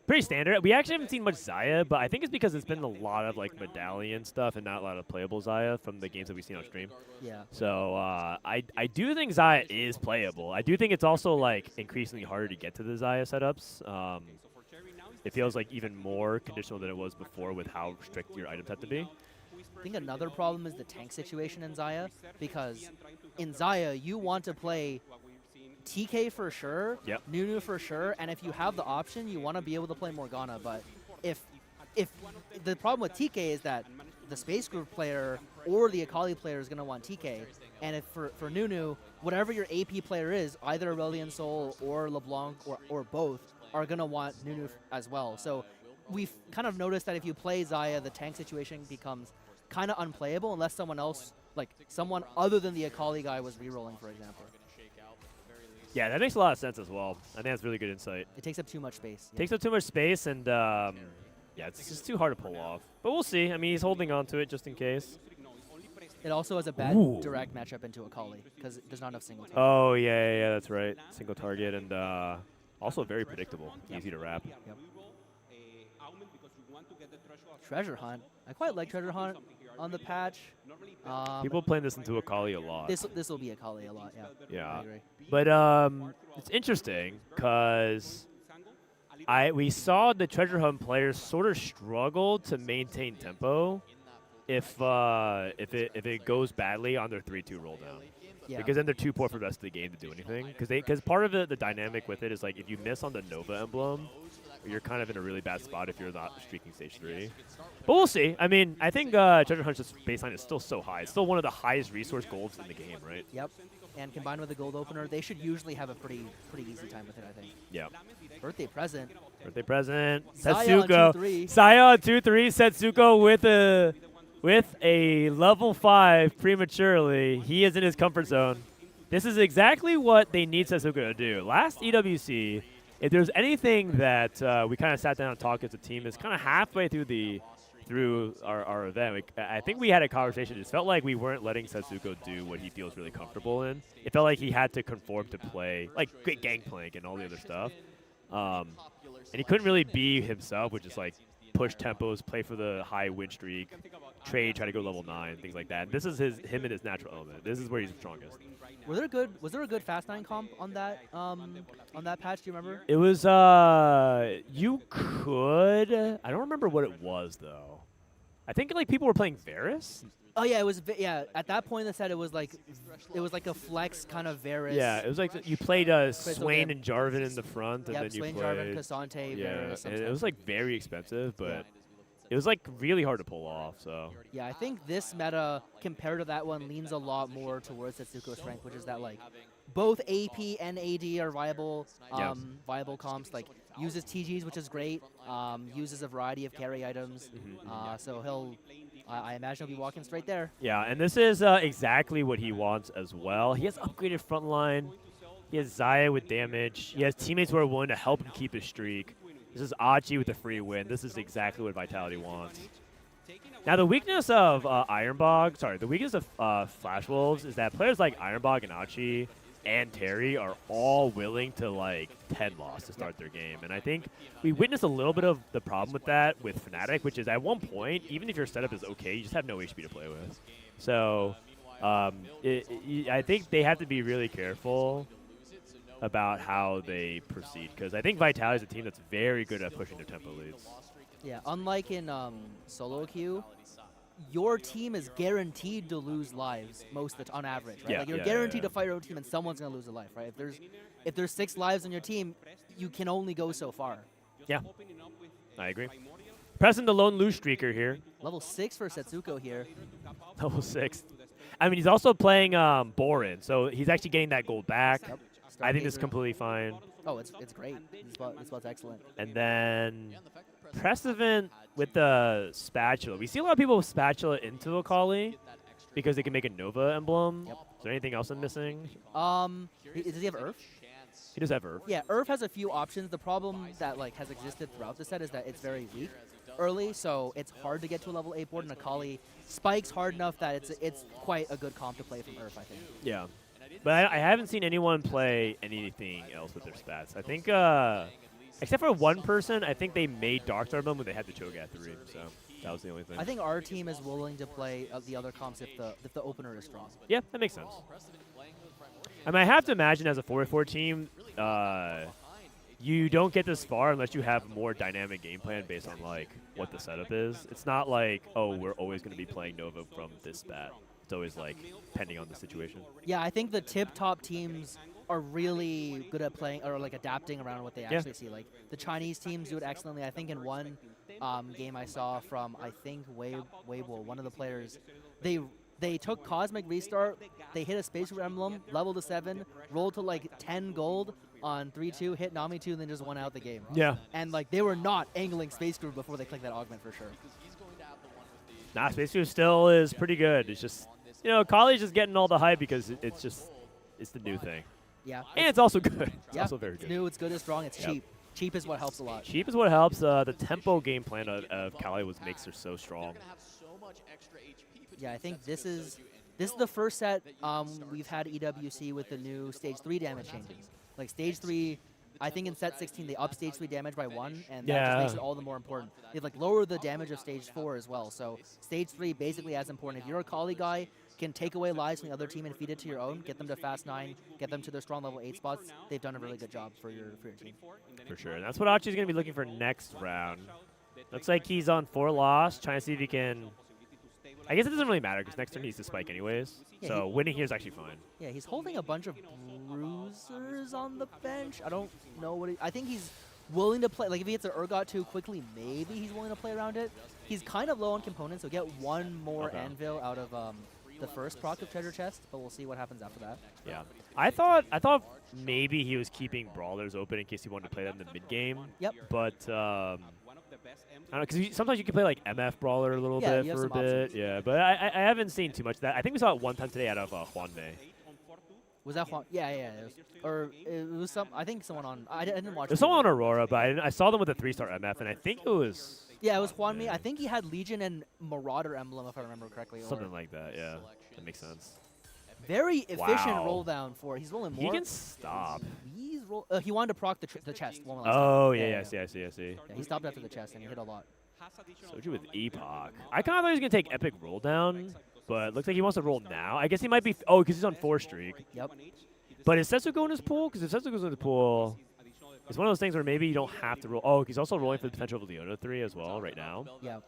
[SPEAKER 2] pretty standard. We actually haven't seen much Xayah, but I think it's because it's been a lot of like medallion stuff and not a lot of playable Xayah from the games that we've seen on stream.
[SPEAKER 13] Yeah.
[SPEAKER 2] So I do think Xayah is playable. I do think it's also like increasingly harder to get to the Xayah setups. It feels like even more conditional than it was before with how strict your items have to be.
[SPEAKER 13] think another problem is the tank situation in Xayah, because in Xayah, you want to play TK for sure, Nunu for sure, and if you have the option, you want to be able to play Morgana. But if the problem with TK is that the Space Group player or the Akali player is going to want TK, and if for Nunu, whatever your AP player is, either Aurelion Sol or LeBlanc or both, are going to want Nunu as well. So we've kind of noticed that if you play Xayah, the tank situation becomes kind of unplayable unless someone else, like someone other than the Akali guy, was rerolling, for example.
[SPEAKER 2] Yeah, that makes a lot of sense as well. I think that's really good insight.
[SPEAKER 13] It takes up too much space.
[SPEAKER 2] Takes up too much space, and yeah, it's just too hard to pull off. But we'll see. I mean, he's holding on to it just in case.
[SPEAKER 13] It also has a bad direct matchup into Akali because there's not enough single target.
[SPEAKER 2] Oh, yeah, that's right. Single target, and also very predictable. Easy to wrap.
[SPEAKER 13] Yep. Treasure Hunt. I quite like Treasure Hunt on the patch.
[SPEAKER 2] People playing this into Akali a lot.
[SPEAKER 13] This will be Akali a lot, yeah.
[SPEAKER 2] Yeah.
[SPEAKER 13] I agree.
[SPEAKER 2] But it's interesting because we saw the Treasure Hunt players sort of struggle to maintain tempo if it goes badly on their 3-2 roll down.
[SPEAKER 13] Yeah.
[SPEAKER 2] Because then they're too poor for the rest of the game to do anything. Because part of the dynamic with it is like if you miss on the Nova emblem, you're kind of in a really bad spot if you're not streaking stage 3. But we'll see. I mean, I think Treasure Hunt's baseline is still so high. It's still one of the highest resource golds in the game, right?
[SPEAKER 13] Yep. And combined with the gold opener, they should usually have a pretty easy time with it, I think.
[SPEAKER 2] Yeah.
[SPEAKER 13] Birthday present.
[SPEAKER 2] Birthday present.
[SPEAKER 13] Setsuko.
[SPEAKER 2] Setsuko. Xayah on 2-3. Setsuko with a level 5 prematurely. He is in his comfort zone. This is exactly what they need Setsuko to do. Last EWC, if there's anything that we kind of sat down and talked as a team, is kind of halfway through our event. I think we had a conversation. It felt like we weren't letting Setsuko do what he feels really comfortable in. It felt like he had to conform to play, like Gangplank and all the other stuff. And he couldn't really be himself, which is like push tempos, play for the high win streak, trade, try to go level 9, things like that. And this is him in his natural element. This is where he's the strongest.
[SPEAKER 13] Was there a good Fast 9 comp on that patch? Do you remember?
[SPEAKER 2] It was you could. I don't remember what it was though. I think like people were playing Varus.
[SPEAKER 13] Oh yeah, it was. Yeah, at that point they said it was like a flex kind of Varus.
[SPEAKER 2] Yeah, it was like you played Swain and Jarvan in the front, and then you
[SPEAKER 13] Swain,
[SPEAKER 2] played
[SPEAKER 13] Jarvan, Cassante, Varus.
[SPEAKER 2] And it was like very expensive, but it was like really hard to pull off. So
[SPEAKER 13] yeah, I think this meta compared to that one leans a lot more towards Setsuko's strength, which is that like both AP and AD are viable comps. Like uses TGs, which is great. Uses a variety of carry items. So I imagine he'll be walking straight there.
[SPEAKER 2] Yeah, and this is exactly what he wants as well. He has upgraded front line. He has Xayah with damage. He has teammates who are willing to help him keep his streak. This is Achi with a free win. This is exactly what Vitality wants. Now, the weakness of the weakness of Flash Wolves is that players like Ironbog and Achi and Terry are all willing to like 10 loss to start their game. And I think we witnessed a little bit of the problem with that with Fnatic, which is at one point, even if your setup is okay, you just have no HP to play with. So I think they have to be really careful about how they proceed, because I think Vitality is a team that's very good at pushing their tempo leads.
[SPEAKER 13] Yeah, unlike in solo queue, your team is guaranteed to lose lives on average, right?
[SPEAKER 2] Yeah,
[SPEAKER 13] like you're guaranteed to fight your own team and someone's going to lose a life, right? If there's 6 lives on your team, you can only go so far.
[SPEAKER 2] Yeah, I agree. Pressing the lone lose streaker here.
[SPEAKER 13] Level 6 for Setsuko here.
[SPEAKER 2] Level 6. I mean, he's also playing Borin, so he's actually getting that gold back.
[SPEAKER 13] Yep.
[SPEAKER 2] I think this is completely fine.
[SPEAKER 13] Oh, it's great. This spot's excellent.
[SPEAKER 2] And then Precedent with the spatula. We see a lot of people with spatula into Akali because they can make a Nova emblem. Yep. Is there anything else I'm missing?
[SPEAKER 13] Does he have Earth?
[SPEAKER 2] He does have Earth.
[SPEAKER 13] Yeah, Earth has a few options. The problem that like has existed throughout the set is that it's very weak early, so it's hard to get to a level 8 board, and Akali spikes hard enough that it's quite a good comp to play from Earth, I think.
[SPEAKER 2] Yeah. But I haven't seen anyone play anything else with their spats. I think, except for one person, I think they made Dark Emblem when they had the Cho'Gath 3. So that was the only thing.
[SPEAKER 13] I think our team is willing to play the other comps if the opener is strong.
[SPEAKER 2] Yeah, that makes sense. I mean, I have to imagine as a 4v4 team, you don't get this far unless you have a more dynamic game plan based on like what the setup is. It's not like, oh, we're always going to be playing Nova from this spat. It's always like depending on the situation.
[SPEAKER 13] Yeah, I think the tip-top teams are really good at playing or like adapting around what they actually see. Like the Chinese teams do it excellently. I think in one game I saw from Weibo, one of the players, they took Cosmic Restart, they hit a Space Root Emblem, level to 7, rolled to like 10 gold on 3-2, hit Nami 2, and then just won out the game.
[SPEAKER 2] Yeah.
[SPEAKER 13] And like they were not angling Space Groove before they clicked that augment for sure.
[SPEAKER 2] Nah, Space Groove still is pretty good. It's just, you know, Kali's just getting all the hype because it's the new thing.
[SPEAKER 13] Yeah.
[SPEAKER 2] And it's also good. It's
[SPEAKER 13] yeah,
[SPEAKER 2] also very good.
[SPEAKER 13] It's new, it's good, it's strong, it's cheap. Cheap is what helps a lot.
[SPEAKER 2] Cheap is what helps. The tempo game plan of Kali makes her so strong.
[SPEAKER 13] Yeah, I think this is the first set we've had EWC with the new stage 3 damage changes. Like stage 3, I think in set 16 they up stage 3 damage by 1, and that just makes it all the more important. They've like lowered the damage of stage 4 as well. So stage 3 basically as important. If you're a Kali guy, can take away lives from the other team and feed it to your own, get them to fast 9, get them to their strong level 8 spots. They've done a really good job for your team.
[SPEAKER 2] For sure, and that's what Achi's going to be looking for next round. Looks like he's on 4 loss, trying to see if he can. I guess it doesn't really matter because next turn he needs to spike anyways.
[SPEAKER 13] Yeah,
[SPEAKER 2] so winning here is actually fine.
[SPEAKER 13] Yeah, he's holding a bunch of bruisers on the bench. I don't know what I think he's willing to play. Like if he hits an Urgot too quickly, maybe he's willing to play around it. He's kind of low on components, so get one more Anvil out of the first proc of Treasure Chest, but we'll see what happens after that.
[SPEAKER 2] Yeah, I thought maybe he was keeping Brawlers open in case he wanted to play them in the mid game.
[SPEAKER 13] Yep.
[SPEAKER 2] But I don't know, because sometimes you can play like MF Brawler a little bit for a bit. Options. Yeah, but I haven't seen too much of that. I think we saw it one time today out of Huanmei.
[SPEAKER 13] Was that Juan? Yeah. It was, or it was some. I think someone on. I didn't watch.
[SPEAKER 2] There's someone on Aurora, but I saw them with a 3-star MF, and I think it was.
[SPEAKER 13] Yeah, it was Huanmei. I think he had Legion and Marauder emblem, if I remember correctly.
[SPEAKER 2] Something like that. Yeah, that makes sense.
[SPEAKER 13] Very efficient roll down for. He's rolling more.
[SPEAKER 2] He can stop.
[SPEAKER 13] He wanted to proc the chest. One
[SPEAKER 2] oh yeah, I see.
[SPEAKER 13] Yeah, he stopped after the chest and he hit a lot.
[SPEAKER 2] Soju with Epoch. I kind of thought he was gonna take epic roll down, but looks like he wants to roll now. I guess he might be. Oh, because he's on 4 streak.
[SPEAKER 13] Yep.
[SPEAKER 2] But is Setsuko in his pool? Because if Setsuko's in the pool, it's one of those things where maybe you don't have to roll. Oh, he's also rolling for the potential of Leona 3 as well right now.
[SPEAKER 13] Yeah.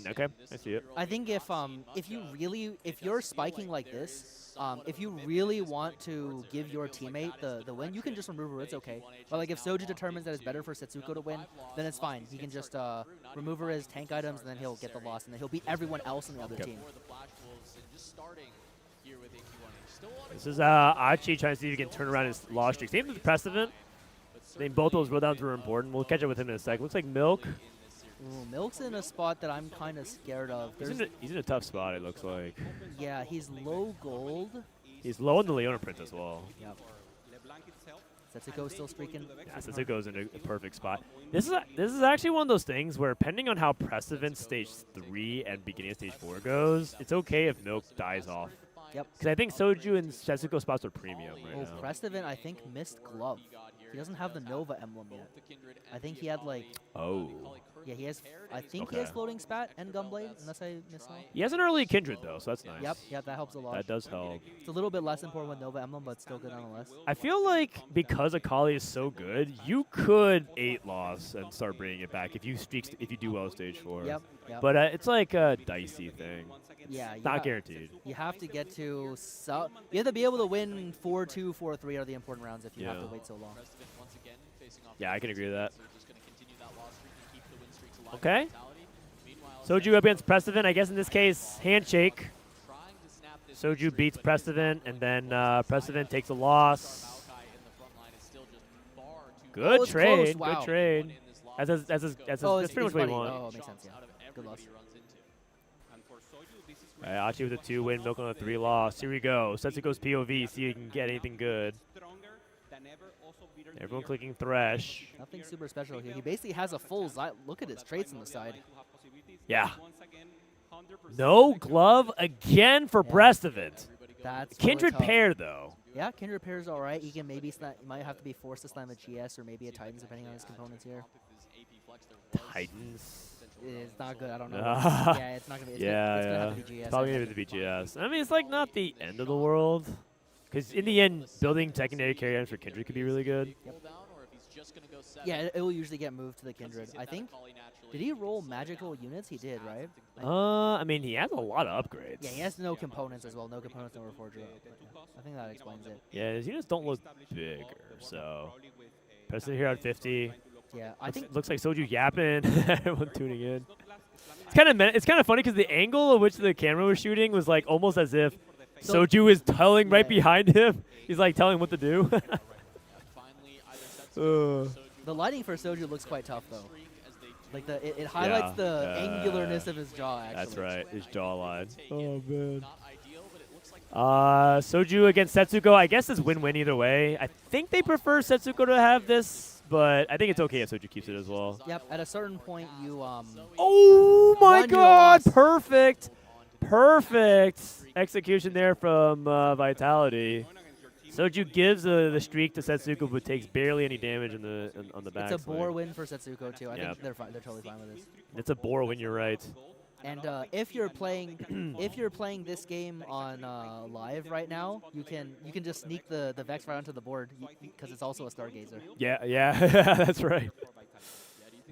[SPEAKER 2] Okay, I see it.
[SPEAKER 13] I think if you're spiking like this, if you really want to give your teammate the win, you can just remove her. It's okay. But like if Soju determines that it's better for Setsuko to win, then it's fine. He can just remove her as tank items, and then he'll get the loss, and then he'll beat everyone else on the other team.
[SPEAKER 2] This is Achi trying to see if he can turn around his loss streak. Same with the Precedent. I think both those roll downs were important. We'll catch up with him in a sec. Looks like Milk.
[SPEAKER 13] Ooh, Milk's in a spot that I'm kind of scared of.
[SPEAKER 2] He's in a tough spot, it looks like.
[SPEAKER 13] Yeah, he's low gold.
[SPEAKER 2] He's low on the Leona Prince as well.
[SPEAKER 13] Yep. Setsuko's still streaking.
[SPEAKER 2] Yeah, Setsuko's in a perfect spot. This is actually one of those things where, depending on how Precedent stage 3 and beginning of stage 4 goes, it's okay if Milk dies off.
[SPEAKER 13] Yep.
[SPEAKER 2] Because I think Soju and Setsuko spots are premium right now.
[SPEAKER 13] Precedent, I think, missed glove. He doesn't have the Nova emblem yet. I think he had like.
[SPEAKER 2] Oh.
[SPEAKER 13] Yeah, he has. I think he has floating spat and Gunblade, unless I missed out.
[SPEAKER 2] He has an early Kindred though, so that's nice.
[SPEAKER 13] Yep, that helps a lot.
[SPEAKER 2] That does help.
[SPEAKER 13] It's a little bit less important with Nova emblem, but still good nonetheless.
[SPEAKER 2] I feel like because Akali is so good, you could 8 loss and start bringing it back if you do well stage 4.
[SPEAKER 13] Yep.
[SPEAKER 2] But it's like a dicey thing.
[SPEAKER 13] Yeah.
[SPEAKER 2] Not guaranteed.
[SPEAKER 13] You have to get to. You have to be able to win 4-2, 4-3 are the important rounds if you have to wait so long.
[SPEAKER 2] Yeah, I can agree with that. Okay. Soju up against Precedent. I guess in this case, handshake. Soju beats Precedent, and then Precedent takes a loss. Good trade.
[SPEAKER 13] Wow.
[SPEAKER 2] Good trade. That's pretty much what you want.
[SPEAKER 13] Oh, makes sense. Yeah. Good loss.
[SPEAKER 2] Achi with a 2-win, Milk on a 3 loss. Here we go. Setsuko's POV. See if he can get anything good. Everyone clicking Thresh.
[SPEAKER 13] Nothing super special here. He basically has a full look at his traits on the side.
[SPEAKER 2] Yeah. No glove again for Breast of it.
[SPEAKER 13] That's
[SPEAKER 2] Kindred
[SPEAKER 13] really
[SPEAKER 2] pair though.
[SPEAKER 13] Yeah, Kindred pair is all right. He can maybe he might have to be forced to slam a GS or maybe a Titans depending on his components here.
[SPEAKER 2] Titans.
[SPEAKER 13] It's not good. I don't know. Yeah, it's not gonna be. It's gonna have to be GS.
[SPEAKER 2] Probably gonna be the GS. I mean, it's like not the end of the world, because in the end, building secondary carry items for Kindred could be really good.
[SPEAKER 13] Yep. Yeah, it will usually get moved to the Kindred. I think. Did he roll magical units? He did, right?
[SPEAKER 2] I mean, he has a lot of upgrades.
[SPEAKER 13] Yeah, he has no components as well. No components, no Reforger. Yeah, I think that explains it.
[SPEAKER 2] Yeah, his units don't look bigger, so. President here at 50.
[SPEAKER 13] Yeah, I think
[SPEAKER 2] looks like Soju yapping. Everyone tuning in. It's kind of funny because the angle of which the camera was shooting was like almost as if Soju is telling right behind him. He's like telling what to do.
[SPEAKER 13] The lighting for Soju looks quite tough though. Like it highlights the angularness of his jaw. Actually,
[SPEAKER 2] that's right, his jawline. Oh man. Soju against Setsuko. I guess it's win-win either way. I think they prefer Setsuko to have this, but I think it's okay if Soju keeps it as well.
[SPEAKER 13] Yep. At a certain point, you
[SPEAKER 2] Oh my God! Perfect, perfect execution there from Vitality. Soju gives the streak to Setsuko, but takes barely any damage on the back.
[SPEAKER 13] It's a bore win for Setsuko too. I think they're fine. They're totally fine with this.
[SPEAKER 2] It's a bore win. You're right.
[SPEAKER 13] And if you're playing this game on live right now, you can just sneak the Vex right onto the board because it's also a Stargazer.
[SPEAKER 2] Yeah, that's right.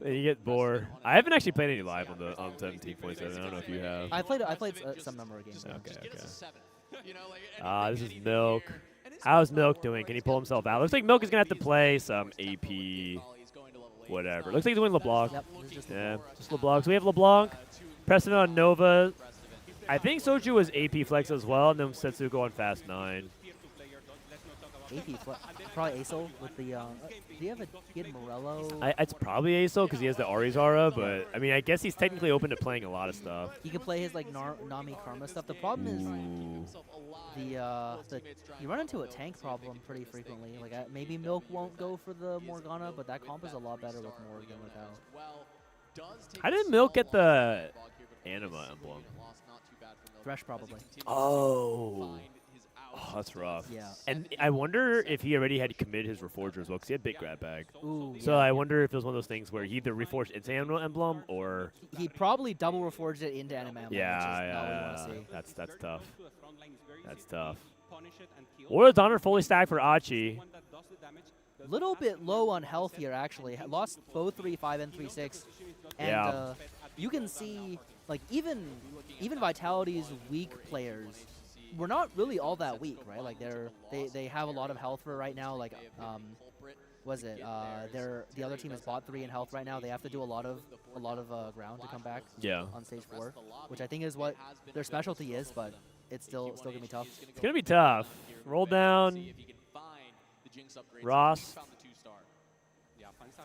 [SPEAKER 2] You get bored. I haven't actually played any live on 17.7. I don't know if you have.
[SPEAKER 13] I played some number of games.
[SPEAKER 2] Okay. This is Milk. How's Milk doing? Can he pull himself out? Looks like Milk is gonna have to play some AP, whatever. Looks like he's doing LeBlanc.
[SPEAKER 13] Yep,
[SPEAKER 2] just LeBlanc. So we have LeBlanc. Pressing on Nova. I think Soju was AP flex as well, and then Setsuko on fast 9.
[SPEAKER 13] AP flex. Probably Aso with the. Do you have a Kid Morello?
[SPEAKER 2] It's probably Aso because he has the Arizara, but I mean, I guess he's technically open to playing a lot of stuff.
[SPEAKER 13] He could play his like Nami Karma stuff. The problem is you run into a tank problem pretty frequently. Like maybe Milk won't go for the Morgana, but that comp is a lot better with Morg than without.
[SPEAKER 2] How did Milk get the Anima emblem?
[SPEAKER 13] Thresh probably.
[SPEAKER 2] Oh, that's rough.
[SPEAKER 13] Yeah.
[SPEAKER 2] And I wonder if he already had committed his Reforger as well, because he had big grab bag.
[SPEAKER 13] Ooh,
[SPEAKER 2] so I wonder if it was one of those things where he either reforged into Anima emblem or
[SPEAKER 13] he probably double reforged it into Anima emblem.
[SPEAKER 2] Yeah. That's tough. That's tough. Or the Donner fully stacked for Achi.
[SPEAKER 13] Little bit low on health here, actually. Lost both 3-5 and 3-6. And you can see, like, even Vitality's weak players were not really all that weak, right? Like, they have a lot of health for right now. Like, the other team has bought 3 in health right now. They have to do a lot of ground to come back. On stage 4, which I think is what their specialty is, but it's still gonna be tough.
[SPEAKER 2] It's gonna be tough. Roll down. Ross.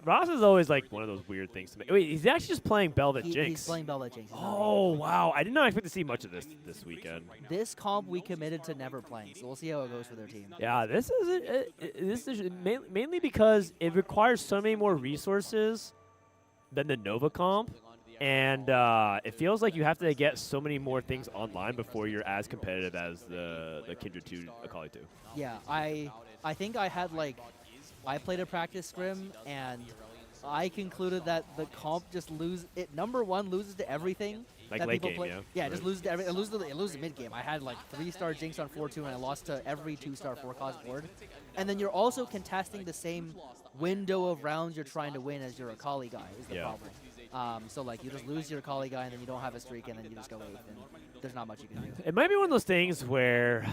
[SPEAKER 2] Ross is always like one of those weird things to make. Wait, he's actually just playing Belvet Jinx.
[SPEAKER 13] He's playing Belvet Jinx.
[SPEAKER 2] Oh, wow. I did not expect to see much of this weekend.
[SPEAKER 13] This comp we committed to never playing, so we'll see how it goes for their team.
[SPEAKER 2] Yeah, this is mainly because it requires so many more resources than the Nova comp. And it feels like you have to get so many more things online before you're as competitive as the Kindred 2 Akali 2.
[SPEAKER 13] Yeah, I think I played a practice scrim, and I concluded that the comp just loses to everything.
[SPEAKER 2] Like
[SPEAKER 13] that
[SPEAKER 2] late
[SPEAKER 13] people
[SPEAKER 2] game,
[SPEAKER 13] play.
[SPEAKER 2] yeah.
[SPEAKER 13] It just loses to everything. It loses mid game. I had like 3-star Jinx on 4-2, and I lost to every 2-star 4-cost board. And then you're also contesting the same window of rounds you're trying to win as your Akali guy is the problem. So like you just lose your Akali guy, and then you don't have a streak, and then you just go 8th, and there's not much you can do.
[SPEAKER 2] It might be one of those things where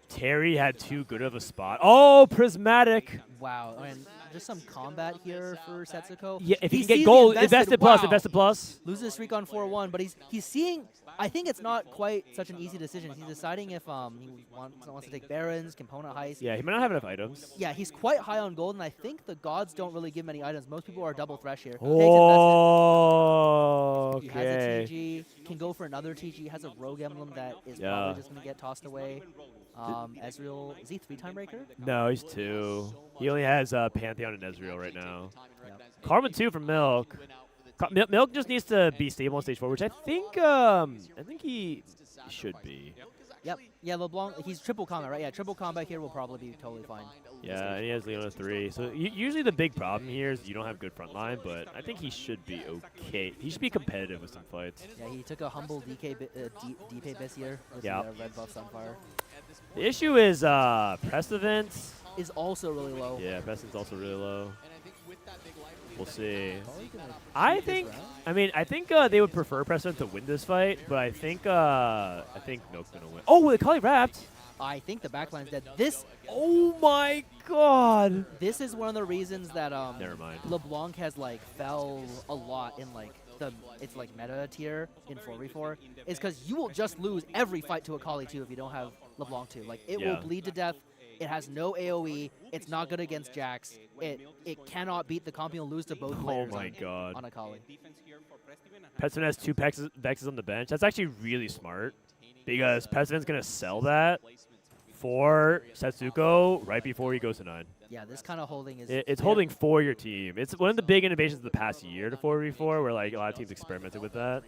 [SPEAKER 2] Terry had too good of a spot. Oh, Prismatic.
[SPEAKER 13] Wow, and just some combat here for Setsuko.
[SPEAKER 2] Yeah, if he can get gold, invested plus.
[SPEAKER 13] Loses a streak on 4-1, but he's seeing. I think it's not quite such an easy decision. He's deciding if he wants to take Barons, component heist.
[SPEAKER 2] Yeah, he might not have enough items.
[SPEAKER 13] Yeah, he's quite high on gold, and I think the gods don't really give many items. Most people are double thresh here.
[SPEAKER 2] Oh, okay.
[SPEAKER 13] He has a TG, can go for another TG, has a rogue emblem that is probably just going to get tossed away. Ezreal, is he 3-time breaker?
[SPEAKER 2] No, he's 2. He only has Pantheon and Ezreal right now. Karma 2 for Milk. Milk just needs to be stable on stage 4, which I think he should be.
[SPEAKER 13] Yep. Yeah, LeBlanc, he's triple combat, right? Yeah, triple combat here will probably be totally fine.
[SPEAKER 2] Yeah, and he has Leona 3. So usually the big problem here is you don't have good front line, but I think he should be okay. He should be competitive with some fights.
[SPEAKER 13] Yeah, he took a humble DK this year with the red buff Sunfire.
[SPEAKER 2] The issue is Precedent.
[SPEAKER 13] is also really low.
[SPEAKER 2] Yeah, Preston's also really low. We'll see. I think they would prefer Preston to win this fight, but I think Milk's gonna win. Oh, the Kali wrapped.
[SPEAKER 13] I think the backline's dead. This.
[SPEAKER 2] Oh my God.
[SPEAKER 13] This is one of the reasons that
[SPEAKER 2] Never mind.
[SPEAKER 13] LeBlanc has like fell a lot in like it's like meta tier in 4v4 is because you will just lose every fight to Akali 2 if you don't have LeBlanc 2. Like it will bleed to death. It has no AoE. It's not good against Jax. It cannot beat the comp. You'll lose to both players.
[SPEAKER 2] Oh my God.
[SPEAKER 13] On Akali.
[SPEAKER 2] Preston has 2 Vexes on the bench. That's actually really smart because Preston's gonna sell that for Setsuko right before he goes to 9.
[SPEAKER 13] Yeah, this kind of holding is...
[SPEAKER 2] It's holding for your team. It's one of the big innovations of the past year to 4v4 where like a lot of teams experimented with that.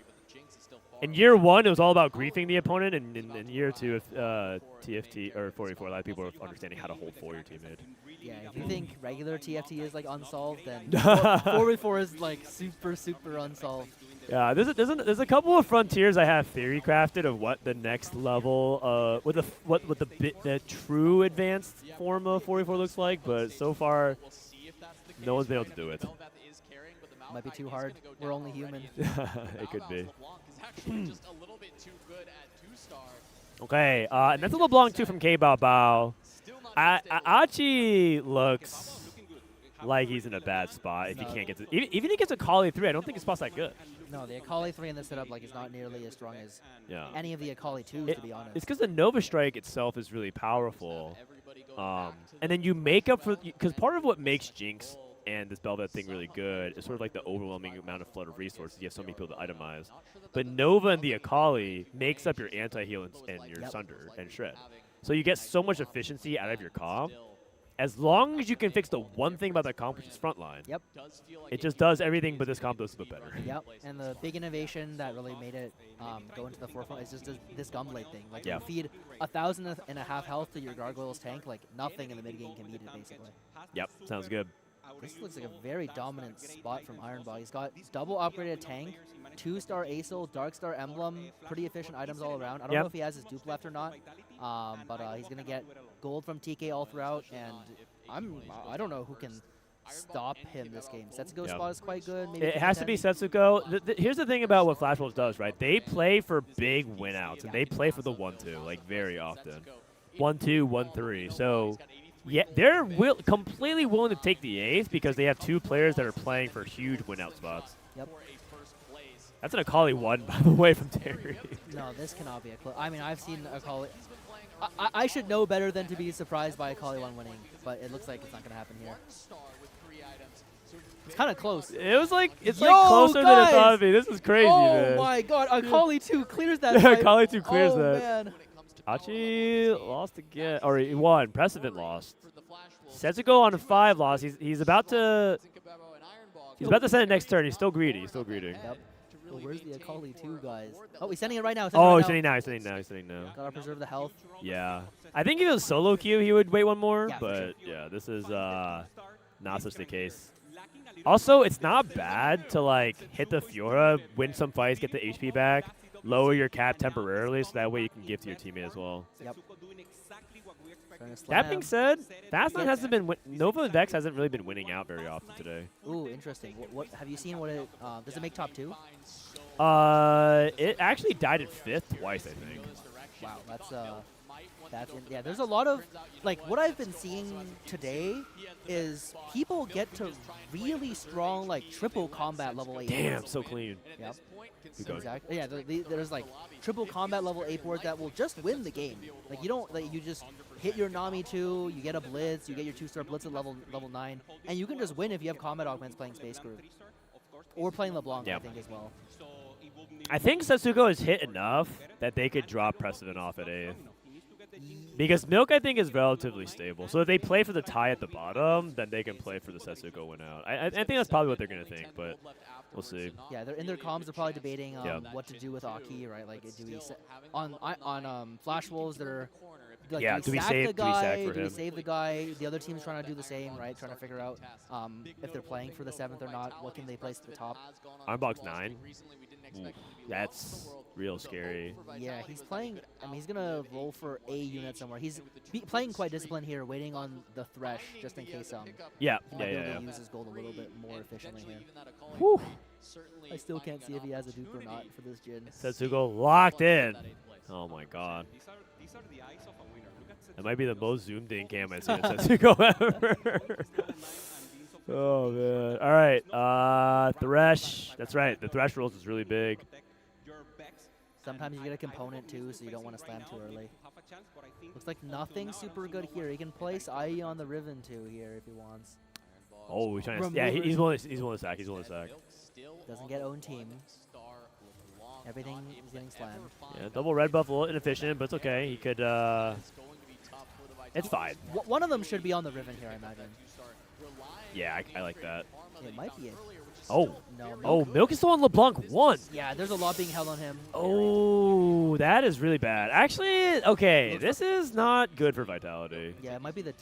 [SPEAKER 2] In year 1, it was all about griefing the opponent, and in year 2, TFT or 4v4, a lot of people are understanding how to hold for your teammate.
[SPEAKER 13] Yeah, if you think regular TFT is like unsolved, then 4v4 is like super unsolved.
[SPEAKER 2] Yeah, there's a couple of frontiers I have theory crafted of what the next level, what the true advanced form of 4v4 looks like, but so far, no one's been able to do it.
[SPEAKER 13] Might be too hard. We're only human.
[SPEAKER 2] It could be. Okay, and that's a LeBlanc 2 from K Bao Bao. Achi looks like he's in a bad spot if he can't get to... Even if he gets a Akali 3, I don't think his spot's that good.
[SPEAKER 13] No, the Akali 3 in this setup like is not nearly as strong as any of the Akali 2s, to be honest.
[SPEAKER 2] It's because the Nova Strike itself is really powerful. And then you make up for... Because part of what makes Jinx and this Bel'Veth thing really good is sort of like the overwhelming amount of flood of resources. You have so many people to itemize. But Nova and the Akali makes up your anti-heal and your Sunder and Shred. So you get so much efficiency out of your comp. As long as you can fix the one thing about that comp, which is frontline.
[SPEAKER 13] Yep.
[SPEAKER 2] It just does everything, but this comp does a bit better.
[SPEAKER 13] Yep. And the big innovation that really made it go into the forefront is just this Gunblade thing. Like you feed 1,500 health to your Gargoyle's tank, like nothing in the mid game can beat it basically.
[SPEAKER 2] Yep. Sounds good.
[SPEAKER 13] This looks like a very dominant spot from Ironbog. He's got double upgraded tank, 2-star Acel, Dark Star Emblem, pretty efficient items all around. I don't know if he has his dupe left or not, but he's going to get gold from TK all throughout, and I don't know who can stop him this game. Setsuko's spot is quite good. Maybe
[SPEAKER 2] it has to be Setsuko. Here's the thing about what Flash Wolves does, right? They play for big win-outs, and they play for the 1-2, like, very often. 1-2, 1-3. So... yeah, they're completely willing to take the 8th because they have 2 players that are playing for huge win-out spots.
[SPEAKER 13] Yep.
[SPEAKER 2] That's an Akali 1, by the way, from Terry.
[SPEAKER 13] No, this cannot be a close. I mean, I've seen Akali. I should know better than to be surprised by Akali 1 winning, but it looks like it's not going to happen here. It's kind of close.
[SPEAKER 2] It was like closer than it thought to be. This is crazy, man.
[SPEAKER 13] Oh my God, Akali 2 clears that fight.
[SPEAKER 2] Akali 2 clears that.
[SPEAKER 13] Man.
[SPEAKER 2] Achi lost again, or he won. Precedent lost. Setsuko on a 5 loss. He's about to send it next turn. He's still greedy.
[SPEAKER 13] Yep. Well, where's the Akali 2 guys? Oh, he's sending it right now.
[SPEAKER 2] He's sending now.
[SPEAKER 13] Gotta preserve the health.
[SPEAKER 2] Yeah. I think if it was solo queue, he would wait one more. Yeah, but sure. Yeah, this is not such the case. Also, it's not bad to like hit the Fiora, win some fights, get the HP back. Lower your cap temporarily, so that way you can give to your teammate as well.
[SPEAKER 13] Yep.
[SPEAKER 2] That being said, Fast9 hasn't been Nova and Vex hasn't really been winning out very often today.
[SPEAKER 13] Ooh, interesting. What have you seen? What it does it make top 2?
[SPEAKER 2] It actually died at 5th twice, I think.
[SPEAKER 13] Wow, yeah. There's a lot of like what I've been seeing today is people get to really strong like triple combat level 8.
[SPEAKER 2] Damn, so clean.
[SPEAKER 13] Yep. Exactly. Yeah, there's like triple combat level 8 board that will just win the game. Like you don't you just hit your Nami 2, you get a Blitz, you get your 2-star Blitz at level 9, and you can just win if you have combat augments playing Space Crew. Or playing LeBlanc, I think, as well.
[SPEAKER 2] I think Setsuko has hit enough that they could drop Precedent off at 8th. Because Milk, I think, is relatively stable. So if they play for the tie at the bottom, then they can play for the Setsuko win out. I think that's probably what they're going to think, but we'll see.
[SPEAKER 13] Yeah, they're in their comms. They're probably debating what to do with Aki, right? Like, do we on Flash Wolves? They're like,
[SPEAKER 2] do we save
[SPEAKER 13] the guy?
[SPEAKER 2] for him?
[SPEAKER 13] Do we save the guy? The other team's trying to do the same, right? Trying to figure out if they're playing for the 7th or not. What can they place at the top?
[SPEAKER 2] Ironbox 9. That's real scary.
[SPEAKER 13] Yeah, he's playing. I mean, he's gonna roll for a unit somewhere. He's playing quite disciplined here, waiting on the thresh just in case
[SPEAKER 2] Yeah,
[SPEAKER 13] he might be able to use his gold a little bit more efficiently here.
[SPEAKER 2] Whew.
[SPEAKER 13] I still can't see if he has a dupe or not for this Jin.
[SPEAKER 2] Setsuko locked in. Oh my god. That might be the most zoomed in cam I've seen of Setsuko ever. Oh man. All right. Thresh. That's right. The Thresh rolls is really big.
[SPEAKER 13] Sometimes you get a component too, so you don't want to slam too early. Looks like nothing super good here. He can place IE on the Riven too here if he wants.
[SPEAKER 2] Oh, he's trying to. Yeah, he's willing to sack. He's willing to sack.
[SPEAKER 13] Doesn't get own team. Everything is getting slammed.
[SPEAKER 2] Yeah, double red buff a little inefficient, but it's okay. He could. It's fine.
[SPEAKER 13] One of them should be on the Riven here, I imagine.
[SPEAKER 2] Yeah, I like that.
[SPEAKER 13] It might be it.
[SPEAKER 2] Oh.
[SPEAKER 13] No, Milk.
[SPEAKER 2] Oh, Milk is still on LeBlanc 1.
[SPEAKER 13] Yeah, there's a lot being held on him.
[SPEAKER 2] Oh, that is really bad. Actually, okay, this is not good for Vitality.
[SPEAKER 13] Yeah, it might be the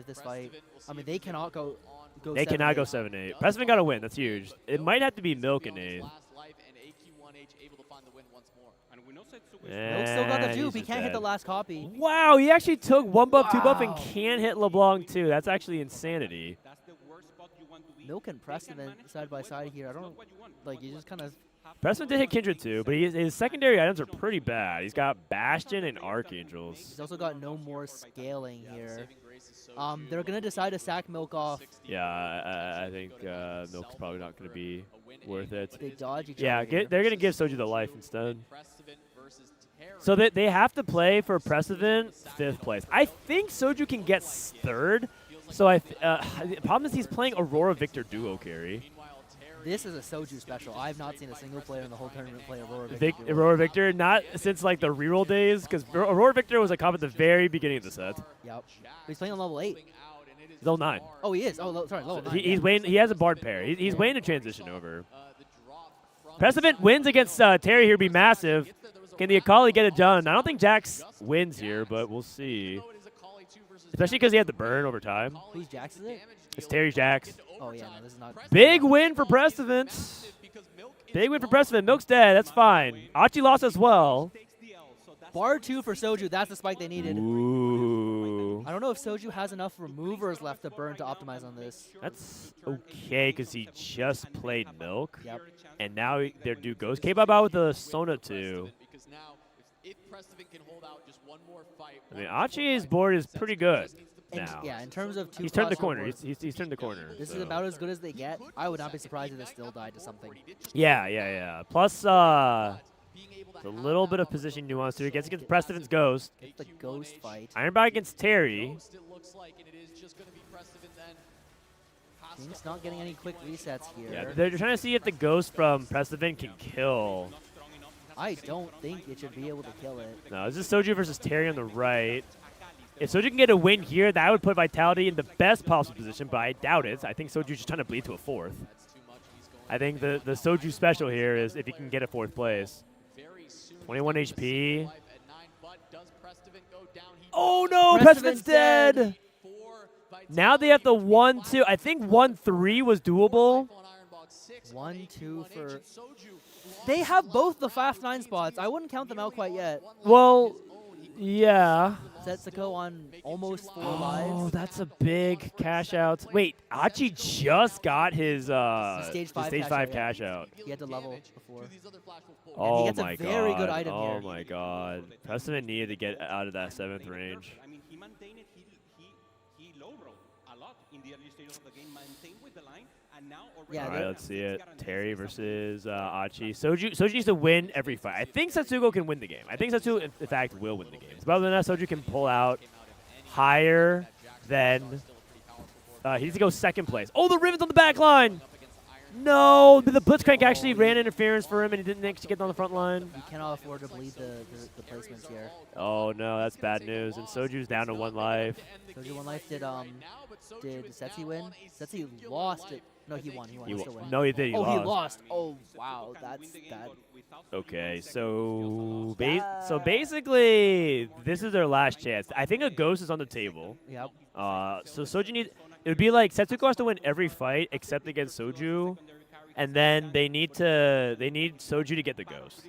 [SPEAKER 13] this fight. I mean, they cannot go.
[SPEAKER 2] They cannot go 7-8. Pressman got to win. That's huge. It might have to be Milk and 8.
[SPEAKER 13] Milk still got the dupe. He can't hit the last copy.
[SPEAKER 2] Wow, he actually took 1 buff, 2 buff, and can't hit LeBlanc 2. That's actually insanity.
[SPEAKER 13] Milk and Preston side by side here. I don't like. You just kind of.
[SPEAKER 2] Preston did hit Kindred too, but his secondary items are pretty bad. He's got Bastion and Archangels.
[SPEAKER 13] He's also got no more scaling here. They're gonna decide to sack Milk off.
[SPEAKER 2] Yeah, I think Milk's probably not gonna be worth it.
[SPEAKER 13] They dodge each
[SPEAKER 2] yeah,
[SPEAKER 13] other.
[SPEAKER 2] they're gonna give Soju the life instead. So they have to play for Precedent 5th place. I think Soju can get 3rd. So the problem is he's playing Aurora Victor duo carry.
[SPEAKER 13] This is a Soju special. I have not seen a single player in the whole tournament play Aurora Victor.
[SPEAKER 2] Aurora Victor, not since like the reroll days, because Aurora Victor was a comp at the very beginning of the set.
[SPEAKER 13] Yep. He's playing on level 8.
[SPEAKER 2] He's level 9.
[SPEAKER 13] Oh, he is. Oh, sorry, level 9.
[SPEAKER 2] He's waiting. He has a Bard pair. He's waiting to transition over. Precedent wins against Terry here, be massive. Can the Akali get it done? I don't think Jax wins here, but we'll see. Especially because he had the burn over time.
[SPEAKER 13] Who's Jax is it?
[SPEAKER 2] It's Terry Jax.
[SPEAKER 13] Oh, yeah, no, this is not.
[SPEAKER 2] Big win for Precedent. Big win for Precedent. Milk's dead. That's fine. Achi lost as well.
[SPEAKER 13] Bar 2 for Soju. That's the spike they needed.
[SPEAKER 2] Ooh.
[SPEAKER 13] I don't know if Soju has enough removers left to burn to optimize on this.
[SPEAKER 2] That's okay, because he just played Milk.
[SPEAKER 13] Yep.
[SPEAKER 2] And now they're due Ghost. K-Bob out with the Sona 2. I mean, Achi's board is pretty good now.
[SPEAKER 13] Yeah, in terms of 2
[SPEAKER 2] he's turned the
[SPEAKER 13] cross
[SPEAKER 2] corner.
[SPEAKER 13] rewards,
[SPEAKER 2] He's turned the corner.
[SPEAKER 13] This
[SPEAKER 2] so.
[SPEAKER 13] is about as good as they get. I would not be surprised if it still died to something.
[SPEAKER 2] Yeah. Plus, a little bit of position nuance here. Gets against Precedent's Ghost.
[SPEAKER 13] It's the Ghost fight.
[SPEAKER 2] Ironbot against Terry.
[SPEAKER 13] He's not getting any quick resets here.
[SPEAKER 2] Yeah, they're trying to see if the Ghost from Precedent can kill.
[SPEAKER 13] I don't think it should be able to kill it.
[SPEAKER 2] No, this is Soju versus Terry on the right. If Soju can get a win here, that would put Vitality in the best possible position, but I doubt it. I think Soju's just trying to bleed to a 4th. I think the Soju special here is if he can get a 4th place. 21 HP. Oh no, Precedent's dead! Now they have the 1-2. I think 1-3 was doable.
[SPEAKER 13] 1-2 for... They have both the fast 9 spots. I wouldn't count them out quite yet.
[SPEAKER 2] Well, yeah.
[SPEAKER 13] Setsuko on almost 4 lives.
[SPEAKER 2] Oh, that's a big cash out. Wait, Achi just got his
[SPEAKER 13] stage 5
[SPEAKER 2] cash out.
[SPEAKER 13] He had to level before.
[SPEAKER 2] Oh
[SPEAKER 13] and he
[SPEAKER 2] my
[SPEAKER 13] gets a very good
[SPEAKER 2] god.
[SPEAKER 13] item
[SPEAKER 2] Oh
[SPEAKER 13] here.
[SPEAKER 2] my god. Precedent needed to get out of that 7th range.
[SPEAKER 15] I mean, he maintained it. He low rolled a lot in the early stage of the game, maintained with the line, and now already.
[SPEAKER 2] All right, let's see it. Terry versus Achi. Soju needs to win every fight. I think Setsuko can win the game. I think Setsuko, in fact, will win the game. But other than that, Soju can pull out higher than... he needs to go 2nd place. Oh, the Riven's on the back line! No, the Blitzcrank actually ran interference for him, and he didn't actually get on the front line.
[SPEAKER 13] You cannot afford to bleed the placements here.
[SPEAKER 2] Oh no, that's bad news. And Soju's down to 1 life.
[SPEAKER 13] Soju 1 life. Did Setsi win? Setsi lost it. No, he won. He won.
[SPEAKER 2] He
[SPEAKER 13] still win.
[SPEAKER 2] No, he did. He lost.
[SPEAKER 13] He lost. Oh wow, that's bad.
[SPEAKER 2] Okay, so basically, this is their last chance. I think a Ghost is on the table.
[SPEAKER 13] Yep.
[SPEAKER 2] So Soju needs... It would be like Setsuko has to win every fight except against Soju. and then they need Soju to get the ghost.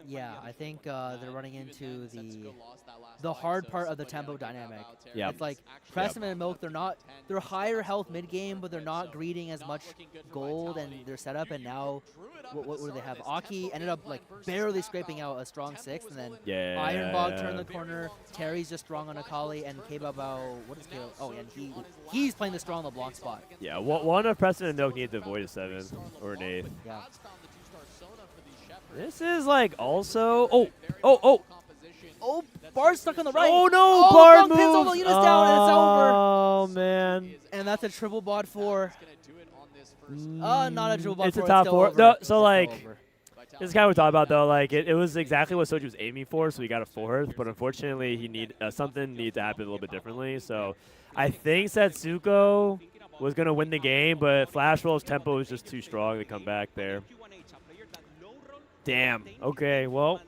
[SPEAKER 13] Yeah, I think they're running into the hard part of the tempo dynamic.
[SPEAKER 2] Yep.
[SPEAKER 13] It's like Preston and Milk, they're higher health mid game, but they're not greeting as much gold and their setup. And now, what do they have? Aki ended up like barely scraping out a strong 6th, and then Ironbog turned the corner. Terry's just strong on Akali, and K-Bao, what is K? Oh, yeah, and he's playing the strong on the block spot.
[SPEAKER 2] Yeah, one of Preston and Milk needed to avoid a 7 or an 8.
[SPEAKER 13] Yeah.
[SPEAKER 2] This is like also oh,
[SPEAKER 13] Bard's stuck on the right.
[SPEAKER 2] Oh no,
[SPEAKER 13] oh,
[SPEAKER 2] Bard
[SPEAKER 13] pins all the units down, and it's over.
[SPEAKER 2] Oh man.
[SPEAKER 13] And that's a triple bot 4. Not a triple bot 4.
[SPEAKER 2] It's a top 4.
[SPEAKER 13] Over.
[SPEAKER 2] No, so like this is kind of what we thought about though. Like it was exactly what Soju was aiming for, so he got a 4th. But unfortunately, he something needed to happen a little bit differently. So I think Satsuko was gonna win the game, but Flash Roll's tempo was just too strong to come back there. Damn. Okay, well,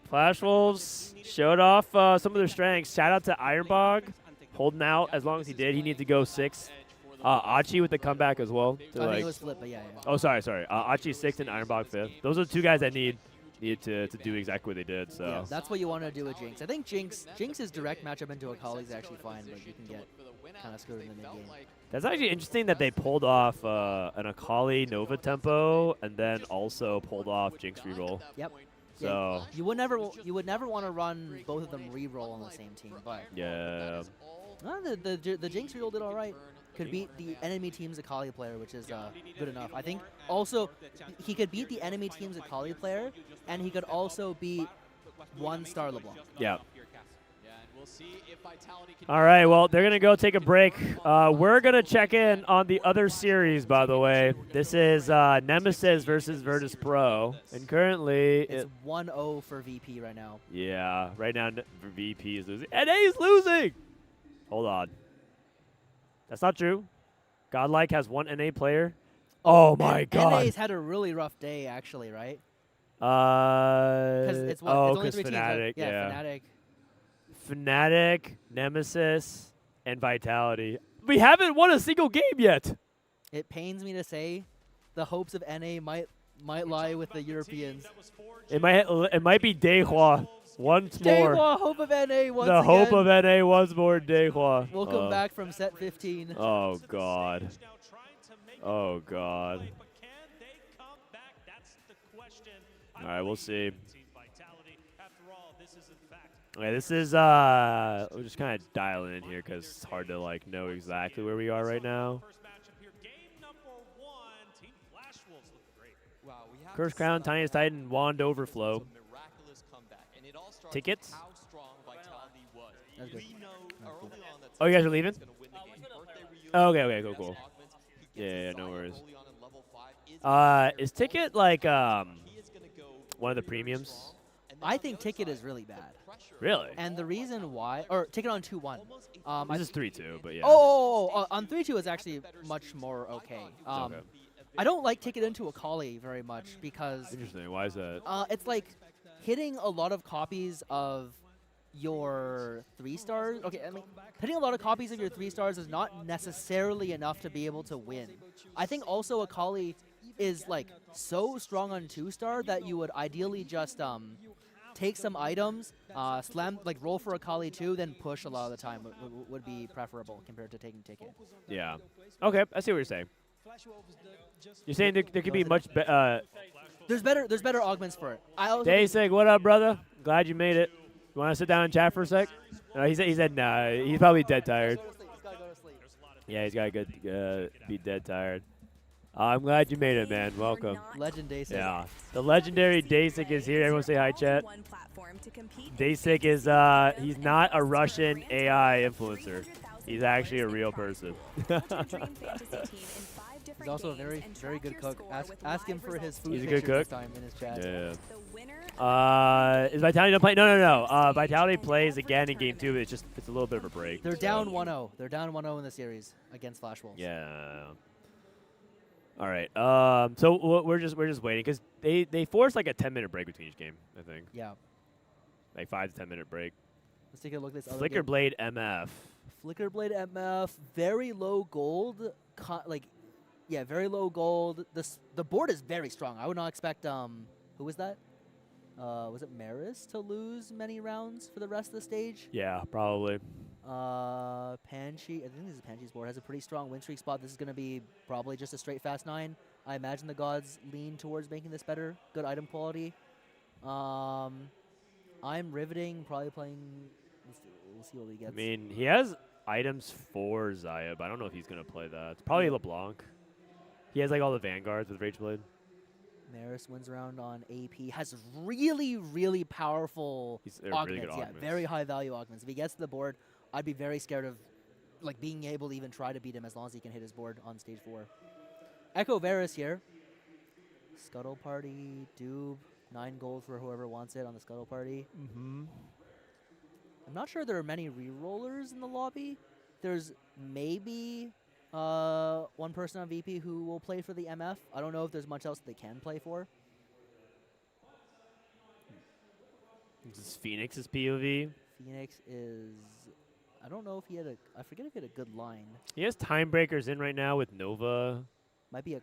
[SPEAKER 2] Flash Wolves showed off some of their strengths. Shout out to Ironbog, holding out as long as he did. He needs to go 6th. Achi with the comeback as well.
[SPEAKER 13] I think it was flip, but yeah.
[SPEAKER 2] Oh, sorry. Achi 6th and Ironbog 5th. Those are the 2 guys that needed to do exactly what they did. So
[SPEAKER 13] yeah, that's what you want to do with Jinx. I think Jinx's direct matchup into Akali is actually fine, but you can get kind of screwed in the mid game.
[SPEAKER 2] That's actually interesting that they pulled off an Akali Nova tempo and then also pulled off Jinx reroll.
[SPEAKER 13] Yep.
[SPEAKER 2] So
[SPEAKER 13] yeah, you would never want to run both of them reroll on the same team, but
[SPEAKER 2] yeah.
[SPEAKER 13] The Jinx reroll did all right. Could beat the enemy team's Akali player, which is good enough. I think also he could beat the enemy team's Akali player, and he could also beat 1-star LeBlanc.
[SPEAKER 2] Yeah. All right, well, they're going to go take a break. We're going to check in on the other series, by the way. This is Nemesis versus Virtus Pro. And currently...
[SPEAKER 13] It's 1-0 for VP right now.
[SPEAKER 2] Yeah, right now VP is losing. NA is losing! Hold on. That's not true. Godlike has 1 NA player. Oh, my God.
[SPEAKER 13] NA's had a really rough day, actually, right?
[SPEAKER 2] Because
[SPEAKER 13] it's only 3 teams,
[SPEAKER 2] Fnatic,
[SPEAKER 13] right? Yeah,
[SPEAKER 2] Fnatic, Nemesis, and Vitality. We haven't won a single game yet.
[SPEAKER 13] It pains me to say, the hopes of NA might lie with the Europeans.
[SPEAKER 2] It might be Dehua once more.
[SPEAKER 13] Dehua, hope of NA once
[SPEAKER 2] the
[SPEAKER 13] again.
[SPEAKER 2] Hope of NA once more, Dehua.
[SPEAKER 13] Welcome back from set 15.
[SPEAKER 2] Oh God. Oh God. All right, we'll see. Okay, this is we're just kind of dialing in here because it's hard to like know exactly where we are right now. Curse Crown, Tiniest Titan, Wand Overflow. Tickets? Oh, you guys are leaving? Oh, okay, cool. Yeah, no worries. Is Ticket like one of the premiums?
[SPEAKER 13] I think Ticket is really bad.
[SPEAKER 2] Really?
[SPEAKER 13] And the reason why, or Ticket on 2-1.
[SPEAKER 2] This is 3-2, but yeah.
[SPEAKER 13] On 3-2 is actually much more okay.
[SPEAKER 2] Okay.
[SPEAKER 13] I don't like Ticket into Akali very much because...
[SPEAKER 2] Interesting. Why is that?
[SPEAKER 13] It's like hitting a lot of copies of your 3-stars. Okay, I mean, hitting a lot of copies of your 3-stars is not necessarily enough to be able to win. I think also Akali is like so strong on 2-star that you would ideally just take some items, slam, like roll for Akali 2, then push a lot of the time would be preferable compared to taking Ticket.
[SPEAKER 2] Yeah. Okay, I see what you're saying. You're saying there could be much better.
[SPEAKER 13] There's better augments for it.
[SPEAKER 2] Daysig, what up, brother? Glad you made it. You want to sit down and chat for a sec? He said nah. He's probably dead tired. Yeah, he's got to be dead tired. I'm glad you made it, man. Welcome.
[SPEAKER 13] Legend Daysig.
[SPEAKER 2] Yeah. The legendary Daysig is here. Everyone say hi, chat. Daysig is, he's not a Russian AI influencer. He's actually a real person.
[SPEAKER 13] He's also a very good cook. Ask him for his food.
[SPEAKER 2] He's a good cook.
[SPEAKER 13] This time in his chat.
[SPEAKER 2] Yeah. Is Vitality not playing? No. Vitality plays again in game 2. But it's a little bit of a break.
[SPEAKER 13] They're down 1-0. They're down 1-0 in the series against Flash Wolves.
[SPEAKER 2] Yeah. All right. So we're just waiting because they force like a 10-minute break between each game. I think.
[SPEAKER 13] Yeah.
[SPEAKER 2] Like 5 to 10-minute break.
[SPEAKER 13] Let's take a look at this other
[SPEAKER 2] Flicker
[SPEAKER 13] game.
[SPEAKER 2] Blade MF.
[SPEAKER 13] Flicker Blade MF, very low gold. Yeah, very low gold. The board is very strong. I would not expect who was that? Was it Maris to lose many rounds for the rest of the stage?
[SPEAKER 2] Yeah, probably.
[SPEAKER 13] Panchi, I think this is Panchi's board, has a pretty strong win streak spot. This is going to be probably just a straight fast 9. I imagine the gods lean towards making this better. Good item quality. I'm riveting, probably playing. We'll see what we get.
[SPEAKER 2] I mean, he has items for Zaya, but I don't know if he's going to play that. It's probably LeBlanc. He has like all the Vanguards with Rageblade.
[SPEAKER 13] Maris wins around on AP. Has really, really powerful augments.
[SPEAKER 2] Really good augments.
[SPEAKER 13] Yeah, very high value augments. If he gets to the board, I'd be very scared of like being able to even try to beat him as long as he can hit his board on stage 4. Echo Varus here. Scuttle Party, Doob, 9 gold for whoever wants it on the Scuttle Party.
[SPEAKER 2] Mm-hmm.
[SPEAKER 13] I'm not sure there are many rerollers in the lobby. There's maybe one person on VP who will play for the MF. I don't know if there's much else they can play for.
[SPEAKER 2] This is Phoenix's POV.
[SPEAKER 13] Phoenix is... I don't know if he had a... I forget if he had a good line.
[SPEAKER 2] He has Time Breakers in right now with Nova.
[SPEAKER 13] Might be a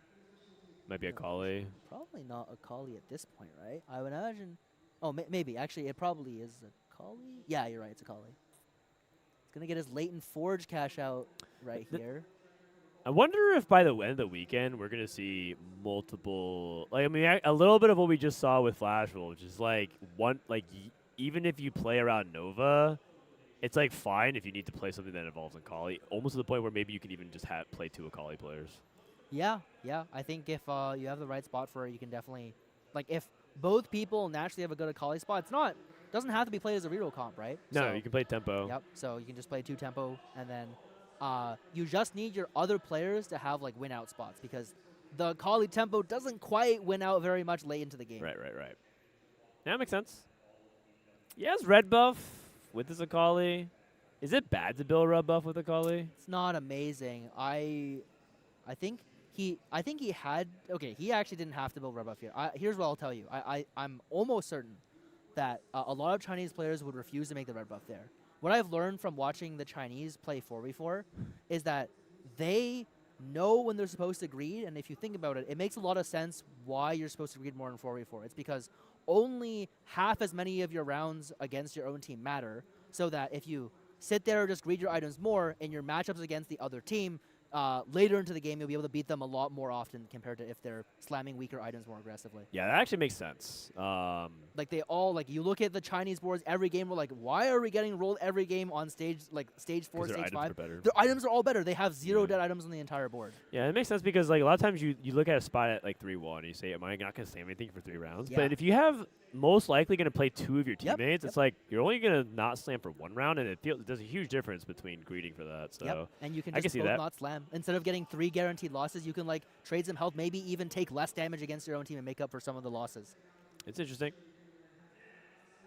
[SPEAKER 2] Kali.
[SPEAKER 13] Probably not a Kali at this point, right? I would imagine... Oh, maybe. Actually, it probably is a Kali. Yeah, you're right. It's a Kali. He's going to get his Latent Forge cash out right here.
[SPEAKER 2] I wonder if by the end of the weekend we're going to see multiple... Like, I mean, a little bit of what we just saw with Flashful, which is like one... Like, even if you play around Nova, it's like fine if you need to play something that involves Akali. Almost to the point where maybe you can even just play 2 Akali players.
[SPEAKER 13] Yeah. I think if you have the right spot for it, you can definitely... Like, if both people naturally have a good Akali spot, doesn't have to be played as a reroll comp, right?
[SPEAKER 2] No,
[SPEAKER 13] so,
[SPEAKER 2] you can play tempo.
[SPEAKER 13] Yep, so you can just play 2 tempo, and then you just need your other players to have, like, win-out spots, because the Akali tempo doesn't quite win out very much late into the game.
[SPEAKER 2] Right. Yeah, that makes sense. He has red buff with his Akali. Is it bad to build red buff with Akali?
[SPEAKER 13] It's not amazing. I think he had... Okay, he actually didn't have to build red buff here. Here's what I'll tell you. I'm almost certain that a lot of Chinese players would refuse to make the red buff there. What I've learned from watching the Chinese play 4v4 is that they know when they're supposed to greed, and if you think about it, it makes a lot of sense why you're supposed to greed more in 4v4. It's because only half as many of your rounds against your own team matter, so that if you sit there and just greed your items more in your matchups against the other team, later into the game, you'll be able to beat them a lot more often compared to if they're slamming weaker items more aggressively.
[SPEAKER 2] Yeah, that actually makes sense.
[SPEAKER 13] Like, they all, like, you look at the Chinese boards every game, we're like, why are we getting rolled every game on stage, like, stage 4, stage 5? Their items are all better. They have 0 dead items on the entire board.
[SPEAKER 2] Yeah, it makes sense because, like, a lot of times you look at a spot at, like, 3-1, and you say, am I not going to slam anything for 3 rounds?
[SPEAKER 13] Yeah.
[SPEAKER 2] But if you have most likely going to play 2 of your teammates, it's like you're only going to not slam for 1 round, and there's a huge difference between greeting for that. So
[SPEAKER 13] and you can
[SPEAKER 2] I
[SPEAKER 13] just
[SPEAKER 2] see
[SPEAKER 13] both
[SPEAKER 2] that.
[SPEAKER 13] not slam. Instead of getting 3 guaranteed losses, you can, like, trade some health, maybe even take less damage against your own team and make up for some of the losses.
[SPEAKER 2] It's interesting.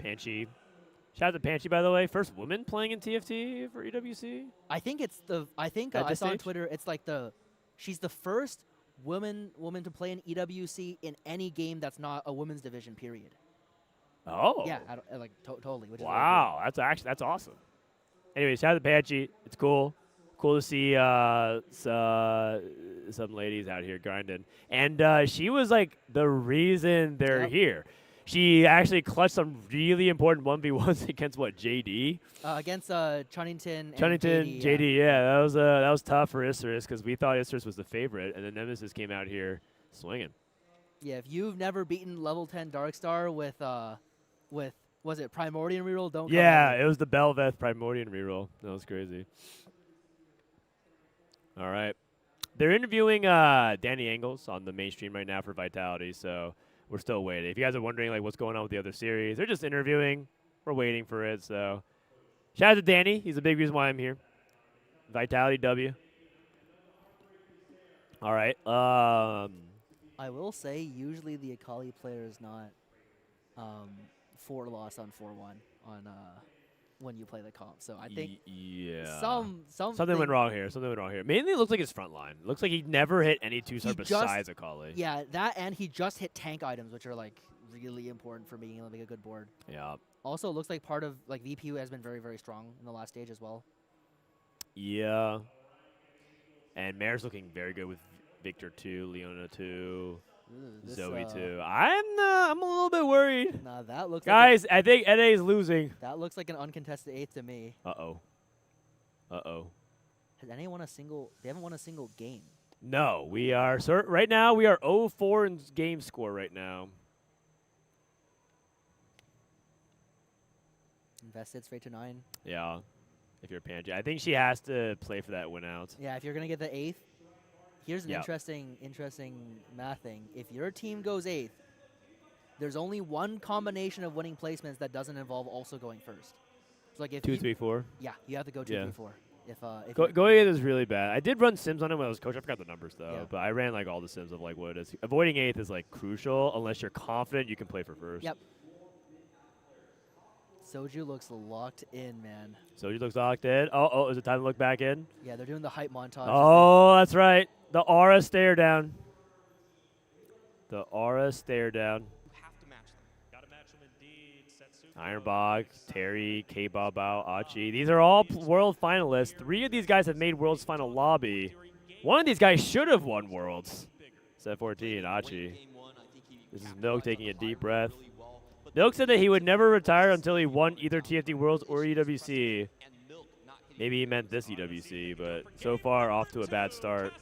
[SPEAKER 2] Panchi. Shout out to Panchi, by the way. First woman playing in TFT for EWC.
[SPEAKER 13] I think it's the... I think I saw on Twitter, it's like she's the first woman to play in EWC in any game that's not a women's division, period.
[SPEAKER 2] Oh.
[SPEAKER 13] Yeah, totally. Which
[SPEAKER 2] wow,
[SPEAKER 13] is really cool.
[SPEAKER 2] that's awesome. Anyways, shout out to Panchi. It's cool. Cool to see some ladies out here grinding. And she was like the reason they're here. She actually clutched some really important 1v1s against JD?
[SPEAKER 13] Against Chunnington.
[SPEAKER 2] JD, yeah. That was tough for Isurus because we thought Isurus was the favorite, and then Nemesis came out here swinging.
[SPEAKER 13] Yeah, if you've never beaten level 10 Darkstar with was it Primordian reroll? Don't.
[SPEAKER 2] Yeah, it was the Belveth Primordian reroll. That was crazy. All right, they're interviewing Danny Angles on the mainstream right now for Vitality, so we're still waiting. If you guys are wondering like what's going on with the other series, they're just interviewing. We're waiting for it. So shout out to Danny. He's a big reason why I'm here. Vitality W. All right.
[SPEAKER 13] I will say usually the Akali player is not 4 loss on 4-1 on when you play the comp. So I think
[SPEAKER 2] something went wrong here. Mainly it looks like his front line. It looks like he never hit any 2-star besides Akali.
[SPEAKER 13] Yeah, that and he just hit tank items, which are like really important for being able to make a good board.
[SPEAKER 2] Yeah.
[SPEAKER 13] Also, it looks like part of like VPU has been very, very strong in the last stage as well.
[SPEAKER 2] Yeah. And Mare's looking very good with Victor 2, Leona 2,
[SPEAKER 13] this,
[SPEAKER 2] Zoe 2. I'm a little bit worried.
[SPEAKER 13] Nah, that looks.
[SPEAKER 2] Guys,
[SPEAKER 13] like
[SPEAKER 2] I think NA is losing.
[SPEAKER 13] that looks like an uncontested 8th to me.
[SPEAKER 2] Uh-oh. Uh-oh.
[SPEAKER 13] Has NA won a single? They haven't won a single game.
[SPEAKER 2] No, we are right now we are 0-4 in game score right now.
[SPEAKER 13] Invested straight to 9.
[SPEAKER 2] Yeah. If you're Panji. I think she has to play for that win out.
[SPEAKER 13] Yeah, if you're gonna get the 8th, here's an
[SPEAKER 2] Yep.
[SPEAKER 13] interesting math thing. If your team goes 8th, there's only one combination of winning placements that doesn't involve also going first. So like if
[SPEAKER 2] 2,
[SPEAKER 13] you-
[SPEAKER 2] 3, 4.
[SPEAKER 13] Yeah, you have to go 2,
[SPEAKER 2] Yeah.
[SPEAKER 13] 3, 4. If
[SPEAKER 2] Going in is really bad. I did run sims on him when I was coach. I forgot the numbers though,
[SPEAKER 13] Yeah.
[SPEAKER 2] but I ran like all the sims of like what it is. Avoiding 8th is like crucial unless you're confident you can play for first.
[SPEAKER 13] Yep. Soju looks locked in, man.
[SPEAKER 2] Soju looks locked in. Oh, is it time to look back in?
[SPEAKER 13] Yeah, they're doing the hype montage.
[SPEAKER 2] Oh, that's right. The aura stare down. The aura stare down. Ironbog, Terry, K-Babao, Achi. These are all world finalists. 3 of these guys have made Worlds final lobby. One of these guys should have won Worlds. Set 14, Achi. This is Milk taking a deep breath. Milk said that he would never retire until he won either TFT Worlds or EWC. Maybe he meant this EWC, but so far off to a bad start.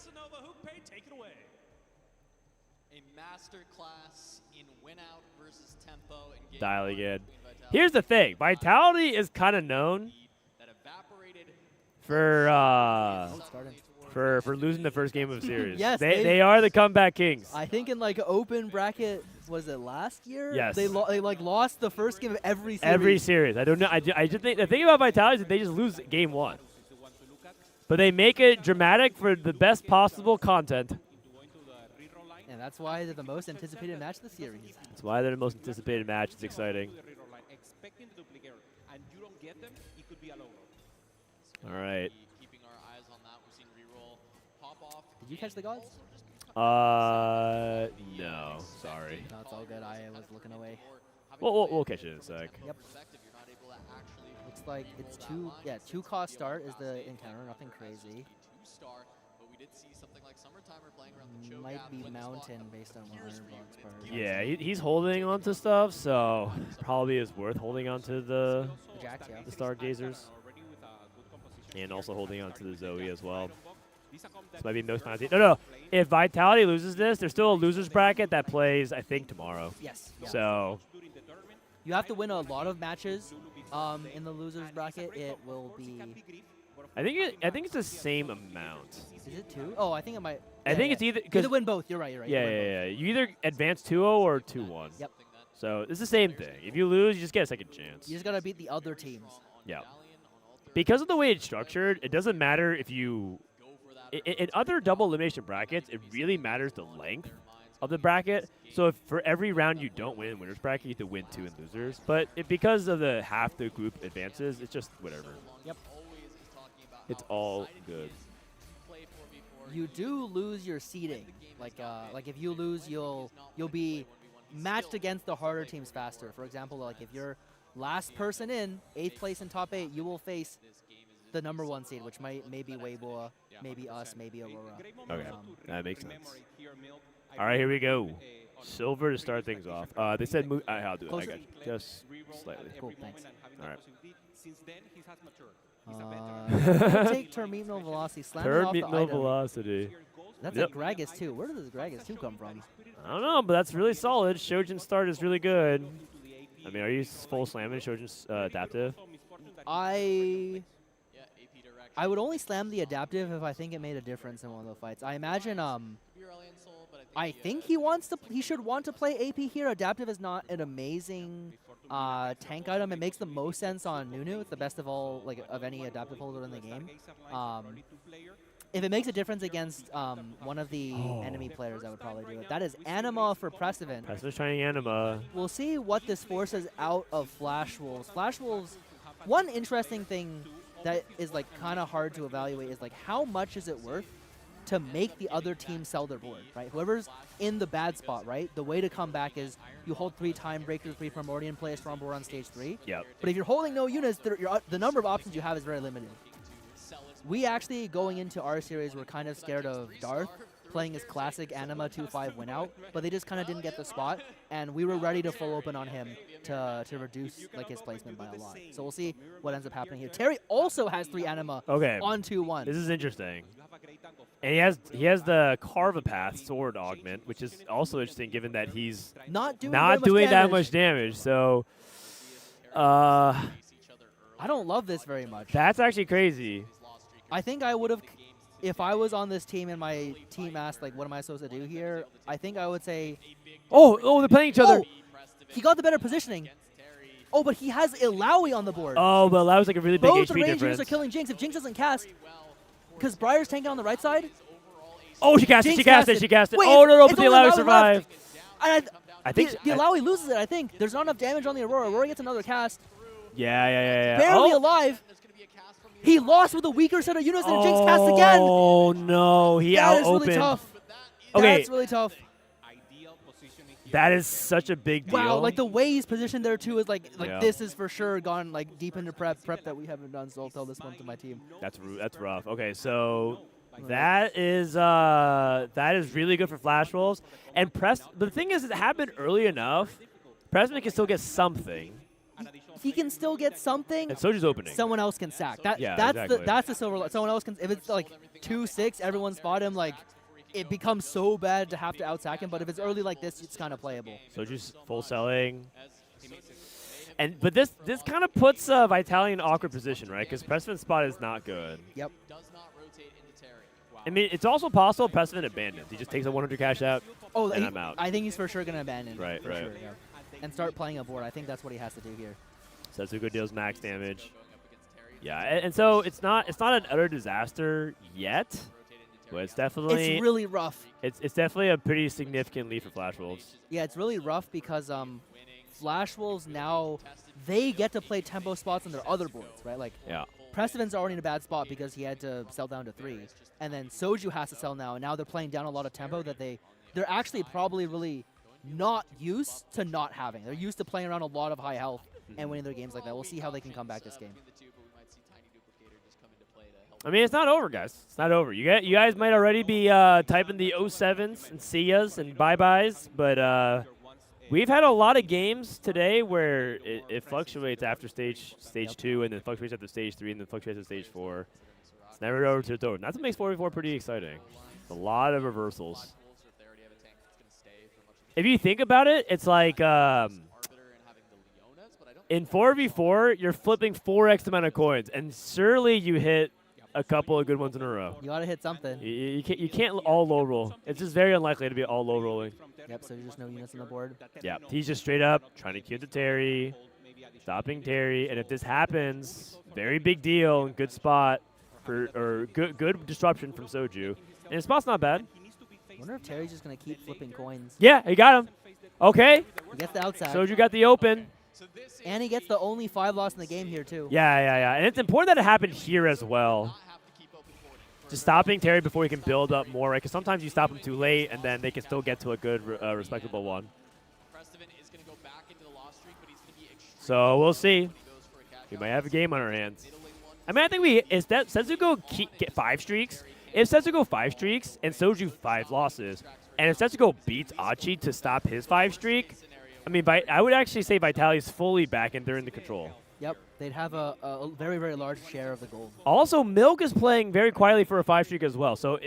[SPEAKER 4] A master class in win out versus tempo and game
[SPEAKER 2] Dialing
[SPEAKER 4] one
[SPEAKER 2] in.
[SPEAKER 4] between Vitality.
[SPEAKER 2] Here's the thing. Vitality is kind of known for losing the first game of the series.
[SPEAKER 13] Yes,
[SPEAKER 2] they are the comeback kings.
[SPEAKER 13] I think in like open bracket, was it last year?
[SPEAKER 2] Yes.
[SPEAKER 13] They like lost the first game of every series.
[SPEAKER 2] Every series. I don't know. I just think the thing about Vitality is that they just lose game 1. But they make it dramatic for the best possible content.
[SPEAKER 13] And that's why they're the most anticipated match of the series.
[SPEAKER 2] That's why they're the most anticipated match. It's exciting. All right.
[SPEAKER 4] Keeping our eyes on that. We've seen reroll pop off.
[SPEAKER 13] Did you catch the gods?
[SPEAKER 2] No. Sorry.
[SPEAKER 13] No, it's all good. I was looking away.
[SPEAKER 2] We'll catch it in a sec.
[SPEAKER 13] Yep. Looks like it's two cost start is the encounter, nothing crazy. Might be mountain based on what Ironbog's part.
[SPEAKER 2] Yeah, he's holding on to stuff, so probably is worth holding on to the
[SPEAKER 13] Jacks, yeah.
[SPEAKER 2] the Stargazers. And also holding on to the Zoe as well. This might be most penalty. No. If Vitality loses this, there's still a losers bracket that plays, I think, tomorrow.
[SPEAKER 13] Yes. Yeah.
[SPEAKER 2] So
[SPEAKER 13] you have to win a lot of matches in the losers bracket. It will be.
[SPEAKER 2] I think it's the same amount.
[SPEAKER 13] Is it 2? Oh, I think it might.
[SPEAKER 2] I think it's either
[SPEAKER 13] because win both. You're right. You're right.
[SPEAKER 2] Yeah. You either advance 2-0 or 2-1.
[SPEAKER 13] Yep.
[SPEAKER 2] So it's the same thing. If you lose, you just get a second chance.
[SPEAKER 13] You just gotta beat the other teams.
[SPEAKER 2] Yeah. Because of the way it's structured, it doesn't matter if you. In other double elimination brackets, it really matters the length of the bracket. So if for every round you don't win in winners bracket, you have to win 2 in losers. But because of the half the group advances, it's just whatever.
[SPEAKER 13] Yep.
[SPEAKER 2] It's all good.
[SPEAKER 13] You do lose your seeding. Like if you lose, you'll be matched against the harder teams faster. For example, like if you're last person in, 8th place in top 8, you will face the number 1 seed, which maybe Weibo, maybe us, maybe Aurora.
[SPEAKER 2] Okay, that makes sense. All right, here we go. Silver to start things off. They said move. I'll do it. I got you. Just slightly.
[SPEAKER 13] Cool, thanks.
[SPEAKER 2] All right.
[SPEAKER 13] Take terminal velocity. Slam
[SPEAKER 2] Terminal velocity.
[SPEAKER 13] That's a Gragas 2. Where does Gragas 2 come from?
[SPEAKER 2] I don't know, but that's really solid. Shojin's start is really good. I mean, are you full slamming Shojin's adaptive?
[SPEAKER 13] I would only slam the adaptive if I think it made a difference in one of the fights. I imagine I think he should want to play AP here. Adaptive is not an amazing tank item. It makes the most sense on Nunu. It's the best of all, of any adaptive holder in the game. If it makes a difference against one of the enemy players, I would probably do it. That is Anima for Precedent.
[SPEAKER 2] Precedent's trying Anima.
[SPEAKER 13] We'll see what this forces out of Flash Wolves. Flash Wolves, one interesting thing that is kind of hard to evaluate is how much is it worth to make the other team sell their board, right? Whoever's in the bad spot, right? The way to come back is you hold 3 time breakers, 3 Primordial, play a strong board on stage 3.
[SPEAKER 2] Yep.
[SPEAKER 13] But if you're holding no units, the number of options you have is very limited. We actually, going into our series, were kind of scared of Darth playing his classic Anima 2-5 win out, but they just kind of didn't get the spot, and we were ready to full open on him to reduce like his placement by a lot. So we'll see what ends up happening here. Terry also has 3 Anima on 2-1.
[SPEAKER 2] This is interesting. And he has the Carvapath sword augment, which is also interesting given that he's
[SPEAKER 13] not doing
[SPEAKER 2] that much damage. So
[SPEAKER 13] I don't love this very much.
[SPEAKER 2] That's actually crazy.
[SPEAKER 13] I think I would have, if I was on this team and my team asked, like, what am I supposed to do here? I think I would say...
[SPEAKER 2] Oh, they're playing each other.
[SPEAKER 13] He got the better positioning. Oh, but he has Illaoi on the board.
[SPEAKER 2] Oh, but Illaoi's like a really big HP difference.
[SPEAKER 13] Both Rangers are killing Jinx. If Jinx doesn't cast, because Briar's tanking on the right side.
[SPEAKER 2] Oh, she cast it. She cast it.
[SPEAKER 13] Wait,
[SPEAKER 2] oh, no, but the Illaoi survived.
[SPEAKER 13] I think the Illaoi loses it, I think. There's not enough damage on the Aurora. Aurora gets another cast.
[SPEAKER 2] Yeah.
[SPEAKER 13] Barely alive. He lost with a weaker set of units and Jinx cast again.
[SPEAKER 2] Oh, no. He out-opened.
[SPEAKER 13] That is really tough.
[SPEAKER 2] Okay.
[SPEAKER 13] That's really tough.
[SPEAKER 2] That is such a big deal.
[SPEAKER 13] Wow, like the way he's positioned there too is like this is for sure gone like deep into prep that we haven't done. So I'll tell this one to my team.
[SPEAKER 2] That's rough. Okay, so that is really good for flash rolls. And but the thing is, it happened early enough. Pressman can still get something.
[SPEAKER 13] He can still get something.
[SPEAKER 2] And Soju's opening.
[SPEAKER 13] Someone else can sack. That's
[SPEAKER 2] exactly.
[SPEAKER 13] that's the silver. Someone else can. If it's like 2-6, everyone spot him. Like it becomes so bad to have to out-sack him. But if it's early like this, it's kind of playable.
[SPEAKER 2] Soju's full selling. But this kind of puts Vitaly in an awkward position, right? Because Pressman's spot is not good.
[SPEAKER 13] Yep.
[SPEAKER 2] I mean, it's also possible Pressman abandons. He just takes a 100 cash out, and I'm out.
[SPEAKER 13] I think he's for sure going to abandon.
[SPEAKER 2] Right.
[SPEAKER 13] Sure, yeah. And start playing a board. I think that's what he has to do here.
[SPEAKER 2] Setsuko deals max damage. Yeah, and so it's not an utter disaster yet, but it's definitely...
[SPEAKER 13] It's really rough.
[SPEAKER 2] It's definitely a pretty significant lead for Flash Wolves.
[SPEAKER 13] Yeah, it's really rough because Flash Wolves now, they get to play tempo spots on their other boards, right? Like, Prestiven's already in a bad spot because he had to sell down to 3. And then Soju has to sell now, and now they're playing down a lot of tempo that they're actually probably really not used to not having. They're used to playing around a lot of high health and winning their games like that. We'll see how they can come back this game.
[SPEAKER 2] I mean, it's not over, guys. It's not over. You guys might already be typing the 07s and see-yas and bye-byes, but we've had a lot of games today where it fluctuates after stage 2, and then fluctuates after stage 3, and then fluctuates at stage 4. It's never over to the door. That's what makes 4v4 pretty exciting. It's a lot of reversals. If you think about it, it's like in 4v4, you're flipping 4x the amount of coins, and surely you hit a couple of good ones in a row.
[SPEAKER 13] You gotta hit something.
[SPEAKER 2] You can't all low roll. It's just very unlikely to be all low rolling.
[SPEAKER 13] Yep. So there's just no units on the board.
[SPEAKER 2] Yeah. He's just straight up trying to queue to Terry, stopping Terry, and if this happens, very big deal and good spot or good disruption from Soju, and his spot's not bad.
[SPEAKER 13] I wonder if Terry's just gonna keep flipping coins.
[SPEAKER 2] Yeah, he got him. Okay.
[SPEAKER 13] He gets the outside.
[SPEAKER 2] Soju got the open.
[SPEAKER 13] And he gets the only 5 loss in the game here, too.
[SPEAKER 2] Yeah. And it's important that it happened here as well. Just stopping Terry before he can build up more, right? Because sometimes you stop him too late, and then they can still get to a good, respectable one. So we'll see. We might have a game on our hands. I mean, I think is that Setsuko get 5 streaks? If Setsuko 5 streaks and Soju 5 losses, and if Setsuko beats Achi to stop his 5 streak, I mean, I would actually say Vitaly's fully back and they're in the control.
[SPEAKER 13] Yep, they'd have a very, very large share of the gold.
[SPEAKER 2] Also, Milk is playing very quietly for a 5 streak as well. So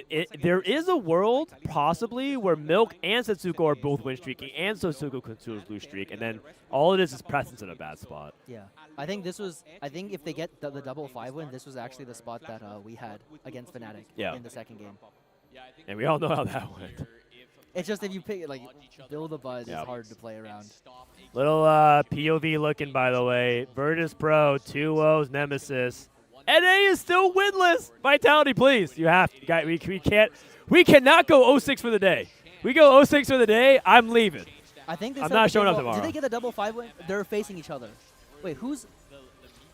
[SPEAKER 2] there is a world, possibly, where Milk and Setsuko are both win streaking and Setsuko can lose streak. And then all it is Preston's in a bad spot.
[SPEAKER 13] Yeah, I think if they get the double 5 win, this was actually the spot that we had against Fnatic in the second game.
[SPEAKER 2] And we all know how that went.
[SPEAKER 13] It's just if you pick like build a buzz, it's hard to play around.
[SPEAKER 2] Little POV looking, by the way. Virtus Pro 2-0's Nemesis. NA is still winless. Vitality, please. You have to. Guys, we cannot go 0-6 for the day. We go 0-6 for the day, I'm leaving.
[SPEAKER 13] I think
[SPEAKER 2] I'm not showing up tomorrow.
[SPEAKER 13] Did they get a double 5 win? They're facing each other. Wait, who's?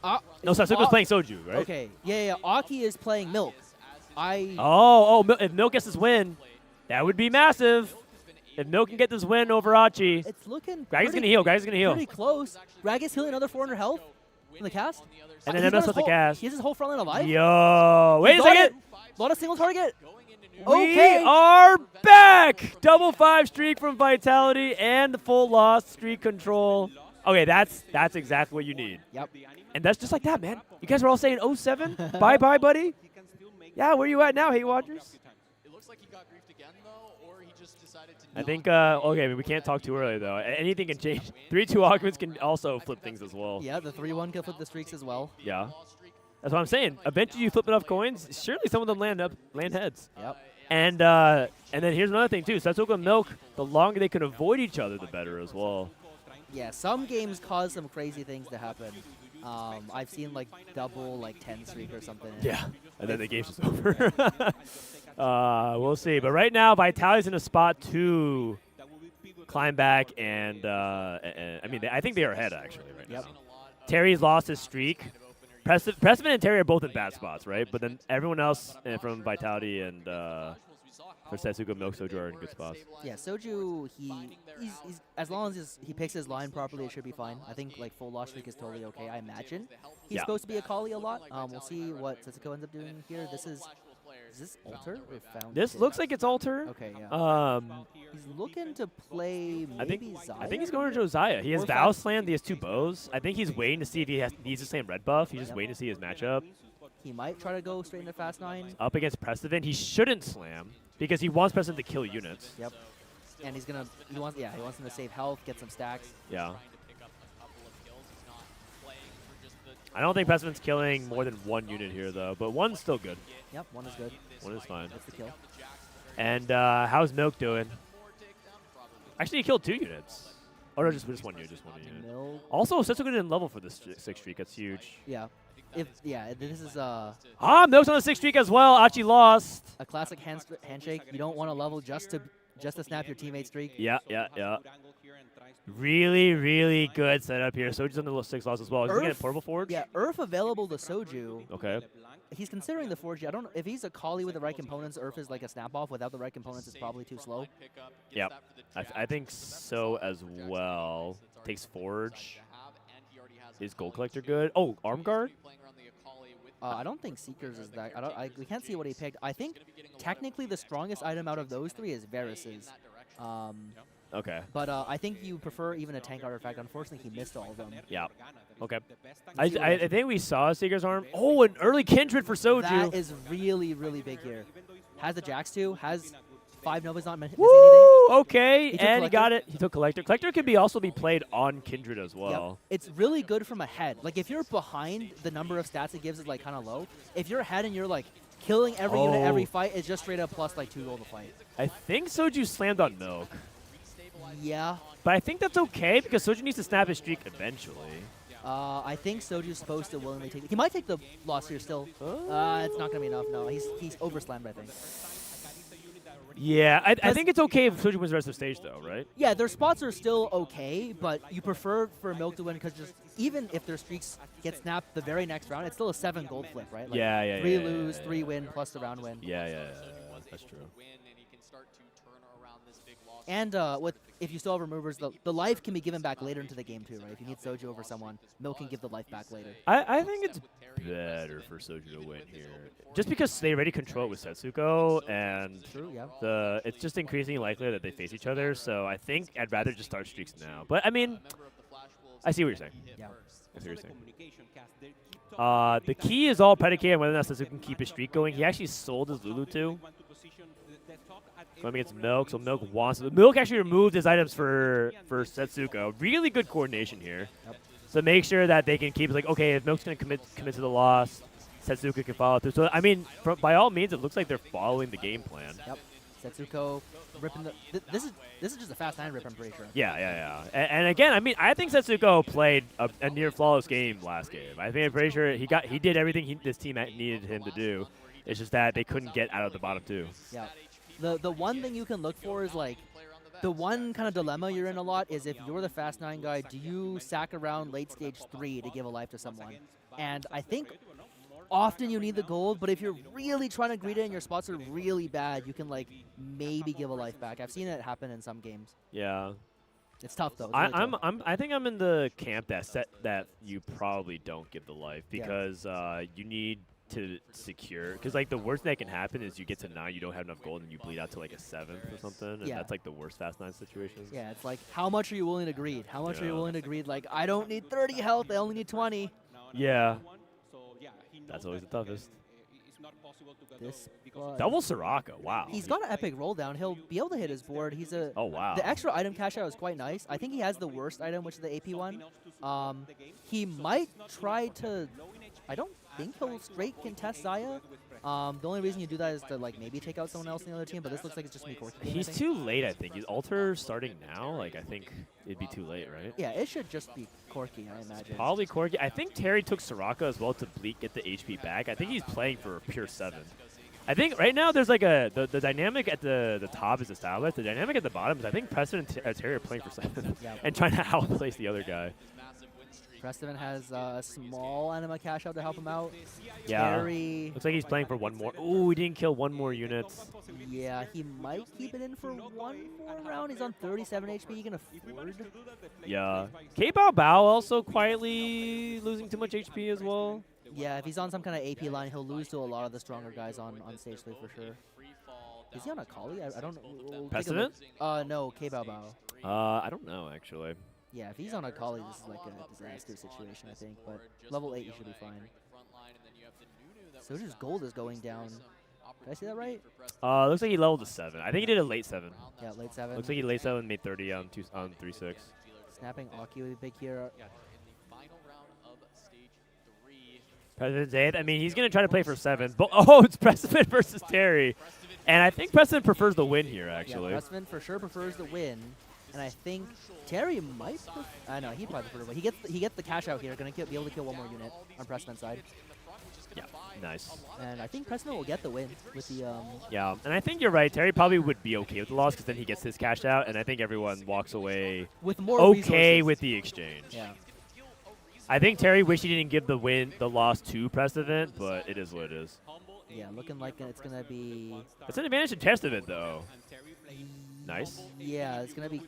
[SPEAKER 2] No, Sasuke's playing Soju, right?
[SPEAKER 13] Okay. Yeah. Aki is playing Milk.
[SPEAKER 2] If Milk gets this win, that would be massive. If Milk can get this win over Achi.
[SPEAKER 13] It's looking
[SPEAKER 2] Greg is going to heal.
[SPEAKER 13] Pretty close. Greg is healing another 400 health in the cast.
[SPEAKER 2] And then MS with the cast.
[SPEAKER 13] He has his whole front line alive.
[SPEAKER 2] Yo. Wait a second.
[SPEAKER 13] A lot of single target.
[SPEAKER 2] We are back! Double 5 streak from Vitality and the full loss streak control. Okay, that's exactly what you need.
[SPEAKER 13] Yep.
[SPEAKER 2] And that's just like that, man. You guys were all saying 07? Bye-bye, buddy. Yeah, where you at now, Hey Watchers?
[SPEAKER 4] It looks like he got griefed again, though, or he just decided to
[SPEAKER 2] I think, okay, we can't talk too early, though. Anything can change. 3-2 augments can also flip things as well.
[SPEAKER 13] Yeah, the 3-1 can flip the streaks as well.
[SPEAKER 2] Yeah. That's what I'm saying. Eventually you flip enough coins, surely some of them land heads.
[SPEAKER 13] Yep.
[SPEAKER 2] And then here's another thing, too. Setsuko and Milk, the longer they can avoid each other, the better as well.
[SPEAKER 13] Yeah, some games cause some crazy things to happen. I've seen like double 10 streak or something.
[SPEAKER 2] Yeah, and then the game's just over. We'll see. But right now, Vitality's in a spot to climb back, and I mean, I think they are ahead actually right now. Terry's lost his streak. Pressman and Terry are both in bad spots, right? But then everyone else from Vitality and for Setsuko, Milk, Soju are in good spots.
[SPEAKER 13] Yeah, Soju, he's as long as he picks his line properly, it should be fine. I think full loss streak is totally okay. I imagine he's supposed to be a Kali a lot. We'll see what Setsuko ends up doing here. Is this Alter or Found?
[SPEAKER 2] This looks like it's Alter.
[SPEAKER 13] Okay, yeah. He's looking to play maybe Zaya.
[SPEAKER 2] I think he's going to Josiah. He has Vow Slam. He has 2 bows. I think he's waiting to see if he needs to slam red buff. He's just waiting to see his matchup.
[SPEAKER 13] He might try to go straight into Fast 9.
[SPEAKER 2] Up against Precedent, he shouldn't slam because he wants Precedent to kill units.
[SPEAKER 13] Yep. And he wants him to save health, get some stacks.
[SPEAKER 2] Yeah. I don't think Precedent's killing more than 1 unit here though, but 1's still good.
[SPEAKER 13] Yep, 1 is good.
[SPEAKER 2] 1 is fine.
[SPEAKER 13] That's the kill.
[SPEAKER 2] And how's Milk doing? Actually, he killed 2 units. Oh no, just 1 unit, just 1 unit.
[SPEAKER 13] Milk.
[SPEAKER 2] Also, Setsuko didn't level for this 6 streak. That's huge.
[SPEAKER 13] Yeah. This is
[SPEAKER 2] Milk's on the 6 streak as well. Achi lost.
[SPEAKER 13] A classic handshake. You don't want to level just to snap your teammate streak.
[SPEAKER 2] Yeah. Really, really good setup here. Soju's on the 6 loss as well. He's looking at Portable Forge.
[SPEAKER 13] Yeah, Earth available to Soju.
[SPEAKER 2] Okay.
[SPEAKER 13] He's considering the Forge. I don't know if he's a Kali with the right components. Earth is like a snap off. Without the right components, it's probably too slow.
[SPEAKER 2] Yep. I think so as well. Takes Forge. Is Gold Collector good? Oh, Arm Guard?
[SPEAKER 13] I don't think Seekers is that. We can't see what he picked. I think technically the strongest item out of those 3 is Varus's.
[SPEAKER 2] Okay.
[SPEAKER 13] But I think you prefer even a tank artifact. Unfortunately, he missed all of them.
[SPEAKER 2] Yeah. Okay. I think we saw Seeker's Arm. Oh, an early Kindred for Soju.
[SPEAKER 13] That is really, really big here. Has the Jax too. Has 5 Novas not missing
[SPEAKER 2] anything. Okay, and he got it. He took Collector. Collector can also be played on Kindred as well.
[SPEAKER 13] Yep. It's really good from ahead. Like if you're behind, the number of stats it gives is like kind of low. If you're ahead and you're like killing every unit every fight, it's just straight up plus 2 gold a fight.
[SPEAKER 2] I think Soju slammed on Milk.
[SPEAKER 13] Yeah.
[SPEAKER 2] But I think that's okay because Soju needs to snap his streak eventually.
[SPEAKER 13] I think Soju's supposed to willingly take it. He might take the loss here still. It's not going to be enough. No, he's overslammed, I think.
[SPEAKER 2] Yeah, I think it's okay if Soju wins the rest of the stage, though, right?
[SPEAKER 13] Yeah, their spots are still okay, but you prefer for Milk to win because just even if their streaks get snapped the very next round, it's still a 7 gold flip, right? Like
[SPEAKER 2] yeah.
[SPEAKER 13] 3 lose, 3 win, plus the round win.
[SPEAKER 2] Yeah, that's true.
[SPEAKER 13] And if you still have removers, the life can be given back later into the game too, right? If you need Soju over someone, Milk can give the life back later.
[SPEAKER 2] I think it's better for Soju to win here. Just because they already control it with Setsuko, and it's just increasingly likely that they face each other, so I think I'd rather just start streaks now. But, I mean, I see what you're saying.
[SPEAKER 13] Yeah.
[SPEAKER 2] I see what you're saying. The key is all predicated on whether or not Setsuko can keep his streak going. He actually sold his Lulu too. Going against Milk, so Milk wants it. Milk actually removed his items for Setsuko. Really good coordination here.
[SPEAKER 13] Yep.
[SPEAKER 2] So make sure that they can keep, like, okay, if Milk's going to commit to the loss, Setsuko can follow through. So, I mean, by all means, it looks like they're following the game plan.
[SPEAKER 13] Yep. Setsuko ripping the... This is just a Fast 9 rip, I'm pretty sure.
[SPEAKER 2] Yeah. And again, I mean, I think Setsuko played a near flawless game last game. I'm pretty sure he did everything this team needed him to do. It's just that they couldn't get out of the bottom 2.
[SPEAKER 13] Yeah. The one thing you can look for is, like, the one kind of dilemma you're in a lot is if you're the Fast 9 guy, do you sack around late stage 3 to give a life to someone? And I think often you need the gold, but if you're really trying to greed it and your spots are really bad, you can, like, maybe give a life back. I've seen it happen in some games.
[SPEAKER 2] Yeah.
[SPEAKER 13] It's tough, though. It's really tough.
[SPEAKER 2] I think I'm in the camp that you probably don't give the life because you need to secure, because like the worst that can happen is you get to 9, you don't have enough gold, and you bleed out to like a 7th or something, and
[SPEAKER 13] Yeah.
[SPEAKER 2] that's like the worst fast 9 situation.
[SPEAKER 13] Yeah, it's like, how much are you willing to greed? How much are you willing to greed? Like, I don't need 30 health, I only need 20.
[SPEAKER 2] Yeah. That's always the toughest.
[SPEAKER 13] This
[SPEAKER 2] Double Soraka, wow.
[SPEAKER 13] He's got an epic roll down. He'll be able to hit his board. He's a
[SPEAKER 2] Oh, wow.
[SPEAKER 13] The extra item cash out is quite nice. I think he has the worst item, which is the AP one. He might try to. I don't think he'll straight contest Zaya. The only reason you do that is to like maybe take out someone else in the other team, but this looks like it's just me Corky.
[SPEAKER 2] He's too late, I think. He's Alter starting now. Like, I think it'd be too late, right?
[SPEAKER 13] Yeah, it should just be Corky, I imagine.
[SPEAKER 2] Probably Corky. I think Terry took Soraka as well to get the HP back. I think he's playing for pure 7. I think right now there's like the dynamic at the top is established. The dynamic at the bottom is I think Preston and Terry are playing for 7 and trying to outplace the other guy.
[SPEAKER 13] Preston has a small anima cash out to help him out.
[SPEAKER 2] Yeah.
[SPEAKER 13] Terry.
[SPEAKER 2] Looks like he's playing for 1 more. Ooh, he didn't kill 1 more unit.
[SPEAKER 13] Yeah, he might keep it in for 1 more round. He's on 37 HP. He can afford.
[SPEAKER 2] Yeah. K Bao Bao also quietly losing too much HP as well.
[SPEAKER 13] Yeah, if he's on some kind of AP line, he'll lose to a lot of the stronger guys on stage 3 for sure. Is he on a Kali? I don't know. We'll
[SPEAKER 2] Precedent?
[SPEAKER 13] No, K Bao Bao.
[SPEAKER 2] I don't know actually.
[SPEAKER 13] Yeah, if he's on a Kali, this is like a disaster situation, I think. But level 8, you should be fine. Soju's gold is going down. Did I see that right?
[SPEAKER 2] Looks like he leveled to 7. I think he did a late 7.
[SPEAKER 13] Yeah, late 7.
[SPEAKER 2] Looks like he late 7 made 30 on 3-6.
[SPEAKER 13] Snapping Aki with a big here.
[SPEAKER 2] President Zayd, I mean, he's going to try to play for 7. But, oh, it's Preston versus Terry. And I think Preston prefers the win here, actually.
[SPEAKER 13] Yeah, Preston for sure prefers the win. And I think Terry might. I know he probably prefer, but he gets the cash out here. Gonna be able to kill 1 more unit on Preston's side.
[SPEAKER 2] Yeah, nice.
[SPEAKER 13] And I think Preston will get the win with the.
[SPEAKER 2] Yeah, and I think you're right. Terry probably would be okay with the loss because then he gets his cash out, and I think everyone walks away
[SPEAKER 13] with more
[SPEAKER 2] okay
[SPEAKER 13] resources.
[SPEAKER 2] with the exchange.
[SPEAKER 13] Yeah.
[SPEAKER 2] I think Terry wished he didn't give the loss to Precedent, but it is what it is.
[SPEAKER 13] Yeah, looking like it's gonna be.
[SPEAKER 2] It's an advantage to Testament though. Nice.
[SPEAKER 13] Yeah, it's gonna be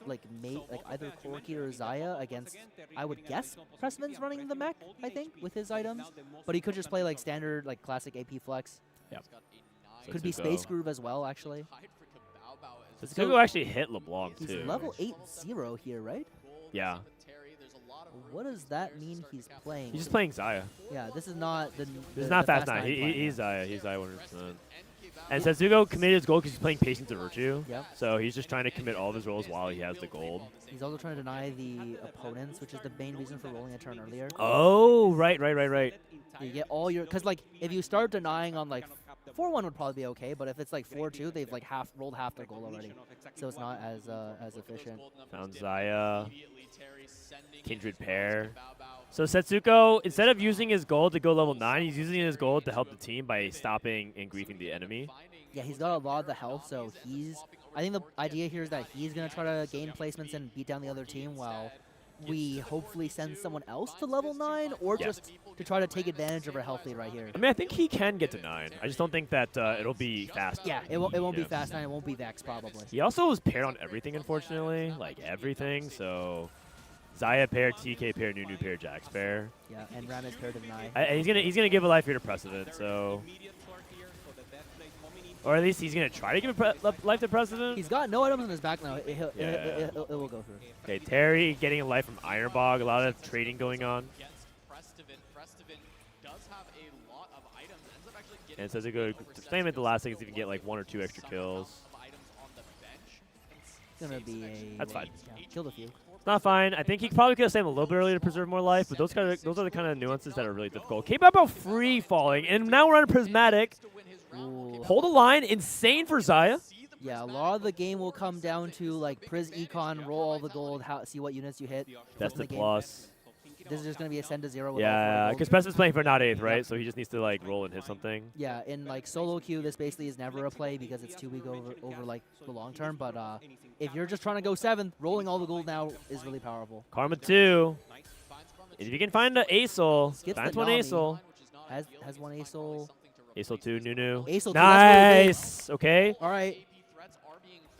[SPEAKER 13] like either Corky or Zaya against. I would guess Pressman's running the mech. I think with his items, but he could just play like standard like classic AP flex.
[SPEAKER 2] Yeah.
[SPEAKER 13] Could be Space Groove as well actually.
[SPEAKER 2] So actually hit LeBlanc
[SPEAKER 13] he's
[SPEAKER 2] too.
[SPEAKER 13] He's level 8-0 here, right?
[SPEAKER 2] Yeah.
[SPEAKER 13] What does that mean he's playing?
[SPEAKER 2] He's just playing Zaya.
[SPEAKER 13] Yeah, this is not the.
[SPEAKER 2] This is not Fast 9. He's Zaya. He's Zaya 100%. And Setsuko committed his gold because he's playing Patience of Virtue.
[SPEAKER 13] Yep.
[SPEAKER 2] So he's just trying to commit all of his rolls while he has the gold.
[SPEAKER 13] He's also trying to deny the opponents, which is the main reason for rolling a turn earlier.
[SPEAKER 2] Oh, right.
[SPEAKER 13] You get all your, because like if you start denying on like 4-1 would probably be okay, but if it's like 4-2, they've like rolled half their gold already, so it's not as efficient.
[SPEAKER 2] Found Zaya. Kindred pair. So Setsuko, instead of using his gold to go level 9, he's using his gold to help the team by stopping and griefing the enemy.
[SPEAKER 13] Yeah, he's got a lot of the health, so I think the idea here is that he's going to try to gain placements and beat down the other team while we hopefully send someone else to level 9 or just to try to take advantage of our health lead right here.
[SPEAKER 2] I mean, I think he can get to 9. I just don't think that it'll be fast.
[SPEAKER 13] Yeah, it won't be fast 9. It won't be Vex probably.
[SPEAKER 2] He also was paired on everything, unfortunately. Like, everything, so... Zaya pair, TK pair, Nunu pair, Jax pair.
[SPEAKER 13] Yeah, and Ram is paired to deny.
[SPEAKER 2] He's gonna give a life here to Precedent, so... Or at least he's gonna try to give a life to Precedent.
[SPEAKER 13] He's got no items in his back now. It will go through.
[SPEAKER 2] Okay, Terry getting a life from Ironbog. A lot of trading going on. And so they go to flame at the last seconds if you can get like 1 or 2 extra kills.
[SPEAKER 13] It's gonna be a.
[SPEAKER 2] That's fine.
[SPEAKER 13] Yeah, killed a few.
[SPEAKER 2] Not fine. I think he probably could have saved a little bit earlier to preserve more life, but those are the kind of nuances that are really difficult. K-Pop free falling, and now we're on a Prismatic.
[SPEAKER 13] Ooh.
[SPEAKER 2] Hold a line, insane for Zaya.
[SPEAKER 13] Yeah, a lot of the game will come down to like Priz Econ, roll all the gold, see what units you hit.
[SPEAKER 2] That's the plus.
[SPEAKER 13] This is just going to be a send to 0.
[SPEAKER 2] Yeah, because Preston's playing for not 8th, right? So he just needs to like roll and hit something.
[SPEAKER 13] Yeah, in like solo queue, this basically is never a play because it's too weak over like the long term. But if you're just trying to go 7th, rolling all the gold now is really powerful.
[SPEAKER 2] Karma 2. If you can find an Asol, finds one Asol.
[SPEAKER 13] Has one Asol.
[SPEAKER 2] Asol 2, Nunu.
[SPEAKER 13] Asol 2,
[SPEAKER 2] nice. Okay.
[SPEAKER 13] All right.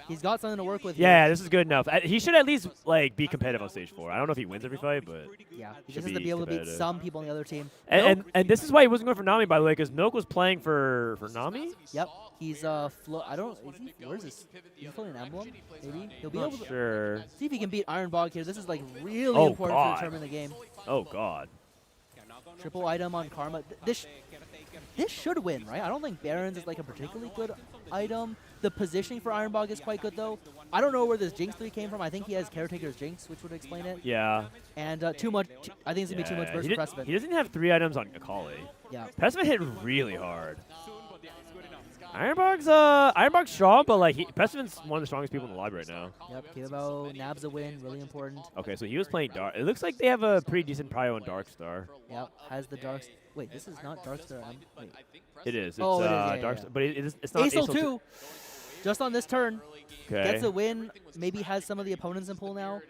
[SPEAKER 13] He's got something to work with.
[SPEAKER 2] Yeah,
[SPEAKER 13] here.
[SPEAKER 2] this is good enough. He should at least like be competitive on stage 4. I don't know if he wins every fight, but
[SPEAKER 13] yeah, he
[SPEAKER 2] should
[SPEAKER 13] just has to be able to beat some people on the other team.
[SPEAKER 2] And this is why he wasn't going for Nami, by the way, because Milk was playing for Nami.
[SPEAKER 13] Yep, he's I don't. Where's this? Is he playing an emblem? Maybe he'll be
[SPEAKER 2] Not
[SPEAKER 13] able to
[SPEAKER 2] sure.
[SPEAKER 13] see if he can beat Ironbog here. This is like really important to determine the game.
[SPEAKER 2] Oh God.
[SPEAKER 13] Triple item on Karma. This should win, right? I don't think Barons is like a particularly good item. The positioning for Ironbog is quite good, though. I don't know where this Jinx 3 came from. I think he has Caretaker's Jinx, which would explain it.
[SPEAKER 2] Yeah.
[SPEAKER 13] And too much. I think it's going to be too much versus Pressman.
[SPEAKER 2] He doesn't have 3 items on Akali.
[SPEAKER 13] Yeah.
[SPEAKER 2] Pressman hit really hard. Ironbog's strong, but like Pressman's one of the strongest people in the lobby right now.
[SPEAKER 13] Yep, Kibo nabs a win, really important.
[SPEAKER 2] Okay, so he was playing Dark. It looks like they have a pretty decent prio on Darkstar.
[SPEAKER 13] Yep, has the Dark. Wait, this is not Darkstar. Wait.
[SPEAKER 2] It is. It's,
[SPEAKER 13] oh, it is. Yeah,
[SPEAKER 2] Darkstar,
[SPEAKER 13] yeah.
[SPEAKER 2] but it's not
[SPEAKER 13] Acel 2. Just on this turn.
[SPEAKER 2] Okay.
[SPEAKER 13] Gets a win. Maybe has some of the opponents in pool now.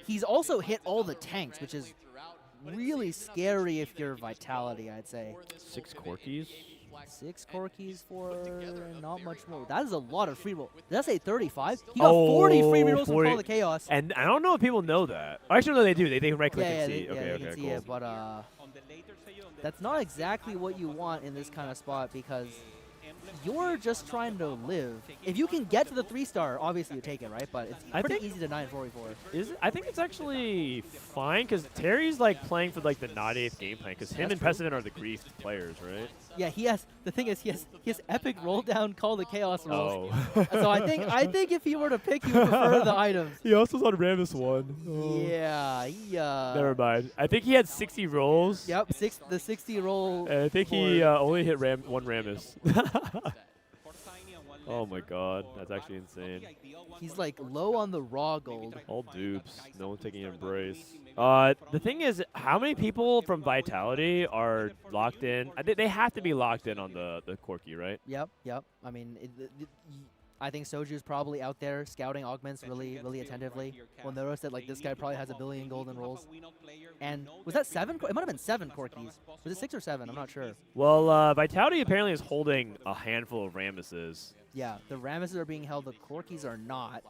[SPEAKER 13] He's also hit all the tanks, which is really scary if you're Vitality, I'd say.
[SPEAKER 2] 6 Corkies.
[SPEAKER 13] 6 Corkies for not much more. That is a lot of free roll. Did I say 35? He got 40 free rerolls from Call the Chaos.
[SPEAKER 2] And I don't know if people know that. Actually, no, they do. They right click and see.
[SPEAKER 13] They
[SPEAKER 2] Okay,
[SPEAKER 13] can see
[SPEAKER 2] cool.
[SPEAKER 13] it, but that's not exactly what you want in this kind of spot because you're just trying to live. If you can get to the 3-star, obviously you take it, right? But it's pretty easy to 9-4-4.
[SPEAKER 2] I think it's actually fine because Terry's like playing for like the not 8th game plan because him and Precedent are the grief players, right?
[SPEAKER 13] Yeah, he has. The thing is, he has epic roll down, Call the Chaos rolls.
[SPEAKER 2] Oh.
[SPEAKER 13] So I think if he were to pick, he would prefer the items.
[SPEAKER 2] He also was on Rammus 1. Oh.
[SPEAKER 13] Yeah,
[SPEAKER 2] Never mind. I think he had 60 rolls.
[SPEAKER 13] Yep, the 60 roll.
[SPEAKER 2] And I think he only hit one Rammus. Oh my God, that's actually insane.
[SPEAKER 13] He's like low on the raw gold.
[SPEAKER 2] All dupes. No one's taking an embrace. The thing is, how many people from Vitality are locked in? They have to be locked in on the Corki, right?
[SPEAKER 13] Yep. I mean, I think Soju's probably out there scouting augments really attentively. We'll notice that like this guy probably has a billion golden rolls. And was that 7? It might have been 7 Corkies. Was it 6 or 7? I'm not sure.
[SPEAKER 2] Well, Vitality apparently is holding a handful of Rammuses.
[SPEAKER 13] Yeah, the Rammuses are being held. The Corkies are not.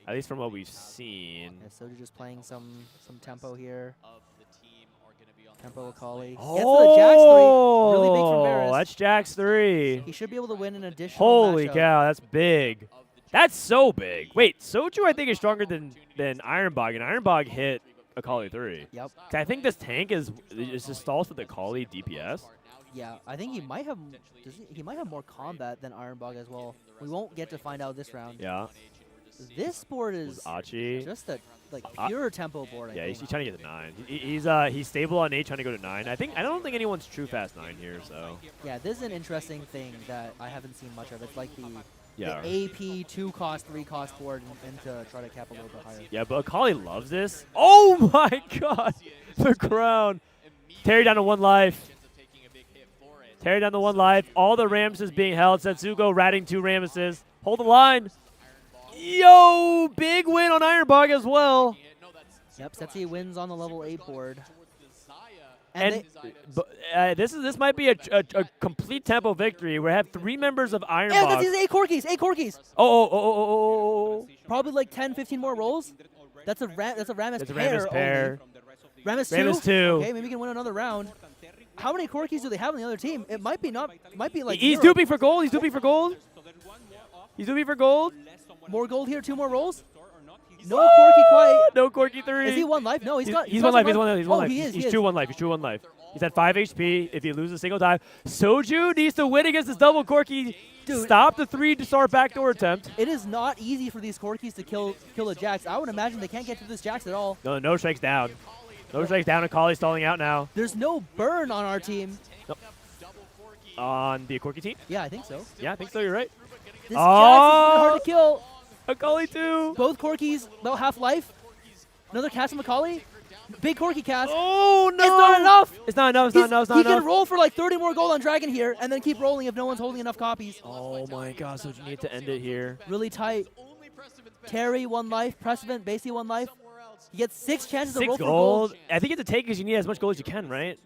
[SPEAKER 2] At least from what we've seen.
[SPEAKER 13] Yeah, Soju just playing some tempo here. Tempo Akali.
[SPEAKER 2] Oh,
[SPEAKER 13] really big from Varus.
[SPEAKER 2] That's Jax 3.
[SPEAKER 13] He should be able to win an additional
[SPEAKER 2] Holy
[SPEAKER 13] matchup.
[SPEAKER 2] cow, that's big. That's so big. Wait, Soju I think is stronger than Ironbog, and Ironbog hit Akali 3.
[SPEAKER 13] Yep.
[SPEAKER 2] I think this tank is just stalls for the Akali DPS.
[SPEAKER 13] Yeah, I think he might have more combat than Ironbog as well. We won't get to find out this round.
[SPEAKER 2] Yeah.
[SPEAKER 13] This board is
[SPEAKER 2] Achi.
[SPEAKER 13] just a pure tempo board. I think.
[SPEAKER 2] He's trying to get to 9. He's stable on 8, trying to go to 9. I don't think anyone's true fast 9 here. So.
[SPEAKER 13] Yeah, this is an interesting thing that I haven't seen much of. It's like the AP 2 cost 3 cost board and to try to cap a little bit higher.
[SPEAKER 2] Yeah, but Akali loves this. Oh my God, the crown. Terry down to 1 life. Terry down to 1 life. All the Ramses being held. Setsuko ratting 2 Ramses. Hold the line. Yo, big win on Ironbog as well.
[SPEAKER 13] Yep, Setsi wins on the level 8 board.
[SPEAKER 2] And this might be a complete tempo victory. We have 3 members of Ironbog.
[SPEAKER 13] Yeah, that's 8 Corkies.
[SPEAKER 2] Oh.
[SPEAKER 13] Probably like 10, 15 more rolls. That's a Rammus
[SPEAKER 2] pair.
[SPEAKER 13] Rammus 2?
[SPEAKER 2] Rammus 2.
[SPEAKER 13] Okay, maybe we can win another round. How many Corkies do they have on the other team? It might be like
[SPEAKER 2] He's
[SPEAKER 13] 0.
[SPEAKER 2] duping for gold. He's duping for gold.
[SPEAKER 13] More gold here, 2 more rolls. No Corki quite.
[SPEAKER 2] No Corki 3.
[SPEAKER 13] Is he 1 life? No, he's 1 life.
[SPEAKER 2] He's 1 life.
[SPEAKER 13] He's
[SPEAKER 2] true 1 life. He's true 1 life. He's at 5 HP if he loses a single time. Soju needs to win against this double Corki. Dude, stop the 3-star backdoor attempt.
[SPEAKER 13] It is not easy for these Corkis to kill a Jax. I would imagine they can't get to this Jax at all.
[SPEAKER 2] No strikes down. No strikes down. Akali stalling out now.
[SPEAKER 13] There's no burn on our team.
[SPEAKER 2] Nope. On the Corki team?
[SPEAKER 13] Yeah, I think so.
[SPEAKER 2] Yeah, I think so. You're right.
[SPEAKER 13] This Jax is hard to kill.
[SPEAKER 2] Akali 2.
[SPEAKER 13] Both Corkis about half life. Another cast from Akali. Big Corki cast.
[SPEAKER 2] Oh, no.
[SPEAKER 13] It's not enough.
[SPEAKER 2] It's not enough.
[SPEAKER 13] He can roll for like 30 more gold on Dragon here and then keep rolling if no one's holding enough copies.
[SPEAKER 2] Oh, my God. So you need to end it here.
[SPEAKER 13] Really tight. Terry 1 life. Precedent, Basie 1 life. You get 6 chances to roll for gold.
[SPEAKER 2] I think you have to take because you need as much gold as you can, right?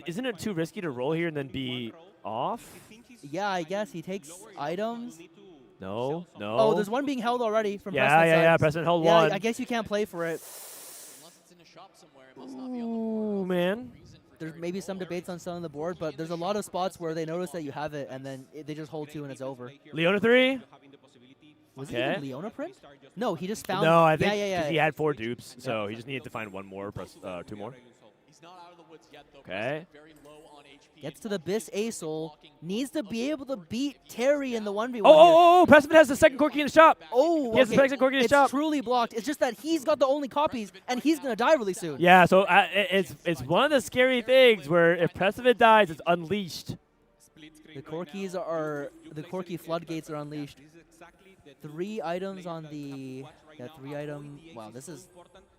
[SPEAKER 2] Isn't it too risky to roll here and then be off?
[SPEAKER 13] Yeah, I guess he takes items.
[SPEAKER 2] No, no.
[SPEAKER 13] Oh, there's one being held already from
[SPEAKER 2] Yeah,
[SPEAKER 13] Preston's side.
[SPEAKER 2] yeah. Preston held
[SPEAKER 13] yeah,
[SPEAKER 2] one.
[SPEAKER 13] I guess you can't play for it.
[SPEAKER 2] Ooh, man.
[SPEAKER 13] There's maybe some debates on selling the board, but there's a lot of spots where they notice that you have it, and then they just hold 2 and it's over.
[SPEAKER 2] Leona 3.
[SPEAKER 13] Was it even Leona print? No, he just found.
[SPEAKER 2] No, I think
[SPEAKER 13] yeah.
[SPEAKER 2] he had 4 dupes, so he just needed to find 1 more, plus 2 more. Okay.
[SPEAKER 13] Gets to the Biss A-Soul. Needs to be able to beat Terry in the 1v1
[SPEAKER 2] Oh, Pressman has the second Corki in the shop.
[SPEAKER 13] Oh,
[SPEAKER 2] he has the second Corki in the shop.
[SPEAKER 13] It's truly blocked. It's just that he's got the only copies, and he's going to die really soon.
[SPEAKER 2] Yeah, so it's one of the scary things where if Pressman dies, it's unleashed.
[SPEAKER 13] The Corki floodgates are unleashed. 3 items on the 3 item. Wow, this is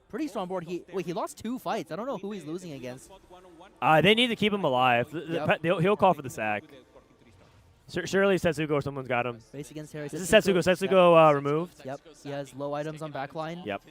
[SPEAKER 13] pretty strong board. He lost 2 fights. I don't know who he's losing against.
[SPEAKER 2] They need to keep him alive.
[SPEAKER 13] Yep.
[SPEAKER 2] He'll call for the sack. Surely Setsugo or someone's got him.
[SPEAKER 13] Base against Terry.
[SPEAKER 2] This is Setsugo. Setsugo removed.
[SPEAKER 13] Yep. He has low items on backline.
[SPEAKER 2] Yep.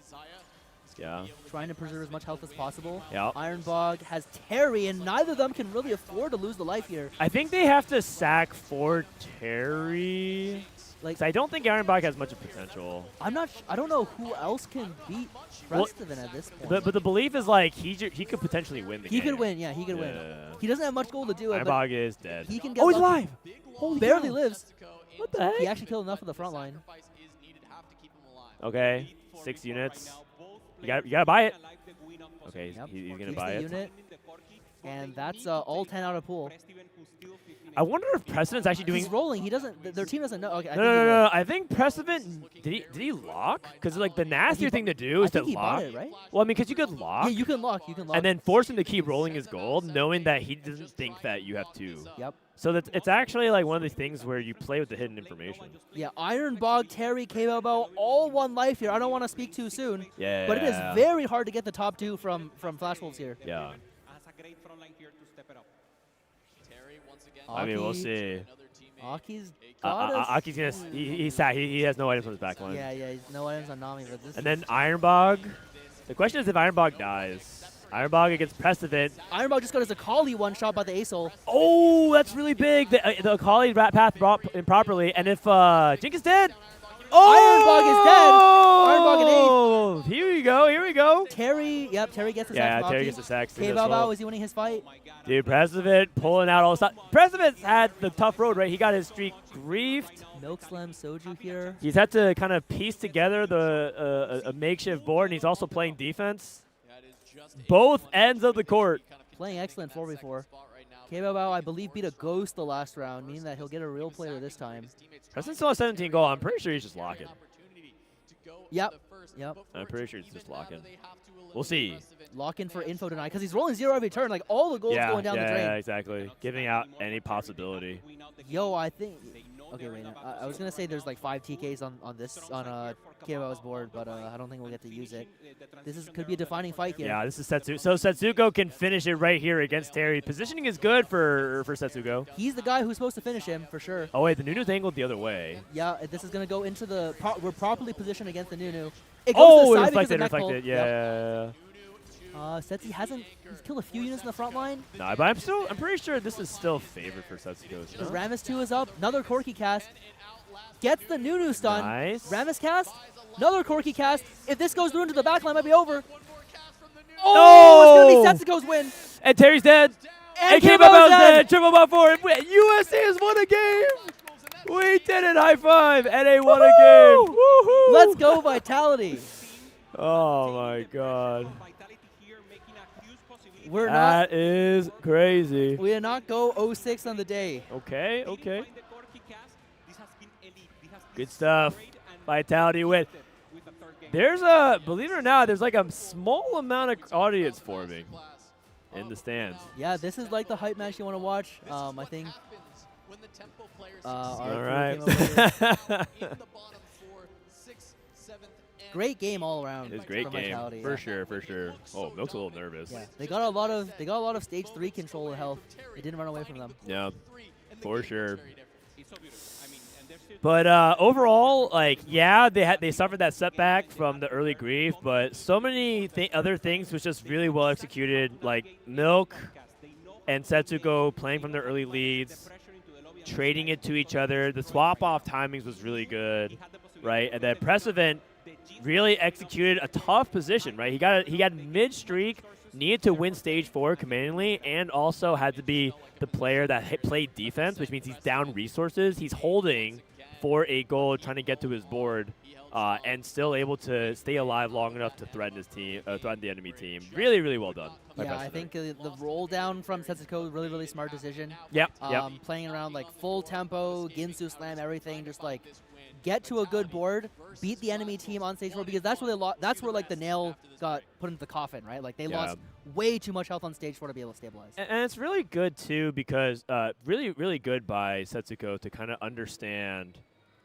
[SPEAKER 2] Yeah.
[SPEAKER 13] Trying to preserve as much health as possible.
[SPEAKER 2] Yep.
[SPEAKER 13] Ironbog has Terry, and neither of them can really afford to lose the life here.
[SPEAKER 2] I think they have to sack for Terry. Like, I don't think Ironbog has much of potential.
[SPEAKER 13] I don't know who else can beat Preston at this point.
[SPEAKER 2] But the belief is like he could potentially win the game.
[SPEAKER 13] He could win, yeah. He could win. He doesn't have much gold to do it.
[SPEAKER 2] Ironbog is dead.
[SPEAKER 13] He can get
[SPEAKER 2] he's alive.
[SPEAKER 13] Holy barely lives.
[SPEAKER 2] What the heck?
[SPEAKER 13] He actually killed enough of the front line.
[SPEAKER 2] Okay, 6 units. You gotta buy it. Okay, he's gonna buy it.
[SPEAKER 13] Unit. And that's all 10 out of pool.
[SPEAKER 2] I wonder if Precedent's actually doing.
[SPEAKER 13] He's rolling. He doesn't. Their team doesn't know. Okay.
[SPEAKER 2] No. I think Precedent did he lock? Because like the nastier thing to do is to lock.
[SPEAKER 13] Bought it, right?
[SPEAKER 2] Well, I mean, because you could lock.
[SPEAKER 13] Yeah, you can lock.
[SPEAKER 2] And then force him to keep rolling his gold, knowing that he doesn't think that you have 2.
[SPEAKER 13] Yep.
[SPEAKER 2] So it's actually like one of these things where you play with the hidden information.
[SPEAKER 13] Yeah, Ironbog, Terry, K-Bobo, all 1 life here. I don't want to speak too soon.
[SPEAKER 2] Yeah.
[SPEAKER 13] But it is very hard to get the top 2 from Flash Wolves here.
[SPEAKER 2] Yeah. I mean, we'll see.
[SPEAKER 13] Aki's
[SPEAKER 2] Aki's gonna. He's sad. He has no items on his back line.
[SPEAKER 13] Yeah, he's no items on Nami. But this
[SPEAKER 2] and then Ironbog. The question is if Ironbog dies. Ironbog against Precedent.
[SPEAKER 13] Ironbog just got his Akali 1-shot by the A-Soul.
[SPEAKER 2] Oh, that's really big. The Akali path brought improperly. And if Jink is dead.
[SPEAKER 13] Oh!
[SPEAKER 2] Ironbog is dead. Here we go.
[SPEAKER 13] Terry gets the sack.
[SPEAKER 2] Yeah, Terry gets the sack.
[SPEAKER 13] K-Bobo, is he winning his fight?
[SPEAKER 2] Dude, Precedent pulling out all the stuff. Precedent's had the tough road, right? He got his streak griefed.
[SPEAKER 13] Milk Slam Soju here.
[SPEAKER 2] He's had to kind of piece together a makeshift board, and he's also playing defense. Both ends of the court.
[SPEAKER 13] Playing excellent 4v4. K-Bobo, I believe, beat a Ghost the last round, meaning that he'll get a real player this time.
[SPEAKER 2] Preston still has 17 goal. I'm pretty sure he's just locking.
[SPEAKER 13] Yep.
[SPEAKER 2] I'm pretty sure he's just locking. We'll see.
[SPEAKER 13] Lock in for info tonight because he's rolling 0 every turn. Like all the goals going down the drain.
[SPEAKER 2] Yeah, exactly. Giving out any possibility.
[SPEAKER 13] Yo, I think. Okay, wait. I was gonna say there's like 5 TKs on KO's board, but I don't think we'll get to use it. This could be a defining fight here.
[SPEAKER 2] Yeah, this is Setsugo. So Setsugo can finish it right here against Terry. Positioning is good for Setsugo.
[SPEAKER 13] He's the guy who's supposed to finish him for sure.
[SPEAKER 2] Oh wait, the Nunu's angled the other way.
[SPEAKER 13] Yeah, this is gonna go into the. We're properly positioned against the Nunu.
[SPEAKER 2] It reflected. Yeah.
[SPEAKER 13] Setsi he's killed a few units in the front line.
[SPEAKER 2] No, but I'm pretty sure this is still favored for Setsugo.
[SPEAKER 13] The Rammus 2 is up. Another Corki cast. Gets the Nunu stun.
[SPEAKER 2] Nice.
[SPEAKER 13] Rammus cast. Another Corki cast. If this goes through into the backline, might be over.
[SPEAKER 2] Oh,
[SPEAKER 13] it's going to be Setsugo's win.
[SPEAKER 2] And Terry's dead.
[SPEAKER 13] And K-Bobo's dead.
[SPEAKER 2] Triple buff for it. USA has won a game. We did it. High five. NA won a game. Woohoo.
[SPEAKER 13] Let's go, Vitality.
[SPEAKER 2] Oh, my God.
[SPEAKER 13] That
[SPEAKER 2] is crazy.
[SPEAKER 13] We did not go 06 on the day.
[SPEAKER 2] Okay. Good stuff. Vitality win. There's believe it or not, there's like a small amount of audience forming in the stands.
[SPEAKER 13] Yeah, this is like the hype match you want to watch. I think.
[SPEAKER 2] All right.
[SPEAKER 13] Great game all around.
[SPEAKER 2] It's a great game for sure. Oh, Milk's a little nervous.
[SPEAKER 13] Yeah, they got a lot of stage 3 control of health. It didn't run away from them.
[SPEAKER 2] Yeah, for sure. But overall, like, yeah, they suffered that setback from the early grief, but so many other things was just really well executed. Like Milk and Setsugo playing from their early leads. trading it to each other. The swap-off timings was really good, right? And then Precedent really executed a tough position, right? He got mid-streak, needed to win stage 4 commandingly, and also had to be the player that played defense, which means he's down resources. He's holding for a goal, trying to get to his board, and still able to stay alive long enough to threaten his team, threaten the enemy team. Really, really well done.
[SPEAKER 13] Yeah, I think the roll down from Setsuko, really, really smart decision.
[SPEAKER 2] Yep.
[SPEAKER 13] Playing around like full tempo, Ginsu slam, everything, just like get to a good board, beat the enemy team on stage 4, because that's where that's where like the nail got put into the coffin, right? Like they lost way too much health on stage 4 to be able to stabilize.
[SPEAKER 2] And it's really good too, because really, really good by Setsuko to kind of understand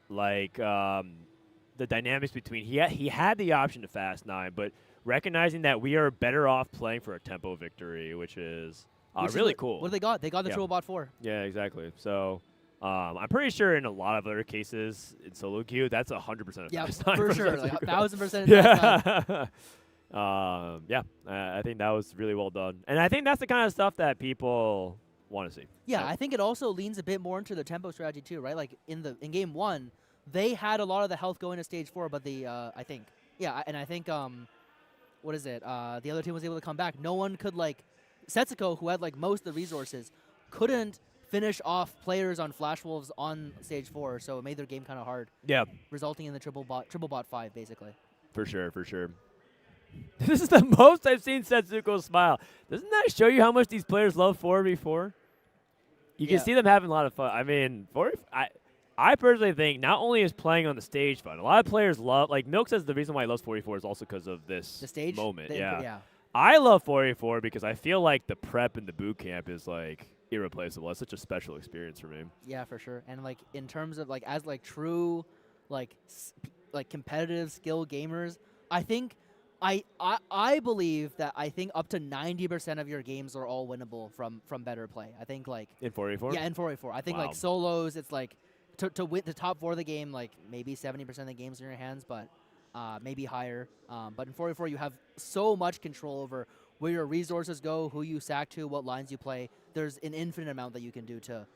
[SPEAKER 2] like the dynamics between he had the option to fast 9, but recognizing that we are better off playing for a tempo victory, which is really cool.
[SPEAKER 13] What do they got? They got the triple bot 4.
[SPEAKER 2] Yeah, exactly. So I'm pretty sure in a lot of other cases in solo queue, that's 100% of fast 9.
[SPEAKER 13] For sure, like 1,000%
[SPEAKER 2] Yeah. I think that was really well done. And I think that's the kind of stuff that people want to see.
[SPEAKER 13] Yeah, I think it also leans a bit more into the tempo strategy too, right? Like in game 1, they had a lot of the health going to stage 4, but the I think what is it? The other team was able to come back. No one could like Setsuko, who had like most of the resources, couldn't finish off players on Flash Wolves on stage 4, so it made their game kind of hard.
[SPEAKER 2] Yeah.
[SPEAKER 13] Resulting in the triple bot 5 basically.
[SPEAKER 2] For sure. This is the most I've seen Setsuko smile. Doesn't that show you how much these players love 4v4? You can see them having a lot of fun. I mean, I personally think not only is playing on the stage fun, a lot of players love, like Milk says the reason why he loves 4v4 is also because of this moment. Yeah. I love 4v4 because I feel like the prep and the boot camp is like irreplaceable. It's such a special experience for me.
[SPEAKER 13] Yeah, for sure. And like in terms of like as like true like competitive skill gamers, I think I believe that up to 90% of your games are all winnable from better play. I think like
[SPEAKER 2] in 4v4.
[SPEAKER 13] Yeah, in 4v4. I think like solos, it's like to win the top 4 of the game, like maybe 70% of the games in your hands, but maybe higher. But in 4v4, you have so much control over where your resources go, who you sack to, what lines you play. There's an infinite amount that you can do to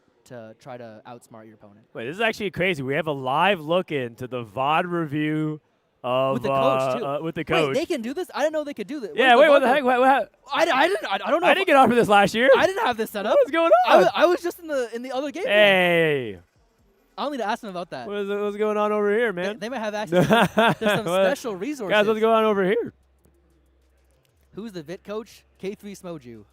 [SPEAKER 13] try to outsmart your opponent.
[SPEAKER 2] Wait, this is actually crazy. We have a live look into the VOD review of
[SPEAKER 13] with the coach too.
[SPEAKER 2] With the coach.
[SPEAKER 13] Wait, they can do this? I didn't know they could do this.
[SPEAKER 2] Yeah, wait, what the heck?
[SPEAKER 13] I don't know.
[SPEAKER 2] I didn't get offered this last year.
[SPEAKER 13] I didn't have this set up.
[SPEAKER 2] What's going on?
[SPEAKER 13] I was just in the other game.
[SPEAKER 2] Hey.
[SPEAKER 13] I'll need to ask them about that.
[SPEAKER 2] What's going on over here, man?
[SPEAKER 13] They might have access to some special resources.
[SPEAKER 2] Guys, what's going on over here?
[SPEAKER 13] Who's the VIT coach? K3 Smoju.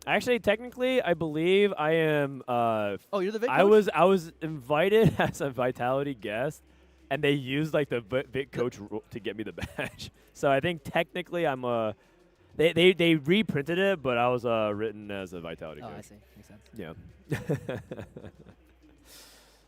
[SPEAKER 2] Actually, technically, I believe I am.
[SPEAKER 13] Oh, you're the VIT coach?
[SPEAKER 2] I was invited as a Vitality guest, and they used like the VIT coach to get me the badge. So I think technically I'm a. They reprinted it, but I was written as a Vitality coach.
[SPEAKER 13] Oh, I see. Makes sense.
[SPEAKER 2] Yeah.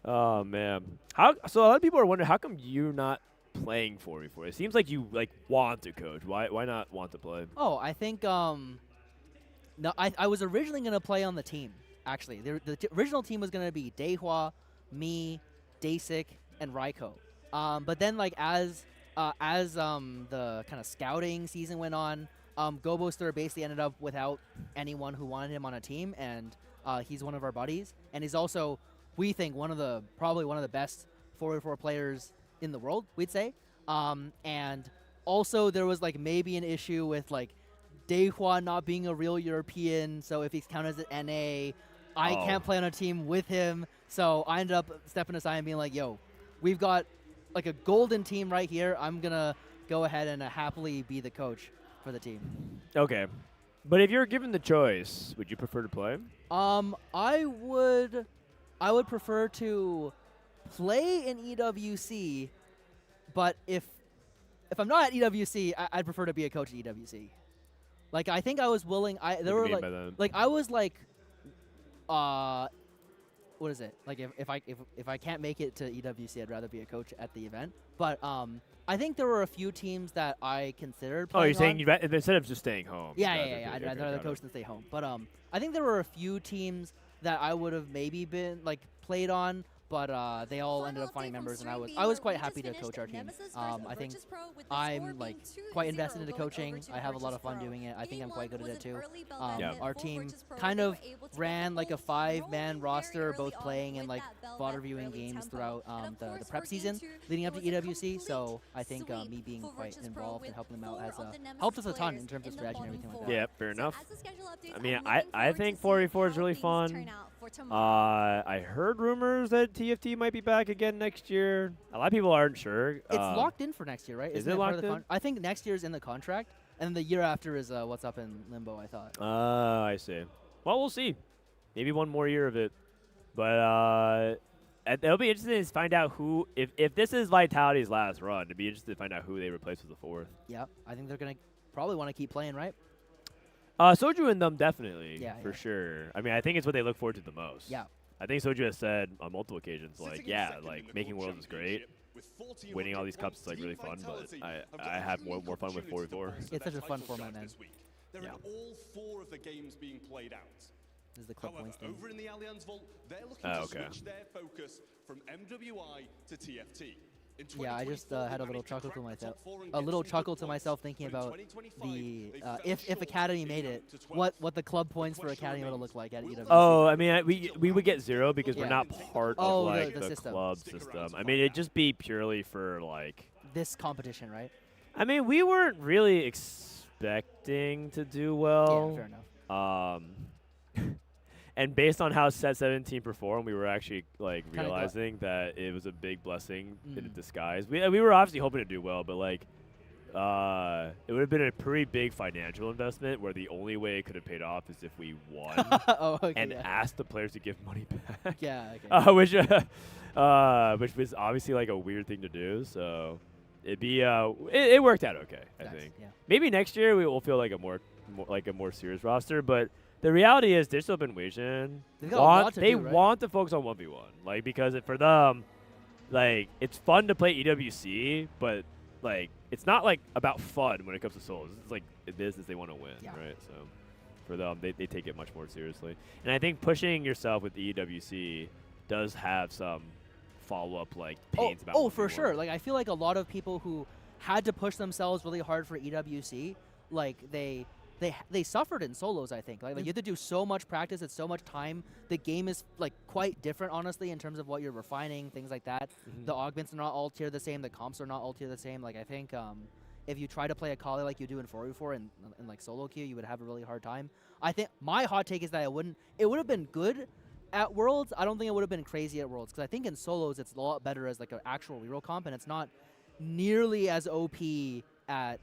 [SPEAKER 2] Oh man. So a lot of people are wondering how come you're not playing 4v4? It seems like you like want to coach. Why not want to play?
[SPEAKER 13] Oh, I think no, I was originally gonna play on the team. Actually, the original team was gonna be Daehua, me, Dasik, and Raiko. But then like as the kind of scouting season went on, Goboster basically ended up without anyone who wanted him on a team, and he's one of our buddies, and he's also, we think, probably one of the best 4v4 players in the world, we'd say. And also there was like maybe an issue with like Daehua not being a real European, so if he's counted as an NA, I can't play on a team with him. So I ended up stepping aside and being like, yo, we've got like a golden team right here. I'm gonna go ahead and happily be the coach for the team.
[SPEAKER 2] Okay. But if you're given the choice, would you prefer to play?
[SPEAKER 13] I would prefer to play in EWC, but if I'm not at EWC, I'd prefer to be a coach at EWC. Like I think I was willing. What is it? Like if I can't make it to EWC, I'd rather be a coach at the event. But I think there were a few teams that I considered playing.
[SPEAKER 2] Oh, you're saying instead of just staying home?
[SPEAKER 13] Yeah. I'd rather coach than stay home. But I think there were a few teams that I would have maybe been like played on. but they all ended up finding members, and I was quite happy to coach our team. I think I'm like quite invested into coaching. I have a lot of fun doing it. I think I'm quite good at it too. Our team kind of ran like a 5-man roster, both playing in like VOD reviewing games throughout the prep season leading up to EWC. So I think me being quite involved and helping them out has helped us a ton in terms of strategy and everything like that.
[SPEAKER 2] Yeah, fair enough. I mean, I think 4v4 is really fun. I heard rumors that TFT might be back again next year. A lot of people aren't sure.
[SPEAKER 13] It's locked in for next year, right?
[SPEAKER 2] Is it locked in?
[SPEAKER 13] I think next year's in the contract, and the year after is what's up in limbo, I thought.
[SPEAKER 2] I see. Well, we'll see. Maybe one more year of it. But it'll be interesting to find out who, if this is Vitality's last run, it'd be interesting to find out who they replace with the 4th.
[SPEAKER 13] Yeah, I think they're going to probably want to keep playing, right?
[SPEAKER 2] Soju and them definitely, for
[SPEAKER 13] yeah.
[SPEAKER 2] sure. I mean, I think it's what they look forward to the most.
[SPEAKER 13] Yeah.
[SPEAKER 2] I think Soju has said on multiple occasions, like, yeah, like making Worlds is great. Winning all these cups is like really fun, but I have more fun with 4v4.
[SPEAKER 13] It's such a fun format, man.
[SPEAKER 17] They're in all 4 of the games being played out.
[SPEAKER 13] This is the club points thing.
[SPEAKER 17] Over in the Allianz Vault, they're looking to switch their focus from MWI to TFT.
[SPEAKER 13] Yeah, I just had a little chuckle to myself, thinking about the if Academy made it, what the club points for Academy would look like at EWC.
[SPEAKER 2] Oh, I mean, we would get 0 because we're not part of like the
[SPEAKER 13] system.
[SPEAKER 2] club system. I mean, it'd just be purely for like
[SPEAKER 13] this competition, right?
[SPEAKER 2] I mean, we weren't really expecting to do well.
[SPEAKER 13] Yeah, fair enough.
[SPEAKER 2] And based on how Set 17 performed, we were actually like realizing that it was a big blessing in a disguise. We were obviously hoping to do well, but like it would have been a pretty big financial investment where the only way it could have paid off is if we won and asked the players to give money back.
[SPEAKER 13] Yeah, okay.
[SPEAKER 2] Which was obviously like a weird thing to do. So it'd be it worked out okay, I think.
[SPEAKER 13] Yeah.
[SPEAKER 2] Maybe next year we will feel like a more serious roster, but the reality is Digital Innovation want to focus on 1v1, like because for them, like it's fun to play EWC, but like it's not like about fun when it comes to solos. It's like a business they want to win, right? So for them, they take it much more seriously. And I think pushing yourself with EWC does have some follow-up like pains about.
[SPEAKER 13] Oh, for sure. Like I feel like a lot of people who had to push themselves really hard for EWC, like they suffered in solos, I think. Like you have to do so much practice, it's so much time. The game is like quite different, honestly, in terms of what you're refining, things like that. The augments are not all tier the same, the comps are not all tier the same. Like I think if you try to play a Kali like you do in 4v4 and like solo queue, you would have a really hard time. I think my hot take is that it would have been good at Worlds. I don't think it would have been crazy at Worlds, because I think in solos it's a lot better as like an actual reroll comp, and it's not nearly as OP at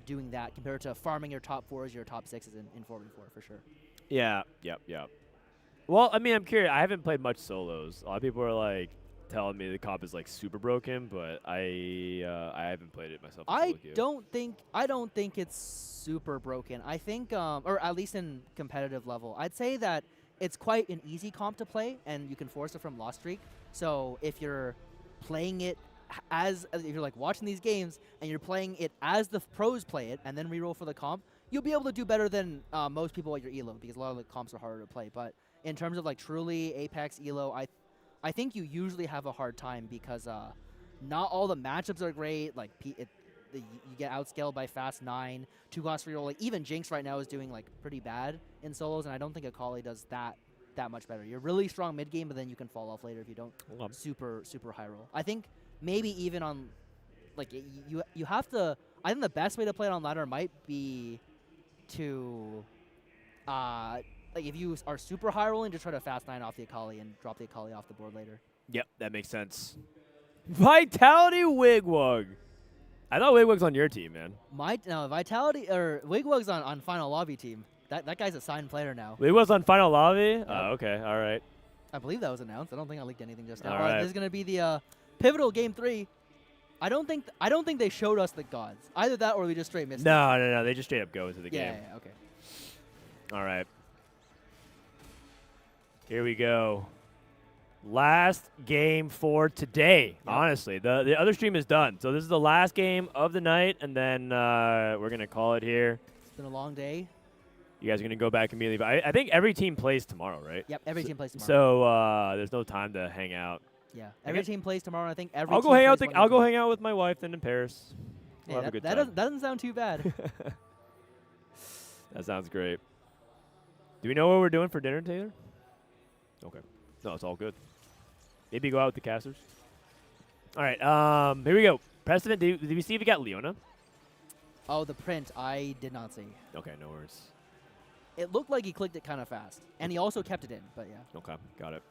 [SPEAKER 13] doing that compared to farming your top 4s, your top 6s in 4v4 for sure.
[SPEAKER 2] Yeah, yep. Well, I mean, I'm curious. I haven't played much solos. A lot of people are like telling me the comp is like super broken, but I haven't played it myself.
[SPEAKER 13] I don't think it's super broken. I think, or at least in competitive level, I'd say that it's quite an easy comp to play, and you can force it from loss streak. So if you're playing it if you're like watching these games and you're playing it as the pros play it and then reroll for the comp, you'll be able to do better than most people at your elo, because a lot of the comps are harder to play. But in terms of like truly Apex elo, I think you usually have a hard time because not all the matchups are great. Like you get outscaled by Fast 9, 2-cost reroll. Like even Jinx right now is doing like pretty bad in solos, and I don't think Akali does that much better. You're really strong mid game, but then you can fall off later if you don't super high roll. I think maybe even on, like, you have to, I think the best way to play it on ladder might be to, like, if you are super high rolling, just try to Fast 9 off the Akali and drop the Akali off the board later.
[SPEAKER 2] Yep, that makes sense. Vitality Wigwug. I thought Wigwug's on your team, man.
[SPEAKER 13] Vitality, or Wigwug's on Final Lobby team. That guy's a signed player now.
[SPEAKER 2] Wigwug's on Final Lobby? Oh, okay, all right.
[SPEAKER 13] I believe that was announced. I don't think I leaked anything just now.
[SPEAKER 2] All right.
[SPEAKER 13] This is going to be the pivotal game 3. I don't think they showed us the gods. Either that or we just straight missed it.
[SPEAKER 2] No. They just straight up go into the game.
[SPEAKER 13] Yeah, okay.
[SPEAKER 2] All right. Here we go. Last game for today, honestly. The other stream is done. So this is the last game of the night, and then we're going to call it here.
[SPEAKER 13] It's been a long day.
[SPEAKER 2] You guys are going to go back immediately. But I think every team plays tomorrow, right?
[SPEAKER 13] Yep, every team plays tomorrow.
[SPEAKER 2] So there's no time to hang out.
[SPEAKER 13] Yeah, every team plays tomorrow. And I think every.
[SPEAKER 2] I'll go hang out. I'll go hang out with my wife then in Paris. We'll have a good time.
[SPEAKER 13] That doesn't sound too bad.
[SPEAKER 2] That sounds great. Do we know what we're doing for dinner, Taylor? Okay. No, it's all good. Maybe go out with the casters. All right. Here we go. Precedent. Did we see if we got Leona?
[SPEAKER 13] Oh, the print I did not see.
[SPEAKER 2] Okay, no worries.
[SPEAKER 13] It looked like he clicked it kind of fast, and he also kept it in. But yeah.
[SPEAKER 2] Okay, got it.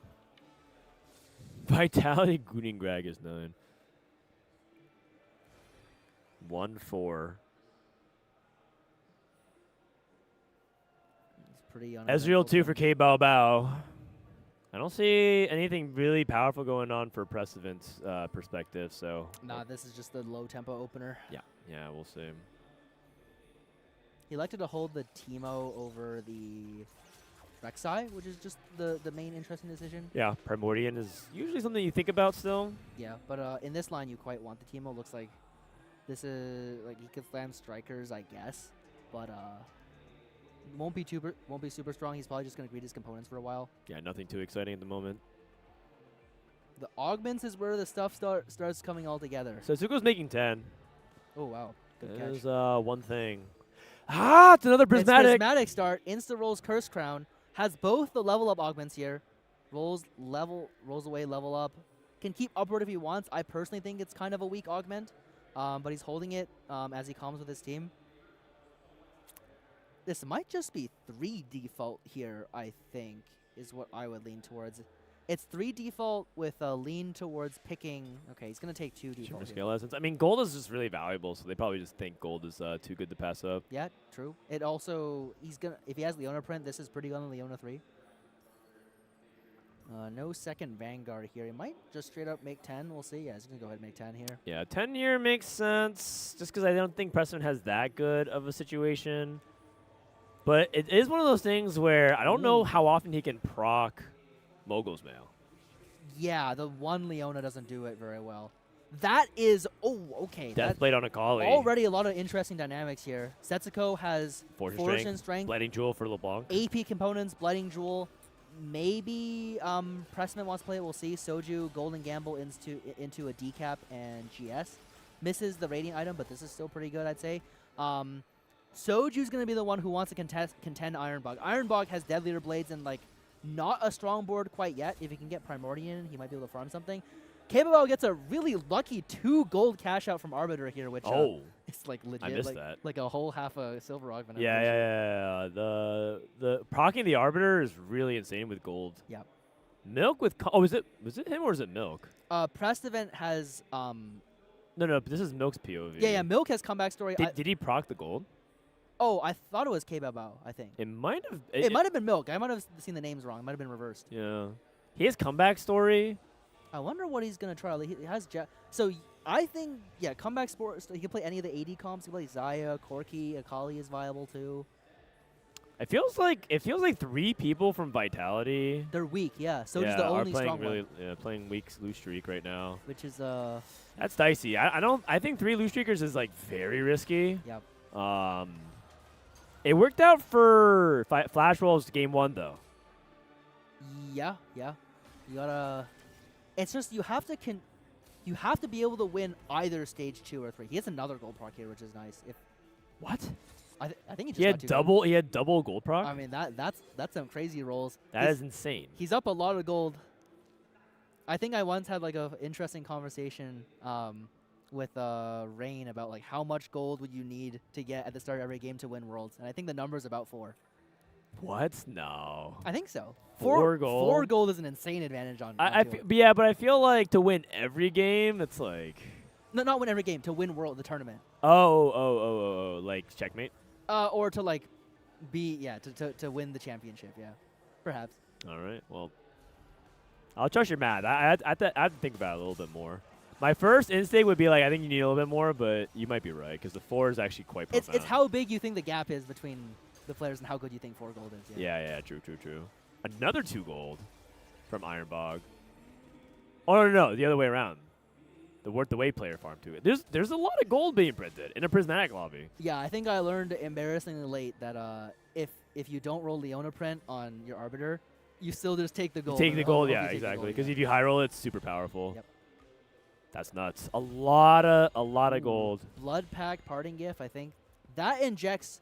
[SPEAKER 2] Vitality Guningrag is 9. 1-4.
[SPEAKER 13] It's pretty
[SPEAKER 2] Ezreal 2 for K Bao Bao. I don't see anything really powerful going on for Precedent's perspective, so.
[SPEAKER 13] Nah, this is just the low tempo opener.
[SPEAKER 2] Yeah, we'll see.
[SPEAKER 13] He elected to hold the Teemo over the Rek'Sai, which is just the main interesting decision.
[SPEAKER 2] Yeah, Primordian is usually something you think about still.
[SPEAKER 13] Yeah, but in this line, you quite want the Teemo. Looks like this is like he could slam strikers, I guess, but won't be super strong. He's probably just gonna greed his components for a while.
[SPEAKER 2] Yeah, nothing too exciting at the moment.
[SPEAKER 13] The augments is where the stuff starts coming all together.
[SPEAKER 2] So Zuko's making 10.
[SPEAKER 13] Oh wow, good
[SPEAKER 2] There's
[SPEAKER 13] catch.
[SPEAKER 2] one thing. Ah, it's another prismatic.
[SPEAKER 13] It's prismatic start. Insta rolls Curse Crown. Has both the level up augments here. Rolls away, level up. Can keep upward if he wants. I personally think it's kind of a weak augment, but he's holding it as he calms with his team. This might just be 3 default here, I think, is what I would lean towards. It's 3 default with a lean towards picking. Okay, he's going to take 2 default.
[SPEAKER 2] Scale essence. I mean, gold is just really valuable, so they probably just think gold is too good to pass up.
[SPEAKER 13] Yeah, true. It also, if he has Leona print, this is pretty good on Leona 3. No second Vanguard here. He might just straight up make 10. We'll see. Yeah, he's going to go ahead and make 10 here.
[SPEAKER 2] Yeah, 10 here makes sense, just because I don't think Precedent has that good of a situation. But it is one of those things where I don't know how often he can proc Mogul's Mail.
[SPEAKER 13] Yeah, the one Leona doesn't do it very well. That is, okay.
[SPEAKER 2] Deathblade on Akali.
[SPEAKER 13] Already a lot of interesting dynamics here. Setsuko has
[SPEAKER 2] Fortune
[SPEAKER 13] Strength.
[SPEAKER 2] Blighting Jewel for LeBlanc.
[SPEAKER 13] AP components, Blighting Jewel. Maybe Pressman wants to play it, we'll see. Soju, Golden Gamble into a decap and GS. Misses the rating item, but this is still pretty good, I'd say. Soju's going to be the one who wants to contend Ironbog. Ironbog has Deadlier Blades and, like, not a strong board quite yet. If he can get Primordian, he might be able to farm something. K-Bao gets a really lucky 2 gold cash out from Arbiter here, which it's like legit.
[SPEAKER 2] I missed that.
[SPEAKER 13] Like a whole half a silver augment.
[SPEAKER 2] Yeah. The proccing the Arbiter is really insane with gold.
[SPEAKER 13] Yep.
[SPEAKER 2] Milk with was it him or is it Milk?
[SPEAKER 13] Pressed Event has
[SPEAKER 2] No, this is Milk's POV.
[SPEAKER 13] Yeah, Milk has comeback story.
[SPEAKER 2] Did he proc the gold?
[SPEAKER 13] Oh, I thought it was K-Bao, I think.
[SPEAKER 2] It might have.
[SPEAKER 13] It might have been Milk. I might have seen the names wrong. It might have been reversed.
[SPEAKER 2] Yeah. He has comeback story.
[SPEAKER 13] I wonder what he's going to try. He has so I think, yeah, comeback sport. He can play any of the AD comps. He can play Zaya, Corki, Akali is viable too.
[SPEAKER 2] It feels like 3 people from Vitality.
[SPEAKER 13] They're weak, yeah. So just the only strong
[SPEAKER 2] one.
[SPEAKER 13] Yeah,
[SPEAKER 2] playing weak loose streak right now.
[SPEAKER 13] Which is
[SPEAKER 2] that's dicey. I think 3 loose streakers is like very risky.
[SPEAKER 13] Yep.
[SPEAKER 2] It worked out for Flash Rolls game 1 though.
[SPEAKER 13] Yeah. You gotta. It's just you have to be able to win either stage 2 or 3. He has another gold proc here, which is nice.
[SPEAKER 2] What?
[SPEAKER 13] I think he just
[SPEAKER 2] He had double gold proc.
[SPEAKER 13] I mean that's some crazy rolls.
[SPEAKER 2] That is insane.
[SPEAKER 13] He's up a lot of gold. I think I once had like a interesting conversation with Rain about like how much gold would you need to get at the start of every game to win Worlds, and I think the number is about 4.
[SPEAKER 2] What? No.
[SPEAKER 13] I think so.
[SPEAKER 2] 4 gold.
[SPEAKER 13] 4 gold is an insane advantage on.
[SPEAKER 2] Yeah, but I feel like to win every game, it's like.
[SPEAKER 13] No, not win every game. To win the tournament.
[SPEAKER 2] Oh, like checkmate.
[SPEAKER 13] Or to like to win the championship. Yeah, perhaps.
[SPEAKER 2] All right. Well, I'll trust your math. I have to think about it a little bit more. My first instinct would be like, I think you need a little bit more, but you might be right because the 4 is actually quite profound.
[SPEAKER 13] It's how big you think the gap is between the players and how good you think 4 gold is.
[SPEAKER 2] Yeah, true. Another 2 gold from Ironbog. Oh no, the other way around. The Worth the Way player farm too. There's a lot of gold being printed in a prismatic lobby.
[SPEAKER 13] Yeah, I think I learned embarrassingly late that if you don't roll Leona print on your Arbiter, you still just take the gold.
[SPEAKER 2] Take the gold, yeah, exactly. Because if you high roll, it's super powerful.
[SPEAKER 13] Yep.
[SPEAKER 2] That's nuts. A lot of gold.
[SPEAKER 13] Blood Pack Parting Gift, I think. That injects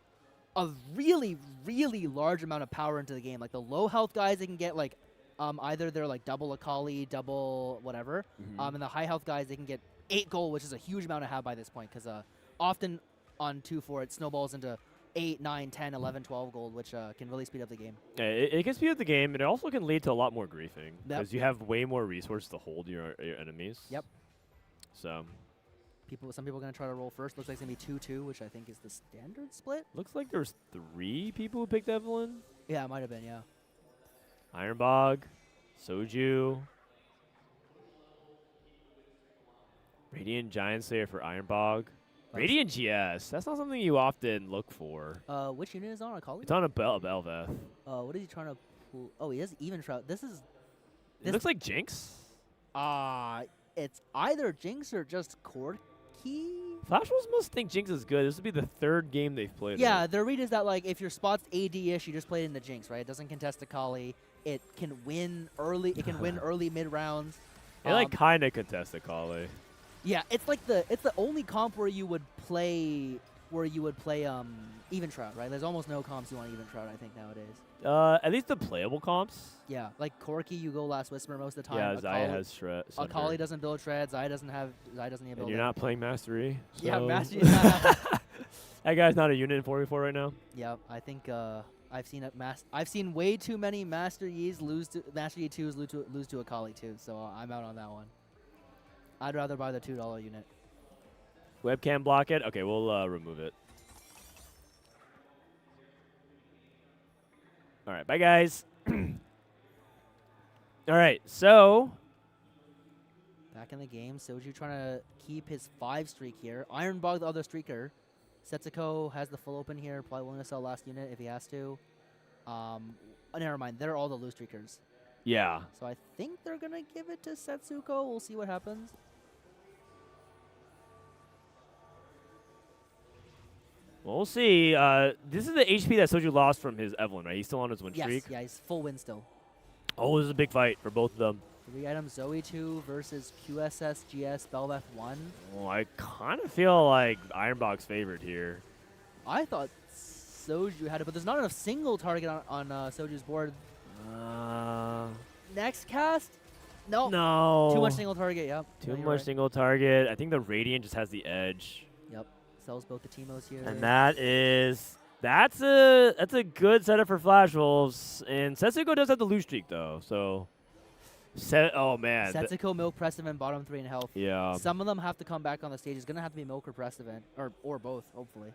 [SPEAKER 13] a really, really large amount of power into the game. Like the low health guys, they can get like either they're like double Akali, double whatever. And the high health guys, they can get 8 gold, which is a huge amount to have by this point. Because often on 2-4, it snowballs into 8, 9, 10, 11, 12 gold, which can really speed up the game.
[SPEAKER 2] Yeah, it can speed up the game, and it also can lead to a lot more griefing.
[SPEAKER 13] Yep.
[SPEAKER 2] Because you have way more resources to hold your enemies.
[SPEAKER 13] Yep.
[SPEAKER 2] So.
[SPEAKER 13] Some people are going to try to roll first. Looks like it's going to be 2-2, which I think is the standard split.
[SPEAKER 2] Looks like there's 3 people who picked Evelyn.
[SPEAKER 13] Yeah, it might have been, yeah.
[SPEAKER 2] Ironbog, Soju, Radiant Giant Slayer for Ironbog. Radiant GS. That's not something you often look for.
[SPEAKER 13] Which unit is on Akali?
[SPEAKER 2] It's on a Belveth.
[SPEAKER 13] What is he trying to pull? Oh, he has Even Shroud. This
[SPEAKER 2] It looks like Jinx.
[SPEAKER 13] It's either Jinx or just Corki.
[SPEAKER 2] Flash Wolves must think Jinx is good. This would be the 3rd game they've played.
[SPEAKER 13] Yeah, their read is that like if your spot's AD-ish, you just play it in the Jinx, right? It doesn't contest Akali. It can win early. It can win early mid rounds.
[SPEAKER 2] It like kind of contests Akali.
[SPEAKER 13] Yeah, it's the only comp where you would play Even Shroud, right? There's almost no comps you want Even Shroud, I think, nowadays.
[SPEAKER 2] At least the playable comps.
[SPEAKER 13] Yeah, like Corki, you go Last Whisper most of the time.
[SPEAKER 2] Yeah, Zaya has Shred.
[SPEAKER 13] Akali doesn't build Shred. Zaya doesn't need to build.
[SPEAKER 2] And you're not playing Mastery. So.
[SPEAKER 13] Yeah, Mastery is not.
[SPEAKER 2] That guy's not a unit in 4v4 right now.
[SPEAKER 13] Yeah, I think I've seen way too many Master Yi's Master Yi 2s lose to Akali too. So I'm out on that one. I'd rather buy the $2 unit.
[SPEAKER 2] Webcam block it? Okay, we'll remove it. All right, bye, guys. All right, so.
[SPEAKER 13] Back in the game, Soju trying to keep his 5 streak here. Ironbog, the other streaker. Setsuko has the full open here, probably willing to sell last unit if he has to. Never mind, they're all the loose streakers.
[SPEAKER 2] Yeah.
[SPEAKER 13] So I think they're going to give it to Setsuko. We'll see what happens.
[SPEAKER 2] Well, we'll see. This is the HP that Soju lost from his Evelyn, right? He's still on his win streak?
[SPEAKER 13] Yes, yeah, he's full win still.
[SPEAKER 2] Oh, this is a big fight for both of them.
[SPEAKER 13] 3 items, Zoe 2 versus QSS GS Belveth 1.
[SPEAKER 2] Well, I kind of feel like Ironbog's favored here.
[SPEAKER 13] I thought Soju had it, but there's not enough single target on Soju's board. Next cast? Nope.
[SPEAKER 2] No.
[SPEAKER 13] Too much single target, yep.
[SPEAKER 2] Too much single target. I think the Radiant just has the edge.
[SPEAKER 13] Yep. Sells both the Teemos here.
[SPEAKER 2] And that's a good setup for Flash Wolves. And Setsuko does have the loose streak though, so oh man.
[SPEAKER 13] Setsuko, Milk, Prestivan, bottom 3 in health.
[SPEAKER 2] Yeah.
[SPEAKER 13] Some of them have to come back on the stage. It's gonna have to be Milk or Prestivan, or both, hopefully.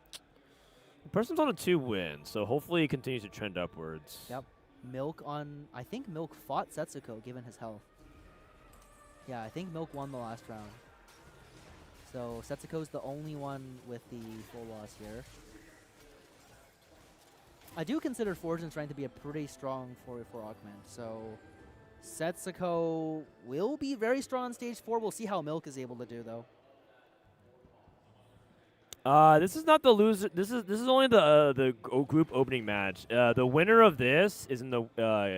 [SPEAKER 2] The person's on a 2 win, so hopefully he continues to trend upwards.
[SPEAKER 13] Yep. Milk I think Milk fought Setsuko given his health. Yeah, I think Milk won the last round. So Setsuko's the only one with the full loss here. I do consider Forge and Strength to be a pretty strong 4v4 augment. So Setsuko will be very strong on stage 4. We'll see how Milk is able to do though.
[SPEAKER 2] This is not the loser. This is only the group opening match. The winner of this is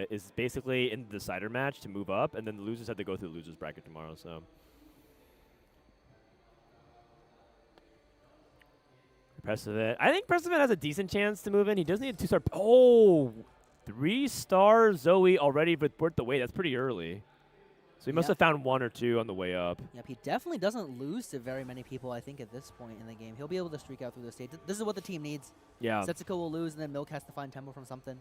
[SPEAKER 2] is basically in the decider match to move up, and then the losers have to go through the losers bracket tomorrow. So. Prestivan. I think Prestivan has a decent chance to move in. He does need a 2-star. Oh, 3-star Zoe already worth the wait. That's pretty early. So he must have found 1 or 2 on the way up.
[SPEAKER 13] Yep, he definitely doesn't lose to very many people, I think, at this point in the game. He'll be able to streak out through the stage. This is what the team needs.
[SPEAKER 2] Yeah.
[SPEAKER 13] Setsuko will lose, and then Milk has to find tempo from something.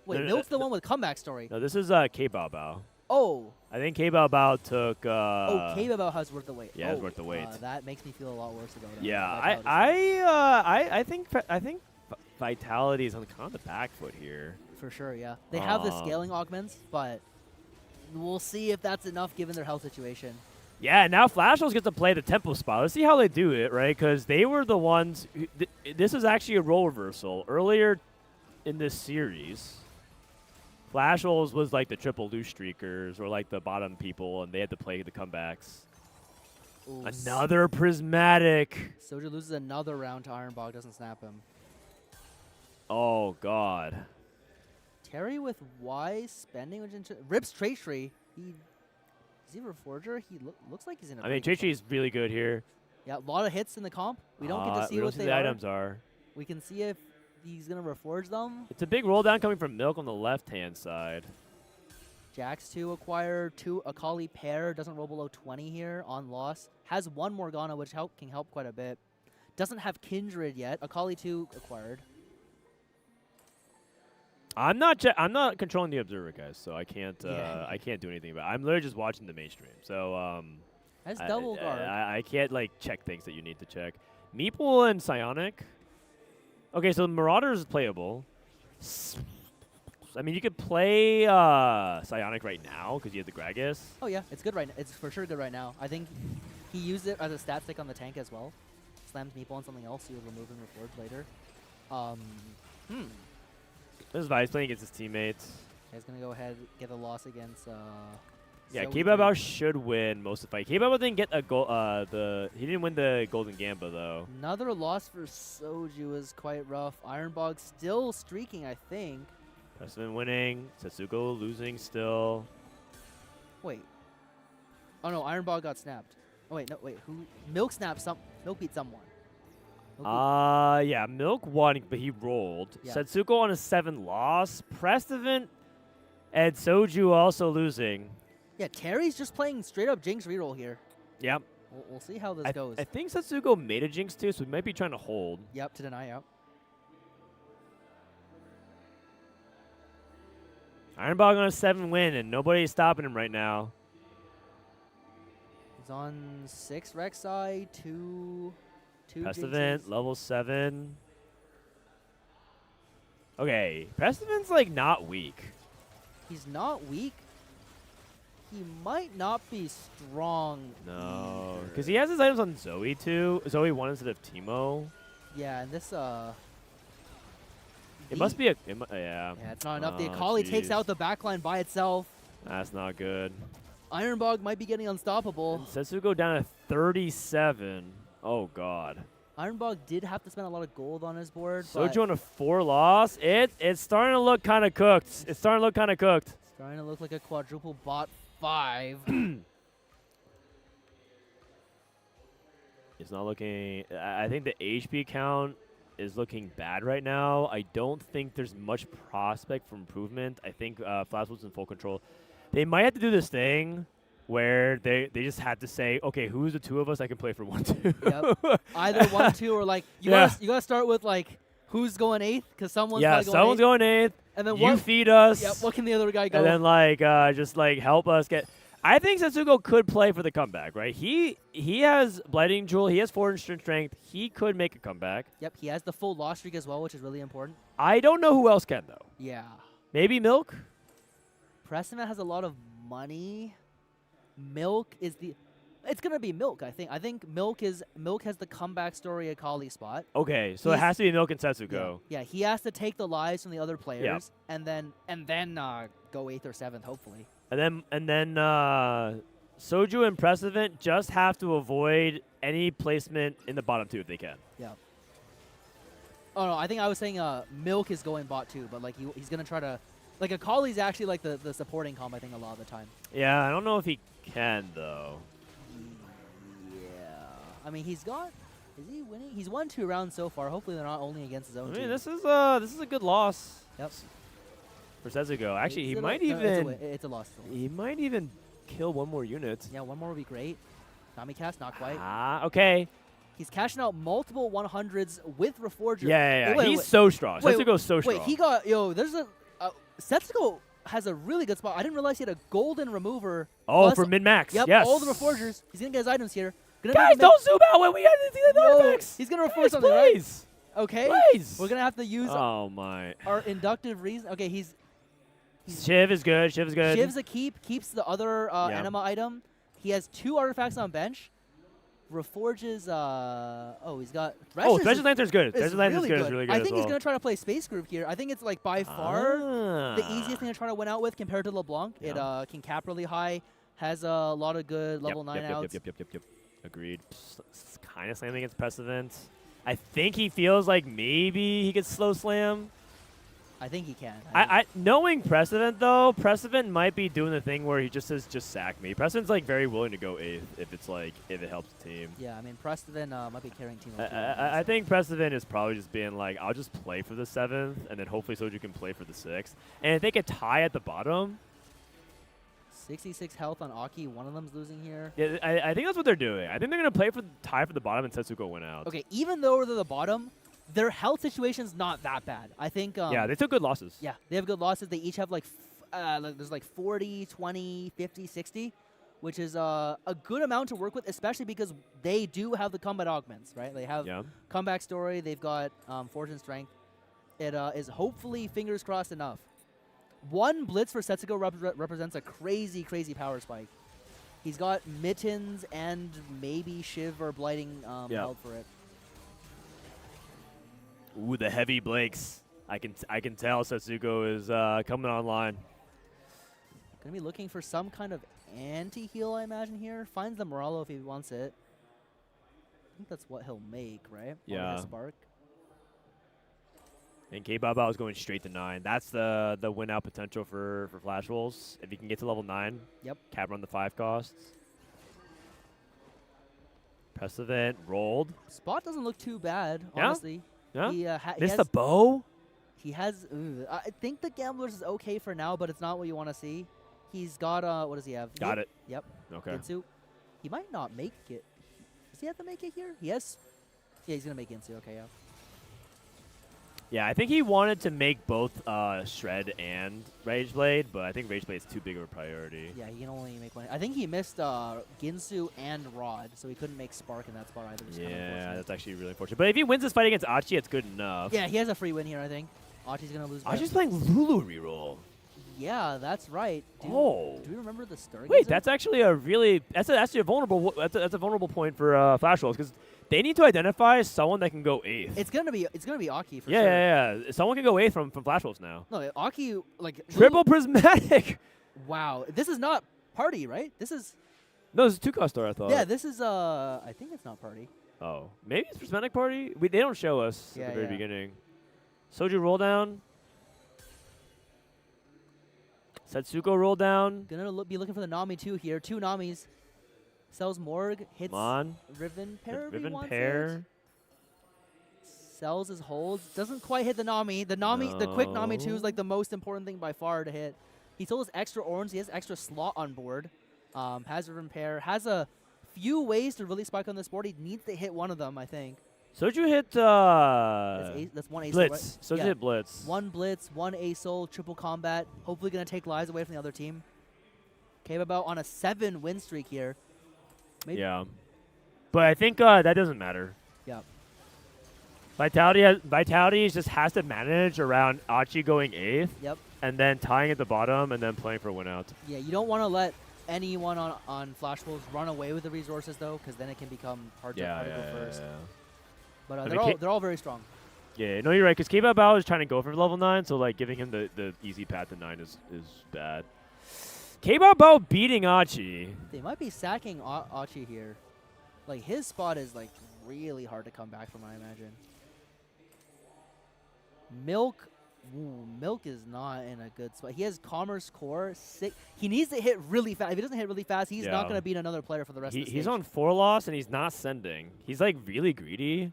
[SPEAKER 13] Wait, Milk's the one with comeback story.
[SPEAKER 2] No, this is K-Bao Bao.
[SPEAKER 13] Oh.
[SPEAKER 2] I think K-Bao Bao took...
[SPEAKER 13] K-Bao Bao has worth the wait.
[SPEAKER 2] Yeah, it's worth the wait.
[SPEAKER 13] That makes me feel a lot worse about it.
[SPEAKER 2] Yeah, I think Vitality is on kind of the back foot here.
[SPEAKER 13] For sure, yeah. They have the scaling augments, but we'll see if that's enough given their health situation.
[SPEAKER 2] Yeah, now Flash Wolves get to play the tempo spot. Let's see how they do it, right? Because they were the ones... this is actually a role reversal. Earlier in this series, Flash Wolves was like the triple loose streakers or like the bottom people, and they had to play the comebacks. Ooh, another prismatic.
[SPEAKER 13] Soju loses another round to Ironbog, doesn't snap him.
[SPEAKER 2] Oh, God.
[SPEAKER 13] Terry with Y spending, which Rips Trey. Is he a Reforger? He looks like he's in a.
[SPEAKER 2] I mean, Trey is really good here.
[SPEAKER 13] Yeah, a lot of hits in the comp. We don't get to see what
[SPEAKER 2] the items are.
[SPEAKER 13] We can see if he's gonna Reforge them.
[SPEAKER 2] It's a big roll down coming from Milk on the left-hand side.
[SPEAKER 13] Jax 2 acquire 2 Akali pair, doesn't roll below 20 here on loss. Has 1 Morgana, which can help quite a bit. Doesn't have Kindred yet. Akali 2 acquired.
[SPEAKER 2] I'm not controlling the observer, guys, so I can't I can't do anything about it. I'm literally just watching the mainstream. So
[SPEAKER 13] that's double guard.
[SPEAKER 2] I can't like check things that you need to check. Meeple and Psionic. Okay, so Marauder is playable. I mean, you could play Psionic right now because you have the Gragas.
[SPEAKER 13] Oh yeah, it's good right now. It's for sure good right now. I think he used it as a stat stick on the tank as well. Slams Meeple on something else, he would remove and reforge later.
[SPEAKER 2] This is Vice playing against his teammates.
[SPEAKER 13] He's gonna go ahead and get a loss against.
[SPEAKER 2] Yeah, K-Babao should win most of the fight. K-Babao didn't get a goal. He didn't win the Golden Gamba though.
[SPEAKER 13] Another loss for Soju is quite rough. Ironbog still streaking, I think.
[SPEAKER 2] Precedent winning. Setsuko losing still.
[SPEAKER 13] Wait. Oh no, Ironbog got snapped. Oh wait, no, wait. Who? Milk snapped Milk beat someone.
[SPEAKER 2] Yeah, Milk won, but he rolled.
[SPEAKER 13] Yeah.
[SPEAKER 2] Setsuko on a 7 loss. Prestevant and Soju also losing.
[SPEAKER 13] Yeah, Terry's just playing straight up Jinx reroll here.
[SPEAKER 2] Yep.
[SPEAKER 13] We'll see how this goes.
[SPEAKER 2] I think Setsuko made a Jinx too, so we might be trying to hold.
[SPEAKER 13] Yep, to deny out.
[SPEAKER 2] Ironbog on a 7 win, and nobody's stopping him right now.
[SPEAKER 13] He's on 6 Rek'Sai, 2
[SPEAKER 2] Prestevant,
[SPEAKER 13] Jinxes.
[SPEAKER 2] level 7. Okay, Prestevant's like not weak.
[SPEAKER 13] He's not weak. He might not be strong.
[SPEAKER 2] No, because he has his items on Zoe too. Zoe 1 instead of Teemo.
[SPEAKER 13] Yeah, and this
[SPEAKER 2] It must be a yeah.
[SPEAKER 13] Yeah, it's not enough. The Akali takes out the backline by itself.
[SPEAKER 2] That's not good.
[SPEAKER 13] Ironbog might be getting unstoppable.
[SPEAKER 2] Setsuko down to 37. Oh god.
[SPEAKER 13] Ironbog did have to spend a lot of gold on his board.
[SPEAKER 2] Soju on a 4 loss. It's starting to look kind of cooked. It's starting to look kind of cooked.
[SPEAKER 13] It's starting to look like a quadruple bot 5.
[SPEAKER 2] It's not looking. I think the HP count is looking bad right now. I don't think there's much prospect for improvement. I think Flashwood's in full control. They might have to do this thing where they just had to say, okay, who's the 2 of us that can play for 1-2?
[SPEAKER 13] Yep. Either 1-2 or like you gotta start with like who's going 8th because someone's
[SPEAKER 2] someone's going 8th.
[SPEAKER 13] And then
[SPEAKER 2] you feed us.
[SPEAKER 13] Yep. What can the other guy go?
[SPEAKER 2] And then like just like help us get. I think Setsuko could play for the comeback, right? He has Blighting Jewel. He has 4 strength. He could make a comeback.
[SPEAKER 13] Yep. He has the full loss streak as well, which is really important.
[SPEAKER 2] I don't know who else can though.
[SPEAKER 13] Yeah.
[SPEAKER 2] Maybe Milk.
[SPEAKER 13] Prestevant has a lot of money. Milk is it's gonna be Milk, I think. I think Milk has the comeback story Akali spot.
[SPEAKER 2] Okay, so it has to be Milk and Setsuko.
[SPEAKER 13] Yeah, he has to take the lives from the other players and then go 8th or 7th, hopefully.
[SPEAKER 2] And then Soju and Precedent just have to avoid any placement in the bottom 2 if they can.
[SPEAKER 13] Yeah. Oh no, I think I was saying Milk is going bot 2, but like he's gonna try to like Akali's actually like the supporting comp I think a lot of the time.
[SPEAKER 2] Yeah, I don't know if he can though.
[SPEAKER 13] Yeah. I mean is he winning? He's won 2 rounds so far. Hopefully they're not only against his own team.
[SPEAKER 2] I mean this is a good loss.
[SPEAKER 13] Yep.
[SPEAKER 2] For Setsuko. Actually he might
[SPEAKER 13] it's a loss.
[SPEAKER 2] He might even kill 1 more unit.
[SPEAKER 13] Yeah, 1 more would be great. Nami cast, not quite.
[SPEAKER 2] Okay.
[SPEAKER 13] He's cashing out multiple 100s with Reforger.
[SPEAKER 2] Yeah. He's so strong. Setsuko's so strong.
[SPEAKER 13] Wait, he got there's a Setsuko has a really good spot. I didn't realize he had a golden remover.
[SPEAKER 2] Oh, for min-max.
[SPEAKER 13] Yep,
[SPEAKER 2] yes.
[SPEAKER 13] all the Reforgers. He's going to get his items here.
[SPEAKER 2] Guys, don't zoom out when we have to see the artifacts.
[SPEAKER 13] He's going to reforge something, right? Okay.
[SPEAKER 2] Please.
[SPEAKER 13] We're going to have to use
[SPEAKER 2] our
[SPEAKER 13] inductive reason. Okay, he's
[SPEAKER 2] Shiv is good.
[SPEAKER 13] Shiv's a keeps the other anima item. He has 2 artifacts on bench. Reforges, he's got...
[SPEAKER 2] Treasure Lantern's good. Treasure Lantern's good. Really good
[SPEAKER 13] I think he's going to try to play Space Group here. I think it's like by far the easiest thing to try to win out with compared to LeBlanc. It can cap really high, has a lot of good level 9 outs.
[SPEAKER 2] Yep. Agreed. Kind of slamming against Precedent. I think he feels like maybe he could slow slam.
[SPEAKER 13] I think he can.
[SPEAKER 2] Knowing Precedent, though, Precedent might be doing the thing where he just says, just sack me. Precedent's, like, very willing to go 8th if it helps the team.
[SPEAKER 13] Yeah, I mean, Precedent might be carrying team.
[SPEAKER 2] I think Precedent is probably just being like, I'll just play for the 7th, and then hopefully Soju can play for the 6th. And if they could tie at the bottom...
[SPEAKER 13] 66 health on Aki. One of them's losing here.
[SPEAKER 2] Yeah, I think that's what they're doing. I think they're going to play for tie for the bottom and Setsuko win out.
[SPEAKER 13] Okay, even though they're the bottom, their health situation's not that bad. I think.
[SPEAKER 2] Yeah, they took good losses.
[SPEAKER 13] Yeah, they have good losses. They each have like, there's like 40, 20, 50, 60, which is a good amount to work with, especially because they do have the combat augments, right? They have comeback story. They've got fortune strength. It is hopefully, fingers crossed, enough. One blitz for Setsuko represents a crazy, crazy power spike. He's got mittens and maybe Shiv or blighting held for it.
[SPEAKER 2] Ooh, the heavy blanks. I can tell Setsuko is coming online.
[SPEAKER 13] Gonna be looking for some kind of anti-heal, I imagine here. Finds the Morello if he wants it. I think that's what he'll make, right?
[SPEAKER 2] Yeah.
[SPEAKER 13] Spark.
[SPEAKER 2] And K-Baba is going straight to 9. That's the win out potential for Flash Wolves. If he can get to level 9, cap run the 5 costs. Press event, rolled.
[SPEAKER 13] Spot doesn't look too bad, honestly.
[SPEAKER 2] Yeah?
[SPEAKER 13] He,
[SPEAKER 2] Missed the bow?
[SPEAKER 13] He has, I think the Gamblers is okay for now, but it's not what you want to see. He's got, what does he have?
[SPEAKER 2] Got it.
[SPEAKER 13] Yep.
[SPEAKER 2] Okay.
[SPEAKER 13] Ginsu. He might not make it. Does he have to make it here? He has. Yeah, he's going to make Ginsu. Okay, yeah.
[SPEAKER 2] Yeah, I think he wanted to make both Shred and Rage Blade, but I think Rage Blade is too big of a priority.
[SPEAKER 13] Yeah, he can only make one. I think he missed Ginsu and Rod, so he couldn't make Spark in that spot either.
[SPEAKER 2] Yeah, that's actually really unfortunate. But if he wins this fight against Achi, it's good enough.
[SPEAKER 13] Yeah, he has a free win here, I think. Achi's going to lose.
[SPEAKER 2] Achi's playing Lulu reroll.
[SPEAKER 13] Yeah, that's right. Do you remember the Stargazer?
[SPEAKER 2] Wait, that's actually a really that's a vulnerable point for Flash Wolves because they need to identify someone that can go 8th.
[SPEAKER 13] It's gonna be Aki for
[SPEAKER 2] sure.
[SPEAKER 13] Yeah.
[SPEAKER 2] Someone can go 8th from Flash Wolves now.
[SPEAKER 13] No, Aki like
[SPEAKER 2] triple prismatic.
[SPEAKER 13] Wow, this is not party, right? This is.
[SPEAKER 2] No, this is 2-cost star, I thought.
[SPEAKER 13] Yeah, this is I think it's not party.
[SPEAKER 2] Oh, maybe it's prismatic party. They don't show us at the very beginning. Soju roll down. Setsuko roll down.
[SPEAKER 13] Gonna be looking for the Nami 2 here. 2 Namis. Sells Morg. Hits Riven Pair.
[SPEAKER 2] Riven Pair.
[SPEAKER 13] Sells his hold. Doesn't quite hit the Nami. The quick Nami 2 is like the most important thing by far to hit. He sold his extra orange. He has extra slot on board. Has Riven Pair. Has a few ways to really spike on this board. He needs to hit one of them, I think.
[SPEAKER 2] Soju hit
[SPEAKER 13] that's one
[SPEAKER 2] Blitz.
[SPEAKER 13] Right?
[SPEAKER 2] Soju hit Blitz.
[SPEAKER 13] 1 Blitz, 1 A-Soul, triple combat. Hopefully going to take lives away from the other team. K-Babao on a 7 win streak here. Maybe.
[SPEAKER 2] Yeah. But I think that doesn't matter.
[SPEAKER 13] Yeah.
[SPEAKER 2] Vitality just has to manage around Achi going 8th.
[SPEAKER 13] Yep.
[SPEAKER 2] And then tying at the bottom and then playing for a win out.
[SPEAKER 13] Yeah, you don't want to let anyone on Flash Wolves run away with the resources though, because then it can become hard to go first.
[SPEAKER 2] Yeah.
[SPEAKER 13] But they're all very strong.
[SPEAKER 2] Yeah, no, you're right. Because K-Bao is trying to go for level 9, so like giving him the easy path to 9 is bad. K-Bao beating Achi.
[SPEAKER 13] They might be sacking Achi here. Like his spot is like really hard to come back from, I imagine. Milk is not in a good spot. He has Commerce Core. He needs to hit really fast. If he doesn't hit really fast, he's not going to beat another player for the rest of the stage.
[SPEAKER 2] He's on 4 loss and he's not sending. He's like really greedy.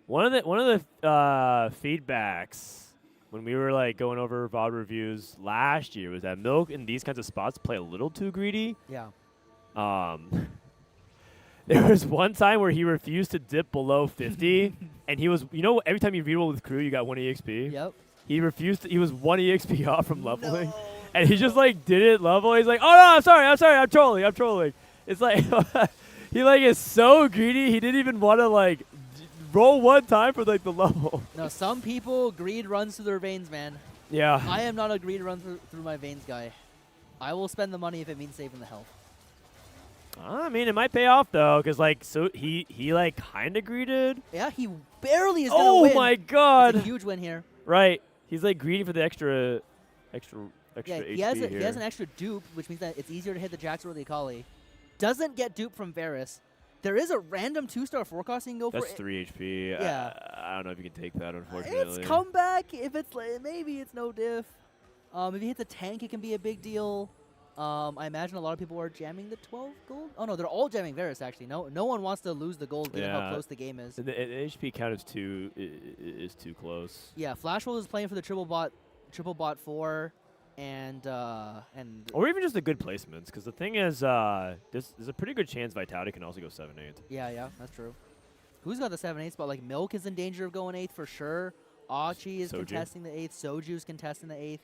[SPEAKER 2] One of the feedbacks when we were like going over VOD reviews last year was that Milk in these kinds of spots play a little too greedy.
[SPEAKER 13] Yeah.
[SPEAKER 2] There was one time where he refused to dip below 50, and he was, every time you reroll with crew, you got 1 EXP.
[SPEAKER 13] Yep.
[SPEAKER 2] He refused. He was 1 EXP off from leveling, and he just like didn't level. He's like, "Oh no, I'm sorry, I'm trolling." It's like he like is so greedy. He didn't even want to like roll 1 time for like the level.
[SPEAKER 13] No, some people greed runs through their veins, man.
[SPEAKER 2] Yeah.
[SPEAKER 13] I am not a greed run through my veins guy. I will spend the money if it means saving the health.
[SPEAKER 2] I mean, it might pay off though, because like he like kind of greeded.
[SPEAKER 13] Yeah, he barely is gonna win.
[SPEAKER 2] Oh my god!
[SPEAKER 13] It's a huge win here.
[SPEAKER 2] Right, he's like greedy for the extra
[SPEAKER 13] Yeah,
[SPEAKER 2] HP
[SPEAKER 13] he has
[SPEAKER 2] here.
[SPEAKER 13] an extra dupe, which means that it's easier to hit the Jax or the Akali. Doesn't get dupe from Varus. There is a random 2-star forecast you can go
[SPEAKER 2] That's
[SPEAKER 13] for.
[SPEAKER 2] 3 HP.
[SPEAKER 13] Yeah.
[SPEAKER 2] I don't know if you can take that, unfortunately.
[SPEAKER 13] It's comeback. If it's maybe it's no diff. If he hits a tank, it can be a big deal. I imagine a lot of people are jamming the 12 gold. Oh no, they're all jamming Varus actually. No one wants to lose the gold given how close the game is.
[SPEAKER 2] The HP count is too close.
[SPEAKER 13] Yeah, Flashwolf is playing for the triple bot 4, and
[SPEAKER 2] or even just the good placements, because the thing is, there's a pretty good chance Vitality can also go 7-8.
[SPEAKER 13] Yeah, that's true. Who's got the 7-8 spot? Like Milk is in danger of going 8th for sure. Achi is contesting the 8th. Soju's contesting the 8th.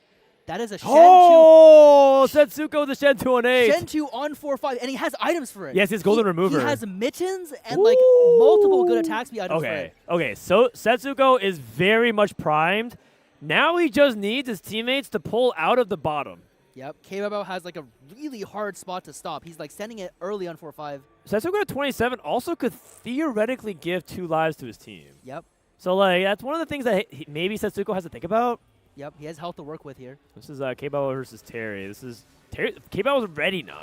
[SPEAKER 13] That is a Shen 2.
[SPEAKER 2] Oh, Setsuko the Shen 2 on 8.
[SPEAKER 13] Shen 2 on 4-5, and he has items for it.
[SPEAKER 2] Yes, his golden remover.
[SPEAKER 13] He has mittens and like multiple good attack speed items for it.
[SPEAKER 2] Okay, so Setsuko is very much primed. Now he just needs his teammates to pull out of the bottom.
[SPEAKER 13] Yep, K-Babo has like a really hard spot to stop. He's like sending it early on 4-5.
[SPEAKER 2] Setsuko at 27 also could theoretically give 2 lives to his team.
[SPEAKER 13] Yep.
[SPEAKER 2] So like that's one of the things that maybe Setsuko has to think about.
[SPEAKER 13] Yep, he has health to work with here.
[SPEAKER 2] This is K-Babo versus Terry. This is K-Babo's already 9.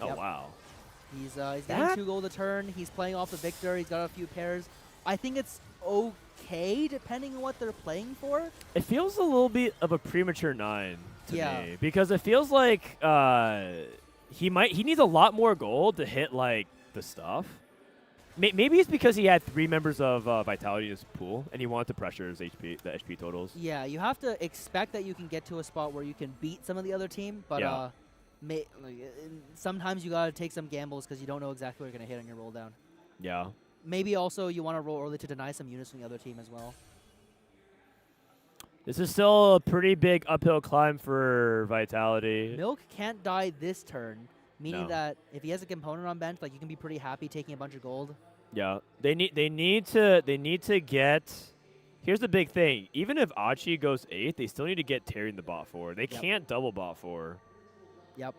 [SPEAKER 2] Oh,
[SPEAKER 13] yep.
[SPEAKER 2] wow.
[SPEAKER 13] He's getting 2 gold a turn. He's playing off the Victor. He's got a few pairs. I think it's okay depending on what they're playing for.
[SPEAKER 2] It feels a little bit of a premature 9 to me, because it feels like he needs a lot more gold to hit like the stuff. Maybe it's because he had 3 members of Vitality in his pool, and he wanted to pressure his the HP totals.
[SPEAKER 13] Yeah, you have to expect that you can get to a spot where you can beat some of the other team, but sometimes you gotta take some gambles because you don't know exactly what you're gonna hit on your roll down.
[SPEAKER 2] Yeah.
[SPEAKER 13] Maybe also you want to roll early to deny some units from the other team as well.
[SPEAKER 2] This is still a pretty big uphill climb for Vitality.
[SPEAKER 13] Milk can't die this turn. Meaning that if he has a component on bench, like you can be pretty happy taking a bunch of gold.
[SPEAKER 2] Yeah, they need to get. Here's the big thing: even if Achi goes 8th, they still need to get Terry in the bot 4. They can't double bot 4.
[SPEAKER 13] Yep,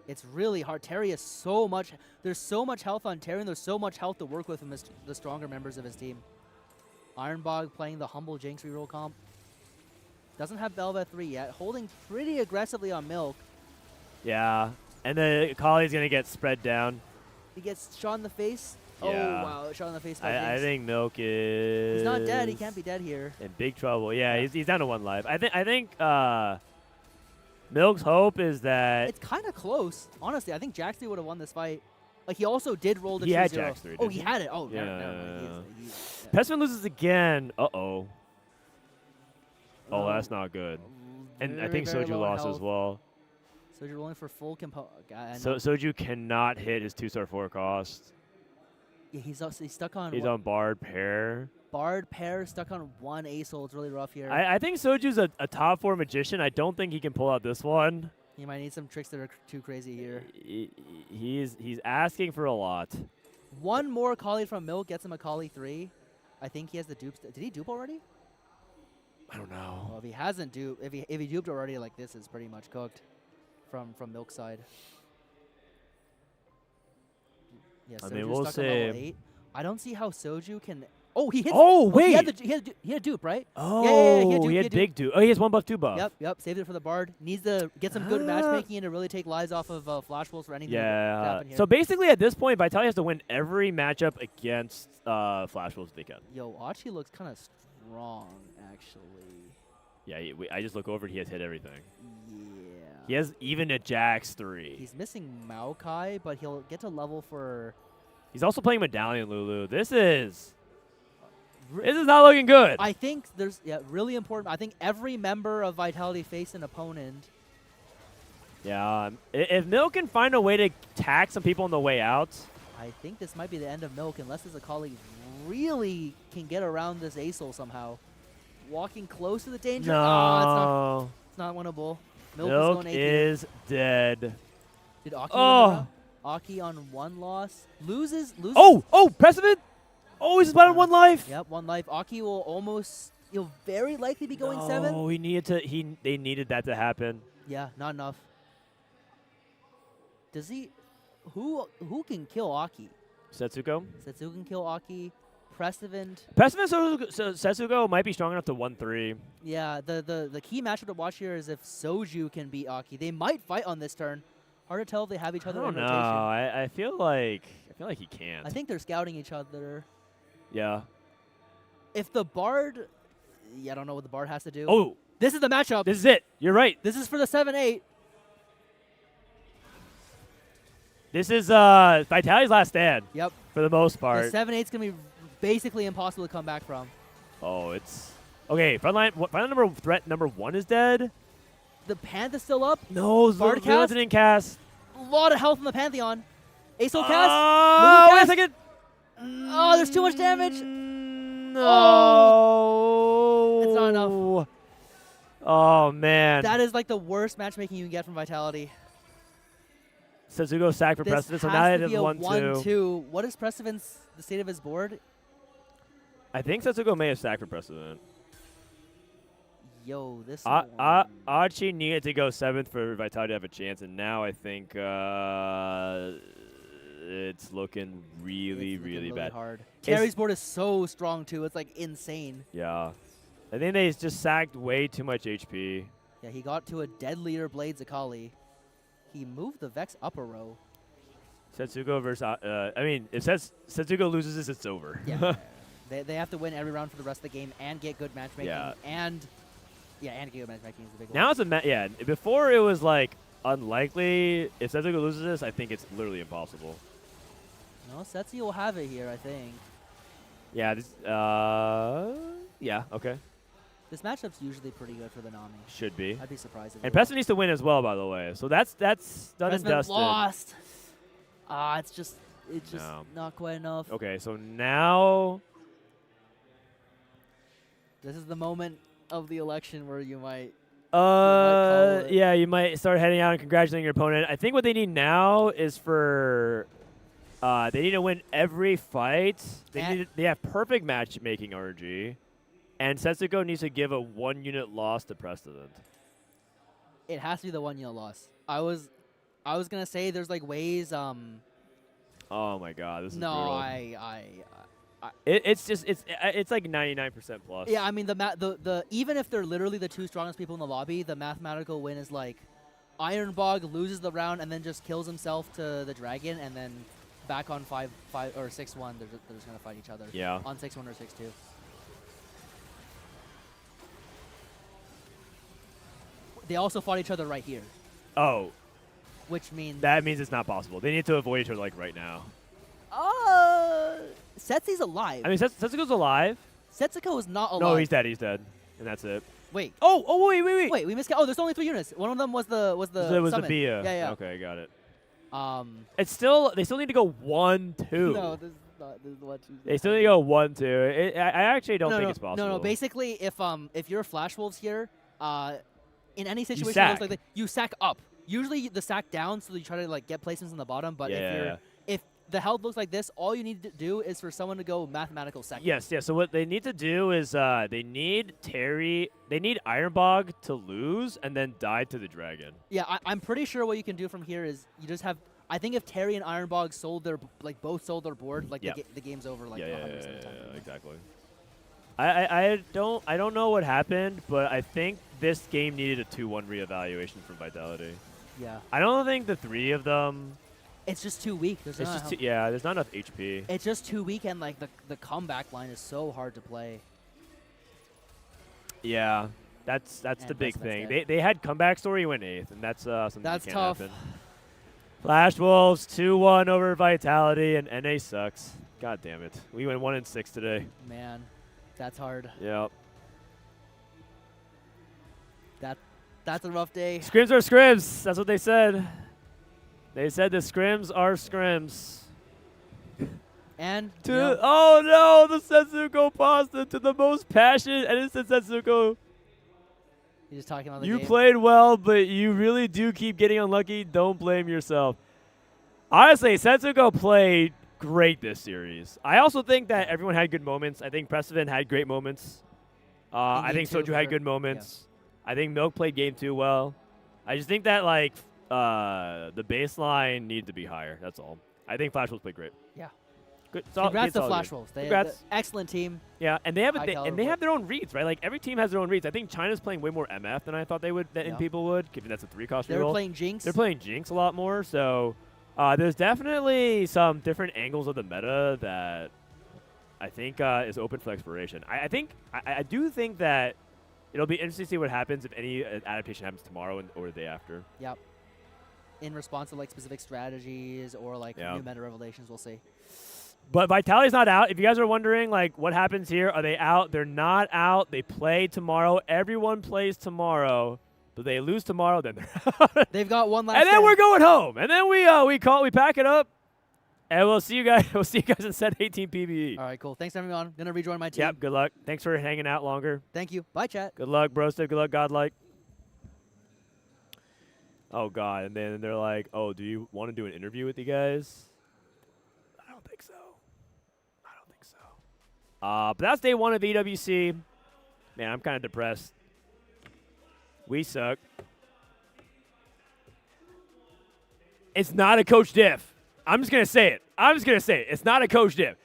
[SPEAKER 13] it's really hard. Terry is so much. There's so much health on Terry, and there's so much health to work with from the stronger members of his team. Ironbog playing the humble Jinx reroll comp. Doesn't have Belva 3 yet. Holding pretty aggressively on Milk.
[SPEAKER 2] Yeah. And the Collie's going to get spread down.
[SPEAKER 13] He gets shot in the face.
[SPEAKER 2] Yeah.
[SPEAKER 13] Oh, wow. Shot in the face.
[SPEAKER 2] I think Milk is...
[SPEAKER 13] He's not dead. He can't be dead here.
[SPEAKER 2] In big trouble. Yeah, he's down to 1 life. I think Milk's hope is that...
[SPEAKER 13] It's kind of close. Honestly, I think Jax 3 would have won this fight. Like, he also did roll the 2-0.
[SPEAKER 2] He had Jax 3,
[SPEAKER 13] Oh, he had it. Oh,
[SPEAKER 2] yeah.
[SPEAKER 13] never mind.
[SPEAKER 2] Pesman loses again. Uh-oh. Oh, that's not good. And I think Soju lost as well.
[SPEAKER 13] Soju rolling for full compo.
[SPEAKER 2] Soju cannot hit his 2-star forecast.
[SPEAKER 13] Yeah, he's stuck on.
[SPEAKER 2] He's on Bard Pair.
[SPEAKER 13] Bard Pair stuck on 1 Ace-hold. It's really rough here.
[SPEAKER 2] I think Soju's a top 4 magician. I don't think he can pull out this one.
[SPEAKER 13] He might need some tricks that are too crazy here.
[SPEAKER 2] He's asking for a lot.
[SPEAKER 13] One more Kali from Milk gets him a Kali 3. I think he has the dupes. Did he dupe already?
[SPEAKER 2] I don't know.
[SPEAKER 13] Well, if he hasn't duped, if he duped already, like this is pretty much cooked. From Milk's side. Yes,
[SPEAKER 2] I mean, we'll see.
[SPEAKER 13] I don't see how Soju can. Oh, he hits.
[SPEAKER 2] Oh, wait.
[SPEAKER 13] He had dupe, right?
[SPEAKER 2] Oh, he had big dupe. Oh, he has 1 buff, 2 buff.
[SPEAKER 13] Yep. Saved it for the Bard. Needs to get some good matchmaking and to really take lives off of Flash Wolves for anything.
[SPEAKER 2] Yeah.
[SPEAKER 13] To happen here.
[SPEAKER 2] So basically, at this point, Vitality has to win every matchup against Flash Wolves they can.
[SPEAKER 13] Yo, Achi looks kind of strong, actually.
[SPEAKER 2] Yeah, I just look over. He has hit everything.
[SPEAKER 13] Yeah.
[SPEAKER 2] He has even a Jax 3.
[SPEAKER 13] He's missing Maokai, but he'll get to level for...
[SPEAKER 2] He's also playing Medallion Lulu. This is not looking good.
[SPEAKER 13] I think there's really important. I think every member of Vitality faced an opponent.
[SPEAKER 2] Yeah. If Milk can find a way to tag some people on the way out.
[SPEAKER 13] I think this might be the end of Milk unless his colleague really can get around this Acel somehow. Walking close to the danger.
[SPEAKER 2] No.
[SPEAKER 13] It's not winnable.
[SPEAKER 2] Milk is dead.
[SPEAKER 13] Did Aki win the round? Aki on 1 loss. Loses.
[SPEAKER 2] Oh, Precedent. Oh, he's about on 1 life.
[SPEAKER 13] Yep, 1 life. Aki will almost. He'll very likely be going 7.
[SPEAKER 2] Oh, they needed that to happen.
[SPEAKER 13] Yeah, not enough. Does he? Who can kill Aki?
[SPEAKER 2] Setsuko.
[SPEAKER 13] Setsuko can kill Aki. Precedent.
[SPEAKER 2] Setsuko might be strong enough to 1-3.
[SPEAKER 13] Yeah, the key matchup to watch here is if Soju can beat Aki. They might fight on this turn. Hard to tell if they have each other in rotation.
[SPEAKER 2] I feel like feel like he can't.
[SPEAKER 13] I think they're scouting each other.
[SPEAKER 2] Yeah.
[SPEAKER 13] If the Bard, I don't know what the Bard has to do.
[SPEAKER 2] Oh,
[SPEAKER 13] this is the matchup.
[SPEAKER 2] This is it. You're right.
[SPEAKER 13] This is for the 7-8.
[SPEAKER 2] This is Vitality's last stand.
[SPEAKER 13] Yep.
[SPEAKER 2] For the most part.
[SPEAKER 13] The 7-8's gonna be basically impossible to come back from.
[SPEAKER 2] Oh, it's okay. Frontline threat number 1 is dead.
[SPEAKER 13] The Pantheon's still up.
[SPEAKER 2] No,
[SPEAKER 13] Bard
[SPEAKER 2] Leon's didn't cast.
[SPEAKER 13] A lot of health in the Pantheon. Ace-O cast.
[SPEAKER 2] Oh, wait a second.
[SPEAKER 13] Oh, there's too much damage.
[SPEAKER 2] No.
[SPEAKER 13] Oh, it's not enough.
[SPEAKER 2] Oh, man.
[SPEAKER 13] That is like the worst matchmaking you can get from Vitality.
[SPEAKER 2] Setsugo sack for Precedent, so now it is 1-2.
[SPEAKER 13] 1-2. What is Precedent's the state of his board?
[SPEAKER 2] I think Setsugo may have sacked for Precedent.
[SPEAKER 13] Yo, this
[SPEAKER 2] Archie needed to go 7th for Vitality to have a chance, and now I think it's looking really bad.
[SPEAKER 13] Hard. Terry's board is so strong, too. It's, like, insane.
[SPEAKER 2] Yeah. I think they just sacked way too much HP.
[SPEAKER 13] Yeah, he got to a dead leader Blades Akali. He moved the Vex upper row.
[SPEAKER 2] Setsugo versus, I mean, if Setsugo loses this, it's over.
[SPEAKER 13] Yeah. they have to win every round for the rest of the game and get good matchmaking.
[SPEAKER 2] Yeah.
[SPEAKER 13] And get good matchmaking is the big one.
[SPEAKER 2] Now it's before it was, like, unlikely. If Setsugo loses this, I think it's literally impossible.
[SPEAKER 13] No, Setsugo will have it here, I think.
[SPEAKER 2] Yeah, yeah, okay.
[SPEAKER 13] This matchup's usually pretty good for the Nami.
[SPEAKER 2] Should be.
[SPEAKER 13] I'd be surprised if
[SPEAKER 2] And Preston needs to win as well, by the way. So that's done and dusted.
[SPEAKER 13] Lost. It's just
[SPEAKER 2] No.
[SPEAKER 13] not quite enough.
[SPEAKER 2] Okay, so now
[SPEAKER 13] this is the moment of the election where you might.
[SPEAKER 2] Yeah, you might start heading out and congratulating your opponent. I think what they need now is for they need to win every fight. They have perfect matchmaking RNG. And Setsugo needs to give a 1-unit loss to Precedent.
[SPEAKER 13] It has to be the 1-unit loss. I was gonna say there's like ways.
[SPEAKER 2] Oh my God, this is
[SPEAKER 13] no,
[SPEAKER 2] brutal. It's like 99% plus.
[SPEAKER 13] Yeah, I mean the even if they're literally the 2 strongest people in the lobby, the mathematical win is like Ironbog loses the round and then just kills himself to the dragon, and then back on 5 or 6-1, they're just gonna fight each other.
[SPEAKER 2] Yeah.
[SPEAKER 13] On 6-1 or 6-2. They also fought each other right here.
[SPEAKER 2] Oh.
[SPEAKER 13] Which means...
[SPEAKER 2] That means it's not possible. They need to avoid each other, like, right now.
[SPEAKER 13] Setsu's alive.
[SPEAKER 2] I mean, Setsugo's alive.
[SPEAKER 13] Setsuko is not alive.
[SPEAKER 2] No, he's dead. He's dead. And that's it.
[SPEAKER 13] Wait.
[SPEAKER 2] Oh, wait.
[SPEAKER 13] Wait, we missed... Oh, there's only 3 units. One of them was the summon.
[SPEAKER 2] Bia.
[SPEAKER 13] Yeah.
[SPEAKER 2] Okay, got it.
[SPEAKER 13] It's
[SPEAKER 2] still... They still need to go 1-2.
[SPEAKER 13] No, this is not... This is what
[SPEAKER 2] they still need to go 1-2. I actually don't think it's possible.
[SPEAKER 13] No. Basically, if you're Flash Wolves here, in any situation
[SPEAKER 2] sack.
[SPEAKER 13] like that, you sack up. Usually the sack down, so you try to like get placements in the bottom. But if the health looks like this, all you need to do is for someone to go mathematical second.
[SPEAKER 2] Yes. So what they need to do is they need Ironbog to lose and then die to the dragon.
[SPEAKER 13] Yeah, I'm pretty sure what you can do from here is you just have. I think if Terry and Ironbog both sold their board, like the game's over like 100% of the time.
[SPEAKER 2] Yeah, exactly. I don't know what happened, but I think this game needed a 2-1 reevaluation from Vitality.
[SPEAKER 13] Yeah.
[SPEAKER 2] I don't think the 3 of them.
[SPEAKER 13] It's just too weak. There's
[SPEAKER 2] there's not enough HP.
[SPEAKER 13] It's just too weak, and like the comeback line is so hard to play.
[SPEAKER 2] Yeah, that's the big thing. They had comeback story, went 8th, and that's something that can't
[SPEAKER 13] tough.
[SPEAKER 2] happen. Flash Wolves 2-1 over Vitality, and NA sucks. God damn it. We went 1-6 today.
[SPEAKER 13] Man, that's hard.
[SPEAKER 2] Yep.
[SPEAKER 13] That's a rough day.
[SPEAKER 2] Scrims are scrims. That's what they said. They said the scrims are scrims.
[SPEAKER 13] And
[SPEAKER 2] oh no, the Setsuko pasta to the most passionate innocent Setsuko.
[SPEAKER 13] You're just talking about the
[SPEAKER 2] game.
[SPEAKER 13] game.
[SPEAKER 2] Played well, but you really do keep getting unlucky. Don't blame yourself. Honestly, Setsuko played great this series. I also think that everyone had good moments. I think Precedent had great moments. I think Soju had good moments. Yeah. I think Milk played game 2 well. I just think that like the baseline needs to be higher. That's all. I think Flash Wolves played great.
[SPEAKER 13] Yeah.
[SPEAKER 2] Good.
[SPEAKER 13] Congrats to Flash Wolves.
[SPEAKER 2] Congrats.
[SPEAKER 13] Excellent team.
[SPEAKER 2] Yeah, and they have have their own reads, right? Like every team has their own reads. I think China's playing way more MF than I thought they would, and people would, given that's a 3-cost reroll.
[SPEAKER 13] They're playing Jinx.
[SPEAKER 2] They're playing Jinx a lot more. So There's definitely some different angles of the meta that I think is open for exploration. I do think that it'll be interesting to see what happens if any adaptation happens tomorrow or the day after.
[SPEAKER 13] Yep. In response to like specific strategies or like new meta revelations, we'll see.
[SPEAKER 2] But Vitality's not out. If you guys are wondering, like, what happens here, are they out? They're not out. They play tomorrow. Everyone plays tomorrow. But they lose tomorrow, then they're out.
[SPEAKER 13] They've got one last.
[SPEAKER 2] And then we're going home. And then we pack it up. And we'll see you guys. We'll see you guys in set 18 PBE.
[SPEAKER 13] All right, cool. Thanks everyone. I'm gonna rejoin my team.
[SPEAKER 2] Yep. Good luck. Thanks for hanging out longer.
[SPEAKER 13] Thank you. Bye, chat.
[SPEAKER 2] Good luck, Brosta. Good luck, Godlike. Oh God. And then they're like, "Oh, do you want to do an interview with you guys?" I don't think so. But that's day 1 of EWC. Man, I'm kind of depressed. We suck. It's not a coach diff. I'm just gonna say it. It's not a coach diff.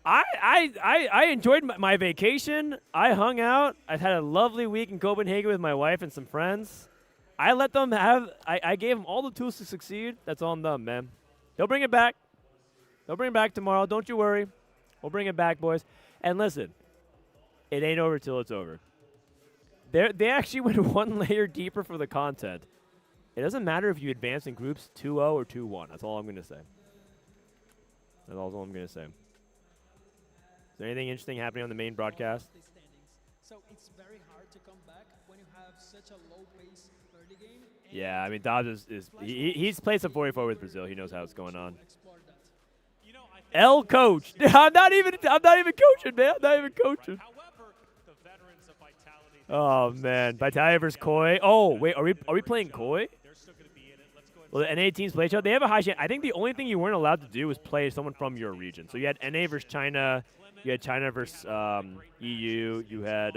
[SPEAKER 2] I enjoyed my vacation. I hung out. I've had a lovely week in Copenhagen with my wife and some friends. I let them have. I gave them all the tools to succeed. That's on them, man. They'll bring it back. They'll bring it back tomorrow. Don't you worry. We'll bring it back, boys. And listen, it ain't over till it's over. They actually went one layer deeper for the content. It doesn't matter if you advance in groups 2-0 or 2-1. That's all I'm going to say. That's all I'm going to say. Is there anything interesting happening on the main broadcast?
[SPEAKER 7] So it's very hard to come back when you have such a low pace early game.
[SPEAKER 2] Yeah, I mean, Dobbs he's played some 44 with Brazil. He knows how it's going on. L coach. I'm not even coaching, man. I'm not even coaching. Oh man, Vitality versus Koi. Oh wait, are we playing Koi? Well, the NA teams play each other. They have a high chance. I think the only thing you weren't allowed to do was play someone from your region. So you had NA versus China. You had China versus EU. You had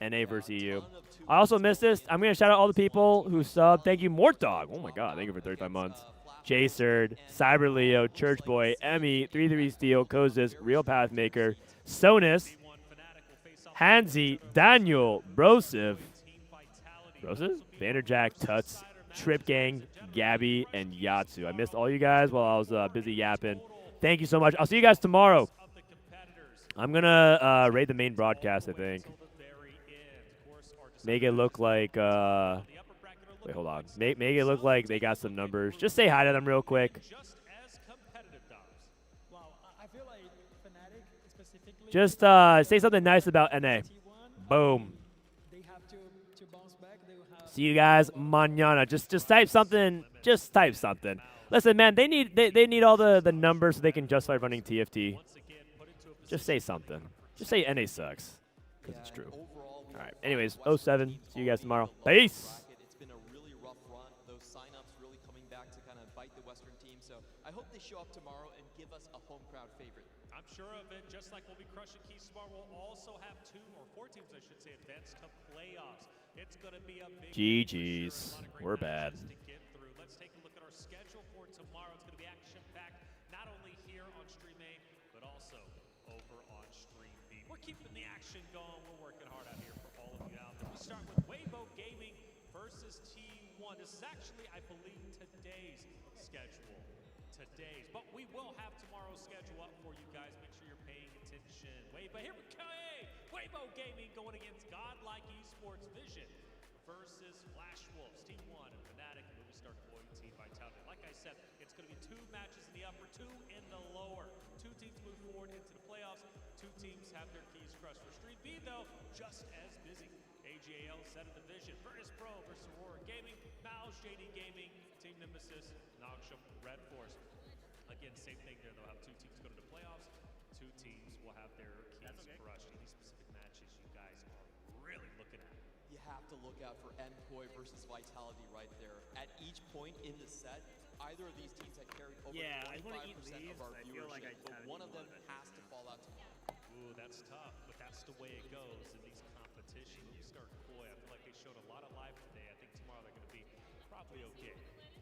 [SPEAKER 2] NA versus EU. I also missed this. I'm gonna shout out all the people who subbed. Thank you, Mortdog. Oh my God, thank you for 35 months. J-Serd, Cyber Leo, Church Boy, Emmy, 33 Steel, Kozis, Real Pathmaker, Sonus, Hansi, Daniel, Brosiv, Vanderjack, Tuts, Trip Gang, Gabby, and Yatsu. I missed all you guys while I was busy yapping. Thank you so much. I'll see you guys tomorrow. I'm going to raid the main broadcast, I think. Make it look like... Wait, hold on. Make it look like they got some numbers. Just say hi to them real quick. Just say something nice about NA. Boom. See you guys mañana. Just type something. Just type something. Listen, man, they need all the numbers so they can justify running TFT. Just say something. Just say NA sucks, because it's true. All right. Anyways, 07. See you guys tomorrow. Peace.
[SPEAKER 19] I hope they show up tomorrow and give us a home crowd favorite.
[SPEAKER 9] I'm sure of it. Just like we'll be crushing Key Smart, we'll also have 2 or 4 teams, I should say, advance to playoffs. It's going to be a big
[SPEAKER 2] GG's. We're bad.
[SPEAKER 9] Let's take a look at our schedule for tomorrow. It's going to be action-packed, not only here on Stream A, but also over on Stream B. We're keeping the action going. We're working hard out here for all of you out there. We start with WBO Gaming versus T1. This is actually, I believe, today's schedule. But we will have tomorrow's schedule up for you guys. Make sure you're paying attention. But here we go. Hey, WBO Gaming going against Godlike Esports Vision versus Flash Wolves. Team 1 and Fnatic and Movie Star Deployed Team Vitality. Like I said, it's going to be 2 matches in the upper, 2 in the lower. 2 teams move forward into the playoffs. 2 teams have their keys crushed. For Stream B, though, just as busy. AGAL set a division. Virtus Pro versus Aurora Gaming. Mouse, JD Gaming, Team Nemesis, Noxium, Red Force. Again, same thing there. They'll have 2 teams go to the playoffs. 2 teams will have their keys crushed. Any specific matches you guys are really looking at?
[SPEAKER 19] You have to look out for Nkoi versus Vitality right there. At each point in the set, either of these teams had carried over 25% of our viewership, but one of them has to fall out tomorrow.
[SPEAKER 9] Ooh, that's tough, but that's the way it goes in these competitions. You start Koi, I feel like they showed a lot of life today. I think tomorrow they're going to be probably okay.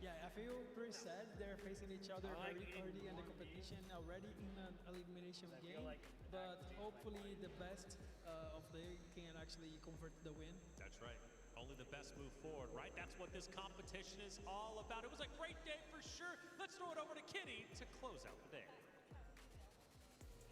[SPEAKER 7] Yeah, I feel pretty sad. They're facing each other very early in the competition, already in an elimination game. But hopefully the best of they can actually convert the win.
[SPEAKER 9] That's right. Only the best move forward, right? That's what this competition is all about. It was a great day for sure. Let's throw it over to Kitty to close out the day.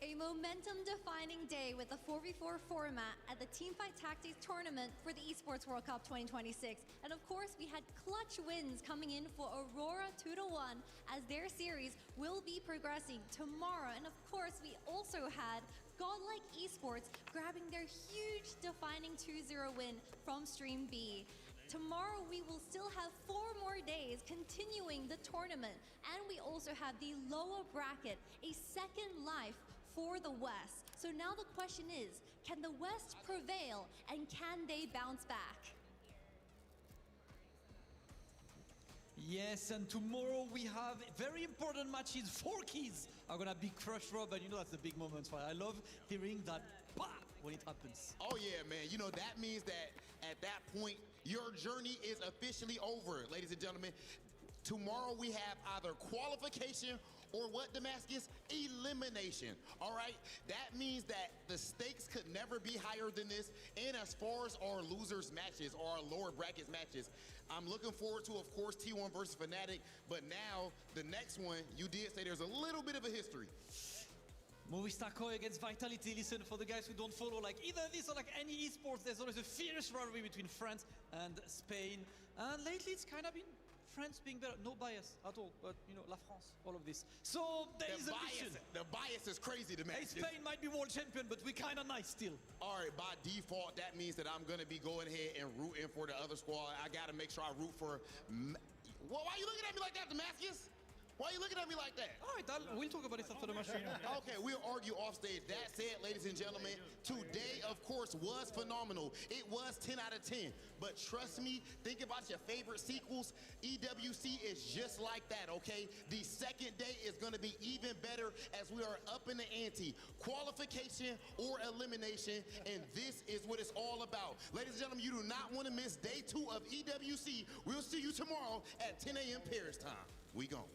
[SPEAKER 8] A momentum-defining day with the 4v4 format at the Teamfight Tactics tournament for the Esports World Cup 2026. And of course, we had clutch wins coming in for Aurora 2-1 as their series will be progressing tomorrow. And of course, we also had Godlike Esports grabbing their huge defining 2-0 win from Stream B. Tomorrow we will still have 4 more days continuing the tournament, and we also have the lower bracket, a second life for the West. So now the question is, can the West prevail and can they bounce back?
[SPEAKER 16] Yes, and tomorrow we have very important matches. 4 keys are gonna be crushed, Rob, and you know that's the big moments. I love hearing that bah when it happens.
[SPEAKER 5] Oh yeah, man. You know, that means that at that point, your journey is officially over, ladies and gentlemen. Tomorrow we have either qualification or what, Damascus? Elimination, all right? That means that the stakes could never be higher than this. And as far as our losers matches or our lower brackets matches, I'm looking forward to, of course, T1 versus Fnatic, but now the next one, you did say there's a little bit of a history.
[SPEAKER 16] Movistar Koi against Vitality. Listen, for the guys who don't follow like either this or like any esports, there's always a fierce rivalry between France and Spain. And lately it's kind of been France being better. No bias at all, but you know, La France, all of this. So there is a mission.
[SPEAKER 5] The bias is crazy to me.
[SPEAKER 16] Hey, Spain might be world champion, but we kind of nice still.
[SPEAKER 5] All right, by default, that means that I'm going to be going ahead and rooting for the other squad. I got to make sure I root for... Well, why are you looking at me like that, Damascus? Why are you looking at me like that?
[SPEAKER 16] All right, we'll talk about it after the match.
[SPEAKER 5] Okay, we'll argue off stage. That said, ladies and gentlemen, today, of course, was phenomenal. It was 10 out of 10. But trust me, think about your favorite sequels. EWC is just like that, okay? The second day is going to be even better as we are up in the ante. Qualification or elimination, and this is what it's all about. Ladies and gentlemen, you do not want to miss day 2 of EWC. We'll see you tomorrow at 10 a.m. Paris time. We gone.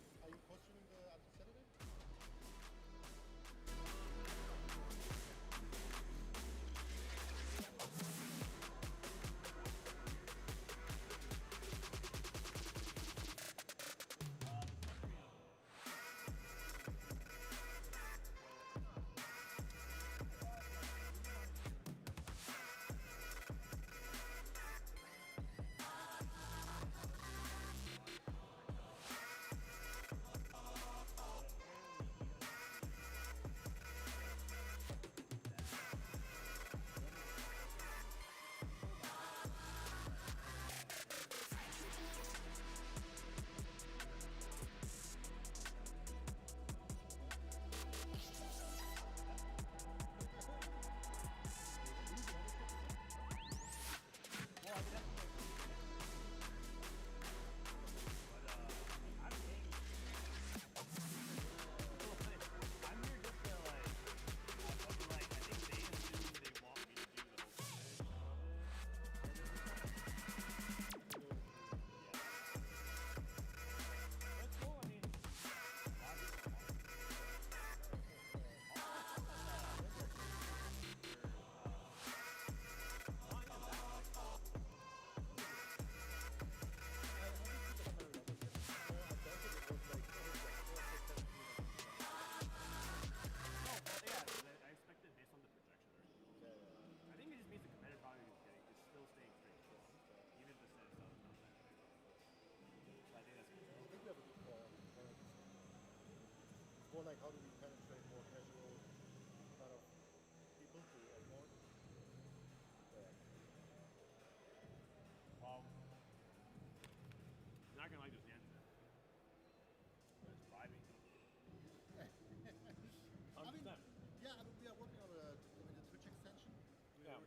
[SPEAKER 18] More like how do we penetrate more casual kind of people to more?
[SPEAKER 2] Well, you're not gonna like this end. But it's vibing.
[SPEAKER 18] I mean, yeah, I mean, we are working on the Twitch extension.
[SPEAKER 2] Yeah.